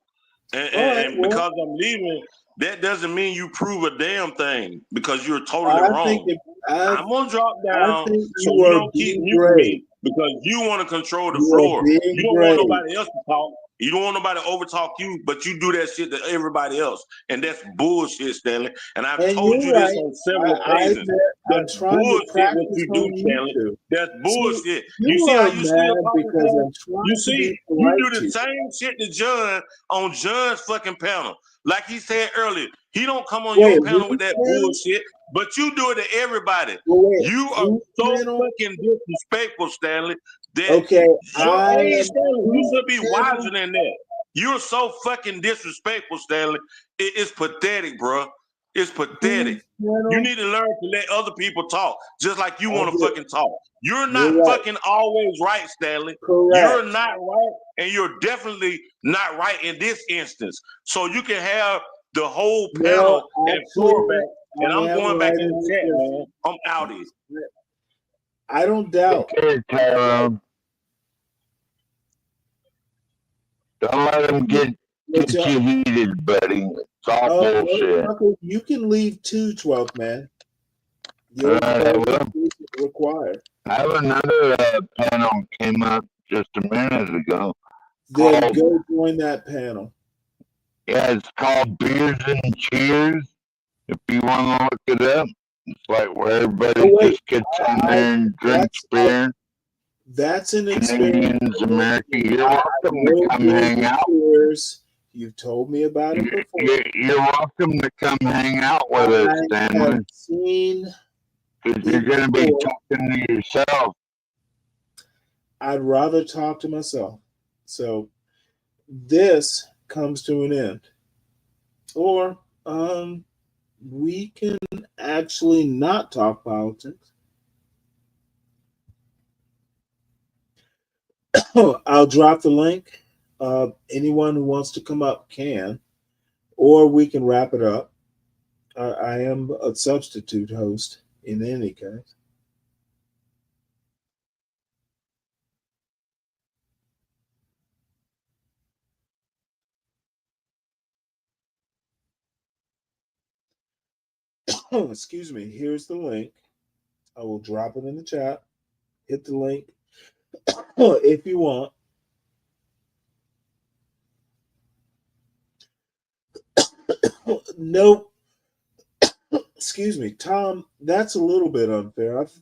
And because I'm leaving, that doesn't mean you prove a damn thing because you're totally wrong. I'm gonna drop down so you don't keep muting me because you want to control the floor. You don't want nobody else to talk. You don't want nobody to overtalk you, but you do that shit to everybody else. And that's bullshit, Stanley. And I've told you this on several occasions. That's bullshit what you do, Stanley. That's bullshit. You see how you still talking, Stanley? You see, you do the same shit to John on John's fucking panel. Like he said earlier, he don't come on your panel with that bullshit, but you do it to everybody. You are so fucking disrespectful, Stanley. That Stanley, you should be wiser than that. You're so fucking disrespectful, Stanley. It's pathetic, bro. It's pathetic. You need to learn to let other people talk, just like you want to fucking talk. You're not fucking always right, Stanley. You're not right, and you're definitely not right in this instance. So you can have the whole panel and floor back, and I'm going back in the chat, man. I'm out here. I don't doubt. Okay, Tyrone. Don't let him get you heated, buddy. It's all bullshit. You can leave too, 12th man. I will. Required. I have another panel came up just a minute ago. Then go join that panel. Yeah, it's called Beers and Cheers. If you want to look it up, it's like where everybody just gets in there and drinks beer. That's an Canadians, experience. America, you're welcome to come hang out. You've told me about it before. You're welcome to come hang out with us, Stanley. Because you're going to be talking to yourself. I'd rather talk to myself. So this comes to an end. Or we can actually not talk politics. I'll drop the link. Anyone who wants to come up can, or we can wrap it up. I am a substitute host in any case. Oh, excuse me. Here's the link. I will drop it in the chat. Hit the link if you want. Nope. Excuse me, Tom. That's a little bit unfair. I've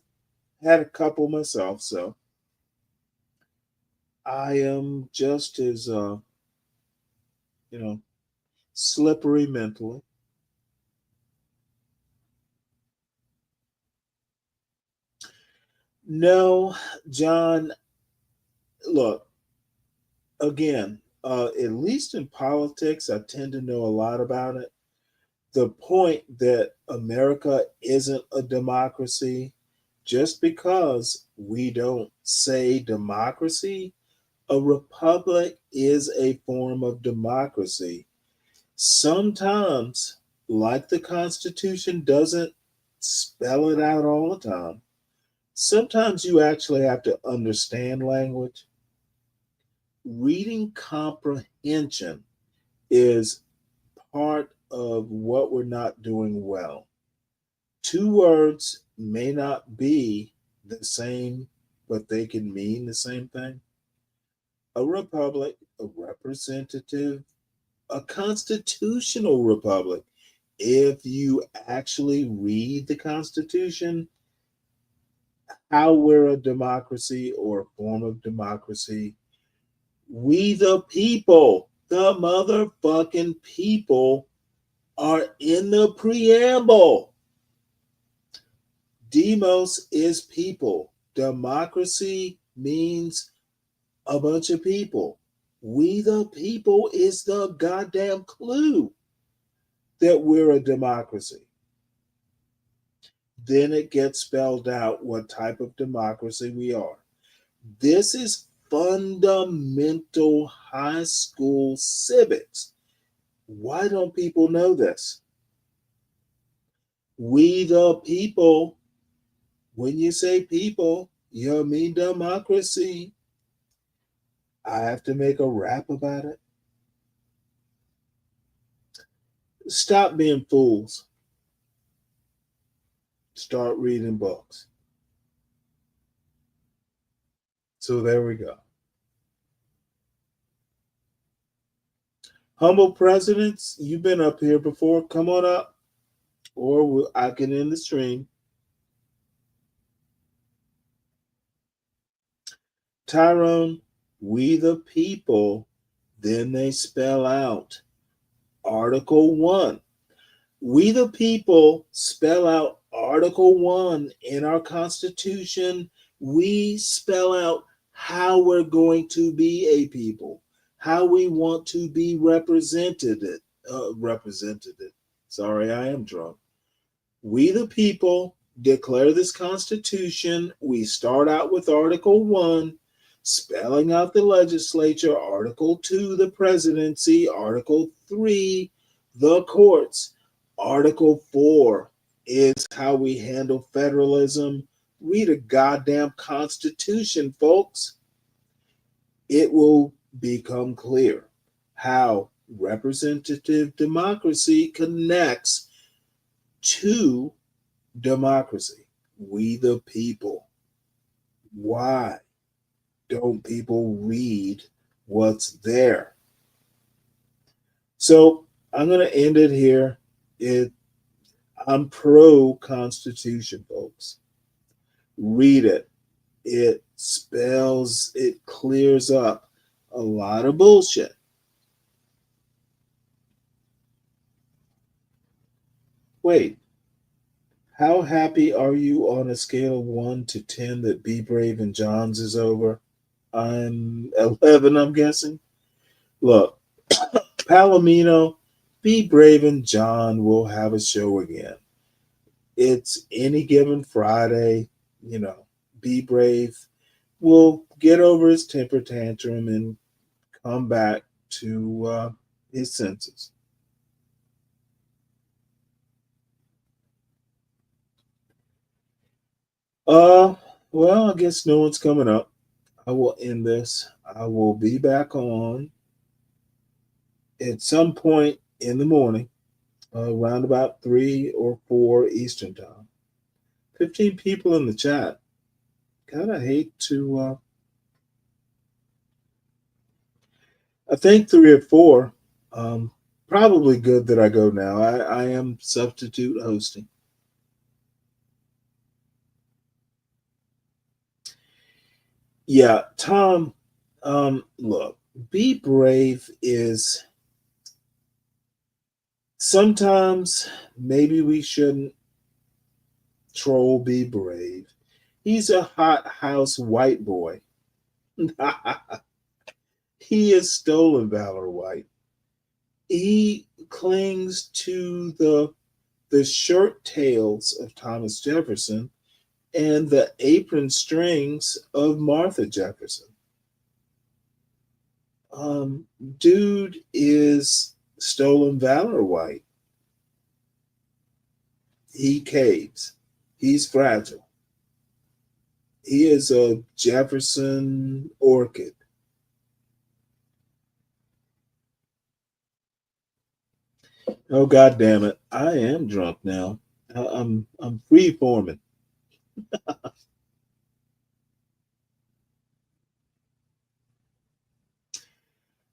had a couple myself, so I am just as slippery mentally. No, John, look, again, at least in politics, I tend to know a lot about it. The point that America isn't a democracy, just because we don't say democracy, a republic is a form of democracy. Sometimes, like the Constitution doesn't spell it out all the time, sometimes you actually have to understand language. Reading comprehension is part of what we're not doing well. Two words may not be the same, but they can mean the same thing. A republic, a representative, a constitutional republic. If you actually read the Constitution, how we're a democracy or a form of democracy, we the people, the motherfucking people, are in the preamble. Demos is people. Democracy means a bunch of people. We the people is the goddamn clue that we're a democracy. Then it gets spelled out what type of democracy we are. This is fundamental high school civics. Why don't people know this? We the people, when you say people, you mean democracy. I have to make a rap about it. Stop being fools. Start reading books. So there we go. Humble presidents, you've been up here before. Come on up, or I can end the stream. Tyrone, we the people, then they spell out Article 1. We the people spell out Article 1 in our Constitution. We spell out how we're going to be a people, how we want to be represented. Sorry, I am drunk. We the people declare this Constitution. We start out with Article 1, spelling out the legislature, Article 2, the presidency, Article 3, the courts. Article 4 is how we handle federalism. Read a goddamn Constitution, folks. It will become clear how representative democracy connects to democracy. We the people. Why don't people read what's there? So I'm going to end it here. I'm pro Constitution, folks. Read it. It clears up a lot of bullshit. Wait, how happy are you on a scale of 1 to 10 that Be Brave and John's is over? I'm 11, I'm guessing. Look, Palomino, Be Brave and John will have a show again. It's any given Friday, Be Brave will get over his temper tantrum and come back to his senses. Well, I guess no one's coming up. I will end this. I will be back on at some point in the morning, around about 3 or 4 Eastern time. 15 people in the chat. Kind of hate to. I think 3 or 4. Probably good that I go now. I am substitute hosting. Yeah, Tom, look, Be Brave is sometimes maybe we shouldn't troll Be Brave. He's a hot house white boy. He is stolen valor white. He clings to the shirt tails of Thomas Jefferson and the apron strings of Martha Jefferson. Dude is stolen valor white. He caves. He's fragile. He is a Jefferson orchid. Oh God damn it! I am drunk now. I'm free forming.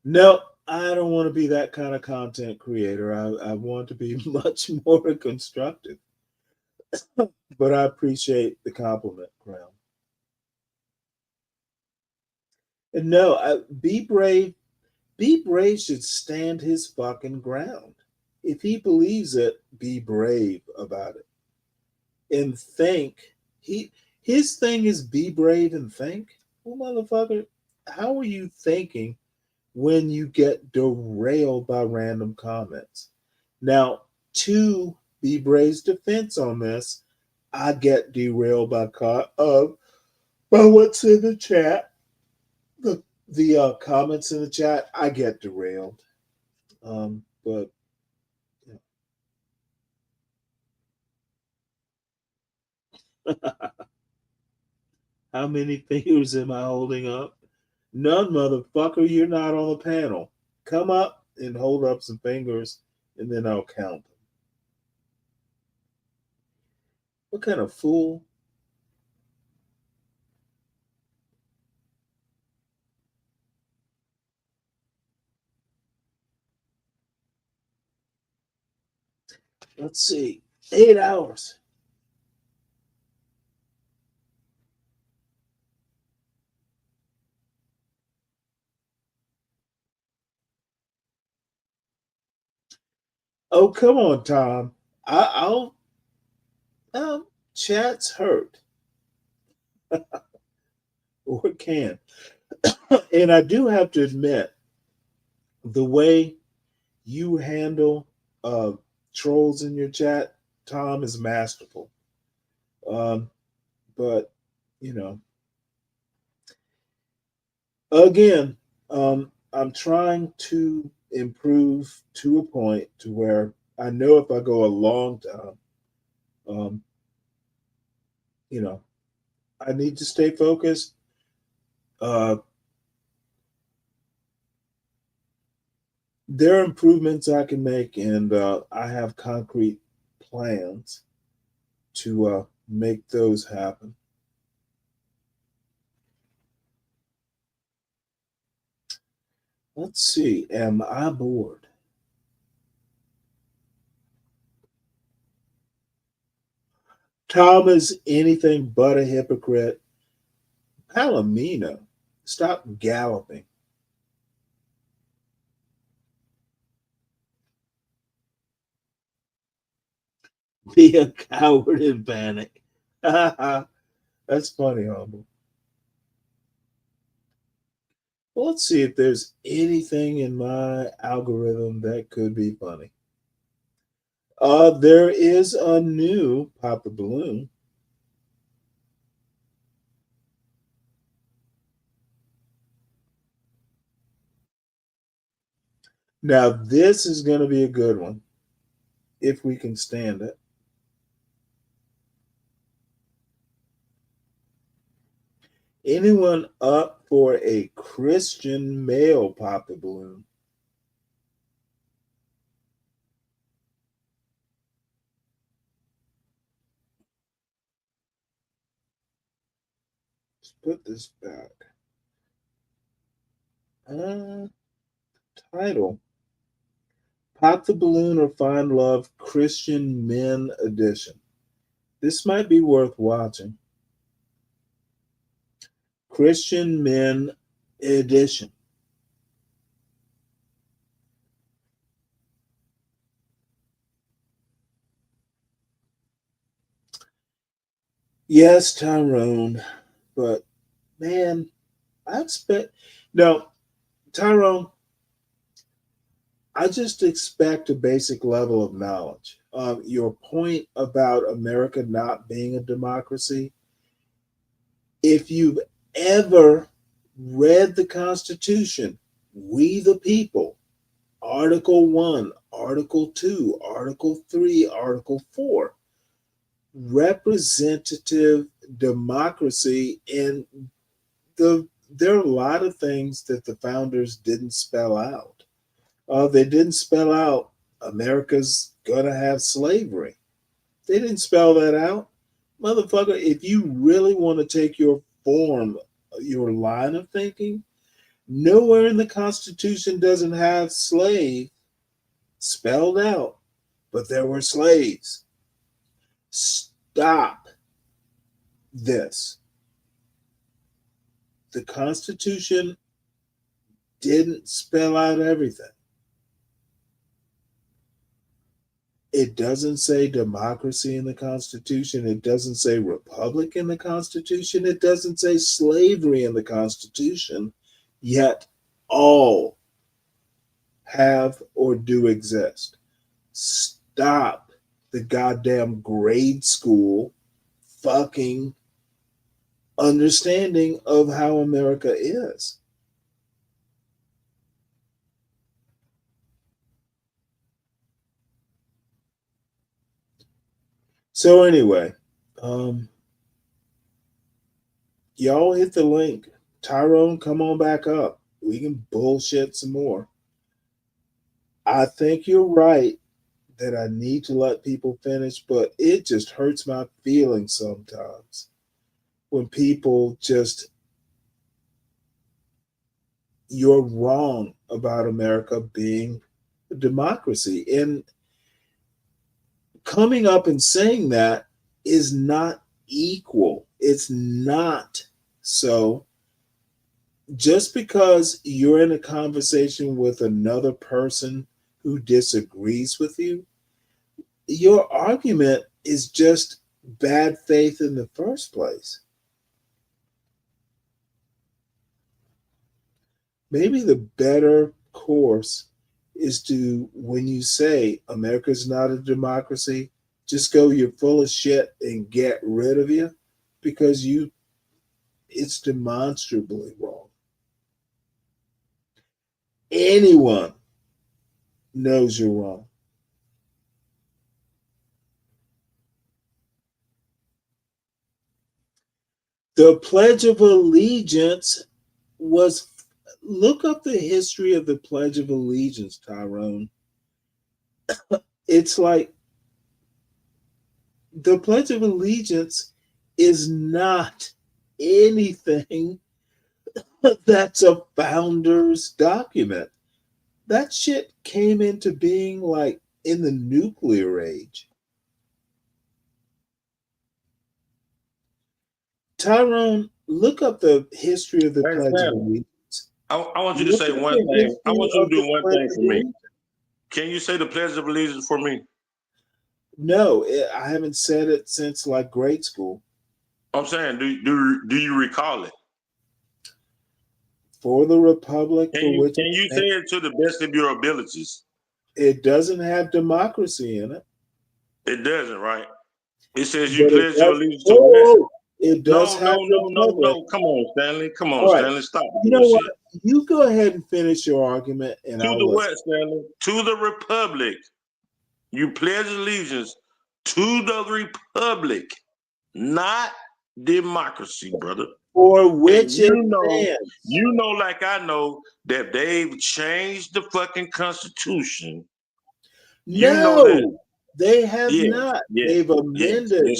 No, I don't want to be that kind of content creator. I want to be much more constructive. But I appreciate the compliment, Crown. And no, be brave. Be brave should stand his fucking ground. If he believes it, be brave about it. And think. His thing is be brave and think. Well, motherfucker, how are you thinking when you get derailed by random comments? Now, to be Brave's defense on this, I get derailed by what's in the chat. The comments in the chat, I get derailed. But how many fingers am I holding up? None, motherfucker. You're not on the panel. Come up and hold up some fingers, and then I'll count them. What kind of fool? Let's see. 8 hours. Oh, come on, Tom. I'll chat's hurt. Or it can. And I do have to admit, the way you handle trolls in your chat, Tom, is masterful. But, you know, again, I'm trying to improve to a point to where I know if I go a long time, you know, I need to stay focused. There are improvements I can make, and I have concrete plans to make those happen. Let's see. Am I bored? Tom is anything but a hypocrite. Palomino, stop galloping. Be a coward and panic. That's funny, Humble. Well, let's see if there's anything in my algorithm that could be funny. There is a new Pop the Balloon. Now, this is going to be a good one, if we can stand it. Anyone up for a Christian male Pop the Balloon? Let's put this back. Title: Pop the Balloon or Find Love Christian Men Edition. This might be worth watching. Christian Men Edition. Yes, Tyrone, but man, I expect no, Tyrone. I just expect a basic level of knowledge. Your point about America not being a democracy, if you've ever read the Constitution, we the people Article 1, Article 2, Article 3, Article 4. Representative democracy, and there are a lot of things that the founders didn't spell out. They didn't spell out America's gonna have slavery. They didn't spell that out. Motherfucker, if you really want to take your line of thinking, nowhere in the Constitution doesn't have slave spelled out, but there were slaves. Stop this. The Constitution didn't spell out everything. It doesn't say democracy in the Constitution. It doesn't say republic in the Constitution. It doesn't say slavery in the Constitution, yet all have or do exist. Stop the goddamn grade school fucking understanding of how America is. So anyway, y'all hit the link. Tyrone, come on back up. We can bullshit some more. I think you're right that I need to let people finish, but it just hurts my feelings sometimes when people just, you're wrong about America being a democracy. And coming up and saying that is not equal. It's not. So just because you're in a conversation with another person who disagrees with you, your argument is just bad faith in the first place. Maybe the better course is to, when you say America's not a democracy, just go, you're full of shit and get rid of you, because it's demonstrably wrong. Anyone knows you're wrong. The Pledge of Allegiance was, look up the history of the Pledge of Allegiance, Tyrone. It's like the Pledge of Allegiance is not anything that's a founder's document. That shit came into being like in the nuclear age. Tyrone, look up the history of the Pledge of Allegiance. I want you to say one thing. I want you to do one thing for me. Can you say the Pledge of Allegiance for me? No, I haven't said it since like grade school. I'm saying, do you recall it? For the Republic for which can you say it to the best of your abilities? It doesn't have democracy in it. It doesn't, right? It says you pledge your allegiance to what? It does have no. Come on, Stanley. Come on, right. Stanley. Stop. You know what? You go ahead and finish your argument, and I'll listen. What, Stanley? To the Republic. You pledge allegiance to the Republic, not democracy, brother. For which you know, like I know, that they've changed the fucking Constitution. No, you know that. They have not. They've amended it.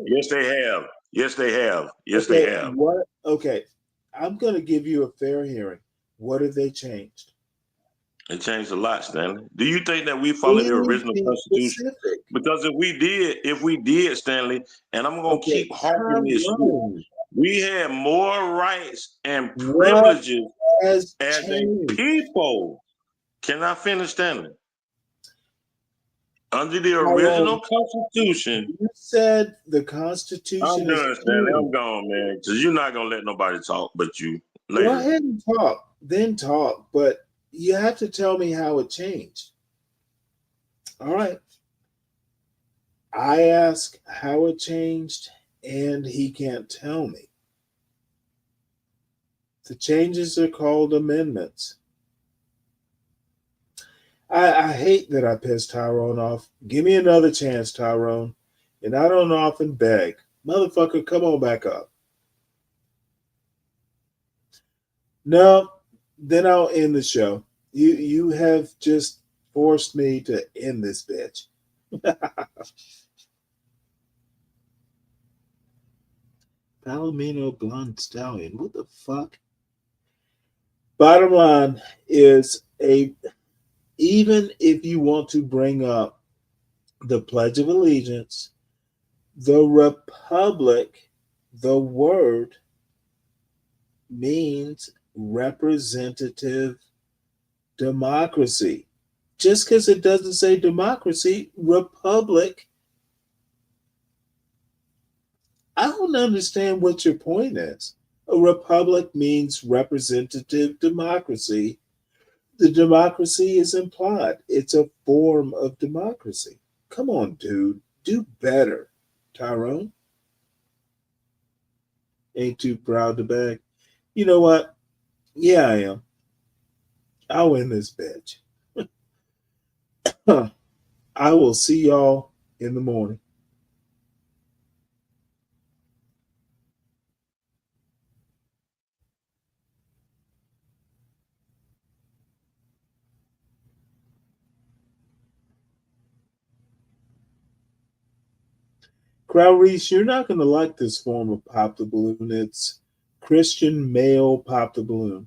Yes, they have. Yes, they have. Yes, okay, they have. What? Okay, I'm going to give you a fair hearing. What have they changed? It changed a lot, Stanley. Do you think that we follow the original Constitution? Because if we did, Stanley, and I'm going to keep harping this, we had more rights and privileges as a people. Can I finish, Stanley? Under the original Constitution. You said the Constitution. I'm done, Stanley. I'm gone, man. Because you're not going to let nobody talk but you later. Go ahead and talk. Then talk. But you have to tell me how it changed. All right. I ask how it changed, and he can't tell me. The changes are called amendments. I hate that I pissed Tyrone off. Give me another chance, Tyrone. And I don't often beg. Motherfucker, come on back up. No, then I'll end the show. You have just forced me to end this bitch. Palomino Blonde Stallion. What the fuck? Bottom line is even if you want to bring up the Pledge of Allegiance, the Republic, the word means representative democracy. Just because it doesn't say democracy, republic, I don't understand what your point is. A republic means representative democracy. The democracy is implied. It's a form of democracy. Come on, dude. Do better, Tyrone. Ain't too proud to beg. You know what? Yeah, I am. I'll win this bitch. I will see y'all in the morning. Crowd Reese, you're not going to like this form of Pop the Balloon. It's Christian male Pop the Balloon.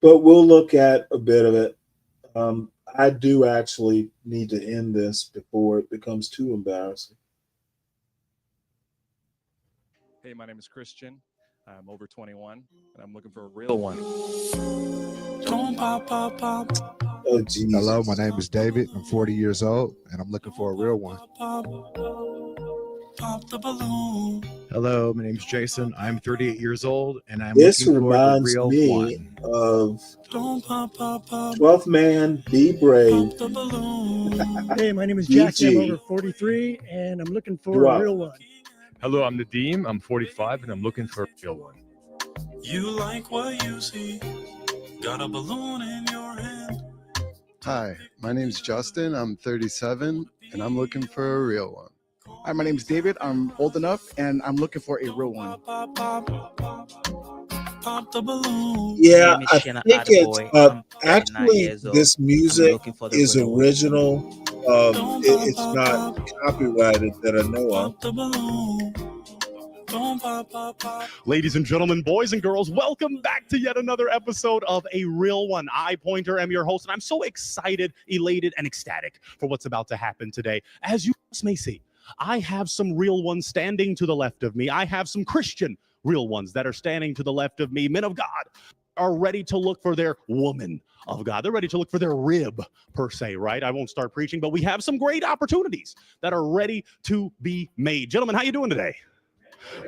But we'll look at a bit of it. I do actually need to end this before it becomes too embarrassing. Hey, my name is Christian. I'm over 21, and I'm looking for a real one. Don't pop, pop, pop. Oh, Jesus. Hello, my name is David. I'm 40 years old, and I'm looking for a real one. Pop the balloon. Hello, my name is Jason. I'm 38 years old, and I'm This looking for the reminds real me one. of Don't pop, pop, pop. 12th Man, Be Brave. Pop the balloon. Hey, my name is Jackie. I'm DG. over 43, and I'm looking for Wow. a real one. Hello, I'm Nadeem. I'm 45, and I'm looking for a real one. You like what you see. Got a balloon in your hand. Hi, my name is Justin. I'm 37, and I'm looking for a real one. Hi, my name is David. I'm old enough, and I'm looking for a real one. Pop, pop, pop. Pop the balloon. Yeah, name is I Shanna think it's Attaboy. I'm 39 actually years old. this I'm music looking for the is real one. original. It's not copyrighted that I know of. Pop the balloon. Don't pop, pop, pop. Ladies and gentlemen, boys and girls, welcome back to yet another episode of A Real One. I, Pointer, am your host, and I'm so excited, elated, and ecstatic for what's about to happen today. As you may see, I have some real ones standing to the left of me. I have some Christian real ones that are standing to the left of me. Men of God are ready to look for their woman of God. They're ready to look for their rib, per se, right? I won't start preaching, but we have some great opportunities that are ready to be made. Gentlemen, how you doing today?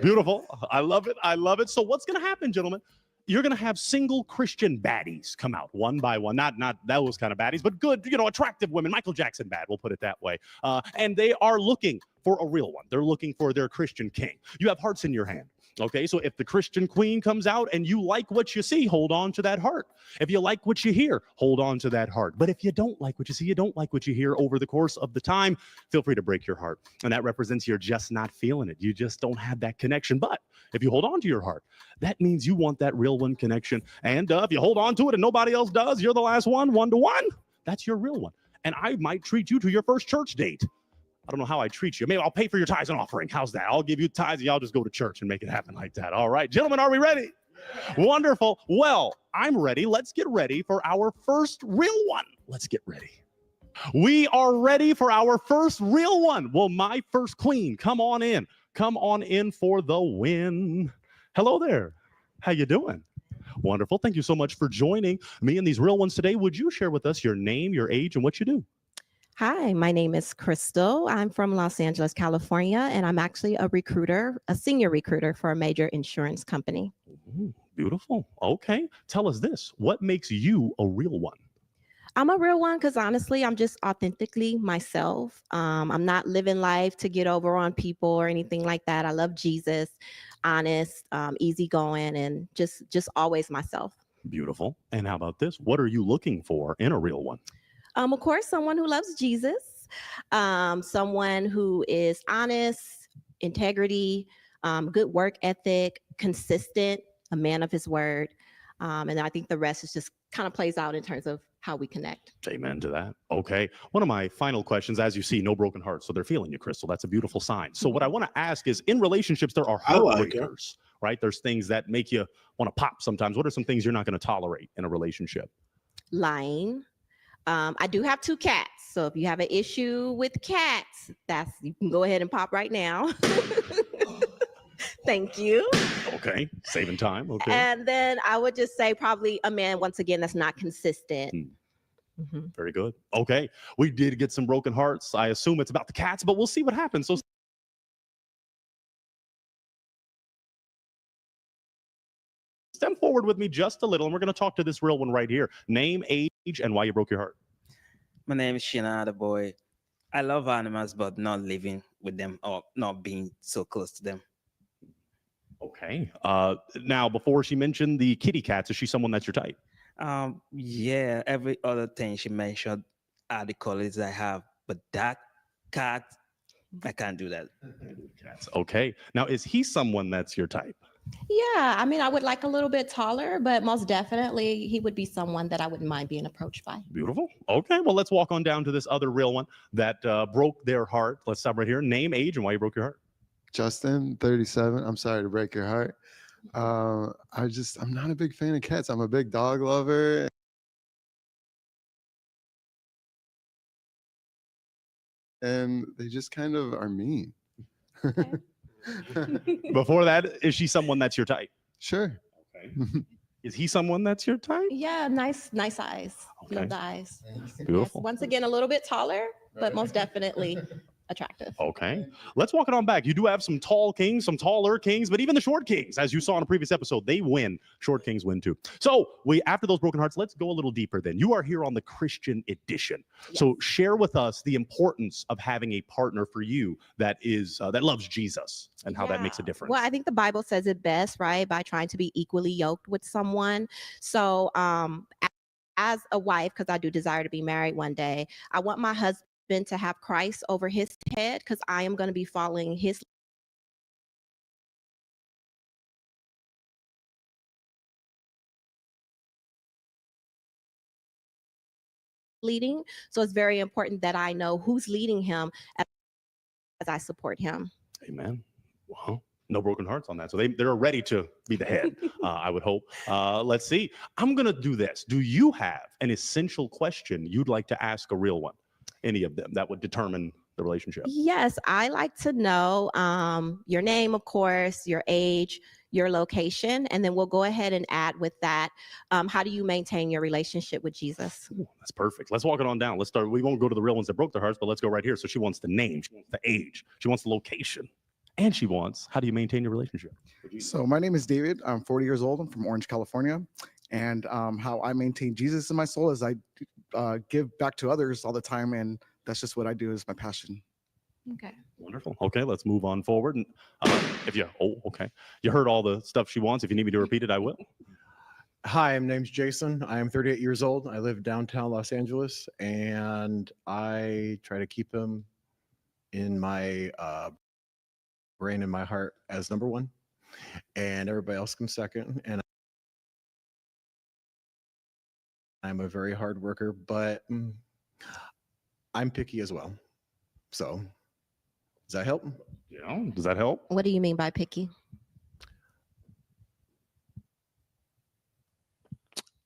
Beautiful. I love it. I love it. So what's going to happen, gentlemen? You're going to have single Christian baddies come out one by one. Not those kind of baddies, but good, attractive women. Michael Jackson bad, we'll put it that way. And they are looking for a real one. They're looking for their Christian king. You have hearts in your hand. Okay, so if the Christian queen comes out and you like what you see, hold on to that heart. If you like what you hear, hold on to that heart. But if you don't like what you see, you don't like what you hear over the course of the time, feel free to break your heart. And that represents you're just not feeling it. You just don't have that connection. But if you hold on to your heart, that means you want that real one connection. And if you hold on to it and nobody else does, you're the last one, 1-to-1. That's your real one. And I might treat you to your first church date. I don't know how I treat you. Maybe I'll pay for your tithes and offering. How's that? I'll give you tithes and y'all just go to church and make it happen like that. All right, gentlemen, are we ready? Wonderful. Well, I'm ready. Let's get ready for our first real one. Let's get ready. We are ready for our first real one. Well, my first queen, come on in. Come on in for the win. Hello there. How you doing? Wonderful. Thank you so much for joining me in these real ones today. Would you share with us your name, your age, and what you do? Hi, my name is Crystal. I'm from Los Angeles, California, and I'm actually a recruiter, a senior recruiter for a major insurance company. Ooh, beautiful. Okay. Tell us this. What makes you a real one? I'm a real one because honestly, I'm just authentically myself. I'm not living life to get over on people or anything like that. I love Jesus, honest, easygoing, and just always myself. Beautiful. And how about this? What are you looking for in a real one? Of course, someone who loves Jesus, someone who is honest, integrity, good work ethic, consistent, a man of his word. And I think the rest is just kind of plays out in terms of how we connect. Amen to that. Okay. One of my final questions, as you see, no broken hearts. So they're feeling you, Crystal. That's a beautiful sign. So what I want to ask is, in relationships, there are heartbreakers, right? There's things that make you want to pop sometimes. What are some things you're not going to tolerate in a relationship? Lying. I do have 2 cats. So if you have an issue with cats, you can go ahead and pop right now. Thank you. Okay. Saving time. Okay. And then I would just say probably a man, once again, that's not consistent. Very good. Okay. We did get some broken hearts. I assume it's about the cats, but we'll see what happens. So step forward with me just a little, and we're going to talk to this real one right here. Name, age, and why you broke your heart. My name is Shina, the boy. I love animals, but not living with them or not being so close to them. Okay. Now, before she mentioned the kitty cats, is she someone that's your type? Yeah, every other thing she mentioned are the colors I have, but that cat, I can't do that. Okay. Now, is he someone that's your type? Yeah, I mean, I would like a little bit taller, but most definitely he would be someone that I wouldn't mind being approached by. Beautiful. Okay, well, let's walk on down to this other real one that broke their heart. Let's stop right here. Name, age, and why you broke your heart. Justin, 37. I'm sorry to break your heart. I'm not a big fan of cats. I'm a big dog lover. And they just kind of are mean. Before that, is she someone that's your type? Sure. Okay. Is he someone that's your type? Yeah, nice eyes. Okay. Love the eyes. Beautiful. Yes, once again, a little bit taller, but most definitely attractive. Okay. Let's walk it on back. You do have some tall kings, some taller kings, but even the short kings, as you saw in a previous episode, they win. Short kings win too. So after those broken hearts, let's go a little deeper then. You are here on the Christian edition. Yes. So share with us the importance of having a partner for you that loves Jesus and how that makes a difference. Well, I think the Bible says it best, right? By trying to be equally yoked with someone. So as a wife, because I do desire to be married one day, I want my husband to have Christ over his head, because I am going to be following his leading. So it's very important that I know who's leading him as I support him. Amen. Well, no broken hearts on that. So they're ready to be the head, I would hope. Let's see. I'm going to do this. Do you have an essential question you'd like to ask a real one? Any of them that would determine the relationship? Yes, I like to know your name, of course, your age, your location, and then we'll go ahead and add with that, how do you maintain your relationship with Jesus? Ooh, that's perfect. Let's walk it on down. Let's start. We won't go to the real ones that broke their hearts, but let's go right here. So she wants the name, she wants the age, she wants the location, and she wants, how do you maintain your relationship? So my name is David. I'm 40 years old. I'm from Orange, California. And how I maintain Jesus in my soul is I give back to others all the time. And that's just what I do, is my passion. Okay. Wonderful. Okay, let's move on forward. And okay. You heard all the stuff she wants. If you need me to repeat it, I will. Hi, my name's Jason. I am 38 years old. I live downtown Los Angeles, and I try to keep him in my brain and my heart as number one, and everybody else comes second. And I'm a very hard worker, but I'm picky as well. So does that help? Yeah. Does that help? What do you mean by picky?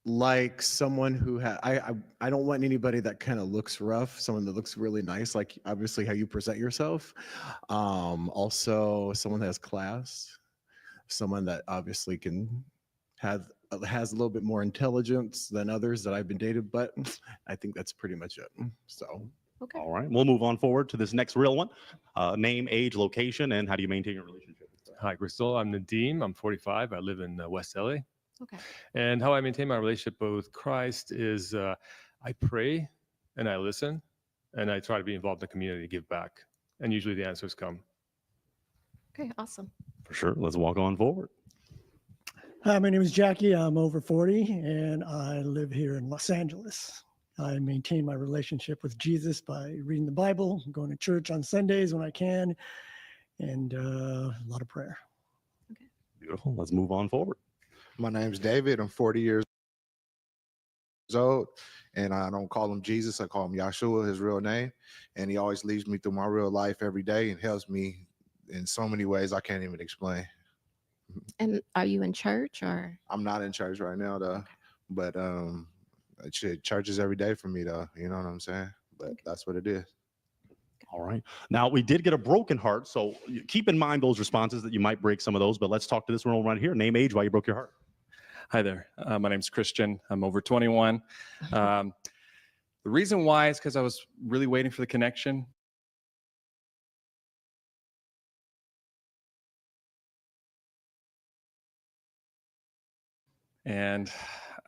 Like someone who I don't want anybody that kind of looks rough, someone that looks really nice, like obviously how you present yourself. Also someone that has class, someone that obviously has a little bit more intelligence than others that I've been dated, but I think that's pretty much it. So okay. All right, we'll move on forward to this next real one. Name, age, location, and how do you maintain your relationship? Hi, Crystal. I'm Nadeem. I'm 45. I live in West LA. Okay. And how I maintain my relationship with Christ is I pray and I listen and I try to be involved in the community to give back. And usually the answers come. Okay, awesome. For sure. Let's walk on forward. Hi, my name is Jackie. I'm over 40 and I live here in Los Angeles. I maintain my relationship with Jesus by reading the Bible, going to church on Sundays when I can, and a lot of prayer. Beautiful. Let's move on forward. My name's David. I'm 40 years old, and I don't call him Jesus. I call him Yahshua, his real name. And he always leads me through my real life every day and helps me in so many ways I can't even explain. And are you in church or? I'm not in church right now, though, but church is every day for me, though. You know what I'm saying? But that's what it is. All right. Now, we did get a broken heart, so keep in mind those responses that you might break some of those, but let's talk to this one right here. Name, age, why you broke your heart. Hi there. My name's Christian. I'm over 21. The reason why is because I was really waiting for the connection. And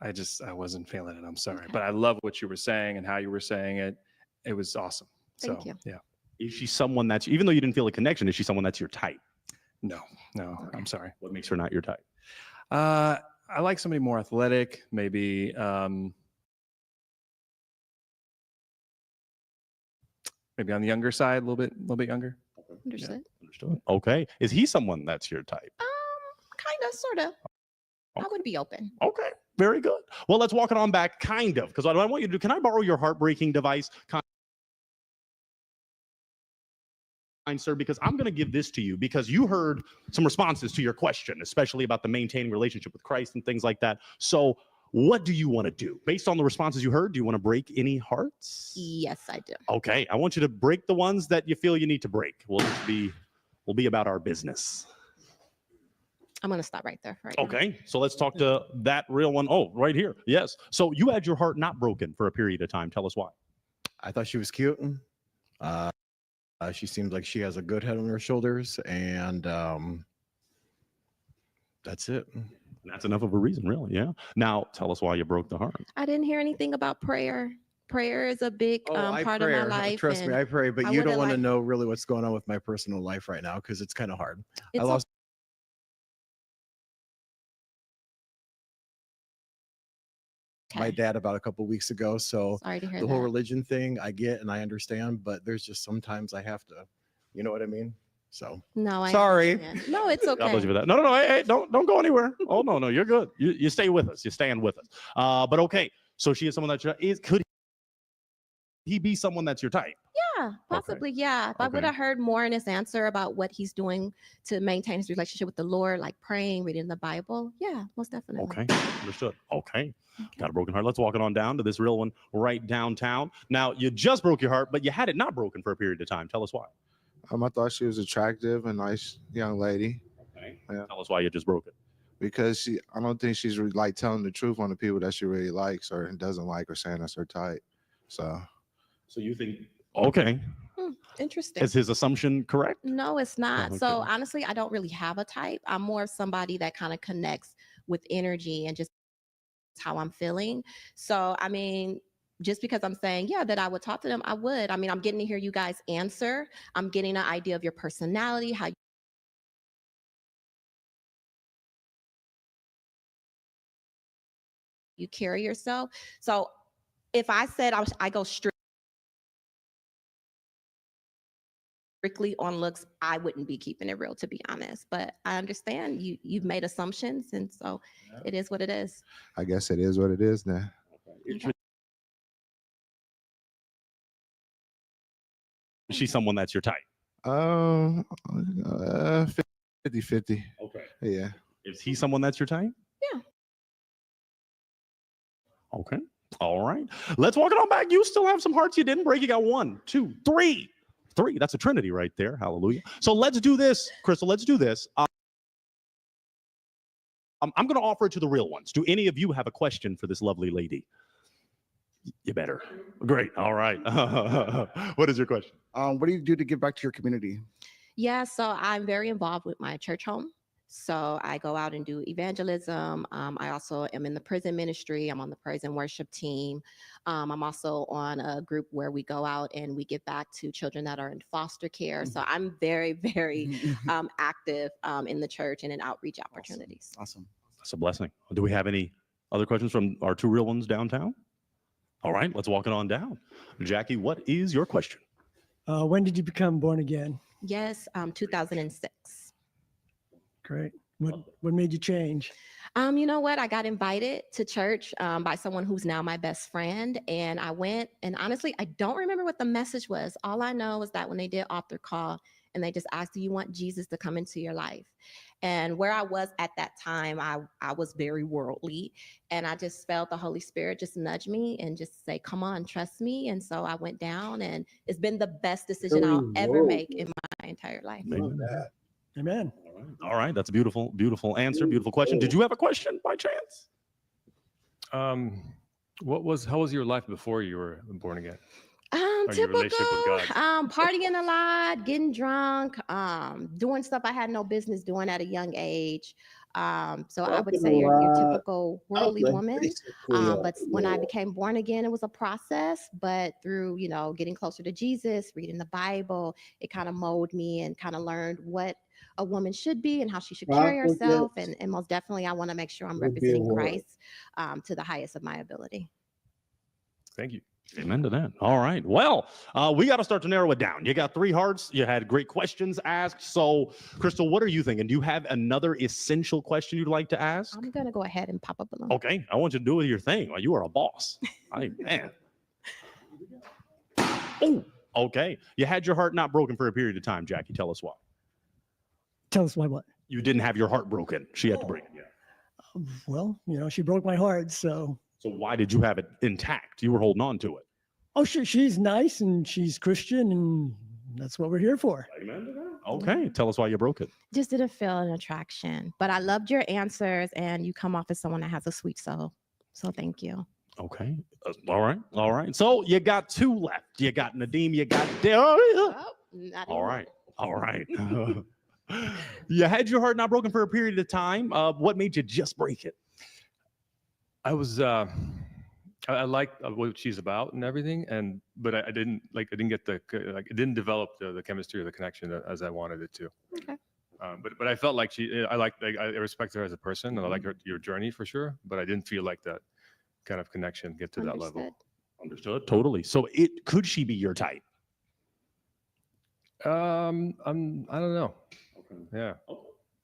I wasn't feeling it. I'm sorry. But I love what you were saying and how you were saying it. It was awesome. Thank you. Yeah. Is she someone that's, even though you didn't feel a connection, is she someone that's your type? No, I'm sorry. What makes her not your type? I like somebody more athletic, maybe maybe on the younger side, a little bit younger. Understood. Understood. Okay. Is he someone that's your type? Kind of, sort of. I would be open. Okay. Very good. Well, let's walk it on back, kind of, because what I want you to do, can I borrow your heartbreaking device? Sir, because I'm going to give this to you because you heard some responses to your question, especially about the maintaining relationship with Christ and things like that. So what do you want to do? Based on the responses you heard, do you want to break any hearts? Yes, I do. Okay. I want you to break the ones that you feel you need to break. We'll be about our business. I'm going to stop right there. Okay. So let's talk to that real one. Oh, right here. Yes. So you had your heart not broken for a period of time. Tell us why. I thought she was cute. She seems like she has a good head on her shoulders, and that's it. That's enough of a reason, really. Yeah. Now, tell us why you broke the heart. I didn't hear anything about prayer. Prayer is a big part of my life. Trust me, I pray, but you don't want to like... know really what's going on with my personal life right now because it's kind of hard. It's I lost my dad about a couple of weeks ago, so sorry to hear the whole that. religion thing I get and I understand, but there's just sometimes I have to, you know what I mean? So no, sorry. No, it's okay. God bless you for that. No. Hey, don't go anywhere. Oh no, you're good. You stay with us. You stand with us. But okay. So she is someone that could he be someone that's your type? Yeah, possibly. Okay. Yeah. If I would have heard more in his answer about what he's doing to maintain his relationship with the Lord, like praying, reading the Bible. Yeah, most definitely. Okay. Understood. Okay. Got a broken heart. Let's walk it on down to this real one right downtown. Now, you just broke your heart, but you had it not broken for a period of time. Tell us why. I thought she was attractive, a nice young lady. Okay. Yeah. Tell us why you just broke it. Because I don't think she's like telling the truth on the people that she really likes or doesn't like or saying that's her type. So you think, okay. Interesting. Is his assumption correct? No, it's not. Okay. So honestly, I don't really have a type. I'm more somebody that kind of connects with energy and just how I'm feeling. So, I mean, just because I'm saying, yeah, that I would talk to them, I would. I mean, I'm getting to hear you guys answer. I'm getting an idea of your personality, how you carry yourself. So if I said I go strictly on looks, I wouldn't be keeping it real, to be honest. But I understand you've made assumptions, and so it is what it is. I guess it is what it is now. Okay. Is she someone that's your type? 50-50. Okay. Yeah. Is he someone that's your type? Yeah. Okay. All right. Let's walk it on back. You still have some hearts you didn't break. You got 1, 2, 3. 3. That's a trinity right there. Hallelujah. So let's do this, Crystal. Let's do this. I'm going to offer it to the real ones. Do any of you have a question for this lovely lady? You better. Great. All right. What is your question? What do you do to give back to your community? Yeah, so I'm very involved with my church home. So I go out and do evangelism. I also am in the prison ministry. I'm on the praise and worship team. I'm also on a group where we go out and we give back to children that are in foster care. So I'm very, very active in the church and in outreach opportunities. Awesome. That's a blessing. Do we have any other questions from our two real ones downtown? All right, let's walk it on down. Jackie, what is your question? When did you become born again? Yes, 2006. Great. What made you change? You know what? I got invited to church by someone who's now my best friend. And I went, and honestly, I don't remember what the message was. All I know is that when they did altar call and they just asked, do you want Jesus to come into your life? And where I was at that time, I was very worldly. And I just felt the Holy Spirit just nudge me and just say, come on, trust me. And so I went down, and it's been the best decision I'll ever make in my entire life. Amen. All right, that's a beautiful, beautiful answer, beautiful question. Did you have a question by chance? How was your life before you were born again? Or your relationship with God? Partying a lot, getting drunk, doing stuff I had no business doing at a young age. So I would say your typical worldly woman. But when I became born again, it was a process. But through, getting closer to Jesus, reading the Bible, it kind of molded me and kind of learned what a woman should be and how she should carry herself. And most definitely, I want to make sure I'm representing Christ to the highest of my ability. Thank you. Amen to that. All right. Well, we got to start to narrow it down. You got 3 hearts. You had great questions asked. So, Crystal, what are you thinking? Do you have another essential question you'd like to ask? I'm going to go ahead and pop a balloon. Okay. I want you to do your thing. Well, you are a boss. Man. Oh, okay. You had your heart not broken for a period of time, Jackie. Tell us why. Tell us why what? You didn't have your heart broken. She had to break it. Yeah. Well, she broke my heart, so. So why did you have it intact? You were holding on to it. Oh, she's nice and she's Christian, and that's what we're here for. Amen to that. Okay. Tell us why you broke it. Just didn't feel an attraction. But I loved your answers, and you come off as someone that has a sweet soul. So thank you. Okay. All right. All right. So you got 2 left. You got Nadim. You got All right. All right. You had your heart not broken for a period of time. What made you just break it? I was I liked what she's about and everything, but I didn't get it didn't develop the chemistry or the connection as I wanted it to. Okay. But I felt like I respect her as a person, and I like your journey for sure. But I didn't feel like that kind of connection get to that level. Understood. Totally. So could she be your type? I don't know. Okay. Yeah.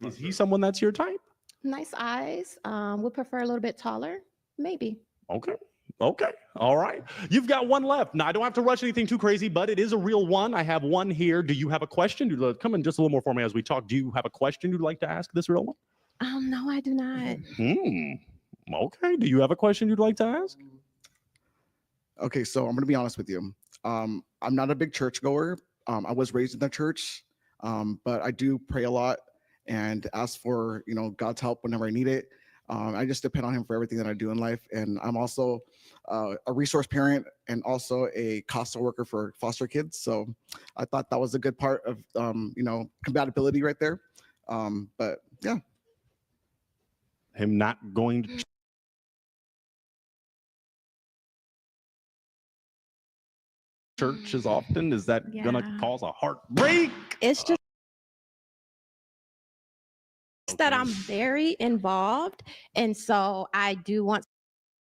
Is he someone that's your type? Nice eyes. Would prefer a little bit taller, maybe. Okay. Okay. All right. You've got 1 left. Now, I don't have to rush anything too crazy, but it is a real one. I have one here. Do you have a question? Come in just a little more for me as we talk. Do you have a question you'd like to ask this real one? No, I do not. Okay. Do you have a question you'd like to ask? Okay, so I'm going to be honest with you. I'm not a big churchgoer. I was raised in the church, but I do pray a lot and ask for God's help whenever I need it. I just depend on him for everything that I do in life. And I'm also a resource parent and also a CASA worker for foster kids. So I thought that was a good part of, compatibility right there. But yeah. Him not going to church as often, is that gonna cause a heartbreak? It's just that I'm very involved, and so I do want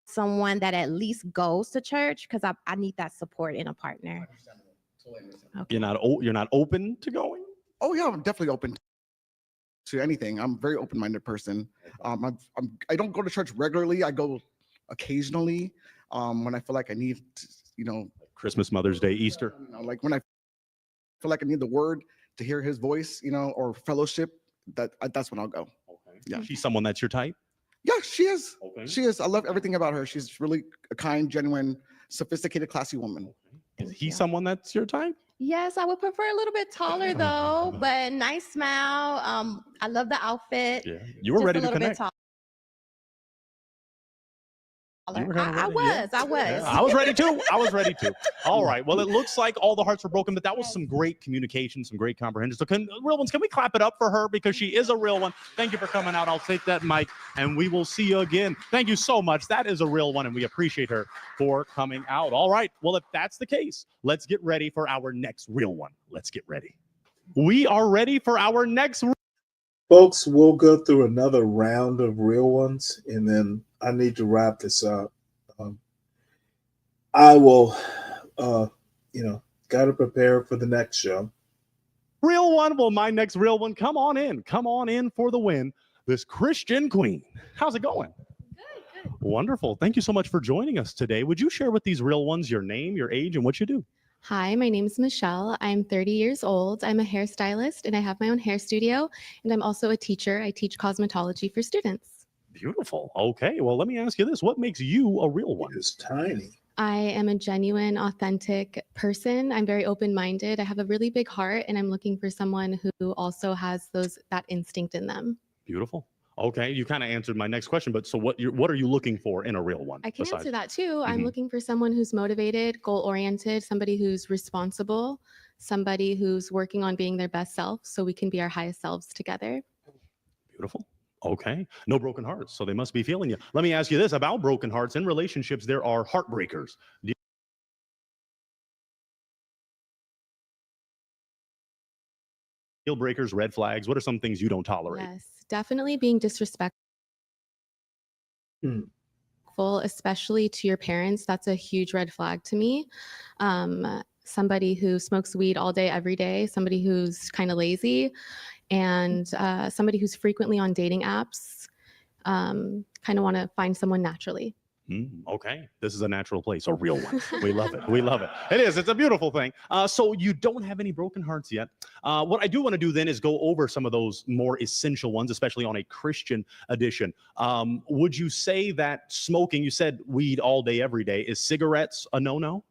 someone that at least goes to church because I need that support in a partner. Okay. You're not open to going? Oh yeah, I'm definitely open to anything. I'm a very open-minded person. I don't go to church regularly. I go occasionally when I feel like I need to, Christmas, Mother's Day, Easter. Like when I feel like I need the word to hear his voice, or fellowship, that's when I'll go. Okay. Yeah. She's someone that's your type? Yeah, she is. Okay. She is. I love everything about her. She's really a kind, genuine, sophisticated, classy woman. Is he someone that's your type? Yes, I would prefer a little bit taller though, but nice smile. I love the outfit. Yeah, you were ready to connect. I was. Yeah, I was ready too. All right. Well, it looks like all the hearts were broken, but that was some great communication, some great comprehension. So real ones, can we clap it up for her because she is a real one? Thank you for coming out. I'll take that mic and we will see you again. Thank you so much. That is a real one and we appreciate her for coming out. All right. Well, if that's the case, let's get ready for our next real one. Let's get ready. We are ready for our next Folks, we'll go through another round of real ones, and then I need to wrap this up. I will, got to prepare for the next show. Real one. Well, my next real one. Come on in. Come on in for the win. This Christian queen. How's it going? Good. Wonderful. Thank you so much for joining us today. Would you share with these real ones your name, your age, and what you do? Hi, my name is Michelle. I'm 30 years old. I'm a hairstylist and I have my own hair studio. And I'm also a teacher. I teach cosmetology for students. Beautiful. Okay. Well, let me ask you this. What makes you a real one? It's tiny. I am a genuine, authentic person. I'm very open-minded. I have a really big heart and I'm looking for someone who also has that instinct in them. Beautiful. Okay. You kind of answered my next question, but so what are you looking for in a real one? I can answer that too. I'm looking for someone who's motivated, goal-oriented, somebody who's responsible, somebody who's working on being their best self so we can be our highest selves together. Beautiful. Okay. No broken hearts, so they must be feeling you. Let me ask you this about broken hearts. In relationships, there are heartbreakers. Deal breakers, red flags. What are some things you don't tolerate? Yes, definitely being disrespectful, especially to your parents. That's a huge red flag to me. Somebody who smokes weed all day, every day, somebody who's kind of lazy, and somebody who's frequently on dating apps, kind of want to find someone naturally. Okay, this is a natural place, a real one. We love it. We love it. It is. It's a beautiful thing. So you don't have any broken hearts yet. What I do want to do then is go over some of those more essential ones, especially on a Christian edition. Would you say that smoking, you said weed all day, every day, is cigarettes a no-no?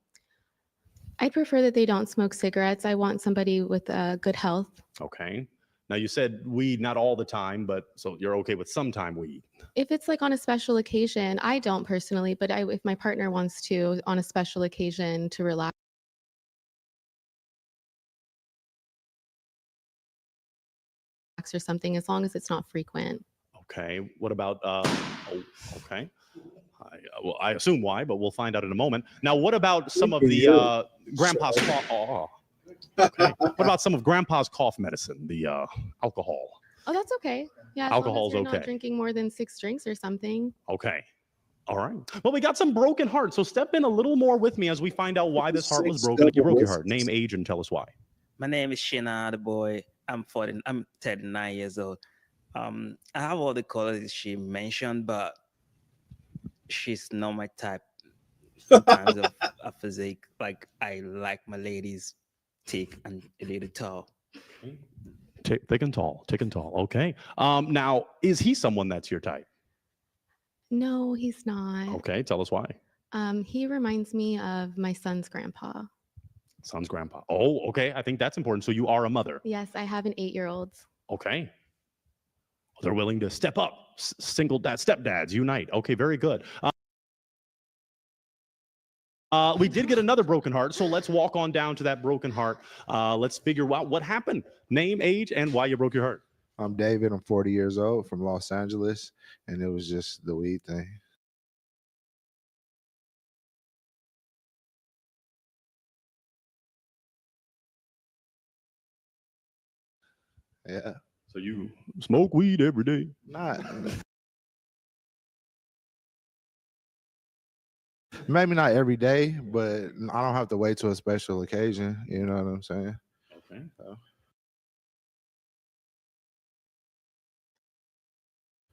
I'd prefer that they don't smoke cigarettes. I want somebody with good health. Okay. Now you said weed not all the time, but so you're okay with sometime weed. If it's like on a special occasion, I don't personally, but if my partner wants to on a special occasion to relax or something, as long as it's not frequent. Okay. What about, okay. Well, I assume why, but we'll find out in a moment. Now, what about some of the grandpa's cough? Okay. What about some of grandpa's cough medicine, the alcohol? Oh, that's okay. Yeah, Alcohol's as long as you're okay. not drinking more than 6 drinks or something. Okay. All right. Well, we got some broken hearts, so step in a little more with me as we find out why this heart was broken. You broke your heart. Name, age, and tell us why. My name is Shina, the boy. I'm 39 years old. I have all the qualities she mentioned, but she's not my type in terms of physique. Like, I like my ladies thick and a little tall. Thick and tall. Thick and tall. Okay. Now, is he someone that's your type? No, he's not. Okay. Tell us why. He reminds me of my son's grandpa. Son's grandpa. Oh, okay. I think that's important. So you are a mother. Yes, I have an 8-year-old. Okay. They're willing to step up. Single dad, stepdads unite. Okay, very good. We did get another broken heart, so let's walk on down to that broken heart. Let's figure out what happened. Name, age, and why you broke your heart. I'm David. I'm 40 years old from Los Angeles, and it was just the weed thing. Yeah. So you smoke weed every day? Not. Maybe not every day, but I don't have to wait till a special occasion. You know what I'm saying? Okay.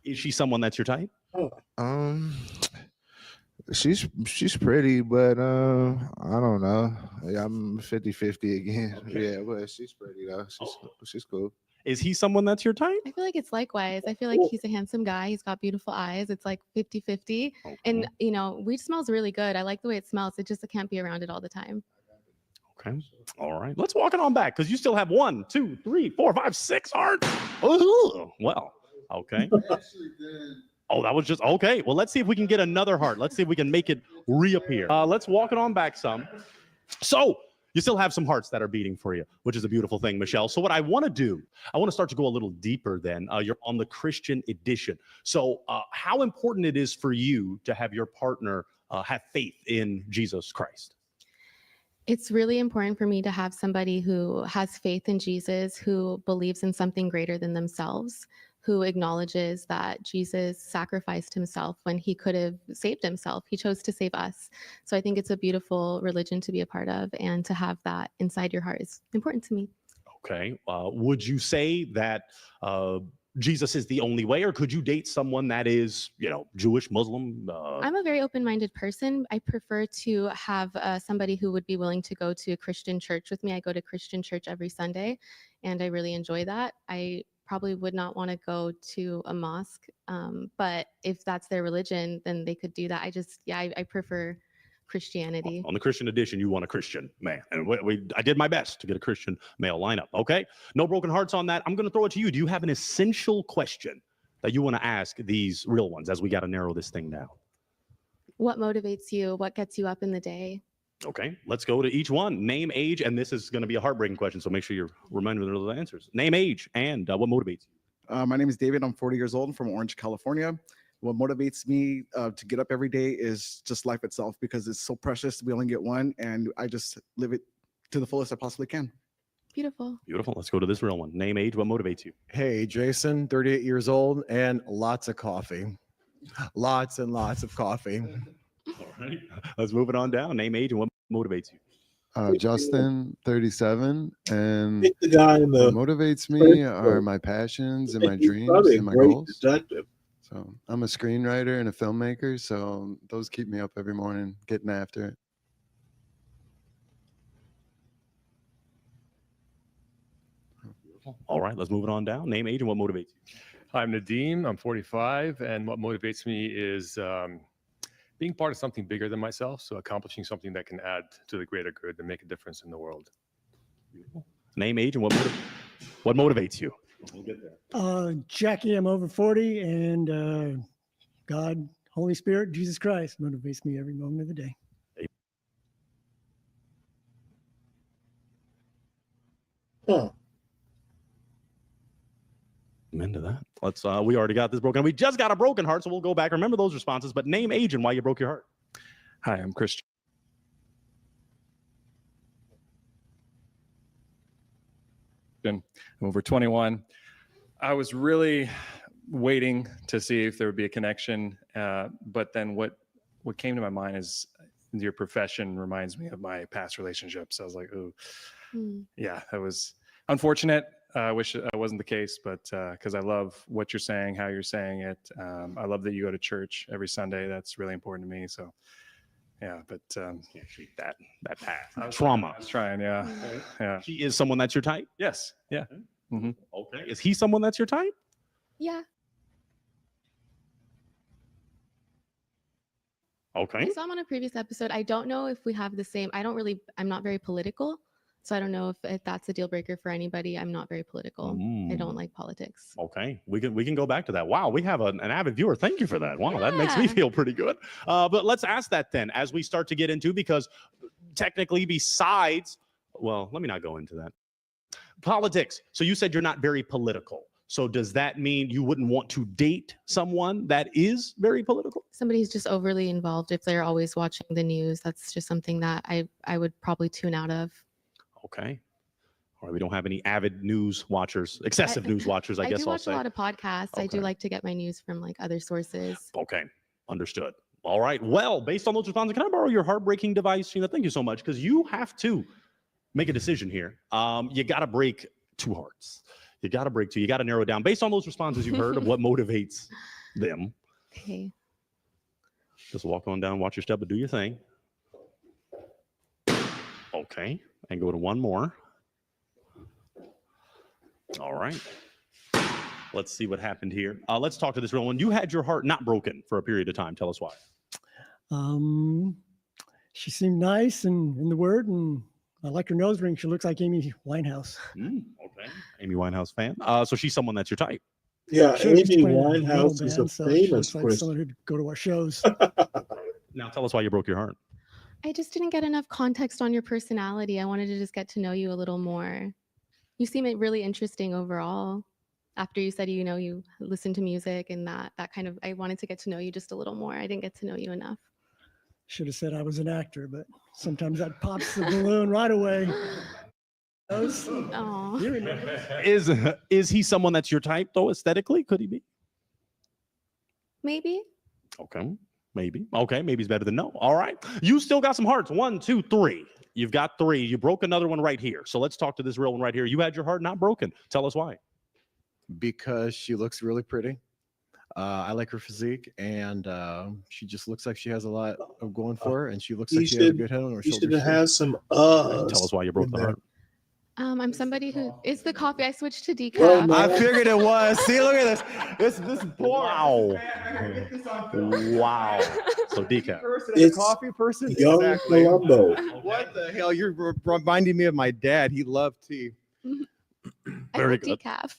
Is she someone that's your type? She's pretty, but I don't know. Yeah, I'm 50-50 again. Okay. Yeah, but she's pretty though. She's cool. Is he someone that's your type? I feel like it's likewise. I feel like he's a handsome guy. He's got beautiful eyes. It's like 50-50. Okay. And, weed smells really good. I like the way it smells. It just can't be around it all the time. Okay. All right. Let's walk it on back because you still have 1, 2, 3, 4, 5, 6 hearts. Oh, well, okay. Oh, that was just okay. Well, let's see if we can get another heart. Let's see if we can make it reappear. Let's walk it on back some. So you still have some hearts that are beating for you, which is a beautiful thing, Michelle. So what I want to do, I want to start to go a little deeper then. You're on the Christian edition. So how important it is for you to have your partner have faith in Jesus Christ? It's really important for me to have somebody who has faith in Jesus, who believes in something greater than themselves, who acknowledges that Jesus sacrificed himself when he could have saved himself. He chose to save us. So I think it's a beautiful religion to be a part of, and to have that inside your heart is important to me. Okay. Would you say that Jesus is the only way, or could you date someone that is, Jewish, Muslim? I'm a very open-minded person. I prefer to have somebody who would be willing to go to a Christian church with me. I go to Christian church every Sunday, and I really enjoy that. I probably would not want to go to a mosque, but if that's their religion, then they could do that. I prefer Christianity. On the Christian edition, you want a Christian man. And I did my best to get a Christian male lineup. Okay. No broken hearts on that. I'm going to throw it to you. Do you have an essential question that you want to ask these real ones as we got to narrow this thing down? What motivates you? What gets you up in the day? Okay. Let's go to each one. Name, age, and this is going to be a heartbreaking question, so make sure you're reminded of the answers. Name, age, and what motivates you? My name is David. I'm 40 years old. I'm from Orange, California. What motivates me to get up every day is just life itself, because it's so precious. We only get one, and I just live it to the fullest I possibly can. Beautiful. Beautiful. Let's go to this real one. Name, age, what motivates you? Hey, Jason, 38 years old, and lots of coffee. Lots and lots of coffee. All right. Let's move it on down. Name, age, and what motivates you? Justin, 37, and the guy in the what motivates me are my passions and my dreams and my goals. Detective. So I'm a screenwriter and a filmmaker, so those keep me up every morning getting after it. All right, let's move it on down. Name, age, and what motivates you? I'm Nadeem. I'm 45, and what motivates me is being part of something bigger than myself. So accomplishing something that can add to the greater good and make a difference in the world. Beautiful. Name, age, and what motivates you? We'll get there. Jackie, I'm over 40, and God, Holy Spirit, Jesus Christ motivates me every moment of the day. Huh. I'm into that. Let's. We already got this broken. We just got a broken heart, so we'll go back. Remember those responses, but name, age, and why you broke your heart. Hi, I'm Christian. I'm over 21. I was really waiting to see if there would be a connection, but then what came to my mind is your profession reminds me of my past relationships. I was like, oh, yeah, that was unfortunate. I wish it wasn't the case, but because I love what you're saying, how you're saying it. I love that you go to church every Sunday. That's really important to me. So, yeah, but can't treat that path. Trauma. I was trying, yeah. Yeah. She is someone that's your type? Yes. Yeah. Mm-hmm. Okay. Is he someone that's your type? Yeah. Okay. I saw him on a previous episode. I don't know if we have the same. I'm not very political. So I don't know if that's a deal breaker for anybody. I'm not very political. I don't like politics. Okay, we can go back to that. Wow, we have an avid viewer. Thank you for that. Wow, that makes me feel pretty good. But let's ask that then as we start to get into, because technically besides, well, let me not go into that. Politics. So you said you're not very political. So does that mean you wouldn't want to date someone that is very political? Somebody who's just overly involved. If they're always watching the news, that's just something that I would probably tune out of. Okay. All right. We don't have any avid news watchers, excessive news watchers, I guess do I'll watch say. a lot of podcasts. I do Okay. like to get my news from like other sources. Okay. Understood. All right. Well, based on those responses, can I borrow your heartbreaking device, Sheena? Thank you so much, because you have to make a decision here. You got to break two hearts. You got to break two. You got to narrow it down based on those responses you heard of what motivates them. Okay. Just walk on down, watch your step, but do your thing. Okay. And go to one more. All right. Let's see what happened here. Let's talk to this real one. You had your heart not broken for a period of time. Tell us why. She seemed nice and in the word, and I like her nose ring. She looks like Amy Winehouse. Okay. Amy Winehouse fan. So she's someone that's your type. Yeah, Sure, she's Amy playing in a metal Winehouse is a band, so she famous looks like Christian. someone who'd go to our shows. Now tell us why you broke your heart. I just didn't get enough context on your personality. I wanted to just get to know you a little more. You seem really interesting overall. After you said, you listen to music and that kind of, I wanted to get to know you just a little more. I didn't get to know you enough. Should have said I was an actor, but sometimes that pops the balloon right away. Aw. Is he someone that's your type though? Aesthetically, could he be? Maybe. Okay, maybe. Okay, maybe he's better than no. All right, you still got some hearts. 1, 2, 3. You've got 3. You broke another one right here. So let's talk to this real one right here. You had your heart not broken. Tell us why. Because she looks really pretty. I like her physique, and she just looks like she has a lot of going for her, and she looks like she has a good head on her You shoulders. should have some Tell us why you broke the heart. I'm somebody who is the coffee. I switched to decaf. I figured it was. See, look at this. This poor. Wow. Wow. So decaf. It's a coffee person. Young Exactly. Columbo. What the hell? You're reminding me of my dad. He loved tea. Very I good. decaf.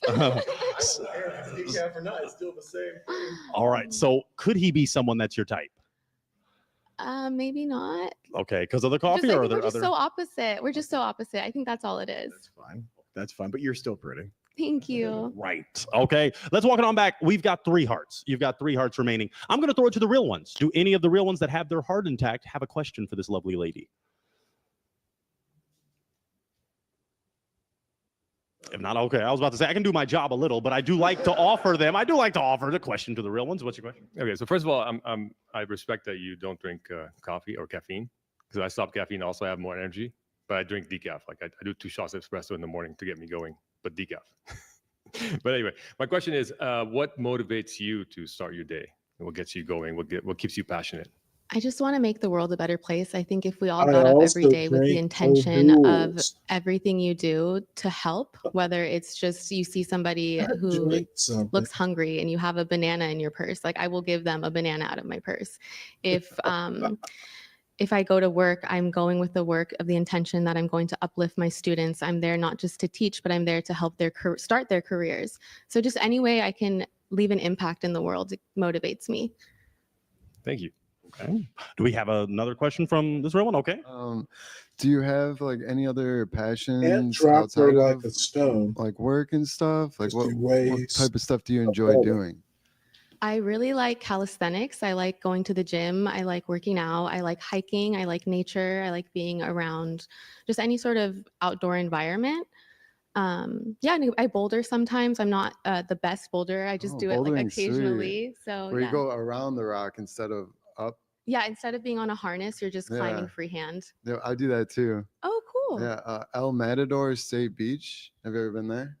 Decaf or not, it's still the same thing. All right. So could he be someone that's your type? Maybe not. Okay, because of the coffee, Just, or are we're there just other? so opposite. We're just so opposite. I think that's all it is. That's fine. That's fine. But you're still pretty. Thank you. Right. Okay. Let's walk it on back. We've got 3 hearts. You've got 3 hearts remaining. I'm going to throw it to the real ones. Do any of the real ones that have their heart intact have a question for this lovely lady? If not, okay. I was about to say I can do my job a little, but I do like to offer them. I do like to offer the question to the real ones. What's your question? Okay, so first of all, I respect that you don't drink coffee or caffeine, because I stopped caffeine. Also, I have more energy, but I drink decaf. Like I do 2 shots of espresso in the morning to get me going, but decaf. But anyway, my question is, what motivates you to start your day? What gets you going? What keeps you passionate? I just want to make the world a better place. I think if we all I got up every also day with the drink intention of O'Doul's. everything you do to help, whether it's just you see somebody who Drink something. looks hungry and you have a banana in your purse, like I will give them a banana out of my purse. If I go to work, I'm going with the work of the intention that I'm going to uplift my students. I'm there not just to teach, but I'm there to help start their careers. So just any way I can leave an impact in the world, it motivates me. Thank you. Okay. Do we have another question from this real one? Okay. Do you have like any other passions Can't drop her outside like of a stone. like work and stuff? Like Just what do ways type of stuff do you enjoy better. doing? I really like calisthenics. I like going to the gym. I like working out. I like hiking. I like nature. I like being around just any sort of outdoor environment. Yeah, and I boulder sometimes. I'm not the best boulder. I just do it like Bouldering's sweet. occasionally. So Where yeah. you go around the rock instead of up. Yeah, instead of being on a harness, you're just climbing Yeah. freehand. Yeah, I do that too. Oh, cool. Yeah, El Matador State Beach. Have you ever been there?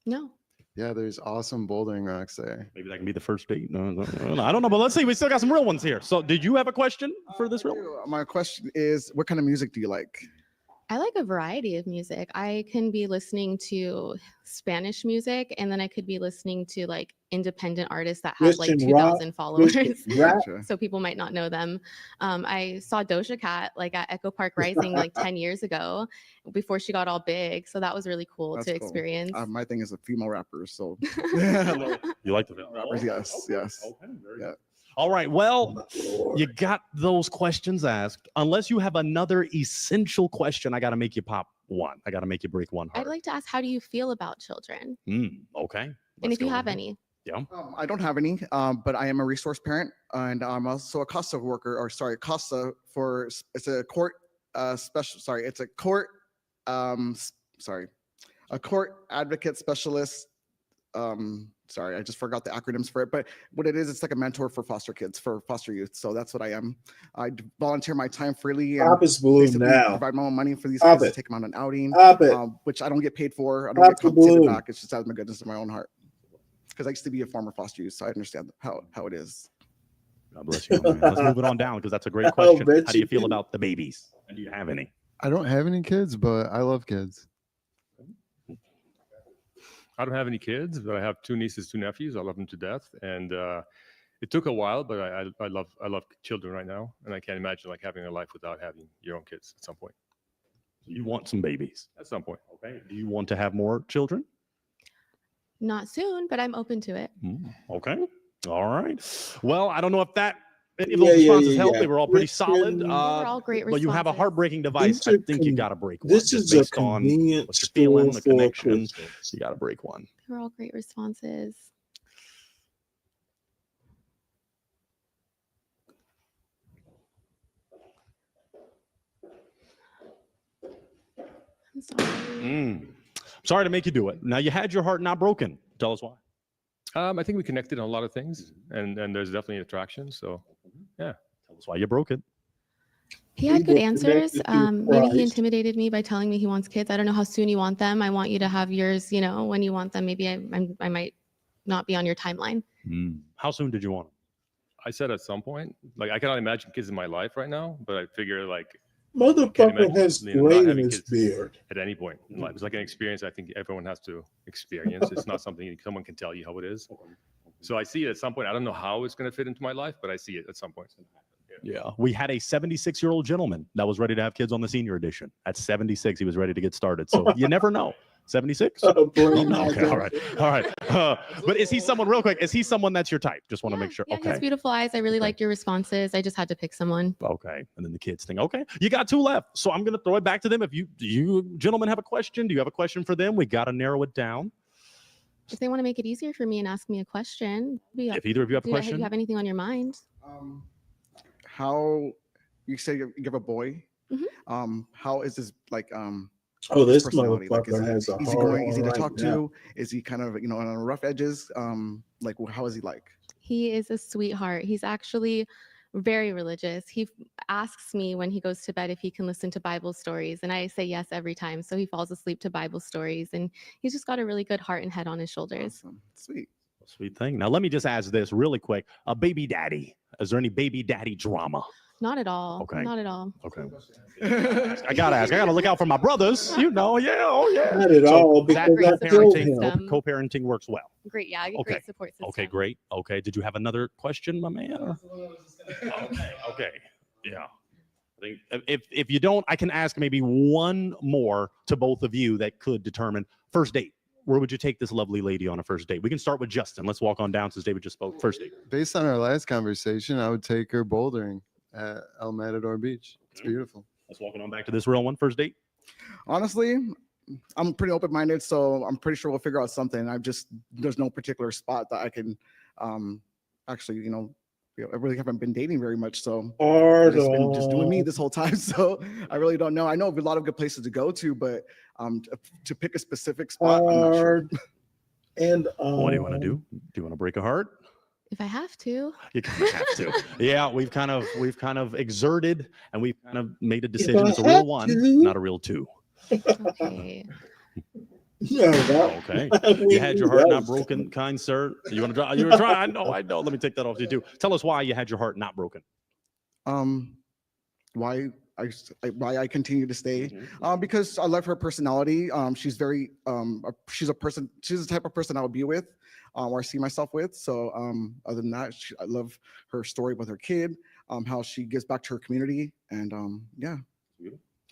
No. Yeah, there's awesome bouldering rocks there. Maybe that can be the first date. No, I don't know, but let's see. We still got some real ones here. So, did you have a question for this real one? My question is, what kind of music do you like? I like a variety of music. I can be listening to Spanish music, and then I could be listening to like independent artists that have like Christian rock, 2,000 followers. Christian rap. So people might not know them. I saw Doja Cat like at Echo Park Rising like 10 years ago before she got all big. So that was really cool That's to cool. experience. My thing is a female rapper, so You like the rappers? Yes, yes. Yeah. All right. Well, you got those questions asked. Unless you have another essential question, I got to make you pop one. I got to make you break one I'd heart. like to ask, how do you feel about children? Okay. And if you have any. Yeah. I don't have any, but I am a resource parent, and I'm also a CASA worker, or sorry, CASA for it's a court special. Sorry, it's a court. Sorry, a court advocate specialist. Sorry, I just forgot the acronyms for it. But what it is, it's like a mentor for foster kids, for foster youth. So that's what I am. I volunteer my time freely and Pop is balloon basically now. provide my own money for these Pop kids it. to take them on an outing, Pop it. which I don't get paid for. I don't Pop get the compensated balloon. back. It's just out of my goodness of my own heart. Because I used to be a former foster youth, so I understand how it is. God bless you. Man. Let's move it on down because that's a great I'll question. bet How do you you feel do. about the babies? And do you have any? I don't have any kids, but I love kids. I don't have any kids, but I have 2 nieces, 2 nephews. I love them to death, and it took a while, but I love children right now, and I can't imagine like having a life without having your own kids at some point. You want some babies at some point. Okay. Do you want to have more children? Not soon, but I'm open to it. Okay. All right. Well, I don't know if that any of those Yeah, yeah, responses yeah, helped. yeah. They were all pretty solid. Christian- They were all great But you have a responses. heartbreaking device. These I are think you con- got to break one. This just is a based on convenient what you're feeling, the store for connection. Christians. You got to break one. They were all great responses. Sorry to make you do it. Now, you had your heart not broken. Tell us why. I think we connected on a lot of things, and there's definitely attraction. So, yeah. Tell us why you broke it. He had good were answers. connected to Maybe he Christ. intimidated me by telling me he wants kids. I don't know how soon you want them. I want you to have yours, when you want them. Maybe I might not be on your timeline. How soon did you want them? I said at some point, like I cannot imagine kids in my life right now, but I figure like Motherfucker has not gray in having his kids beard. at any point in life. It's like an experience I think everyone has to experience. It's not something someone can tell you how it is. So I see it at some point. I don't know how it's going to fit into my life, but I see it at some point. Yeah. We had a 76-year-old gentleman that was ready to have kids on the senior edition. At 76, he was ready to get started. So you never know. 76? Okay, all right. All right. But is he someone, real quick, is he someone that's your type? Just want to make sure. Yeah, he has Okay. beautiful eyes. I really liked your responses. I just had to pick someone. Okay. And then the kids thing. Okay. You got 2 left. So I'm going to throw it back to them. If you gentlemen have a question, do you have a question for them? We got to narrow it down. If they want to make it easier for me and ask me a question. If either of you have a Do question. you have anything on your mind? How you say you have a boy? Mm-hmm. How is his like? Oh, his this personality? Like, motherfucker has a easy hard going, on easy to right talk now. to? Is he kind of on the rough edges? Like how is he like? He is a sweetheart. He's actually very religious. He asks me when he goes to bed if he can listen to Bible stories, and I say yes every time. So he falls asleep to Bible stories, and he's just got a really good heart and head on his shoulders. Awesome. Sweet. Sweet thing. Now, let me just ask this really quick. A baby daddy. Is there any baby daddy drama? Not at all. Okay. Not at all. Okay. I gotta ask. I gotta look out for my brothers. Yeah. Oh yeah. Not at all, because I killed him. Co-parenting works well. Great. Yeah. Okay. Great support system. Okay. Great. Okay. Did you have another question, my man? Okay. Yeah. I think if you don't, I can ask maybe one more to both of you that could determine first date. Where would you take this lovely lady on a first date? We can start with Justin. Let's walk on down since David just spoke. First date. Based on our last conversation, I would take her bouldering at El Matador Beach. It's beautiful. Let's walk on back to this real one. First date. Honestly, I'm pretty open-minded, so I'm pretty sure we'll figure out something. There's no particular spot that I can actually, I really haven't been dating very much, so I've just been just doing me this whole time. So I really don't know. I know of a lot of good places to go to, but to pick a specific spot, I'm not sure. And what do you want to do? Do you want to break a heart? If I have to. You kind of have to. Yeah, we've kind of exerted, and we've kind of made a decision. It's a real one, not a real two. Okay. Okay. You had your heart not broken, kind sir. You want to try? You were trying. I know. Let me take that off you too. Tell us why you had your heart not broken. Why I continue to stay? Because I love her personality. She's very she's the type of person I would be with, or I see myself with. So other than that, I love her story with her kid, how she gives back to her community, and yeah.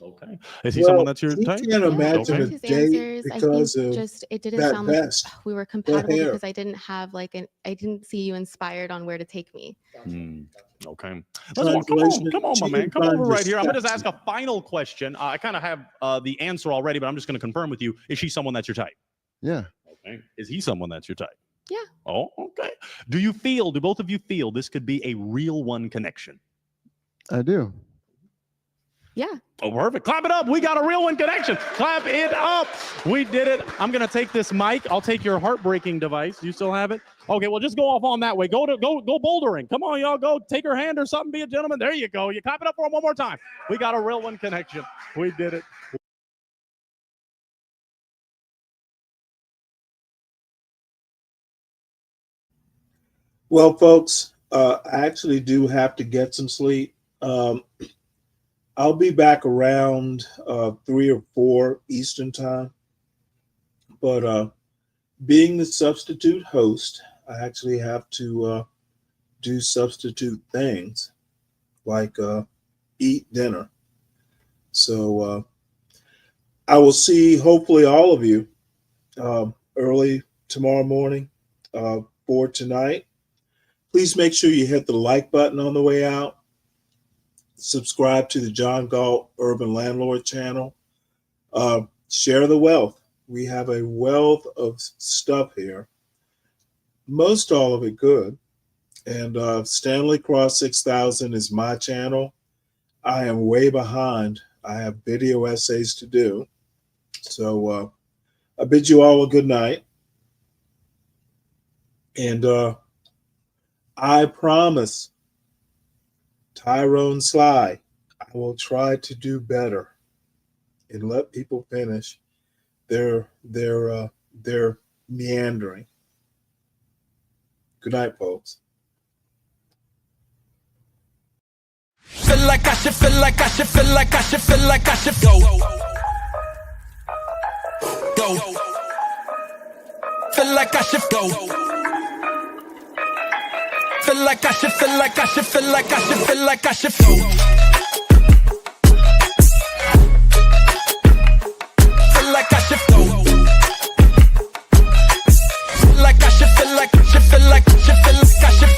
Okay. Is he someone that's your type? Can't imagine a date because I think of it didn't that sound vest. like we were compatible hair. because I didn't have I didn't see you inspired on where to take me. Okay. Come on, my man. Come over right here. I'm gonna just ask a final question. I kind of have the answer already, but I'm just gonna confirm with you. Is she someone that's your type? Yeah. Okay. Is he someone that's your type? Yeah. Oh, okay. Do both of you feel this could be a real one connection? I do. Yeah. Oh, perfect. Clap it up. We got a real one connection. Clap it up. We did it. I'm going to take this mic. I'll take your heartbreaking device. You still have it? Okay, well, just go off on that way. Go bouldering. Come on, y'all. Go take her hand or something. Be a gentleman. There you go. You clap it up for him one more time. We got a real one connection. We did it. Well, folks, I actually do have to get some sleep. I'll be back around 3 or 4 Eastern time. But being the substitute host, I actually have to do substitute things like eat dinner. So I will see hopefully all of you early tomorrow morning for tonight. Please make sure you hit the like button on the way out. Subscribe to the John Galt Urban Landlord channel. Share the wealth. We have a wealth of stuff here. Most all of it good. And Stanley Cross 6000 is my channel. I am way behind. I have video essays to do. So I bid you all a good night. And I promise, Tyrone Sly, I will try to do better and let people finish their meandering. Good night, folks. Feel like I should, feel like I should, feel like I should, feel like I should go. Go. Feel like I should go. Feel like I should, feel like I should, feel like I should, feel like I should go. Feel like I should go. Feel like I should, feel like I should, feel like I should, feel like I should.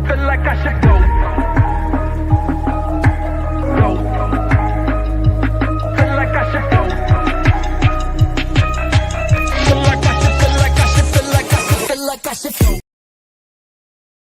Feel like I should go.